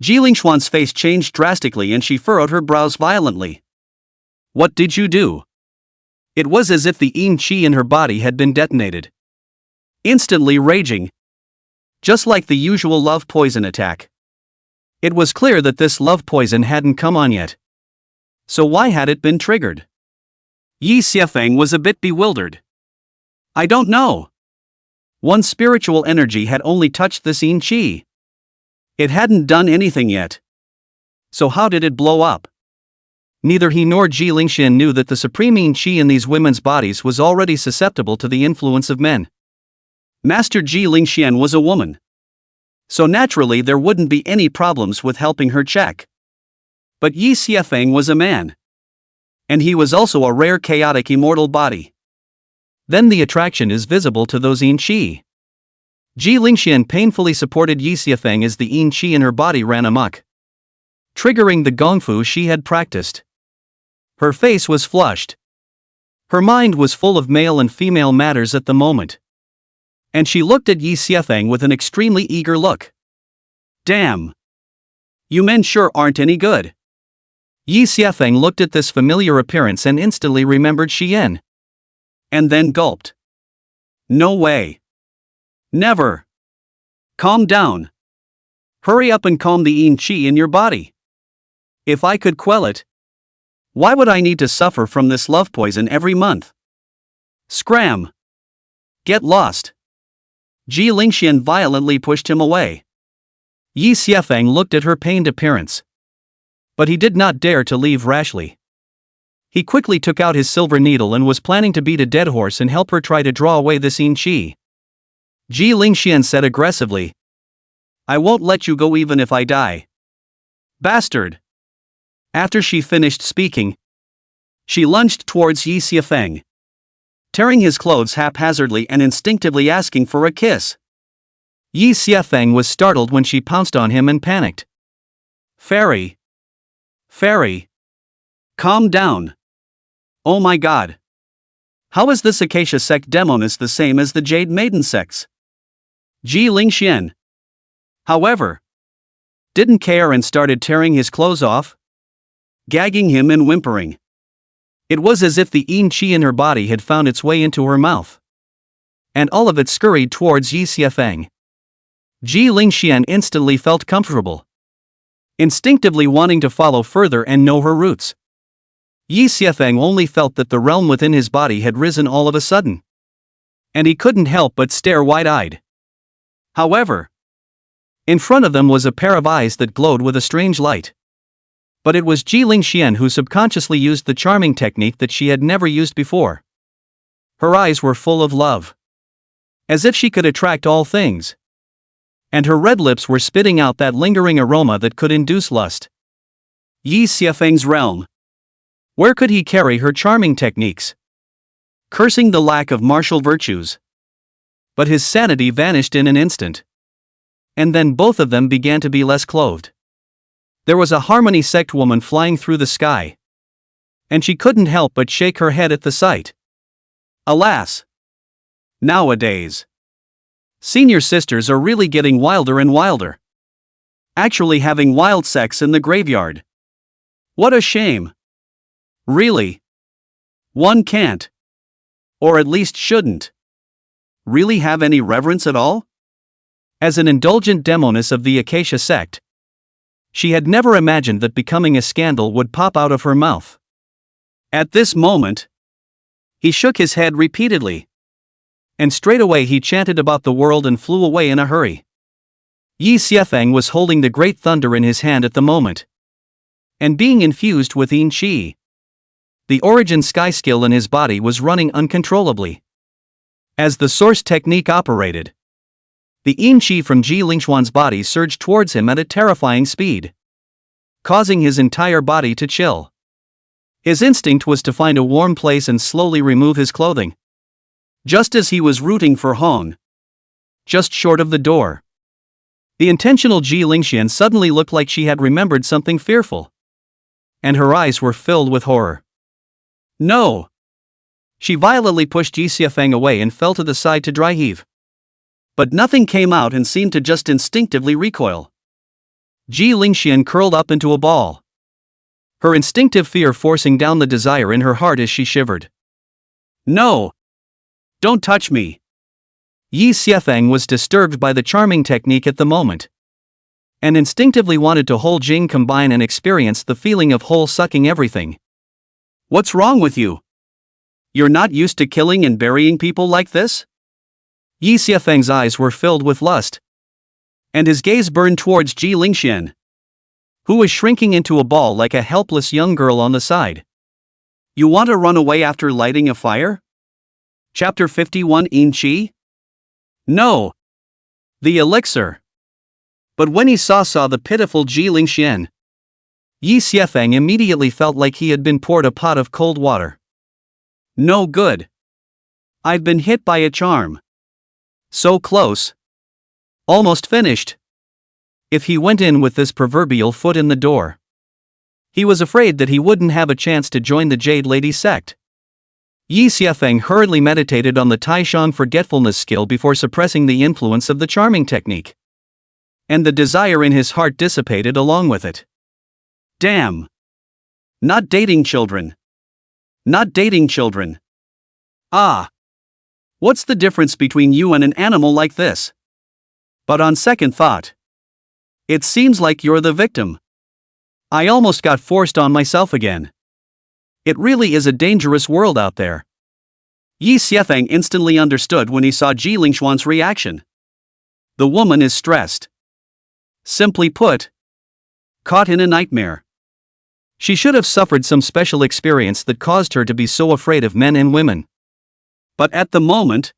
Ji Lingshuan's face changed drastically and she furrowed her brows violently. What did you do? It was as if the yin qi in her body had been detonated. Instantly raging. Just like the usual love poison attack. It was clear that this love poison hadn't come on yet. So why had it been triggered? Yi Xiefeng was a bit bewildered. I don't know. One spiritual energy had only touched this yin qi. It hadn't done anything yet. So how did it blow up? Neither he nor Ji Lingxian knew that the supreme yin qi in these women's bodies was already susceptible to the influence of men. Master Ji Lingxian was a woman. So naturally there wouldn't be any problems with helping her check. But Yi Xiefeng was a man. And he was also a rare chaotic immortal body. Then the attraction is visible to those yin qi. Ji Lingxian painfully supported Yi Xiefeng as the yin qi in her body ran amok, triggering the gongfu she had practiced. Her face was flushed. Her mind was full of male and female matters at the moment. And she looked at Yi Xiefeng with an extremely eager look. Damn! You men sure aren't any good. Yi Xiefeng looked at this familiar appearance and instantly remembered Xian. And then gulped. No way. Never. Calm down. Hurry up and calm the yin qi in your body. If I could quell it, why would I need to suffer from this love poison every month? Scram. Get lost. Ji Lingxian violently pushed him away. Yi Xiefeng looked at her pained appearance. But he did not dare to leave rashly. He quickly took out his silver needle and was planning to beat a dead horse and help her try to draw away this yin qi. Ji Lingxian said aggressively, I won't let you go even if I die. Bastard! After she finished speaking, she lunged towards Yi Xiefeng, tearing his clothes haphazardly and instinctively asking for a kiss. Yi Xiefeng was startled when she pounced on him and panicked. Fairy! Fairy! Calm down! Oh my god! How is this Acacia sect demoness the same as the Jade Maiden sects? Ji Lingxian, however, didn't care and started tearing his clothes off, gagging him and whimpering. It was as if the yin qi in her body had found its way into her mouth. And all of it scurried towards Yi Xiefeng. Ji Lingxian instantly felt comfortable, instinctively wanting to follow further and know her roots. Yi Xiefeng only felt that the realm within his body had risen all of a sudden. And he couldn't help but stare wide-eyed. However, in front of them was a pair of eyes that glowed with a strange light. But it was Ji Lingxian who subconsciously used the charming technique that she had never used before. Her eyes were full of love, as if she could attract all things. And her red lips were spitting out that lingering aroma that could induce lust. Yi Xiefeng's realm. Where could he carry her charming techniques? Cursing the lack of martial virtues. But his sanity vanished in an instant. And then both of them began to be less clothed. There was a Harmony sect woman flying through the sky. And she couldn't help but shake her head at the sight. Alas! Nowadays, senior sisters are really getting wilder and wilder. Actually having wild sex in the graveyard. What a shame. Really? One can't. Or at least shouldn't. Really have any reverence at all? As an indulgent demoness of the Acacia sect, she had never imagined that becoming a scandal would pop out of her mouth. At this moment, he shook his head repeatedly. And straightaway he chanted about the world and flew away in a hurry. Yi Xiefeng was holding the great thunder in his hand at the moment. And being infused with yin qi. The origin sky skill in his body was running uncontrollably. As the source technique operated, the yin qi from Ji Lingxuan's body surged towards him at a terrifying speed, causing his entire body to chill. His instinct was to find a warm place and slowly remove his clothing. Just as he was rooting for Hong, just short of the door, the intentional Ji Lingxian suddenly looked like she had remembered something fearful. And her eyes were filled with horror. No! She violently pushed Yi Xiefeng away and fell to the side to dry heave. But nothing came out and seemed to just instinctively recoil. Ji Lingxian curled up into a ball, her instinctive fear forcing down the desire in her heart as she shivered. No! Don't touch me! Yi Xiefeng was disturbed by the charming technique at the moment, and instinctively wanted to whole Jing combine and experience the feeling of whole sucking everything. What's wrong with you? You're not used to killing and burying people like this? Yi Xiefeng's eyes were filled with lust, and his gaze burned towards Ji Lingxian, who was shrinking into a ball like a helpless young girl on the side. You want to run away after lighting a fire? Chapter 51 In Chi? No! The elixir. But when he saw the pitiful Ji Lingxian, Yi Xiefeng immediately felt like he had been poured a pot of cold water. No good. I'd been hit by a charm. So close. Almost finished. If he went in with this proverbial foot in the door, he was afraid that he wouldn't have a chance to join the Jade Lady sect. Yi Xiefeng hurriedly meditated on the Taishan forgetfulness skill before suppressing the influence of the charming technique, and the desire in his heart dissipated along with it. Damn! Not dating children. Not dating children. Ah! What's the difference between you and an animal like this? But on second thought, it seems like you're the victim. I almost got forced on myself again. It really is a dangerous world out there. Yi Xiefeng instantly understood when he saw Ji Lingxian's reaction. The woman is stressed. Simply put, caught in a nightmare. She should have suffered some special experience that caused her to be so afraid of men and women. But at the moment,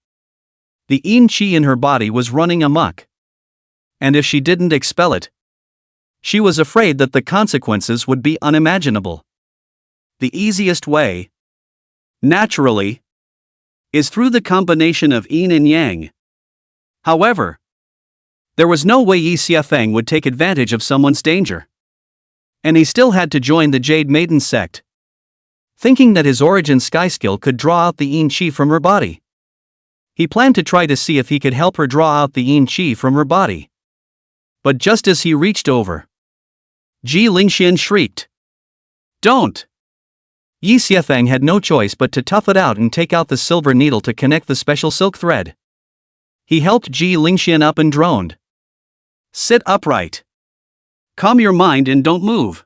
the yin qi in her body was running amok. And if she didn't expel it, she was afraid that the consequences would be unimaginable. The easiest way, naturally, is through the combination of yin and yang. However, there was no way Yi Xiefeng would take advantage of someone's danger. And he still had to join the Jade Maiden sect, thinking that his origin sky skill could draw out the yin qi from her body. He planned to try to see if he could help her draw out the yin qi from her body. But just as he reached over, Ji Lingxian shrieked. Don't! Yi Xiefeng had no choice but to tough it out and take out the silver needle to connect the special silk thread. He helped Ji Lingxian up and droned. Sit upright. Calm your mind and don't move.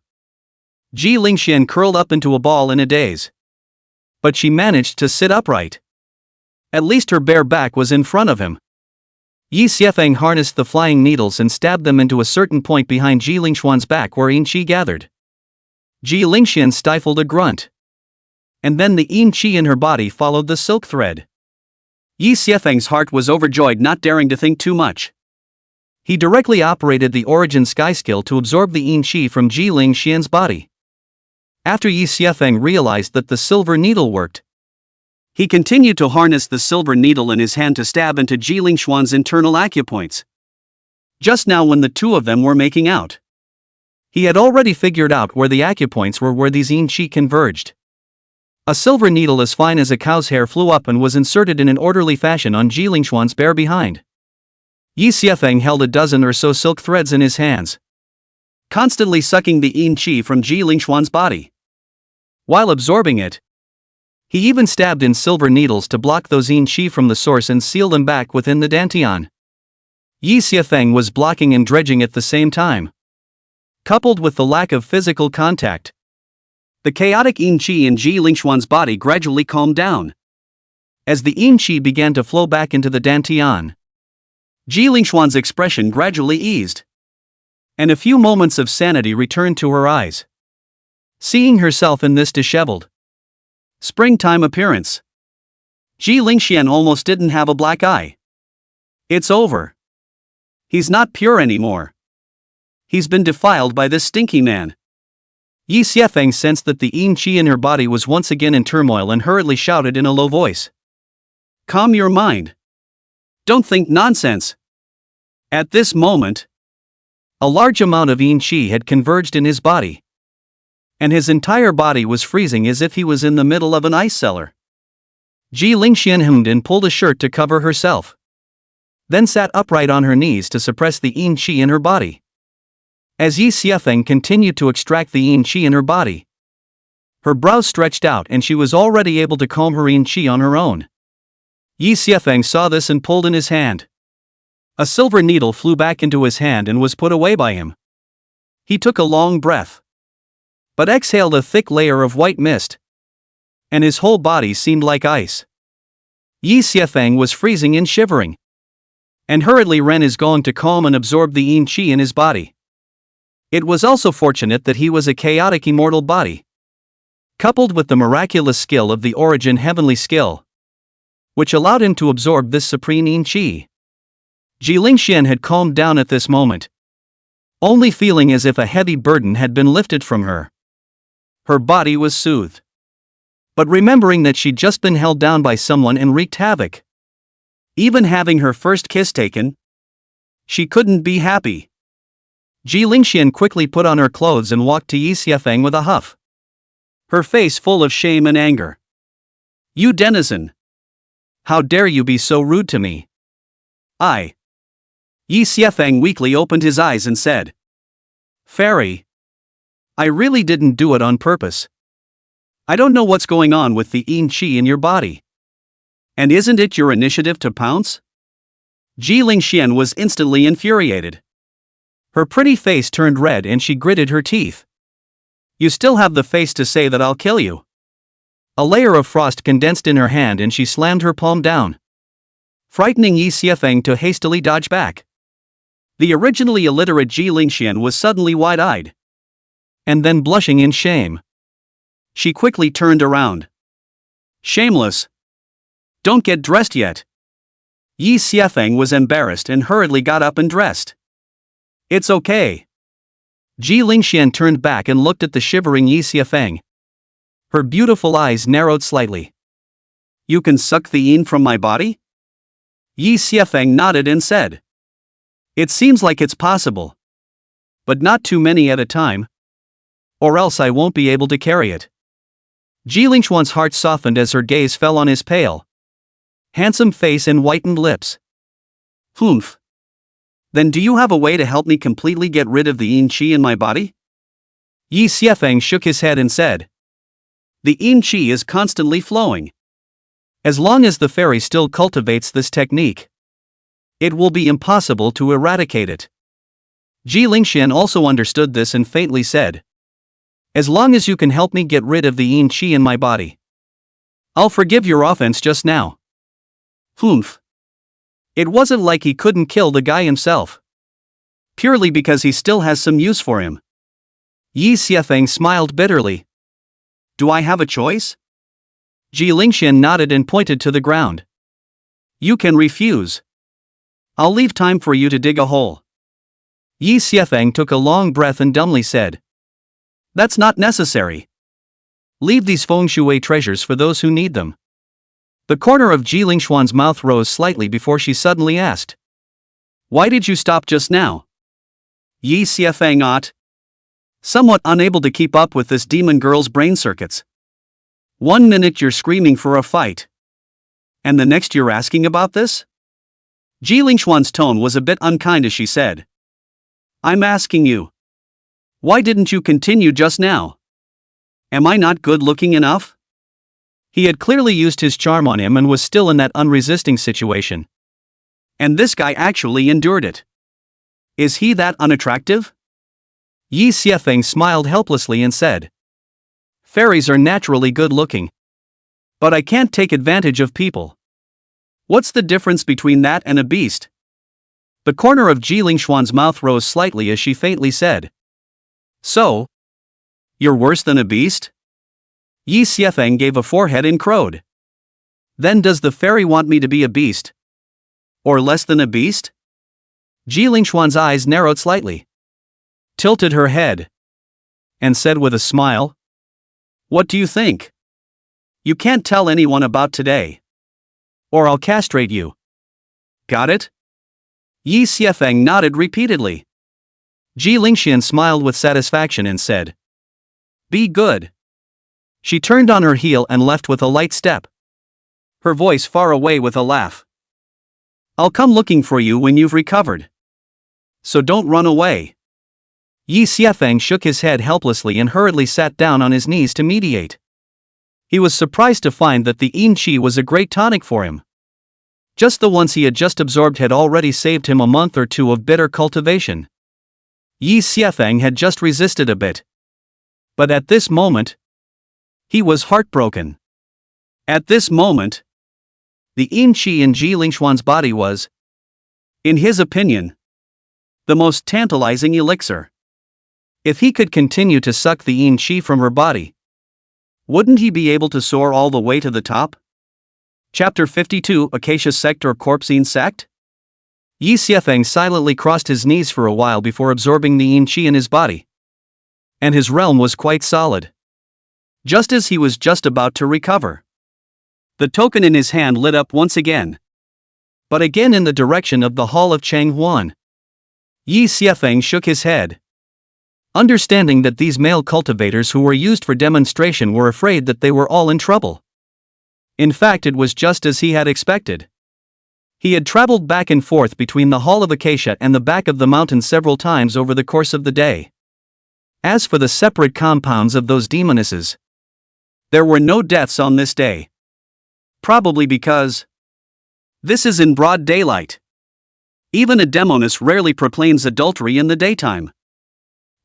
Ji Lingxian curled up into a ball in a daze. But she managed to sit upright. At least her bare back was in front of him. Yi Xiefeng harnessed the flying needles and stabbed them into a certain point behind Ji Lingxian's back where yin qi gathered. Ji Lingxian stifled a grunt. And then the yin qi in her body followed the silk thread. Yi Xiefeng's heart was overjoyed, not daring to think too much. He directly operated the origin sky skill to absorb the yin qi from Ji Lingxian's body. After Yi Xiefeng realized that the silver needle worked, he continued to harness the silver needle in his hand to stab into Ji Lingxian's internal acupoints. Just now when the two of them were making out, he had already figured out where the acupoints were where these yin qi converged. A silver needle as fine as a cow's hair flew up and was inserted in an orderly fashion on Ji Lingxian's bare behind. Yi Xiefeng held a dozen or so silk threads in his hands, constantly sucking the yin qi from Ji Lingxian's body. While absorbing it, he even stabbed in silver needles to block those yin qi from the source and seal them back within the dantian. Yi Xiefeng was blocking and dredging at the same time. Coupled with the lack of physical contact, the chaotic yin qi in Ji Lingxian's body gradually calmed down. As the yin qi began to flow back into the dantian, Ji Lingxian's expression gradually eased, and a few moments of sanity returned to her eyes. Seeing herself in this disheveled, springtime appearance, Ji Lingxian almost didn't have a black eye. It's over. He's not pure anymore. He's been defiled by this stinky man. Yi Xiefeng sensed that the yin qi in her body was once again in turmoil and hurriedly shouted in a low voice. Calm your mind. Don't think nonsense. At this moment, a large amount of yin qi had converged in his body, and his entire body was freezing as if he was in the middle of an ice cellar. Ji Lingxian hemmed and pulled a shirt to cover herself, then sat upright on her knees to suppress the yin qi in her body. as Yi Xiefeng continued to extract the yin qi in her body. Her brows stretched out and she was already able to comb her yin qi on her own. Yi Xiefeng saw this and pulled in his hand. A silver needle flew back into his hand and was put away by him. He took a long breath, but exhaled a thick layer of white mist, and his whole body seemed like ice. Yi Xiefeng was freezing and shivering, and hurriedly ran his gong to calm and absorb the yin qi in his body. It was also fortunate that he was a chaotic immortal body, coupled with the miraculous skill of the origin heavenly skill, which allowed him to absorb this supreme yin qi. Jilingxian had calmed down at this moment, only feeling as if a heavy burden had been lifted from her. Her body was soothed, but remembering that she'd just been held down by someone and wreaked havoc, even having her first kiss taken, she couldn't be happy. Jilingxian quickly put on her clothes and walked to Yi Xiefeng with a huff, her face full of shame and anger. "You denizen! How dare you be so rude to me?" Yi Xiefeng weakly opened his eyes and said, "Fairy, I really didn't do it on purpose. I don't know what's going on with the yin qi in your body. And isn't it your initiative to pounce?" Jilingxian was instantly infuriated. Her pretty face turned red and she gritted her teeth. "You still have the face to say that I'll kill you?" A layer of frost condensed in her hand and she slammed her palm down, frightening Yi Xiefeng to hastily dodge back. The originally illiterate Jilingxian was suddenly wide-eyed, and then blushing in shame. She quickly turned around. "Shameless! Don't get dressed yet." Yi Xiefeng was embarrassed and hurriedly got up and dressed. "It's okay." Jilingxian turned back and looked at the shivering Yi Xiefeng. Her beautiful eyes narrowed slightly. "You can suck the yin from my body?" Yi Xiefeng nodded and said, "It seems like it's possible. But not too many at a time, or else I won't be able to carry it." Jilingxian's heart softened as her gaze fell on his pale, handsome face and whitened lips. "Humph. Then do you have a way to help me completely get rid of the yin qi in my body?" Yi Xiefeng shook his head and said, "The yin qi is constantly flowing. As long as the fairy still cultivates this technique, it will be impossible to eradicate it." Jilingxian also understood this and faintly said, "As long as you can help me get rid of the yin qi in my body, I'll forgive your offense just now." Humph. It wasn't like he couldn't kill the guy himself, purely because he still has some use for him. Yi Xiefeng smiled bitterly. "Do I have a choice?" Jilingxian nodded and pointed to the ground. "You can refuse. I'll leave time for you to dig a hole." Yi Xiefeng took a long breath and dumbly said, "That's not necessary. Leave these feng shui treasures for those who need them." The corner of Jilingxian's mouth rose slightly before she suddenly asked, "Why did you stop just now?" Yi Xiefeng ought, somewhat unable to keep up with this demon girl's brain circuits. "One minute you're screaming for a fight, and the next you're asking about this?" Jilingxian's tone was a bit unkind as she said, "I'm asking you, why didn't you continue just now? Am I not good looking enough?" He had clearly used his charm on him and was still in that unresisting situation. And this guy actually endured it. Is he that unattractive? Yi Xiefeng smiled helplessly and said, "Fairies are naturally good looking. But I can't take advantage of people. What's the difference between that and a beast?" The corner of Jilingxian's mouth rose slightly as she faintly said, "So? You're worse than a beast?" Yi Xiefeng gave a forehead and crowed. "Then does the fairy want me to be a beast? Or less than a beast?" Jilingxian's eyes narrowed slightly, tilted her head, and said with a smile, "What do you think? You can't tell anyone about today, or I'll castrate you. Got it?" Yi Xiefeng nodded repeatedly. Jilingxian smiled with satisfaction and said, "Be good." She turned on her heel and left with a light step, her voice far away with a laugh. "I'll come looking for you when you've recovered. So don't run away." Yi Xiefeng shook his head helplessly and hurriedly sat down on his knees to meditate. He was surprised to find that the yin qi was a great tonic for him. Just the ones he had just absorbed had already saved him a month or two of bitter cultivation. Yi Xiefeng had just resisted a bit. But at this moment, he was heartbroken. At this moment, the yin qi in Ji Lingshuan's body was, in his opinion, the most tantalizing elixir. If he could continue to suck the yin qi from her body, wouldn't he be able to soar all the way to the top? Chapter 52, Acacia Sect or Corpsine Sect? Yi Xiefeng silently crossed his knees for a while before absorbing the yin qi in his body. And his realm was quite solid. Just as he was just about to recover, the token in his hand lit up once again. But again in the direction of the Hall of Changhuan. Yi Xiefeng shook his head. Understanding that these male cultivators who were used for demonstration were afraid that they were all in trouble. In fact, it was just as he had expected. He had traveled back and forth between the Hall of Acacia and the back of the mountain several times over the course of the day. As for the separate compounds of those demonesses, there were no deaths on this day. Probably because this is in broad daylight. Even a demoness rarely proclaims adultery in the daytime.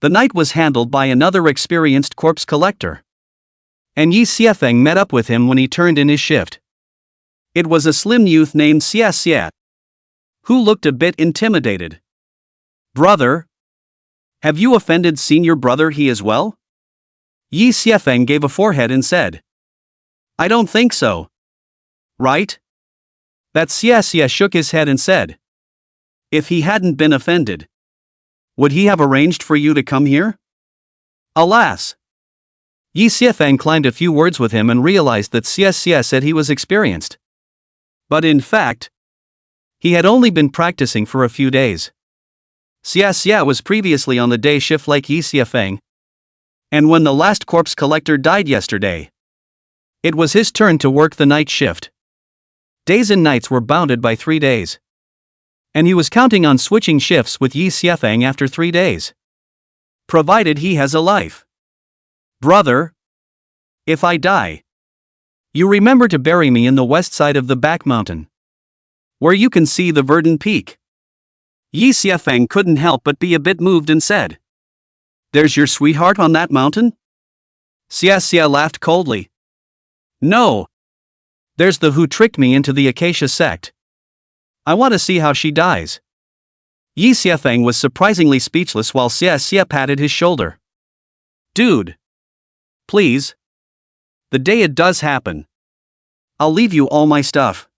The night was handled by another experienced corpse collector. And Yi Xiefeng met up with him when he turned in his shift. It was a slim youth named Xia Xia, who looked a bit intimidated. "Brother? Have you offended senior brother he as well?" Yi Xiefeng gave a forehead and said, "I don't think so." "Right?" That Xia Xia shook his head and said, "If he hadn't been offended, would he have arranged for you to come here?" Alas! Yi Xiefeng climbed a few words with him and realized that Xia Xia said he was experienced. But in fact, he had only been practicing for a few days. Xia Xia was previously on the day shift like Yi Xiefeng. And when the last corpse collector died yesterday, it was his turn to work the night shift. Days and nights were bounded by 3 days. And he was counting on switching shifts with Yi Xiefeng after 3 days. Provided he has a life. "Brother, if I die, you remember to bury me in the west side of the back mountain, where you can see the verdant peak." Yi Xiefeng couldn't help but be a bit moved and said, "There's your sweetheart on that mountain?" Xia Xia laughed coldly. "No. There's the who tricked me into the Acacia sect. I want to see how she dies." Yi Xiefeng was surprisingly speechless while Xia Xia patted his shoulder. "Dude. Please. The day it does happen, I'll leave you all my stuff."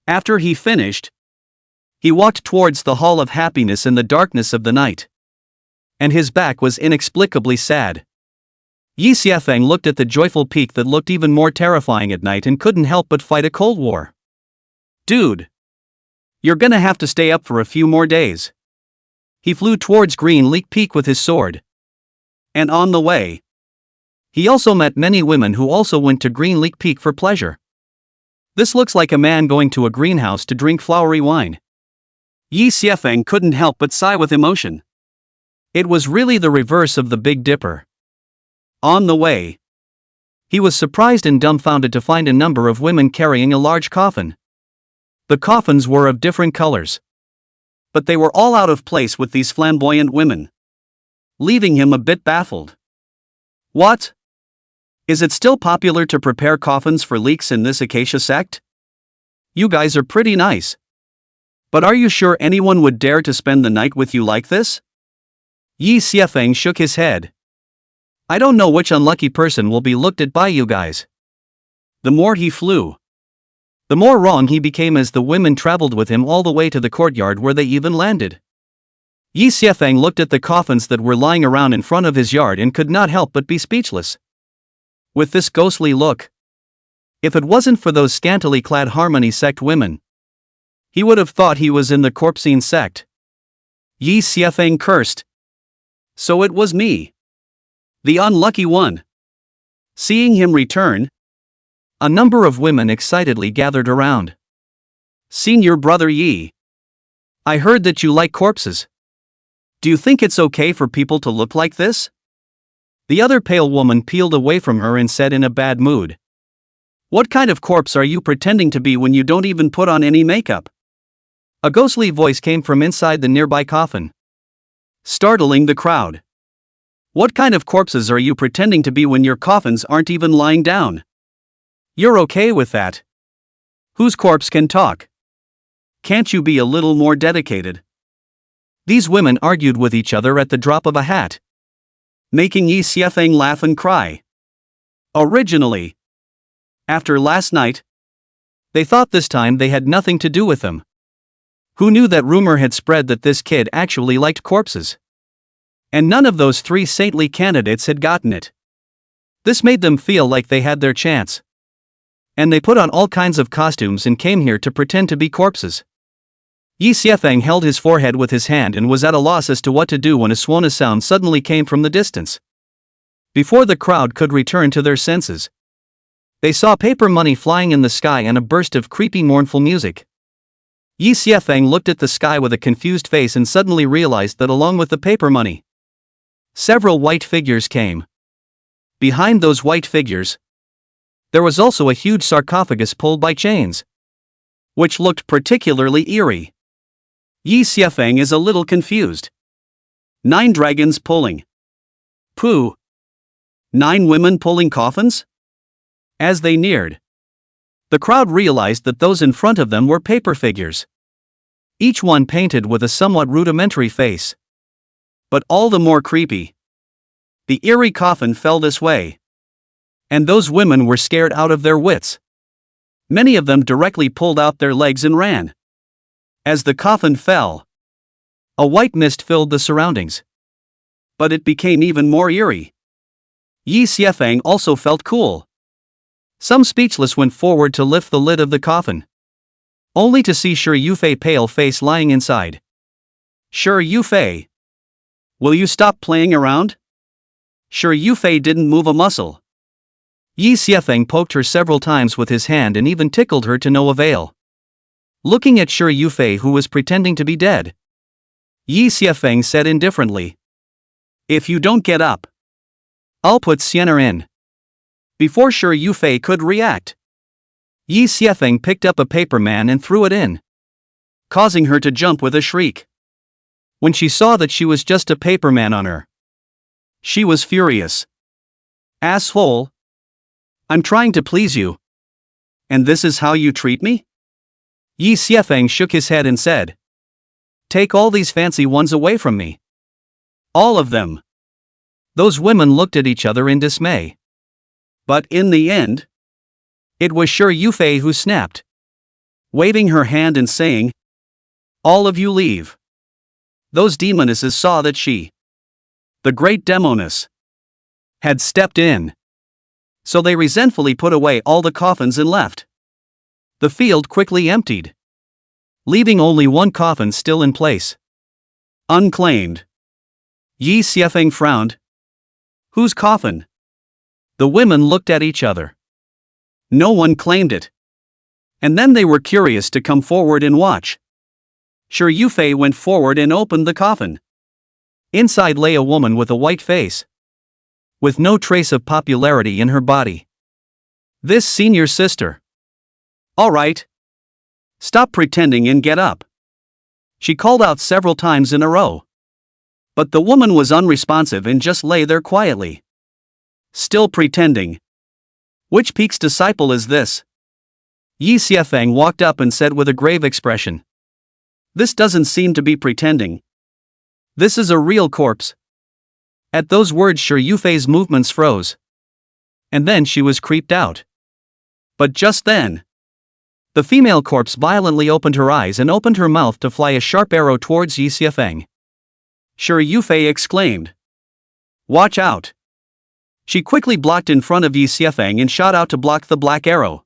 After he finished, he walked towards the Hall of Happiness in the darkness of the night. And his back was inexplicably sad. Yi Xiefeng looked at the joyful peak that looked even more terrifying at night and couldn't help but fight a cold war. "Dude. You're gonna have to stay up for a few more days." He flew towards Green Leak Peak with his sword. And on the way, he also met many women who also went to Green Leak Peak for pleasure. This looks like a man going to a greenhouse to drink flowery wine. Yi Xiefeng couldn't help but sigh with emotion. It was really the reverse of the Big Dipper. On the way, he was surprised and dumbfounded to find a number of women carrying a large coffin. The coffins were of different colors, but they were all out of place with these flamboyant women, leaving him a bit baffled. "What? Is it still popular to prepare coffins for leaks in this Acacia sect? You guys are pretty nice. But are you sure anyone would dare to spend the night with you like this?" Yi Xiefeng shook his head. "I don't know which unlucky person will be looked at by you guys." The more he flew, the more wrong he became as the women traveled with him all the way to the courtyard where they even landed. Yi Xiefeng looked at the coffins that were lying around in front of his yard and could not help but be speechless. With this ghostly look, if it wasn't for those scantily clad Harmony sect women, he would have thought he was in the Corpsine sect. Yi Xiefeng cursed. So it was me, the unlucky one. Seeing him return, a number of women excitedly gathered around. "Senior brother Yi, I heard that you like corpses. Do you think it's okay for people to look like this? The other pale woman peeled away from her and said in a bad mood. What kind of corpse are you pretending to be when you don't even put on any makeup? A ghostly voice came from inside the nearby coffin, startling the crowd. What kind of corpses are you pretending to be when your coffins aren't even lying down? You're okay with that? Whose corpse can talk? Can't you be a little more dedicated? These women argued with each other at the drop of a hat, making Yi Xiefeng laugh and cry. Originally, after last night, they thought this time they had nothing to do with them. Who knew that rumor had spread that this kid actually liked corpses? And none of those 3 saintly candidates had gotten it. This made them feel like they had their chance. And they put on all kinds of costumes and came here to pretend to be corpses. Yi Xiefeng held his forehead with his hand and was at a loss as to what to do when a swona sound suddenly came from the distance. Before the crowd could return to their senses, they saw paper money flying in the sky and a burst of creepy mournful music. Yi Xiefeng looked at the sky with a confused face and suddenly realized that along with the paper money, several white figures came. Behind those white figures, there was also a huge sarcophagus pulled by chains, which looked particularly eerie. Yi Xiefeng is a little confused. 9 dragons pulling. Pooh. 9 women pulling coffins? As they neared, the crowd realized that those in front of them were paper figures, each one painted with a somewhat rudimentary face, but all the more creepy. The eerie coffin fell this way, and those women were scared out of their wits. Many of them directly pulled out their legs and ran. As the coffin fell, a white mist filled the surroundings. But it became even more eerie. Yi Xiefeng also felt cool. Some speechless went forward to lift the lid of the coffin, only to see Shi Yufei's pale face lying inside. Shi Yufei, will you stop playing around? Shi Yufei didn't move a muscle. Yi Xiefeng poked her several times with his hand and even tickled her to no avail. Looking at Shi Yufei, who was pretending to be dead, Yi Xiefeng said indifferently, if you don't get up, I'll put Xian'er in. Before Shi Yufei could react, Yi Xiefeng picked up a paper man and threw it in, causing her to jump with a shriek. When she saw that she was just a paper man on her, she was furious. Asshole! I'm trying to please you. And this is how you treat me? Yi Xiefeng shook his head and said, take all these fancy ones away from me. All of them. Those women looked at each other in dismay. But in the end, it was Shi Yufei who snapped, waving her hand and saying, all of you leave. Those demonesses saw that she, the great demoness, had stepped in. So they resentfully put away all the coffins and left. The field quickly emptied, leaving only one coffin still in place, unclaimed. Yi Xiefeng frowned. Whose coffin? The women looked at each other. No one claimed it. And then they were curious to come forward and watch. Shi Yufei went forward and opened the coffin. Inside lay a woman with a white face, with no trace of popularity in her body. This senior sister. All right. Stop pretending and get up. She called out several times in a row. But the woman was unresponsive and just lay there quietly, still pretending. Which peak's disciple is this? Yi Xiefeng walked up and said with a grave expression. This doesn't seem to be pretending. This is a real corpse. At those words Shi Yufei's movements froze. And then she was creeped out. But just then, the female corpse violently opened her eyes and opened her mouth to fly a sharp arrow towards Yi Xiefeng. Shi Yufei exclaimed, watch out! She quickly blocked in front of Yi Xiefeng and shot out to block the black arrow.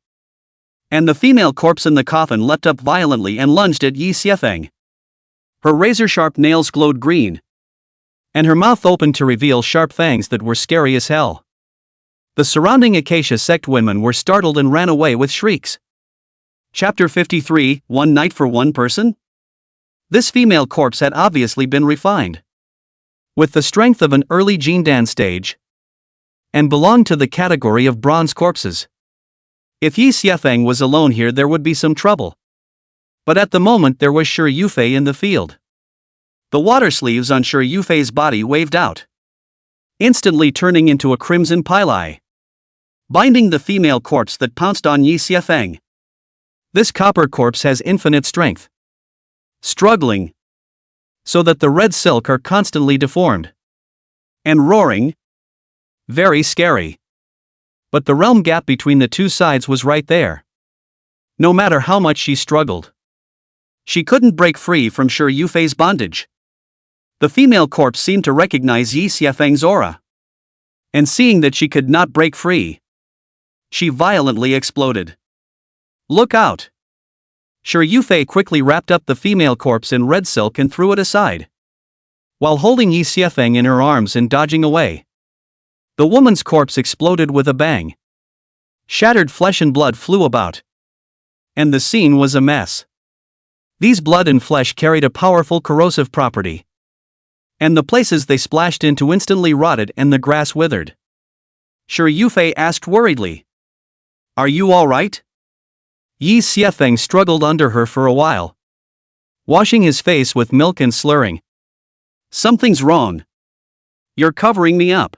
And the female corpse in the coffin leapt up violently and lunged at Yi Xiefeng. Her razor-sharp nails glowed green, and her mouth opened to reveal sharp fangs that were scary as hell. The surrounding Acacia sect women were startled and ran away with shrieks. Chapter 53, One Night for One Person? This female corpse had obviously been refined. with the strength of an early Jindan stage, and belonged to the category of bronze corpses. If Yi Xiefeng was alone here, there would be some trouble. But at the moment there was Shi Yufei in the field. The water sleeves on Shi Yufei's body waved out, instantly turning into a crimson pili, binding the female corpse that pounced on Yi Xiefeng. This copper corpse has infinite strength, struggling so that the red silk are constantly deformed and roaring. Very scary. But the realm gap between the two sides was right there. No matter how much she struggled, she couldn't break free from Shi Yufei's bondage. The female corpse seemed to recognize Yi Xiefeng's aura, and seeing that she could not break free, she violently exploded. Look out! Shi Yufei quickly wrapped up the female corpse in red silk and threw it aside, while holding Yi Xiefeng in her arms and dodging away. The woman's corpse exploded with a bang. Shattered flesh and blood flew about, and the scene was a mess. These blood and flesh carried a powerful corrosive property, and the places they splashed into instantly rotted and the grass withered. Shi Yufei asked worriedly, "Are you all right?" Yi Xiefeng struggled under her for a while, washing his face with milk and slurring, "Something's wrong. You're covering me up."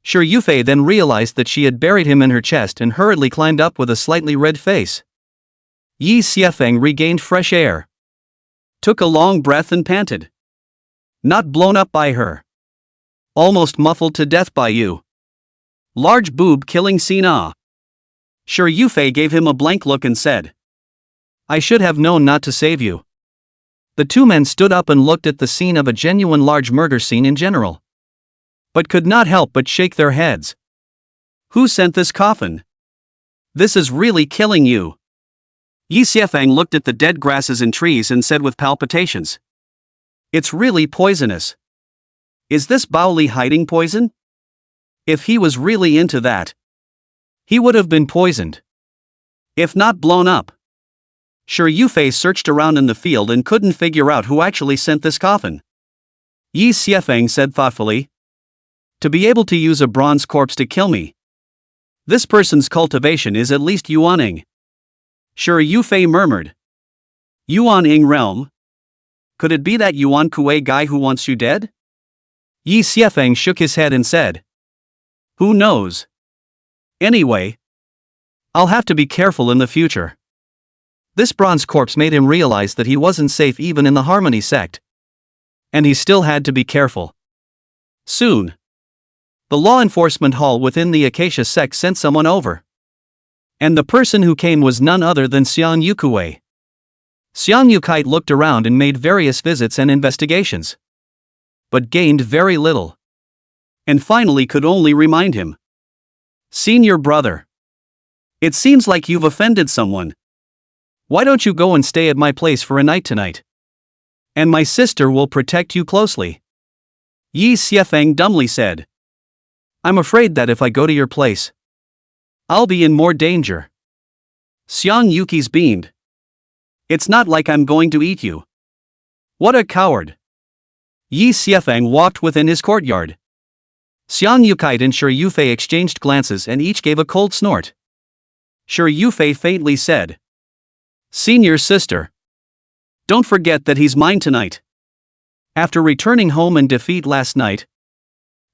Shi Yufei then realized that she had buried him in her chest and hurriedly climbed up with a slightly red face. Yi Xiefeng regained fresh air, took a long breath and panted. "Not blown up by her. Almost muffled to death by you. Large boob killing scene ah." Shi Yufei gave him a blank look and said, "I should have known not to save you." The two men stood up and looked at the scene of a genuine large murder scene in general, but could not help but shake their heads. "Who sent this coffin? This is really killing you." Yi Xiefeng looked at the dead grasses and trees and said with palpitations, "It's really poisonous. Is this Baoli hiding poison? If he was really into that, he would have been poisoned, if not blown up." Shi Yufei searched around in the field and couldn't figure out who actually sent this coffin. Yi Xiefeng said thoughtfully, "To be able to use a bronze corpse to kill me, this person's cultivation is at least Yuaning." Shi Yufei murmured, "Yuaning realm? Could it be that Yuan Kuei guy who wants you dead?" Yi Xiefeng shook his head and said, "Who knows? Anyway, I'll have to be careful in the future." This bronze corpse made him realize that he wasn't safe even in the Harmony sect, and he still had to be careful. Soon, the law enforcement hall within the Acacia sect sent someone over, and the person who came was none other than Xiang Yukui. Xiang Yukite looked around and made various visits and investigations, but gained very little, and finally could only remind him, "Senior brother, it seems like you've offended someone. Why don't you go and stay at my place for a night tonight? And my sister will protect you closely." Yi Xiefeng dumbly said, "I'm afraid that if I go to your place, I'll be in more danger." Xiang Yuki's beamed. "It's not like I'm going to eat you." What a coward. Yi Xiefeng walked within his courtyard. Xiang Yukite and Shi Yufei exchanged glances and each gave a cold snort. Shi Yufei faintly said, "Senior sister, don't forget that he's mine tonight." After returning home and defeat last night,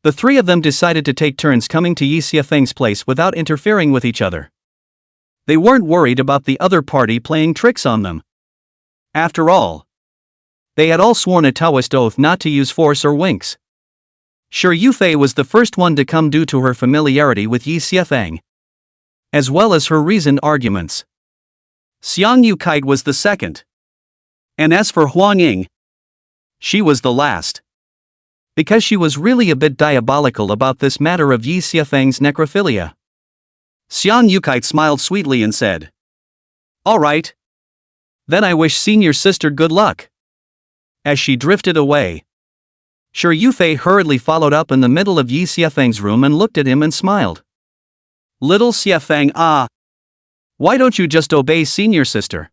the three of them decided to take turns coming to Yi Xiefeng's place without interfering with each other. They weren't worried about the other party playing tricks on them. After all, they had all sworn a Taoist oath not to use force or winks. Shi Yufei was the first one to come due to her familiarity with Yi Xiefeng, as well as her reasoned arguments. Xiang Yukite was the second. And as for Huang Ying, she was the last. Because she was really a bit diabolical about this matter of Yi Xiefeng's necrophilia. Xiang Yukite smiled sweetly and said, "All right. Then I wish senior sister good luck." As she drifted away, Shi Yufei hurriedly followed up in the middle of Yi Xiefeng's room and looked at him and smiled. "Little Xiefeng why don't you just obey senior sister?"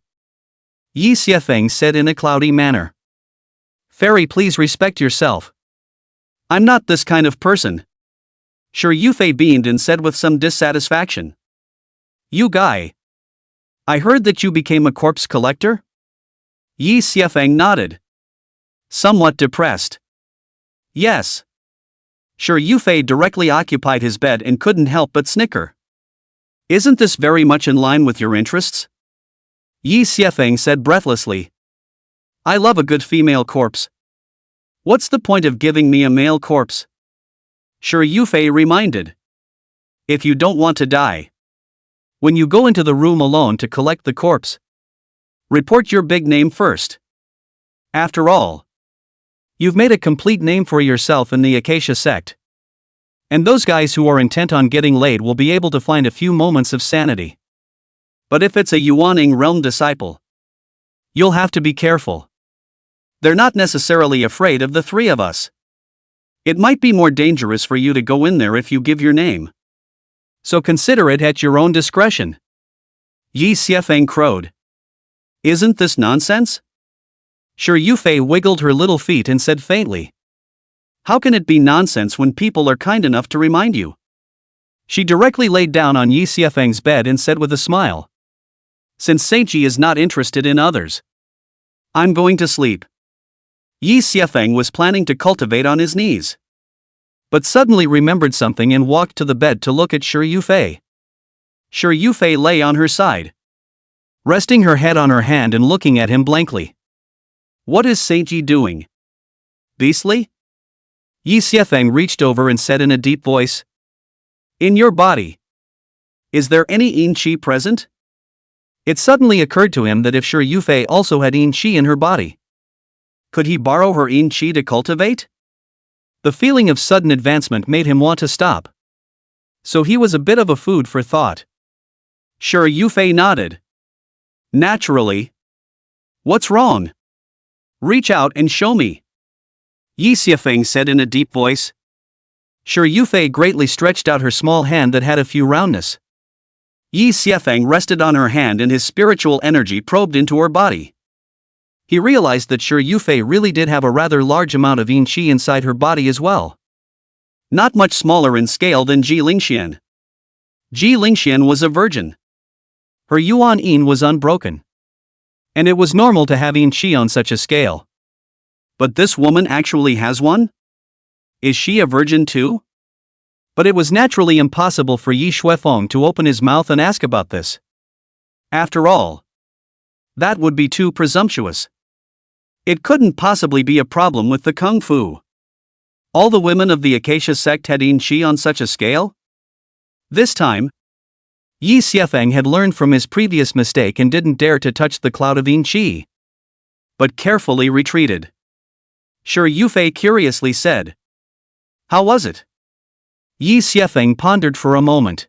Yi Xiefeng said in a cloudy manner. "Fairy, please respect yourself. I'm not this kind of person. Shi Yufei beamed and said with some dissatisfaction. You guy. I heard that you became a corpse collector? Yi Xiefeng nodded. Somewhat depressed. Yes. Shi Yufei directly occupied his bed and couldn't help but snicker. Isn't this very much in line with your interests? Yi Xiefeng said breathlessly. I love a good female corpse. What's the point of giving me a male corpse? Shi Yufei reminded. If you don't want to die. When you go into the room alone to collect the corpse, report your big name first. After all, you've made a complete name for yourself in the Acacia sect. And those guys who are intent on getting laid will be able to find a few moments of sanity. But if it's a Yuaning realm disciple, you'll have to be careful. They're not necessarily afraid of the three of us. It might be more dangerous for you to go in there if you give your name. So consider it at your own discretion. Yi Xiefeng crowed. Isn't this nonsense? Shi Yufei wiggled her little feet and said faintly. How can it be nonsense when people are kind enough to remind you? She directly laid down on Yi Xiefeng's bed and said with a smile. Since Seiji is not interested in others, I'm going to sleep. Yi Xiefeng was planning to cultivate on his knees, but suddenly remembered something and walked to the bed to look at Shi Yufei. Shi Yufei lay on her side, resting her head on her hand and looking at him blankly. What is Seiji doing? Beastly? Yi Xiefeng reached over and said in a deep voice. In your body. Is there any yin qi present? It suddenly occurred to him that if Shi Yufei also had yin qi in her body, could he borrow her yin qi to cultivate? The feeling of sudden advancement made him want to stop. So he was a bit of a food for thought. Shi Yufei nodded. Naturally. What's wrong? Reach out and show me. Yi Xiefeng said in a deep voice. Shi Yufei greatly stretched out her small hand that had a few roundness. Yi Xiefeng rested on her hand and his spiritual energy probed into her body. He realized that Shi Yufei really did have a rather large amount of yin qi inside her body as well. Not much smaller in scale than Ji Lingxian. Ji Lingxian was a virgin. Her yuan yin was unbroken. And it was normal to have yin qi on such a scale. But this woman actually has one? Is she a virgin too? But it was naturally impossible for Yi Shuefeng to open his mouth and ask about this. After all, that would be too presumptuous. It couldn't possibly be a problem with the kung fu. All the women of the Acacia sect had yin qi on such a scale? This time, Yi Xiefeng had learned from his previous mistake and didn't dare to touch the cloud of yin qi, but carefully retreated. Shi Yufei curiously said. How was it? Yi Xiefeng pondered for a moment,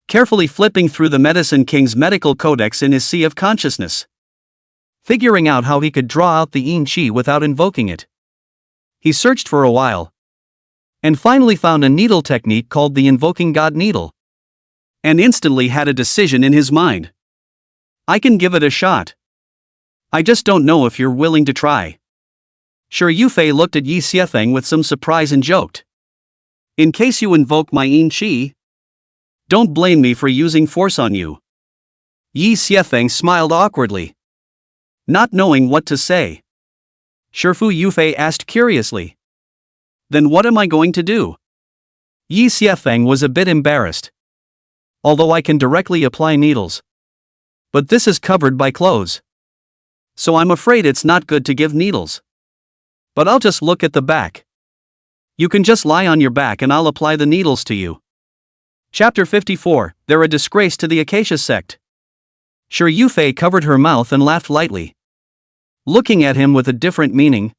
carefully flipping through the Medicine King's medical codex in his sea of consciousness, figuring out how he could draw out the yin qi without invoking it. He searched for a while, and finally found a needle technique called the Invoking God Needle, and instantly had a decision in his mind. I can give it a shot. I just don't know if you're willing to try. Shi Yufei looked at Yi Xiefeng with some surprise and joked. In case you invoke my yin qi, don't blame me for using force on you. Yi Xiefeng smiled awkwardly, not knowing what to say. Shifu Yufei asked curiously. Then what am I going to do? Yi Xiefeng was a bit embarrassed. Although I can directly apply needles, but this is covered by clothes, so I'm afraid it's not good to give needles. But I'll just look at the back. You can just lie on your back and I'll apply the needles to you. Chapter 54, They're a disgrace to the Acacia sect. Shi Yufei covered her mouth and laughed lightly, looking at him with a different meaning,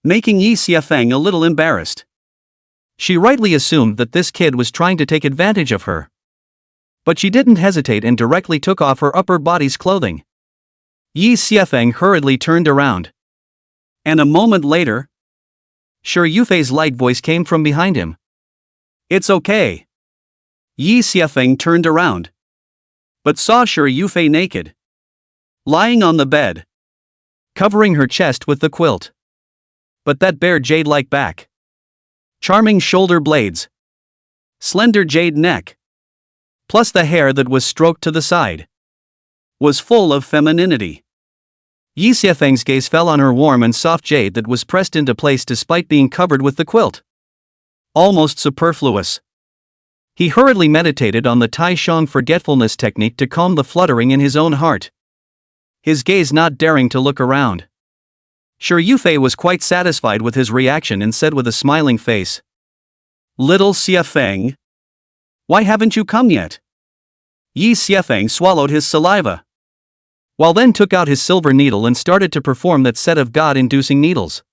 making Yi Xiefeng a little embarrassed. She rightly assumed that this kid was trying to take advantage of her. But she didn't hesitate and directly took off her upper body's clothing. Yi Xiefeng hurriedly turned around. And a moment later, Shi Yufei's light voice came from behind him. It's okay. Yi Xiefeng turned around, but saw Shi Yufei naked, lying on the bed, covering her chest with the quilt. But that bare jade-like back. Charming shoulder blades. Slender jade neck. Plus the hair that was stroked to the side. Was full of femininity. Yi Xiefeng's gaze fell on her warm and soft jade that was pressed into place despite being covered with the quilt. Almost superfluous. He hurriedly meditated on the Tai Shang forgetfulness technique to calm the fluttering in his own heart. His gaze not daring to look around. Sure, Yufei was quite satisfied with his reaction and said with a smiling face, "Little Xiefeng, why haven't you come yet?" Yi Xiefeng swallowed his saliva. While then took out his silver needle and started to perform that set of god-inducing needles.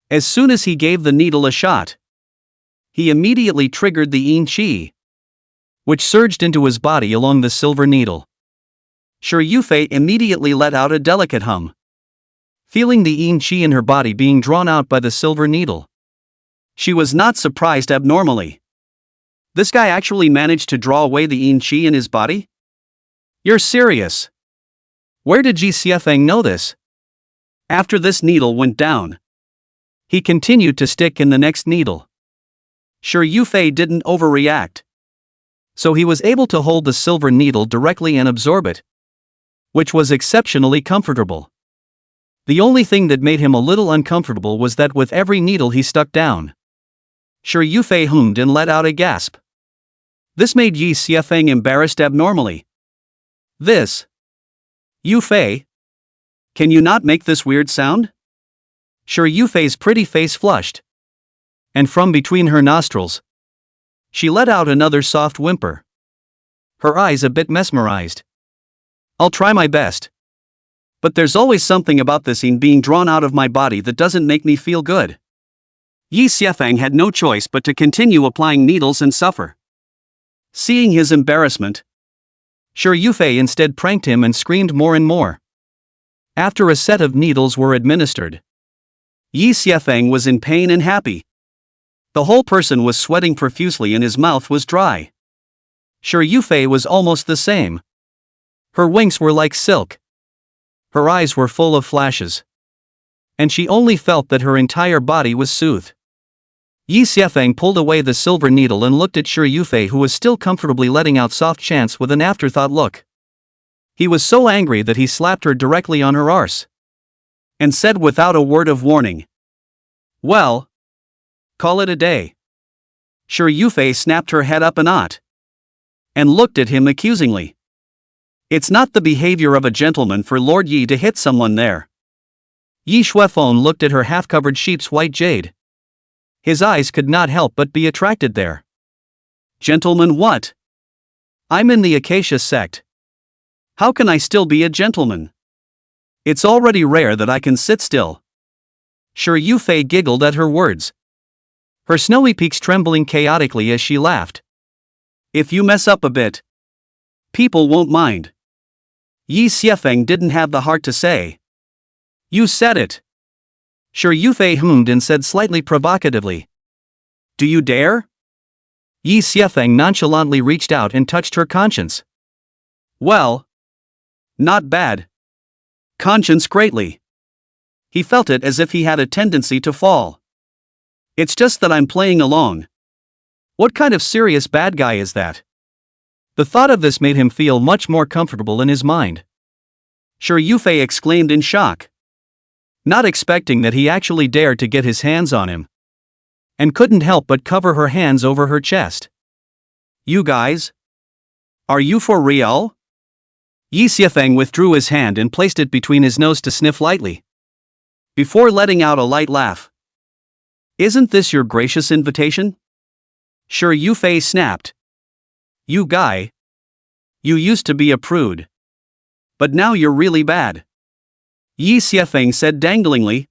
As soon as he gave the needle a shot, he immediately triggered the yin qi, which surged into his body along the silver needle. Sure, Yufei immediately let out a delicate hum, feeling the yin qi in her body being drawn out by the silver needle. She was not surprised abnormally. This guy actually managed to draw away the yin qi in his body? You're serious? Where did Yi Xiefeng know this? After this needle went down, he continued to stick in the next needle. Sure, Yufei didn't overreact. So he was able to hold the silver needle directly and absorb it, which was exceptionally comfortable. The only thing that made him a little uncomfortable was that with every needle he stuck down, Sure, Yufei hummed and let out a gasp. This made Yi Xiefeng embarrassed abnormally. This. Yufei? Can you not make this weird sound? Sure, Yufei's pretty face flushed. And from between her nostrils, she let out another soft whimper. Her eyes a bit mesmerized. I'll try my best. But there's always something about this yin being drawn out of my body that doesn't make me feel good. Yi Xiefeng had no choice but to continue applying needles and suffer. Seeing his embarrassment, Sure, Yufei instead pranked him and screamed more and more. After a set of needles were administered, Yi Xiefeng was in pain and happy. The whole person was sweating profusely and his mouth was dry. Sure, Yufei was almost the same. Her wings were like silk. Her eyes were full of flashes. And she only felt that her entire body was soothed. Yi Xiefeng pulled away the silver needle and looked at Sure Yufei, who was still comfortably letting out soft chants with an afterthought look. He was so angry that he slapped her directly on her arse. And said without a word of warning, "Well, call it a day." Sure, Yufei snapped her head up a knot. And looked at him accusingly. It's not the behavior of a gentleman for Lord Yi to hit someone there. Yi Xuefeng looked at her half-covered sheep's white jade. His eyes could not help but be attracted there. Gentleman what? I'm in the Acacia sect. How can I still be a gentleman? It's already rare that I can sit still. Sure, Yufei giggled at her words. Her snowy peaks trembling chaotically as she laughed. If you mess up a bit, people won't mind. Yi Xiefeng didn't have the heart to say, "You said it." Sure, Yufei hummed and said slightly provocatively, "Do you dare?" Yi Xiefeng nonchalantly reached out and touched her conscience. Well, not bad. Conscience greatly. He felt it as if he had a tendency to fall. It's just that I'm playing along. What kind of serious bad guy is that? The thought of this made him feel much more comfortable in his mind. Sure, Yufei exclaimed in shock, not expecting that he actually dared to get his hands on him, and couldn't help but cover her hands over her chest. You guys? Are you for real? Yi Xiefeng withdrew his hand and placed it between his nose to sniff lightly, before letting out a light laugh. Isn't this your gracious invitation? Sure, Yufei snapped. You guy. You used to be a prude. But now you're really bad. Yi Xiefeng said danglingly.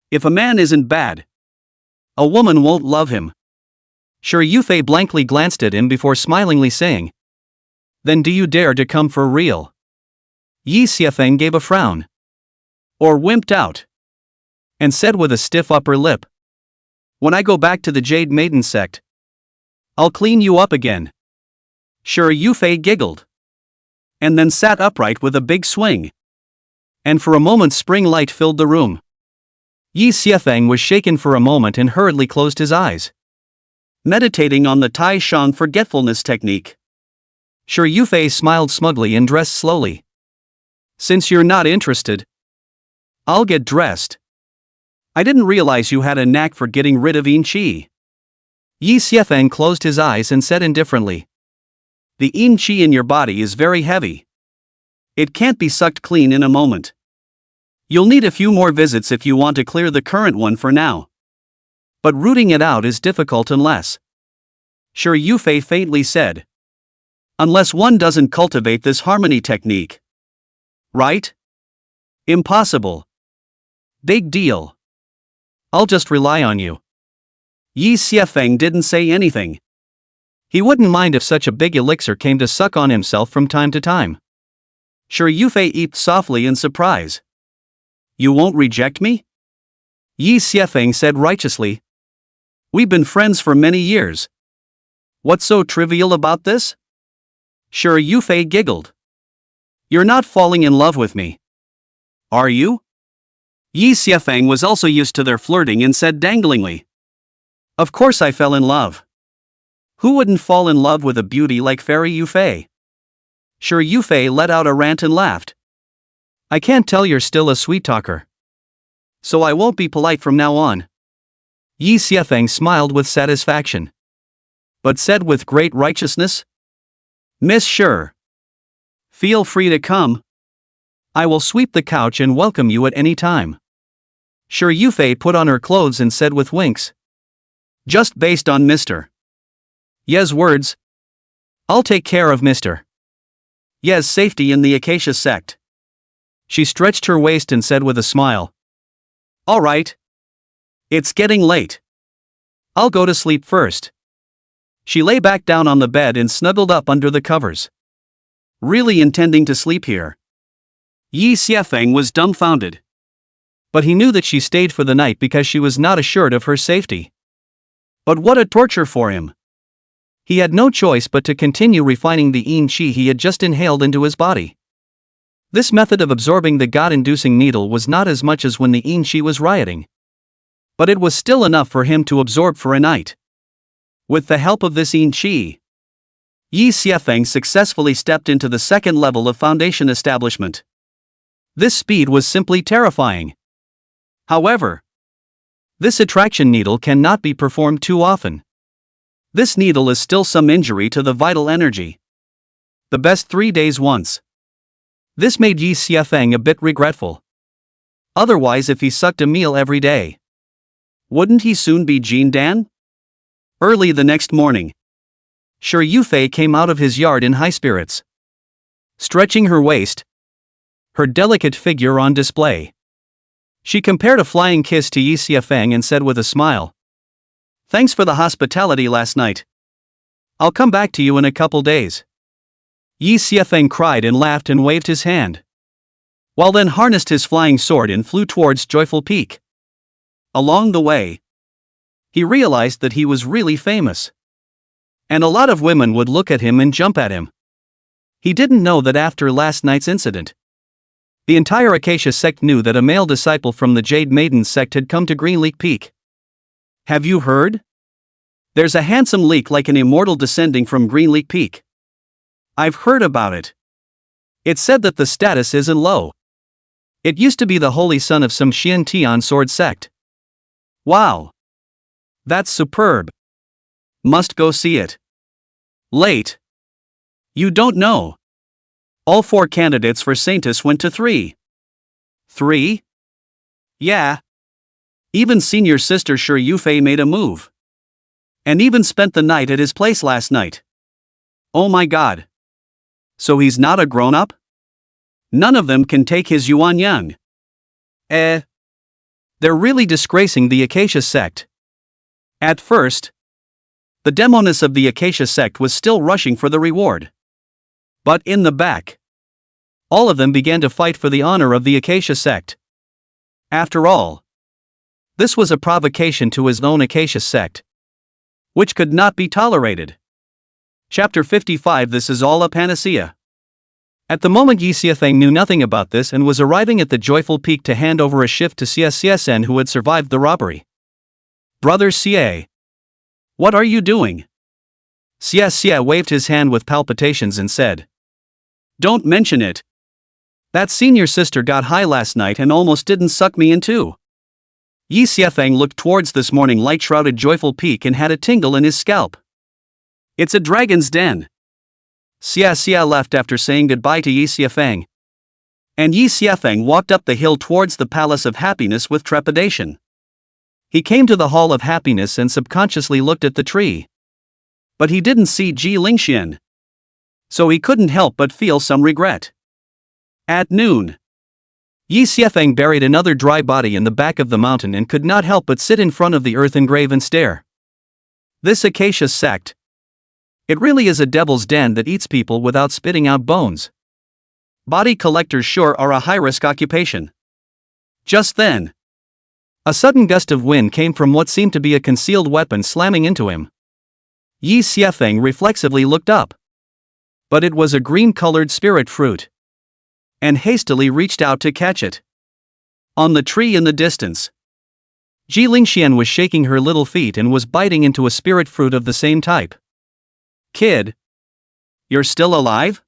If a man isn't bad, a woman won't love him. Sure, Yufei blankly glanced at him before smilingly saying, Then do you dare to come for real? Yi Xiefeng gave a frown. Or wimped out. And said with a stiff upper lip, When I go back to the Jade Maiden sect, I'll clean you up again. Sure, Yufei giggled. And then sat upright with a big swing. And for a moment spring light filled the room. Yi Xiefeng was shaken for a moment and hurriedly closed his eyes, meditating on the Tai Shang forgetfulness technique. Sure, Yufei smiled smugly and dressed slowly. Since you're not interested, I'll get dressed. I didn't realize you had a knack for getting rid of yin qi. Yi Xiefeng closed his eyes and said indifferently. The yin qi in your body is very heavy. It can't be sucked clean in a moment. You'll need a few more visits if you want to clear the current one for now. But rooting it out is difficult unless. Sure, Yufei faintly said. Unless one doesn't cultivate this harmony technique. Right? Impossible. Big deal. I'll just rely on you. Yi Xiefeng didn't say anything. He wouldn't mind if such a big elixir came to suck on himself from time to time. Sure, Yufei eeped softly in surprise. You won't reject me? Yi Xiefeng said righteously. We've been friends for many years. What's so trivial about this? Sure, Yufei giggled. You're not falling in love with me. Are you? Yi Xiefeng was also used to their flirting and said danglingly. Of course I fell in love. Who wouldn't fall in love with a beauty like Fairy Yufei? Sure, Yufei let out a rant and laughed. I can't tell you're still a sweet talker. So I won't be polite from now on. Yi Xiefeng smiled with satisfaction. But said with great righteousness. Miss Sure. Feel free to come. I will sweep the couch and welcome you at any time. Sure, Yufei put on her clothes and said with winks. Just based on Mr. Ye's words. I'll take care of Mr. Ye's safety in the Acacia sect. She stretched her waist and said with a smile. All right. It's getting late. I'll go to sleep first. She lay back down on the bed and snuggled up under the covers. Really intending to sleep here? Yi Xiefeng was dumbfounded. But he knew that she stayed for the night because she was not assured of her safety. But what a torture for him! He had no choice but to continue refining the yin qi he had just inhaled into his body. This method of absorbing the god-inducing needle was not as much as when the yin qi was rioting. But it was still enough for him to absorb for a night. With the help of this yin qi, Yi Xiefeng successfully stepped into the second level of foundation establishment. This speed was simply terrifying. However, this attraction needle cannot be performed too often. This needle is still some injury to the vital energy. The best 3 days once. This made Yi Xiefeng a bit regretful. Otherwise, if he sucked a meal every day, wouldn't he soon be Jean Dan? Early the next morning, Sure Yufei came out of his yard in high spirits. Stretching her waist, her delicate figure on display. She compared a flying kiss to Yi Xiefeng and said with a smile. Thanks for the hospitality last night. I'll come back to you in a couple days. Yi Xiefeng cried and laughed and waved his hand. While then harnessed his flying sword and flew towards Joyful Peak. Along the way, he realized that he was really famous. And a lot of women would look at him and jump at him. He didn't know that after last night's incident, the entire Acacia sect knew that a male disciple from the Jade Maiden sect had come to Green Leak Peak. Have you heard? There's a handsome leak like an immortal descending from Green Leak Peak. I've heard about it. It's said that the status isn't low. It used to be the holy son of some Xian Tian sword sect. Wow. That's superb. Must go see it. Late. You don't know. All 4 candidates for Saintus went to 3. 3? Yeah. Even senior sister Sure Yufei made a move. And even spent the night at his place last night. Oh my god. So he's not a grown-up? None of them can take his Yuan Yang. They're really disgracing the Acacia sect. At first, the demoness of the Acacia sect was still rushing for the reward. But in the back, all of them began to fight for the honor of the Acacia sect. After all, this was a provocation to his own Acacia sect, which could not be tolerated. Chapter 55. This is all a panacea. At the moment Yi Xiafeng knew nothing about this and was arriving at the joyful peak to hand over a shift to CSCSN who had survived the robbery. Brother Xie. What are you doing? Xie waved his hand with palpitations and said. Don't mention it. That senior sister got high last night and almost didn't suck me in too. Yi Xiafeng looked towards this morning light-shrouded joyful peak and had a tingle in his scalp. It's a dragon's den. Xie left after saying goodbye to Yi Xiafeng. And Yi Xiafeng walked up the hill towards the Palace of Happiness with trepidation. He came to the Hall of Happiness and subconsciously looked at the tree. But he didn't see Ji Lingxian. So he couldn't help but feel some regret. At noon, Yi Xiafeng buried another dry body in the back of the mountain and could not help but sit in front of the earthen grave and stare. This acacia sect. It really is a devil's den that eats people without spitting out bones. Body collectors sure are a high-risk occupation. Just then, a sudden gust of wind came from what seemed to be a concealed weapon slamming into him. Yi Xiafeng reflexively looked up. But it was a green-colored spirit fruit. And hastily reached out to catch it. On the tree in the distance, Ji Lingxian was shaking her little feet and was biting into a spirit fruit of the same type. Kid, you're still alive?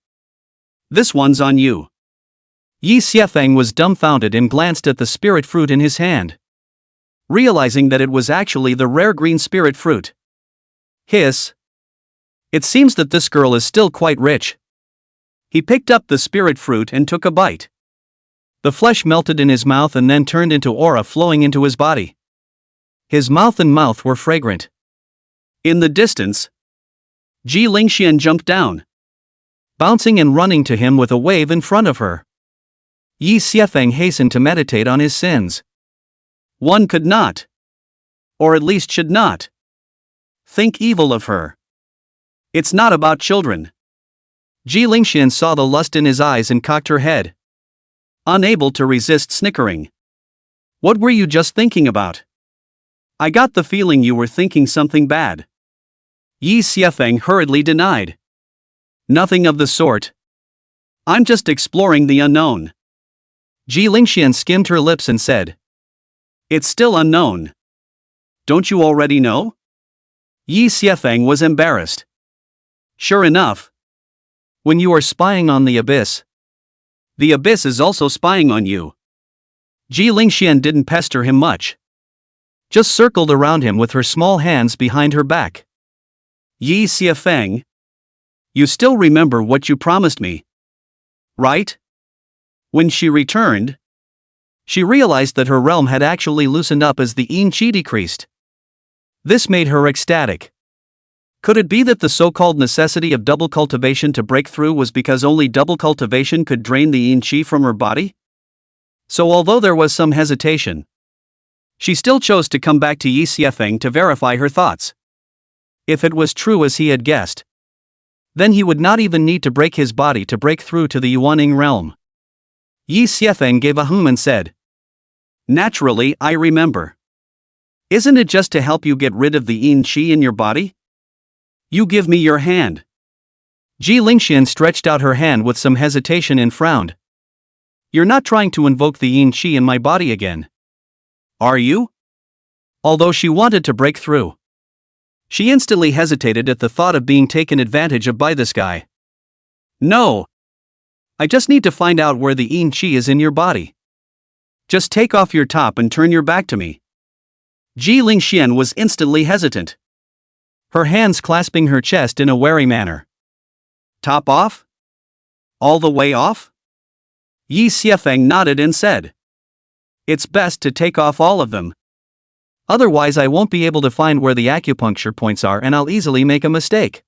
This one's on you. Yi Xiafeng was dumbfounded and glanced at the spirit fruit in his hand, realizing that it was actually the rare green spirit fruit. Hiss. It seems that this girl is still quite rich. He picked up the spirit fruit and took a bite. The flesh melted in his mouth and then turned into aura flowing into his body. His mouth and mouth were fragrant. In the distance, Ji Lingxian jumped down, bouncing and running to him with a wave in front of her. Yi Xiafeng hastened to meditate on his sins. One could not, or at least should not, think evil of her. It's not about children. Ji Lingxian saw the lust in his eyes and cocked her head, unable to resist snickering. What were you just thinking about? I got the feeling you were thinking something bad. Yi Xiafeng hurriedly denied. Nothing of the sort. I'm just exploring the unknown. Ji Lingxian skimmed her lips and said. It's still unknown. Don't you already know? Yi Xiafeng was embarrassed. Sure enough. When you are spying on the abyss is also spying on you. Ji Lingxian didn't pester him much. Just circled around him with her small hands behind her back. Yi Xiafeng, you still remember what you promised me, right? When she returned, she realized that her realm had actually loosened up as the yin qi decreased. This made her ecstatic. Could it be that the so-called necessity of double cultivation to break through was because only double cultivation could drain the yin qi from her body? So although there was some hesitation, she still chose to come back to Yi Xiafeng to verify her thoughts. If it was true as he had guessed, then he would not even need to break his body to break through to the Yuaning realm. Yi Xiafeng gave a hum and said, Naturally, I remember. Isn't it just to help you get rid of the yin qi in your body? You give me your hand. Ji Lingxian stretched out her hand with some hesitation and frowned. You're not trying to invoke the yin qi in my body again, are you? Although she wanted to break through, she instantly hesitated at the thought of being taken advantage of by this guy. No. I just need to find out where the yin qi is in your body. Just take off your top and turn your back to me. Ji Lingxian was instantly hesitant, her hands clasping her chest in a wary manner. Top off? All the way off? Yi Xiafeng nodded and said. It's best to take off all of them. Otherwise I won't be able to find where the acupuncture points are and I'll easily make a mistake.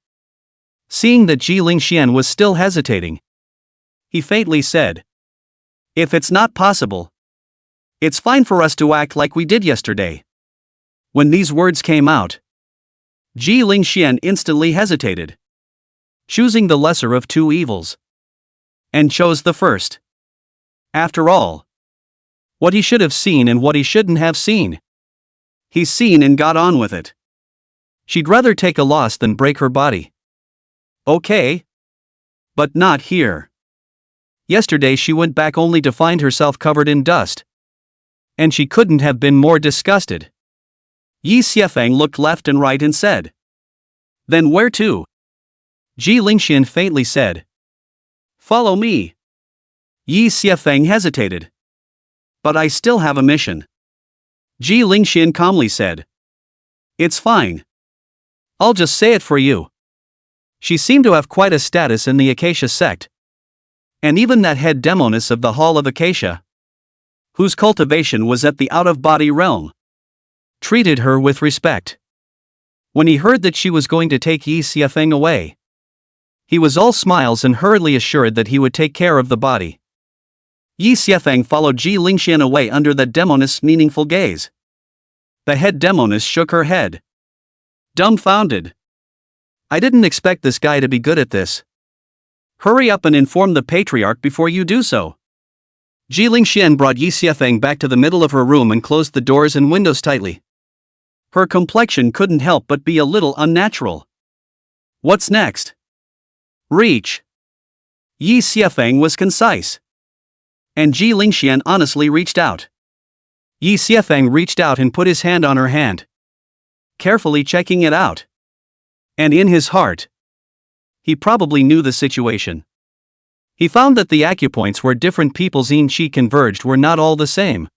Seeing that Ji Lingxian was still hesitating, he faintly said. If it's not possible, it's fine for us to act like we did yesterday. When these words came out, Ji Lingxian instantly hesitated, choosing the lesser of two evils, and chose the first. After all, what he should have seen and what he shouldn't have seen, he's seen and got on with it. She'd rather take a loss than break her body. Okay. But not here. Yesterday she went back only to find herself covered in dust. And she couldn't have been more disgusted. Yi Xiefeng looked left and right and said, "Then where to?" Ji Lingxian faintly said, "Follow me." Yi Xiefeng hesitated. "But I still have a mission." Ji Lingxian calmly said, "It's fine. I'll just say it for you." She seemed to have quite a status in the Acacia sect. And even that head demoness of the Hall of Acacia, whose cultivation was at the out-of-body realm, treated her with respect. When he heard that she was going to take Yi Xiefeng away, he was all smiles and hurriedly assured that he would take care of the body. Yi Xiefeng followed Ji Lingxian away under the demoness' meaningful gaze. The head demoness shook her head, dumbfounded. "I didn't expect this guy to be good at this. Hurry up and inform the patriarch before you do so." Ji Lingxian brought Yi Xiefeng back to the middle of her room and closed the doors and windows tightly. Her complexion couldn't help but be a little unnatural. "What's next?" "Reach." Yi Xiefeng was concise. And Ji Lingxian honestly reached out. Yi Xiefeng reached out and put his hand on her hand, carefully checking it out. And in his heart, he probably knew the situation. He found that the acupoints where different people's yin qi converged were not all the same.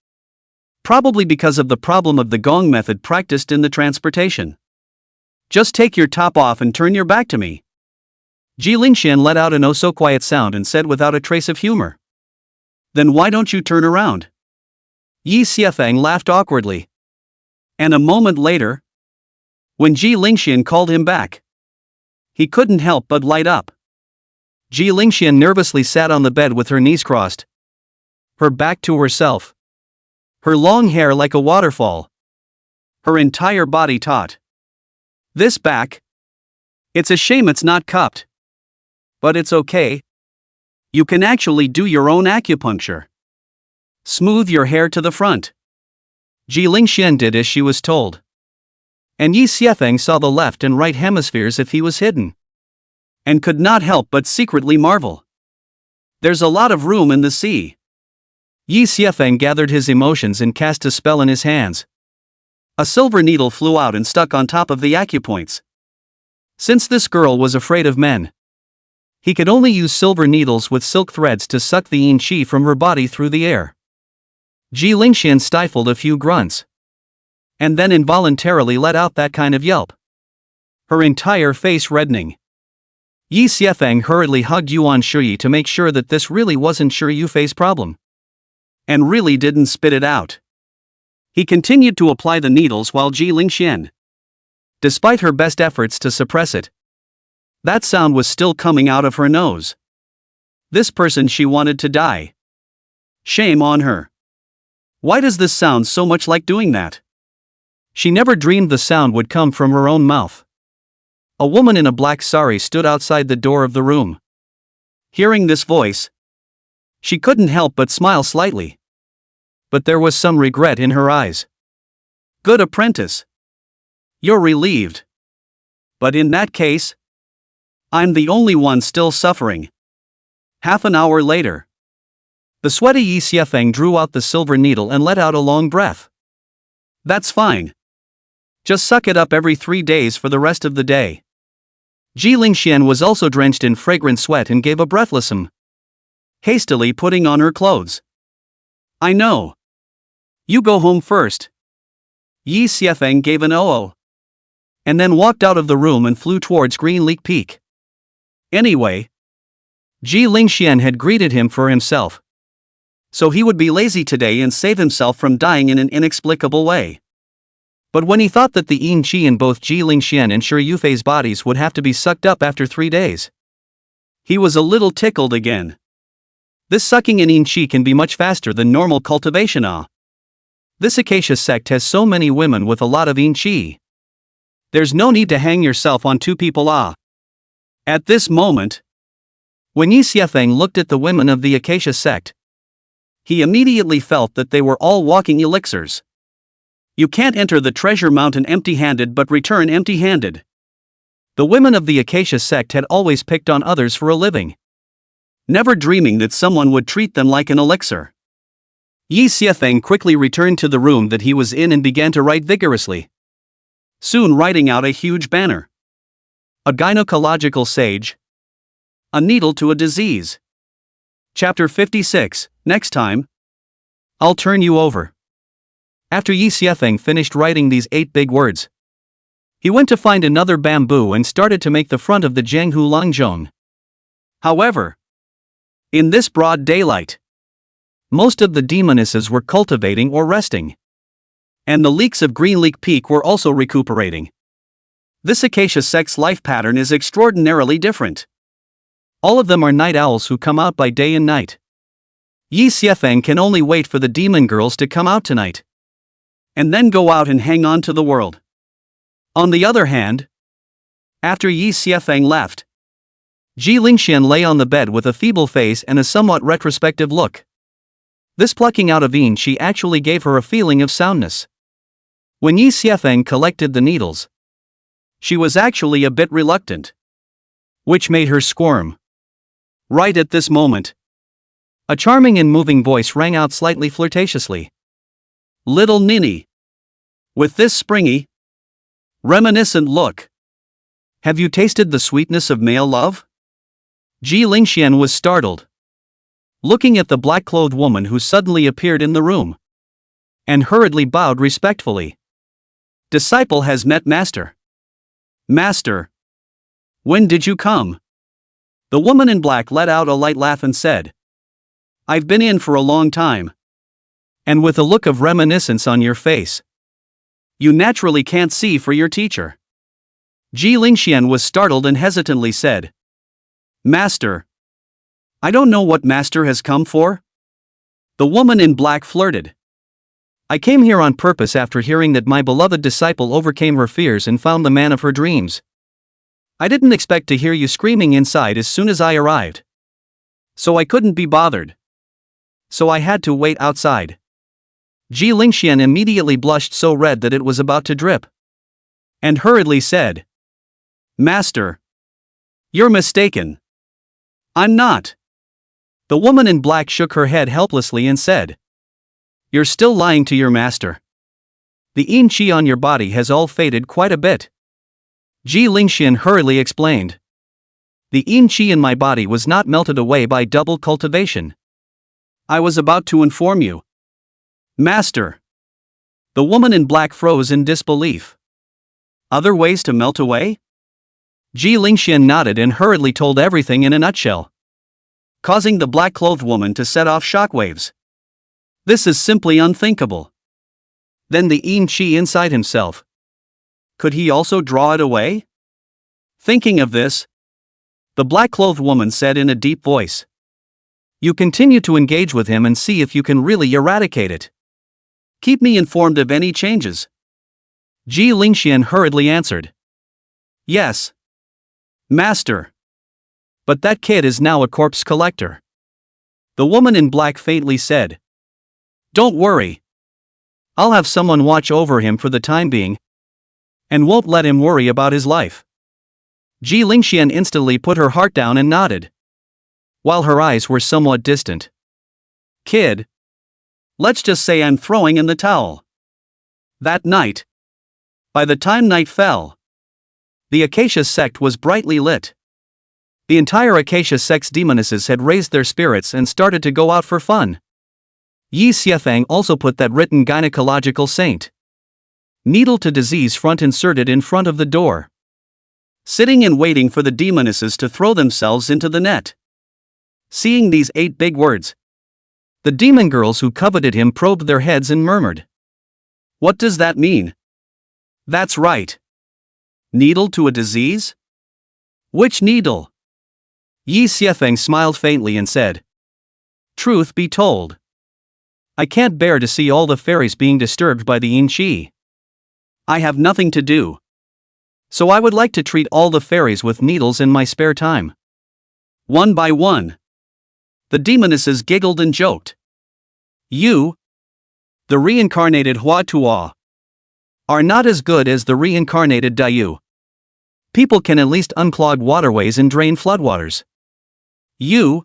Probably because of the problem of the gong method practiced in the transportation. "Just take your top off and turn your back to me." Ji Lingxian let out an oh-so-quiet sound and said without a trace of humor, "Then why don't you turn around?" Yi Xiefeng laughed awkwardly. And a moment later, when Ji Lingxian called him back, he couldn't help but light up. Ji Lingxian nervously sat on the bed with her knees crossed, her back to herself, her long hair like a waterfall, her entire body taut. "This back? It's a shame it's not cupped. But it's okay. You can actually do your own acupuncture. Smooth your hair to the front." Ji Lingxian did as she was told. And Yi Xiefeng saw the left and right hemispheres if he was hidden, and could not help but secretly marvel. "There's a lot of room in the sea." Yi Xiefeng gathered his emotions and cast a spell in his hands. A silver needle flew out and stuck on top of the acupoints. Since this girl was afraid of men, he could only use silver needles with silk threads to suck the yin qi from her body through the air. Ji Lingxian stifled a few grunts, and then involuntarily let out that kind of yelp, her entire face reddening. Yi Xiefeng hurriedly hugged Yuan Shuyi to make sure that this really wasn't Shu Yufei's problem, and really didn't spit it out. He continued to apply the needles while Ji Lingxian, despite her best efforts to suppress it, that sound was still coming out of her nose. This person, she wanted to die. Shame on her. Why does this sound so much like doing that? She never dreamed the sound would come from her own mouth. A woman in a black sari stood outside the door of the room. Hearing this voice, she couldn't help but smile slightly. But there was some regret in her eyes. "Good apprentice. You're relieved. But in that case, I'm the only one still suffering." Half an hour later, the sweaty Yi Xiefeng drew out the silver needle and let out a long breath. "That's fine. Just suck it up every 3 days for the rest of the day." Ji Lingxian was also drenched in fragrant sweat and gave a breathless hastily putting on her clothes. "I know. You go home first." Yi Xiefeng gave an oh, and then walked out of the room and flew towards Green Leak Peak. Anyway, Ji Lingxian had greeted him for himself, so he would be lazy today and save himself from dying in an inexplicable way. But when he thought that the yin qi in both Ji Lingxian and Shu Yufei's bodies would have to be sucked up after 3 days, he was a little tickled again. This sucking in yin qi can be much faster than normal cultivation. This Acacia sect has so many women with a lot of yin qi. There's no need to hang yourself on 2 people. At this moment, when Yi Xiefeng looked at the women of the Acacia sect, he immediately felt that they were all walking elixirs. You can't enter the treasure mountain empty-handed but return empty-handed. The women of the Acacia sect had always picked on others for a living. never dreaming that someone would treat them like an elixir. Yi Xiefeng quickly returned to the room that he was in and began to write vigorously. Soon writing out a huge banner. A gynecological sage. A needle to a disease. Chapter 56, next time. I'll turn you over. After Yi Xiefeng finished writing these 8 big words, he went to find another bamboo and started to make the front of the Jianghu Langzhong. However, in this broad daylight, most of the demonesses were cultivating or resting. And the leeks of Green Leek Peak were also recuperating. This acacia sect's life pattern is extraordinarily different. All of them are night owls who come out by day and night. Yi Xiefeng can only wait for the demon girls to come out tonight. And then go out and hang on to the world. On the other hand, after Yi Xiefeng left, Ji Lingxian lay on the bed with a feeble face and a somewhat retrospective look. This plucking out of Yin Qi actually gave her a feeling of soundness. When Yi Xiefeng collected the needles, she was actually a bit reluctant, which made her squirm. Right at this moment, a charming and moving voice rang out slightly flirtatiously. Little ninny. With this springy, reminiscent look. Have you tasted the sweetness of male love? Ji Lingxian was startled, looking at the black-clothed woman who suddenly appeared in the room, and hurriedly bowed respectfully. Disciple has met master. Master. When did you come? The woman in black let out a light laugh and said, I've been in for a long time. And with a look of reminiscence on your face, you naturally can't see for your teacher. Ji Lingxian was startled and hesitantly said, Master. I don't know what master has come for. The woman in black flirted. I came here on purpose after hearing that my beloved disciple overcame her fears and found the man of her dreams. I didn't expect to hear you screaming inside as soon as I arrived. So I couldn't be bothered. So I had to wait outside. Ji Lingxian immediately blushed so red that it was about to drip, and hurriedly said, Master. You're mistaken. I'm not. The woman in black shook her head helplessly and said, You're still lying to your master. The yin qi on your body has all faded quite a bit. Ji Lingxian hurriedly explained. The yin qi in my body was not melted away by double cultivation. I was about to inform you. Master. The woman in black froze in disbelief. Other ways to melt away? Ji Lingxian nodded and hurriedly told everything in a nutshell, causing the black-clothed woman to set off shockwaves. This is simply unthinkable. Then the yin qi inside himself. Could he also draw it away? Thinking of this, the black-clothed woman said in a deep voice, You continue to engage with him and see if you can really eradicate it. Keep me informed of any changes. Ji Lingxian hurriedly answered. Yes. Master. But that kid is now a corpse collector. The woman in black faintly said. Don't worry. I'll have someone watch over him for the time being, and won't let him worry about his life. Ji Lingxian instantly put her heart down and nodded, while her eyes were somewhat distant. Kid. Let's just say I'm throwing in the towel. That night. By the time night fell, the Acacia sect was brightly lit. The entire Acacia sect's demonesses had raised their spirits and started to go out for fun. Yi Xiefeng also put that written gynecological saint. Needle to disease front inserted in front of the door. Sitting and waiting for the demonesses to throw themselves into the net. Seeing these 8 big words, the demon girls who coveted him probed their heads and murmured. What does that mean? That's right. Needle to a disease? Which needle? Yi Xiefeng smiled faintly and said, Truth be told, I can't bear to see all the fairies being disturbed by the yin qi. I have nothing to do, so I would like to treat all the fairies with needles in my spare time. One by one. The demonesses giggled and joked. You, the reincarnated Hua Tuo, are not as good as the reincarnated Dayu. People can at least unclog waterways and drain floodwaters. You,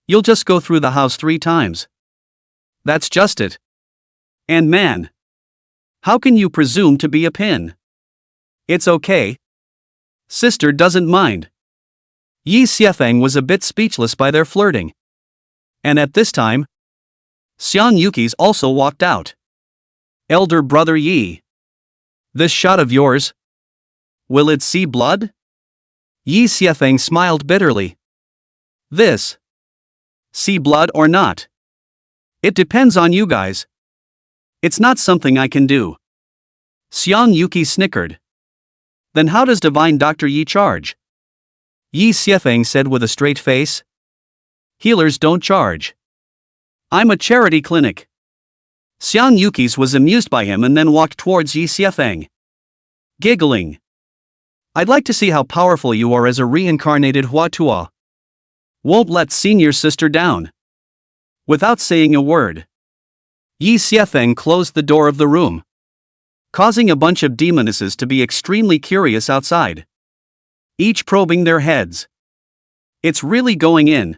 You'll just go through the house 3 times. That's just it. And man, how can you presume to be a pin? It's okay. Sister doesn't mind. Yi Xiefeng was a bit speechless by their flirting. And at this time, Xian Yuki's also walked out. Elder brother Yi. This shot of yours? Will it see blood? Yi Xiefeng smiled bitterly. This. See blood or not? It depends on you guys. It's not something I can do. Xian Yuki snickered. Then how does Divine Dr. Yi charge? Yi Xiefeng said with a straight face. Healers don't charge. I'm a charity clinic. Xian Yuki's was amused by him and then walked towards Yi Xiefeng. Giggling. I'd like to see how powerful you are as a reincarnated Huatua. Won't let senior sister down. Without saying a word, Yi Xiefeng closed the door of the room, causing a bunch of demonesses to be extremely curious outside, each probing their heads. It's really going in.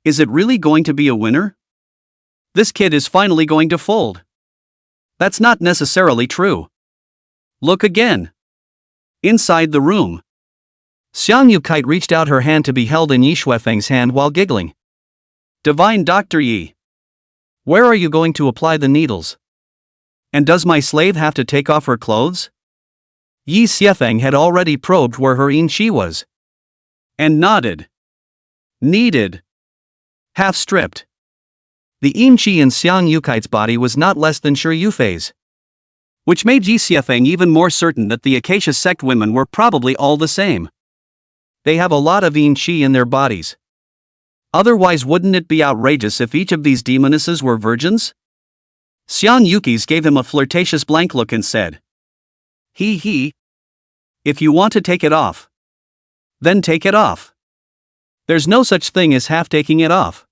Is it really going to be a winner? This kid is finally going to fold. That's not necessarily true. Look again. Inside the room, Xiang Yukite reached out her hand to be held in Yi Xiefeng's hand while giggling. Divine Dr. Yi. Where are you going to apply the needles? And does my slave have to take off her clothes? Yi Xiefeng had already probed where her yin qi was. And nodded. Needed. Half stripped. The yin qi in Xiang Yukite's body was not less than Shi Yufei's, which made Yi Xiefeng even more certain that the Acacia sect women were probably all the same. They have a lot of yin qi in their bodies. Otherwise, wouldn't it be outrageous if each of these demonesses were virgins? Xian Yuki's gave him a flirtatious blank look and said, He. If you want to take it off, then take it off. There's no such thing as half taking it off.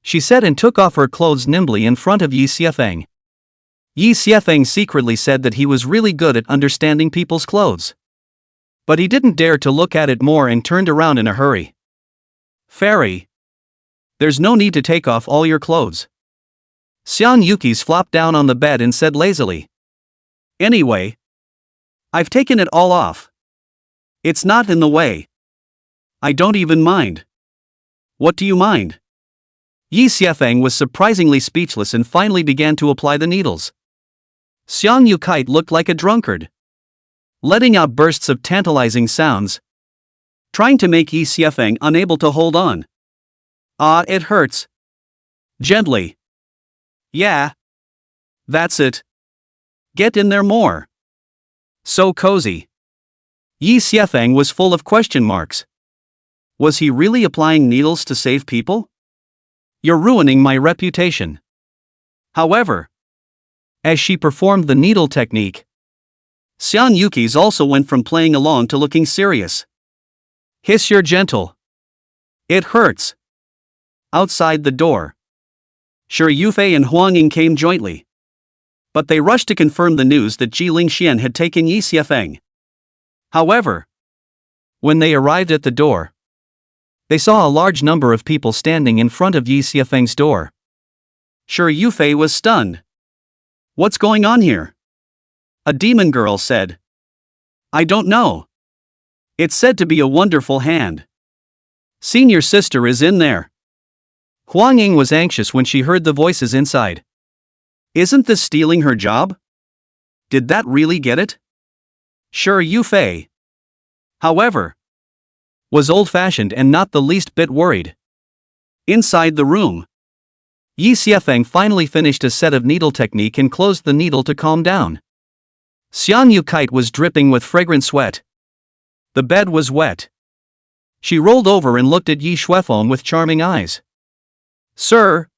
She said and took off her clothes nimbly in front of Yi Xiefeng. Yi Xiefeng secretly said that he was really good at understanding people's clothes. But he didn't dare to look at it more and turned around in a hurry. Fairy. There's no need to take off all your clothes. Xian Yuki's flopped down on the bed and said lazily. Anyway, I've taken it all off. It's not in the way. I don't even mind. What do you mind? Yi Xiefeng was surprisingly speechless and finally began to apply the needles. Xiang Yukite looked like a drunkard, letting out bursts of tantalizing sounds, trying to make Yi Xiefeng unable to hold on. Ah, it hurts. Gently. Yeah. That's it. Get in there more. So cozy. Yi Xiefeng was full of question marks. Was he really applying needles to save people? You're ruining my reputation. However, as she performed the needle technique, Xian Yuki's also went from playing along to looking serious. Hiss, you're gentle. It hurts. Outside the door, Shi Yufei and Huang Ying came jointly. But they rushed to confirm the news that Ji Lingxian had taken Yi Xiefeng. However, when they arrived at the door, they saw a large number of people standing in front of Yi Xiefeng's door. Shi Yufei was stunned. What's going on here? A demon girl said. I don't know. It's said to be a wonderful hand. Senior sister is in there. Huang Ying was anxious when she heard the voices inside. Isn't this stealing her job? Did that really get it? Shi Yufei, however, was old-fashioned and not the least bit worried. Inside the room, Yi Xiefeng finally finished a set of needle technique and closed the needle to calm down. Xian Yukite was dripping with fragrant sweat. The bed was wet. She rolled over and looked at Yi Xiefeng with charming eyes. Sir,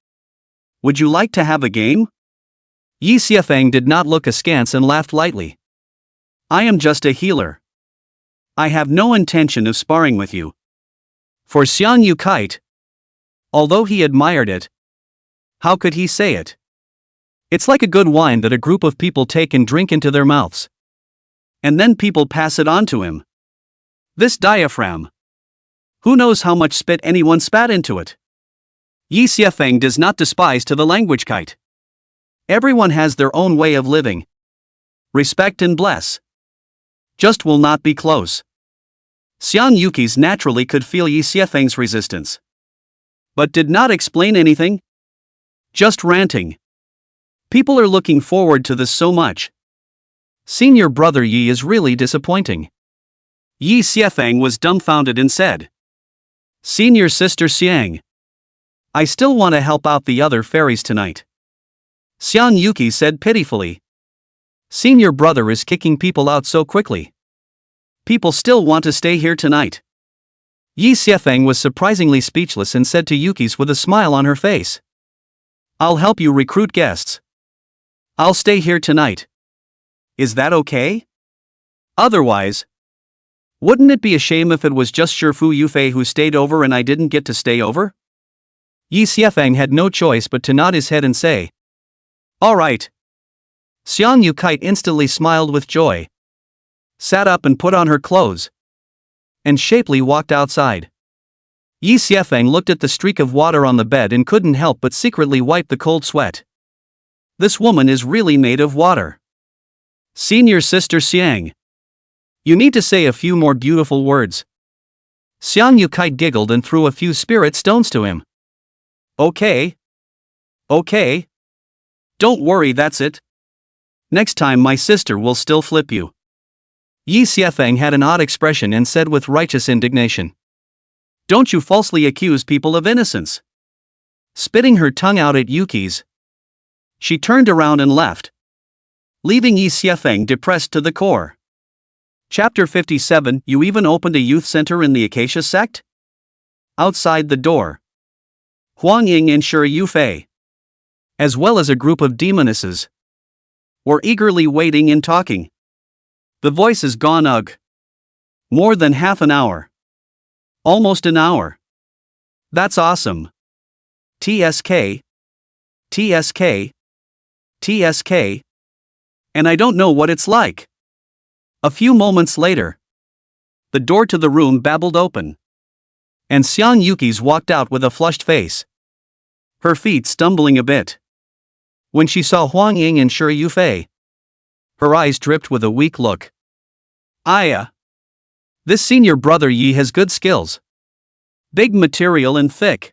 would you like to have a game? Yi Xiefeng did not look askance and laughed lightly. I am just a healer. I have no intention of sparring with you. For Xian Yukite, although he admired it, how could he say it? It's like a good wine that a group of people take and drink into their mouths. And then people pass it on to him. This diaphragm. Who knows how much spit anyone spat into it? Yi Xiefeng does not despise to the language kite. Everyone has their own way of living. Respect and bless. Just will not be close. Xian Yuki's naturally could feel Yi Xiefeng's resistance, but did not explain anything. Just ranting. People are looking forward to this so much. Senior brother Yi is really disappointing. Yi Xiefeng was dumbfounded and said, Senior sister Xiang, I still want to help out the other fairies tonight. Xian Yuki said pitifully. Senior brother is kicking people out so quickly. People still want to stay here tonight. Yi Xiefeng was surprisingly speechless and said to Yuki's with a smile on her face, I'll help you recruit guests. I'll stay here tonight. Is that okay? Otherwise, wouldn't it be a shame if it was just Shifu Yufei who stayed over and I didn't get to stay over? Yi Xiefeng had no choice but to nod his head and say, All right. Xian Yukite instantly smiled with joy, sat up and put on her clothes, and shapely walked outside. Yi Xiefeng looked at the streak of water on the bed and couldn't help but secretly wipe the cold sweat. This woman is really made of water. Senior sister Xiang, you need to say a few more beautiful words. Xian Yukite giggled and threw a few spirit stones to him. Okay. Okay. Don't worry, that's it. Next time my sister will still flip you. Yi Xiefeng had an odd expression and said with righteous indignation, Don't you falsely accuse people of innocence. Spitting her tongue out at Yuki's, she turned around and left, leaving Yi Xiefeng depressed to the core. Chapter 57. You even opened a youth center in the Acacia sect? Outside the door, Huang Ying and Shi Yufei, as well as a group of demonesses, were eagerly waiting and talking. The voices gone ugh. More than half an hour. Almost an hour. That's awesome. TSK. TSK. TSK. And I don't know what it's like. A few moments later, the door to the room babbled open, and Xian Yuki's walked out with a flushed face, her feet stumbling a bit. When she saw Huang Ying and Shi Yufei, her eyes dripped with a weak look. This senior brother Yi has good skills. Big material and thick.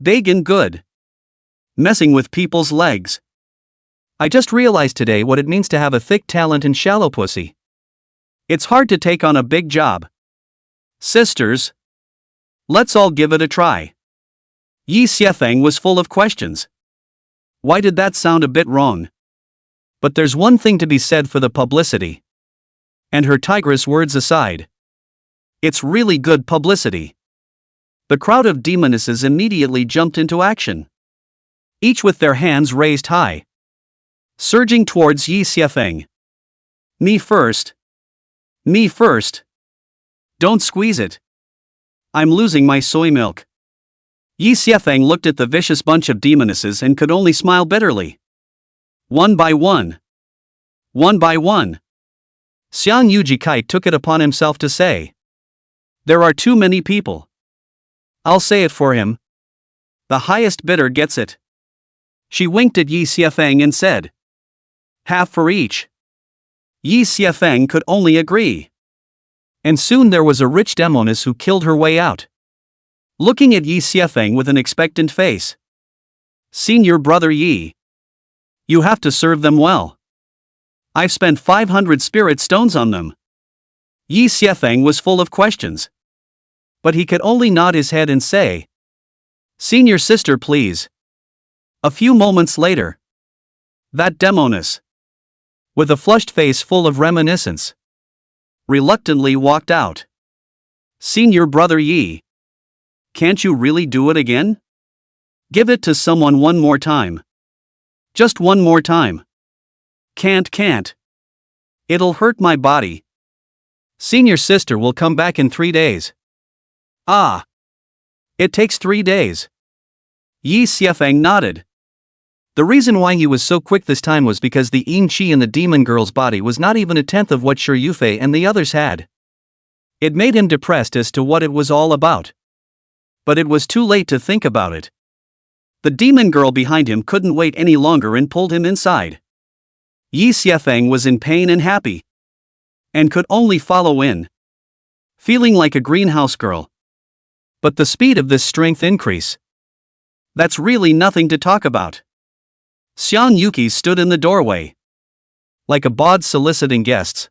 Big and good. Messing with people's legs. I just realized today what it means to have a thick talent and shallow pussy. It's hard to take on a big job. Sisters, let's all give it a try. Yi Xiefeng was full of questions. Why did that sound a bit wrong? But there's one thing to be said for the publicity. And her tigress words aside, it's really good publicity. The crowd of demonesses immediately jumped into action, each with their hands raised high, surging towards Yi Xiefeng. Me first. Me first. Don't squeeze it. I'm losing my soy milk. Yi Xiefeng looked at the vicious bunch of demonesses and could only smile bitterly. One by one. One by one. Xian Yukite took it upon himself to say, There are too many people. I'll say it for him. The highest bidder gets it. She winked at Yi Xiefeng and said, Half for each. Yi Xiefeng could only agree. And soon there was a rich demoness who killed her way out, looking at Yi Xiefeng with an expectant face. Senior brother Yi, you have to serve them well. I've spent 500 spirit stones on them. Yi Xiefeng was full of questions, but he could only nod his head and say, Senior sister, please. A few moments later, that demoness, with a flushed face full of reminiscence, reluctantly walked out. Senior brother Yi, can't you really do it again? Give it to someone one more time. Just one more time. Can't. It'll hurt my body. Senior sister will come back in 3 days. It takes 3 days. Yi Xiefeng nodded. The reason why he was so quick this time was because the yin qi in the demon girl's body was not even a tenth of what Shi Yufei and the others had. It made him depressed as to what it was all about. But it was too late to think about it. The demon girl behind him couldn't wait any longer and pulled him inside. Yi Xiefeng was in pain and happy, and could only follow in, feeling like a greenhouse girl. But the speed of this strength increase, that's really nothing to talk about. Xian Yuki stood in the doorway, like a bod soliciting guests,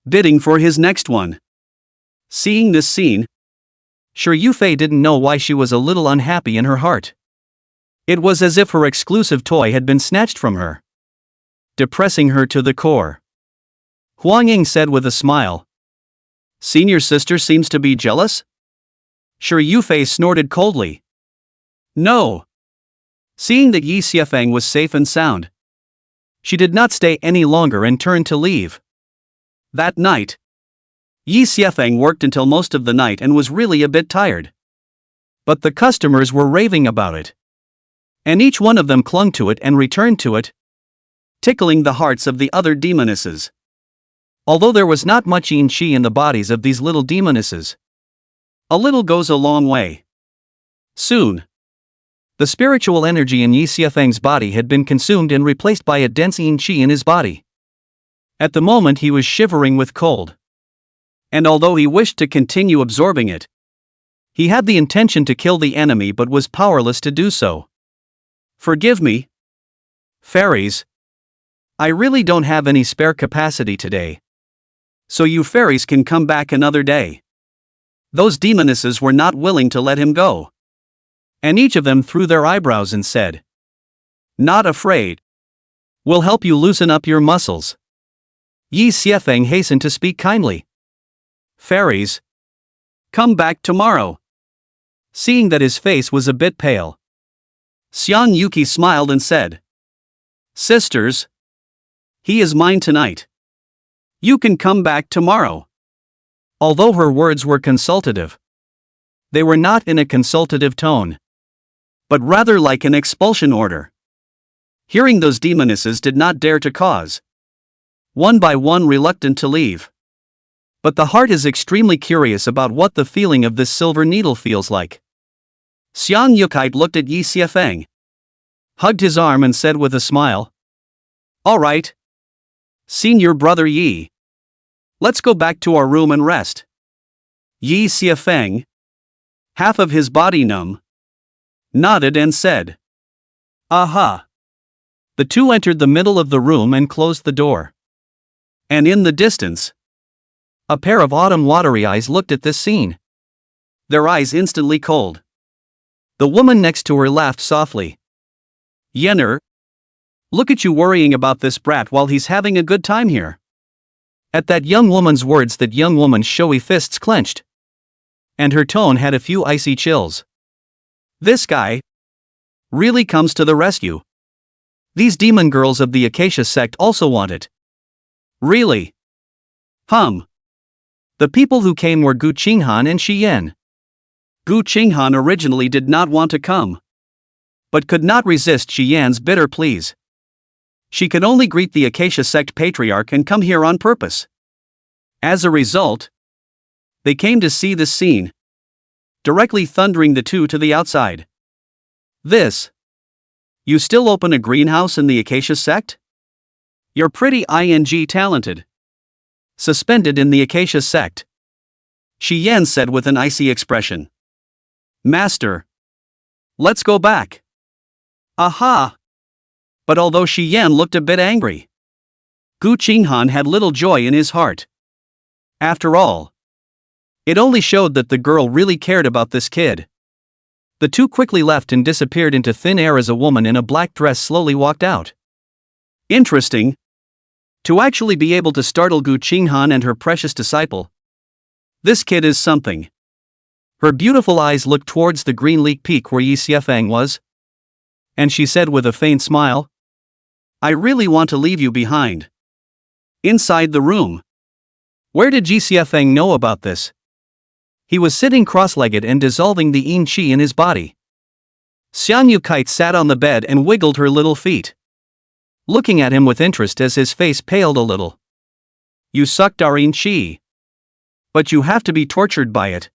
bidding for his next one. Seeing this scene, Shi Yufei didn't know why she was a little unhappy in her heart. It was as if her exclusive toy had been snatched from her, depressing her to the core. Huang Ying said with a smile. Senior sister seems to be jealous? Shi Yufei snorted coldly. No. Seeing that Yi Xiefeng was safe and sound, she did not stay any longer and turned to leave. That night, Yi Xiefeng worked until most of the night and was really a bit tired. But the customers were raving about it, and each one of them clung to it and returned to it, tickling the hearts of the other demonesses. Although there was not much yin qi in the bodies of these little demonesses, a little goes a long way. Soon, the spiritual energy in Yi Xiefeng's body had been consumed and replaced by a dense yin qi in his body. At the moment he was shivering with cold, and although he wished to continue absorbing it, he had the intention to kill the enemy but was powerless to do so. Forgive me, fairies. I really don't have any spare capacity today, so you fairies can come back another day. Those demonesses were not willing to let him go, and each of them threw their eyebrows and said, Not afraid. We'll help you loosen up your muscles. Yi Xiefeng hastened to speak kindly. Fairies, come back tomorrow. Seeing that his face was a bit pale, Xian Yuki smiled and said, Sisters, he is mine tonight. You can come back tomorrow. Although her words were consultative, they were not in a consultative tone, but rather like an expulsion order. Hearing those demonesses did not dare to cause, one by one reluctant to leave. But the heart is extremely curious about what the feeling of this silver needle feels like. Xian Yuki looked at Yi Xiefeng, hugged his arm and said with a smile, All right, Senior Brother Yi. Let's go back to our room and rest. Yi Xiefeng, half of his body numb, nodded and said, Aha. The two entered the middle of the room and closed the door. And in the distance, a pair of autumn watery eyes looked at this scene, their eyes instantly cold. The woman next to her laughed softly. Xian'er, look at you worrying about this brat while he's having a good time here. At that young woman's words, that young woman's showy fists clenched, and her tone had a few icy chills. This guy really comes to the rescue. These demon girls of the Acacia sect also want it. Really? The people who came were Gu Qinghan and Shi Yan. Gu Qinghan originally did not want to come, but could not resist Shi Yan's bitter pleas. She could only greet the Acacia sect patriarch and come here on purpose. As a result, they came to see this scene, directly thundering the two to the outside. This. You still open a greenhouse in the Acacia sect? You're pretty talented. Suspended in the Acacia sect, Shi Yan said with an icy expression. Master, let's go back. Aha! But although Shi Yan looked a bit angry, Gu Qinghan had little joy in his heart. After all, it only showed that the girl really cared about this kid. The two quickly left and disappeared into thin air as a woman in a black dress slowly walked out. Interesting. To actually be able to startle Gu Qinghan and her precious disciple. This kid is something. Her beautiful eyes looked towards the green leak peak where Yi Xiefeng was, and she said with a faint smile, I really want to leave you behind. Inside the room. Where did Yi Xiefeng know about this? He was sitting cross-legged and dissolving the yin qi in his body. Xian Yuki sat on the bed and wiggled her little feet, looking at him with interest as his face paled a little. You sucked our yin qi. But you have to be tortured by it.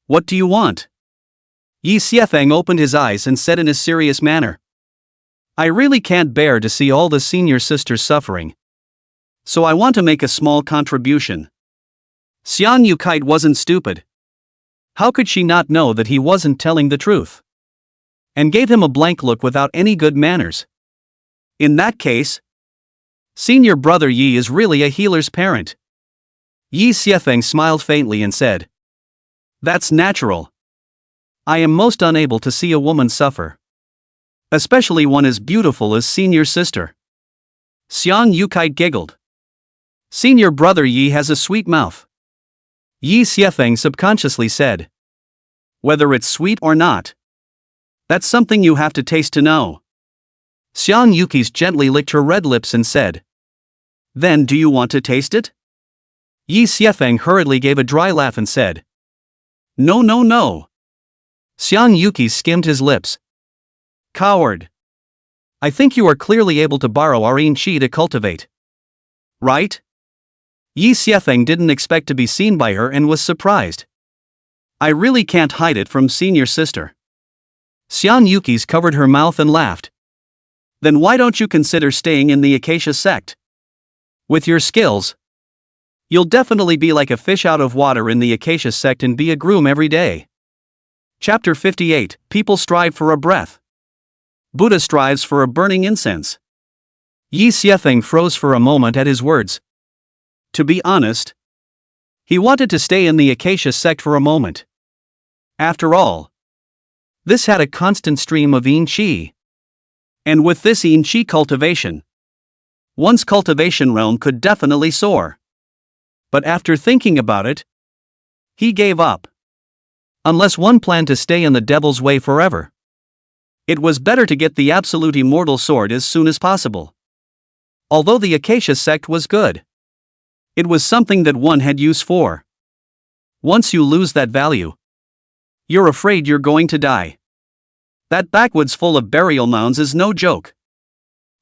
What do you want? Yi Xiefeng opened his eyes and said in a serious manner. I really can't bear to see all the senior sisters suffering. So I want to make a small contribution. Xian Yukite wasn't stupid. How could she not know that he wasn't telling the truth? And gave him a blank look without any good manners. In that case, senior brother Yi is really a healer's parent. Yi Xiefeng smiled faintly and said. That's natural. I am most unable to see a woman suffer. Especially one as beautiful as senior sister. Xian Yukite giggled. Senior brother Yi has a sweet mouth. Yi Xiefeng subconsciously said. Whether it's sweet or not. That's something you have to taste to know. Xian Yuki's gently licked her red lips and said. Then do you want to taste it? Yi Xiefeng hurriedly gave a dry laugh and said. No no no. Xian Yuki skimmed his lips. Coward. I think you are clearly able to borrow our yin qi to cultivate. Right? Yi Xiefeng didn't expect to be seen by her and was surprised. I really can't hide it from senior sister. Xian Yuki's covered her mouth and laughed. Then why don't you consider staying in the Acacia sect? With your skills, you'll definitely be like a fish out of water in the Acacia sect and be a groom every day. Chapter 58, People strive for a breath. Buddha strives for a burning incense. Yi Xiefeng froze for a moment at his words. To be honest, he wanted to stay in the Acacia sect for a moment. After all, this had a constant stream of yin qi. And with this yin qi cultivation, one's cultivation realm could definitely soar. But after thinking about it, he gave up. Unless one planned to stay in the devil's way forever. It was better to get the absolute immortal sword as soon as possible. Although the Acacia sect was good, it was something that one had use for. Once you lose that value, you're afraid you're going to die. That backwoods full of burial mounds is no joke.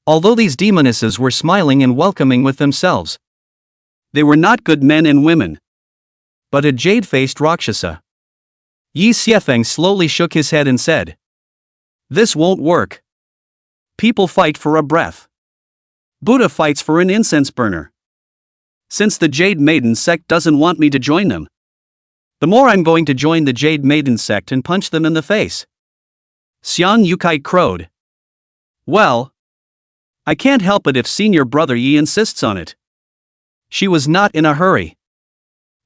Although these demonesses were smiling and welcoming with themselves, they were not good men and women, but a jade-faced Rakshasa. Yi Xiefeng slowly shook his head and said. This won't work. People fight for a breath. Buddha fights for an incense burner. Since the Jade Maiden sect doesn't want me to join them, the more I'm going to join the Jade Maiden sect and punch them in the face. Xian Yukite crowed. Well, I can't help it if senior brother Yi insists on it. She was not in a hurry.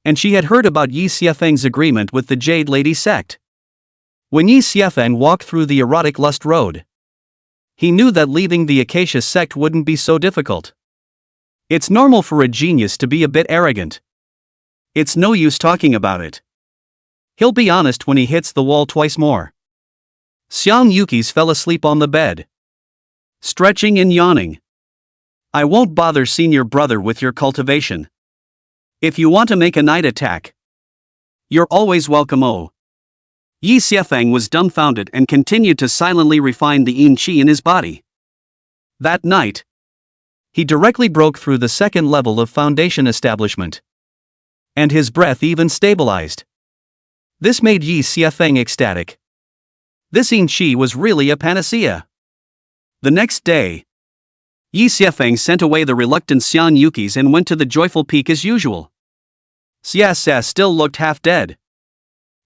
And she had heard about Yi Xiefeng's agreement with the Jade Lady sect. When Yi Xiefeng walked through the erotic lust road, he knew that leaving the Acacia sect wouldn't be so difficult. It's normal for a genius to be a bit arrogant. It's no use talking about it. He'll be honest when he hits the wall twice more. Xian Yuki's fell asleep on the bed, stretching and yawning. I won't bother senior brother with your cultivation. If you want to make a night attack, you're always welcome. Oh. Yi Xiefeng was dumbfounded and continued to silently refine the yin qi in his body. That night, he directly broke through the second level of foundation establishment. And his breath even stabilized. This made Yi Xiefeng ecstatic. This yin qi was really a panacea. The next day, Yi Xiefeng sent away the reluctant Xian Yukis and went to the joyful peak as usual. Xia still looked half dead,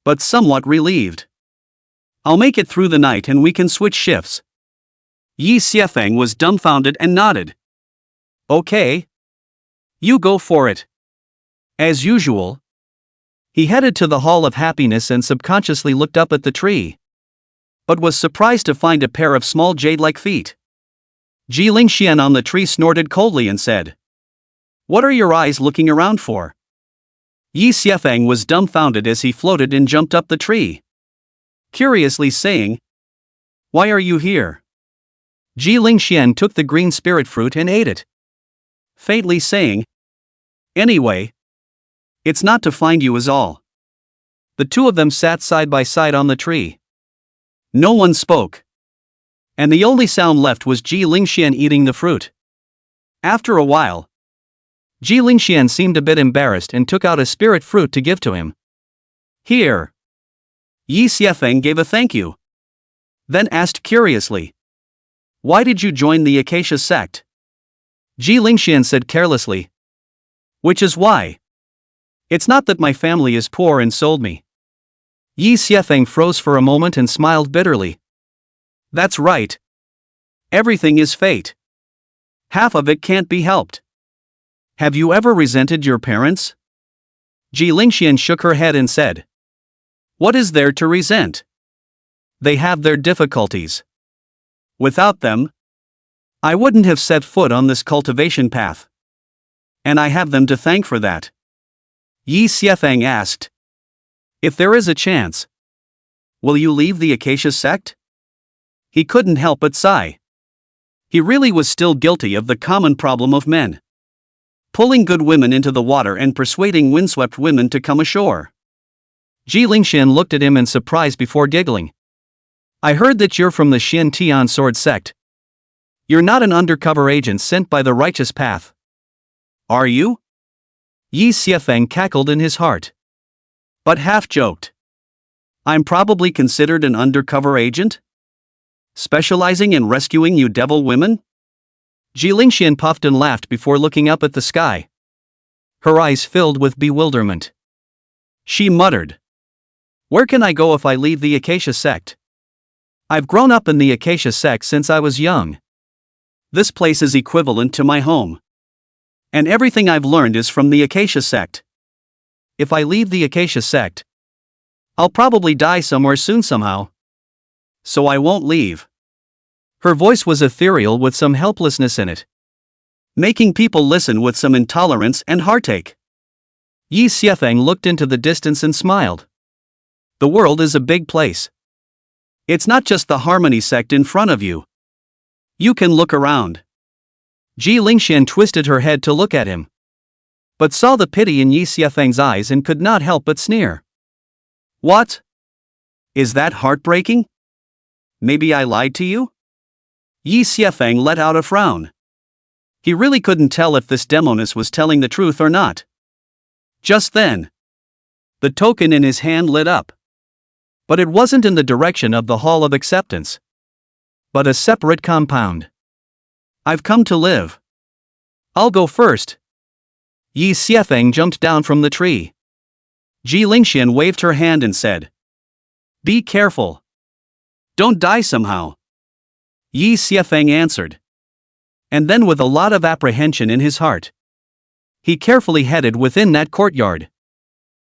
but somewhat relieved. I'll make it through the night and we can switch shifts. Yi Xiefeng was dumbfounded and nodded. Okay. You go for it. As usual, he headed to the Hall of Happiness and subconsciously looked up at the tree, but was surprised to find a pair of small jade-like feet. Jiang Yuli on the tree snorted coldly and said, What are your eyes looking around for? Yi Xiefeng was dumbfounded as he floated and jumped up the tree, curiously saying, Why are you here? Jiang Yuli took the green spirit fruit and ate it, faintly saying, Anyway, it's not to find you is all. The two of them sat side by side on the tree. No one spoke. And the only sound left was Jiang Yuli eating the fruit. After a while, Jiang Yuli seemed a bit embarrassed and took out a spirit fruit to give to him. Here. Yi Xiefeng gave a thank you. Then asked curiously. Why did you join the Acacia sect? Ji Lingxian said carelessly. Which is why. It's not that my family is poor and sold me. Yi Xiefeng froze for a moment and smiled bitterly. That's right. Everything is fate. Half of it can't be helped. Have you ever resented your parents? Ji Lingxian shook her head and said. What is there to resent? They have their difficulties. Without them, I wouldn't have set foot on this cultivation path. And I have them to thank for that. Yi Xiefeng asked. If there is a chance, will you leave the Acacia sect? He couldn't help but sigh. He really was still guilty of the common problem of men. Pulling good women into the water and persuading windswept women to come ashore. Ji Lingxian looked at him in surprise before giggling. I heard that you're from the Xian Tian Sword sect. You're not an undercover agent sent by the righteous path. Are you? Yi Xiefeng cackled in his heart. But half joked. I'm probably considered an undercover agent? Specializing in rescuing you devil women? Ji Lingxian puffed and laughed before looking up at the sky. Her eyes filled with bewilderment. She muttered. Where can I go if I leave the Acacia sect? I've grown up in the Acacia sect since I was young. This place is equivalent to my home. And everything I've learned is from the Acacia sect. If I leave the Acacia sect, I'll probably die somewhere soon somehow. So I won't leave. Her voice was ethereal with some helplessness in it, making people listen with some intolerance and heartache. Yi Xiefeng looked into the distance and smiled. The world is a big place. It's not just the Harmony sect in front of you. You can look around. Ji Lingxian twisted her head to look at him, but saw the pity in Yi Xiefeng's eyes and could not help but sneer. What? Is that heartbreaking? Maybe I lied to you? Yi Xiefeng let out a frown. He really couldn't tell if this demoness was telling the truth or not. Just then, the token in his hand lit up. But it wasn't in the direction of the Hall of Acceptance, but a separate compound. I've come to live. I'll go first. Yi Xiefeng jumped down from the tree. Ji Lingxian waved her hand and said, Be careful. Don't die somehow. Yi Xiefeng answered. And then with a lot of apprehension in his heart, he carefully headed within that courtyard.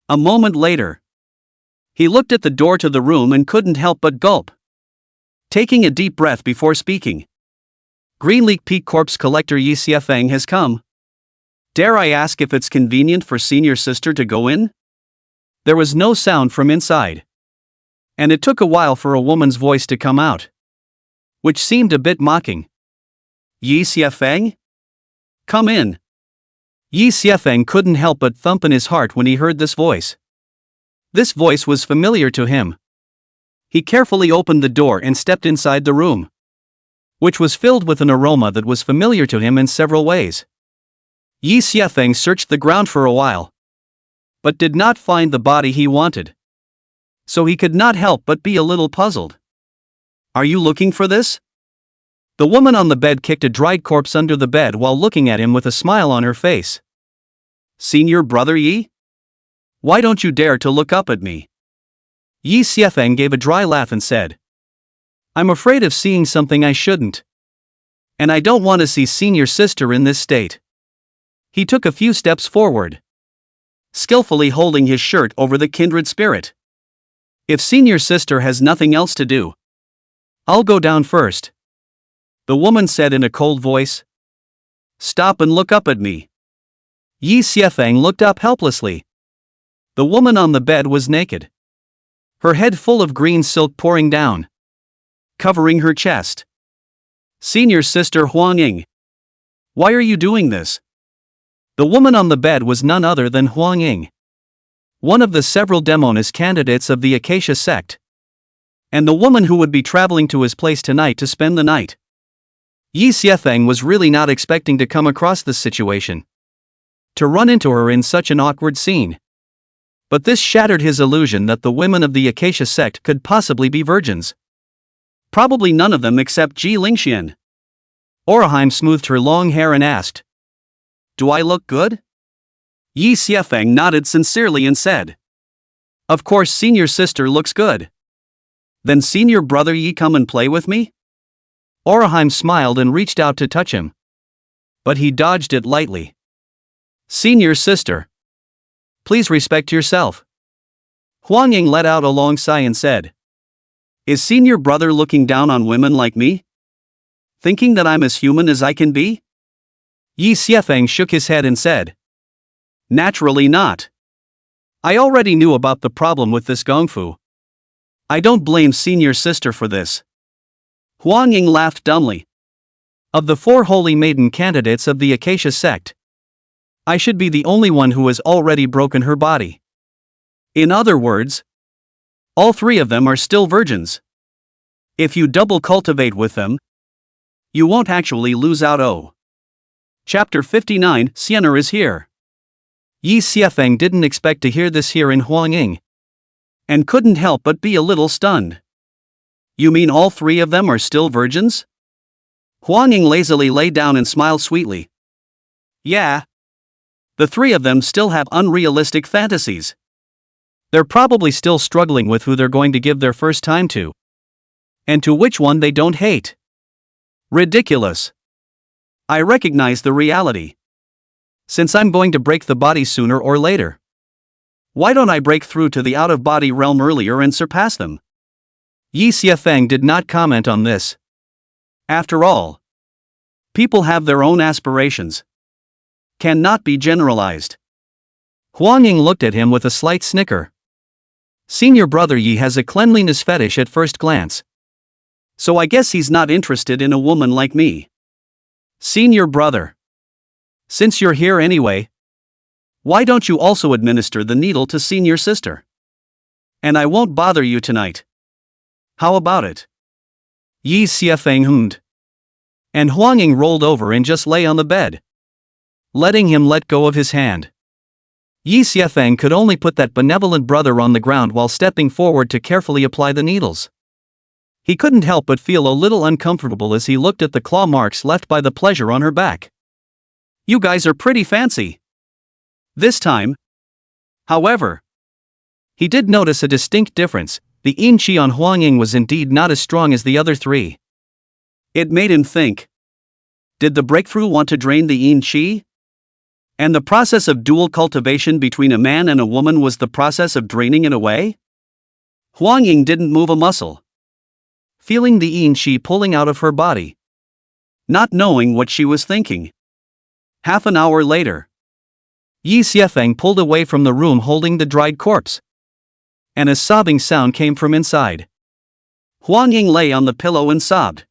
A moment later, he looked at the door to the room and couldn't help but gulp. Taking a deep breath before speaking. Greenleaf Peak Corpse Collector Yi Xiefeng has come. Dare I ask if it's convenient for senior sister to go in? There was no sound from inside. And it took a while for a woman's voice to come out, which seemed a bit mocking. Yi Xiefeng? Come in. Yi Xiefeng couldn't help but thump in his heart when he heard this voice. This voice was familiar to him. He carefully opened the door and stepped inside the room, which was filled with an aroma that was familiar to him in several ways. Yi Xiefeng searched the ground for a while, but did not find the body he wanted. So he could not help but be a little puzzled. Are you looking for this? The woman on the bed kicked a dried corpse under the bed while looking at him with a smile on her face. Senior brother Yi? Why don't you dare to look up at me? Yi Xiefeng gave a dry laugh and said, I'm afraid of seeing something I shouldn't. And I don't want to see senior sister in this state. He took a few steps forward, skillfully holding his shirt over the kindred spirit. If senior sister has nothing else to do, I'll go down first. The woman said in a cold voice. Stop and look up at me. Yi Xiefeng looked up helplessly. The woman on the bed was naked, her head full of green silk pouring down, covering her chest. Senior sister Huang Ying. Why are you doing this? The woman on the bed was none other than Huang Ying, one of the several demoness candidates of the Acacia sect, and the woman who would be traveling to his place tonight to spend the night. Yi Xiefeng was really not expecting to come across this situation, to run into her in such an awkward scene. But this shattered his illusion that the women of the Acacia sect could possibly be virgins. Probably none of them except Ji Lingxian. Oraheim smoothed her long hair and asked, "Do I look good?" Yi Xiefeng nodded sincerely and said, "Of course senior sister looks good. Then senior brother Yi, come and play with me?" Oraheim smiled and reached out to touch him. But he dodged it lightly. "Senior sister. Please respect yourself." Huang Ying let out a long sigh and said, "Is senior brother looking down on women like me? Thinking that I'm as human as I can be?" Yi Xiefeng shook his head and said, "Naturally not. I already knew about the problem with this gongfu. I don't blame senior sister for this." Huang Ying laughed dumbly. "Of the 4 holy maiden candidates of the Acacia sect, I should be the only one who has already broken her body. In other words, all 3 of them are still virgins. If you double cultivate with them, you won't actually lose out. Oh. Chapter 59, Xian'er is here." Yi Xiefeng didn't expect to hear this here in Huang Ying, and couldn't help but be a little stunned. "You mean all 3 of them are still virgins?" Huang Ying lazily lay down and smiled sweetly. "Yeah. The 3 of them still have unrealistic fantasies. They're probably still struggling with who they're going to give their first time to. And to which one they don't hate. Ridiculous. I recognize the reality. Since I'm going to break the body sooner or later, why don't I break through to the out-of-body realm earlier and surpass them?" Yi Xiefeng did not comment on this. After all, people have their own aspirations. Cannot be generalized. Huang Ying looked at him with a slight snicker. Senior brother Yi has a cleanliness fetish at first glance. So I guess he's not interested in a woman like me. Senior brother. Since you're here anyway, why don't you also administer the needle to senior sister? And I won't bother you tonight. How about it? Yi Xiefeng hummed. And Huang Ying rolled over and just lay on the bed, letting him let go of his hand. Yi Xiefeng could only put that benevolent brother on the ground while stepping forward to carefully apply the needles. He couldn't help but feel a little uncomfortable as he looked at the claw marks left by the pleasure on her back. "You guys are pretty fancy. This time." However, he did notice a distinct difference. The yin qi on Huang Ying was indeed not as strong as the other 3. It made him think. Did the breakthrough want to drain the yin qi? And the process of dual cultivation between a man and a woman was the process of draining it away? Huang Ying didn't move a muscle, feeling the yin qi pulling out of her body, not knowing what she was thinking. Half an hour later, Yi Xiefeng pulled away from the room holding the dried corpse, and a sobbing sound came from inside. Huang Ying lay on the pillow and sobbed.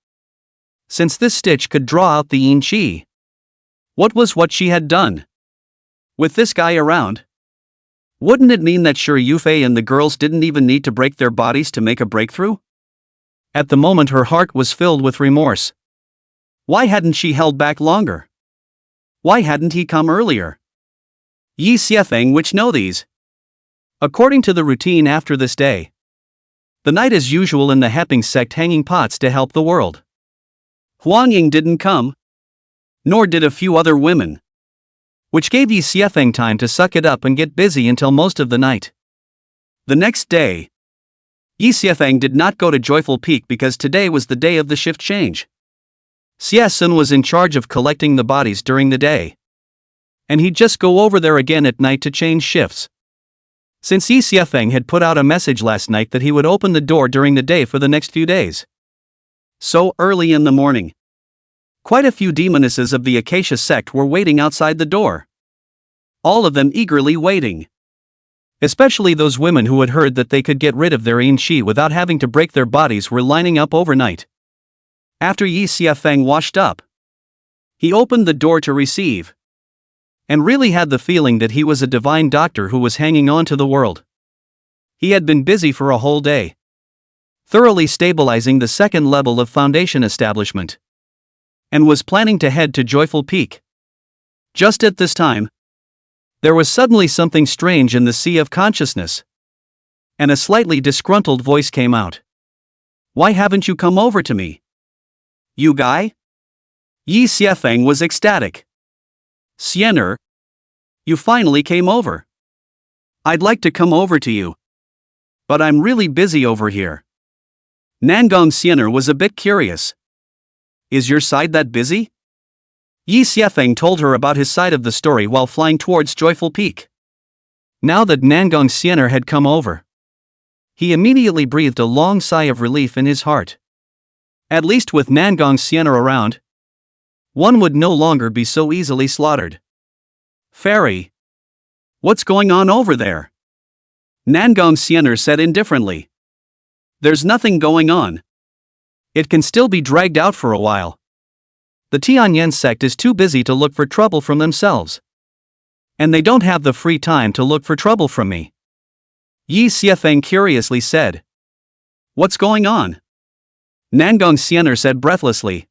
Since this stitch could draw out the yin qi, what she had done? With this guy around, wouldn't it mean that Shi Yufei and the girls didn't even need to break their bodies to make a breakthrough? At the moment her heart was filled with remorse. Why hadn't she held back longer? Why hadn't he come earlier? Yi Xiefeng which know these. According to the routine after this day, the night as usual in the Heping sect hanging pots to help the world. Huang Ying didn't come, nor did a few other women, which gave Yi Xiefeng time to suck it up and get busy until most of the night. The next day, Yi Xiefeng did not go to Joyful Peak because today was the day of the shift change. Xie Sun was in charge of collecting the bodies during the day, and he'd just go over there again at night to change shifts. Since Yi Xiefeng had put out a message last night that he would open the door during the day for the next few days. So early in the morning, quite a few demonesses of the Acacia sect were waiting outside the door. All of them eagerly waiting. Especially those women who had heard that they could get rid of their yin qi without having to break their bodies were lining up overnight. After Yi Xiefeng washed up, he opened the door to receive, and really had the feeling that he was a divine doctor who was hanging on to the world. He had been busy for a whole day, thoroughly stabilizing the second level of foundation establishment, and was planning to head to Joyful Peak. Just at this time, There was suddenly something strange in the sea of consciousness. And a slightly disgruntled voice came out. Why haven't you come over to me? You guy? Yi Xiefeng was ecstatic. Xian'er, you finally came over. I'd like to come over to you. But I'm really busy over here. Nangong Xian'er was a bit curious. Is your side that busy? Yi Xiefeng told her about his side of the story while flying towards Joyful Peak. Now that Nangong Xian'er had come over, he immediately breathed a long sigh of relief in his heart. At least with Nangong Xian'er around, one would no longer be so easily slaughtered. Fairy, what's going on over there? Nangong Xian'er said indifferently. There's nothing going on. It can still be dragged out for a while. The Tianyan sect is too busy to look for trouble from themselves. And they don't have the free time to look for trouble from me. Yi Xiefeng curiously said. What's going on? Nangong Xian'er said breathlessly.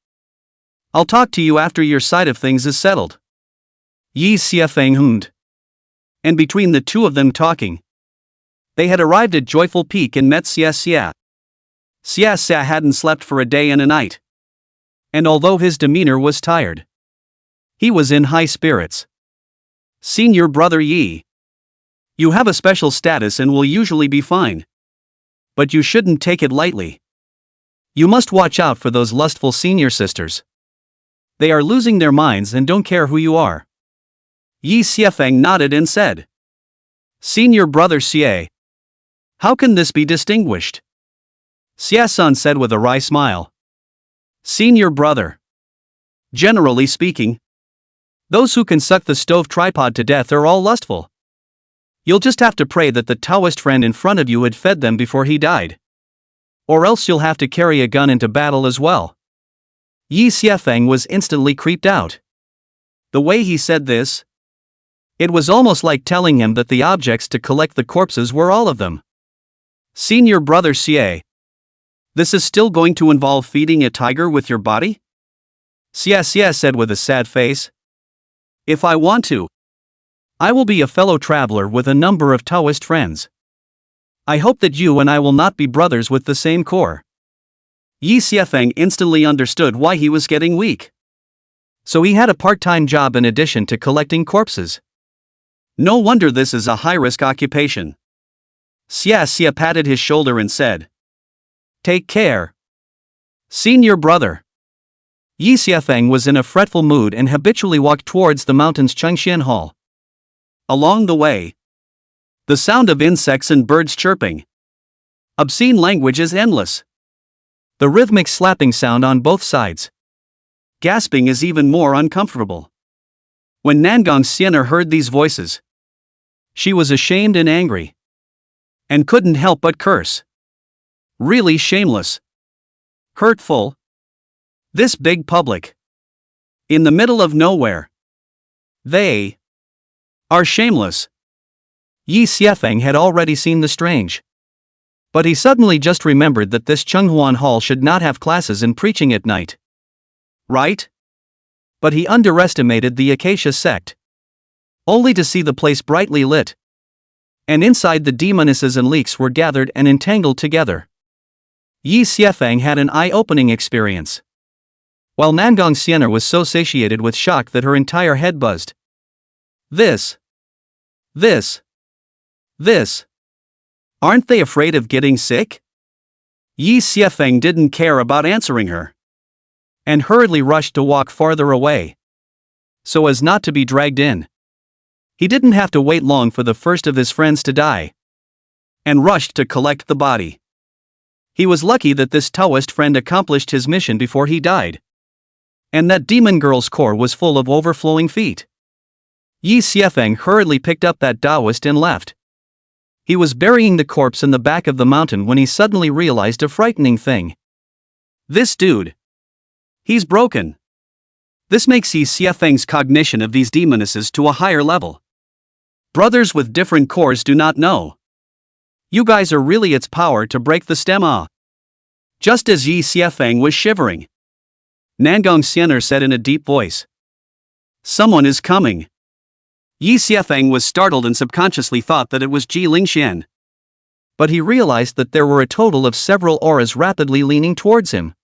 I'll talk to you after your side of things is settled. Yi Xiefeng hummed. And between the two of them talking, they had arrived at Joyful Peak and met Xia Xia. Xia Xia hadn't slept for a day and a night. And although his demeanor was tired, he was in high spirits. Senior brother Yi, you have a special status and will usually be fine. But you shouldn't take it lightly. You must watch out for those lustful senior sisters. They are losing their minds and don't care who you are. Yi Xiefeng nodded and said. Senior brother Xie. How can this be distinguished? Xia-san said with a wry smile. Senior brother. Generally speaking, those who can suck the stove tripod to death are all lustful. You'll just have to pray that the Taoist friend in front of you had fed them before he died. Or else you'll have to carry a gun into battle as well. Yi Xiefeng was instantly creeped out. The way he said this, it was almost like telling him that the objects to collect the corpses were all of them. Senior brother Xie. This is still going to involve feeding a tiger with your body? Xia Xia said with a sad face. If I want to, I will be a fellow traveler with a number of Taoist friends. I hope that you and I will not be brothers with the same core. Yi Xiefeng instantly understood why he was getting weak. So he had a part-time job in addition to collecting corpses. No wonder this is a high-risk occupation. Xia Xia patted his shoulder and said. Take care. Senior brother. Yi Xiefeng was in a fretful mood and habitually walked towards the mountain's Chengxian Hall. Along the way, the sound of insects and birds chirping. Obscene language is endless. The rhythmic slapping sound on both sides. Gasping is even more uncomfortable. When Nangong Xian'er heard these voices, she was ashamed and angry. And couldn't help but curse. Really shameless. Hurtful. This big public. In the middle of nowhere. They are shameless. Yi Xiefeng had already seen the strange. But he suddenly just remembered that this Chenghuan Hall should not have classes in preaching at night. Right? But he underestimated the Acacia sect. Only to see the place brightly lit. And inside the demonesses and leeks were gathered and entangled together. Yi Xiefeng had an eye-opening experience. While Nangong Xian'er was so satiated with shock that her entire head buzzed. This. Aren't they afraid of getting sick? Yi Xiefeng didn't care about answering her. And hurriedly rushed to walk farther away. So as not to be dragged in. He didn't have to wait long for the first of his friends to die. And rushed to collect the body. He was lucky that this Taoist friend accomplished his mission before he died. And that demon girl's core was full of overflowing feet. Yi Xiefeng hurriedly picked up that Taoist and left. He was burying the corpse in the back of the mountain when he suddenly realized a frightening thing. This dude. He's broken. This makes Yi Xiefeng's cognition of these demonesses to a higher level. Brothers with different cores do not know. You guys are really its power to break the stem ah. Just as Yi Xiefeng was shivering, Nangong Xian'er said in a deep voice. Someone is coming. Yi Xiefeng was startled and subconsciously thought that it was Ji Lingxian. But he realized that there were a total of several auras rapidly leaning towards him.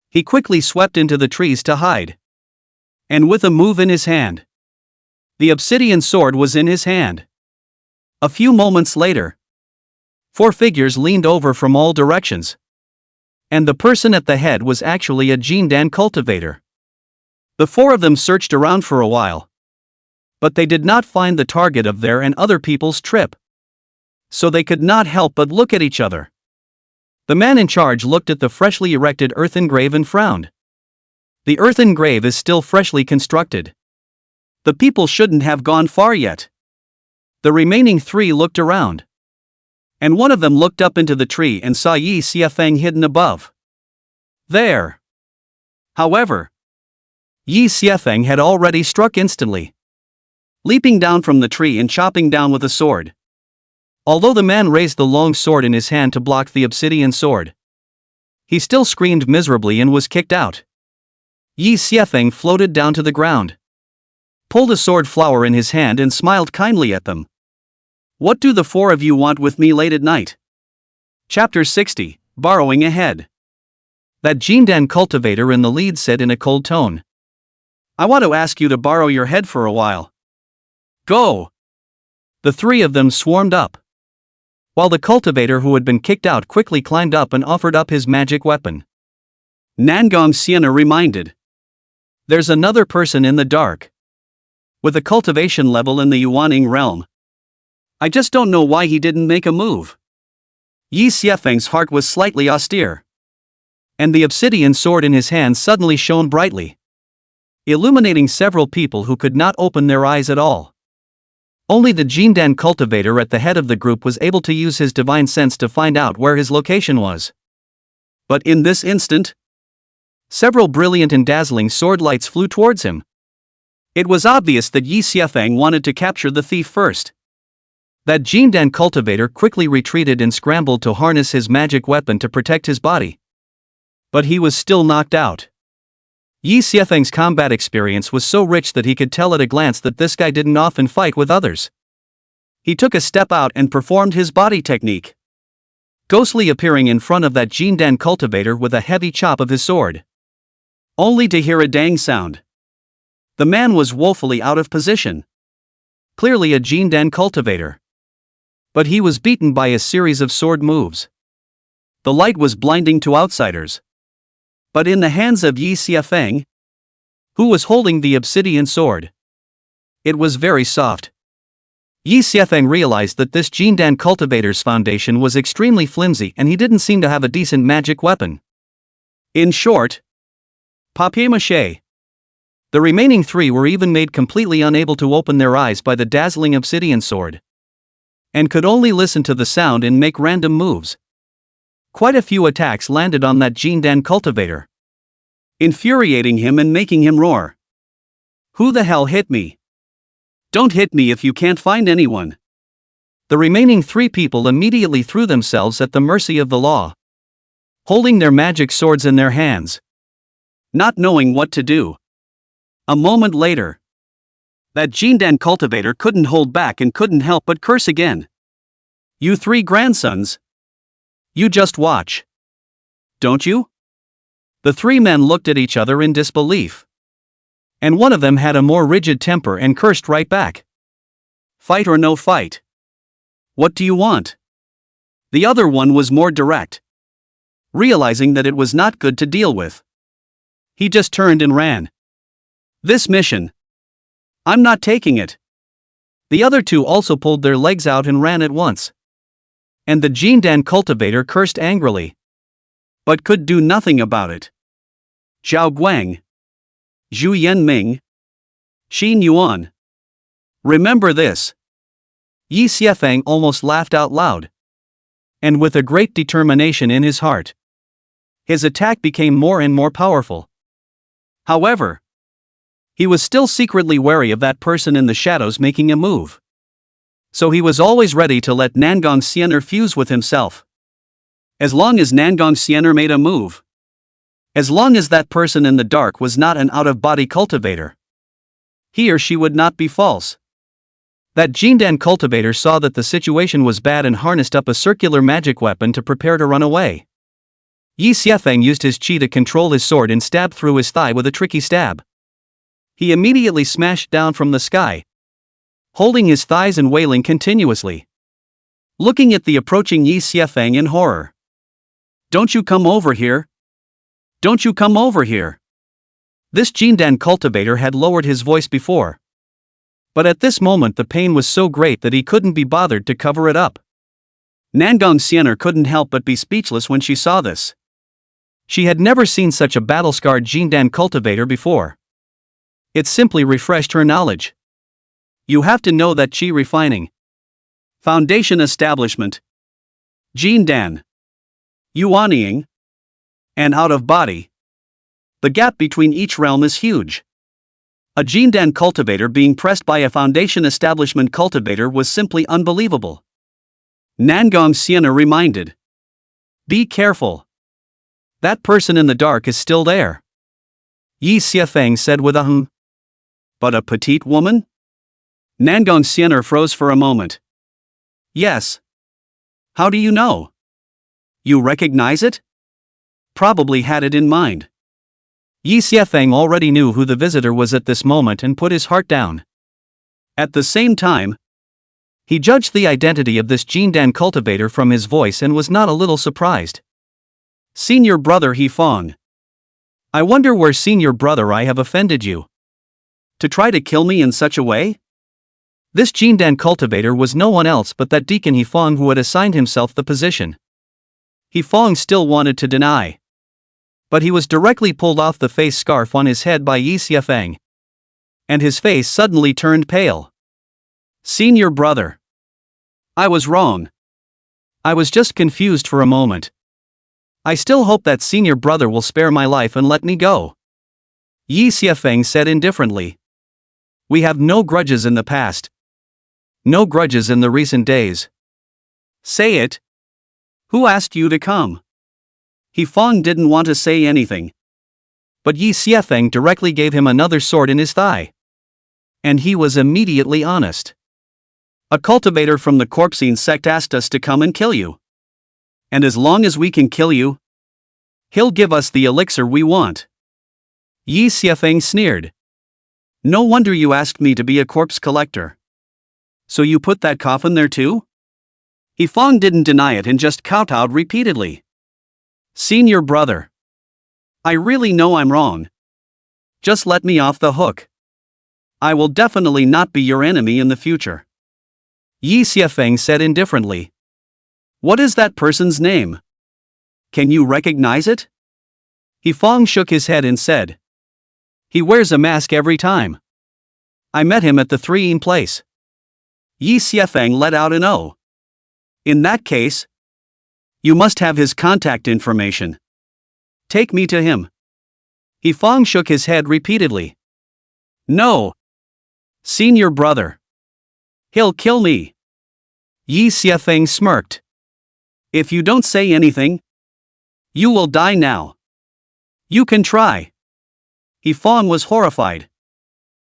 He quickly swept into the trees to hide. And with a move in his hand, the obsidian sword was in his hand. A few moments later, 4 figures leaned over from all directions. And the person at the head was actually a Jindan cultivator. The 4 of them searched around for a while. But they did not find the target of their and other people's trip. So they could not help but look at each other. The man in charge looked at the freshly erected earthen grave and frowned. The earthen grave is still freshly constructed. The people shouldn't have gone far yet. The remaining 3 looked around. And one of them looked up into the tree and saw Yi Xiefeng hidden above. There. However, Yi Xiefeng had already struck instantly, leaping down from the tree and chopping down with a sword. Although the man raised the long sword in his hand to block the obsidian sword, he still screamed miserably and was kicked out. Yi Xiefeng floated down to the ground, pulled a sword flower in his hand and smiled kindly at them. What do the 4 of you want with me late at night? Chapter 60, Borrowing a Head. That Jindan cultivator in the lead said in a cold tone. I want to ask you to borrow your head for a while. Go! The 3 of them swarmed up, while the cultivator who had been kicked out quickly climbed up and offered up his magic weapon. Nangong Xian'er reminded. There's another person in the dark, with a cultivation level in the Yuaning realm. I just don't know why he didn't make a move. Yi Xiefeng's heart was slightly austere, and the obsidian sword in his hand suddenly shone brightly, illuminating several people who could not open their eyes at all. Only the Jindan cultivator at the head of the group was able to use his divine sense to find out where his location was. But in this instant, several brilliant and dazzling sword lights flew towards him. It was obvious that Yi Xiefeng wanted to capture the thief first. That Jindan cultivator quickly retreated and scrambled to harness his magic weapon to protect his body. But he was still knocked out. Yi Xiefeng's combat experience was so rich that he could tell at a glance that this guy didn't often fight with others. He took a step out and performed his body technique, ghostly appearing in front of that Jindan cultivator with a heavy chop of his sword, only to hear a dang sound. The man was woefully out of position. Clearly a Jindan cultivator. But he was beaten by a series of sword moves. The light was blinding to outsiders. But in the hands of Yi Xiefeng, who was holding the obsidian sword, it was very soft. Yi Xiefeng realized that this Jindan cultivator's foundation was extremely flimsy and he didn't seem to have a decent magic weapon. In short, papier-mâché. The remaining 3 were even made completely unable to open their eyes by the dazzling obsidian sword, and could only listen to the sound and make random moves. Quite a few attacks landed on that Jindan cultivator, infuriating him and making him roar. Who the hell hit me? Don't hit me if you can't find anyone. The remaining 3 people immediately threw themselves at the mercy of the law, holding their magic swords in their hands, not knowing what to do. A moment later, that Jindan cultivator couldn't hold back and couldn't help but curse again. You 3 grandsons. You just watch. Don't you? The 3 men looked at each other in disbelief. And one of them had a more rigid temper and cursed right back. Fight or no fight? What do you want? The other one was more direct, realizing that it was not good to deal with. He just turned and ran. This mission, I'm not taking it. The other 2 also pulled their legs out and ran at once. And the Jindan cultivator cursed angrily, but could do nothing about it. Zhao Guang, Zhu Yanming, Xin Yuan. Remember this. Yi Xiefeng almost laughed out loud. And with a great determination in his heart, his attack became more and more powerful. However, he was still secretly wary of that person in the shadows making a move. So he was always ready to let Nangong Xian'er fuse with himself. As long as Nangong Xian'er made a move. As long as that person in the dark was not an out-of-body cultivator, he or she would not be false. That Jindan cultivator saw that the situation was bad and harnessed up a circular magic weapon to prepare to run away. Yi Xiefeng used his chi to control his sword and stabbed through his thigh with a tricky stab. He immediately smashed down from the sky, holding his thighs and wailing continuously, looking at the approaching Yi Xiefeng in horror. "Don't you come over here! Don't you come over here!" This Jindan cultivator had lowered his voice before, but at this moment the pain was so great that he couldn't be bothered to cover it up. Nangong Xian'er couldn't help but be speechless when she saw this. She had never seen such a battle-scarred Jindan cultivator before. It simply refreshed her knowledge. You have to know that Qi refining, foundation establishment, Jindan, Yuanying, and out of body. The gap between each realm is huge. A Jindan cultivator being pressed by a foundation establishment cultivator was simply unbelievable. Nangong Xian'er reminded. Be careful. That person in the dark is still there. Yi Xiefeng said with a hum. But a petite woman? Nangong Xian'er froze for a moment. Yes. How do you know? You recognize it? Probably had it in mind. Yi Xiefeng already knew who the visitor was at this moment and put his heart down. At the same time, he judged the identity of this Jindan cultivator from his voice and was not a little surprised. Senior brother He Fong. I wonder where senior brother I have offended you. To try to kill me in such a way? This Jindan cultivator was no one else but that Deacon He Fong who had assigned himself the position. He Fong still wanted to deny, but he was directly pulled off the face scarf on his head by Yi Xiefeng, and his face suddenly turned pale. Senior brother. I was wrong. I was just confused for a moment. I still hope that senior brother will spare my life and let me go. Yi Xiefeng said indifferently. We have no grudges in the past. No grudges in the recent days. Say it. Who asked you to come? He Fong didn't want to say anything, but Yi Xiefeng directly gave him another sword in his thigh. And he was immediately honest. A cultivator from the Cultivation sect asked us to come and kill you. And as long as we can kill you, he'll give us the elixir we want. Yi Xiefeng sneered. No wonder you asked me to be a corpse collector. So you put that coffin there too? He Fong didn't deny it and just kowtowed repeatedly. Senior brother. I really know I'm wrong. Just let me off the hook. I will definitely not be your enemy in the future. Yi Xiefeng said indifferently. What is that person's name? Can you recognize it? He Fong shook his head and said. He wears a mask every time. I met him at the 3 place. Yi Xiefeng let out an O. In that case, you must have his contact information. Take me to him. He Fong shook his head repeatedly. No. Senior brother. He'll kill me. Yi Xiefeng smirked. If you don't say anything, you will die now. You can try. He Fong was horrified.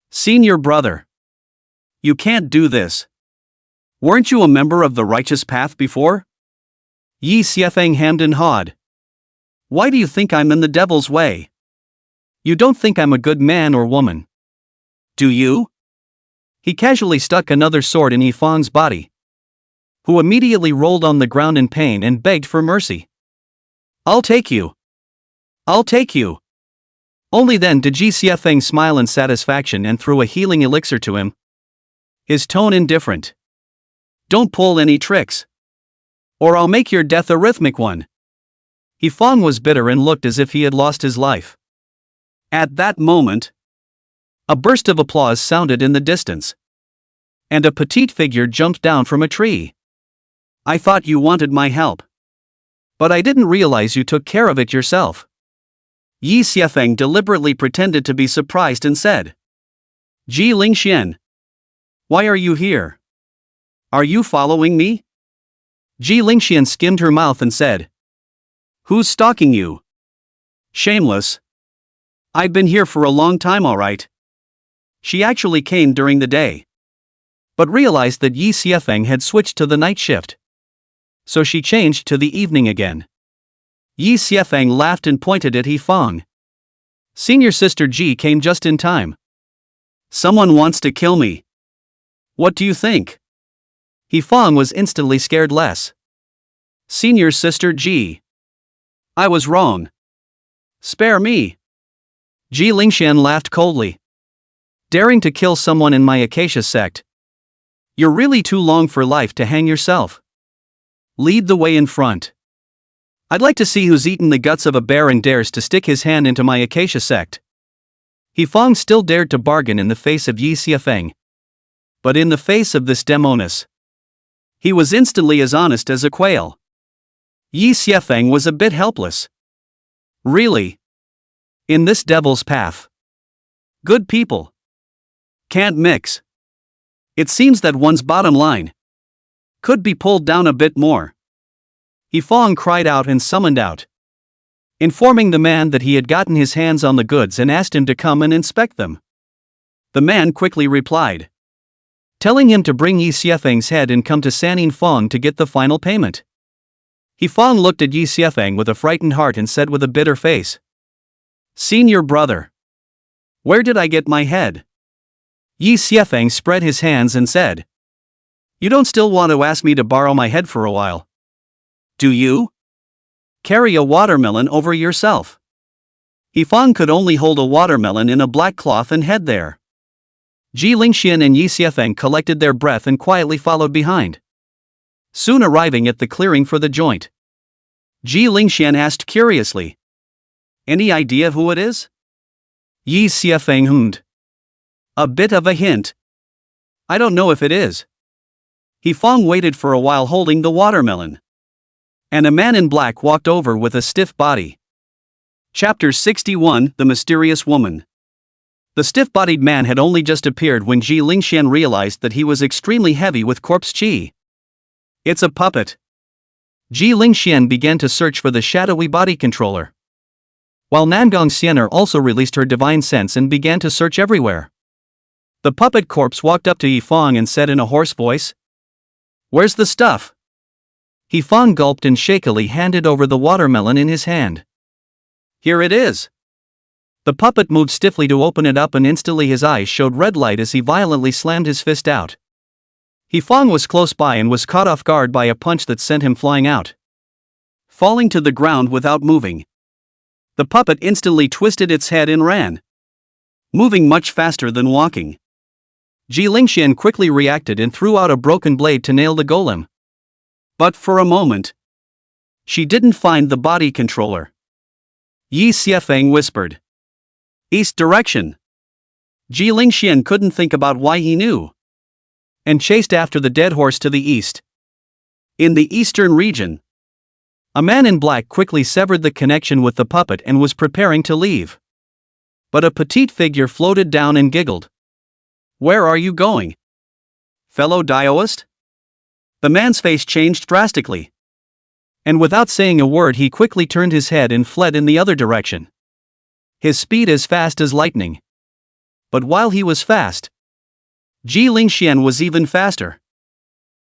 Senior brother. You can't do this. Weren't you a member of the righteous path before? Yi Xiefeng hemmed and hawed. Why do you think I'm in the devil's way? You don't think I'm a good man or woman. Do you? He casually stuck another sword in Yi Fong's body, who immediately rolled on the ground in pain and begged for mercy. I'll take you. I'll take you. Only then did Yi Xiefeng smile in satisfaction and threw a healing elixir to him, his tone indifferent. Don't pull any tricks, or I'll make your death a rhythmic one. He Fong was bitter and looked as if he had lost his life. At that moment, a burst of applause sounded in the distance, and a petite figure jumped down from a tree. I thought you wanted my help, but I didn't realize you took care of it yourself. Yi Xiefeng deliberately pretended to be surprised and said, Ji Lingxian, why are you here? Are you following me? Ji Lingxian skimmed her mouth and said, Who's stalking you? Shameless. I've been here for a long time, all right. She actually came during the day. but realized that Yi Xiefeng had switched to the night shift. So she changed to the evening again. Yi Xiefeng laughed and pointed at Yifeng. Senior sister Ji came just in time. Someone wants to kill me. What do you think? Yifeng was instantly scared less. Senior sister Ji. I was wrong. Spare me. Ji Lingxian laughed coldly. Daring to kill someone in my Acacia sect. You're really too long for life to hang yourself. Lead the way in front. I'd like to see who's eaten the guts of a bear and dares to stick his hand into my Acacia sect. Yifeng still dared to bargain in the face of Yi Xiefeng. But in the face of this demoness, he was instantly as honest as a quail. Yi Xiefeng was a bit helpless. Really? In this devil's path? Good people can't mix. It seems that one's bottom line could be pulled down a bit more. Yifeng cried out and summoned out, informing the man that he had gotten his hands on the goods and asked him to come and inspect them. The man quickly replied, telling him to bring Yi Xiefeng's head and come to Sanin Feng to get the final payment. Yifeng looked at Yi Xiefeng with a frightened heart and said with a bitter face, Senior brother, where did I get my head? Yi Xiefeng spread his hands and said, You don't still want to ask me to borrow my head for a while? Do you? Carry a watermelon over yourself. Yifeng could only hold a watermelon in a black cloth and head there. Ji Lingxian and Yi Xiefeng collected their breath and quietly followed behind. Soon arriving at the clearing for the joint, Ji Lingxian asked curiously, Any idea who it is? Yi Xiefeng hummed. A bit of a hint. I don't know if it is. Yifeng waited for a while holding the watermelon. And a man in black walked over with a stiff body. Chapter 61, The Mysterious Woman. The stiff-bodied man had only just appeared when Ji Lingxian realized that he was extremely heavy with corpse chi. It's a puppet. Ji Lingxian began to search for the shadowy body controller, while Nangong Xian'er also released her divine sense and began to search everywhere. The puppet corpse walked up to Yifeng and said in a hoarse voice, Where's the stuff? Yifeng gulped and shakily handed over the watermelon in his hand. Here it is. The puppet moved stiffly to open it up and instantly his eyes showed red light as he violently slammed his fist out. Yifeng was close by and was caught off guard by a punch that sent him flying out, falling to the ground without moving. The puppet instantly twisted its head and ran, moving much faster than walking. Ji Lingxian quickly reacted and threw out a broken blade to nail the golem. But for a moment, she didn't find the body controller. Yi Xiefeng whispered, East direction. Ji Lingxian couldn't think about why he knew, and chased after the dead horse to the east. In the eastern region, a man in black quickly severed the connection with the puppet and was preparing to leave. But a petite figure floated down and giggled. Where are you going, fellow Daoist? The man's face changed drastically, and without saying a word he quickly turned his head and fled in the other direction. His speed as fast as lightning. But while he was fast, Ji Lingxian was even faster.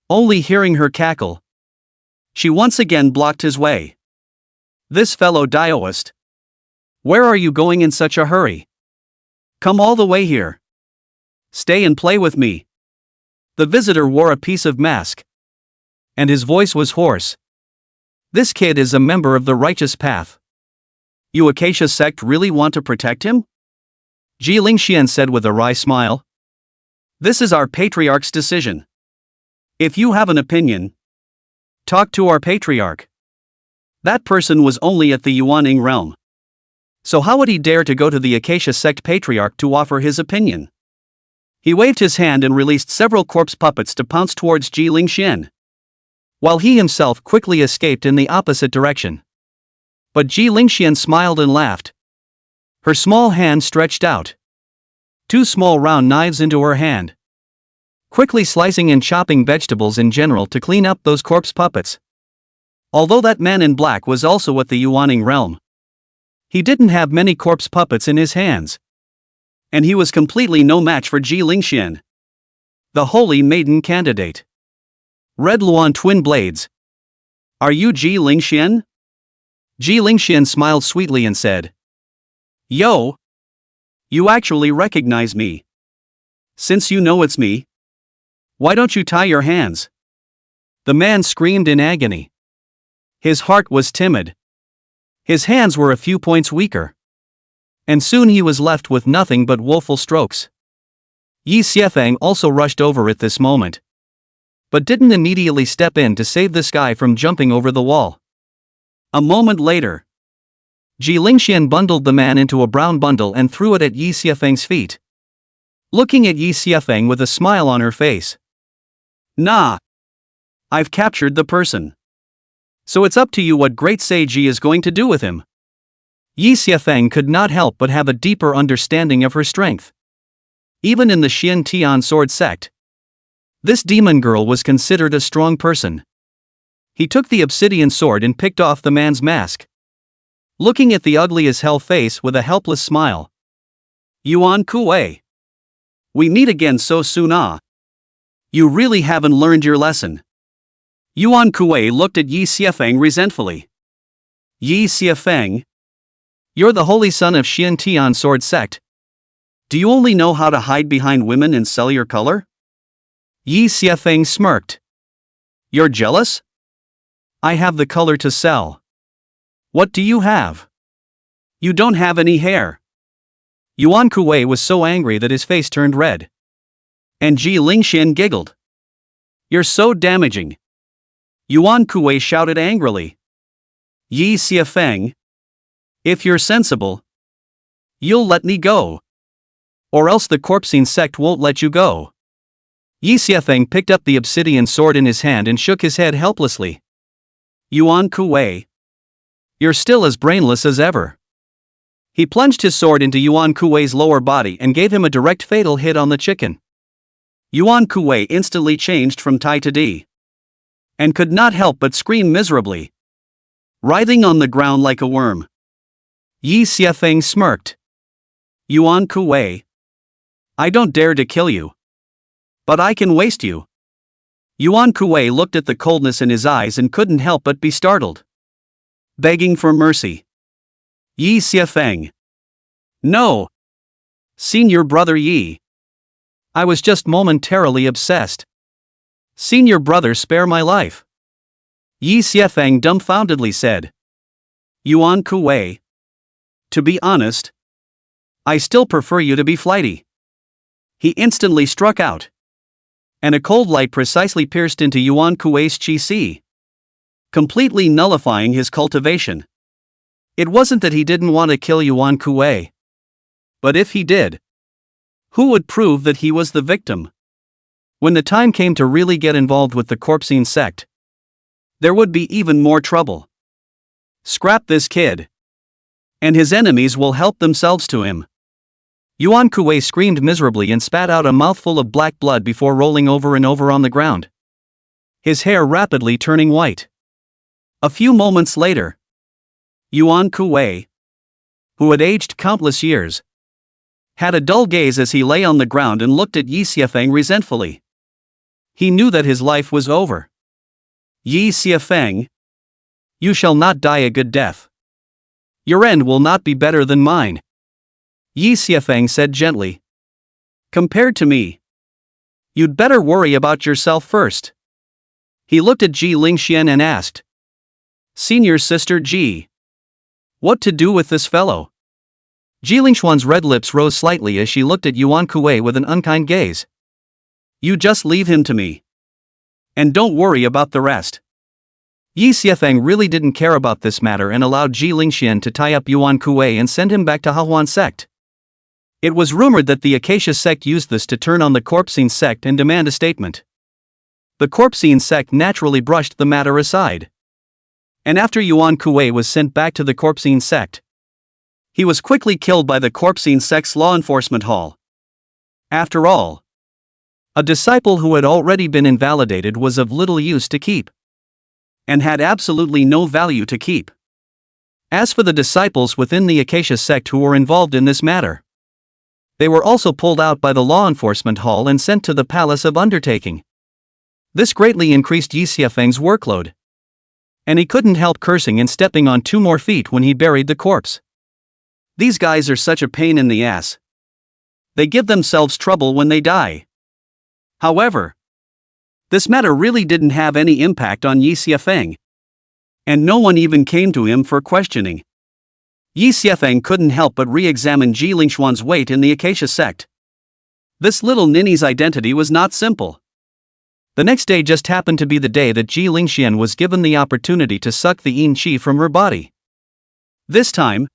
Only hearing her cackle, she once again blocked his way. This fellow Daoist. Where are you going in such a hurry? Come all the way here. Stay and play with me. The visitor wore a piece of mask, and his voice was hoarse. This kid is a member of the righteous path. You Acacia sect really want to protect him? Ji Lingxian said with a wry smile. This is our patriarch's decision. If you have an opinion, talk to our patriarch. That person was only at the Yuaning realm. So how would he dare to go to the Acacia sect patriarch to offer his opinion? He waved his hand and released several corpse puppets to pounce towards Ji Lingxian, while he himself quickly escaped in the opposite direction. But Ji Lingxian smiled and laughed. Her small hand stretched out, 2 small round knives into her hand, quickly slicing and chopping vegetables in general to clean up those corpse puppets. Although that man in black was also at the Yuaning realm, he didn't have many corpse puppets in his hands, and he was completely no match for Ji Lingxian. The Holy Maiden Candidate. Red Luan Twin Blades. Are you Ji Lingxian? Ji Lingxian smiled sweetly and said, Yo! You actually recognize me. Since you know it's me, why don't you tie your hands? The man screamed in agony. His heart was timid. His hands were a few points weaker. And soon he was left with nothing but woeful strokes. Yi Xiefeng also rushed over at this moment, but didn't immediately step in to save this guy from jumping over the wall. A moment later, Ji Lingxian bundled the man into a brown bundle and threw it at Yi Xiefeng's feet. Looking at Yi Xiefeng with a smile on her face. Nah. I've captured the person. So it's up to you what great sage Yi is going to do with him. Yi Xiefeng could not help but have a deeper understanding of her strength. Even in the Xian Tian sword sect, this demon girl was considered a strong person. He took the obsidian sword and picked off the man's mask. Looking at the ugly as hell face with a helpless smile. Yuan Kuei. We meet again so soon ah. You really haven't learned your lesson. Yuan Kuei looked at Yi Xiefeng resentfully. Yi Xiefeng? You're the holy son of Xian Tian sword sect. Do you only know how to hide behind women and sell your color? Yi Xiefeng smirked. You're jealous? I have the color to sell. What do you have? You don't have any hair. Yuan Kuei was so angry that his face turned red. And Ji Lingxian giggled. You're so damaging. Yuan Kuei shouted angrily. Yi Xiefeng. If you're sensible, you'll let me go. Or else the Cultivation sect won't let you go. Yi Xiefeng picked up the obsidian sword in his hand and shook his head helplessly. Yuan Kuei. You're still as brainless as ever. He plunged his sword into Yuan Kuei's lower body and gave him a direct fatal hit on the chicken. Yuan Kuei instantly changed from Tai to D. And could not help but scream miserably. Writhing on the ground like a worm. Yi Xiefeng smirked. Yuan Kuei. I don't dare to kill you. But I can waste you. Yuan Kuei looked at the coldness in his eyes and couldn't help but be startled. Begging for mercy. Yi Xiefeng. No. Senior brother Yi. I was just momentarily obsessed. Senior brother, spare my life. Yi Xiefeng dumbfoundedly said. Yuan Kuei. To be honest, I still prefer you to be flighty. He instantly struck out. And a cold light precisely pierced into Yuan Kuei's chi, completely nullifying his cultivation. It wasn't that he didn't want to kill Yuan Kuei. But if he did, who would prove that he was the victim? When the time came to really get involved with the Cultivation sect, there would be even more trouble. Scrap this kid. And his enemies will help themselves to him. Yuan Kuei screamed miserably and spat out a mouthful of black blood before rolling over and over on the ground. His hair rapidly turning white. A few moments later, Yuan Kuei, who had aged countless years, had a dull gaze as he lay on the ground and looked at Yi Xiefeng resentfully. He knew that his life was over. Yi Xiefeng, you shall not die a good death. Your end will not be better than mine. Yi Xiefeng said gently. Compared to me, you'd better worry about yourself first. He looked at Ji Lingxian and asked. Senior sister Ji. What to do with this fellow? Ji Lingxian's red lips rose slightly as she looked at Yuan Kuei with an unkind gaze. You just leave him to me. And don't worry about the rest. Yi Xiefeng really didn't care about this matter and allowed Ji Lingxian to tie up Yuan Kuei and send him back to Hahuan sect. It was rumored that the Acacia sect used this to turn on the Cultivation sect and demand a statement. The Cultivation sect naturally brushed the matter aside. And after Yuan Kuei was sent back to the Cultivation sect, he was quickly killed by the Cultivation sect's law enforcement hall. After all, a disciple who had already been invalidated was of little use to keep. And had absolutely no value to keep. As for the disciples within the Acacia sect who were involved in this matter, They were also pulled out by the law enforcement hall and sent to the Palace of Undertaking. This greatly increased Yi Xiafeng's workload. And he couldn't help cursing and stepping on 2 more feet when he buried the corpse. These guys are such a pain in the ass. They give themselves trouble when they die. However, this matter really didn't have any impact on Yi Xiafeng. And no one even came to him for questioning. Yi Xiafeng couldn't help but re-examine Ji Lingxuan's weight in the Acacia sect. This little ninny's identity was not simple. The next day just happened to be the day that Ji Lingxian was given the opportunity to suck the yin qi from her body. This time,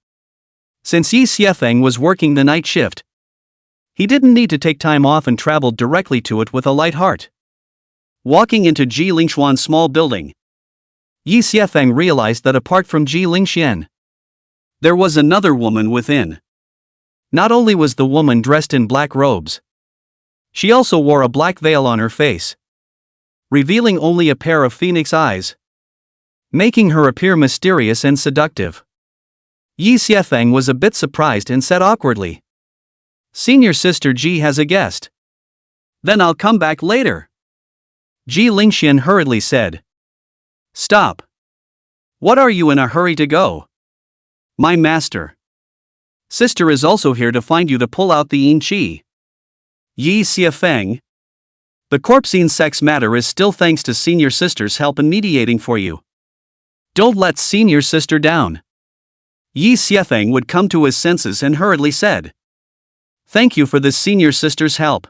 since Yi Xiafeng was working the night shift, he didn't need to take time off and traveled directly to it with a light heart. Walking into Ji Lingxuan's small building, Yi Xiafeng realized that apart from Ji Lingxian, there was another woman within. Not only was the woman dressed in black robes, she also wore a black veil on her face, revealing only a pair of phoenix eyes, making her appear mysterious and seductive. Yi Xiafeng was a bit surprised and said awkwardly, "Senior sister Ji has a guest." "Then I'll come back later," Ji Lingxian hurriedly said. "Stop. What are you in a hurry to go?" "My master. Sister is also here to find you to pull out the yin qi." "Yi Xiafeng, the corpsine sex matter is still thanks to senior sister's help in mediating for you. Don't let senior sister down." Yi Xiafeng would come to his senses and hurriedly said, "Thank you for this senior sister's help."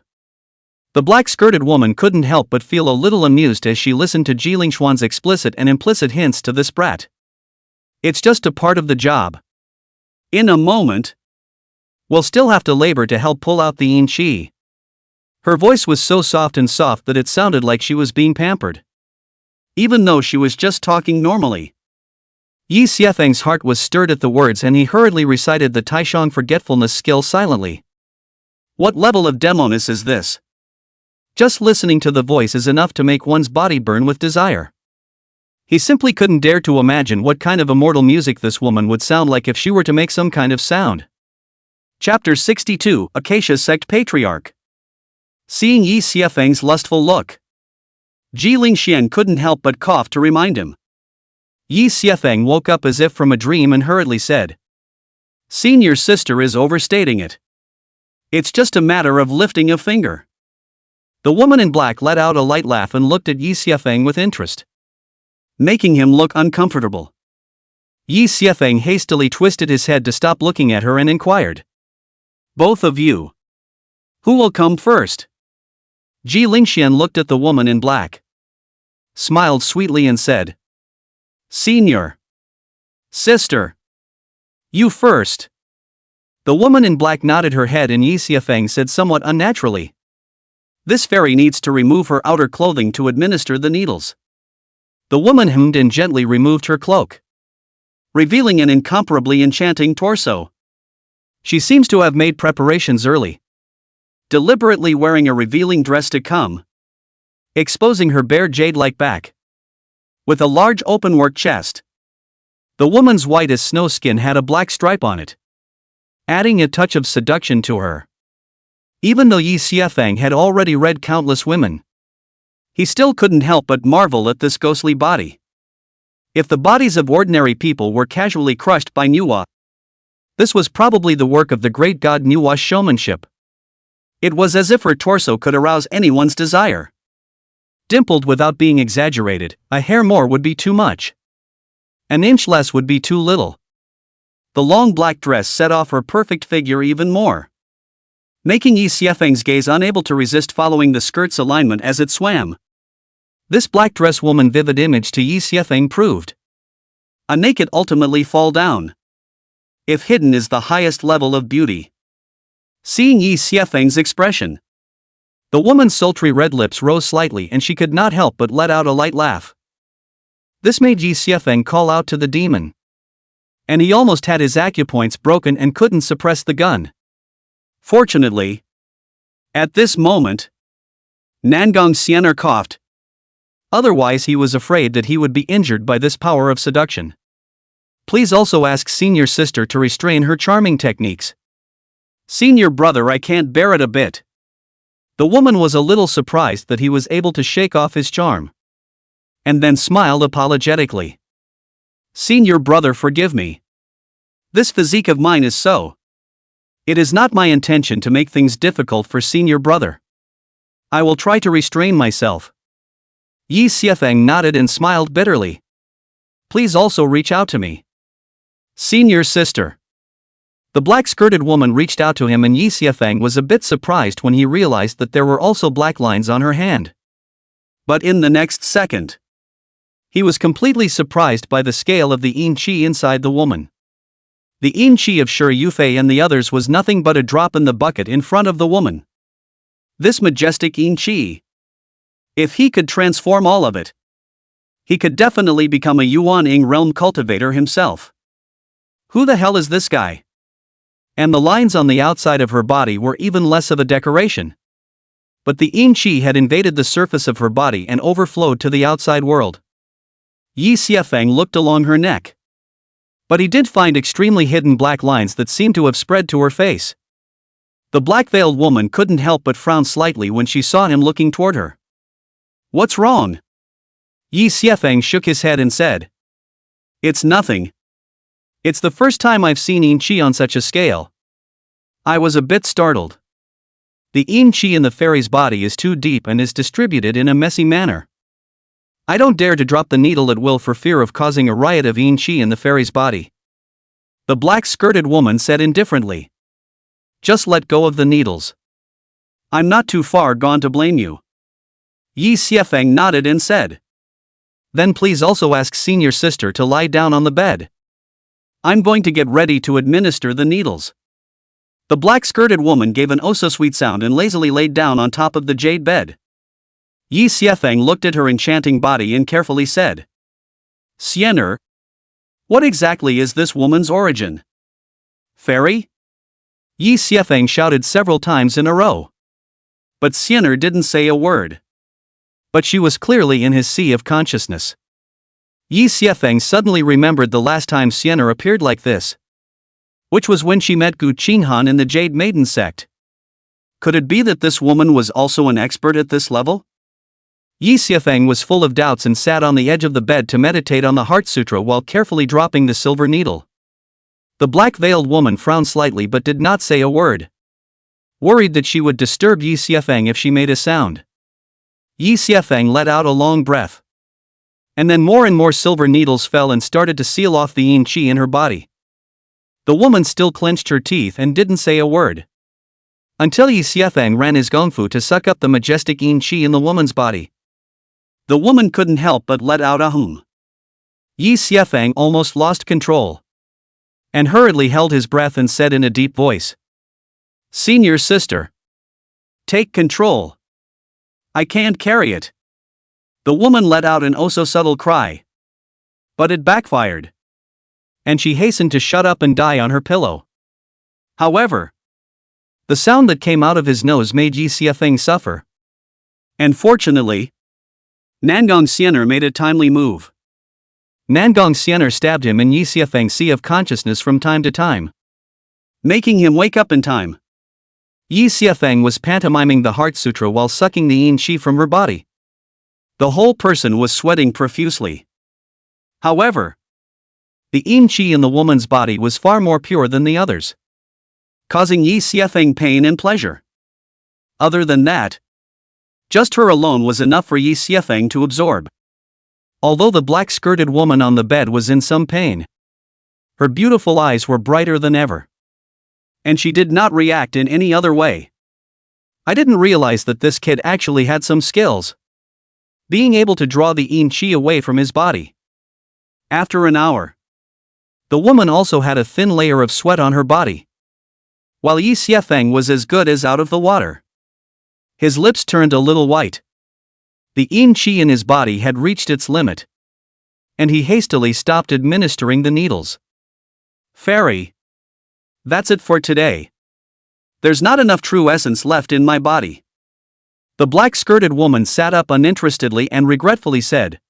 The black-skirted woman couldn't help but feel a little amused as she listened to Ji Lingxuan's explicit and implicit hints to this brat. It's just a part of the job. In a moment, we'll still have to labor to help pull out the yin qi. Her voice was so soft that it sounded like she was being pampered, even though she was just talking normally. Yi Xiafeng's heart was stirred at the words and he hurriedly recited the Taishang forgetfulness skill silently. What level of demoness is this? Just listening to the voice is enough to make one's body burn with desire. He simply couldn't dare to imagine what kind of immortal music this woman would sound like if she were to make some kind of sound. Chapter 62, Acacia Sect Patriarch. Seeing Yi Xiafeng's lustful look, Ji Lingxian couldn't help but cough to remind him. Yi Xiafeng woke up as if from a dream and hurriedly said, "Senior sister is overstating it. It's just a matter of lifting a finger." The woman in black let out a light laugh and looked at Yi Xiafeng with interest, making him look uncomfortable. Yi Xiafeng hastily twisted his head to stop looking at her and inquired, "Both of you, who will come first?" Ji Lingxian looked at the woman in black, smiled sweetly and said, "Senior sister, you first." The woman in black nodded her head and Yi Xiafeng said somewhat unnaturally, "This fairy needs to remove her outer clothing to administer the needles." The woman hemmed and gently removed her cloak, revealing an incomparably enchanting torso. She seems to have made preparations early, deliberately wearing a revealing dress to come, exposing her bare jade-like back, with a large open-work chest. The woman's white as snow skin had a black stripe on it, adding a touch of seduction to her. Even though Yi Xiafeng had already read countless women, he still couldn't help but marvel at this ghostly body. If the bodies of ordinary people were casually crushed by Nuwa, this was probably the work of the great god Nuwa's showmanship. It was as if her torso could arouse anyone's desire. Dimpled without being exaggerated, a hair more would be too much. An inch less would be too little. The long black dress set off her perfect figure even more, making Yi Xiafeng's gaze unable to resist following the skirt's alignment as it swam. This black dress woman vivid image to Yi Xiafeng proved a naked ultimately fall down, if hidden, is the highest level of beauty. Seeing Yi Xiafeng's expression, the woman's sultry red lips rose slightly and she could not help but let out a light laugh. This made Yi Xiafeng call out to the demon, and he almost had his acupoints broken and couldn't suppress the gun. Fortunately, at this moment, Nangong Xian'er coughed. Otherwise he was afraid that he would be injured by this power of seduction. Please also ask senior sister to restrain her charming techniques. Senior brother, I can't bear it a bit. The woman was a little surprised that he was able to shake off his charm. And then smiled apologetically. Senior brother, forgive me. This physique of mine is so. It is not my intention to make things difficult for senior brother. I will try to restrain myself. Yi Xiefeng nodded and smiled bitterly. Please also reach out to me. Senior sister. The black-skirted woman reached out to him, and Yi Xiefeng was a bit surprised when he realized that there were also black lines on her hand. But in the next second, he was completely surprised by the scale of the yin qi inside the woman. The yin qi of Shi Yufei and the others was nothing but a drop in the bucket in front of the woman. This majestic yin qi. If he could transform all of it, he could definitely become a Yuan Ying realm cultivator himself. Who the hell is this guy? And the lines on the outside of her body were even less of a decoration. But the yin qi had invaded the surface of her body and overflowed to the outside world. Yi Xiefeng looked along her neck. But he did find extremely hidden black lines that seemed to have spread to her face. The black-veiled woman couldn't help but frown slightly when she saw him looking toward her. What's wrong? Yi Xiefeng shook his head and said. It's nothing. It's the first time I've seen yin qi on such a scale. I was a bit startled. The yin qi in the fairy's body is too deep and is distributed in a messy manner. I don't dare to drop the needle at will for fear of causing a riot of yin qi in the fairy's body. The black-skirted woman said indifferently. Just let go of the needles. I'm not too far gone to blame you. Yi Xiefeng nodded and said. Then please also ask senior sister to lie down on the bed. I'm going to get ready to administer the needles. The black-skirted woman gave an oh-so-sweet sound and lazily laid down on top of the jade bed. Yi Xiefeng looked at her enchanting body and carefully said. Xian'er? What exactly is this woman's origin? Fairy? Yi Xiefeng shouted several times in a row. But Xian'er didn't say a word. But she was clearly in his sea of consciousness. Yi Xiefeng suddenly remembered the last time Xian'er appeared like this. Which was when she met Gu Qinghan in the Jade Maiden sect. Could it be that this woman was also an expert at this level? Yi Xiefeng was full of doubts and sat on the edge of the bed to meditate on the Heart Sutra while carefully dropping the silver needle. The black-veiled woman frowned slightly but did not say a word. Worried that she would disturb Yi Xiefeng if she made a sound. Yi Xiefeng let out a long breath. And then more and more silver needles fell and started to seal off the yin qi in her body. The woman still clenched her teeth and didn't say a word. Until Yi Xiefeng ran his gongfu to suck up the majestic yin qi in the woman's body. The woman couldn't help but let out a hum. Yi Xiefeng almost lost control. And hurriedly held his breath and said in a deep voice. Senior sister. Take control. I can't carry it. The woman let out an oh-so-subtle cry. But it backfired. And she hastened to shut up and die on her pillow. However, the sound that came out of his nose made Yi Xiefeng suffer. And fortunately, Nangong Xian'er made a timely move. Nangong Xian'er stabbed him in Yi Xiefeng's sea of consciousness from time to time, making him wake up in time. Yi Xiefeng was pantomiming the Heart Sutra while sucking the yin qi from her body. The whole person was sweating profusely. However, the yin qi in the woman's body was far more pure than the others, causing Yi Xiefeng pain and pleasure. Other than that, just her alone was enough for Yi Xiefeng to absorb. Although the black-skirted woman on the bed was in some pain, her beautiful eyes were brighter than ever. And she did not react in any other way. I didn't realize that this kid actually had some skills. Being able to draw the yin qi away from his body. After an hour, the woman also had a thin layer of sweat on her body. While Yi Xiefeng was as good as out of the water. His lips turned a little white. The yin qi in his body had reached its limit. And he hastily stopped administering the needles. Fairy. That's it for today. There's not enough true essence left in my body. The black-skirted woman sat up uninterestedly and regretfully said.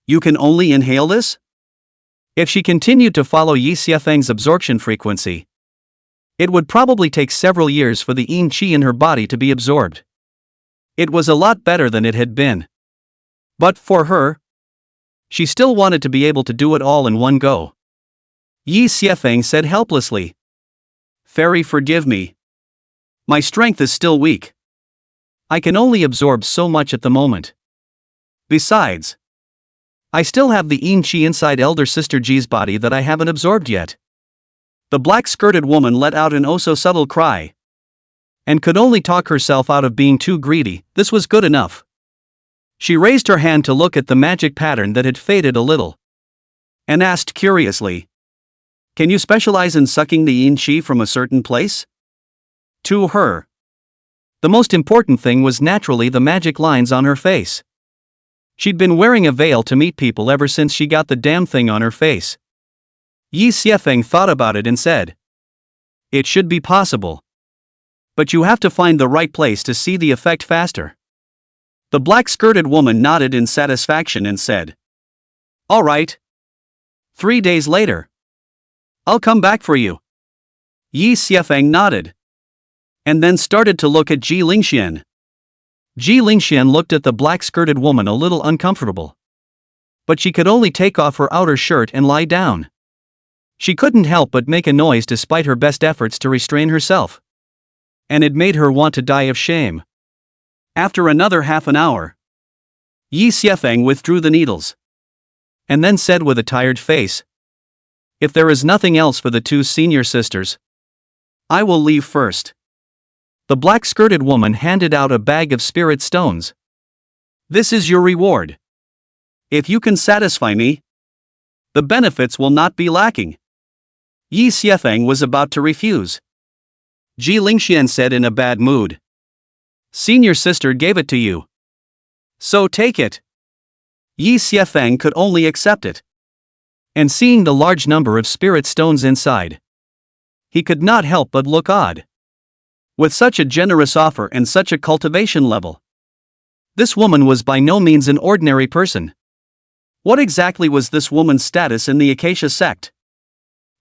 You can only inhale this? If she continued to follow Yi Xiefeng's absorption frequency, It would probably take several years for the yin qi in her body to be absorbed. It was a lot better than it had been. But for her, she still wanted to be able to do it all in one go. Yi Xiefeng said helplessly. Fairy, forgive me. My strength is still weak. I can only absorb so much at the moment. Besides, I still have the yin qi inside elder sister Ji's body that I haven't absorbed yet. The black-skirted woman let out an oh-so-subtle cry. And could only talk herself out of being too greedy. This was good enough. She raised her hand to look at the magic pattern that had faded a little. And asked curiously. Can you specialize in sucking the yin qi from a certain place? To her, the most important thing was naturally the magic lines on her face. She'd been wearing a veil to meet people ever since she got the damn thing on her face. Yi Xiefeng thought about it and said. It should be possible. But you have to find the right place to see the effect faster. The black-skirted woman nodded in satisfaction and said. All right. 3 days later. I'll come back for you. Yi Xiefeng nodded. And then started to look at Ji Lingxian. Ji Lingxian looked at the black-skirted woman a little uncomfortable. But she could only take off her outer shirt and lie down. She couldn't help but make a noise despite her best efforts to restrain herself. And it made her want to die of shame. After another half an hour, Yi Xiefeng withdrew the needles. And then said with a tired face. If there is nothing else for the two senior sisters, I will leave first. The black-skirted woman handed out a bag of spirit stones. This is your reward. If you can satisfy me, the benefits will not be lacking. Yi Xiefeng was about to refuse. Ji Lingxian said in a bad mood. Senior sister gave it to you. So take it. Yi Xiefeng could only accept it. And seeing the large number of spirit stones inside, he could not help but look odd. With such a generous offer and such a cultivation level, this woman was by no means an ordinary person. What exactly was this woman's status in the Acacia sect?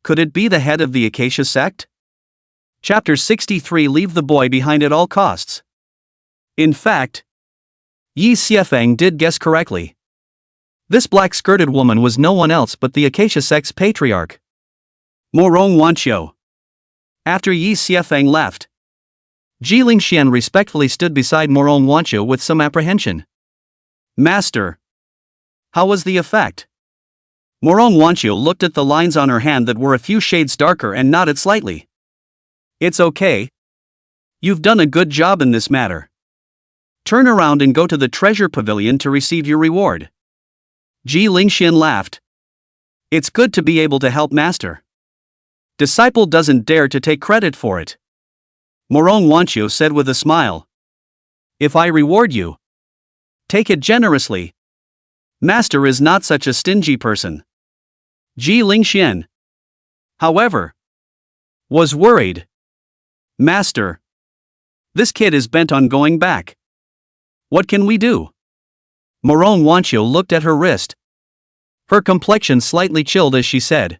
Could it be the head of the Acacia sect? Chapter 63. Leave the boy behind at all costs. In fact, Yi Xiefeng did guess correctly. This black-skirted woman was no one else but the Acacia sect's patriarch, Nangong Xian'er. After Yi Xiefeng left, Ji Lingxian respectfully stood beside Nangong Xian'er with some apprehension. Master, how was the effect? Nangong Xian'er looked at the lines on her hand that were a few shades darker and nodded slightly. It's okay. You've done a good job in this matter. Turn around and go to the treasure pavilion to receive your reward. Ji Lingxian laughed. It's good to be able to help master. Disciple doesn't dare to take credit for it. Nangong Xian'er said with a smile. If I reward you, take it generously. Master is not such a stingy person. Ji Lingxian, however, was worried. Master, this kid is bent on going back. What can we do? Nangong Xian'er looked at her wrist. Her complexion slightly chilled as she said.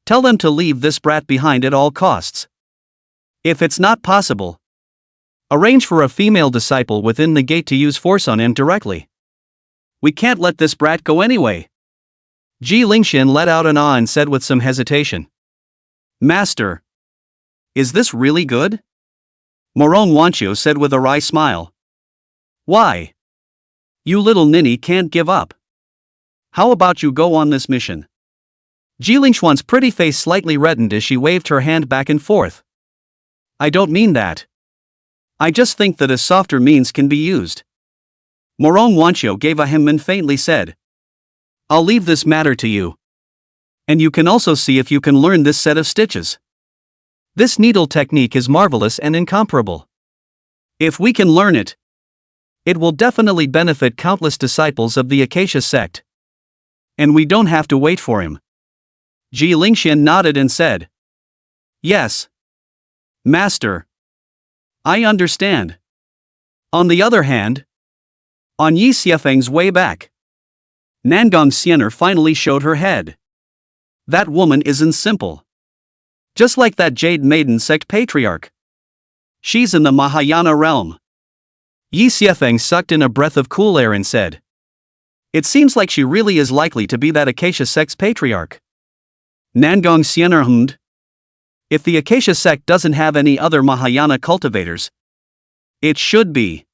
Tell them to leave this brat behind at all costs. If it's not possible, arrange for a female disciple within the gate to use force on him directly. We can't let this brat go anyway. Ji Lingxian let out an ah and said with some hesitation. Master, is this really good? Nangong Xian'er said with a wry smile. Why? You little ninny can't give up. How about you go on this mission? Ji Lingxian's pretty face slightly reddened as she waved her hand back and forth. I don't mean that. I just think that a softer means can be used. Nangong Xian'er gave a hem and faintly said. I'll leave this matter to you. And you can also see if you can learn this set of stitches. This needle technique is marvelous and incomparable. If we can learn it, it will definitely benefit countless disciples of the Acacia sect. And we don't have to wait for him. Ji Lingxian nodded and said. Yes. Master. I understand. On the other hand, on Yi Xiefeng's way back, Nangong Xian'er finally showed her head. That woman isn't simple. Just like that Jade Maiden sect patriarch. She's in the Mahayana realm. Yi Xiefeng sucked in a breath of cool air and said. It seems like she really is likely to be that Acacia sect's patriarch. Nangong Xian'er hummed. If the Acacia sect doesn't have any other Mahayana cultivators, it should be.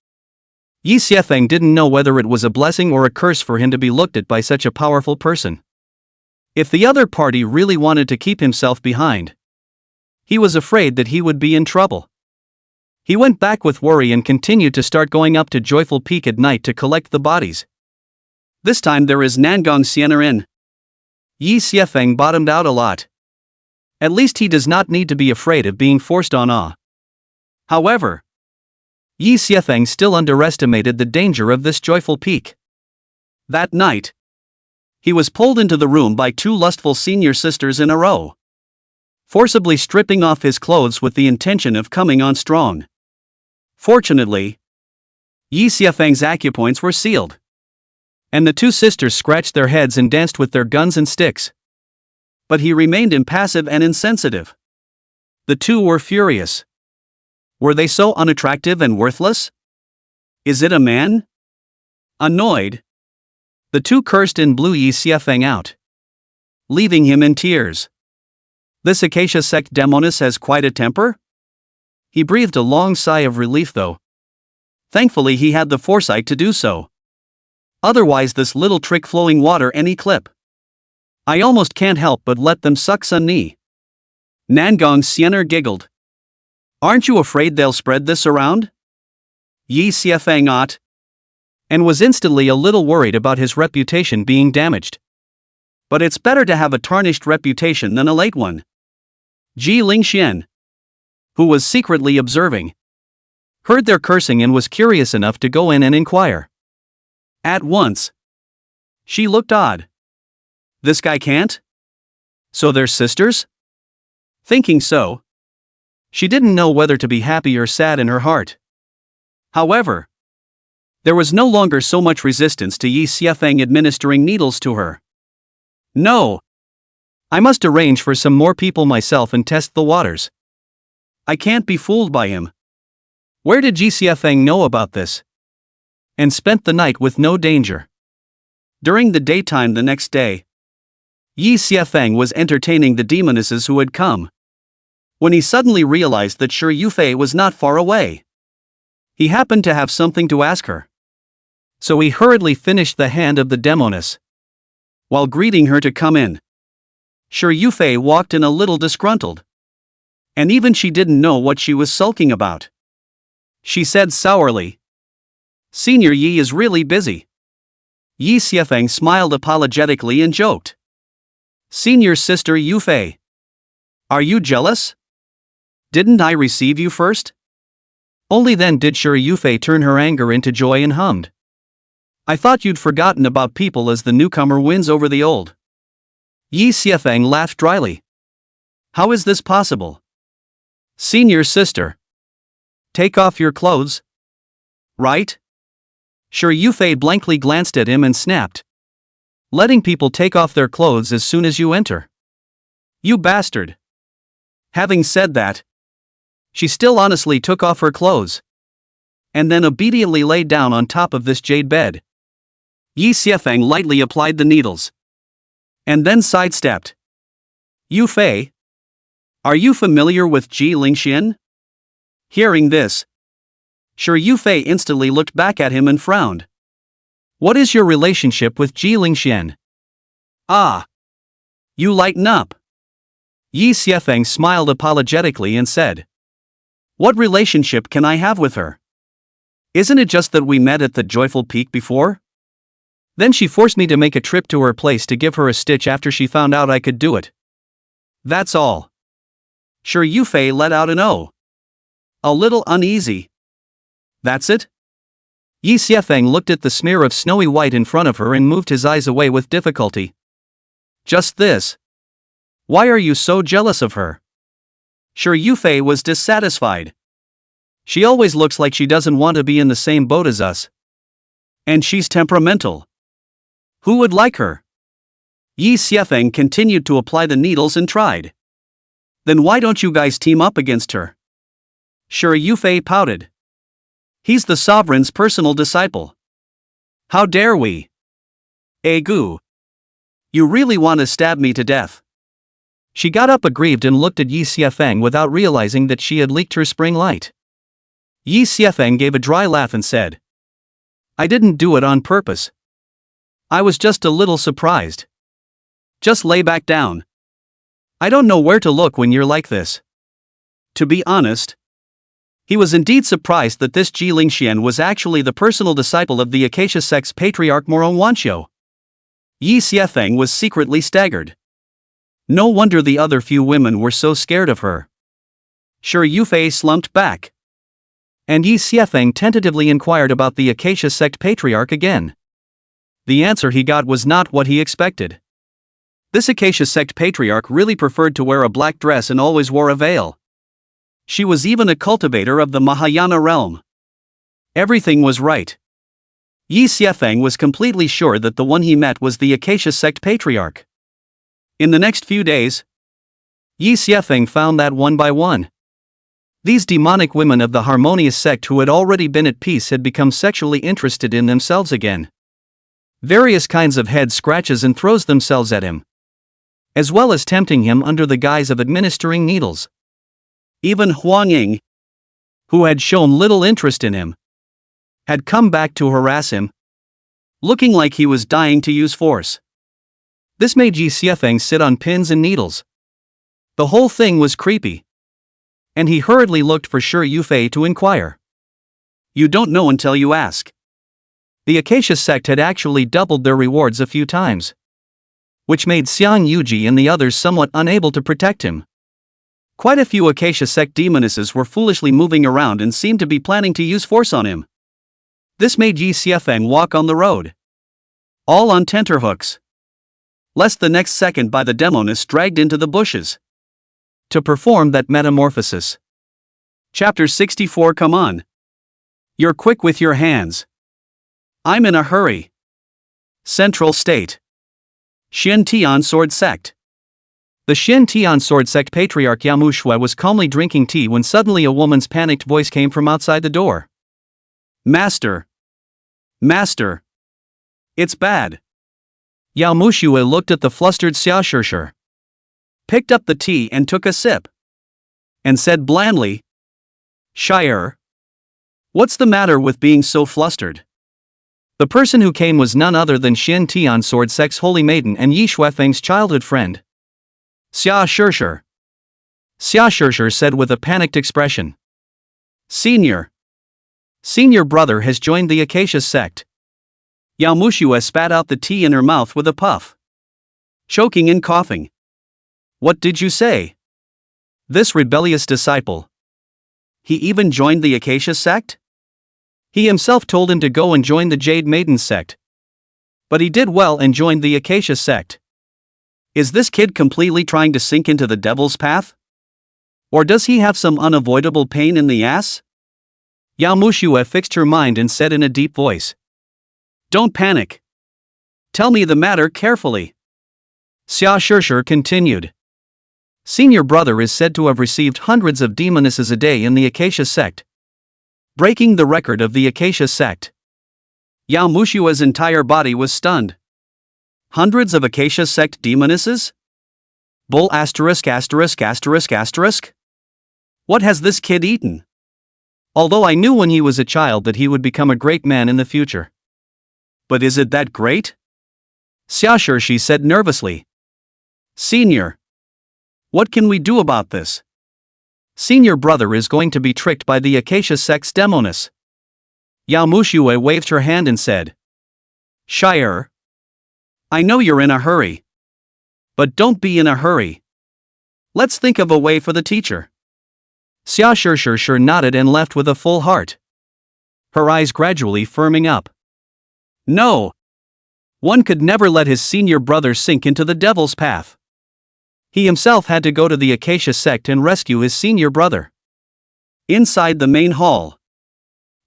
Yi Xiefeng didn't know whether it was a blessing or a curse for him to be looked at by such a powerful person. If the other party really wanted to keep himself behind, he was afraid that he would be in trouble. He went back with worry and continued to start going up to Joyful Peak at night to collect the bodies. This time there is Nangong Xian'er in. Yi Xiefeng bottomed out a lot. At least he does not need to be afraid of being forced on awe. However, Yi Xiefeng still underestimated the danger of this Joyful Peak. That night, he was pulled into the room by two lustful senior sisters in a row, forcibly stripping off his clothes with the intention of coming on strong. Fortunately, Yi Xiefeng's acupoints were sealed, and the two sisters scratched their heads and danced with their guns and sticks. But he remained impassive and insensitive. The two were furious. Were they so unattractive and worthless? Is it a man? Annoyed, the two cursed and blew Yi Xiefeng out, leaving him in tears. This Acacia sect demoness has quite a temper? He breathed a long sigh of relief though. Thankfully he had the foresight to do so. Otherwise this little trick flowing water any clip. I almost can't help but let them suck sun knee. Nangong Xian'er giggled. Aren't you afraid they'll spread this around? Yi Xiefeng ought, and was instantly a little worried about his reputation being damaged. But it's better to have a tarnished reputation than a late one. Xian, who was secretly observing, heard their cursing and was curious enough to go in and inquire. At once, she looked odd. This guy can't? So they're sisters? Thinking so, she didn't know whether to be happy or sad in her heart. However, there was no longer so much resistance to Yi Xiefeng administering needles to her. No! I must arrange for some more people myself and test the waters. I can't be fooled by him. Where did Yi Xiefeng know about this? And spent the night with no danger. During the daytime the next day, Yi Xiefeng was entertaining the demonesses who had come, when he suddenly realized that Shi Yufei was not far away. He happened to have something to ask her. So he hurriedly finished the hand of the demoness, while greeting her to come in. Shi Yufei walked in a little disgruntled, and even she didn't know what she was sulking about. She said sourly, Senior Yi is really busy. Yi Xiefeng smiled apologetically and joked. Senior sister Yufei, are you jealous? Didn't I receive you first? Only then did Shi Yufei turn her anger into joy and hummed. I thought you'd forgotten about people as the newcomer wins over the old. Yi Xiefeng laughed dryly. How is this possible? Senior sister, take off your clothes. Right? Shi Yufei blankly glanced at him and snapped. Letting people take off their clothes as soon as you enter. You bastard. Having said that, she still honestly took off her clothes, and then obediently lay down on top of this jade bed. Yi Xiefeng lightly applied the needles, and then sidestepped. Yufei, are you familiar with Jiang? Hearing this, Shi Yufei instantly looked back at him and frowned. What is your relationship with Jiang? Ah! You lighten up. Yi Xiefeng smiled apologetically and said. What relationship can I have with her? Isn't it just that we met at the Joyful Peak before? Then she forced me to make a trip to her place to give her a stitch after she found out I could do it. That's all. Shi Yufei let out an "oh." A little uneasy. That's it? Yi Xiefeng looked at the smear of snowy white in front of her and moved his eyes away with difficulty. Just this. Why are you so jealous of her? Shi Yufei was dissatisfied. She always looks like she doesn't want to be in the same boat as us. And she's temperamental. Who would like her? Yi Xiefeng continued to apply the needles and tried. Then why don't you guys team up against her? Sure, Yufei pouted. He's the sovereign's personal disciple. How dare we? Gu. You really want to stab me to death? She got up aggrieved and looked at Yi Xiefeng without realizing that she had leaked her spring light. Yi Xiefeng gave a dry laugh and said, I didn't do it on purpose. I was just a little surprised. Just lay back down. I don't know where to look when you're like this. To be honest, he was indeed surprised that this Ji Lingxian was actually the personal disciple of the Acacia sect's patriarch Morong Wanqiu. Yi Xiefeng was secretly staggered. No wonder the other few women were so scared of her. Sure, Yufei slumped back. And Yi Xiefeng tentatively inquired about the Acacia sect patriarch again. The answer he got was not what he expected. This Acacia sect patriarch really preferred to wear a black dress and always wore a veil. She was even a cultivator of the Mahayana realm. Everything was right. Yi Xiefeng was completely sure that the one he met was the Acacia sect patriarch. In the next few days, Yi Xiefeng found that one by one, these demonic women of the harmonious sect who had already been at peace had become sexually interested in themselves again. Various kinds of head scratches and throws themselves at him, as well as tempting him under the guise of administering needles. Even Huang Ying, who had shown little interest in him, had come back to harass him, looking like he was dying to use force. This made Yi Xiefeng sit on pins and needles. The whole thing was creepy. And he hurriedly looked for Shi Yufei to inquire. You don't know until you ask. The Acacia sect had actually doubled their rewards a few times, which made Xiang Yuji and the others somewhat unable to protect him. Quite a few Acacia sect demonesses were foolishly moving around and seemed to be planning to use force on him. This made Yi Xiefeng walk on the road, all on tenterhooks, lest the next second by the demoness dragged into the bushes to perform that metamorphosis. Chapter 64. Come on. You're quick with your hands. I'm in a hurry. Central State. Xin Tian Sword Sect. The Xin Tian Sword Sect patriarch Yamu Shui was calmly drinking tea when suddenly a woman's panicked voice came from outside the door. Master. Master. It's bad. Yamu Shui looked at the flustered Xia Shishir, picked up the tea and took a sip, and said blandly, Xi'er, what's the matter with being so flustered? The person who came was none other than Xin Tian Sword Sect's Holy Maiden and Yi Xuefeng's childhood friend, Xia Shishir. Xia Shishir said with a panicked expression. Senior brother has joined the Acacia sect. Yao Mushue spat out the tea in her mouth with a puff, choking and coughing. What did you say? This rebellious disciple. He even joined the Acacia sect? He himself told him to go and join the Jade Maiden sect. But he did well and joined the Acacia sect. Is this kid completely trying to sink into the devil's path? Or does he have some unavoidable pain in the ass? Yao Mushue fixed her mind and said in a deep voice. Don't panic. Tell me the matter carefully. Xia Shishir continued. Senior brother is said to have received hundreds of demonesses a day in the Acacia sect, breaking the record of the Acacia sect. Yao Mushue's entire body was stunned. Hundreds of Acacia sect demonesses? Bull *********. What has this kid eaten? Although I knew when he was a child that he would become a great man in the future. But is it that great? Xiashir, she said nervously. Senior. What can we do about this? Senior brother is going to be tricked by the Acacia sect's demoness. Yao Mushue waved her hand and said. Shire. I know you're in a hurry. But don't be in a hurry. Let's think of a way for the teacher. Xia Shishir nodded and left with a full heart, her eyes gradually firming up. No. One could never let his senior brother sink into the devil's path. He himself had to go to the Acacia sect and rescue his senior brother. Inside the main hall,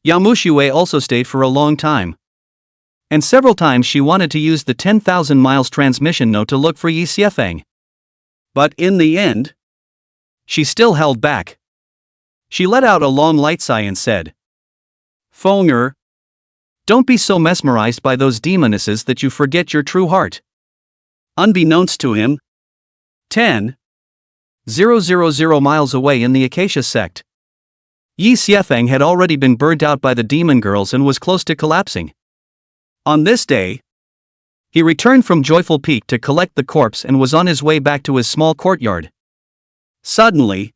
Yao Mushue also stayed for a long time. And several times she wanted to use the 10,000 miles transmission note to look for Yi Xiefeng. But in the end, She still held back. She let out a long light sigh and said, "Fonger, don't be so mesmerized by those demonesses that you forget your true heart." Unbeknownst to him, 10,000 miles away in the Acacia sect, Yi Xiefeng had already been burnt out by the demon girls and was close to collapsing. On this day, he returned from Joyful Peak to collect the corpse and was on his way back to his small courtyard. Suddenly,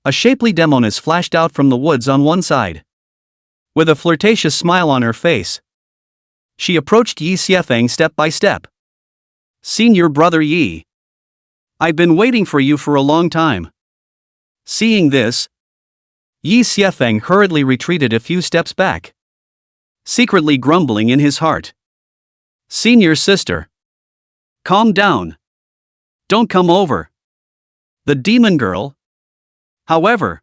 a shapely demoness flashed out from the woods on one side. With a flirtatious smile on her face, she approached Yi Xiefeng step by step. "Senior brother Yi, I've been waiting for you for a long time." Seeing this, Yi Xiefeng hurriedly retreated a few steps back, secretly grumbling in his heart. "Senior sister, calm down. Don't come over." The demon girl, however,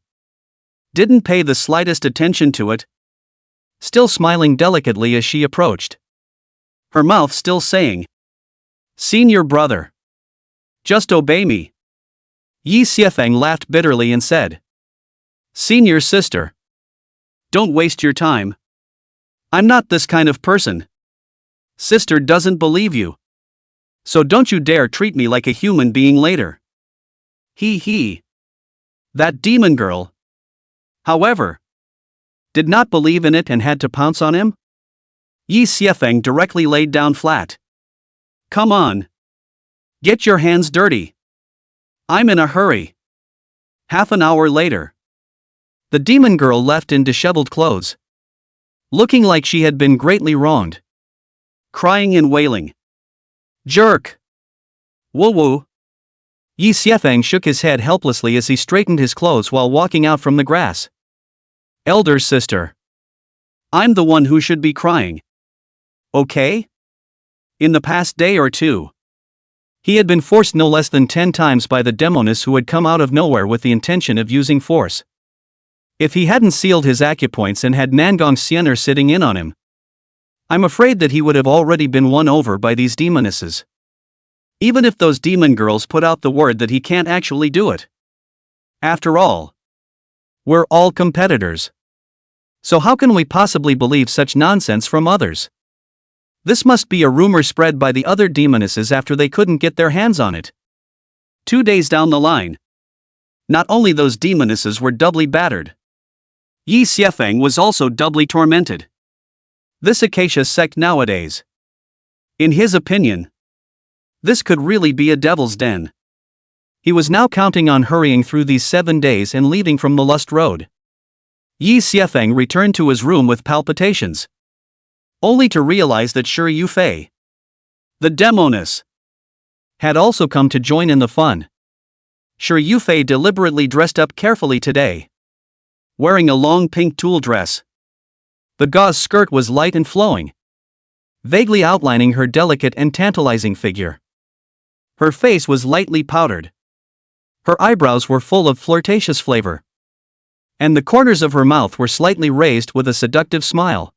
didn't pay the slightest attention to it, still smiling delicately as she approached, her mouth still saying, "Senior brother, just obey me." Yi Xiefeng laughed bitterly and said, "Senior sister, don't waste your time. I'm not this kind of person. Sister doesn't believe you. So don't you dare treat me like a human being later." He. That demon girl, however, did not believe in it and had to pounce on him. Yi Xiefeng directly laid down flat. "Come on. Get your hands dirty. I'm in a hurry." Half an hour later, the demon girl left in disheveled clothes, looking like she had been greatly wronged, crying and wailing. "Jerk! Woo-woo!" Yi Xiefeng shook his head helplessly as he straightened his clothes while walking out from the grass. "Elder sister, I'm the one who should be crying. Okay?" In the past day or two, he had been forced no less than 10 times by the demoness who had come out of nowhere with the intention of using force. If he hadn't sealed his acupoints and had Nangong Xian'er sitting in on him, I'm afraid that he would have already been won over by these demonesses. Even if those demon girls put out the word that he can't actually do it. After all, we're all competitors. So how can we possibly believe such nonsense from others? This must be a rumor spread by the other demonesses after they couldn't get their hands on it. 2 days down the line, not only those demonesses were doubly battered, Yi Xiefeng was also doubly tormented. This Acacia sect nowadays, in his opinion, this could really be a devil's den. He was now counting on hurrying through these 7 days and leaving from the Lust Road. Yi Xiefeng returned to his room with palpitations, only to realize that Shi Yufei, the demoness, had also come to join in the fun. Shi Yufei deliberately dressed up carefully today, wearing a long pink tulle dress. The gauze skirt was light and flowing, vaguely outlining her delicate and tantalizing figure. Her face was lightly powdered. Her eyebrows were full of flirtatious flavor, and the corners of her mouth were slightly raised with a seductive smile.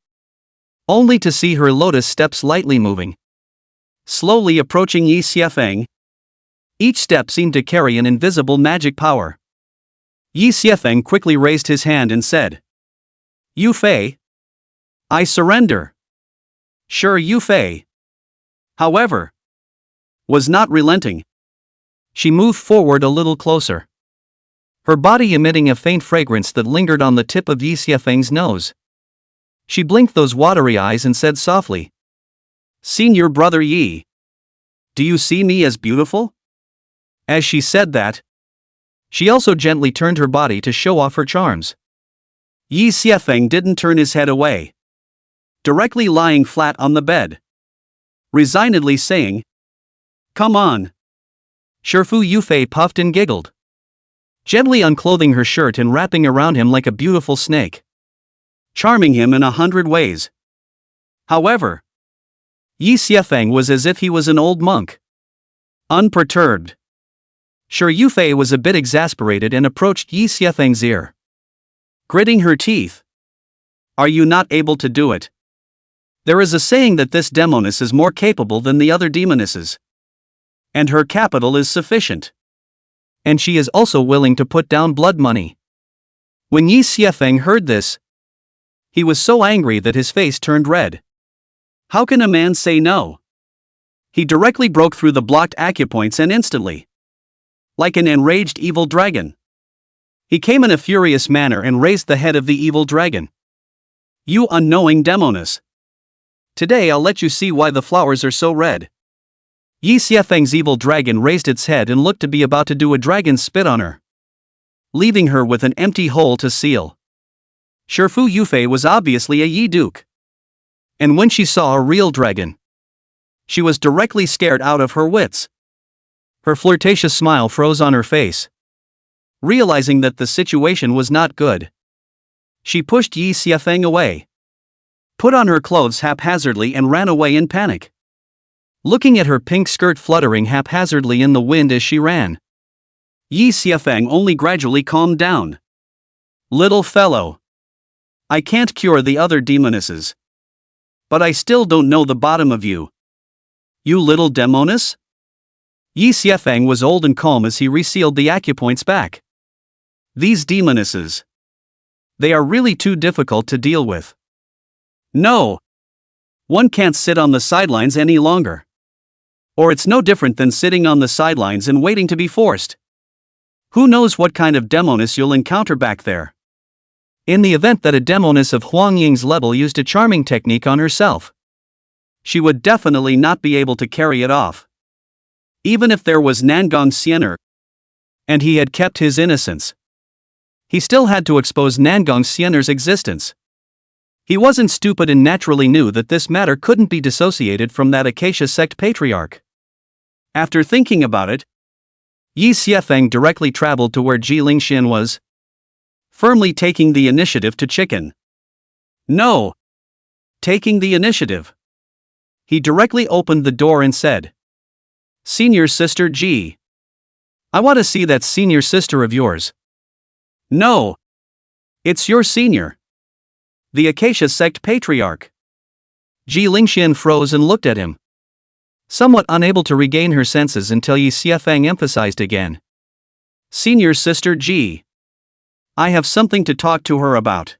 Only to see her lotus steps lightly moving, slowly approaching Yi Xiefeng. Each step seemed to carry an invisible magic power. Yi Xiefeng quickly raised his hand and said, "Yufei, I surrender." Shi Yufei, however, was not relenting. She moved forward a little closer, her body emitting a faint fragrance that lingered on the tip of Yi Xiefeng's nose. She blinked those watery eyes and said softly, "Senior brother Yi, do you see me as beautiful?" As she said that, she also gently turned her body to show off her charms. Yi Xiefeng didn't turn his head away, directly lying flat on the bed, resignedly saying, "Come on." Shi Yufei puffed and giggled, gently unclothing her shirt and wrapping around him like a beautiful snake, charming him in 100 ways. However, Yi Xiefeng was as if he was an old monk, unperturbed. Shi Yufei was a bit exasperated and approached Yi Xiefeng's ear, gritting her teeth. "Are you not able to do it? There is a saying that this demoness is more capable than the other demonesses, and her capital is sufficient. And she is also willing to put down blood money. When Yi Xiefeng heard this, he was so angry that his face turned red. How can a man say no? He directly broke through the blocked acupoints and instantly, like an enraged evil dragon, he came in a furious manner and raised the head of the evil dragon. You unknowing demoness! Today I'll let you see why the flowers are so red. Yi Xiefeng's evil dragon raised its head and looked to be about to do a dragon spit on her, leaving her with an empty hole to seal. Shifu Yufei was obviously a Yi Duke. And when she saw a real dragon, she was directly scared out of her wits. Her flirtatious smile froze on her face. Realizing that the situation was not good, she pushed Yi Xiefeng away, put on her clothes haphazardly and ran away in panic, looking at her pink skirt fluttering haphazardly in the wind as she ran. Yi Xiefeng only gradually calmed down. Little fellow, I can't cure the other demonesses, but I still don't know the bottom of you. You little demoness? Yi Xiefeng was old and calm as he resealed the acupoints back. These demonesses, they are really too difficult to deal with. No, one can't sit on the sidelines any longer. Or it's no different than sitting on the sidelines and waiting to be forced. Who knows what kind of demoness you'll encounter back there? In the event that a demoness of Huang Ying's level used a charming technique on herself, she would definitely not be able to carry it off. Even if there was Nangong Xian'er, and he had kept his innocence, he still had to expose Nangong Xian'er's existence. He wasn't stupid and naturally knew that this matter couldn't be dissociated from that Acacia sect patriarch. After thinking about it, Yi Xiefeng directly traveled to where Ji Lingxian was, firmly taking the initiative to chicken. No! Taking the initiative. He directly opened the door and said, Senior sister Ji. I want to see that senior sister of yours. No! It's your senior. The Acacia sect patriarch. Ji Lingxian froze and looked at him, somewhat unable to regain her senses until Yi Xiefeng emphasized again. Senior sister Ji. I have something to talk to her about.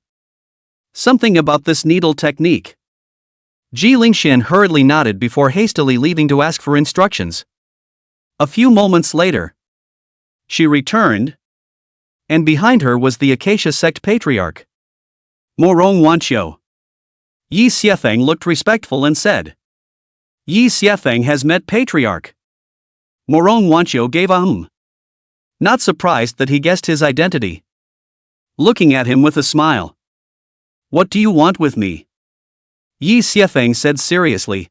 Something about this needle technique. Ji Lingxian hurriedly nodded before hastily leaving to ask for instructions. A few moments later, she returned, and behind her was the Acacia sect patriarch, Morong Wanqiu. Yi Xiefeng looked respectful and said, Yi Xiefeng has met patriarch. Morong Wanqiu gave a not surprised that he guessed his identity, looking at him with a smile. What do you want with me? Yi Xiefeng said seriously.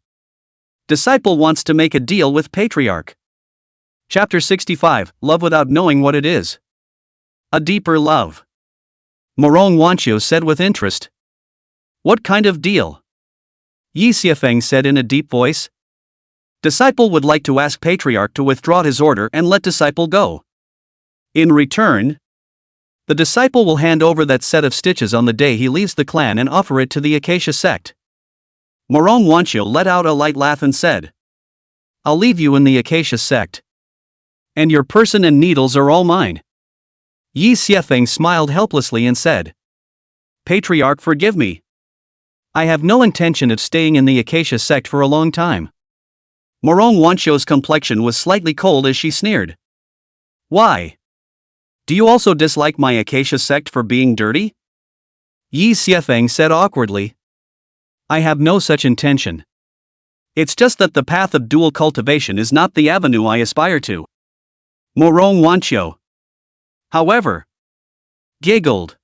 Disciple wants to make a deal with patriarch. Chapter 65, Love Without Knowing What It Is. A deeper love. Morong Wanqiu said with interest. What kind of deal? Yi Xiefeng said in a deep voice. Disciple would like to ask patriarch to withdraw his order and let disciple go. In return, the disciple will hand over that set of stitches on the day he leaves the clan and offer it to the Acacia sect. Morong Wanqiu let out a light laugh and said, I'll leave you in the Acacia sect, and your person and needles are all mine. Yi Xiefeng smiled helplessly and said, Patriarch, forgive me. I have no intention of staying in the Acacia sect for a long time. Morong Wanqiu's complexion was slightly cold as she sneered. Why? Do you also dislike my Acacia sect for being dirty? Yi Xiefeng said awkwardly. I have no such intention. It's just that the path of dual cultivation is not the avenue I aspire to. Morong Wanqiu, however, giggled.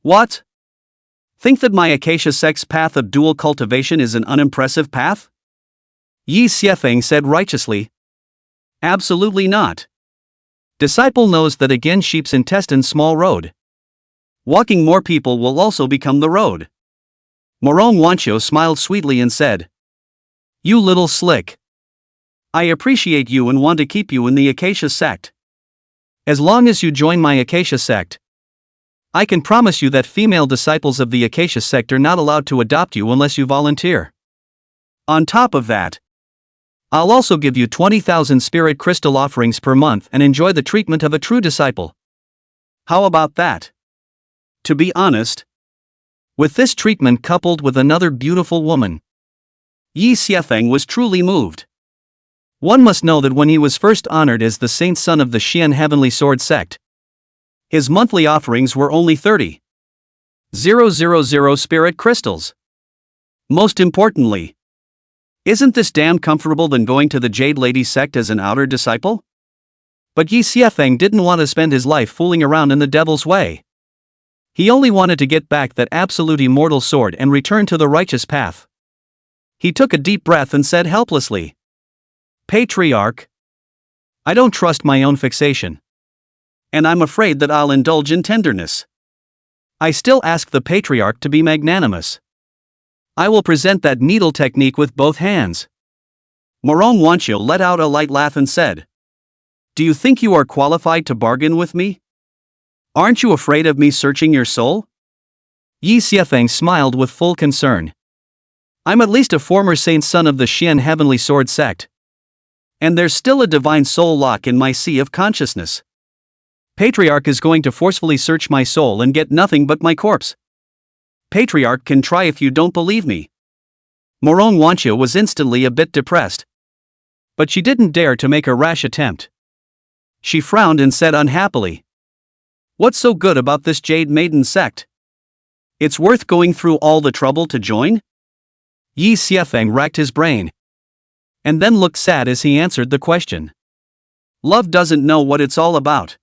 What? Think that my Acacia sect's path of dual cultivation is an unimpressive path? Yi Xiefeng said righteously. Absolutely not. Disciple knows that again sheep's intestines small road. Walking more people will also become the road. Morong Wanqiu smiled sweetly and said, You little slick. I appreciate you and want to keep you in the Acacia sect. As long as you join my Acacia sect, I can promise you that female disciples of the Acacia sect are not allowed to adopt you unless you volunteer. On top of that, I'll also give you 20,000 spirit crystal offerings per month and enjoy the treatment of a true disciple. How about that? To be honest, with this treatment coupled with another beautiful woman, Yi Xiefeng was truly moved. One must know that when he was first honored as the saint son of the Xian Heavenly Sword sect, his monthly offerings were only 30,000 spirit crystals. Most importantly, isn't this damn comfortable than going to the Jade Lady sect as an outer disciple? But Yi Xiefeng didn't want to spend his life fooling around in the devil's way. He only wanted to get back that absolute immortal sword and return to the righteous path. He took a deep breath and said helplessly, "Patriarch, I don't trust my own fixation. And I'm afraid that I'll indulge in tenderness. I still ask the Patriarch to be magnanimous. I will present that needle technique with both hands." Morong Wanqiu let out a light laugh and said, "Do you think you are qualified to bargain with me? Aren't you afraid of me searching your soul?" Yi Xiefeng smiled with full concern. "I'm at least a former saint son of the Xian Heavenly Sword sect. And there's still a divine soul lock in my sea of consciousness. Patriarch is going to forcefully search my soul and get nothing but my corpse. Patriarch can try if you don't believe me." Morong Wanqiu was instantly a bit depressed. But she didn't dare to make a rash attempt. She frowned and said unhappily, "What's so good about this Jade Maiden sect? It's worth going through all the trouble to join?" Yi Xiefeng racked his brain, and then looked sad as he answered the question. "Love doesn't know what it's all about.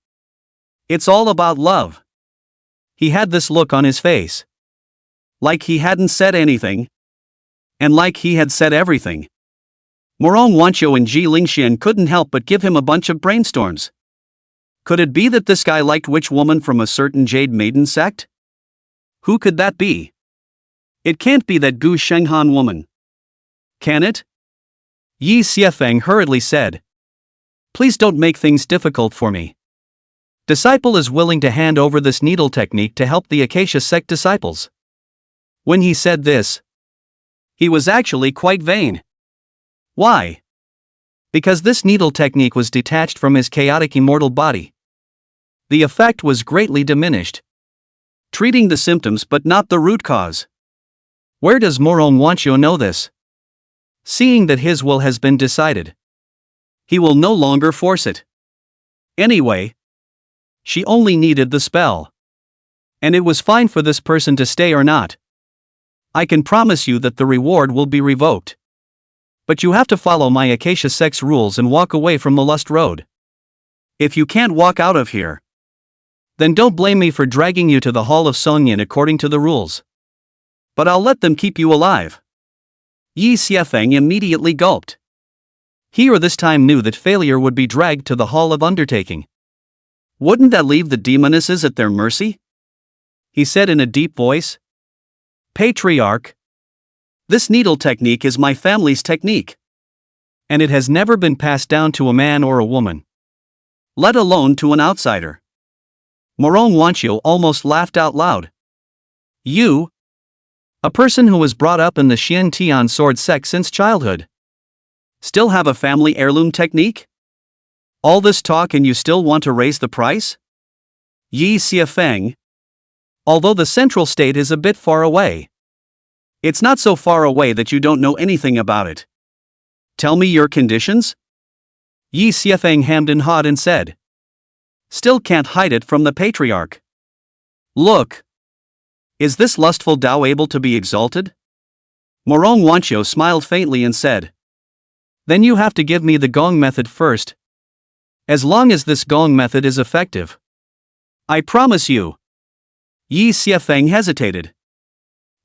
It's all about love." He had this look on his face, like he hadn't said anything, and like he had said everything. Morong Wanqiu and Ji Lingxian couldn't help but give him a bunch of brainstorms. Could it be that this guy liked which woman from a certain Jade Maiden sect? Who could that be? It can't be that Gu Shenghan woman. Can it? Yi Xiefeng hurriedly said, "Please don't make things difficult for me. Disciple is willing to hand over this needle technique to help the Acacia sect disciples." When he said this, he was actually quite vain. Why? Because this needle technique was detached from his chaotic immortal body. The effect was greatly diminished, treating the symptoms but not the root cause. Where does Morong Wanqiu know this? Seeing that his will has been decided, he will no longer force it. Anyway, she only needed the spell. And it was fine for this person to stay or not. I can promise you that the reward will be revoked. But you have to follow my Acacia sect's rules and walk away from the Lust Road. If you can't walk out of here, then don't blame me for dragging you to the Hall of Songyin according to the rules. But I'll let them keep you alive." Yi Xiefeng immediately gulped. He or this time knew that failure would be dragged to the Hall of Undertaking. Wouldn't that leave the demonesses at their mercy? He said in a deep voice, "Patriarch, this needle technique is my family's technique. And it has never been passed down to a man or a woman, let alone to an outsider." Morong Wanqiu almost laughed out loud. "You, a person who was brought up in the Xian Tian sword sect since childhood, still have a family heirloom technique? All this talk and you still want to raise the price?" Yi Xiefeng, although the central state is a bit far away, it's not so far away that you don't know anything about it. Tell me your conditions?" Yi Xiefeng hemmed and hawed and said, "Still can't hide it from the Patriarch. Look. Is this lustful Tao able to be exalted?" Morong Wanqiu smiled faintly and said, "Then you have to give me the gong method first. As long as this gong method is effective, I promise you." Yi Xiefeng hesitated.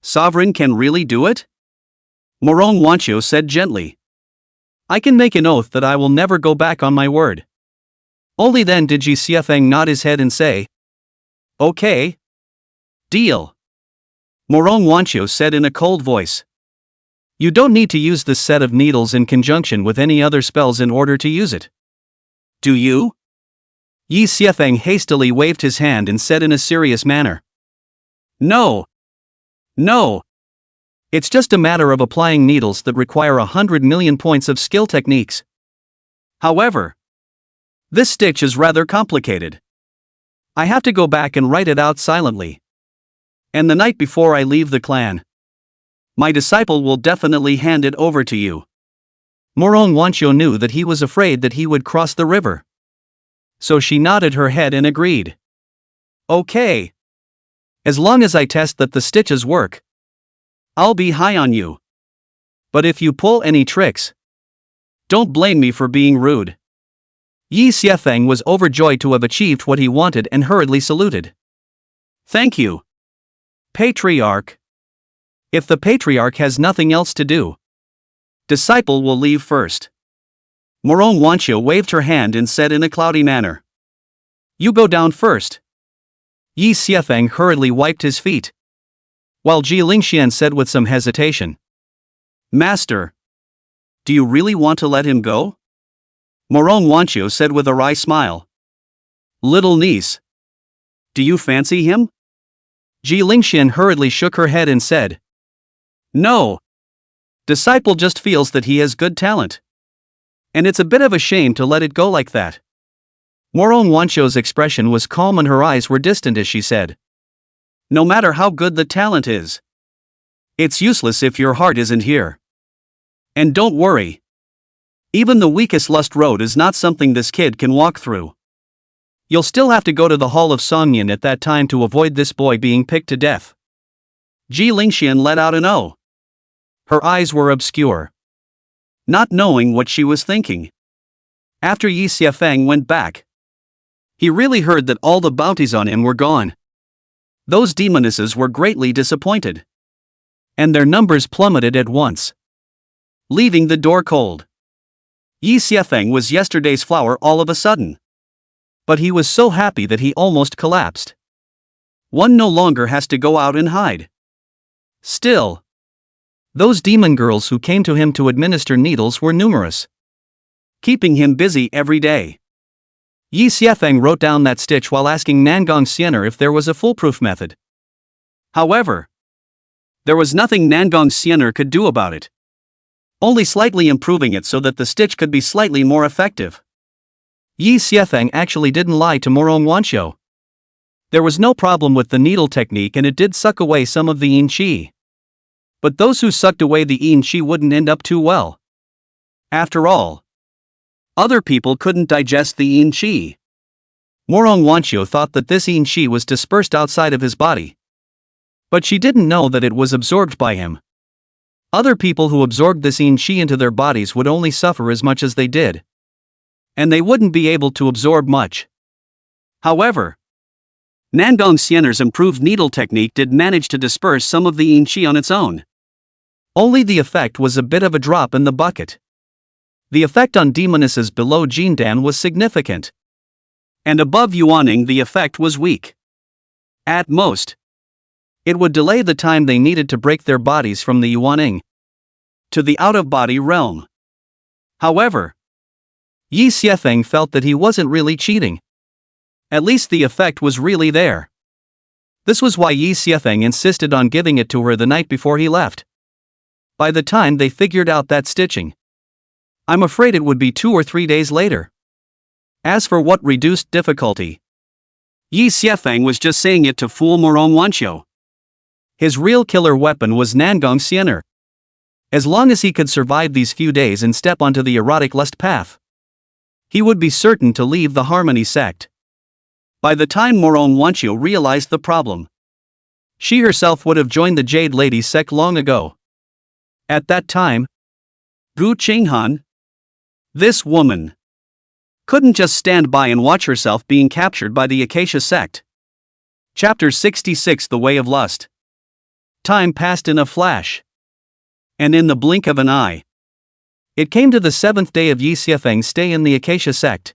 "Sovereign can really do it?" Morong Wanqiu said gently, "I can make an oath that I will never go back on my word." Only then did Yi Xiefeng nod his head and say, "Okay. Deal." Morong Wanqiu said in a cold voice, "You don't need to use this set of needles in conjunction with any other spells in order to use it. Do you?" Yi Xiefeng hastily waved his hand and said in a serious manner, "No. No. It's just a matter of applying needles that require 100 million points of skill techniques. However, this stitch is rather complicated. I have to go back and write it out silently. And the night before I leave the clan, my disciple will definitely hand it over to you. Nangong Xian'er knew that he was afraid that he would cross the river. So she nodded her head and agreed. Okay. As long as I test that the stitches work, I'll be high on you. But if you pull any tricks, don't blame me for being rude. Yi Xiefeng was overjoyed to have achieved what he wanted and hurriedly saluted. Thank you, Patriarch. If the Patriarch has nothing else to do, disciple will leave first. Nangong Xian'er waved her hand and said in a cloudy manner. You go down first. Yi Xiefeng hurriedly wiped his feet, while Jilingxian said with some hesitation. Master, do you really want to let him go? Nangong Xian'er said with a wry smile. Little niece, do you fancy him? Jilingxian hurriedly shook her head and said. No. Disciple just feels that he has good talent. And it's a bit of a shame to let it go like that. Nangong Xian'er's expression was calm and her eyes were distant as she said. No matter how good the talent is, it's useless if your heart isn't here. And don't worry. Even the weakest lust road is not something this kid can walk through. You'll still have to go to the Hall of Songyan at that time to avoid this boy being picked to death. Jilingxian let out an "oh." Her eyes were obscure, not knowing what she was thinking. After Yi Xiefeng went back, he really heard that all the bounties on him were gone. Those demonesses were greatly disappointed, and their numbers plummeted at once, leaving the door cold. Yi Xiefeng was yesterday's flower all of a sudden. But he was so happy that he almost collapsed. One no longer has to go out and hide. Still, those demon girls who came to him to administer needles were numerous, keeping him busy every day. Yi Xiefeng wrote down that stitch while asking Nangong Xian'er if there was a foolproof method. However, there was nothing Nangong Xian'er could do about it. Only slightly improving it so that the stitch could be slightly more effective. Yi Xiefeng actually didn't lie to Nangong Xian'er. There was no problem with the needle technique and it did suck away some of the yin qi. But those who sucked away the yin qi wouldn't end up too well. After all, other people couldn't digest the yin qi. Nangong Xian'er thought that this yin qi was dispersed outside of his body. But she didn't know that it was absorbed by him. Other people who absorbed this yin qi into their bodies would only suffer as much as they did. And they wouldn't be able to absorb much. However, Nangong Xian'er's improved needle technique did manage to disperse some of the yin qi on its own. Only the effect was a bit of a drop in the bucket. The effect on demonesses below Jindan was significant. And above Yuaning the effect was weak. At most, it would delay the time they needed to break their bodies from the Yuaning to the out-of-body realm. However, Yi Xiefeng felt that he wasn't really cheating. At least the effect was really there. This was why Yi Xiefeng insisted on giving it to her the night before he left. By the time they figured out that stitching, I'm afraid it would be 2 or 3 days later. As for what reduced difficulty, Yi Xiefeng was just saying it to fool Nangong Xian'er. His real killer weapon was Nangong Xian'er. As long as he could survive these few days and step onto the erotic lust path, he would be certain to leave the Harmony sect. By the time Nangong Xian'er realized the problem, she herself would have joined the Jade Lady sect long ago. At that time, Gu Qinghan, this woman, couldn't just stand by and watch herself being captured by the Acacia sect. Chapter 66 The Way of Lust. Time passed in a flash. And in the blink of an eye, it came to the 7th day of Yi Xiefeng's stay in the Acacia sect.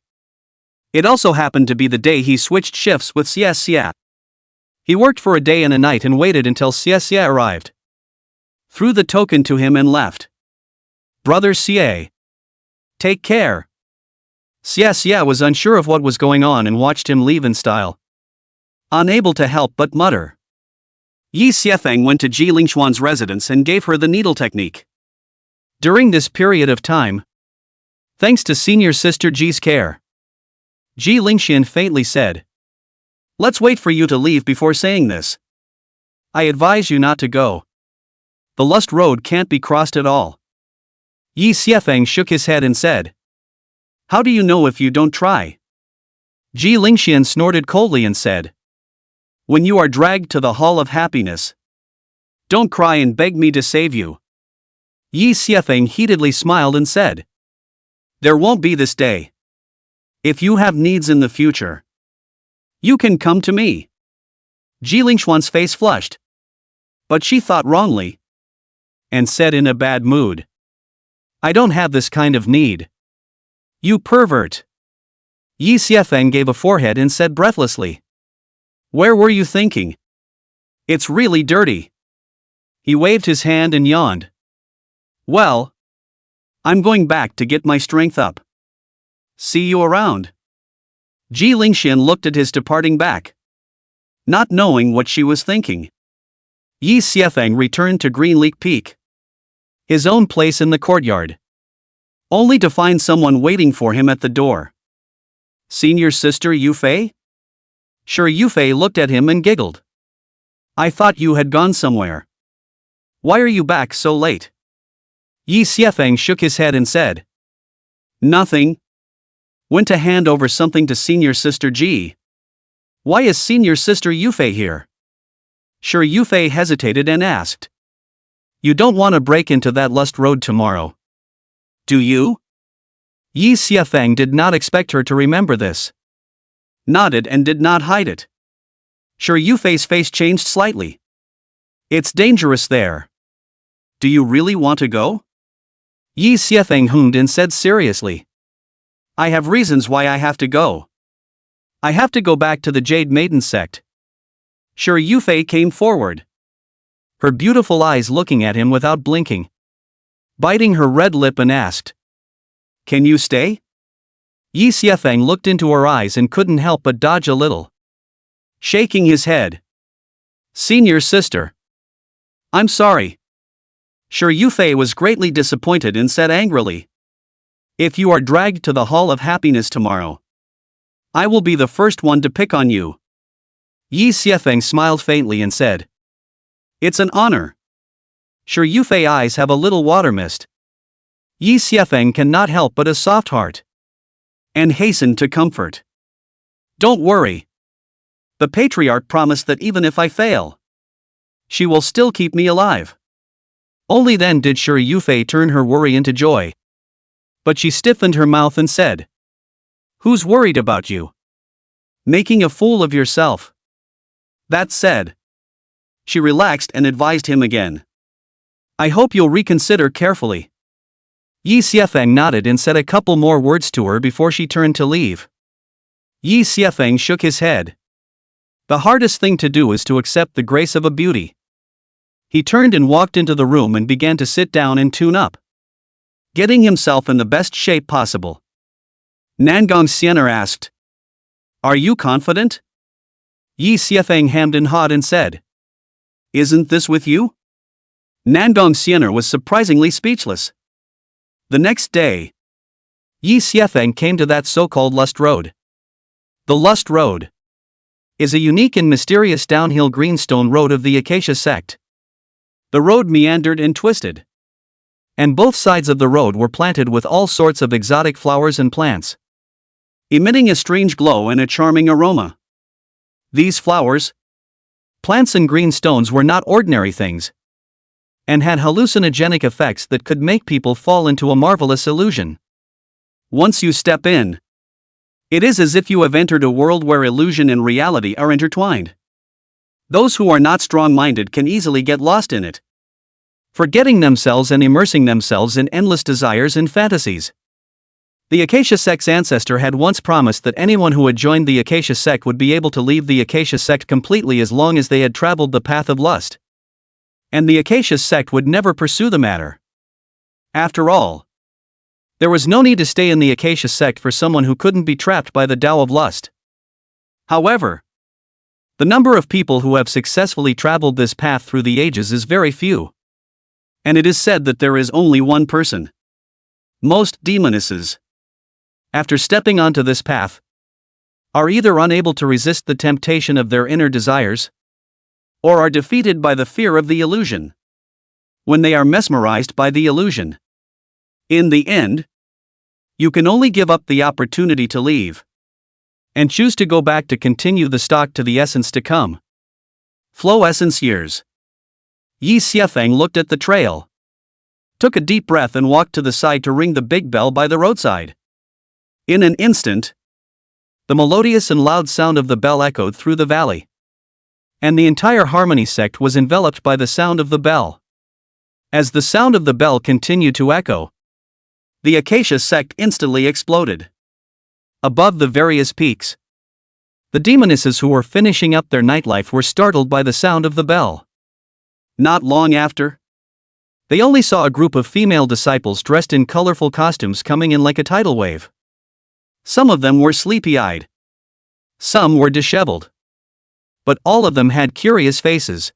It also happened to be the day he switched shifts with Xie Xie. He worked for a day and a night and waited until Xie Xie arrived, threw the token to him and left. Brother Xie, take care. Xie Xie was unsure of what was going on and watched him leave in style, unable to help but mutter. Yi Xiefeng went to Ji Lingxuan's residence and gave her the needle technique. During this period of time, thanks to senior sister Ji's care, Ji Lingxian faintly said, "Let's wait for you to leave before saying this. I advise you not to go. The lust road can't be crossed at all." Yi Xiefeng shook his head and said, "How do you know if you don't try?" Ji Lingxian snorted coldly and said, "When you are dragged to the Hall of Happiness, don't cry and beg me to save you." Yi Xiefeng heatedly smiled and said, "There won't be this day. If you have needs in the future, you can come to me." Ji Lingxuan's face flushed, but she thought wrongly, and said in a bad mood, "I don't have this kind of need. You pervert." Yi Xiefeng gave a forehead and said breathlessly, "Where were you thinking? It's really dirty." He waved his hand and yawned. "Well, I'm going back to get my strength up. See you around." Ji Lingxian looked at his departing back, not knowing what she was thinking. Yi Xiefeng returned to Greenleaf Peak, his own place in the courtyard, only to find someone waiting for him at the door. "Senior sister Yufei?" Sure, Yufei looked at him and giggled. "I thought you had gone somewhere. Why are you back so late?" Yi Xiefeng shook his head and said, "Nothing. Went to hand over something to senior sister Ji." "Why is senior sister Yufei here?" Sure, Yufei hesitated and asked, "You don't want to break into that lust road tomorrow, do you?" Yi Xiefeng did not expect her to remember this, nodded and did not hide it. Sure, Yufei's face changed slightly. "It's dangerous there. Do you really want to go?" Yi Xiefeng hummed and said seriously, "I have reasons why I have to go. I have to go back to the Jade Maiden sect." Sure, Yufei came forward, her beautiful eyes looking at him without blinking, biting her red lip, and asked, "Can you stay?" Yi Xiefeng looked into her eyes and couldn't help but dodge a little, shaking his head. "Senior sister, I'm sorry." Sure, Yufei was greatly disappointed and said angrily, "If you are dragged to the Hall of Happiness tomorrow, I will be the first one to pick on you." Yi Xiefeng smiled faintly and said, "It's an honor." Sure, Yufei's eyes have a little water mist. Yi Xiefeng cannot help but a soft heart, and hastened to comfort. "Don't worry. The patriarch promised that even if I fail, she will still keep me alive." Only then did Sure Yufei turn her worry into joy. But she stiffened her mouth and said, "Who's worried about you? Making a fool of yourself." That said, she relaxed and advised him again, "I hope you'll reconsider carefully." Yi Xiefeng nodded and said a couple more words to her before she turned to leave. Yi Xiefeng shook his head. The hardest thing to do is to accept the grace of a beauty. He turned and walked into the room and began to sit down and tune up, getting himself in the best shape possible. Nangong Xian'er asked, "Are you confident?" Yi Xiefeng hemmed and hawed and said, "Isn't this with you?" Nangong Xian'er was surprisingly speechless. The next day, Yi Xiefeng came to that so-called lust road. The lust road is a unique and mysterious downhill greenstone road of the Acacia sect. The road meandered and twisted, and both sides of the road were planted with all sorts of exotic flowers and plants, emitting a strange glow and a charming aroma. These flowers, plants and green stones were not ordinary things, and had hallucinogenic effects that could make people fall into a marvelous illusion. Once you step in, it is as if you have entered a world where illusion and reality are intertwined. Those who are not strong-minded can easily get lost in it, forgetting themselves and immersing themselves in endless desires and fantasies. The Acacia sect's ancestor had once promised that anyone who had joined the Acacia sect would be able to leave the Acacia sect completely as long as they had traveled the path of lust, and the Acacia sect would never pursue the matter. After all, there was no need to stay in the Acacia sect for someone who couldn't be trapped by the Tao of lust. However, The number of people who have successfully traveled this path through the ages is very few. And it is said that there is only one person. Most demonesses, after stepping onto this path, are either unable to resist the temptation of their inner desires, or are defeated by the fear of the illusion. When they are mesmerized by the illusion, in the end, you can only give up the opportunity to leave, and choose to go back to continue the stalk to the essence to come. Flow essence years. Yi Xiefeng looked at the trail, took a deep breath and walked to the side to ring the big bell by the roadside. In an instant, the melodious and loud sound of the bell echoed through the valley, and the entire Harmony sect was enveloped by the sound of the bell. As the sound of the bell continued to echo, the Acacia sect instantly exploded. Above the various peaks, the demonesses who were finishing up their nightlife were startled by the sound of the bell. Not long after, they only saw a group of female disciples dressed in colorful costumes coming in like a tidal wave. Some of them were sleepy-eyed. Some were disheveled. But all of them had curious faces.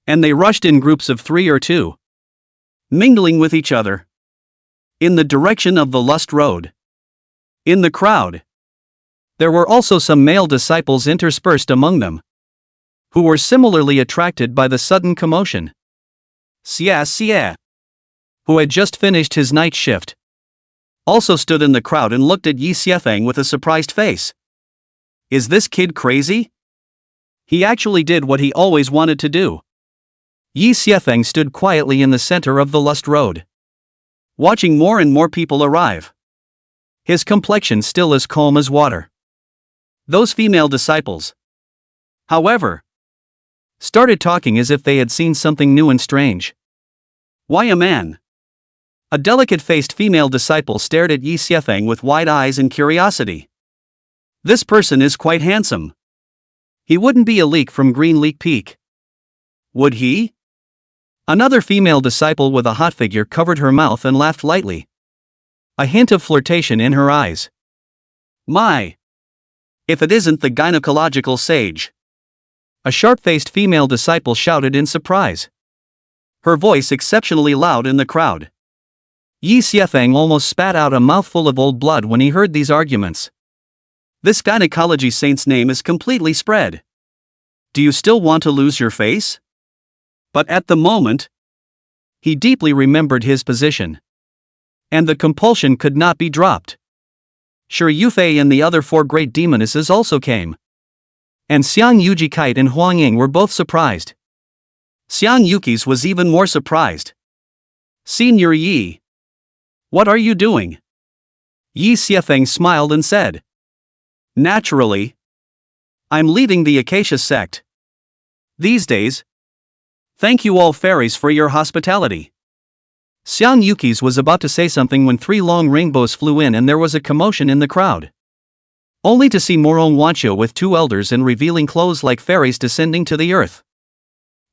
And they rushed in groups of 3 or 2, mingling with each other, in the direction of the Lust Road. In the crowd, there were also some male disciples interspersed among them, who were similarly attracted by the sudden commotion. Xia, who had just finished his night shift, also stood in the crowd and looked at Yi Xiefeng with a surprised face. Is this kid crazy? He actually did what he always wanted to do. Yi Xiefeng stood quietly in the center of the Lust Road, watching more and more people arrive. His complexion still as calm as water. Those female disciples, however, started talking as if they had seen something new and strange. Why a man? A delicate-faced female disciple stared at Yi Xiefeng with wide eyes and curiosity. This person is quite handsome. He wouldn't be a leak from Green Leak Peak, would he? Another female disciple with a hot figure covered her mouth and laughed lightly, a hint of flirtation in her eyes. My! If it isn't the gynecological sage! A sharp-faced female disciple shouted in surprise, her voice exceptionally loud in the crowd. Yi Xiefeng almost spat out a mouthful of old blood when he heard these arguments. This gynecology saint's name is completely spread. Do you still want to lose your face? But at the moment, he deeply remembered his position, and the compulsion could not be dropped. Sure, Yufei and the other 4 great demonesses also came. And Xiang Yuji Kite and Huang Ying were both surprised. Xiang Yuki's was even more surprised. Senior Yi, what are you doing? Yi Xiefeng smiled and said, naturally, I'm leaving the Acacia sect. These days, thank you all fairies for your hospitality. Xiang Yuki's was about to say something when 3 long rainbows flew in and there was a commotion in the crowd. Only to see Morong Wanqiu with 2 elders in revealing clothes like fairies descending to the earth,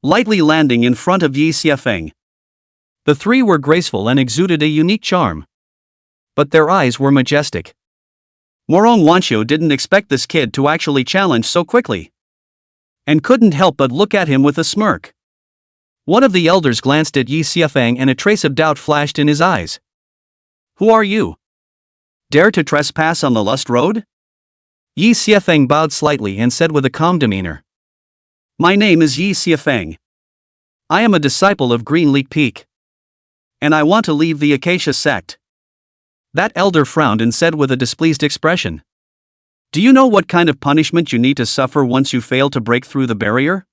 lightly landing in front of Yi Xiefeng. The 3 were graceful and exuded a unique charm, but their eyes were majestic. Morong Wanqiu didn't expect this kid to actually challenge so quickly, and couldn't help but look at him with a smirk. One of the elders glanced at Yi Xiefeng and a trace of doubt flashed in his eyes. Who are you? Dare to trespass on the Lust Road? Yi Xiefeng bowed slightly and said with a calm demeanor, my name is Yi Xiefeng. I am a disciple of Green Leak Peak, and I want to leave the Acacia sect. That elder frowned and said with a displeased expression, do you know what kind of punishment you need to suffer once you fail to break through the barrier?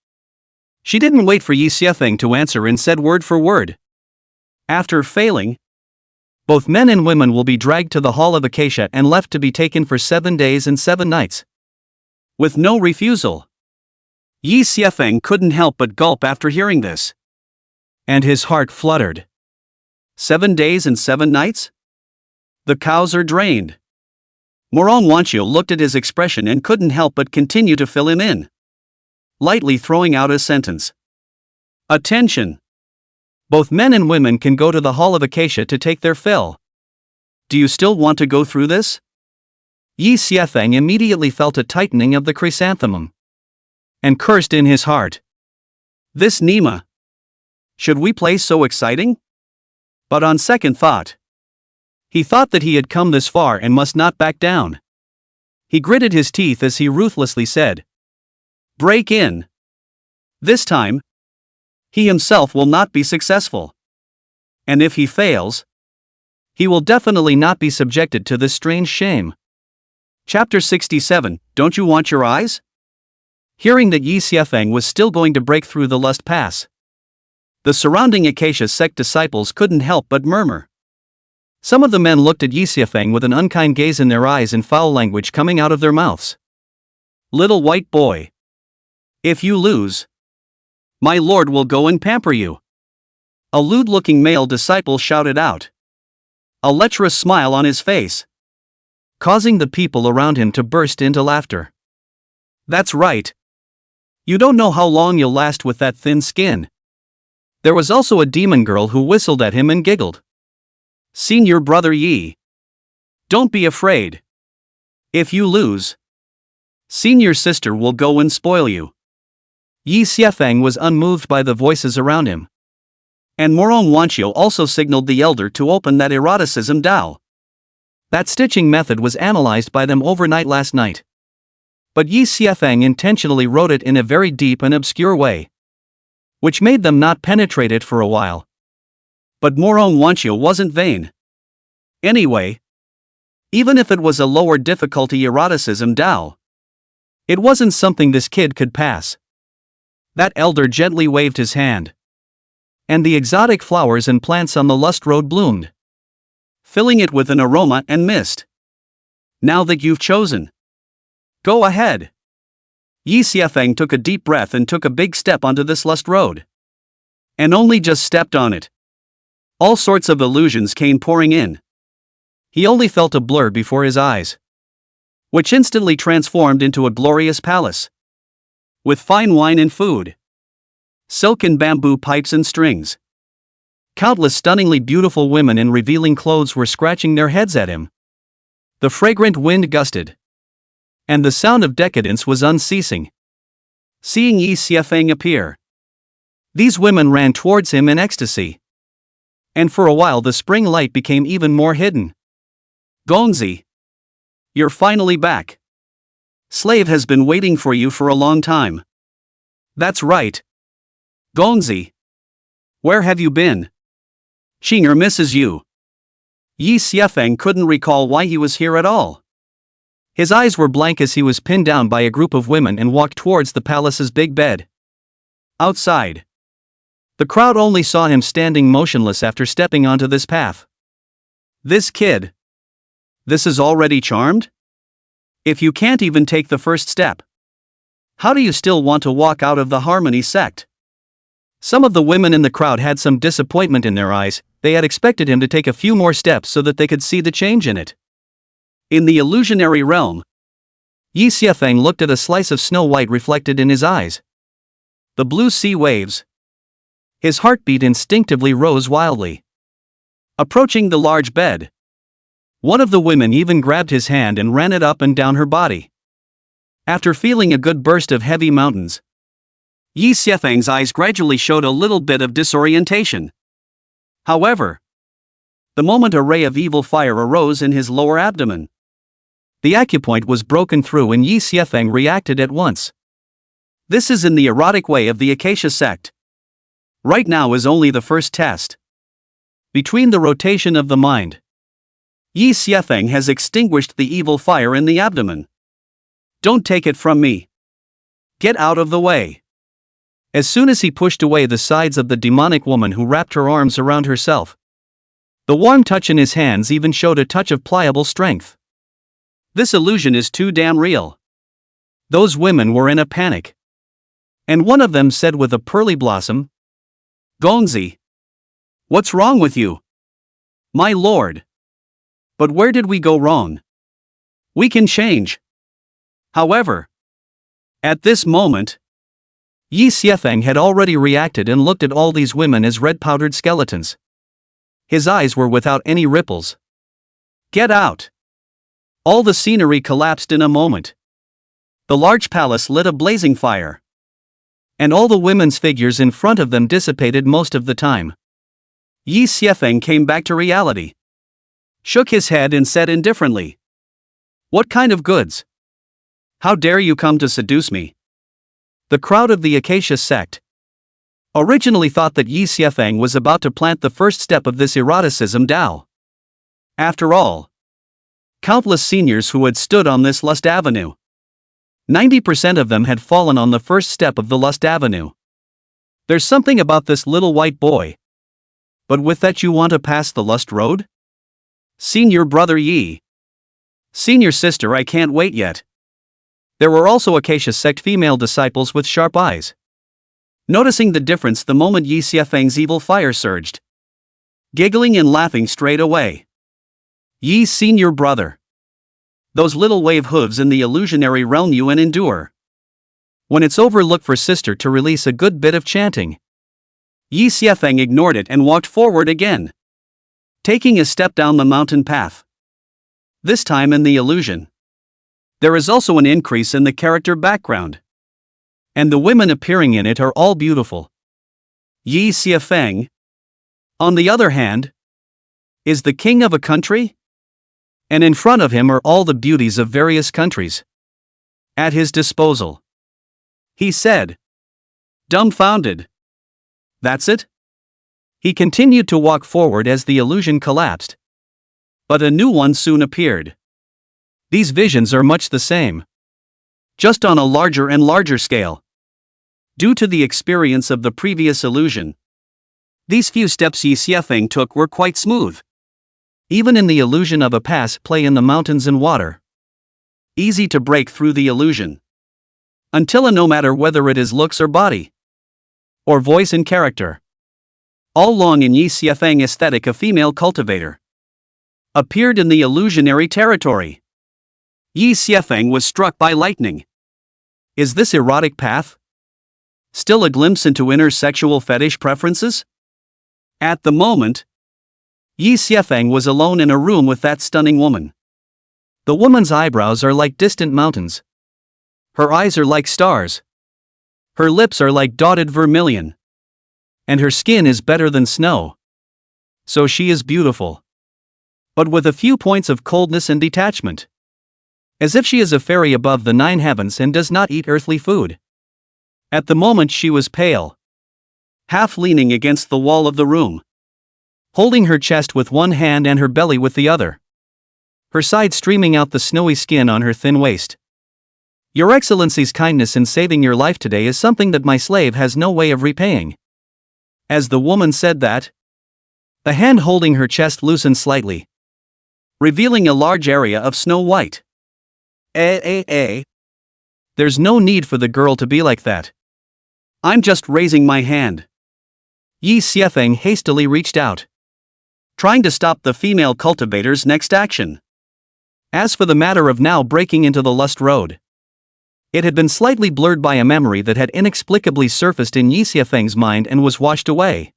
She didn't wait for Yi Xiefeng to answer and said word for word, after failing, both men and women will be dragged to the Hall of Acacia and left to be taken for 7 days and 7 nights. With no refusal. Yi Xiefeng couldn't help but gulp after hearing this, and his heart fluttered. 7 days and 7 nights? The cows are drained. Morong Wanqiu looked at his expression and couldn't help but continue to fill him in, lightly throwing out a sentence. Attention! Both men and women can go to the Hall of Acacia to take their fill. Do you still want to go through this? Yi Xiefeng immediately felt a tightening of the chrysanthemum. and cursed in his heart. This Nima. Should we play so exciting? But on second thought, he thought that he had come this far and must not back down. He gritted his teeth as he ruthlessly said, "Break in." This time, he himself will not be successful. And if he fails, he will definitely not be subjected to this strange shame. Chapter 67, Don't You Want Your Eyes? Hearing that Yi Xiefeng was still going to break through the lust pass, the surrounding Acacia sect disciples couldn't help but murmur. Some of the men looked at Yi Xiefeng with an unkind gaze in their eyes and foul language coming out of their mouths. "Little white boy. If you lose, my lord will go and pamper you." A lewd-looking male disciple shouted out, a lecherous smile on his face, causing the people around him to burst into laughter. "That's right. You don't know how long you'll last with that thin skin." There was also a demon girl who whistled at him and giggled. "Senior brother Yi. Don't be afraid. If you lose, senior sister will go and spoil you." Yi Xiefeng was unmoved by the voices around him. And Morong Wanqiu also signaled the elder to open that eroticism Dao. That stitching method was analyzed by them overnight last night. But Yi Xiefeng intentionally wrote it in a very deep and obscure way, which made them not penetrate it for a while. But Morong Wanqiu wasn't vain. Anyway, even if it was a lower difficulty eroticism Dao, it wasn't something this kid could pass. That elder gently waved his hand, and the exotic flowers and plants on the lust road bloomed, filling it with an aroma and mist. "Now that you've chosen, go ahead." Yi Xiefeng took a deep breath and took a big step onto this lust road. And only just stepped on it, all sorts of illusions came pouring in. He only felt a blur before his eyes, which instantly transformed into a glorious palace, with fine wine and food, silk and bamboo pipes and strings. Countless stunningly beautiful women in revealing clothes were scratching their heads at him. The fragrant wind gusted, and the sound of decadence was unceasing. Seeing Yi Xiefeng appear, these women ran towards him in ecstasy. And for a while the spring light became even more hidden. "Gongzi, you're finally back. Slave has been waiting for you for a long time." "That's right. Gongzi. Where have you been? Xian'er misses you." Yi Xiefeng couldn't recall why he was here at all. His eyes were blank as he was pinned down by a group of women and walked towards the palace's big bed. Outside, the crowd only saw him standing motionless after stepping onto this path. This kid. This is already charmed? If you can't even take the first step, how do you still want to walk out of the Harmony sect? Some of the women in the crowd had some disappointment in their eyes. They had expected him to take a few more steps so that they could see the change in it. In the illusionary realm, Yi Xiefeng looked at a slice of snow white reflected in his eyes. The blue sea waves. His heartbeat instinctively rose wildly. Approaching the large bed, one of the women even grabbed his hand and ran it up and down her body. After feeling a good burst of heavy mountains, Yi Xiefeng's eyes gradually showed a little bit of disorientation. However, the moment a ray of evil fire arose in his lower abdomen, the acupoint was broken through and Yi Xiefeng reacted at once. This is in the erotic way of the Acacia sect. Right now is only the first test. Between the rotation of the mind, Yi Xiefeng has extinguished the evil fire in the abdomen. Don't take it from me. Get out of the way. As soon as he pushed away the sides of the demonic woman who wrapped her arms around herself, the warm touch in his hands even showed a touch of pliable strength. This illusion is too damn real. Those women were in a panic. And one of them said with a pearly blossom, "Gongzi, what's wrong with you?" "My lord. But where did we go wrong? We can change." However, at this moment, Yi Xiefeng had already reacted and looked at all these women as red-powdered skeletons. His eyes were without any ripples. "Get out!" All the scenery collapsed in a moment. The large palace lit a blazing fire. and all the women's figures in front of them dissipated most of the time. Yi Xiefeng came back to reality, shook his head and said indifferently, "What kind of goods? How dare you come to seduce me?" The crowd of the Acacia sect originally thought that Yi Xiefeng was about to plant the first step of this eroticism Dao. After all, countless seniors who had stood on this lust avenue, 90% of them had fallen on the first step of the lust avenue. There's something about this little white boy. But with that you want to pass the lust road? Senior brother Yi. Senior sister, I can't wait yet. There were also Acacia sect female disciples with sharp eyes, noticing the difference the moment Yi Xiefeng's evil fire surged, giggling and laughing straight away. Yi's senior brother. Those little wave hooves in the illusionary realm you and endure. When it's over, look for sister to release a good bit of chanting. Yi Xiefeng ignored it and walked forward again, taking a step down the mountain path. This time in the illusion, there is also an increase in the character background, and the women appearing in it are all beautiful. Yi Xiefeng, on the other hand, is the king of a country, and in front of him are all the beauties of various countries at his disposal. He said, dumbfounded. That's it? He continued to walk forward as the illusion collapsed, but a new one soon appeared. These visions are much the same, just on a larger and larger scale. Due to the experience of the previous illusion, these few steps Yi Xiefeng took were quite smooth. Even in the illusion of a pass play in the mountains and water, easy to break through the illusion. Until no matter whether it is looks or body, or voice and character, all long in Yi Xiefeng aesthetic a female cultivator appeared in the illusionary territory. Yi Xiefeng was struck by lightning. Is this erotic path still a glimpse into inner sexual fetish preferences? At the moment, Yi Xiefeng was alone in a room with that stunning woman. The woman's eyebrows are like distant mountains. Her eyes are like stars. Her lips are like dotted vermilion. And her skin is better than snow. So she is beautiful, but with a few points of coldness and detachment. As if she is a fairy above the 9 heavens and does not eat earthly food. At the moment she was pale, half leaning against the wall of the room, holding her chest with one hand and her belly with the other, her side streaming out the snowy skin on her thin waist. Your Excellency's kindness in saving your life today is something that my slave has no way of repaying. As the woman said that, the hand holding her chest loosened slightly, revealing a large area of snow white. There's no need for the girl to be like that. I'm just raising my hand. Yi Xiefeng hastily reached out, trying to stop the female cultivator's next action. As for the matter of now breaking into the lust road, it had been slightly blurred by a memory that had inexplicably surfaced in Yi Xiefeng's mind and was washed away.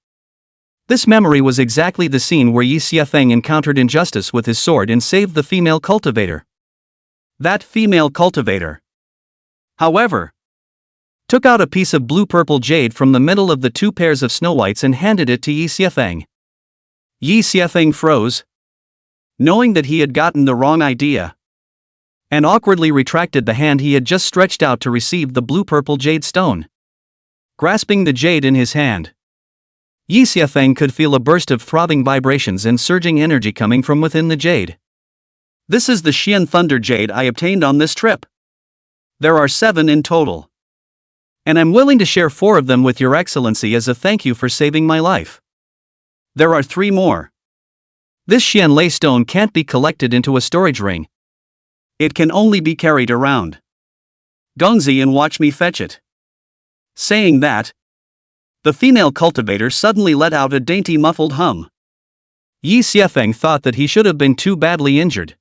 This memory was exactly the scene where Yi Xiefeng encountered injustice with his sword and saved the female cultivator. That female cultivator, however, took out a piece of blue-purple jade from the middle of the 2 pairs of snow whites and handed it to Yi Xiefeng. Yi Xiefeng froze, knowing that he had gotten the wrong idea, and awkwardly retracted the hand he had just stretched out to receive the blue-purple jade stone. Grasping the jade in his hand, Yi Xiefeng could feel a burst of throbbing vibrations and surging energy coming from within the jade. This is the Xian Thunder Jade I obtained on this trip. There are 7 in total, and I'm willing to share 4 of them with Your Excellency as a thank you for saving my life. There are 3 more. This Xian Lei stone can't be collected into a storage ring. It can only be carried around. Gongzi and watch me fetch it. Saying that, the female cultivator suddenly let out a dainty muffled hum. Yi Xiefeng thought that he should have been too badly injured.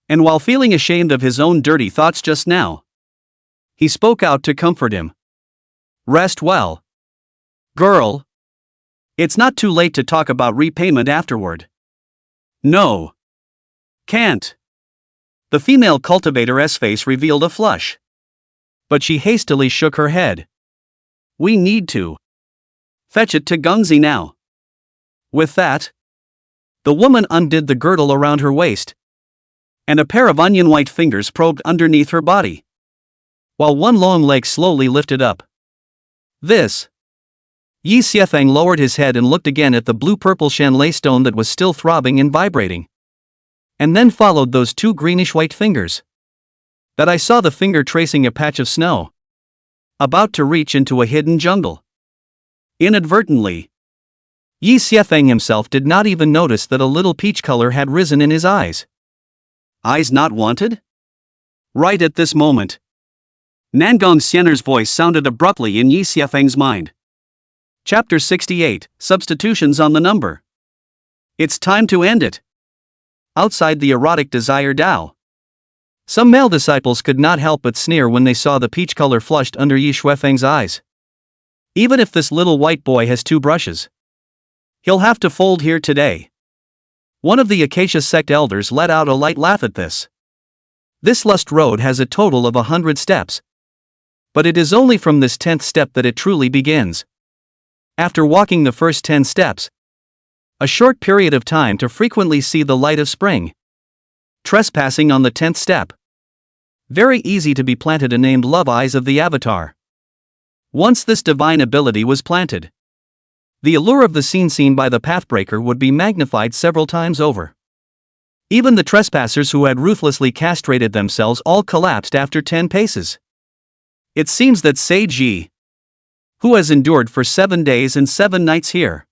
And while feeling ashamed of his own dirty thoughts just now, he spoke out to comfort him. Rest well, girl. It's not too late to talk about repayment afterward. No. Can't. The female cultivator's face revealed a flush, but she hastily shook her head. We need to fetch it to Gengzi now. With that, the woman undid the girdle around her waist, and a pair of onion-white fingers probed underneath her body, while one long leg slowly lifted up. This. Yi Xiefeng lowered his head and looked again at the blue-purple Shanlei stone that was still throbbing and vibrating. And then followed those two greenish-white fingers. That I saw the finger tracing a patch of snow, about to reach into a hidden jungle. Inadvertently, Yi Xiefeng himself did not even notice that a little peach color had risen in his eyes. Eyes not wanted? Right at this moment, Nangong Xian'er's voice sounded abruptly in Yi Xiefeng's mind. Chapter 68, Substitutions on the Number. It's time to end it. Outside the erotic desire Dao, some male disciples could not help but sneer when they saw the peach color flushed under Yi Xiefeng's eyes. Even if this little white boy has 2 brushes, he'll have to fold here today. One of the Acacia sect elders let out a light laugh at this. This lust road has a total of 100 steps. But it is only from this 10th step that it truly begins. After walking the first 10 steps, a short period of time to frequently see the light of spring. Trespassing on the 10th step. Very easy to be planted a named Love Eyes of the Avatar. Once this divine ability was planted, the allure of the scene seen by the Pathbreaker would be magnified several times over. Even the trespassers who had ruthlessly castrated themselves all collapsed after 10 paces. It seems that Sage Yi, who has endured for 7 days and 7 nights here,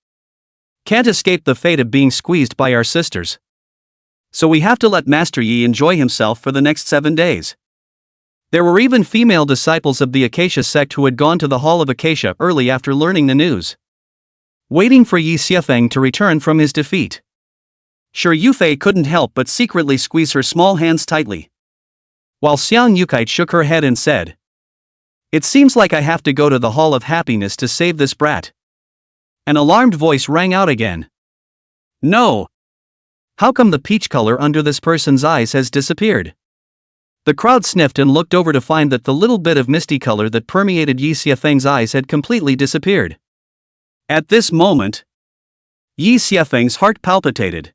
can't escape the fate of being squeezed by our sisters. So we have to let Master Yi enjoy himself for the next 7 days. There were even female disciples of the Acacia sect who had gone to the Hall of Acacia early after learning the news, waiting for Yi Xiefeng to return from his defeat. Sure, Yufei couldn't help but secretly squeeze her small hands tightly, while Xiang Yukite shook her head and said, "It seems like I have to go to the Hall of Happiness to save this brat." An alarmed voice rang out again. "No! How come the peach color under this person's eyes has disappeared?" The crowd sniffed and looked over to find that the little bit of misty color that permeated Yi Xiefeng's eyes had completely disappeared. At this moment, Yi Xiefeng's heart palpitated.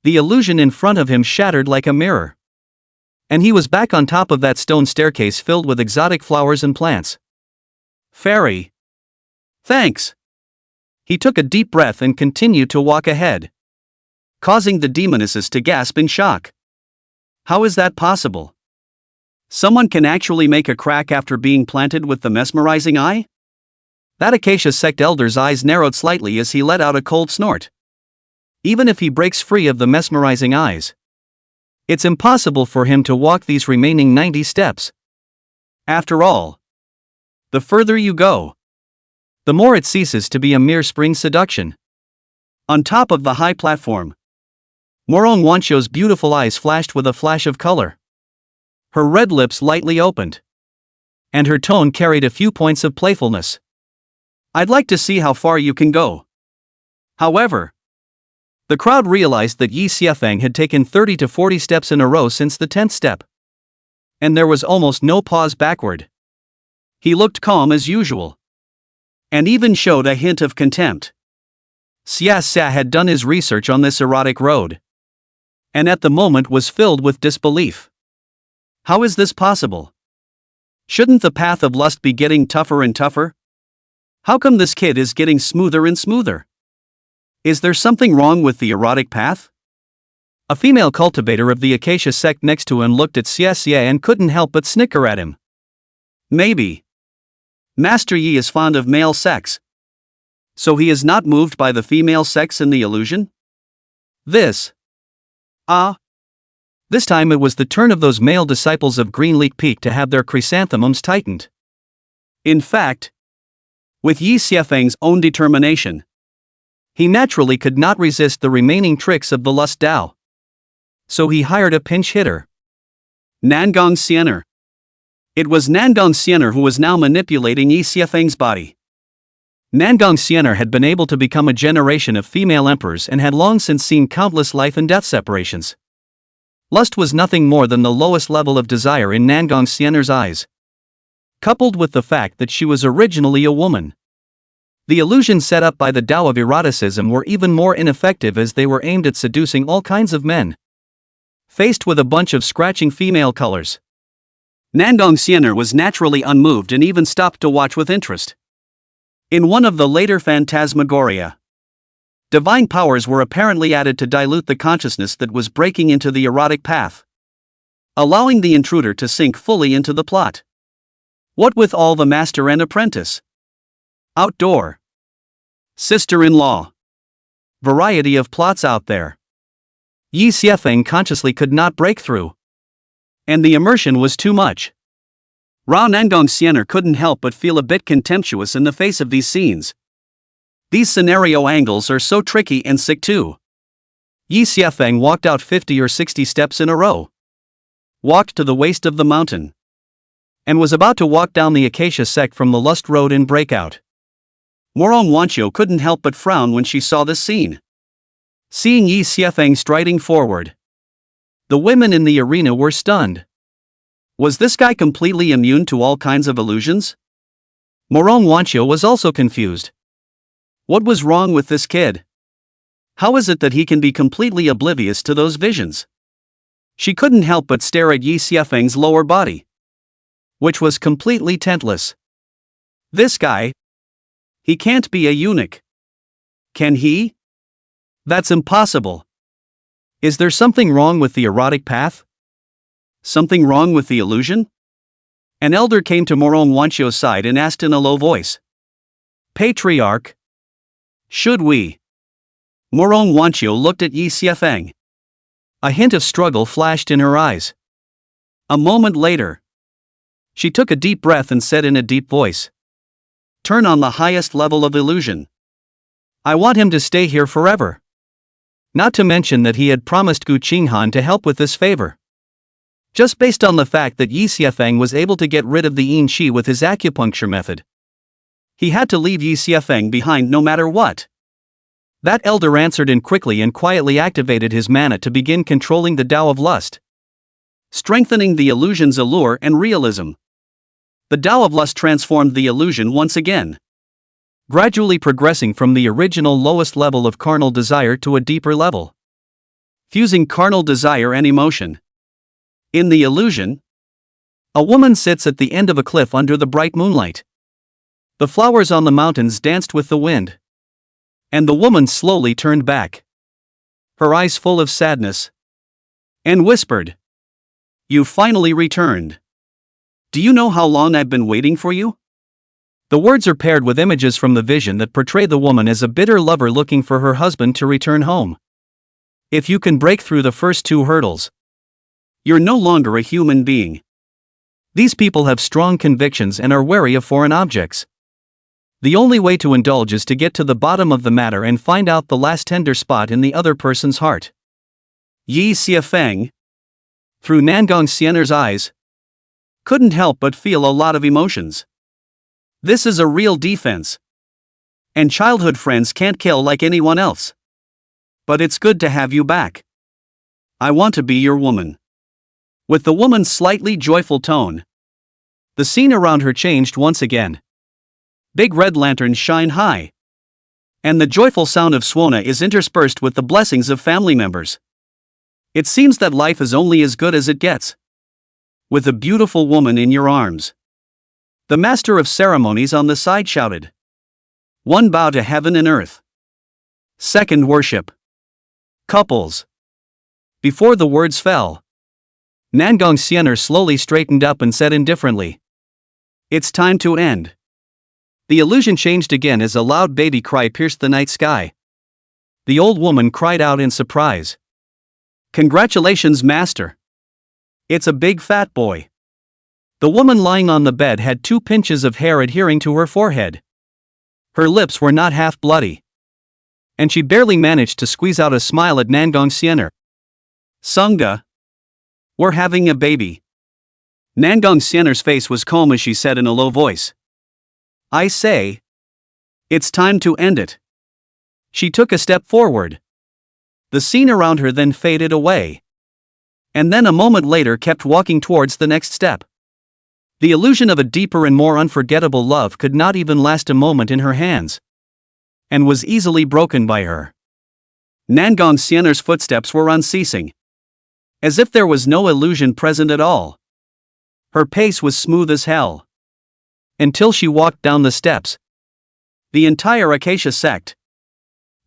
The illusion in front of him shattered like a mirror. And he was back on top of that stone staircase filled with exotic flowers and plants. Fairy. Thanks. He took a deep breath and continued to walk ahead, causing the demonesses to gasp in shock. How is that possible? Someone can actually make a crack after being planted with the mesmerizing eye? That Acacia sect elder's eyes narrowed slightly as he let out a cold snort. Even if he breaks free of the mesmerizing eyes, it's impossible for him to walk these remaining 90 steps. After all, the further you go, the more it ceases to be a mere spring seduction. On top of the high platform, Morong Wancho's beautiful eyes flashed with a flash of color. Her red lips lightly opened, and her tone carried a few points of playfulness. I'd like to see how far you can go. However, the crowd realized that Yi Xiefeng had taken 30 to 40 steps in a row since the 10th step. And there was almost no pause backward. He looked calm as usual, and even showed a hint of contempt. Xia Xia had done his research on this erotic road, and at the moment was filled with disbelief. How is this possible? Shouldn't the path of lust be getting tougher and tougher? How come this kid is getting smoother and smoother? Is there something wrong with the erotic path? A female cultivator of the Acacia sect next to him looked at Xia Xia and couldn't help but snicker at him. Maybe Master Yi is fond of male sex, so he is not moved by the female sex in the illusion? This time it was the turn of those male disciples of Greenleaf Peak to have their chrysanthemums tightened. In fact, with Yi Xiefeng's own determination, he naturally could not resist the remaining tricks of the lust Dao. So he hired a pinch hitter. Nangong Xian'er. It was Nangong Xian'er who was now manipulating Yi Xiefeng's body. Nangong Xian'er had been able to become a generation of female emperors and had long since seen countless life and death separations. Lust was nothing more than the lowest level of desire in Nangong Xian'er's eyes. coupled with the fact that she was originally a woman. The illusions set up by the Tao of eroticism were even more ineffective as they were aimed at seducing all kinds of men. Faced with a bunch of scratching female colors, Nangong Xian'er was naturally unmoved and even stopped to watch with interest. In one of the later phantasmagoria, divine powers were apparently added to dilute the consciousness that was breaking into the erotic path, allowing the intruder to sink fully into the plot. What with all the master and apprentice, outdoor, sister-in-law, variety of plots out there, Yi Xiefeng consciously could not break through. And the immersion was too much. Nangong Xian'er couldn't help but feel a bit contemptuous in the face of these scenes. These scenario angles are so tricky and sick too. Yi Xiefeng walked out 50 or 60 steps in a row, walked to the waist of the mountain, and was about to walk down the acacia sect from the lust road in breakout. Nangong Xian'er couldn't help but frown when she saw this scene. Seeing Yi Xiefeng striding forward, the women in the arena were stunned. Was this guy completely immune to all kinds of illusions? Nangong Xian'er was also confused. What was wrong with this kid? How is it that he can be completely oblivious to those visions? She couldn't help but stare at Yi Xiefeng's lower body, which was completely tentless. This guy, he can't be a eunuch. Can he? That's impossible. Is there something wrong with the erotic path? Something wrong with the illusion? An elder came to Nangong Xian'er's side and asked in a low voice. Patriarch, should we? Nangong Xian'er looked at Yi Xiefeng. A hint of struggle flashed in her eyes. A moment later, she took a deep breath and said in a deep voice, "Turn on the highest level of illusion. I want him to stay here forever." Not to mention that he had promised Gu Qinghan to help with this favor. Just based on the fact that Yi Xiefeng was able to get rid of the yin qi with his acupuncture method, he had to leave Yi Xiefeng behind no matter what. That elder answered in quickly and quietly activated his mana to begin controlling the Tao of lust, strengthening the illusion's allure and realism. The Tao of lust transformed the illusion once again, gradually progressing from the original lowest level of carnal desire to a deeper level, fusing carnal desire and emotion. In the illusion, a woman sits at the end of a cliff under the bright moonlight. The flowers on the mountains danced with the wind, and the woman slowly turned back, her eyes full of sadness, and whispered, "You finally returned. Do you know how long I've been waiting for you?" The words are paired with images from the vision that portray the woman as a bitter lover looking for her husband to return home. If you can break through the first two hurdles, you're no longer a human being. These people have strong convictions and are wary of foreign objects. The only way to indulge is to get to the bottom of the matter and find out the last tender spot in the other person's heart. Yi Xiefeng, through Nangong Xian'er's eyes, couldn't help but feel a lot of emotions. This is a real defense. And childhood friends can't kill like anyone else. But it's good to have you back. I want to be your woman. With the woman's slightly joyful tone, the scene around her changed once again. Big red lanterns shine high, and the joyful sound of Suona is interspersed with the blessings of family members. It seems that life is only as good as it gets, with a beautiful woman in your arms. The master of ceremonies on the side shouted, "One bow to heaven and earth. Second worship. Couples." Before the words fell, Nangong Xian'er slowly straightened up and said indifferently, "It's time to end." The illusion changed again as a loud baby cry pierced the night sky. The old woman cried out in surprise, "Congratulations, master. It's a big fat boy." The woman lying on the bed had 2 pinches of hair adhering to her forehead. Her lips were not half bloody, and she barely managed to squeeze out a smile at Nangong Xian'er. "Sangha, we're having a baby." Nangong Xian'er's face was calm as she said in a low voice, "I say, it's time to end it." She took a step forward. The scene around her then faded away, and then a moment later kept walking towards the next step. The illusion of a deeper and more unforgettable love could not even last a moment in her hands, and was easily broken by her. Nangong Xian'er's footsteps were unceasing, as if there was no illusion present at all. Her pace was smooth as hell, until she walked down the steps. The entire Acacia sect,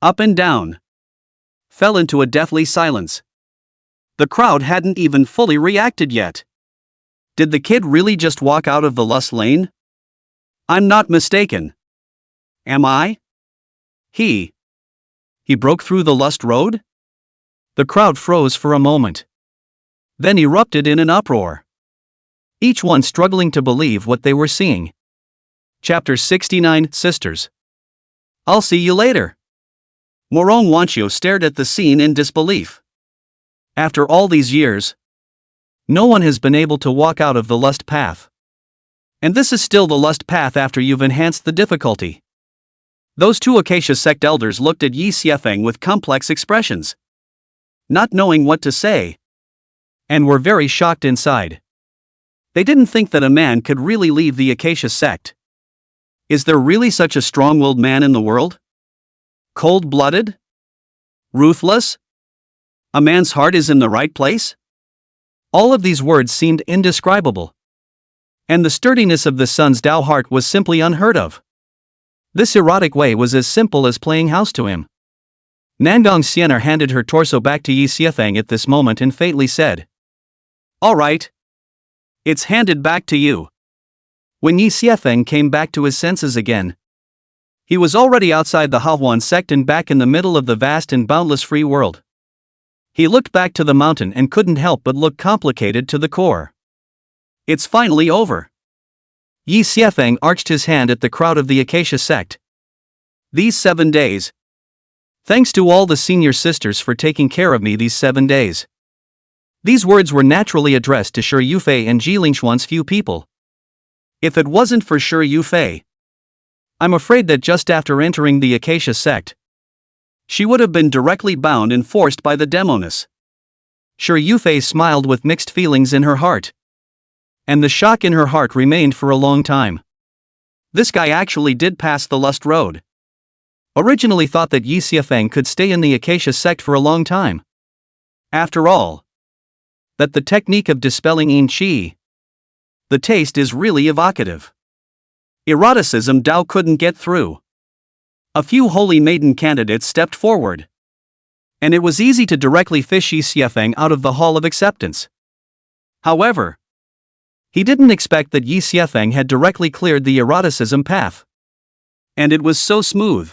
up and down, fell into a deathly silence. The crowd hadn't even fully reacted yet. Did the kid really just walk out of the lust lane? I'm not mistaken. Am I? He broke through the lust road? The crowd froze for a moment, then erupted in an uproar, each one struggling to believe what they were seeing. Chapter 69, Sisters. I'll see you later. Morong Wanchio stared at the scene in disbelief. After all these years, no one has been able to walk out of the lust path. And this is still the lust path after you've enhanced the difficulty. Those two Acacia sect elders looked at Yi Xiefeng with complex expressions, not knowing what to say, and were very shocked inside. They didn't think that a man could really leave the Acacia sect. Is there really such a strong-willed man in the world? Cold-blooded? Ruthless? A man's heart is in the right place? All of these words seemed indescribable. And the sturdiness of the son's Tao heart was simply unheard of. This erotic way was as simple as playing house to him. Nangong Xian'er handed her torso back to Yi Xiefeng at this moment and faintly said, "All right. It's handed back to you." When Yi Xiefeng came back to his senses again, he was already outside the Hahuan sect and back in the middle of the vast and boundless free world. He looked back to the mountain and couldn't help but look complicated to the core. It's finally over. Yi Xiefeng arched his hand at the crowd of the Acacia sect. These 7 days. Thanks to all the senior sisters for taking care of me these 7 days. These words were naturally addressed to Shi Yufei and Jilingshuan's few people. If it wasn't for Shi Yufei, I'm afraid that just after entering the Acacia sect, she would have been directly bound and forced by the demoness. Shi Yufei smiled with mixed feelings in her heart. And the shock in her heart remained for a long time. This guy actually did pass the lust road. Originally thought that Yi Xiefeng could stay in the Acacia sect for a long time. After all, that the technique of dispelling yin qi, the taste is really evocative. Eroticism Tao couldn't get through. A few holy maiden candidates stepped forward, and it was easy to directly fish Yi Xiefeng out of the hall of acceptance. However, he didn't expect that Yi Xiefeng had directly cleared the eroticism path. And it was so smooth.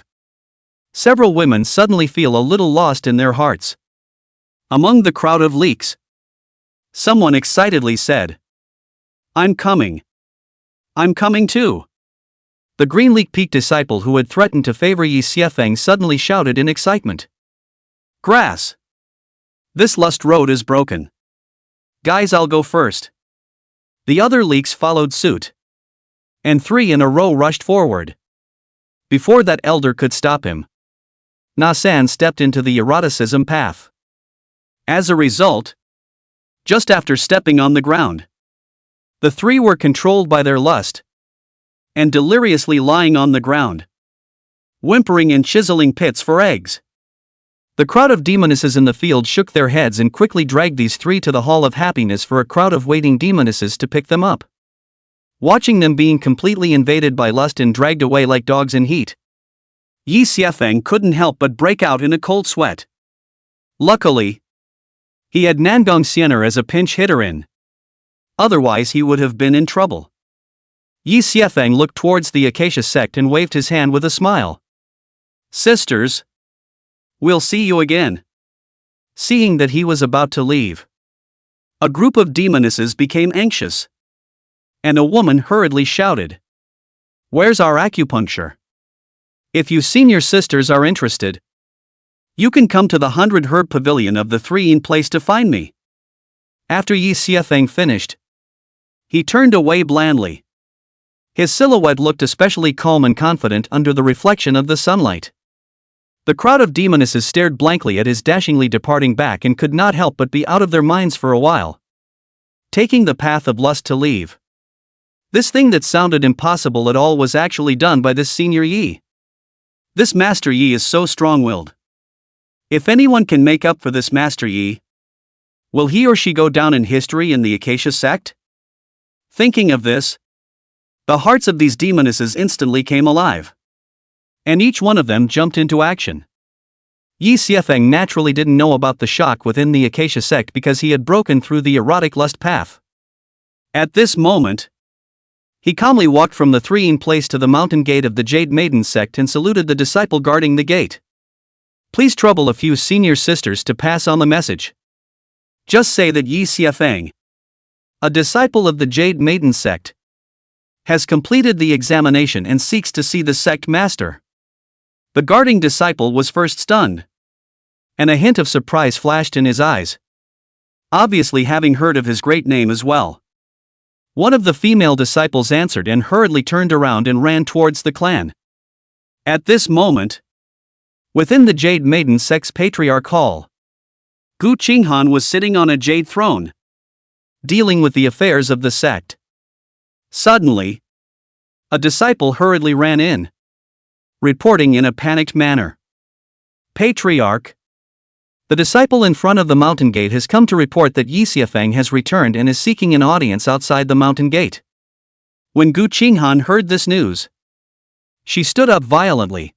Several women suddenly feel a little lost in their hearts. Among the crowd of leaks, someone excitedly said, "I'm coming. I'm coming too." The Green Leak Peak disciple who had threatened to favor Yi Xiefeng suddenly shouted in excitement. "Grass! This lust road is broken. Guys, I'll go first." The other leaks followed suit, and 3 in a row rushed forward. Before that elder could stop him, Na San stepped into the eroticism path. As a result, just after stepping on the ground, the 3 were controlled by their lust, and deliriously lying on the ground, whimpering and chiseling pits for eggs. The crowd of demonesses in the field shook their heads and quickly dragged these 3 to the Hall of Happiness for a crowd of waiting demonesses to pick them up. Watching them being completely invaded by lust and dragged away like dogs in heat, Yi Xiefeng couldn't help but break out in a cold sweat. Luckily, he had Nangong Xian'er as a pinch hitter in. Otherwise he would have been in trouble. Yi Xiefeng looked towards the Acacia sect and waved his hand with a smile. "Sisters, we'll see you again." Seeing that he was about to leave, a group of demonesses became anxious, and a woman hurriedly shouted, "Where's our acupuncture? If you senior sisters are interested, you can come to the 100 Herb Pavilion of the 3 in place to find me." After Yi Xiefeng finished, he turned away blandly. His silhouette looked especially calm and confident under the reflection of the sunlight. The crowd of demonesses stared blankly at his dashingly departing back and could not help but be out of their minds for a while. Taking the path of lust to leave. This thing that sounded impossible at all was actually done by this senior Yi. This Master Yi is so strong-willed. If anyone can make up for this Master Yi, will he or she go down in history in the Acacia sect? Thinking of this, the hearts of these demonesses instantly came alive. And each one of them jumped into action. Yi Xiefeng naturally didn't know about the shock within the Acacia sect because he had broken through the erotic lust path. At this moment, he calmly walked from the throne place to the mountain gate of the Jade Maiden sect and saluted the disciple guarding the gate. Please trouble a few senior sisters to pass on the message. Just say that Yi Xiefeng, a disciple of the Jade Maiden sect, has completed the examination and seeks to see the sect master. The guarding disciple was first stunned, and a hint of surprise flashed in his eyes, obviously having heard of his great name as well. One of the female disciples answered and hurriedly turned around and ran towards the clan. At this moment, within the Jade Maiden sect's patriarch hall, Gu Qinghan was sitting on a jade throne, dealing with the affairs of the sect. Suddenly, a disciple hurriedly ran in, reporting in a panicked manner. Patriarch, the disciple in front of the mountain gate has come to report that Yi Xiefeng has returned and is seeking an audience outside the mountain gate. When Gu Qinghan heard this news, she stood up violently,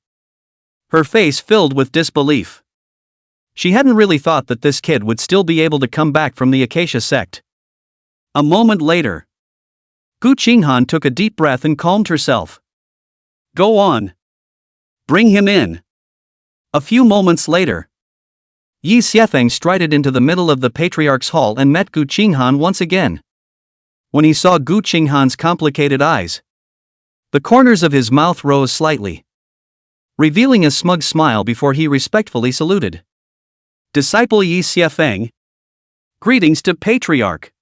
her face filled with disbelief. She hadn't really thought that this kid would still be able to come back from the Acacia sect. A moment later, Gu Qinghan took a deep breath and calmed herself. Go on. Bring him in. A few moments later, Yi Xiefeng strided into the middle of the patriarch's hall and met Gu Qinghan once again. When he saw Gu Qinghan's complicated eyes, the corners of his mouth rose slightly, revealing a smug smile before he respectfully saluted. Disciple Yi Xiefeng. Greetings to Patriarch.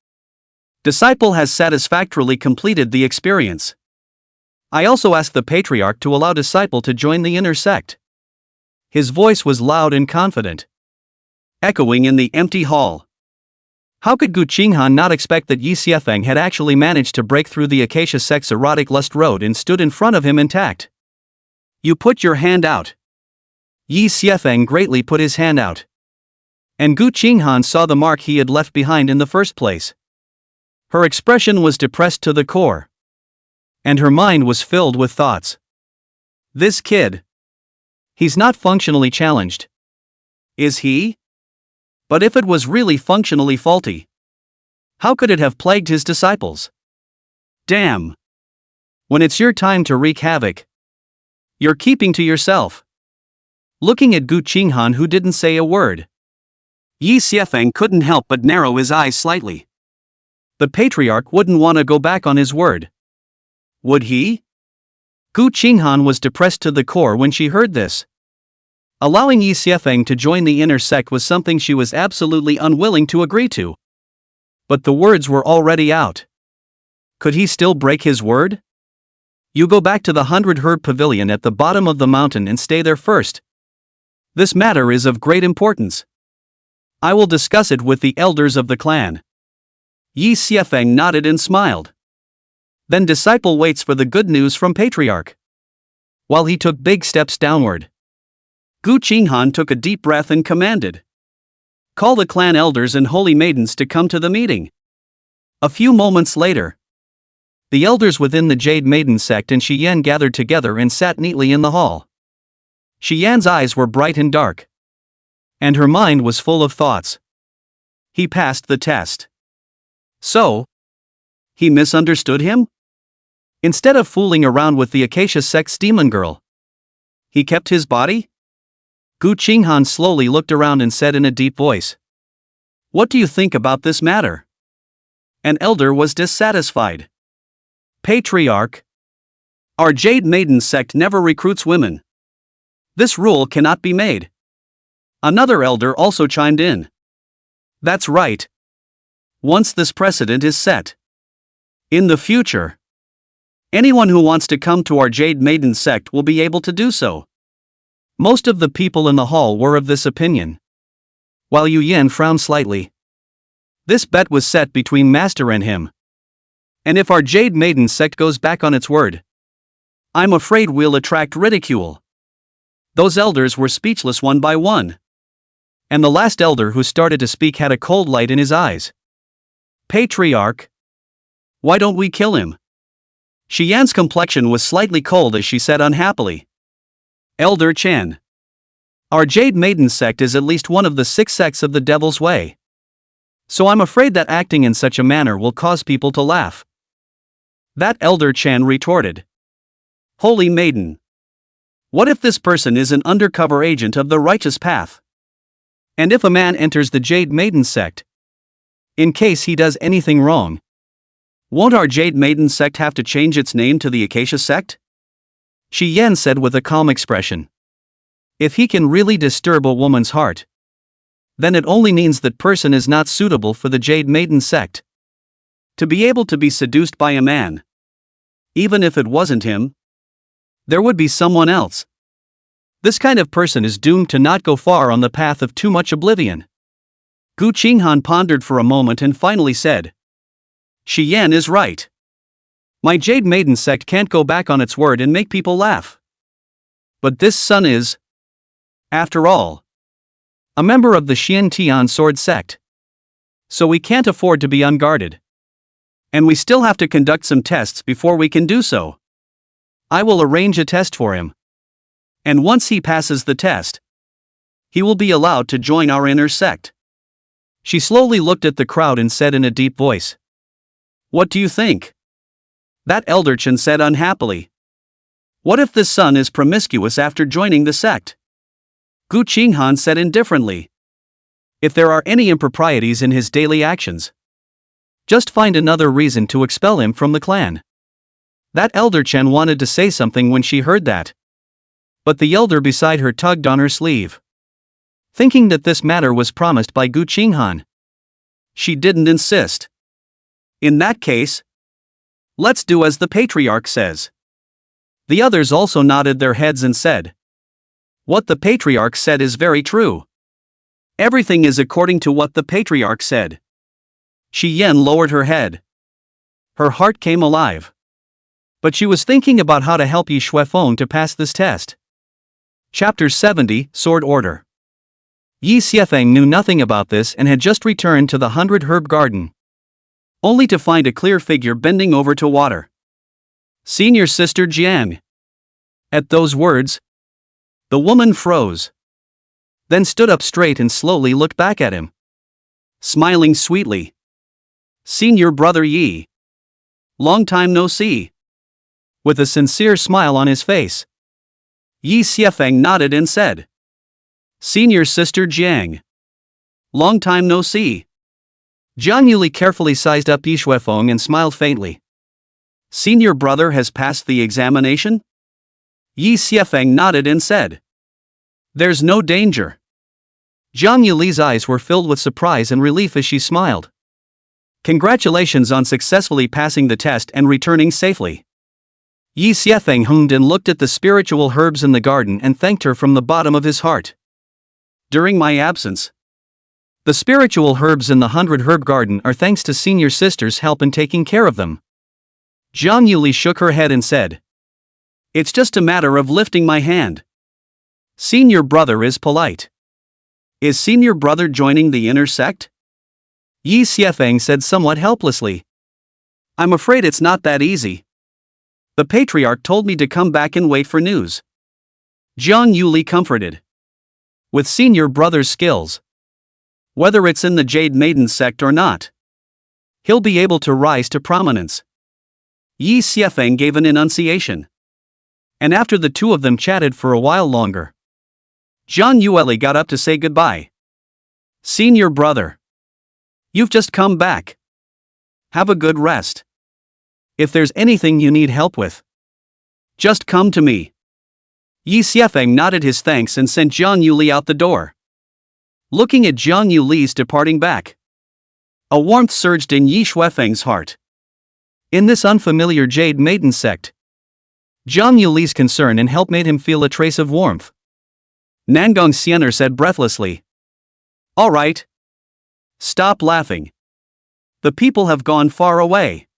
Disciple has satisfactorily completed the experience. I also ask the Patriarch to allow Disciple to join the inner sect. His voice was loud and confident, echoing in the empty hall. How could Gu Qinghan not expect that Yi Xiefeng had actually managed to break through the Acacia sect's erotic lust road and stood in front of him intact? You put your hand out. Yi Xiefeng greatly put his hand out, and Gu Qinghan saw the mark he had left behind in the first place. Her expression was depressed to the core, and her mind was filled with thoughts. This kid, he's not functionally challenged. Is he? But if it was really functionally faulty, how could it have plagued his disciples? Damn. When it's your time to wreak havoc, you're keeping to yourself. Looking at Gu Qinghan, who didn't say a word, Yi Xiefeng couldn't help but narrow his eyes slightly. The Patriarch wouldn't want to go back on his word. Would he? Gu Qinghan was depressed to the core when she heard this. Allowing Yi Xiefeng to join the inner sect was something she was absolutely unwilling to agree to. But the words were already out. Could he still break his word? You go back to the 100-herd pavilion at the bottom of the mountain and stay there first. This matter is of great importance. I will discuss it with the elders of the clan. Yi Xiefeng nodded and smiled. Then disciple waits for the good news from Patriarch. While he took big steps downward, Gu Qinghan took a deep breath and commanded, call the clan elders and holy maidens to come to the meeting. A few moments later, the elders within the Jade Maiden sect and Xiyan gathered together and sat neatly in the hall. Xiyan's eyes were bright and dark, and her mind was full of thoughts. He passed the test. So, he misunderstood him? Instead of fooling around with the Acacia sect's demon girl, he kept his body? Gu Qinghan slowly looked around and said in a deep voice, what do you think about this matter? An elder was dissatisfied. Patriarch, our Jade Maiden sect never recruits women. This rule cannot be made. Another elder also chimed in. That's right. Once this precedent is set, in the future, anyone who wants to come to our Jade Maiden sect will be able to do so. Most of the people in the hall were of this opinion, while Yu Yin frowned slightly. This bet was set between Master and him. And if our Jade Maiden sect goes back on its word, I'm afraid we'll attract ridicule. Those elders were speechless one by one. And the last elder who started to speak had a cold light in his eyes. Patriarch. Why don't we kill him? Xian's complexion was slightly cold as she said unhappily. Elder Chen. Our Jade Maiden sect is at least one of the 6 sects of the Devil's Way. So I'm afraid that acting in such a manner will cause people to laugh. That Elder Chen retorted. Holy Maiden. What if this person is an undercover agent of the righteous path? And if a man enters the Jade Maiden sect, in case he does anything wrong, won't our Jade Maiden sect have to change its name to the Acacia sect? Shi Yan said with a calm expression. If he can really disturb a woman's heart, then it only means that person is not suitable for the Jade Maiden sect. To be able to be seduced by a man, even if it wasn't him, there would be someone else. This kind of person is doomed to not go far on the path of too much oblivion. Gu Qinghan pondered for a moment and finally said, Shi Yan is right. My Jade Maiden sect can't go back on its word and make people laugh. But this son is, after all, a member of the Xian Tian sword sect. So we can't afford to be unguarded. And we still have to conduct some tests before we can do so. I will arrange a test for him. And once he passes the test, he will be allowed to join our inner sect. She slowly looked at the crowd and said in a deep voice, What do you think? That Elder Chen said unhappily. What if this son is promiscuous after joining the sect? Gu Qinghan said indifferently. If there are any improprieties in his daily actions, just find another reason to expel him from the clan. That Elder Chen wanted to say something when she heard that. But the elder beside her tugged on her sleeve. Thinking that this matter was promised by Gu Qinghan, she didn't insist. In that case, let's do as the patriarch says. The others also nodded their heads and said, What the patriarch said is very true. Everything is according to what the patriarch said. Shi Yan lowered her head. Her heart came alive. But she was thinking about how to help Yi Shuefeng to pass this test. Chapter 70, Sword Order. Yi Xiefeng knew nothing about this and had just returned to the 100 Herb Garden, only to find a clear figure bending over to water. Senior Sister Jiang. At those words, the woman froze, then stood up straight and slowly looked back at him, smiling sweetly. Senior Brother Yi. Long time no see. With a sincere smile on his face, Yi Xiefeng nodded and said, Senior Sister Jiang. Long time no see. Jiang Yuli carefully sized up Yi Shuefeng and smiled faintly. Senior brother has passed the examination? Yi Xiefeng nodded and said, There's no danger. Jiang Yuli's eyes were filled with surprise and relief as she smiled. Congratulations on successfully passing the test and returning safely. Yi Xiefeng hummed and looked at the spiritual herbs in the garden and thanked her from the bottom of his heart. During my absence, the spiritual herbs in the 100 Herb Garden are thanks to Senior Sister's help in taking care of them. Jiang Yuli shook her head and said, It's just a matter of lifting my hand. Senior brother is polite. Is senior brother joining the inner sect? Yi Xiefeng said somewhat helplessly. I'm afraid it's not that easy. The patriarch told me to come back and wait for news. Jiang Yuli comforted. With senior brother's skills, whether it's in the Jade Maiden sect or not, he'll be able to rise to prominence. Yi Xiefeng gave an enunciation. And after the two of them chatted for a while longer, Jiang Yuli got up to say goodbye. Senior brother, you've just come back. Have a good rest. If there's anything you need help with, just come to me. Yi Xiefeng nodded his thanks and sent Jiang Yuli out the door. Looking at Jiang Yuli's departing back, a warmth surged in Yi Shuefeng's heart. In this unfamiliar Jade Maiden sect, Jiang Yuli's concern and help made him feel a trace of warmth. Nangong Xian'er said breathlessly, All right. Stop laughing. The people have gone far away.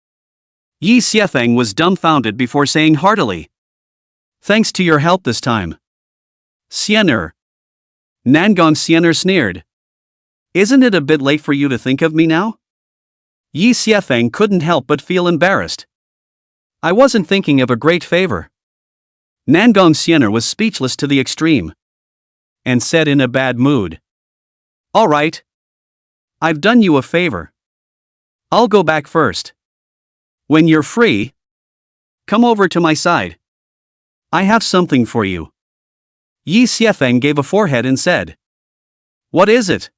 Yi Xiefeng was dumbfounded before saying heartily, "Thanks to your help this time." Xian'er. Nangong Xian'er sneered. "Isn't it a bit late for you to think of me now?" Yi Xiefeng couldn't help but feel embarrassed. "I wasn't thinking of a great favor." Nangong Xian'er was speechless to the extreme. And said in a bad mood, "All right. I've done you a favor. I'll go back first. When you're free, come over to my side. I have something for you." Yi Xiefeng gave a forehead and said, "What is it?"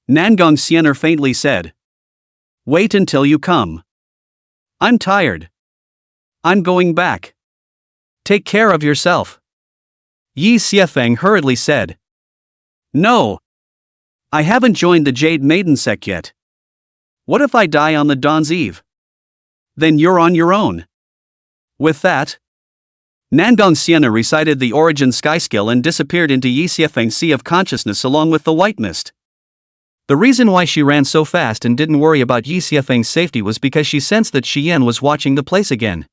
Nangong Xian'er faintly said, "Wait until you come. I'm tired. I'm going back. Take care of yourself." Yi Xiefeng hurriedly said, "No. I haven't joined the Jade Maiden sect yet. What if I die on the Dawn's Eve? Then you're on your own." With that, Nangong Xian'er recited the origin sky skill and disappeared into Yi Xiefeng's sea of consciousness along with the white mist. The reason why she ran so fast and didn't worry about Yi Xiefeng's safety was because she sensed that Xian was watching the place again.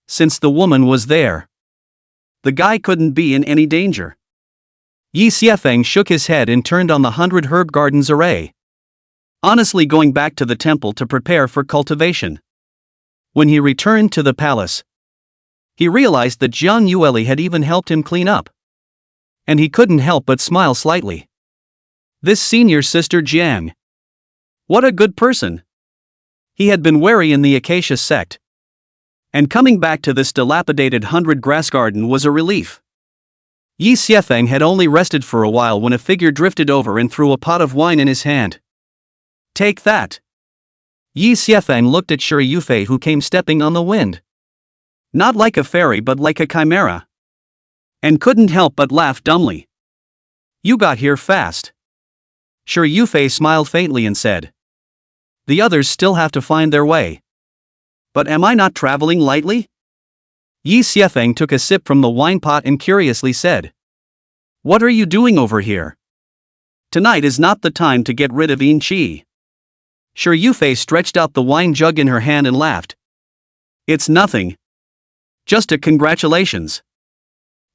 Since the woman was there, the guy couldn't be in any danger. Yi Xiefeng shook his head and turned on the 100 herb gardens array, honestly going back to the temple to prepare for cultivation. When he returned to the palace, he realized that Jiang Yuli had even helped him clean up. And he couldn't help but smile slightly. This senior sister Jiang. What a good person. He had been wary in the Acacia sect. And coming back to this dilapidated 100 grass garden was a relief. Yi Xiefeng had only rested for a while when a figure drifted over and threw a pot of wine in his hand. "Take that." Yi Xiefeng looked at Shi Yufei, who came stepping on the wind. Not like a fairy but like a chimera. And couldn't help but laugh dumbly. "You got here fast." Shi Yufei smiled faintly and said, "The others still have to find their way. But am I not traveling lightly?" Yi Xiefeng took a sip from the wine pot and curiously said, "What are you doing over here? Tonight is not the time to get rid of Yin Qi." Shi Yufei stretched out the wine jug in her hand and laughed. "It's nothing. Just a congratulations."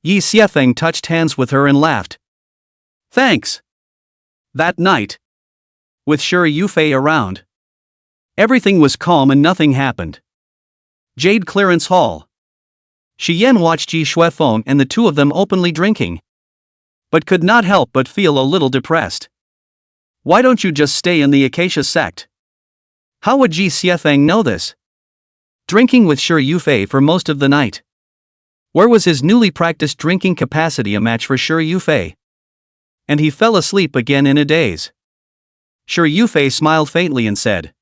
Yi Xiefeng touched hands with her and laughed. "Thanks." That night, with Shi Yufei around, everything was calm and nothing happened. Jade Clearance Hall. Xian watched Ji Shuefeng and the two of them openly drinking, but could not help but feel a little depressed. Why don't you just stay in the Acacia sect? How would Ji Xiefeng know this? Drinking with Shi Yufei for most of the night. Where was his newly practiced drinking capacity a match for Shi Yufei? And he fell asleep again in a daze. Shi Yufei smiled faintly and said,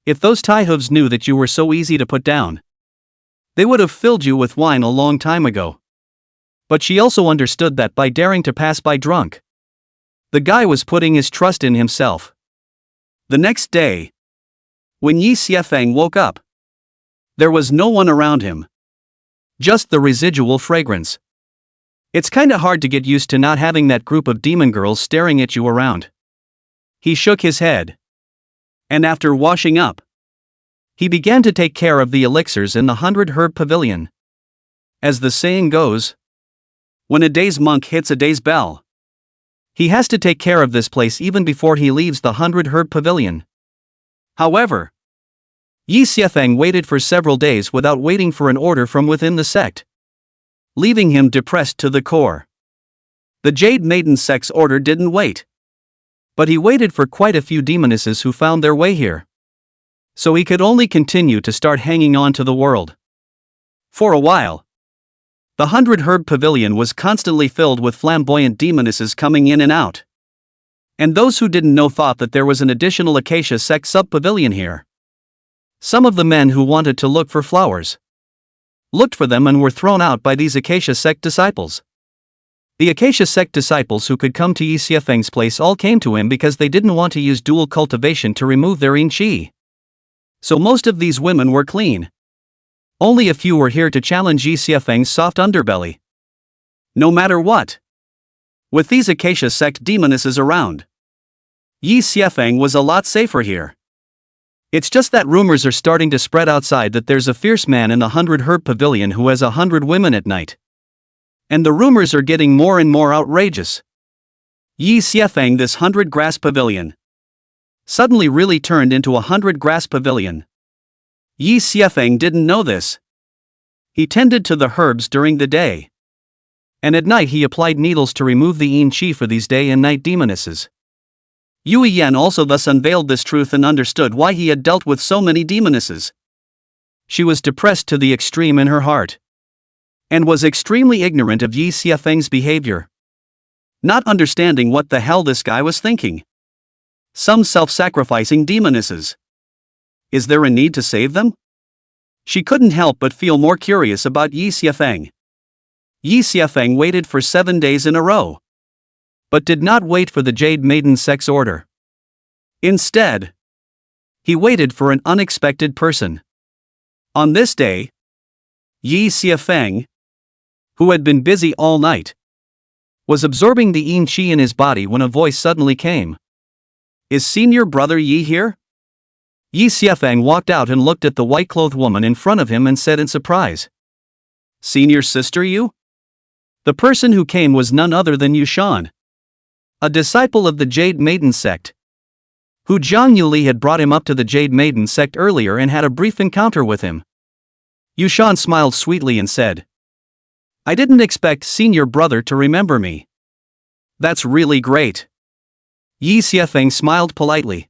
"If those tie-hooves knew that you were so easy to put down, they would have filled you with wine a long time ago." But she also understood that by daring to pass by drunk, the guy was putting his trust in himself. The next day, when Yi Xiefeng woke up, there was no one around him. Just the residual fragrance. It's kinda hard to get used to not having that group of demon girls staring at you around. He shook his head. And after washing up, he began to take care of the elixirs in the 100 herb pavilion. As the saying goes, when a day's monk hits a day's bell, he has to take care of this place even before he leaves the 100 herb pavilion. However, Yi Xiefeng waited for several days without waiting for an order from within the sect, leaving him depressed to the core. The Jade Maiden sect's order didn't wait, but he waited for quite a few demonesses who found their way here. So he could only continue to start hanging on to the world. For a while, the 100 herb pavilion was constantly filled with flamboyant demonesses coming in and out. And those who didn't know thought that there was an additional Acacia sect sub-pavilion here. Some of the men who wanted to look for flowers looked for them and were thrown out by these Acacia sect disciples. The Acacia sect disciples who could come to Yi Xiefeng's place all came to him because they didn't want to use dual cultivation to remove their yin qi. So most of these women were clean. Only a few were here to challenge Yi Xiefeng's soft underbelly. No matter what, with these Acacia sect demonesses around, Yi Xiefeng was a lot safer here. It's just that rumors are starting to spread outside that there's a fierce man in the 100 Herb Pavilion who has 100 women at night. And the rumors are getting more and more outrageous. Yi Xiefeng, this 100 Grass Pavilion suddenly really turned into a 100 Grass Pavilion. Yi Xiefeng didn't know this. He tended to the herbs during the day. And at night he applied needles to remove the yin qi for these day and night demonesses. Yui Yan also thus unveiled this truth and understood why he had dealt with so many demonesses. She was depressed to the extreme in her heart. And was extremely ignorant of Yi Xiefeng's behavior. Not understanding what the hell this guy was thinking. Some self-sacrificing demonesses. Is there a need to save them? She couldn't help but feel more curious about Yi Xiefeng. Yi Xiefeng waited for 7 days in a row. But did not wait for the Jade Maiden sect's order. Instead, he waited for an unexpected person. On this day, Yi Xiefeng, who had been busy all night, was absorbing the yin qi in his body when a voice suddenly came. Is senior brother Yi here? Yi Xiefeng walked out and looked at the white-clothed woman in front of him and said in surprise. Senior sister Yu? The person who came was none other than Yushan, a disciple of the Jade Maiden sect, who Jiang Yuli had brought him up to the Jade Maiden sect earlier and had a brief encounter with him. Yushan smiled sweetly and said, I didn't expect senior brother to remember me. That's really great. Yi Xiefeng smiled politely.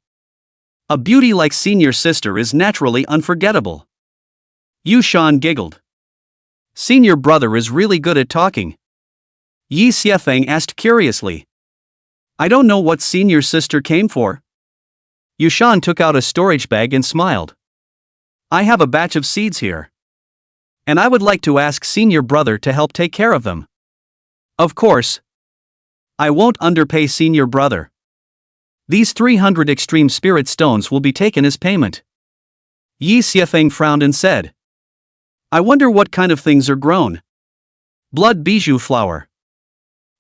A beauty like senior sister is naturally unforgettable. Yushan giggled. Senior brother is really good at talking. Yi Xiefeng asked curiously. I don't know what senior sister came for. Yushan took out a storage bag and smiled. I have a batch of seeds here. And I would like to ask senior brother to help take care of them. Of course. I won't underpay senior brother. These 300 extreme spirit stones will be taken as payment. Yi Xiefeng frowned and said. I wonder what kind of things are grown. Blood bijou flower.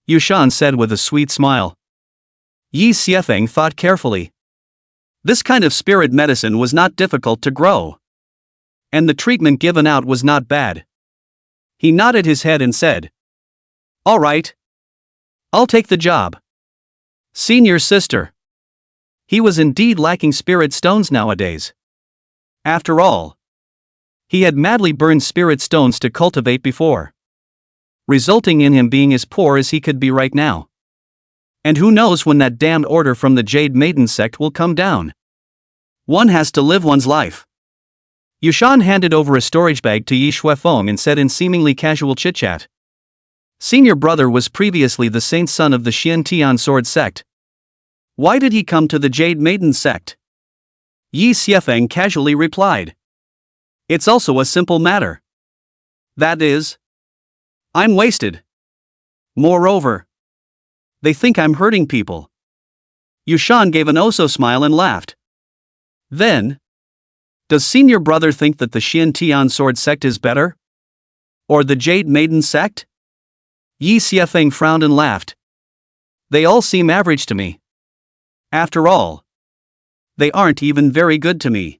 Yushan said with a sweet smile. Yi Xiefeng thought carefully. This kind of spirit medicine was not difficult to grow. And the treatment given out was not bad. He nodded his head and said. All right. I'll take the job. Senior sister. He was indeed lacking spirit stones nowadays. After all, he had madly burned spirit stones to cultivate before, resulting in him being as poor as he could be right now. And who knows when that damned order from the Jade Maiden sect will come down. One has to live one's life. Yushan handed over a storage bag to Yi Shuefeng and said in seemingly casual chit-chat. Senior brother was previously the saint son of the Xiantian sword sect. Why did he come to the Jade Maiden sect? Yi Xiefeng casually replied. It's also a simple matter. That is, I'm wasted. Moreover, they think I'm hurting people. Yushan gave an oso smile and laughed. Then, does senior brother think that the Xiantian sword sect is better? Or the Jade Maiden sect? Yi Xiefeng frowned and laughed. They all seem average to me. After all, they aren't even very good to me.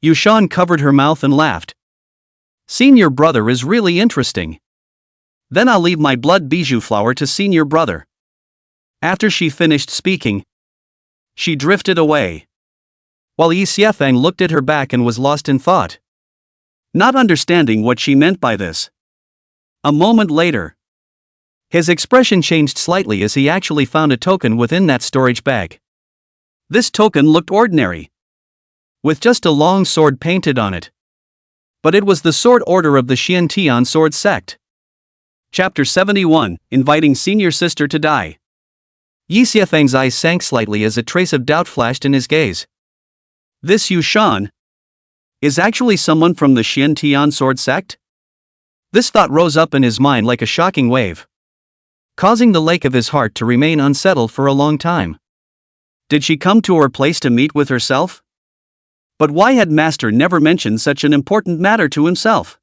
Yushan covered her mouth and laughed. Senior brother is really interesting. Then I'll leave my blood bijou flower to senior brother. After she finished speaking, she drifted away. While Yi Xiefeng looked at her back and was lost in thought, not understanding what she meant by this. A moment later, his expression changed slightly as he actually found a token within that storage bag. This token looked ordinary, with just a long sword painted on it. But it was the sword order of the Xiantian sword sect. Chapter 71, Inviting Senior Sister to Die. Yi Xiefeng's eyes sank slightly as a trace of doubt flashed in his gaze. This Yushan is actually someone from the Xiantian sword sect? This thought rose up in his mind like a shocking wave, causing the lake of his heart to remain unsettled for a long time. Did she come to her place to meet with herself? But why had Master never mentioned such an important matter to himself?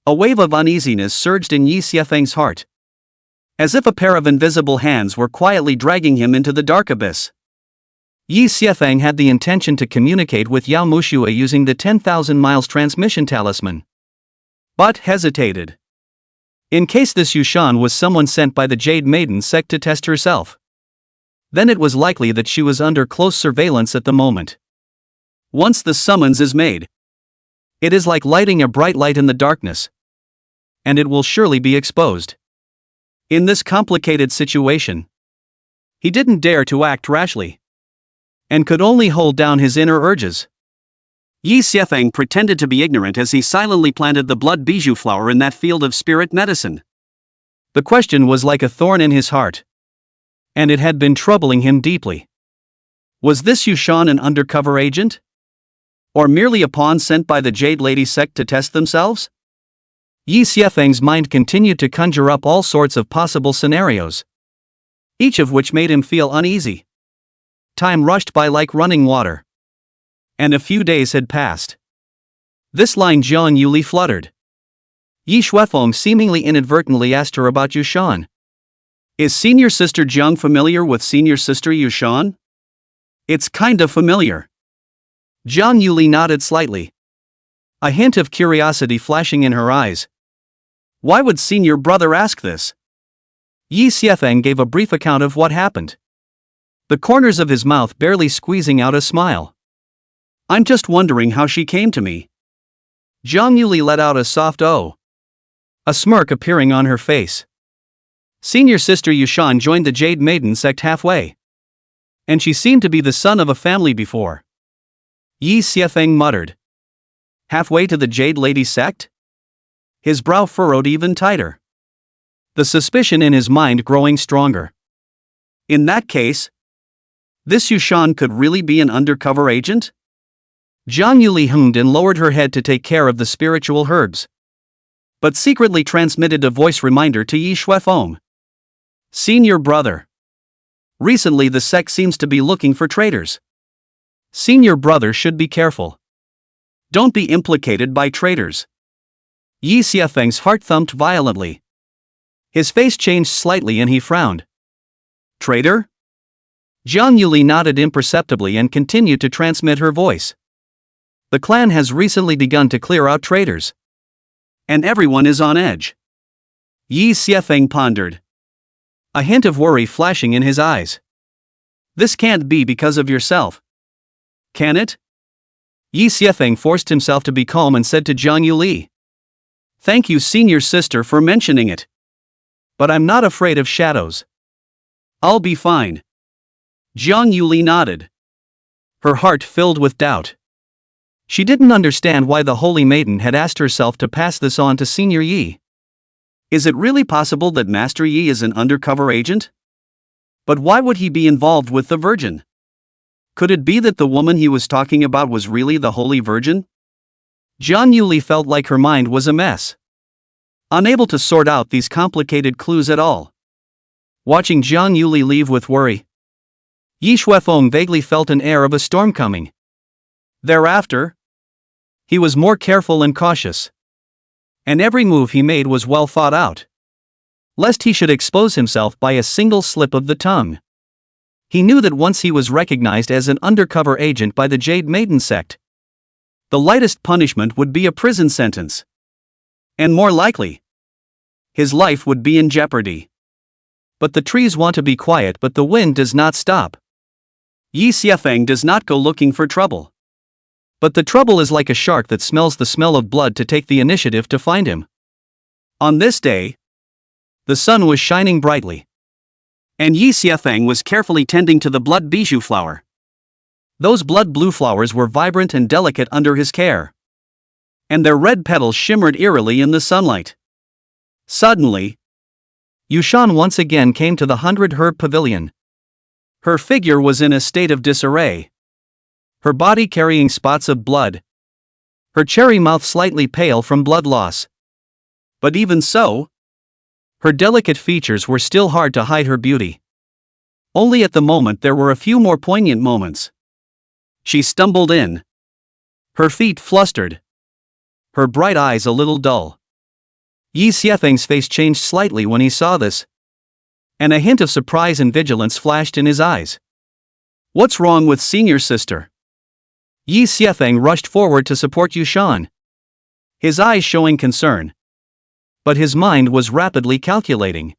A wave of uneasiness surged in Yi Xiefeng's heart, as if a pair of invisible hands were quietly dragging him into the dark abyss. Yi Xiefeng had the intention to communicate with Yao Mushue using the 10,000 miles transmission talisman, but hesitated. In case this Yushan was someone sent by the Jade Maiden sect to test herself, then it was likely that she was under close surveillance at the moment. Once the summons is made, it is like lighting a bright light in the darkness, and it will surely be exposed. In this complicated situation, he didn't dare to act rashly, and could only hold down his inner urges. Yi Xiefeng pretended to be ignorant as he silently planted the blood bijou flower in that field of spirit medicine. The question was like a thorn in his heart, and it had been troubling him deeply. Was this Yushan an undercover agent? Or merely a pawn sent by the Jade Lady sect to test themselves? Yi Xiefeng's mind continued to conjure up all sorts of possible scenarios, each of which made him feel uneasy. Time rushed by like running water, and a few days had passed. This line Jiang Yuli fluttered. Yi Xuefeng seemingly inadvertently asked her about Yushan. Is senior sister Jiang familiar with senior sister Yushan? It's kinda familiar. Jiang Yuli nodded slightly, a hint of curiosity flashing in her eyes. Why would senior brother ask this? Yi Xiefeng gave a brief account of what happened, the corners of his mouth barely squeezing out a smile. I'm just wondering how she came to me. Jiang Yuli let out a soft "oh," a smirk appearing on her face. Senior sister Yushan joined the Jade Maiden sect halfway, and she seemed to be the son of a family before. Yi Xiefeng muttered. Halfway to the Jade Lady sect? His brow furrowed even tighter, the suspicion in his mind growing stronger. In that case, this Yushan could really be an undercover agent? Jiang Yuli hummed and lowered her head to take care of the spiritual herbs, but secretly transmitted a voice reminder to Yi Xuefeng. Senior brother. Recently the sect seems to be looking for traitors. Senior brother should be careful. Don't be implicated by traitors. Yi Xiefeng's heart thumped violently. His face changed slightly and he frowned. Traitor? Jiang Yuli nodded imperceptibly and continued to transmit her voice. The clan has recently begun to clear out traitors, and everyone is on edge. Yi Xiefeng pondered, a hint of worry flashing in his eyes. This can't be because of yourself, can it? Yi Xiefeng forced himself to be calm and said to Jiang Yuli. Thank you, senior sister, for mentioning it. But I'm not afraid of shadows. I'll be fine. Jiang Yuli nodded, her heart filled with doubt. She didn't understand why the Holy Maiden had asked herself to pass this on to Senior Yi. Is it really possible that Master Yi is an undercover agent? But why would he be involved with the Virgin? Could it be that the woman he was talking about was really the Holy Virgin? Jiang Yuli felt like her mind was a mess, unable to sort out these complicated clues at all. Watching Jiang Yuli leave with worry, Yi Xuefeng vaguely felt an air of a storm coming. Thereafter, he was more careful and cautious, and every move he made was well thought out, lest he should expose himself by a single slip of the tongue. He knew that once he was recognized as an undercover agent by the Jade Maiden sect, the lightest punishment would be a prison sentence. And more likely, his life would be in jeopardy. But the trees want to be quiet, but the wind does not stop. Yi Xiefeng does not go looking for trouble, but the trouble is like a shark that smells the smell of blood to take the initiative to find him. On this day, the sun was shining brightly, and Yi Xiefeng was carefully tending to the blood bijou flower. Those blood blue flowers were vibrant and delicate under his care, and their red petals shimmered eerily in the sunlight. Suddenly, Yushan once again came to the 100-herb pavilion. Her figure was in a state of disarray, her body carrying spots of blood, her cherry mouth slightly pale from blood loss. But even so, her delicate features were still hard to hide her beauty. Only at the moment there were a few more poignant moments. She stumbled in, her feet flustered, her bright eyes a little dull. Yi Xiefeng's face changed slightly when he saw this, and a hint of surprise and vigilance flashed in his eyes. What's wrong with senior sister? Yi Xiefeng rushed forward to support Yushan, his eyes showing concern. But his mind was rapidly calculating.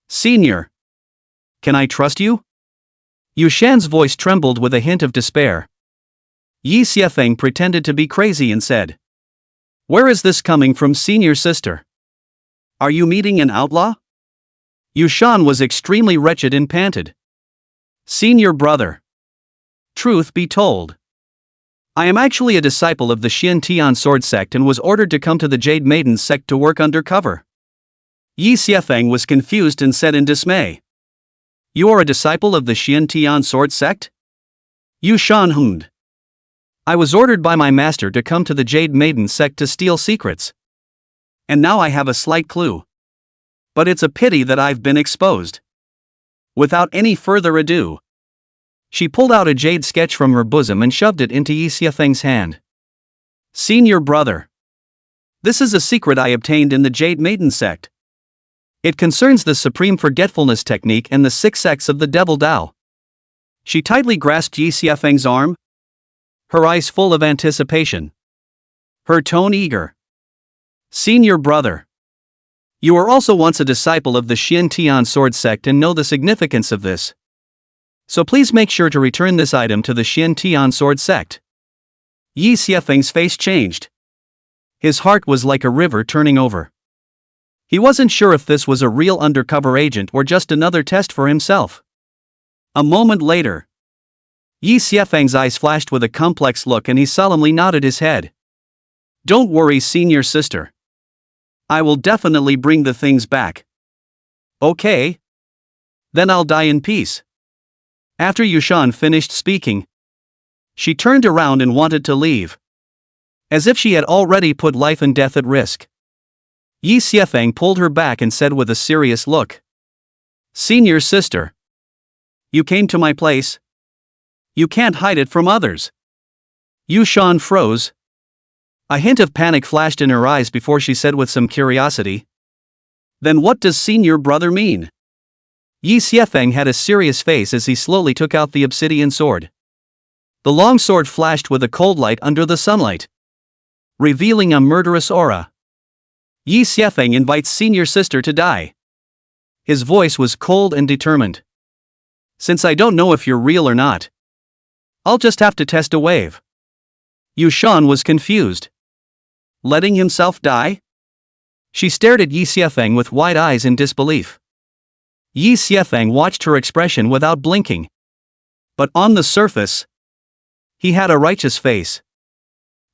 Senior. Can I trust you? Yushan's voice trembled with a hint of despair. Yi Xiefeng pretended to be crazy and said, "Where is this coming from, senior sister? Are you meeting an outlaw?" Yushan was extremely wretched and panted. Senior brother. Truth be told, I am actually a disciple of the Xian Tian sword sect and was ordered to come to the Jade Maiden sect to work undercover. Yi Xiefeng was confused and said in dismay. You are a disciple of the Xian Tian sword sect? Yushan hummed. I was ordered by my master to come to the Jade Maiden sect to steal secrets. And now I have a slight clue. But it's a pity that I've been exposed. Without any further ado, she pulled out a jade sketch from her bosom and shoved it into Yi Xiefeng's hand. Senior brother. This is a secret I obtained in the Jade Maiden sect. It concerns the supreme forgetfulness technique and the 6 sects of the Devil Dao. She tightly grasped Yi Xiefeng's arm, her eyes full of anticipation, her tone eager. Senior brother. You were also once a disciple of the Xian Tian sword sect and know the significance of this. So please make sure to return this item to the Xian Tian sword sect. Yi Xiefeng's face changed. His heart was like a river turning over. He wasn't sure if this was a real undercover agent or just another test for himself. A moment later, Yi Xiefeng's eyes flashed with a complex look and he solemnly nodded his head. Don't worry, senior sister. I will definitely bring the things back. Okay. Then I'll die in peace. After Yushan finished speaking, she turned around and wanted to leave. As if she had already put life and death at risk. Yi Xiefeng pulled her back and said with a serious look. Senior sister. You came to my place. You can't hide it from others. Yushan froze. A hint of panic flashed in her eyes before she said with some curiosity. Then what does senior brother mean? Yi Xiefeng had a serious face as he slowly took out the obsidian sword. The long sword flashed with a cold light under the sunlight, revealing a murderous aura. Yi Xiefeng invites senior sister to die. His voice was cold and determined. Since I don't know if you're real or not, I'll just have to test a wave. Yushan was confused. Letting himself die? She stared at Yi Xiefeng with wide eyes in disbelief. Yi Xiefeng watched her expression without blinking. But on the surface, he had a righteous face.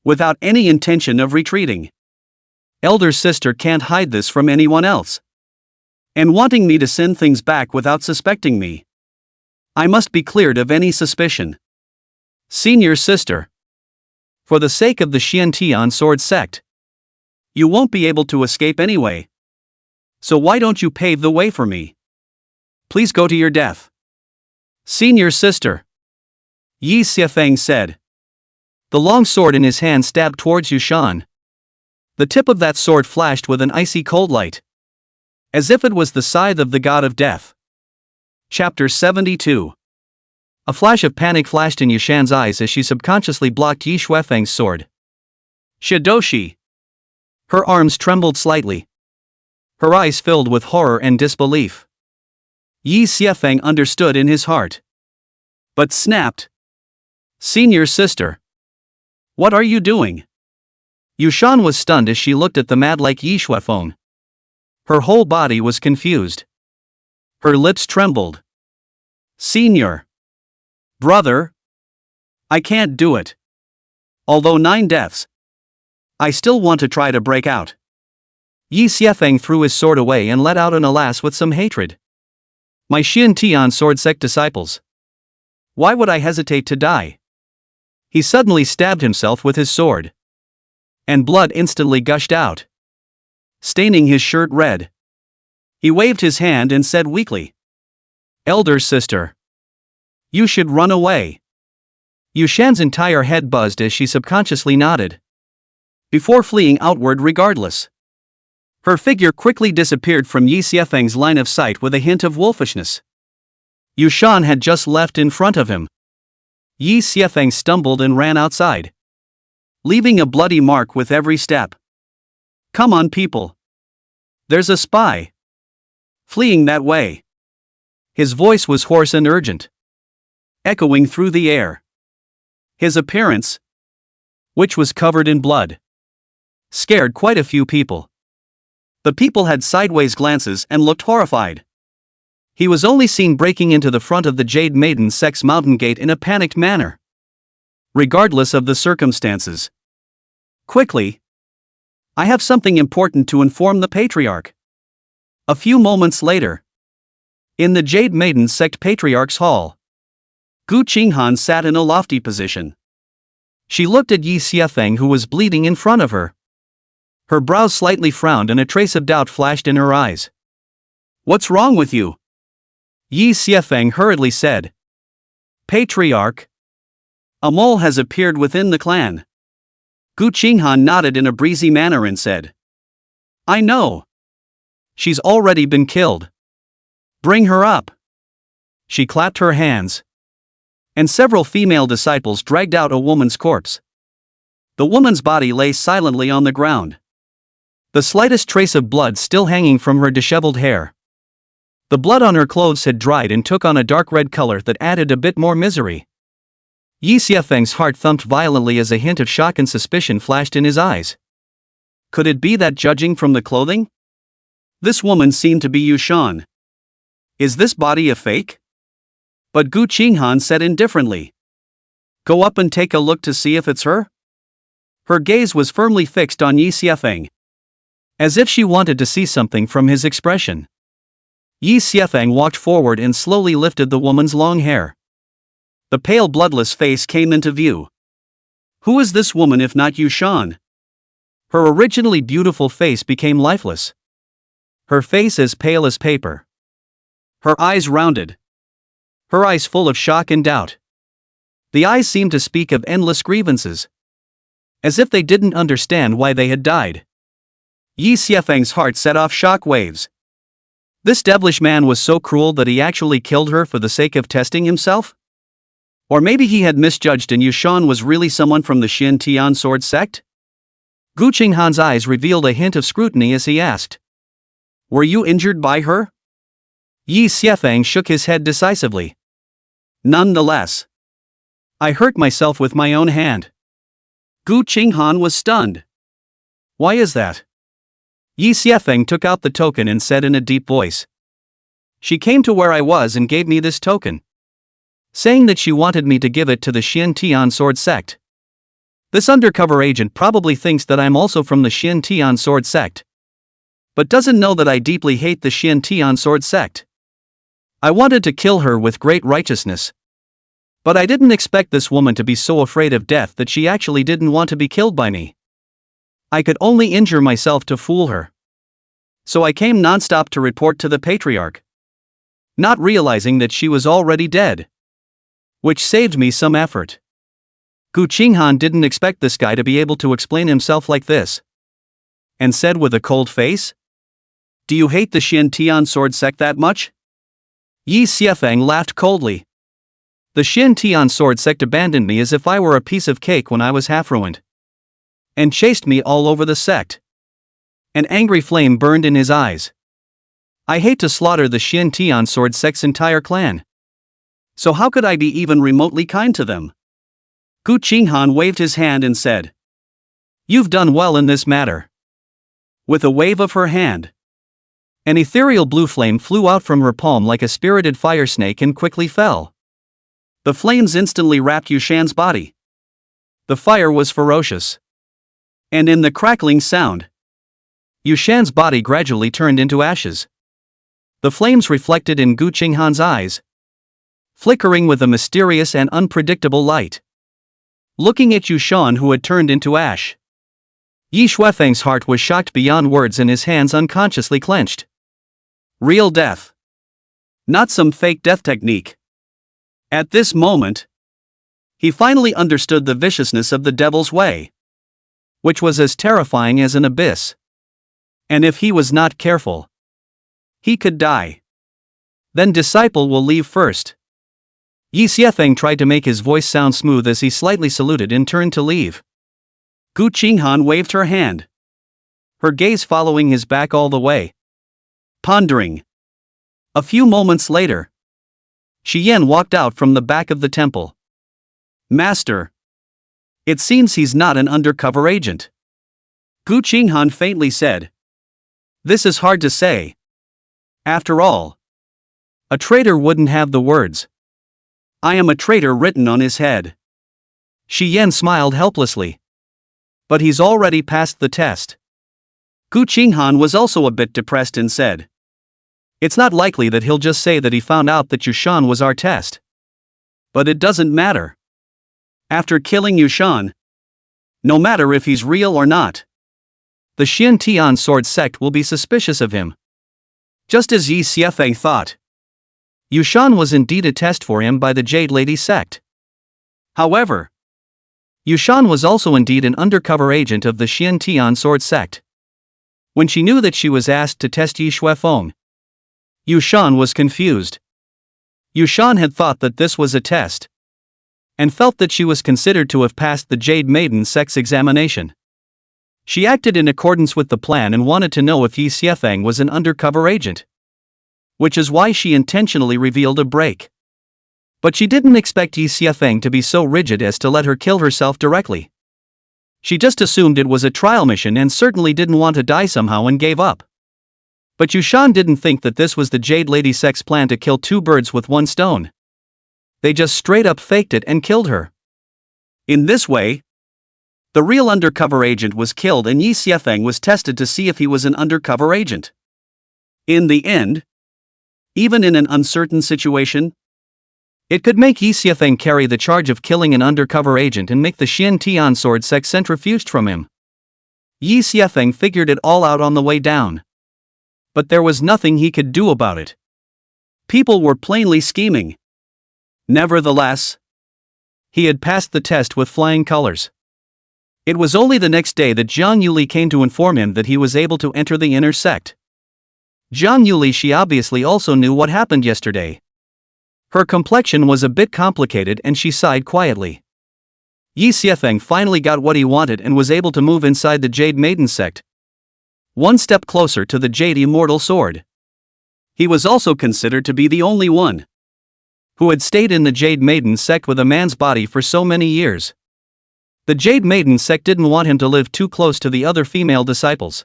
Without any intention of retreating. Elder sister can't hide this from anyone else. And wanting me to send things back without suspecting me. I must be cleared of any suspicion. Senior sister. For the sake of the Xian Tian sword sect, you won't be able to escape anyway. So why don't you pave the way for me? Please go to your death. Senior sister. Yi Xiefeng said. The long sword in his hand stabbed towards Yushan. The tip of that sword flashed with an icy cold light. As if it was the scythe of the god of death. Chapter 72. A flash of panic flashed in Yushan's eyes as she subconsciously blocked Yi Xiefeng's sword. Shidoshi. Her arms trembled slightly. Her eyes filled with horror and disbelief. Yi Xiefeng understood in his heart. But snapped. Senior sister. What are you doing? Yushan was stunned as she looked at the mad-like Yi Xiefeng. Her whole body was confused. Her lips trembled. Senior. Brother. I can't do it. Although 9 deaths. I still want to try to break out. Yi Xiefeng threw his sword away and let out an alas with some hatred. My Xian Tian sword sect disciples. Why would I hesitate to die? He suddenly stabbed himself with his sword. And blood instantly gushed out, staining his shirt red. He waved his hand and said weakly. Elder sister. You should run away. Yushan's entire head buzzed as she subconsciously nodded. Before fleeing outward regardless. Her figure quickly disappeared from Yi Xiefeng's line of sight with a hint of wolfishness. Yushan had just left in front of him. Yi Xiefeng stumbled and ran outside, leaving a bloody mark with every step. Come on, people. There's a spy fleeing that way. His voice was hoarse and urgent, echoing through the air. His appearance, which was covered in blood, scared quite a few people. The people had sideways glances and looked horrified. He was only seen breaking into the front of the Jade Maiden sect's mountain gate in a panicked manner, regardless of the circumstances. Quickly! I have something important to inform the Patriarch. A few moments later, in the Jade Maiden sect Patriarch's hall, Gu Qinghan sat in a lofty position. She looked at Yi Xiefeng, who was bleeding in front of her. Her brows slightly frowned and a trace of doubt flashed in her eyes. What's wrong with you? Yi Xiefeng hurriedly said. Patriarch, a mole has appeared within the clan. Gu Qinghan nodded in a breezy manner and said, I know. She's already been killed. Bring her up. She clapped her hands, and several female disciples dragged out a woman's corpse. The woman's body lay silently on the ground, the slightest trace of blood still hanging from her disheveled hair. The blood on her clothes had dried and took on a dark red color that added a bit more misery. Yi Xiefeng's heart thumped violently as a hint of shock and suspicion flashed in his eyes. Could it be that, judging from the clothing, this woman seemed to be Yushan? Is this body a fake? But Gu Qinghan said indifferently, Go up and take a look to see if it's her? Her gaze was firmly fixed on Yi Xiefeng, as if she wanted to see something from his expression. Yi Xiefeng walked forward and slowly lifted the woman's long hair. The pale bloodless face came into view. Who is this woman if not Yushan? Her originally beautiful face became lifeless. Her face as pale as paper. Her eyes rounded. Her eyes full of shock and doubt. The eyes seemed to speak of endless grievances, as if they didn't understand why they had died. Yi Xiefeng's heart set off shock waves. This devilish man was so cruel that he actually killed her for the sake of testing himself? Or maybe he had misjudged and Yushan was really someone from the Xin Tian sword sect? Gu Qinghan's eyes revealed a hint of scrutiny as he asked, Were you injured by her? Yi Xiefeng shook his head decisively. Nonetheless, I hurt myself with my own hand. Gu Qinghan was stunned. Why is that? Yi Xiefeng took out the token and said in a deep voice. She came to where I was and gave me this token, saying that she wanted me to give it to the Xin Tian sword sect. This undercover agent probably thinks that I'm also from the Xin Tian sword sect, but doesn't know that I deeply hate the Xin Tian sword sect. I wanted to kill her with great righteousness, but I didn't expect this woman to be so afraid of death that she actually didn't want to be killed by me. I could only injure myself to fool her. So I came nonstop to report to the Patriarch, not realizing that she was already dead, which saved me some effort. Gu Qinghan didn't expect this guy to be able to explain himself like this, and said with a cold face, Do you hate the Xin Tian sword sect that much? Yi Xiefeng laughed coldly. The Xin Tian sword sect abandoned me as if I were a piece of cake when I was half ruined, and chased me all over the sect. An angry flame burned in his eyes. I hate to slaughter the Xin Tian sword sect's entire clan. So how could I be even remotely kind to them? Gu Qinghan waved his hand and said, You've done well in this matter. With a wave of her hand, an ethereal blue flame flew out from her palm like a spirited fire snake and quickly fell. The flames instantly wrapped Yushan's body. The fire was ferocious, and in the crackling sound, Yushan's body gradually turned into ashes. The flames reflected in Gu Qinghan's eyes, flickering with a mysterious and unpredictable light. Looking at Yushan, who had turned into ash, Yi Xiefeng's heart was shocked beyond words and his hands unconsciously clenched. Real death. Not some fake death technique. At this moment, he finally understood the viciousness of the devil's way, which was as terrifying as an abyss. And if he was not careful, he could die. Then disciple will leave first. Yi Xiefeng tried to make his voice sound smooth as he slightly saluted and turned to leave. Gu Qinghan waved her hand, her gaze following his back all the way, pondering. A few moments later, Shi Yan walked out from the back of the temple. Master. It seems he's not an undercover agent. Gu Qinghan faintly said. This is hard to say. After all, a traitor wouldn't have the words I am a traitor written on his head. Shi Yan smiled helplessly. But he's already passed the test. Gu Qinghan was also a bit depressed and said. It's not likely that he'll just say that he found out that Yushan was our test. But it doesn't matter. After killing Yushan, no matter if he's real or not, the Xian Tian sword sect will be suspicious of him. Just as Yi Xiefeng thought. Yushan was indeed a test for him by the Jade Lady sect. However, Yushan was also indeed an undercover agent of the Xian Tian sword sect. When she knew that she was asked to test Yi Xuefeng, Yushan was confused. Yushan had thought that this was a test, and felt that she was considered to have passed the Jade Maiden sect's examination. She acted in accordance with the plan and wanted to know if Yi Xiefeng was an undercover agent. Which is why she intentionally revealed a break. But she didn't expect Yi Xiefeng to be so rigid as to let her kill herself directly. She just assumed it was a trial mission and certainly didn't want to die somehow and gave up. But Yushan didn't think that this was the Jade Lady sect's plan to kill two birds with one stone. They just straight up faked it and killed her. In this way, the real undercover agent was killed and Yi Xiefeng was tested to see if he was an undercover agent. In the end, even in an uncertain situation, it could make Yi Xiefeng carry the charge of killing an undercover agent and make the Xian Tian sword sect centrifuged from him. Yi Xiefeng figured it all out on the way down. But there was nothing he could do about it. People were plainly scheming. Nevertheless, he had passed the test with flying colors. It was only the next day that Jiang Yuli came to inform him that he was able to enter the inner sect. Jiang Yuli, she obviously also knew what happened yesterday. Her complexion was a bit complicated and she sighed quietly. Yi Xiefeng finally got what he wanted and was able to move inside the Jade Maiden sect, one step closer to the Jade Immortal Sword. He was also considered to be the only one who had stayed in the Jade Maiden sect with a man's body for so many years. The Jade Maiden sect didn't want him to live too close to the other female disciples.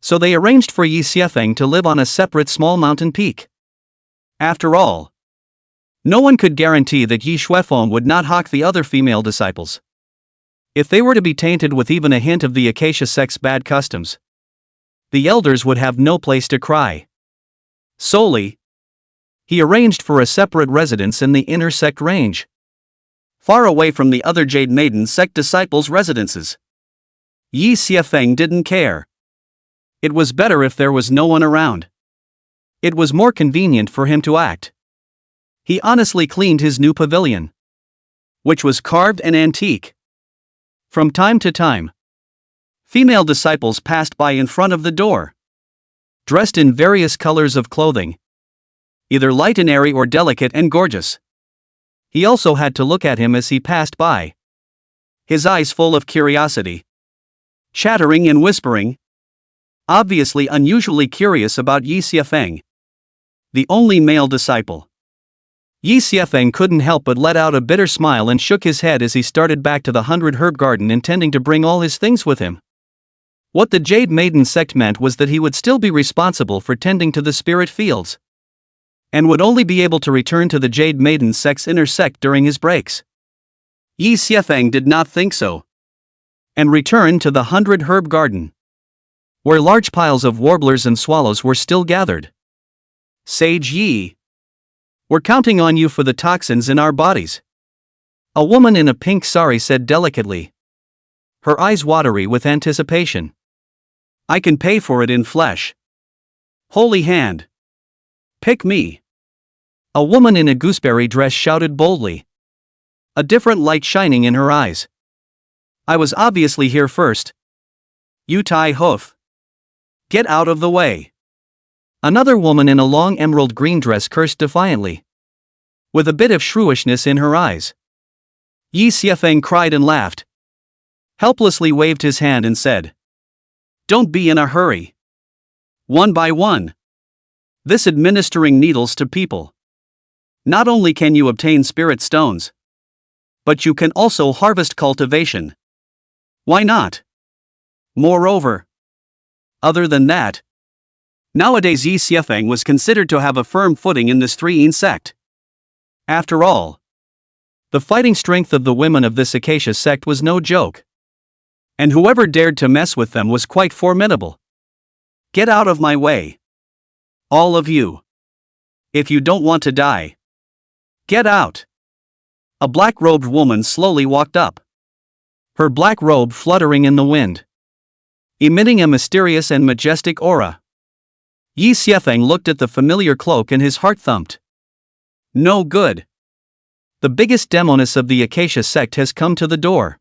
So they arranged for Yi Xiefeng to live on a separate small mountain peak. After all, no one could guarantee that Yi Xuefeng would not hawk the other female disciples. If they were to be tainted with even a hint of the Acacia sect's bad customs, the elders would have no place to cry. Solely, he arranged for a separate residence in the inner sect range, far away from the other Jade Maiden sect disciples' residences. Yi Xiefeng didn't care. It was better if there was no one around. It was more convenient for him to act. He honestly cleaned his new pavilion, which was carved and antique. From time to time, female disciples passed by in front of the door, dressed in various colors of clothing, either light and airy or delicate and gorgeous. He also had to look at him as he passed by, his eyes full of curiosity, chattering and whispering, obviously unusually curious about Yi Xiefeng, the only male disciple. Yi Xiefeng couldn't help but let out a bitter smile and shook his head as he started back to the 100 Herb Garden, intending to bring all his things with him. What the Jade Maiden sect meant was that he would still be responsible for tending to the spirit fields, and would only be able to return to the Jade Maiden sect's inner sect during his breaks. Yi Xiefeng did not think so, and returned to the 100 Herb Garden, where large piles of warblers and swallows were still gathered. Sage Yi, we're counting on you for the toxins in our bodies, a woman in a pink sari said delicately, her eyes watery with anticipation. I can pay for it in flesh. Holy hand. Pick me. A woman in a gooseberry dress shouted boldly, a different light shining in her eyes. I was obviously here first. You Tai Hoof. Get out of the way. Another woman in a long emerald green dress cursed defiantly, with a bit of shrewishness in her eyes. Yi Xiefeng cried and laughed, helplessly waved his hand and said, "Don't be in a hurry. One by one. This administering needles to people. Not only can you obtain spirit stones, but you can also harvest cultivation. Why not? Moreover, other than that, nowadays Yi Xiefeng was considered to have a firm footing in this 3 sect. After all, the fighting strength of the women of this acacia sect was no joke. And whoever dared to mess with them was quite formidable. Get out of my way. All of you. If you don't want to die, get out." A black-robed woman slowly walked up, her black robe fluttering in the wind, emitting a mysterious and majestic aura. Yi Xiefeng looked at the familiar cloak and his heart thumped. No good. The biggest demoness of the acacia sect has come to the door.